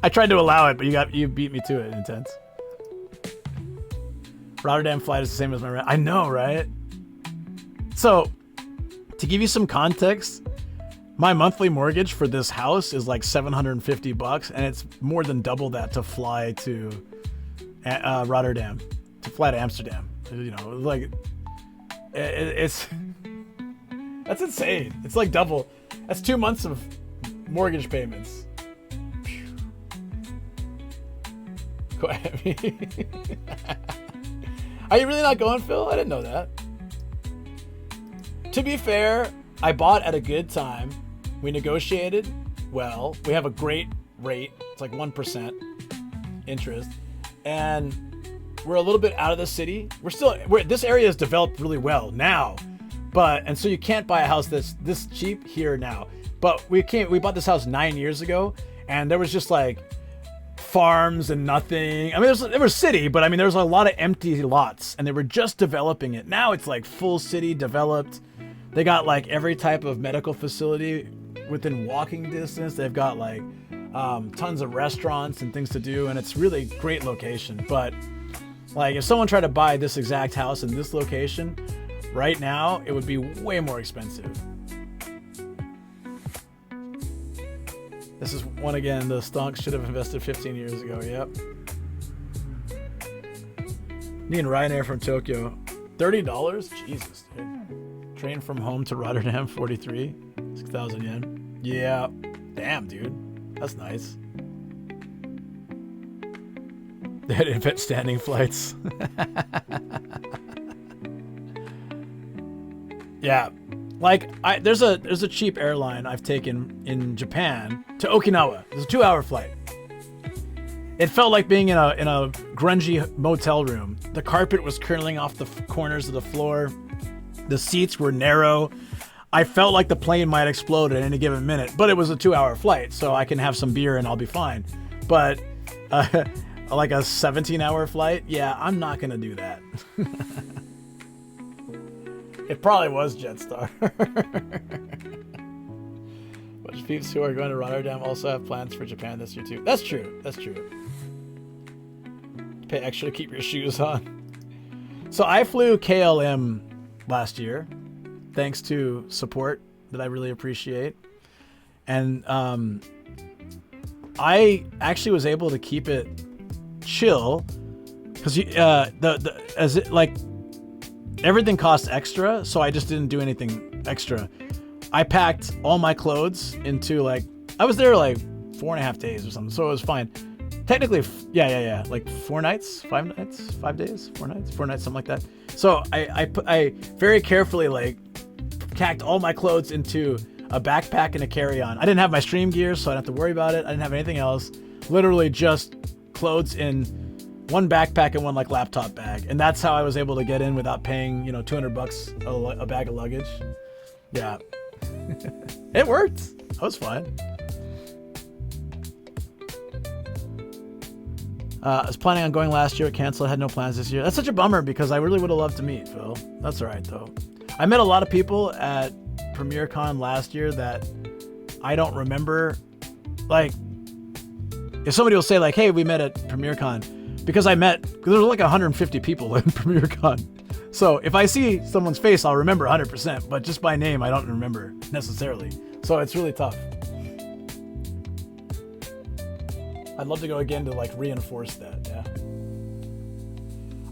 I tried to allow it, but you beat me to it. Intense. Rotterdam flight is the same as my rent. I know, right? So, to give you some context, my monthly mortgage for this house is like $750, and it's more than double that to fly to Rotterdam, to fly to Amsterdam. You know, like it's that's insane. It's like double. That's 2 months of mortgage payments. Are you really not going, Phil? I didn't know that. To be fair, I bought at a good time. We negotiated well. We have a great rate. It's like 1% interest. And we're a little bit out of the city. This area is developed really well now. And so you can't buy a house that's this cheap here now. But we bought this house 9 years ago, and there was just like farms and nothing. I mean, there was city, but I mean, there was a lot of empty lots, and they were just developing it. Now it's like full city developed. They got like every type of medical facility within walking distance. They've got like tons of restaurants and things to do, and it's really great location. But like if someone tried to buy this exact house in this location right now, it would be way more expensive. This is one again. The stonks should have invested 15 years ago. Yep. Me and Ryanair from Tokyo, $30. Jesus, dude. Train from home to Rotterdam, 43, 6,000 yen. Yeah, damn, dude, that's nice. They had to invent standing flights. Yeah, like there's a cheap airline I've taken in Japan to Okinawa. It's a 2-hour flight. It felt like being in a grungy motel room. The carpet was curling off the corners of the floor. The seats were narrow. I felt like the plane might explode at any given minute, but it was a 2-hour flight, so I can have some beer and I'll be fine. But like a 17-hour flight, yeah, I'm not gonna do that. It probably was Jetstar. Bunch of peeps who are going to Rotterdam also have plans for Japan this year too. That's true. That's true. Pay extra to keep your shoes on. So I flew KLM last year, thanks to support that I really appreciate. And I actually was able to keep it chill because everything costs extra, so I just didn't do anything extra. I packed all my clothes into I was there 4.5 days or something, so it was fine. Technically, yeah, like 4 nights, 5 nights, 5 days, 4 nights, something like that. So I very carefully packed all my clothes into a backpack and a carry-on. I didn't have my stream gear, so I didn't have to worry about it. I didn't have anything else. Literally just clothes in one backpack and one laptop bag, and that's how I was able to get in without paying $200 a bag of luggage. Yeah, it worked. I was fine. I was planning on going last year, canceled. I had no plans this year. That's such a bummer because I really would have loved to meet Phil. That's all right though. I met a lot of people at PremierCon last year that I don't remember. If somebody will say hey, we met at PremierCon, because there was 150 people in PremierCon. So if I see someone's face, I'll remember 100%, but just by name, I don't remember necessarily. So it's really tough. I'd love to go again to like reinforce that. Yeah.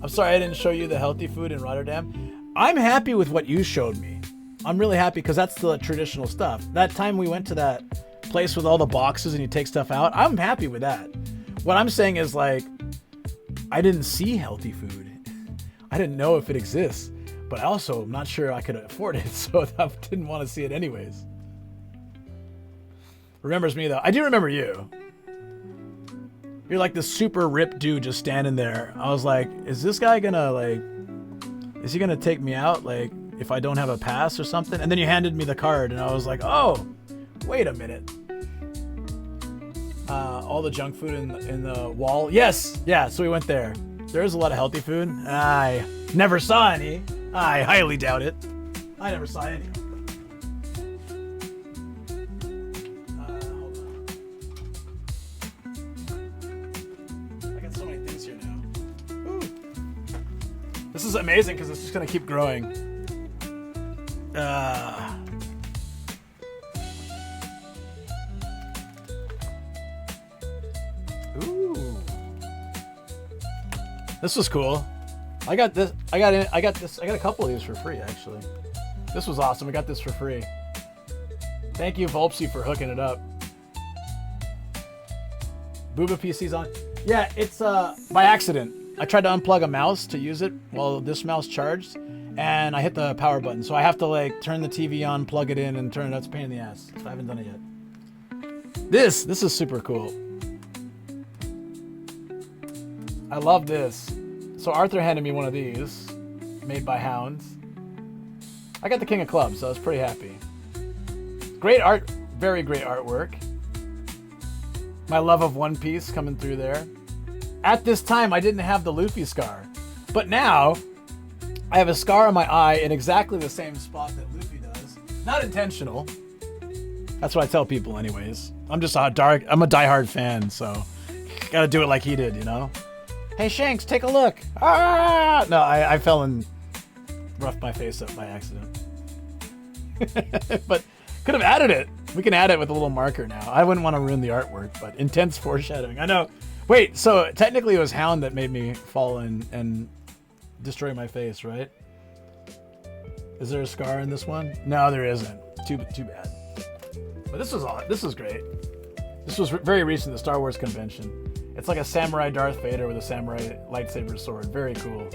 I'm sorry I didn't show you the healthy food in Rotterdam. I'm happy with what you showed me. I'm really happy because that's the traditional stuff. That time we went to that place with all the boxes and you take stuff out, I'm happy with that. What I'm saying is like, I didn't see healthy food. I didn't know if it exists, but also I'm not sure I could afford it, so I didn't want to see it anyways. Remembers me though. I do remember you. You're like this super ripped dude just standing there. I was like, is this guy gonna like, is he gonna take me out like if I don't have a pass or something? And then you handed me the card and I was like, oh, wait a minute. All the junk food in the wall. Yes, yeah, so we went there. There is a lot of healthy food. I never saw any. I highly doubt it. I never saw any. Hold on. I got so many things here now. Ooh. This is amazing because it's just gonna keep growing. Ooh. This was cool. I got this. I got a couple of these for free actually. This was awesome. We got this for free. Thank you, Volpsy, for hooking it up. Booba PC's on. Yeah, it's by accident. I tried to unplug a mouse to use it while this mouse charged, and I hit the power button. So I have to like turn the TV on, plug it in, and turn it. It's a pain in the ass. So I haven't done it yet. This is super cool. I love this. So Arthur handed me one of these, made by Hounds. I got the King of Clubs, so I was pretty happy. Great art, very great artwork. My love of One Piece coming through there. At this time, I didn't have the Luffy scar, but now I have a scar on my eye in exactly the same spot that Luffy does. Not intentional. That's what I tell people, anyways. I'm just I'm a diehard fan, so gotta do it like he did, you know. Hey Shanks, take a look. Ah! No, I fell and roughed my face up by accident. But could have added it. We can add it with a little marker now. I wouldn't want to ruin the artwork, but intense foreshadowing. I know. Wait, so technically it was Hound that made me fall and destroy my face, right? Is there a scar in this one? No, there isn't. Too bad. But this was great. This was very recent, the Star Wars convention. It's like a samurai Darth Vader with a samurai lightsaber sword. Very cool.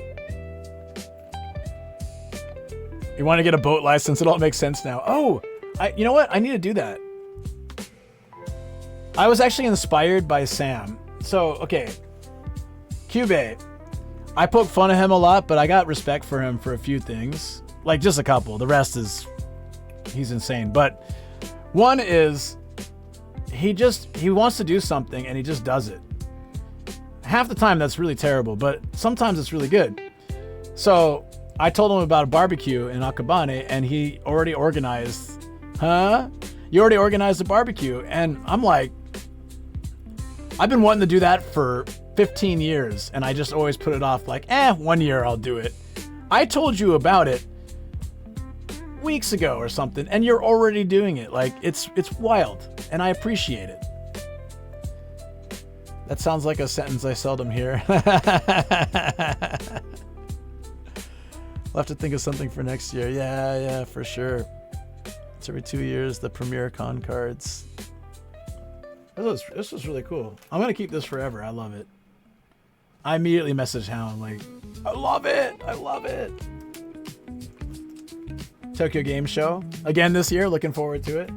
You want to get a boat license? It all makes sense now. Oh, you know what? I need to do that. I was actually inspired by Sam. So, okay. Cube. I poke fun of him a lot, but I got respect for him for a few things. Like just a couple. The rest is, he's insane. But one is, he wants to do something and he just does it. Half the time that's really terrible, but sometimes it's really good. So I told him about a barbecue in Akabane and he already organized, You already organized a barbecue. And I'm like, I've been wanting to do that for 15 years and I just always put it off like, 1 year I'll do it. I told you about it weeks ago or something and you're already doing it. Like it's wild and I appreciate it. That sounds like a sentence I seldom hear. I'll have to think of something for next year. Yeah, for sure. It's every 2 years, the Premier Con cards. This was really cool. I'm going to keep this forever. I love it. I immediately messaged Hound like, I love it. I love it. Tokyo Game Show. Again this year. Looking forward to it.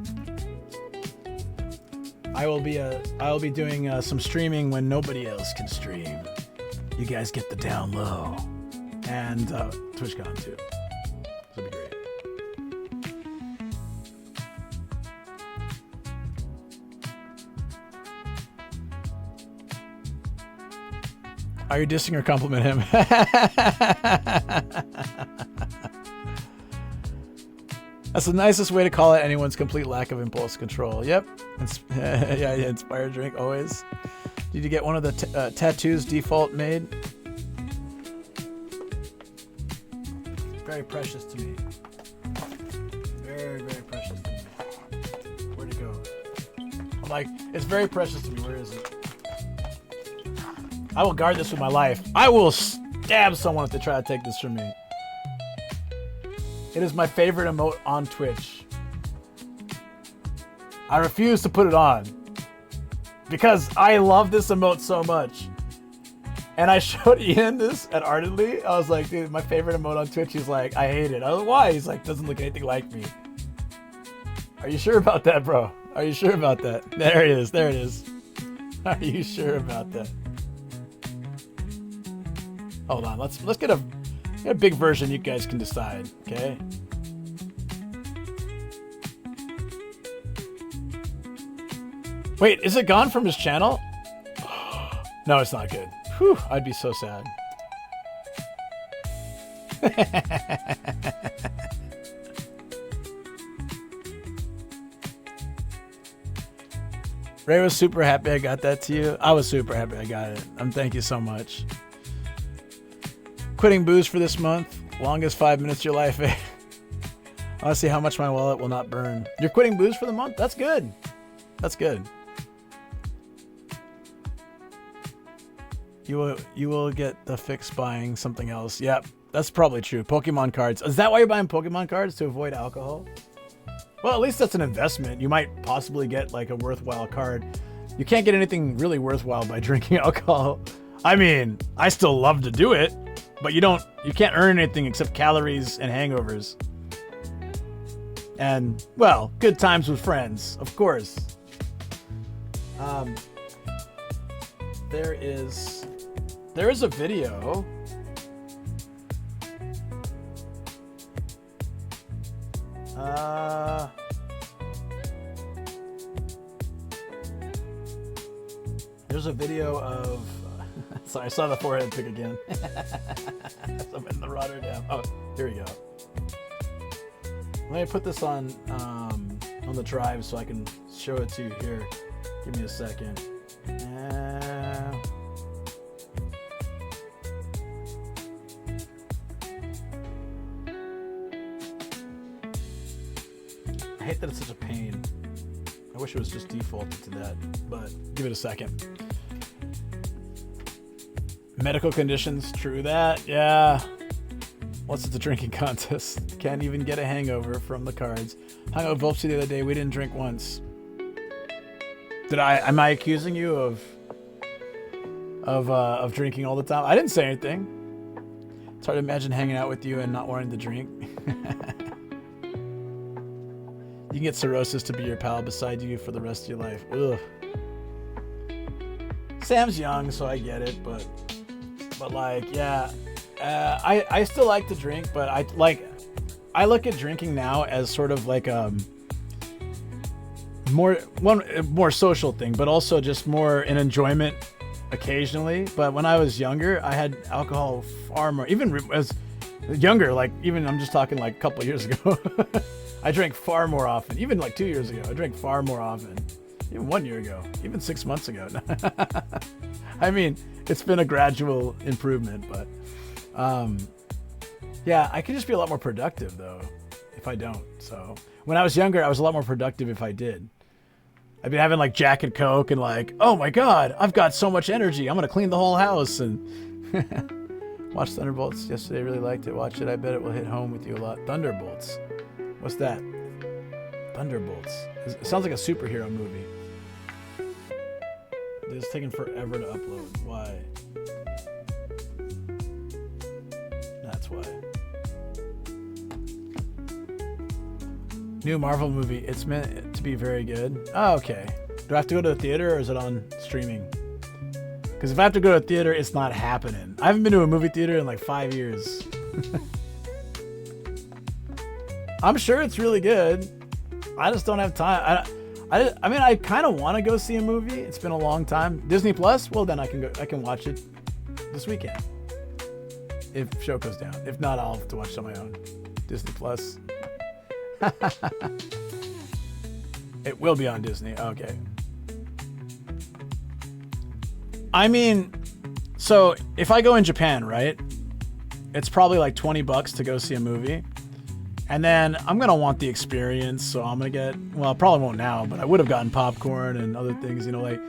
I will be doing some streaming when nobody else can stream. You guys get the down low. And TwitchCon too. That'll be great. Are you dissing or compliment him? That's the nicest way to call it anyone's complete lack of impulse control. Yep. Yeah, inspired drink always. Did you get one of the tattoos default made? very precious to me. Very, very precious to me. Where'd it go? I'm like, it's very precious to me. Where is it? I will guard this with my life. I will stab someone if they try to take this from me. It is my favorite emote on Twitch. I refuse to put it on because I love this emote so much. And I showed Ian this at Ardently. I was like, dude, my favorite emote on Twitch. He's like, I hate it. I was like, why? He's like, doesn't look anything like me. Are you sure about that, bro? Are you sure about that? There it is. There it is. Are you sure about that? Hold on. Let's get a big version. You guys can decide. Okay. Wait, is it gone from his channel? No, it's not good. Whew, I'd be so sad. Ray was super happy I got that to you. I was super happy I got it. Thank you so much. Quitting booze for this month. Longest 5 minutes of your life. I want to see how much my wallet will not burn. You're quitting booze for the month? That's good. That's good. You will get the fix buying something else. Yep, that's probably true. Pokemon cards. Is that why you're buying Pokemon cards? To avoid alcohol? Well, at least that's an investment. You might possibly get like a worthwhile card. You can't get anything really worthwhile by drinking alcohol. I mean, I still love to do it, but you can't earn anything except calories and hangovers. And, well, good times with friends, of course. There is a video. There's a video of sorry, I saw the forehead pick again. I'm in the Rotterdam. Oh, here we go. Let me put this on the drive so I can show it to you here. Give me a second. I hate that it's such a pain. I wish it was just defaulted to that, but give it a second. Medical conditions, true that, yeah. What's the drinking contest? Can't even get a hangover from the cards. Hung out with Volpsy the other day, we didn't drink once. Am I accusing you of drinking all the time? I didn't say anything. It's hard to imagine hanging out with you and not wanting to drink. You can get cirrhosis to be your pal beside you for the rest of your life. Ugh. Sam's young, so I get it, but like, yeah. I still like to drink, but I look at drinking now as sort of like more social thing, but also just more an enjoyment occasionally. But when I was younger, I had alcohol far more, even as younger, like even I'm just talking like a couple years ago. I drank far more often. Even like 2 years ago, I drank far more often. Even 1 year ago, even 6 months ago. I mean, it's been a gradual improvement, but yeah, I can just be a lot more productive though if I don't. So when I was younger, I was a lot more productive if I did. I'd be having like Jack and Coke and like, oh my God, I've got so much energy. I'm gonna clean the whole house and watch Thunderbolts yesterday. Really liked it. Watch it. I bet it will hit home with you a lot. Thunderbolts. What's that? Thunderbolts. It sounds like a superhero movie. It's taking forever to upload. Why? That's why. New Marvel movie. It's meant to be very good. Oh, okay. Do I have to go to the theater or is it on streaming? Because if I have to go to a theater, it's not happening. I haven't been to a movie theater in like 5 years. I'm sure it's really good. I just don't have time. I mean, I kind of want to go see a movie. It's been a long time. Disney Plus? Well, then I can watch it this weekend. If show goes down. If not, I'll have to watch it on my own. Disney Plus. It will be on Disney. Okay. I mean, so if I go in Japan, right? it's probably like $20 to go see a movie. And then I'm going to want the experience. So I'm going to get, well, I probably won't now, but I would have gotten popcorn and other things, you know, like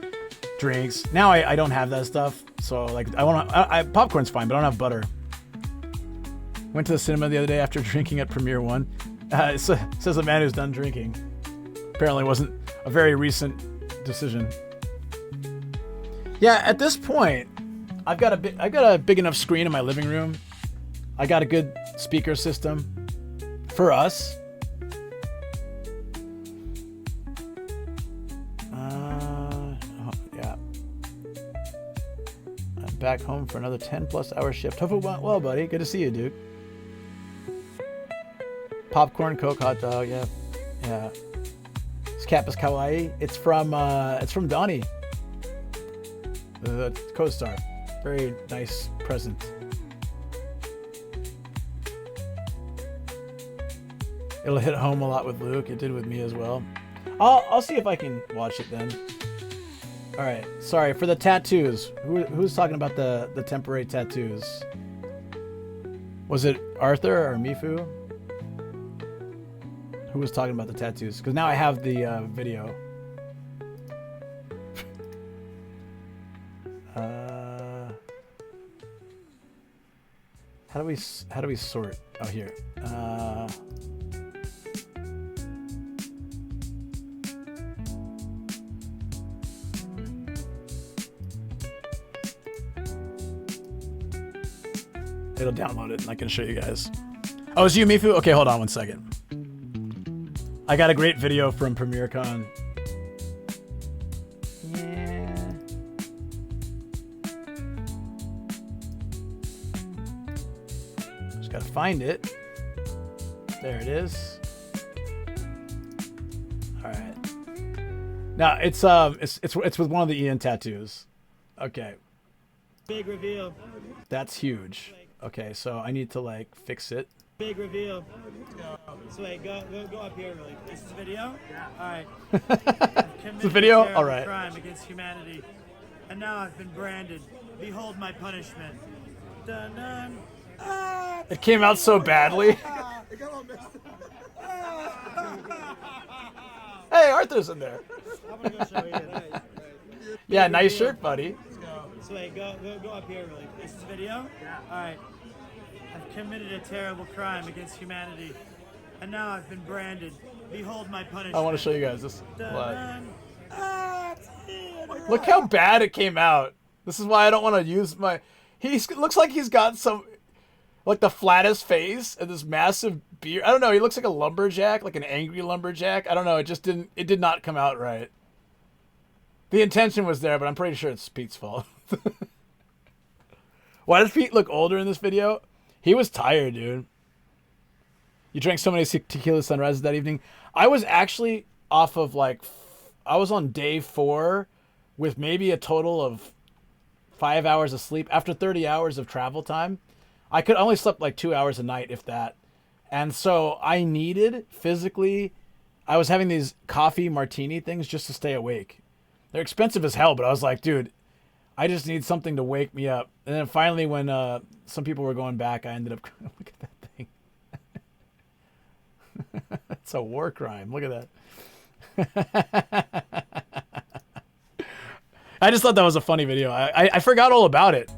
drinks. Now I don't have that stuff. So like popcorn's fine, but I don't have butter. Went to the cinema the other day after drinking at Premiere One. It says the man who's done drinking. Apparently wasn't a very recent decision. Yeah, at this point, I've got a big enough screen in my living room. I got a good speaker system for us. Yeah. I'm back home for another 10+ hour shift. Hope it went well, buddy. Good to see you, dude. Popcorn, Coke, hot dog. Yeah. This cap is kawaii. It's from Donnie, the co-star. Very nice present. It'll hit home a lot with Luke. It did with me as well. I'll see if I can watch it then. All right. Sorry for the tattoos. Who's talking about the temporary tattoos? Was it Arthur or Mifu? Who was talking about the tattoos? Because now I have the video. How do we sort? Oh, here. It'll download it and I can show you guys. Oh, it's you, Mifu? Okay, hold on one second. I got a great video from PremiereCon. Yeah. Just gotta find it. There it is. All right. Now it's with one of the Ian tattoos. Okay.
Big reveal.
That's huge. Okay, so I need to like fix it.
Big reveal. So wait, go up here really. This is the video? Yeah. Alright.
It's a video? Alright.
Crime against humanity. And now I've been branded. Behold my punishment. Dun, dun.
It came out so badly. Hey, Arthur's in there.
I'm gonna go show you.
Yeah, nice shirt, buddy.
Let's go. So wait, go up here really. This is the video? Yeah. Alright. I've committed a terrible crime against humanity, and now I've been branded. Behold my punishment.
I want to show you guys this. Look how bad it came out. This is why I don't want to use my... He looks like he's got some... Like the flattest face and this massive beard. I don't know. He looks like a lumberjack, like an angry lumberjack. I don't know. It did not come out right. The intention was there, but I'm pretty sure it's Pete's fault. Why does Pete look older in this video? He was tired, dude. You drank so many tequila sunrises that evening. I was actually off of I was on day 4 with maybe a total of 5 hours of sleep. After 30 hours of travel time, I could only sleep like 2 hours a night, if that. And so I needed physically, I was having these coffee martini things just to stay awake. They're expensive as hell, but I was like, dude, I just need something to wake me up. And then finally, when some people were going back, I ended up... Look at that thing. It's a war crime. Look at that. I just thought that was a funny video. I forgot all about it.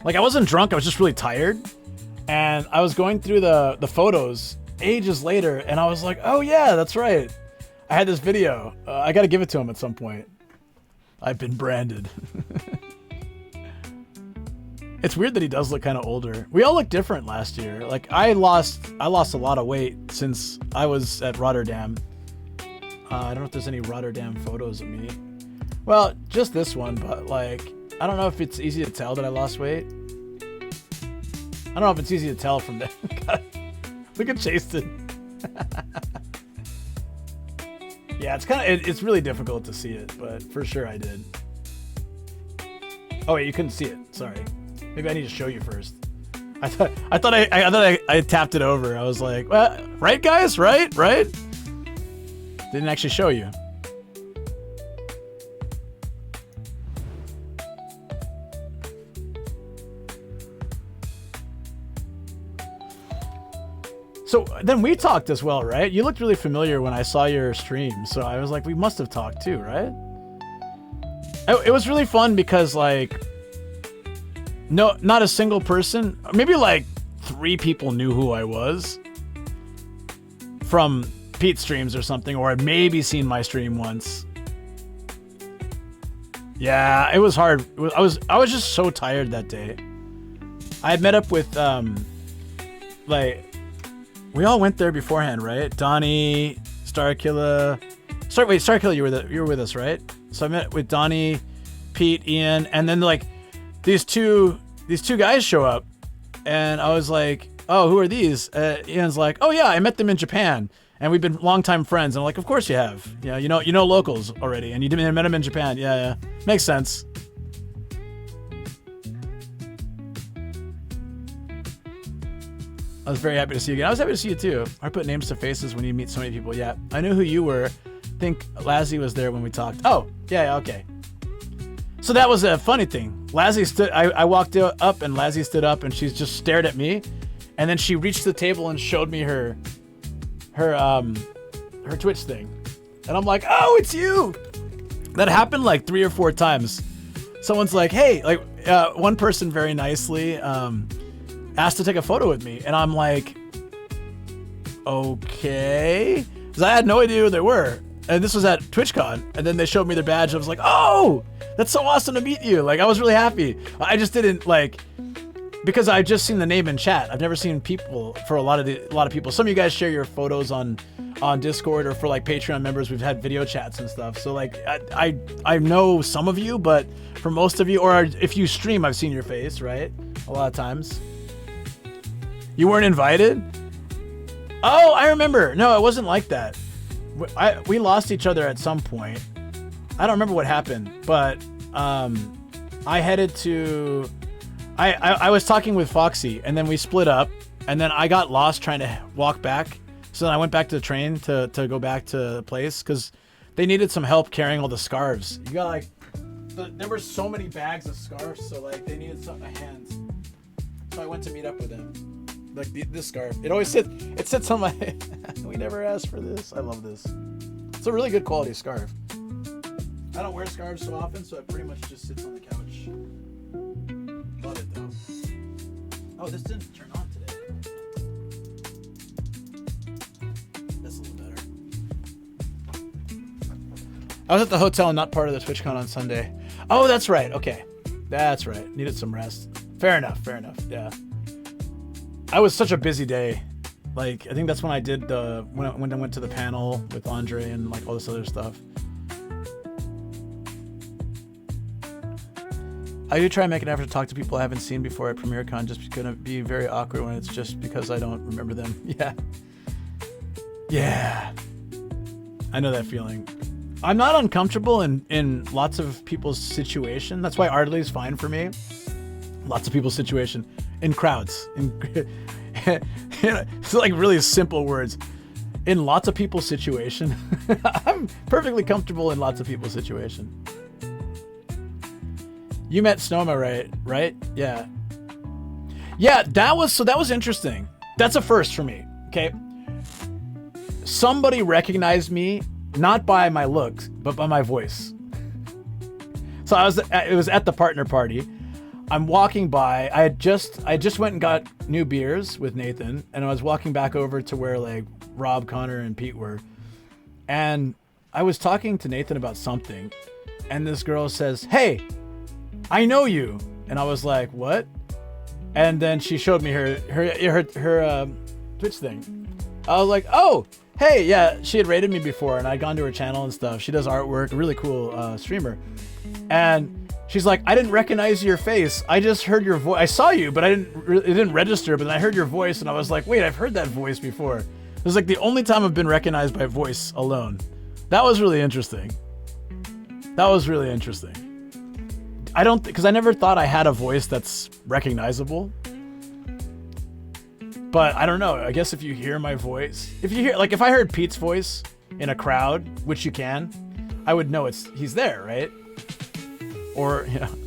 Like, I wasn't drunk. I was just really tired. And I was going through the photos ages later, and I was like, oh, yeah, that's right. I had this video. I got to give it to him at some point. I've been branded. It's weird that he does look kind of older. We all look different last year. Like I lost a lot of weight since I was at Rotterdam. I don't know if there's any Rotterdam photos of me. Well, just this one, but like I don't know if it's easy to tell that I lost weight. I don't know if it's easy to tell from that. Look at Chasten. Yeah, it's really difficult to see it, but for sure I did. Oh wait, you couldn't see it. Sorry. Maybe I need to show you first. I thought I tapped it over. I was like, well, right guys, right? Didn't actually show you. So then we talked as well, right? You looked really familiar when I saw your stream, so I was like, we must have talked too, right? It was really fun because like, no, not a single person, maybe like 3 people knew who I was from Pete's streams or something, or had maybe seen my stream once. Yeah, it was hard. I was just so tired that day. I had met up with like, we all went there beforehand, right? Donnie, Starkilla. Starkilla, you were with us, right? So I met with Donnie, Pete, Ian, and then like these two guys show up, and I was like, "Oh, who are these?" Ian's like, "Oh yeah, I met them in Japan, and we've been longtime friends." And I'm like, "Of course you have. Yeah, you know locals already, and you met them in Japan. Yeah, makes sense." I was very happy to see you again. I was happy to see you too. I put names to faces when you meet so many people. Yeah, I knew who you were. I think Lazzy was there when we talked. Oh, yeah, okay. So that was a funny thing. Lazzy stood. I walked up and Lazzy stood up and she just stared at me, and then she reached the table and showed me her Twitch thing, and I'm like, oh, it's you. That happened like 3 or 4 times. Someone's like, hey, like one person very nicely asked to take a photo with me, and I'm like, okay, because I had no idea who they were, and this was at TwitchCon, and then they showed me their badge. I was like, oh, that's so awesome to meet you. Like, I was really happy. I just didn't like, because I just seen the name in chat. I've never seen people for a lot of people. Some of you guys share your photos on Discord, or for like Patreon members, we've had video chats and stuff. So like I know some of you, but for most of you, or if you stream, I've seen your face, right? A lot of times. You weren't invited? Oh, I remember. No, it wasn't like that. We lost each other at some point. I don't remember what happened, but I headed to... I was talking with Foxy, and then we split up, and then I got lost trying to walk back. So then I went back to the train to go back to the place, because they needed some help carrying all the scarves. You got like... There were so many bags of scarves, so like they needed a hand. So I went to meet up with them. Like this scarf, it sits on my. We never asked for this. I love this. It's a really good quality scarf. I don't wear scarves so often, so it pretty much just sits on the couch. Love it though. Oh, this didn't turn on today. That's a little better. I was at the hotel and not part of the TwitchCon on Sunday. Oh, that's right. Okay, that's right. Needed some rest. Fair enough. Yeah. I was such a busy day. Like, I think that's when I did when I went to the panel with Andre and like all this other stuff. I do try and make an effort to talk to people I haven't seen before at PremiereCon, just gonna be very awkward when it's just because I don't remember them. Yeah. I know that feeling. I'm not uncomfortable in lots of people's situation. That's why Ardley's fine for me. Lots of people's situation. In crowds, it's like really simple words. In lots of people's situation, I'm perfectly comfortable in lots of people's situation. You met Snoma, right? Yeah. That was interesting. That's a first for me. Okay. Somebody recognized me not by my looks, but by my voice. So it was at the partner party. I'm walking by. I just went and got new beers with Nathan, and I was walking back over to where like Rob, Connor, and Pete were, and I was talking to Nathan about something, and this girl says, "Hey, I know you," and I was like, "What?" And then she showed me her Twitch thing. I was like, "Oh, hey, yeah." She had rated me before, and I'd gone to her channel and stuff. She does artwork, really cool streamer, and she's like, I didn't recognize your face. I just heard your voice. I saw you, but it didn't register. But then I heard your voice, and I was like, wait, I've heard that voice before. It was like the only time I've been recognized by voice alone. That was really interesting. Because I never thought I had a voice that's recognizable. But I don't know. I guess if you hear my voice, if I heard Pete's voice in a crowd, which you can, I would know he's there, right? Or,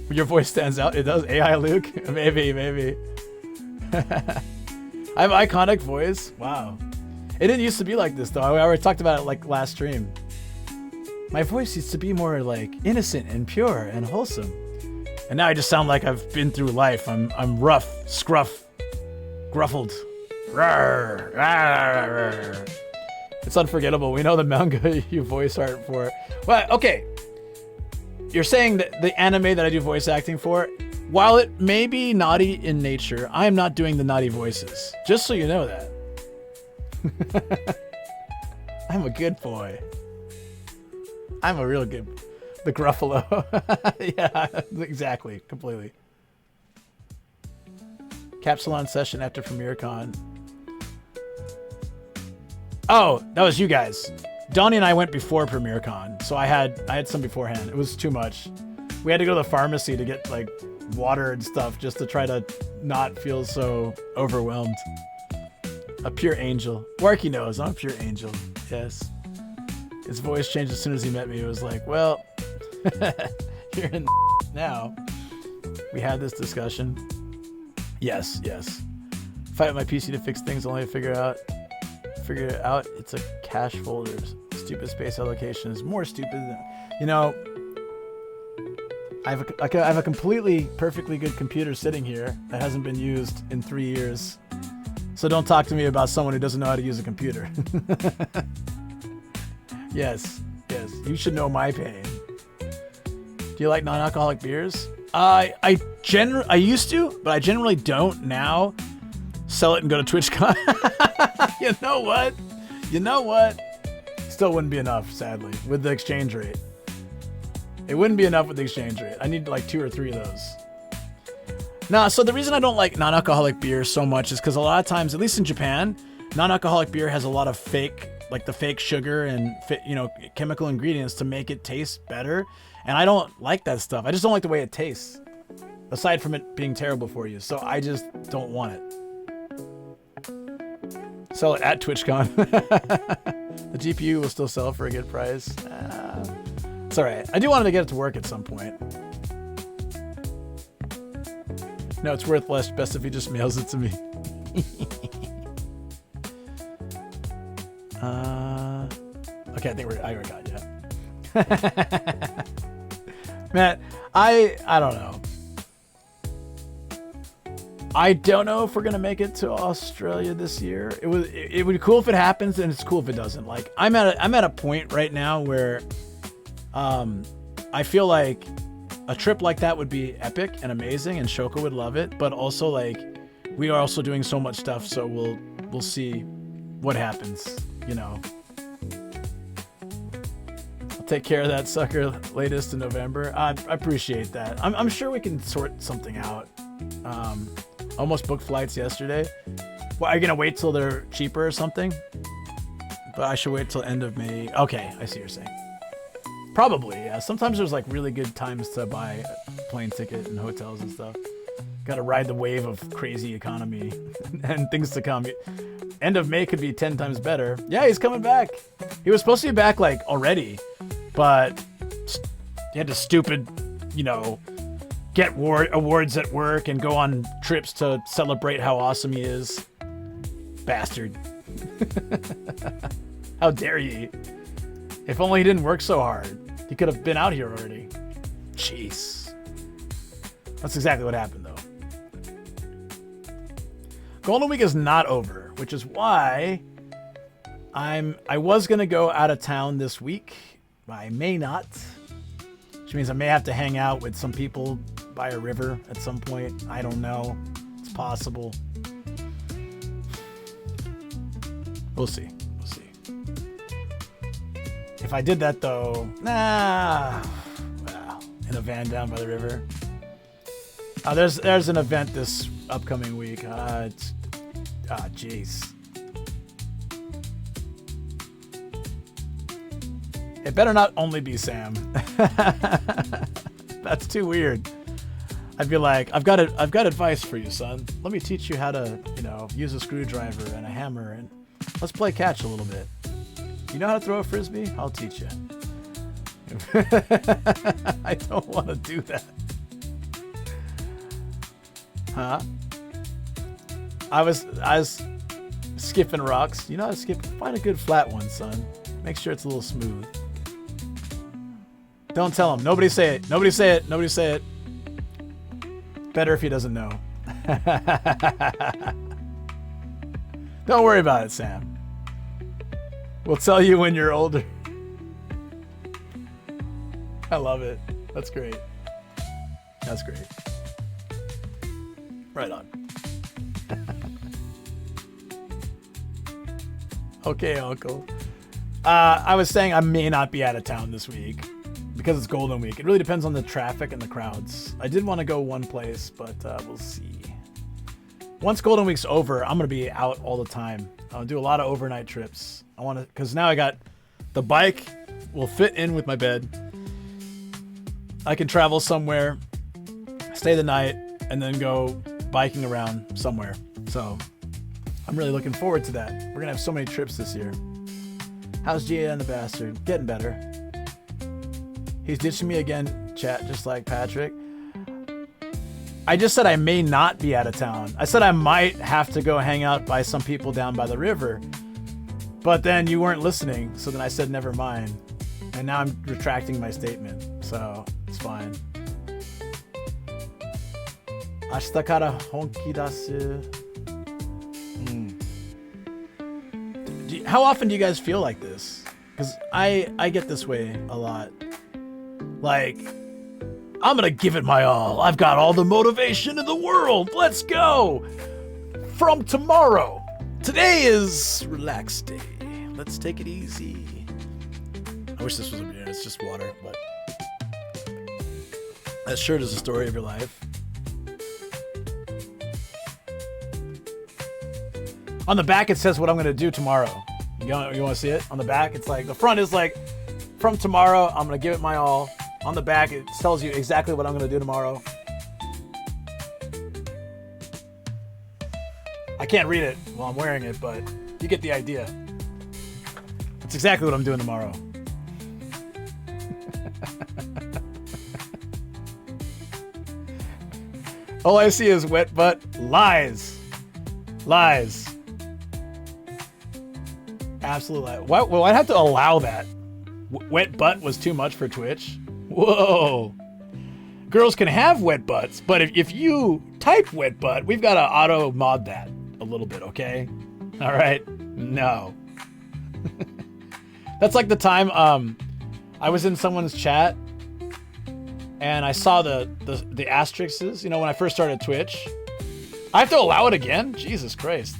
your voice stands out. It does. AI Luke? Maybe. I have iconic voice. Wow. It didn't used to be like this though. I already talked about it like last stream. My voice used to be more like innocent and pure and wholesome. And now I just sound like I've been through life. I'm rough, scruff, gruffled. Rawr, rawr. It's unforgettable. We know the manga you voice art for. Well, okay. You're saying that the anime that I do voice acting for, while it may be naughty in nature, I am not doing the naughty voices. Just so you know that. I'm a good boy. I'm a real good... The Gruffalo. Yeah, exactly. Completely. Capsalon session after PremiereCon. Oh, that was you guys. Donnie and I went before PremiereCon, so I had some beforehand. It was too much. We had to go to the pharmacy to get like water and stuff just to try to not feel so overwhelmed. A pure angel. Warky knows I'm a pure angel. Yes. His voice changed as soon as he met me. It was like, well, you're in now. We had this discussion. Yes, yes. Fight my PC to fix things, only to figure it out. It's a cache folder. Stupid space allocation is more stupid than, you know. I have a completely perfectly good computer sitting here that hasn't been used in 3 years. So don't talk to me about someone who doesn't know how to use a computer. Yes, yes. You should know my pain. Do you like non-alcoholic beers? I used to, but I generally don't now. Sell it and go to TwitchCon. You know what? You know what? Still wouldn't be enough, sadly, with the exchange rate. It wouldn't be enough with the exchange rate. I need like 2 or 3 of those. Nah, so the reason I don't like non-alcoholic beer so much is because a lot of times, at least in Japan, non-alcoholic beer has a lot of fake, like the fake sugar and chemical ingredients to make it taste better. And I don't like that stuff. I just don't like the way it tastes, aside from it being terrible for you. So I just don't want it. Sell it at TwitchCon. The GPU will still sell for a good price. It's all right. I do want to get it to work at some point. No, it's worth less. Best if he just mails it to me. Okay, I think I already got it. Man, I don't know. I don't know if we're gonna make it to Australia this year. It would be cool if it happens, and it's cool if it doesn't. Like I'm at a point right now where I feel like a trip like that would be epic and amazing, and Shoko would love it. But also, like, we are also doing so much stuff, so we'll see what happens. You know, I'll take care of that sucker latest in November. I appreciate that. I'm sure we can sort something out. Almost booked flights yesterday. Well, are you gonna wait till they're cheaper or something? But I should wait till end of May. Okay, I see what you're saying. Probably, yeah. Sometimes there's like really good times to buy a plane ticket and hotels and stuff. Gotta ride the wave of crazy economy and things to come. End of May could be 10 times better. Yeah, he's coming back. He was supposed to be back like already, but he had to stupid, get awards at work and go on trips to celebrate how awesome he is. Bastard. How dare ye? If only he didn't work so hard. He could have been out here already. Jeez. That's exactly what happened, though. Golden Week is not over, which is why I was going to go out of town this week. I may not. Which means I may have to hang out with some people by a river at some point. I don't know. It's possible. We'll see. If I did that though, well, in a van down by the river. There's an event this upcoming week. Jeez. It better not only be Sam. That's too weird. I'd be like, I've got advice for you, son. Let me teach you how to, use a screwdriver and a hammer, and let's play catch a little bit. You know how to throw a frisbee? I'll teach you. I don't want to do that. Huh? I was skipping rocks. You know how to skip? Find a good flat one, son. Make sure it's a little smooth. Don't tell him. Nobody say it. Nobody say it. Nobody say it. Better if he doesn't know. Don't worry about it, Sam. We'll tell you when you're older. I love it. That's great. That's great. Right on. Okay, Uncle. I was saying I may not be out of town this week because it's Golden Week. It really depends on the traffic and the crowds. I did want to go one place, but we'll see. Once Golden Week's over, I'm going to be out all the time. I'll do a lot of overnight trips. I want to, because now I got the bike will fit in with my bed. I can travel somewhere, stay the night, and then go biking around somewhere. So I'm really looking forward to that. We're going to have so many trips this year. How's Gia and the Bastard? Getting better. He's ditching me again, chat, just like Patrick. I just said I may not be out of town. I said I might have to go hang out by some people down by the river. But then you weren't listening, so then I said never mind. And now I'm retracting my statement, so it's fine. Ashita kara honki dasu. How often do you guys feel like this? Because I get this way a lot. Like, I'm gonna give it my all. I've got all the motivation in the world. Let's go. From tomorrow. Today is relax day. Let's take it easy. I wish this was a beer. It's just water, but that shirt is the story of your life. On the back, it says what I'm gonna do tomorrow. You want to see it? On the back, it's like, the front is like, from tomorrow, I'm going to give it my all. On the back, it tells you exactly what I'm going to do tomorrow. I can't read it while I'm wearing it, but you get the idea. It's exactly what I'm doing tomorrow. All I see is wet butt. Lies. Lies. Absolutely. Well, I'd have to allow that. Wet butt was too much for Twitch. Whoa. Girls can have wet butts, but if you type wet butt, we've got to auto mod that a little bit, okay? All right? No. That's like the time I was in someone's chat and I saw the asterisks, you know, when I first started Twitch. I have to allow it again? Jesus Christ.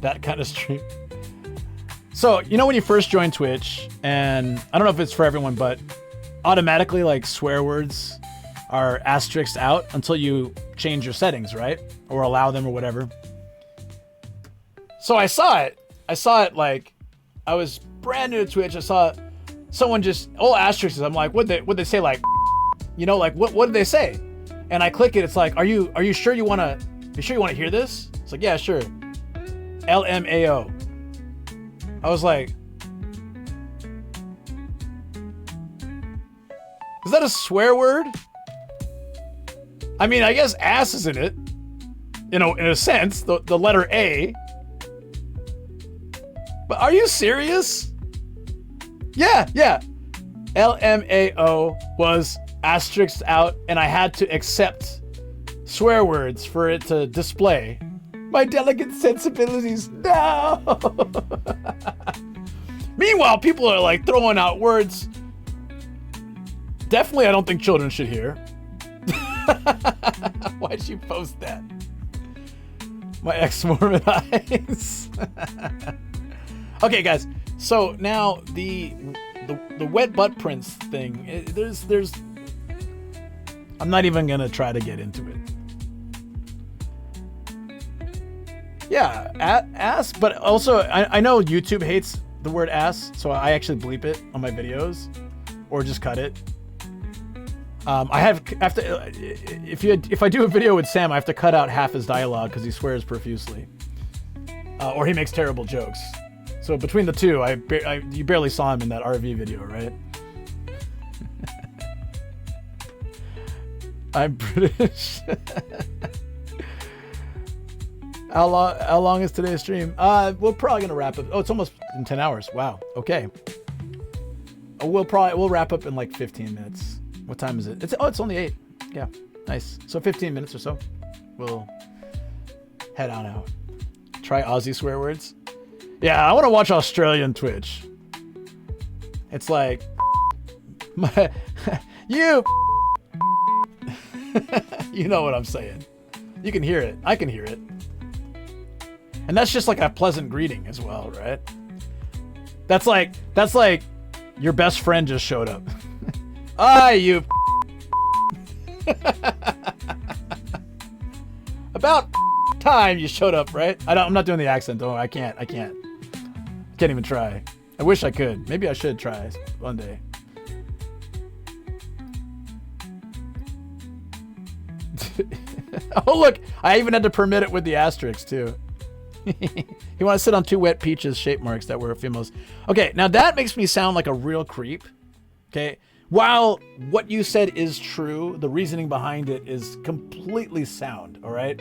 That kind of stream. So, you know when you first join Twitch, and I don't know if it's for everyone, but automatically like swear words are asterisked out until you change your settings, right? Or allow them or whatever. So I saw it like, I was brand new to Twitch. I saw someone just, all asterisks. I'm like, what'd they say? Like, you know, like what did they say? And I click it. It's like, are you sure you want to hear this? It's like, yeah, sure. LMAO. I was like, is that a swear word? I mean, I guess ass is in it. You know, in a sense, the letter A. But are you serious? Yeah. LMAO was asterisked out, and I had to accept swear words for it to display. My delicate sensibilities, no! Meanwhile, people are like throwing out words. Definitely, I don't think children should hear. Why'd you post that? My ex-Mormon eyes. Okay, guys. So now the wet butt prints thing. There's. I'm not even gonna try to get into it. Yeah, ass, but also I know YouTube hates the word ass, so I actually bleep it on my videos, or just cut it. I have to if I do a video with Sam, I have to cut out half his dialogue because he swears profusely, or he makes terrible jokes. So between the two, you barely saw him in that RV video, right? I'm British. How long is today's stream? We're probably gonna wrap up. Oh, it's almost in 10 hours. Wow. Okay. We'll wrap up in like 15 minutes. What time is it? It's only 8. Yeah. Nice. So 15 minutes or so. We'll head on out. Try Aussie swear words. Yeah, I want to watch Australian Twitch. It's like you. You know what I'm saying. You can hear it. I can hear it. And that's just like a pleasant greeting as well, right? That's like your best friend just showed up. You. About time you showed up, right? I'm not doing the accent though. I can't even try. I wish I could. Maybe I should try one day. Oh look, I even had to permit it with the asterisk too. You want to sit on 2 wet peaches shape marks that were females. Okay, now that makes me sound like a real creep. Okay, while what you said is true, the reasoning behind it is completely sound. All right.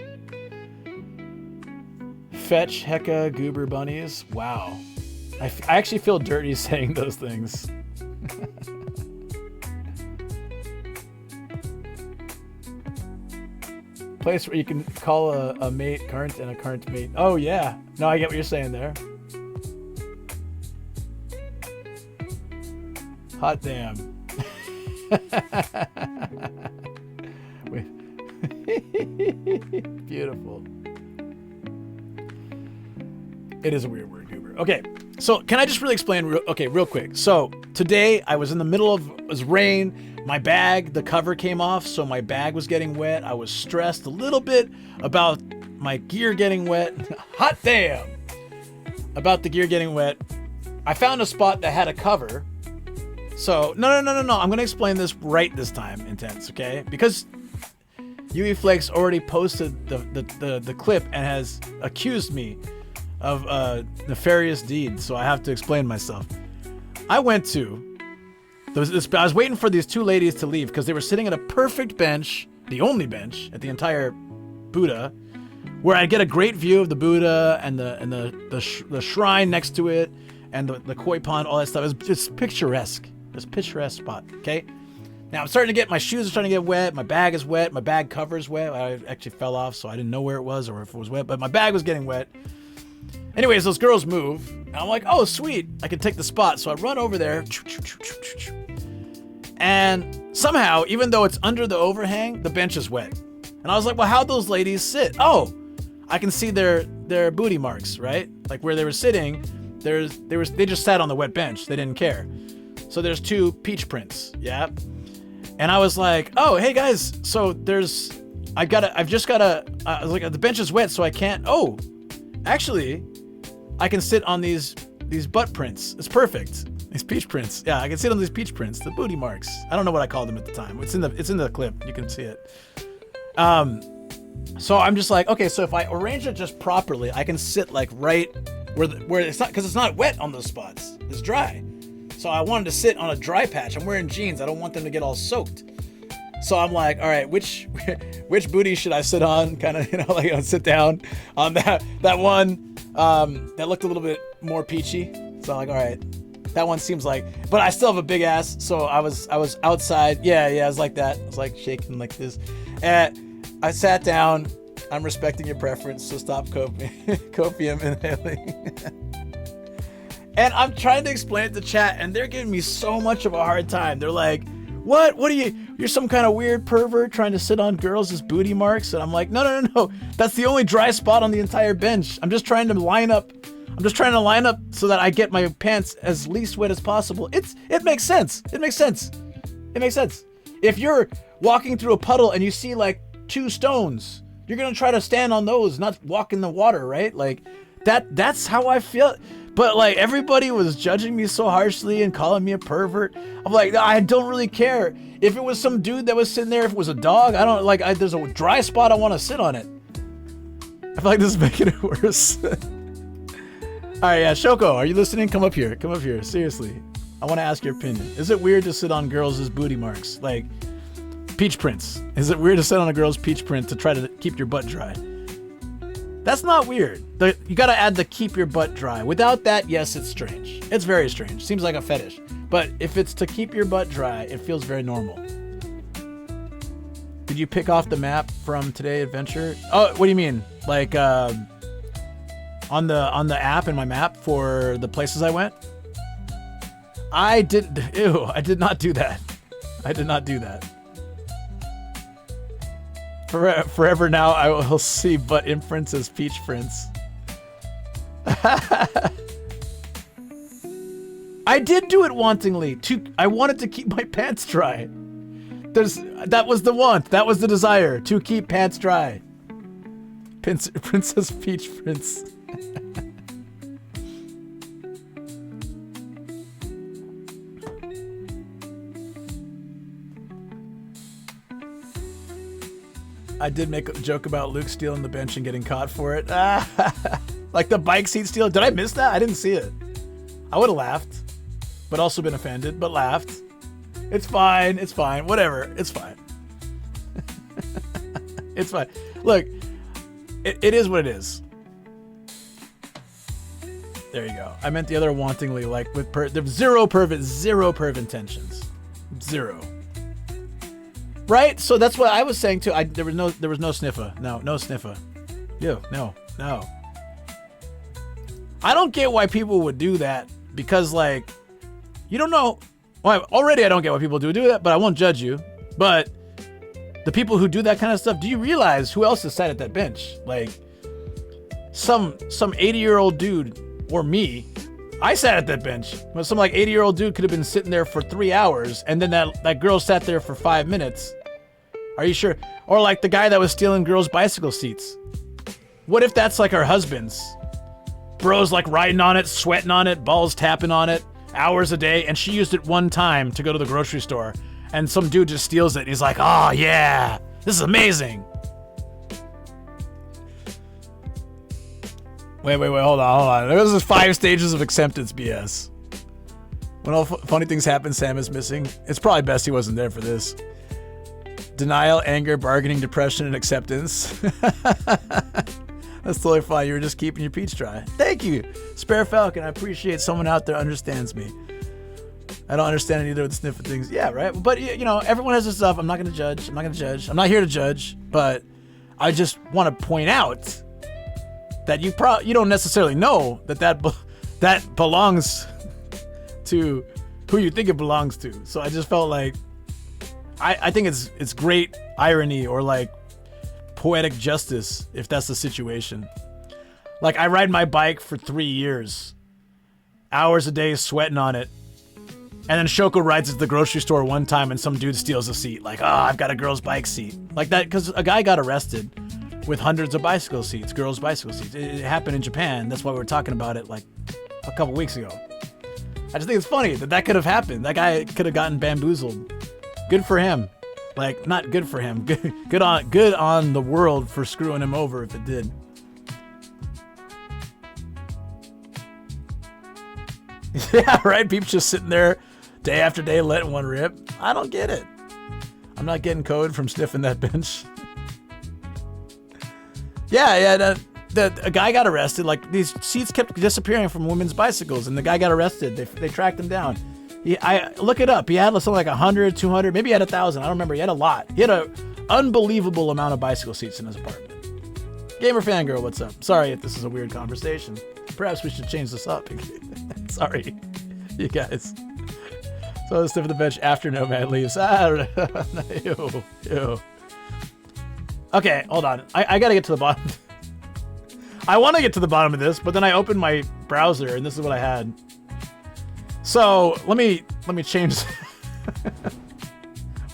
Fetch hecka goober bunnies. Wow, I actually feel dirty saying those things. Place where you can call a mate current and a current mate. Oh yeah. No, I get what you're saying there. Hot damn. Beautiful. It is a weird word, goober. Okay, so can I just really explain real quick. So today I was in the middle of, it was rain. My bag, the cover came off, so my bag was getting wet. I was stressed a little bit about my gear getting wet. Hot damn! About the gear getting wet. I found a spot that had a cover. So, no. I'm going to explain this right this time, Intense, okay? Because UE Flakes already posted the clip and has accused me of nefarious deeds, so I have to explain myself. I was waiting for these 2 ladies to leave because they were sitting at a perfect bench, the only bench at the entire Buddha, where I'd get a great view of the Buddha and the shrine next to it and the koi pond, all that stuff. It was just picturesque. It was a picturesque spot. Okay. Now I'm starting to get, my shoes are starting to get wet. My bag is wet. My bag cover is wet. I actually fell off, so I didn't know where it was or if it was wet, but my bag was getting wet. Anyways, those girls move, and I'm like, oh, sweet, I can take the spot. So I run over there. And somehow, even though it's under the overhang, the bench is wet. And I was like, well, how'd those ladies sit? Oh, I can see their booty marks, right? Like where they were sitting, they just sat on the wet bench. They didn't care. So there's 2 peach prints, yeah? And I was like, oh, hey guys, so I was like, the bench is wet, so I can't, actually, I can sit on these butt prints. It's perfect. These peach prints. Yeah, I can sit on these peach prints, the booty marks. I don't know what I called them at the time. It's in the clip. You can see it. So I'm just like, okay, so if I arrange it just properly, I can sit like right where it's not, because it's not wet on those spots. It's dry. So I wanted to sit on a dry patch. I'm wearing jeans. I don't want them to get all soaked. So I'm like, all right, which booty should I sit on? Kind of, sit down on that one that looked a little bit more peachy. So I'm like, all right. That one seems like, but I still have a big ass, so I was outside. Yeah, I was like that. I was like shaking like this. And I sat down. I'm respecting your preference, so stop copium inhaling. And I'm trying to explain it to chat, and they're giving me so much of a hard time. They're like, what are you're some kind of weird pervert trying to sit on girls' booty marks? And I'm like, no. That's the only dry spot on the entire bench. I'm just trying to line up so that I get my pants as least wet as possible. It makes sense. It makes sense. If you're walking through a puddle and you see like 2 stones, you're going to try to stand on those, not walk in the water, right? Like that's how I feel. But like everybody was judging me so harshly and calling me a pervert. I'm like, I don't really care. If it was some dude that was sitting there, if it was a dog, I don't like, there's a dry spot, I want to sit on it. I feel like this is making it worse. All right, yeah, Shoko, are you listening? Come up here. Seriously, I want to ask your opinion. Is it weird to sit on girls' booty marks, like peach prints? Is it weird to sit on a girl's peach print to try to keep your butt dry? That's not weird. You gotta add the keep your butt dry. Without that, yes, it's strange. It's very strange. Seems like a fetish. But if it's to keep your butt dry, it feels very normal. Did you pick off the map from Today Adventure? Oh, what do you mean? Like on the app in my map for the places I went? I did not do that. I did not do that. Forever now, I will see butt imprints as peach prints. I did do it wantingly. I wanted to keep my pants dry. That was the want. That was the desire, to keep pants dry. Princess Peach Prince. I did make a joke about Luke stealing the bench and getting caught for it. Like the bike seat steal. Did I miss that? I didn't see it. I would have laughed, but also been offended, but laughed. It's fine. It's fine. Whatever. It's fine. It's fine. Look, it is what it is. There you go. I meant the other wantingly, like with there's zero perv intentions. Zero. Right? So that's what I was saying too. There was no sniffer. No sniffer. No. I don't get why people would do that, because like, you don't know. Well, already I don't get why people do that, but I won't judge you. But the people who do that kind of stuff, do you realize who else is sat at that bench? Like some 80-year-old dude or me. I sat at that bench. Well, some like 80-year-old dude could have been sitting there for 3 hours, and then that girl sat there for 5 minutes. Are you sure? Or like the guy that was stealing girls' bicycle seats. What if that's like her husband's? Bro's like riding on it, sweating on it, balls tapping on it, hours a day, and she used it one time to go to the grocery store, and some dude just steals it, and he's like, oh yeah, this is amazing. Wait, hold on. This is 5 stages of acceptance BS. When all funny things happen, Sam is missing. It's probably best he wasn't there for this. Denial, anger, bargaining, depression, and acceptance. That's totally fine. You were just keeping your peach dry. Thank you, Spare Falcon. I appreciate someone out there understands me. I don't understand it either with the sniffing things. Yeah, right? But, you know, everyone has their stuff. I'm not going to judge. I'm not here to judge. But I just want to point out that you don't necessarily know that belongs to who you think it belongs to. So I just felt like I think it's great irony, or like poetic justice, if that's the situation. Like, I ride my bike for 3 years, hours a day sweating on it, and then Shoko rides it to the grocery store one time and some dude steals a seat. Like, I've got a girl's bike seat. Like that, because a guy got arrested with hundreds of bicycle seats, girls' bicycle seats. It happened in Japan. That's why we were talking about it like a couple weeks ago. I just think it's funny that could have happened. That guy could have gotten bamboozled. Good for him. Like, not good for him. Good on the world for screwing him over if it did. Yeah, right? People just sitting there day after day letting one rip. I don't get it. I'm not getting code from sniffing that bench. Yeah. A guy got arrested. Like, these seats kept disappearing from women's bicycles, and the guy got arrested. They tracked him down. I look it up. He had something like 100, 200, maybe he had 1,000. I don't remember. He had a lot. He had an unbelievable amount of bicycle seats in his apartment. Gamer Fangirl, what's up? Sorry if this is a weird conversation. Perhaps we should change this up. Sorry, you guys. So let's stiff the bench after Nomad leaves. Ew. Okay, hold on. I gotta get to the bottom. I want to get to the bottom of this, but then I opened my browser and this is what I had. So let me change.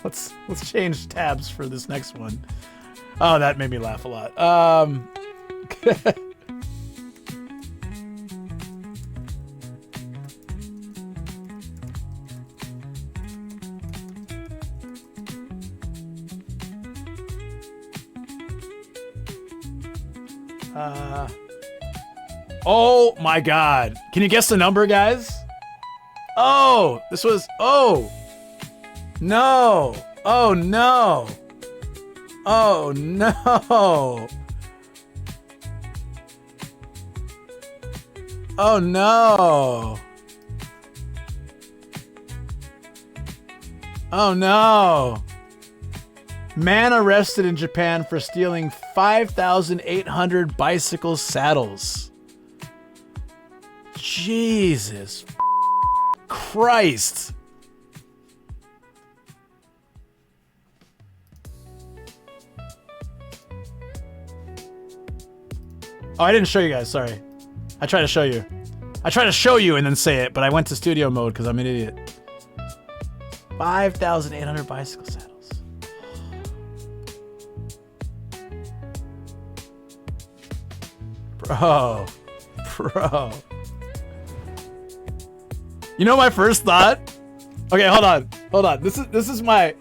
Let's change tabs for this next one. Oh, that made me laugh a lot. Oh my God. Can you guess the number, guys? Oh, this was, no. Oh no. Oh no. Oh no. Man arrested in Japan for stealing 5,800 bicycle saddles. Jesus Christ. Oh, I didn't show you guys, sorry. I tried to show you. I tried to show you and then say it, but I went to studio mode because I'm an idiot. 5,800 bicycle saddles. Bro. You know my first thought? Okay, hold on. This is my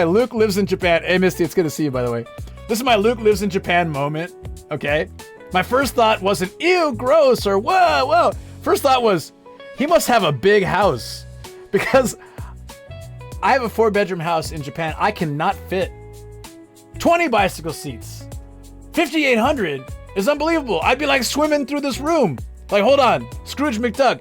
Luke lives in Japan. Hey Misty, it's good to see you, by the way. This is my Luke lives in Japan moment. Okay? My first thought wasn't ew, gross, or whoa. First thought was, he must have a big house. Because I have a 4-bedroom house in Japan. I cannot fit 20 bicycle seats. 5,800 is unbelievable. I'd be like swimming through this room. Like, hold on. Scrooge McDuck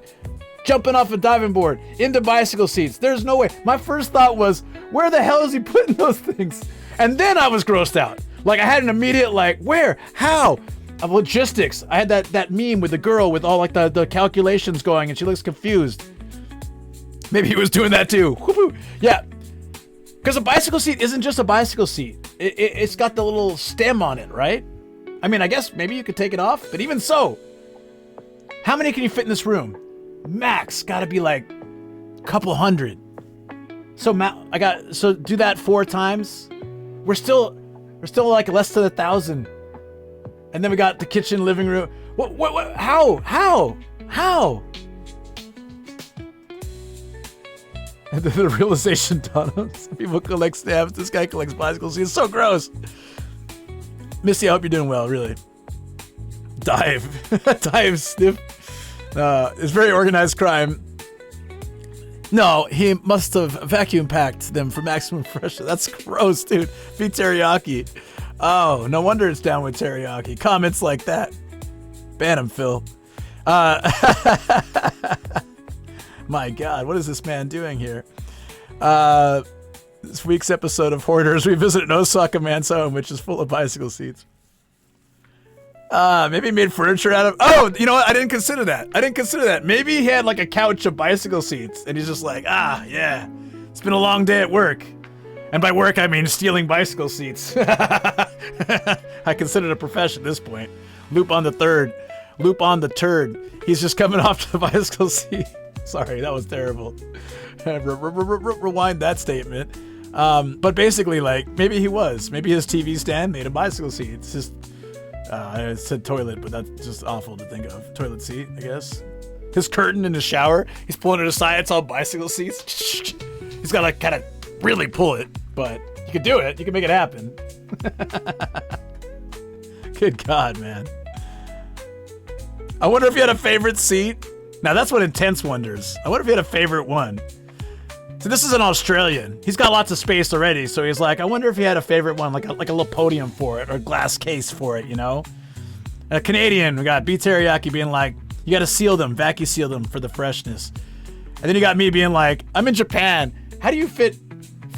jumping off a diving board into bicycle seats. There's no way. My first thought was, where the hell is he putting those things? And then I was grossed out. Like, I had an immediate, like, where? How? Of logistics. I had that meme with the girl with all, like, the calculations going, and she looks confused. Maybe he was doing that too. Woo-hoo. Yeah. Because a bicycle seat isn't just a bicycle seat. It's got the little stem on it, right? I mean, I guess maybe you could take it off, but even so, how many can you fit in this room? Max gotta be like a couple hundred. So do that 4 times. We're still like less than 1,000. And then we got the kitchen, living room. What? How? And then the realization dawned on us. People collect stamps. This guy collects bicycles. It's so gross. Missy, I hope you're doing well, really. Dive sniff. It's very organized crime. No, he must have vacuum packed them for maximum freshness. That's gross, dude. Beef teriyaki. Oh, no wonder it's down with teriyaki. Comments like that. Ban him, Phil. My God, what is this man doing here? This week's episode of Hoarders, we visit an Osaka man's home, which is full of bicycle seats. Maybe he made furniture out of... Oh, you know what? I didn't consider that. Maybe he had like a couch of bicycle seats, and he's just like, yeah, it's been a long day at work. And by work, I mean stealing bicycle seats. I consider it a profession at this point. Loop on the turd. He's just coming off to the bicycle seat. Sorry, that was terrible. Rewind that statement. But basically, like, maybe he was. Maybe his TV stand made a bicycle seat. It's just, I said toilet, but that's just awful to think of. Toilet seat, I guess. His curtain in his shower, he's pulling it aside. It's all bicycle seats. He's got to kind of really pull it, but you could do it. You can make it happen. Good God, man. I wonder if you had a favorite seat. Now that's what Intense wonders. I wonder if he had a favorite one. So this is an Australian. He's got lots of space already, so he's like, I wonder if he had a favorite one, like a little podium for it, or a glass case for it, you know? A Canadian, we got B Teriyaki being like, you gotta seal them, vacuum seal them for the freshness. And then you got me being like, I'm in Japan. How do you fit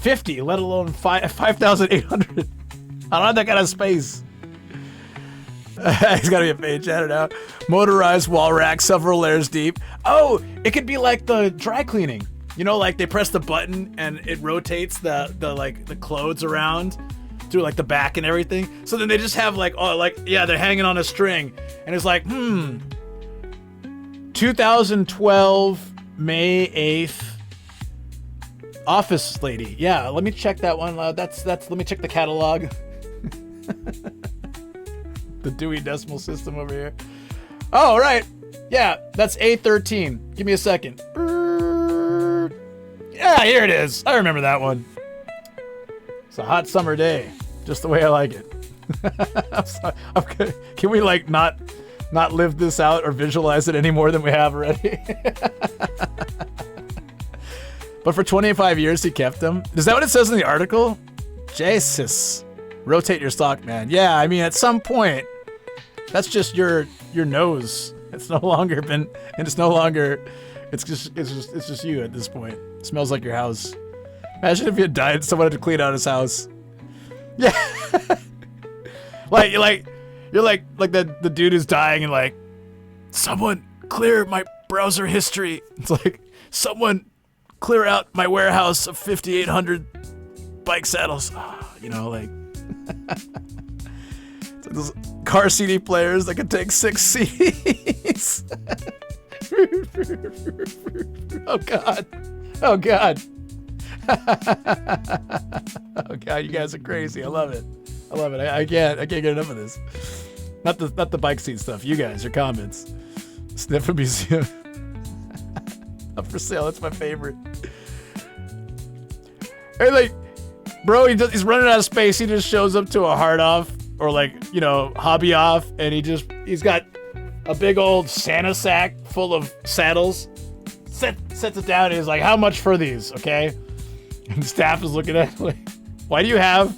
50, let alone 5,800? I don't have that kind of space. He's got to be a page, I don't know. Motorized wall rack, several layers deep. Oh, it could be like the dry cleaning. You know, like they press the button and it rotates the clothes around through like the back and everything. So then they just have like, they're hanging on a string. And it's like, 2012, May 8th, office lady. Yeah, let me check that one. Let me check the catalog. The Dewey Decimal System over here. Oh, right. Yeah, that's A13. Give me a second. Yeah, here it is. I remember that one. It's a hot summer day. Just the way I like it. I'm sorry. Okay. Can we like not live this out or visualize it any more than we have already? But for 25 years he kept them. Is that what it says in the article? Jesus. Rotate your stock, man. Yeah, I mean, at some point, that's just your nose It's no longer been, and it's no longer. It's just you at this point. It smells like your house. Imagine if you had died, someone had to clean out his house. Yeah. you're like the dude who's dying and like, someone clear my browser history. It's like, someone clear out my warehouse of 5,800 bike saddles. You know, like, it's like those car CD players that can take 6 CDs. Oh God. Oh God. Oh God, you guys are crazy. I love it. I love it. I can't get enough of this. Not the bike seat stuff. You guys, your comments. Sniffer Museum. Up for sale. That's my favorite. Hey, like, bro, he's running out of space. He just shows up to a hard off or like, you know, hobby off, and he's got a big old Santa sack full of saddles. Sets it down. And he's like, how much for these? Okay. And staff is looking at him like, why do you have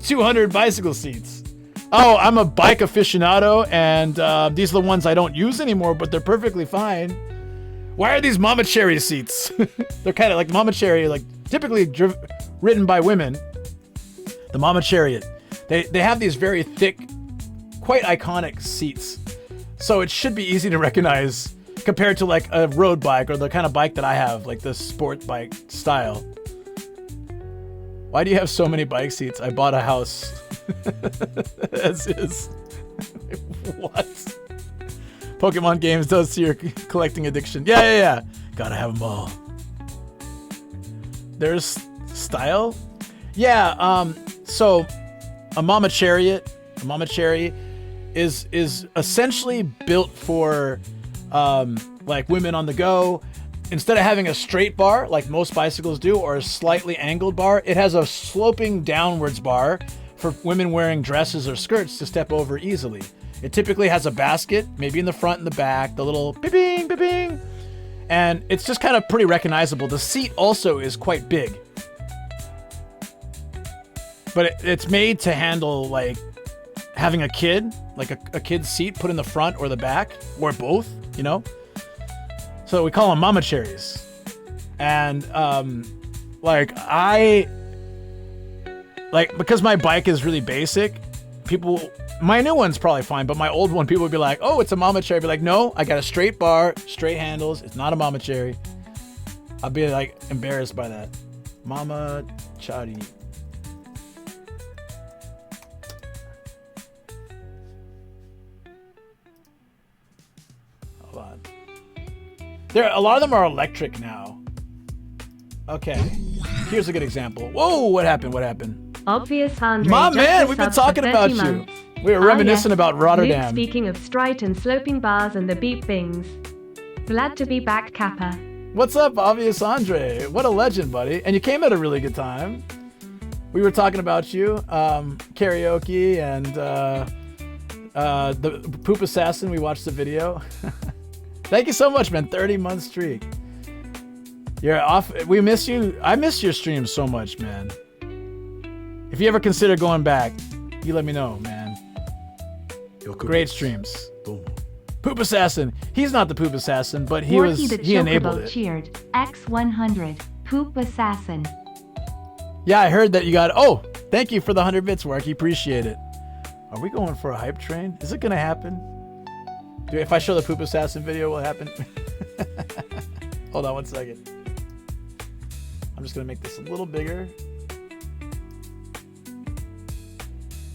200 bicycle seats? Oh, I'm a bike aficionado, and these are the ones I don't use anymore, but they're perfectly fine. Why are these Mama Cherry seats? They're kind of like Mama Cherry, like typically written by women. The Mama Chariot. They have these very thick, quite iconic seats. So it should be easy to recognize compared to like a road bike or the kind of bike that I have, like the sport bike style. Why do you have so many bike seats? I bought a house. As is. What? Pokemon games does to your collecting addiction. Yeah. Gotta have them all. There's style? Yeah, so a Mama Cherry is essentially built for like women on the go. Instead of having a straight bar like most bicycles do or a slightly angled bar, it has a sloping downwards bar for women wearing dresses or skirts to step over easily. It typically has a basket, maybe in the front and the back, the little beep-bing, beep-bing. And it's just kind of pretty recognizable. The seat also is quite big. But it's made to handle like having a kid, like a kid's seat put in the front or the back, or both, you know? So we call them Mama Cherries. And because my bike is really basic, my new one's probably fine, but my old one, people would be like, oh, it's a Mama Cherry. I'd be like, no, I got a straight bar, straight handles. It's not a Mama Cherry. I'd be like embarrassed by that. Mama Cherry. Hold on. A lot of them are electric now. Okay. Here's a good example. Whoa, what happened?
Obvious Andre.
My man, we've been talking about you. We were reminiscent about Rotterdam.
Luke, speaking of straight and sloping bars and the beep bings. Glad to be back, Kappa.
What's up, Obvious Andre? What a legend, buddy. And you came at a really good time. We were talking about you, karaoke, and the Poop Assassin. We watched the video. Thank you so much, man. 30-month streak. You're off. We miss you. I miss your streams so much, man. If you ever consider going back, you let me know, man. Great streams. Poop Assassin. He's not the Poop Assassin, but he enabled it.
Cheered. X100. Poop Assassin.
Yeah, I heard that you got. Oh, thank you for the 100 bits, Warky. Appreciate it. Are we going for a hype train? Is it gonna happen? If I show the Poop Assassin video, will it happen? Hold on 1 second. I'm just gonna make this a little bigger.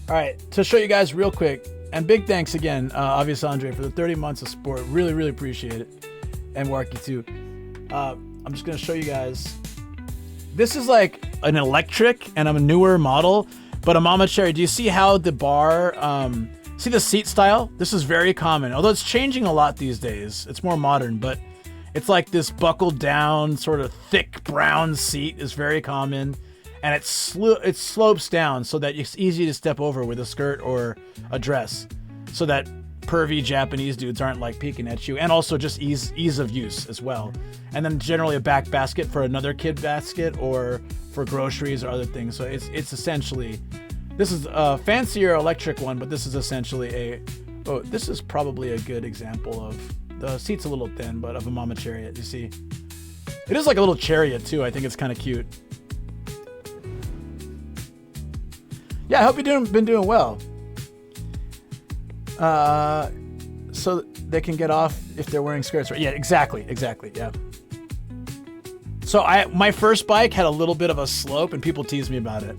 All right, to show you guys real quick, and big thanks again, Obvious Andre, for the 30 months of support. Really, really appreciate it. And Warky too. I'm just gonna show you guys. This is like an electric and a newer model, but a Mama Cherry. Do you see how the bar, see the seat style? This is very common, although it's changing a lot these days. It's more modern, but it's like this buckled down, sort of thick brown seat is very common. And it slopes down so that it's easy to step over with a skirt or a dress, so that pervy Japanese dudes aren't like peeking at you, and also just ease of use as well. And then generally a back basket for another kid basket or for groceries or other things. So it's essentially, this is a fancier electric one, but this is essentially Oh, this is probably a good example of the seat's a little thin, but of a mama chariot. You see, it is like a little chariot too. I think it's kind of cute. Yeah, I hope you've been doing well. So they can get off if they're wearing skirts. Right? Yeah, exactly. Yeah. So my first bike had a little bit of a slope, and people teased me about it.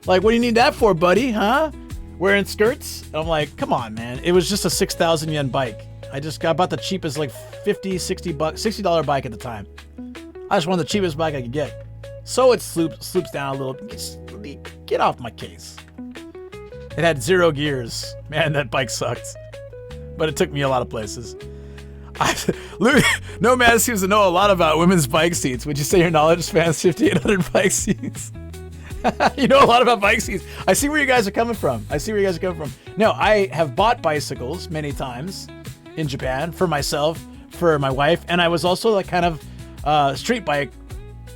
Like, what do you need that for, buddy? Huh? Wearing skirts? And I'm like, come on, man. It was just a 6,000 yen bike. I bought the cheapest, like $60 bike at the time. I just wanted the cheapest bike I could get. So it sloops down a little. Get off my case. It had 0 gears. Man, that bike sucked. But it took me a lot of places. Nomad seems to know a lot about women's bike seats. Would you say your knowledge spans 5,800 bike seats? You know a lot about bike seats. I see where you guys are coming from. No, I have bought bicycles many times in Japan for myself, for my wife, and I was also like kind of street bike.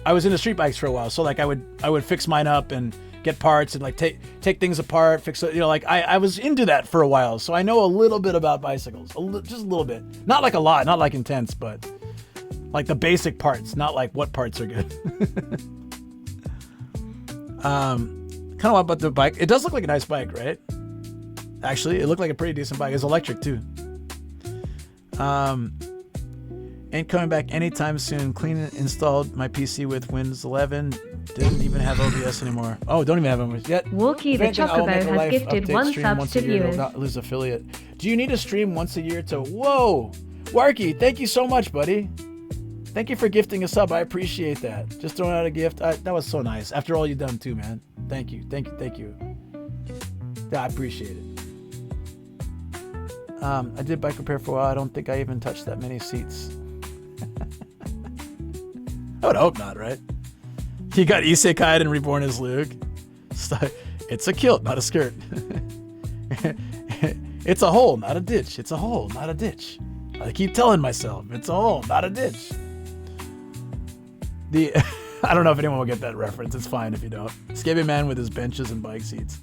I was into street bikes for a while, so like I would fix mine up and get parts and like take things apart, fix it. You know, like I was into that for a while, so I know a little bit about bicycles, just a little bit. Not like a lot, not like intense, but like the basic parts, not like what parts are good. Kind of about the bike. It does look like a nice bike, right? Actually, it looked like a pretty decent bike. It's electric too. Ain't coming back anytime soon. Clean and installed my PC with Windows 11. Didn't even have OBS anymore. Oh, don't even have OBS yet.
Walkie the Chocobo has gifted 1 sub to viewers.
Not lose affiliate. Do you need to stream once a year to... Whoa! Warky, thank you so much, buddy. Thank you for gifting a sub. I appreciate that. Just throwing out a gift. That was so nice. After all you've done too, man. Thank you. Yeah, I appreciate it. I did bike repair for a while. I don't think I even touched that many seats. I would hope not, right? He got isekai'd and reborn as Luke. It's a kilt, not a skirt. It's a hole, not a ditch. It's a hole, not a ditch. I keep telling myself, it's a hole, not a ditch. I don't know if anyone will get that reference. It's fine if you don't. Scabby man with his benches and bike seats.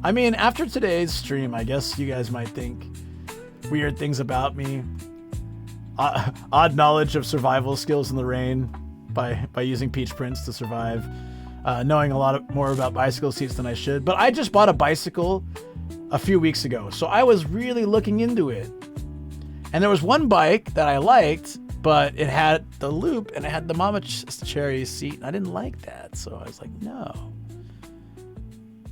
I mean, after today's stream, I guess you guys might think weird things about me. Odd knowledge of survival skills in the rain by using peach prints to survive. Knowing a lot more about bicycle seats than I should. But I just bought a bicycle a few weeks ago, so I was really looking into it. And there was one bike that I liked, but it had the loop and it had the mama cherry seat. And I didn't like that, so I was like, no.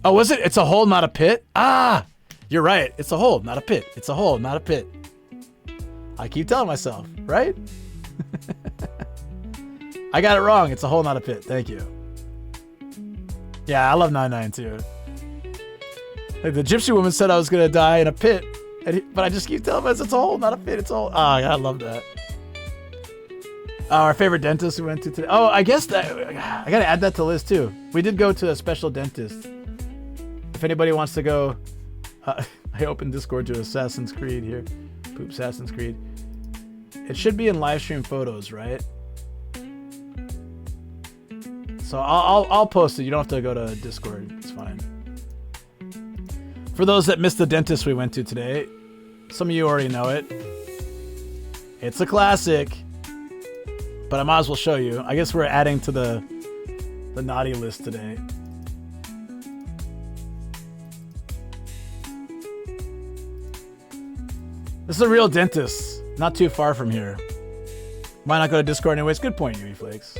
Oh, was it? It's a hole, not a pit? Ah, you're right. It's a hole, not a pit. It's a hole, not a pit. I keep telling myself, right? I got it wrong. It's a hole, not a pit. Thank you. Yeah, I love 99 too. Like the gypsy woman said I was going to die in a pit, but I just keep telling myself it's a hole, not a pit. It's a hole. Oh, I love that. Our favorite dentist we went to today. Oh, I guess that I got to add that to the list too. We did go to a special dentist. If anybody wants to go, I opened Discord to Assassin's Creed here. Poop Assassin's Creed. It should be in live stream photos, right? So I'll post it. You don't have to go to Discord. It's fine. For those that missed the dentist we went to today, some of you already know it. It's a classic, but I might as well show you. I guess we're adding to the naughty list today. This is a real dentist, not too far from here. Why not go to Discord anyways? Good point, Yui Flakes.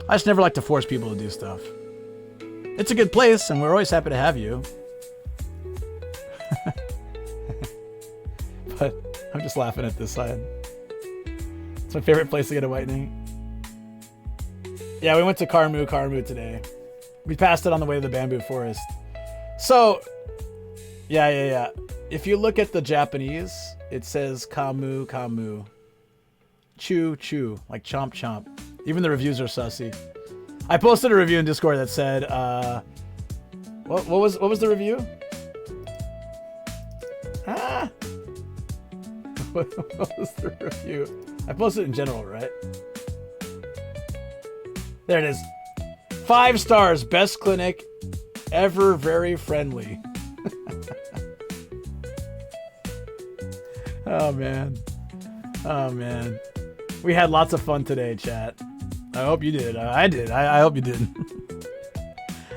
I just never like to force people to do stuff. It's a good place, and we're always happy to have you. But I'm just laughing at this side. It's my favorite place to get a whitening. Yeah, we went to Karmu today. We passed it on the way to the bamboo forest. So, yeah. If you look at the Japanese, it says Kamu Kamu. Chew chew, like chomp chomp. Even the reviews are sussy. I posted a review in Discord that said, what was the review? What was the review? I posted it in general, right? There it is. 5 stars, best clinic ever, very friendly. Oh man. Oh man. We had lots of fun today, chat. I hope you did. I did. I hope you did.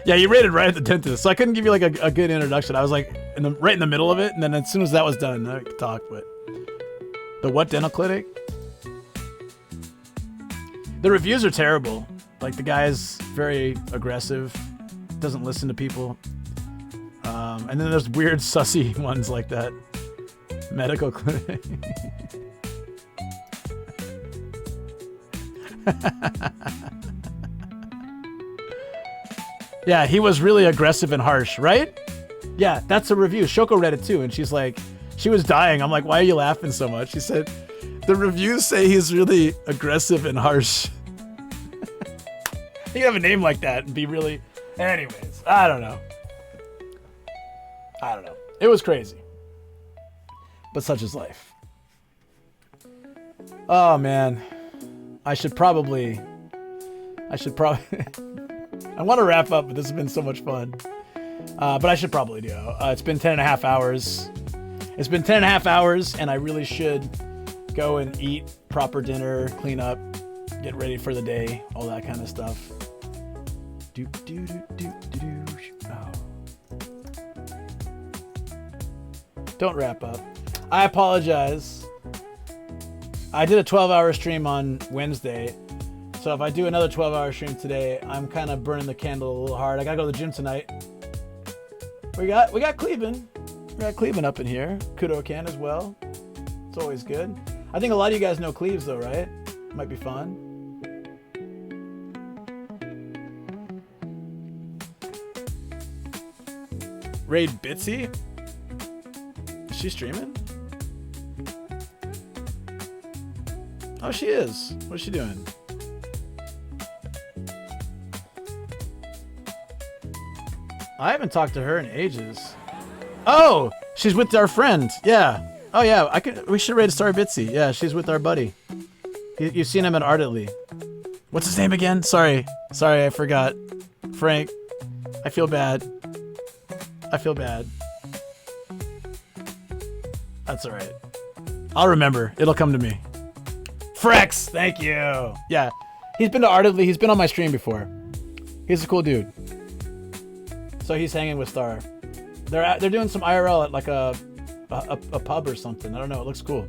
Yeah, you rated right at the dentist, so I couldn't give you like a good introduction. I was like right in the middle of it, and then as soon as that was done, I could talk. But the what dental clinic? The reviews are terrible. Like the guy's very aggressive, doesn't listen to people. And then there's weird sussy ones like that. Medical clinic. Yeah, he was really aggressive and harsh, right? Yeah, that's a review. Shoko read it too, and she's like, she was dying. I'm like, why are you laughing so much? She said, the reviews say he's really aggressive and harsh. You have a name like that and be really... Anyways, I don't know. It was crazy. But such is life. Oh, man. I should probably... I want to wrap up, but this has been so much fun. But I should probably do. It's been 10 and a half hours. It's been 10 and a half hours, and I really should go and eat proper dinner, clean up, get ready for the day, all that kind of stuff. Oh. Don't wrap up. I apologize. I did a 12-hour stream on Wednesday. So if I do another 12-hour stream today, I'm kind of burning the candle a little hard. I gotta go to the gym tonight. We got Cleveland. We got Cleveland up in here. Kudo-kan as well. It's always good. I think a lot of you guys know Cleves though, right? Might be fun. Raid Bitsy? Is she streaming? Oh, she is. What's she doing? I haven't talked to her in ages. Oh, she's with our friend. Yeah. Oh yeah, we should raid Star Bitsy. Yeah, she's with our buddy. You've seen him at Ardently. What's his name again? Sorry, I forgot. Frank. I feel bad. That's all right. I'll remember. It'll come to me. Frex, thank you. Yeah, he's been to Ardently. He's been on my stream before. He's a cool dude. So he's hanging with Star. They're doing some IRL at like a pub or something. I don't know. It looks cool.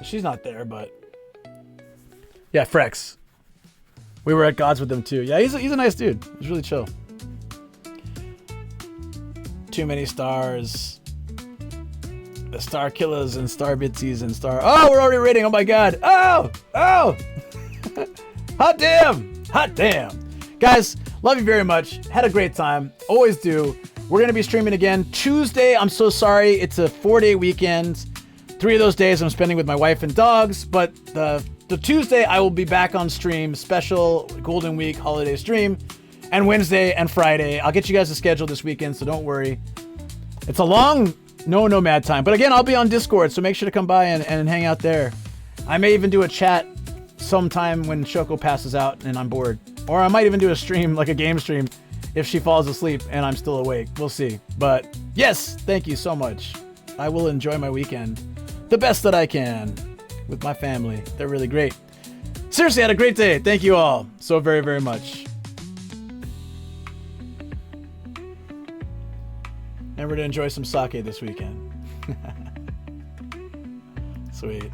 She's not there, but yeah, Frex. We were at Gods with them too. Yeah, he's a nice dude. He's really chill. Too many stars. The Star Killers and Star Bitsies and Star... Oh, we're already rating. Oh my god. Oh! Hot damn. Guys, love you very much. Had a great time. Always do. We're going to be streaming again Tuesday. I'm so sorry. It's a 4-day weekend. 3 of those days I'm spending with my wife and dogs. But the Tuesday I will be back on stream. Special Golden Week holiday stream. And Wednesday and Friday. I'll get you guys a schedule this weekend, so don't worry. It's a long... No nomad time. But again, I'll be on Discord, so make sure to come by and hang out there. I may even do a chat sometime when Shoko passes out and I'm bored. Or I might even do a stream, like a game stream, if she falls asleep and I'm still awake. We'll see. But yes, thank you so much. I will enjoy my weekend the best that I can with my family. They're really great. Seriously, I had a great day. Thank you all so very, very much. And we're going to enjoy some sake this weekend. Sweet.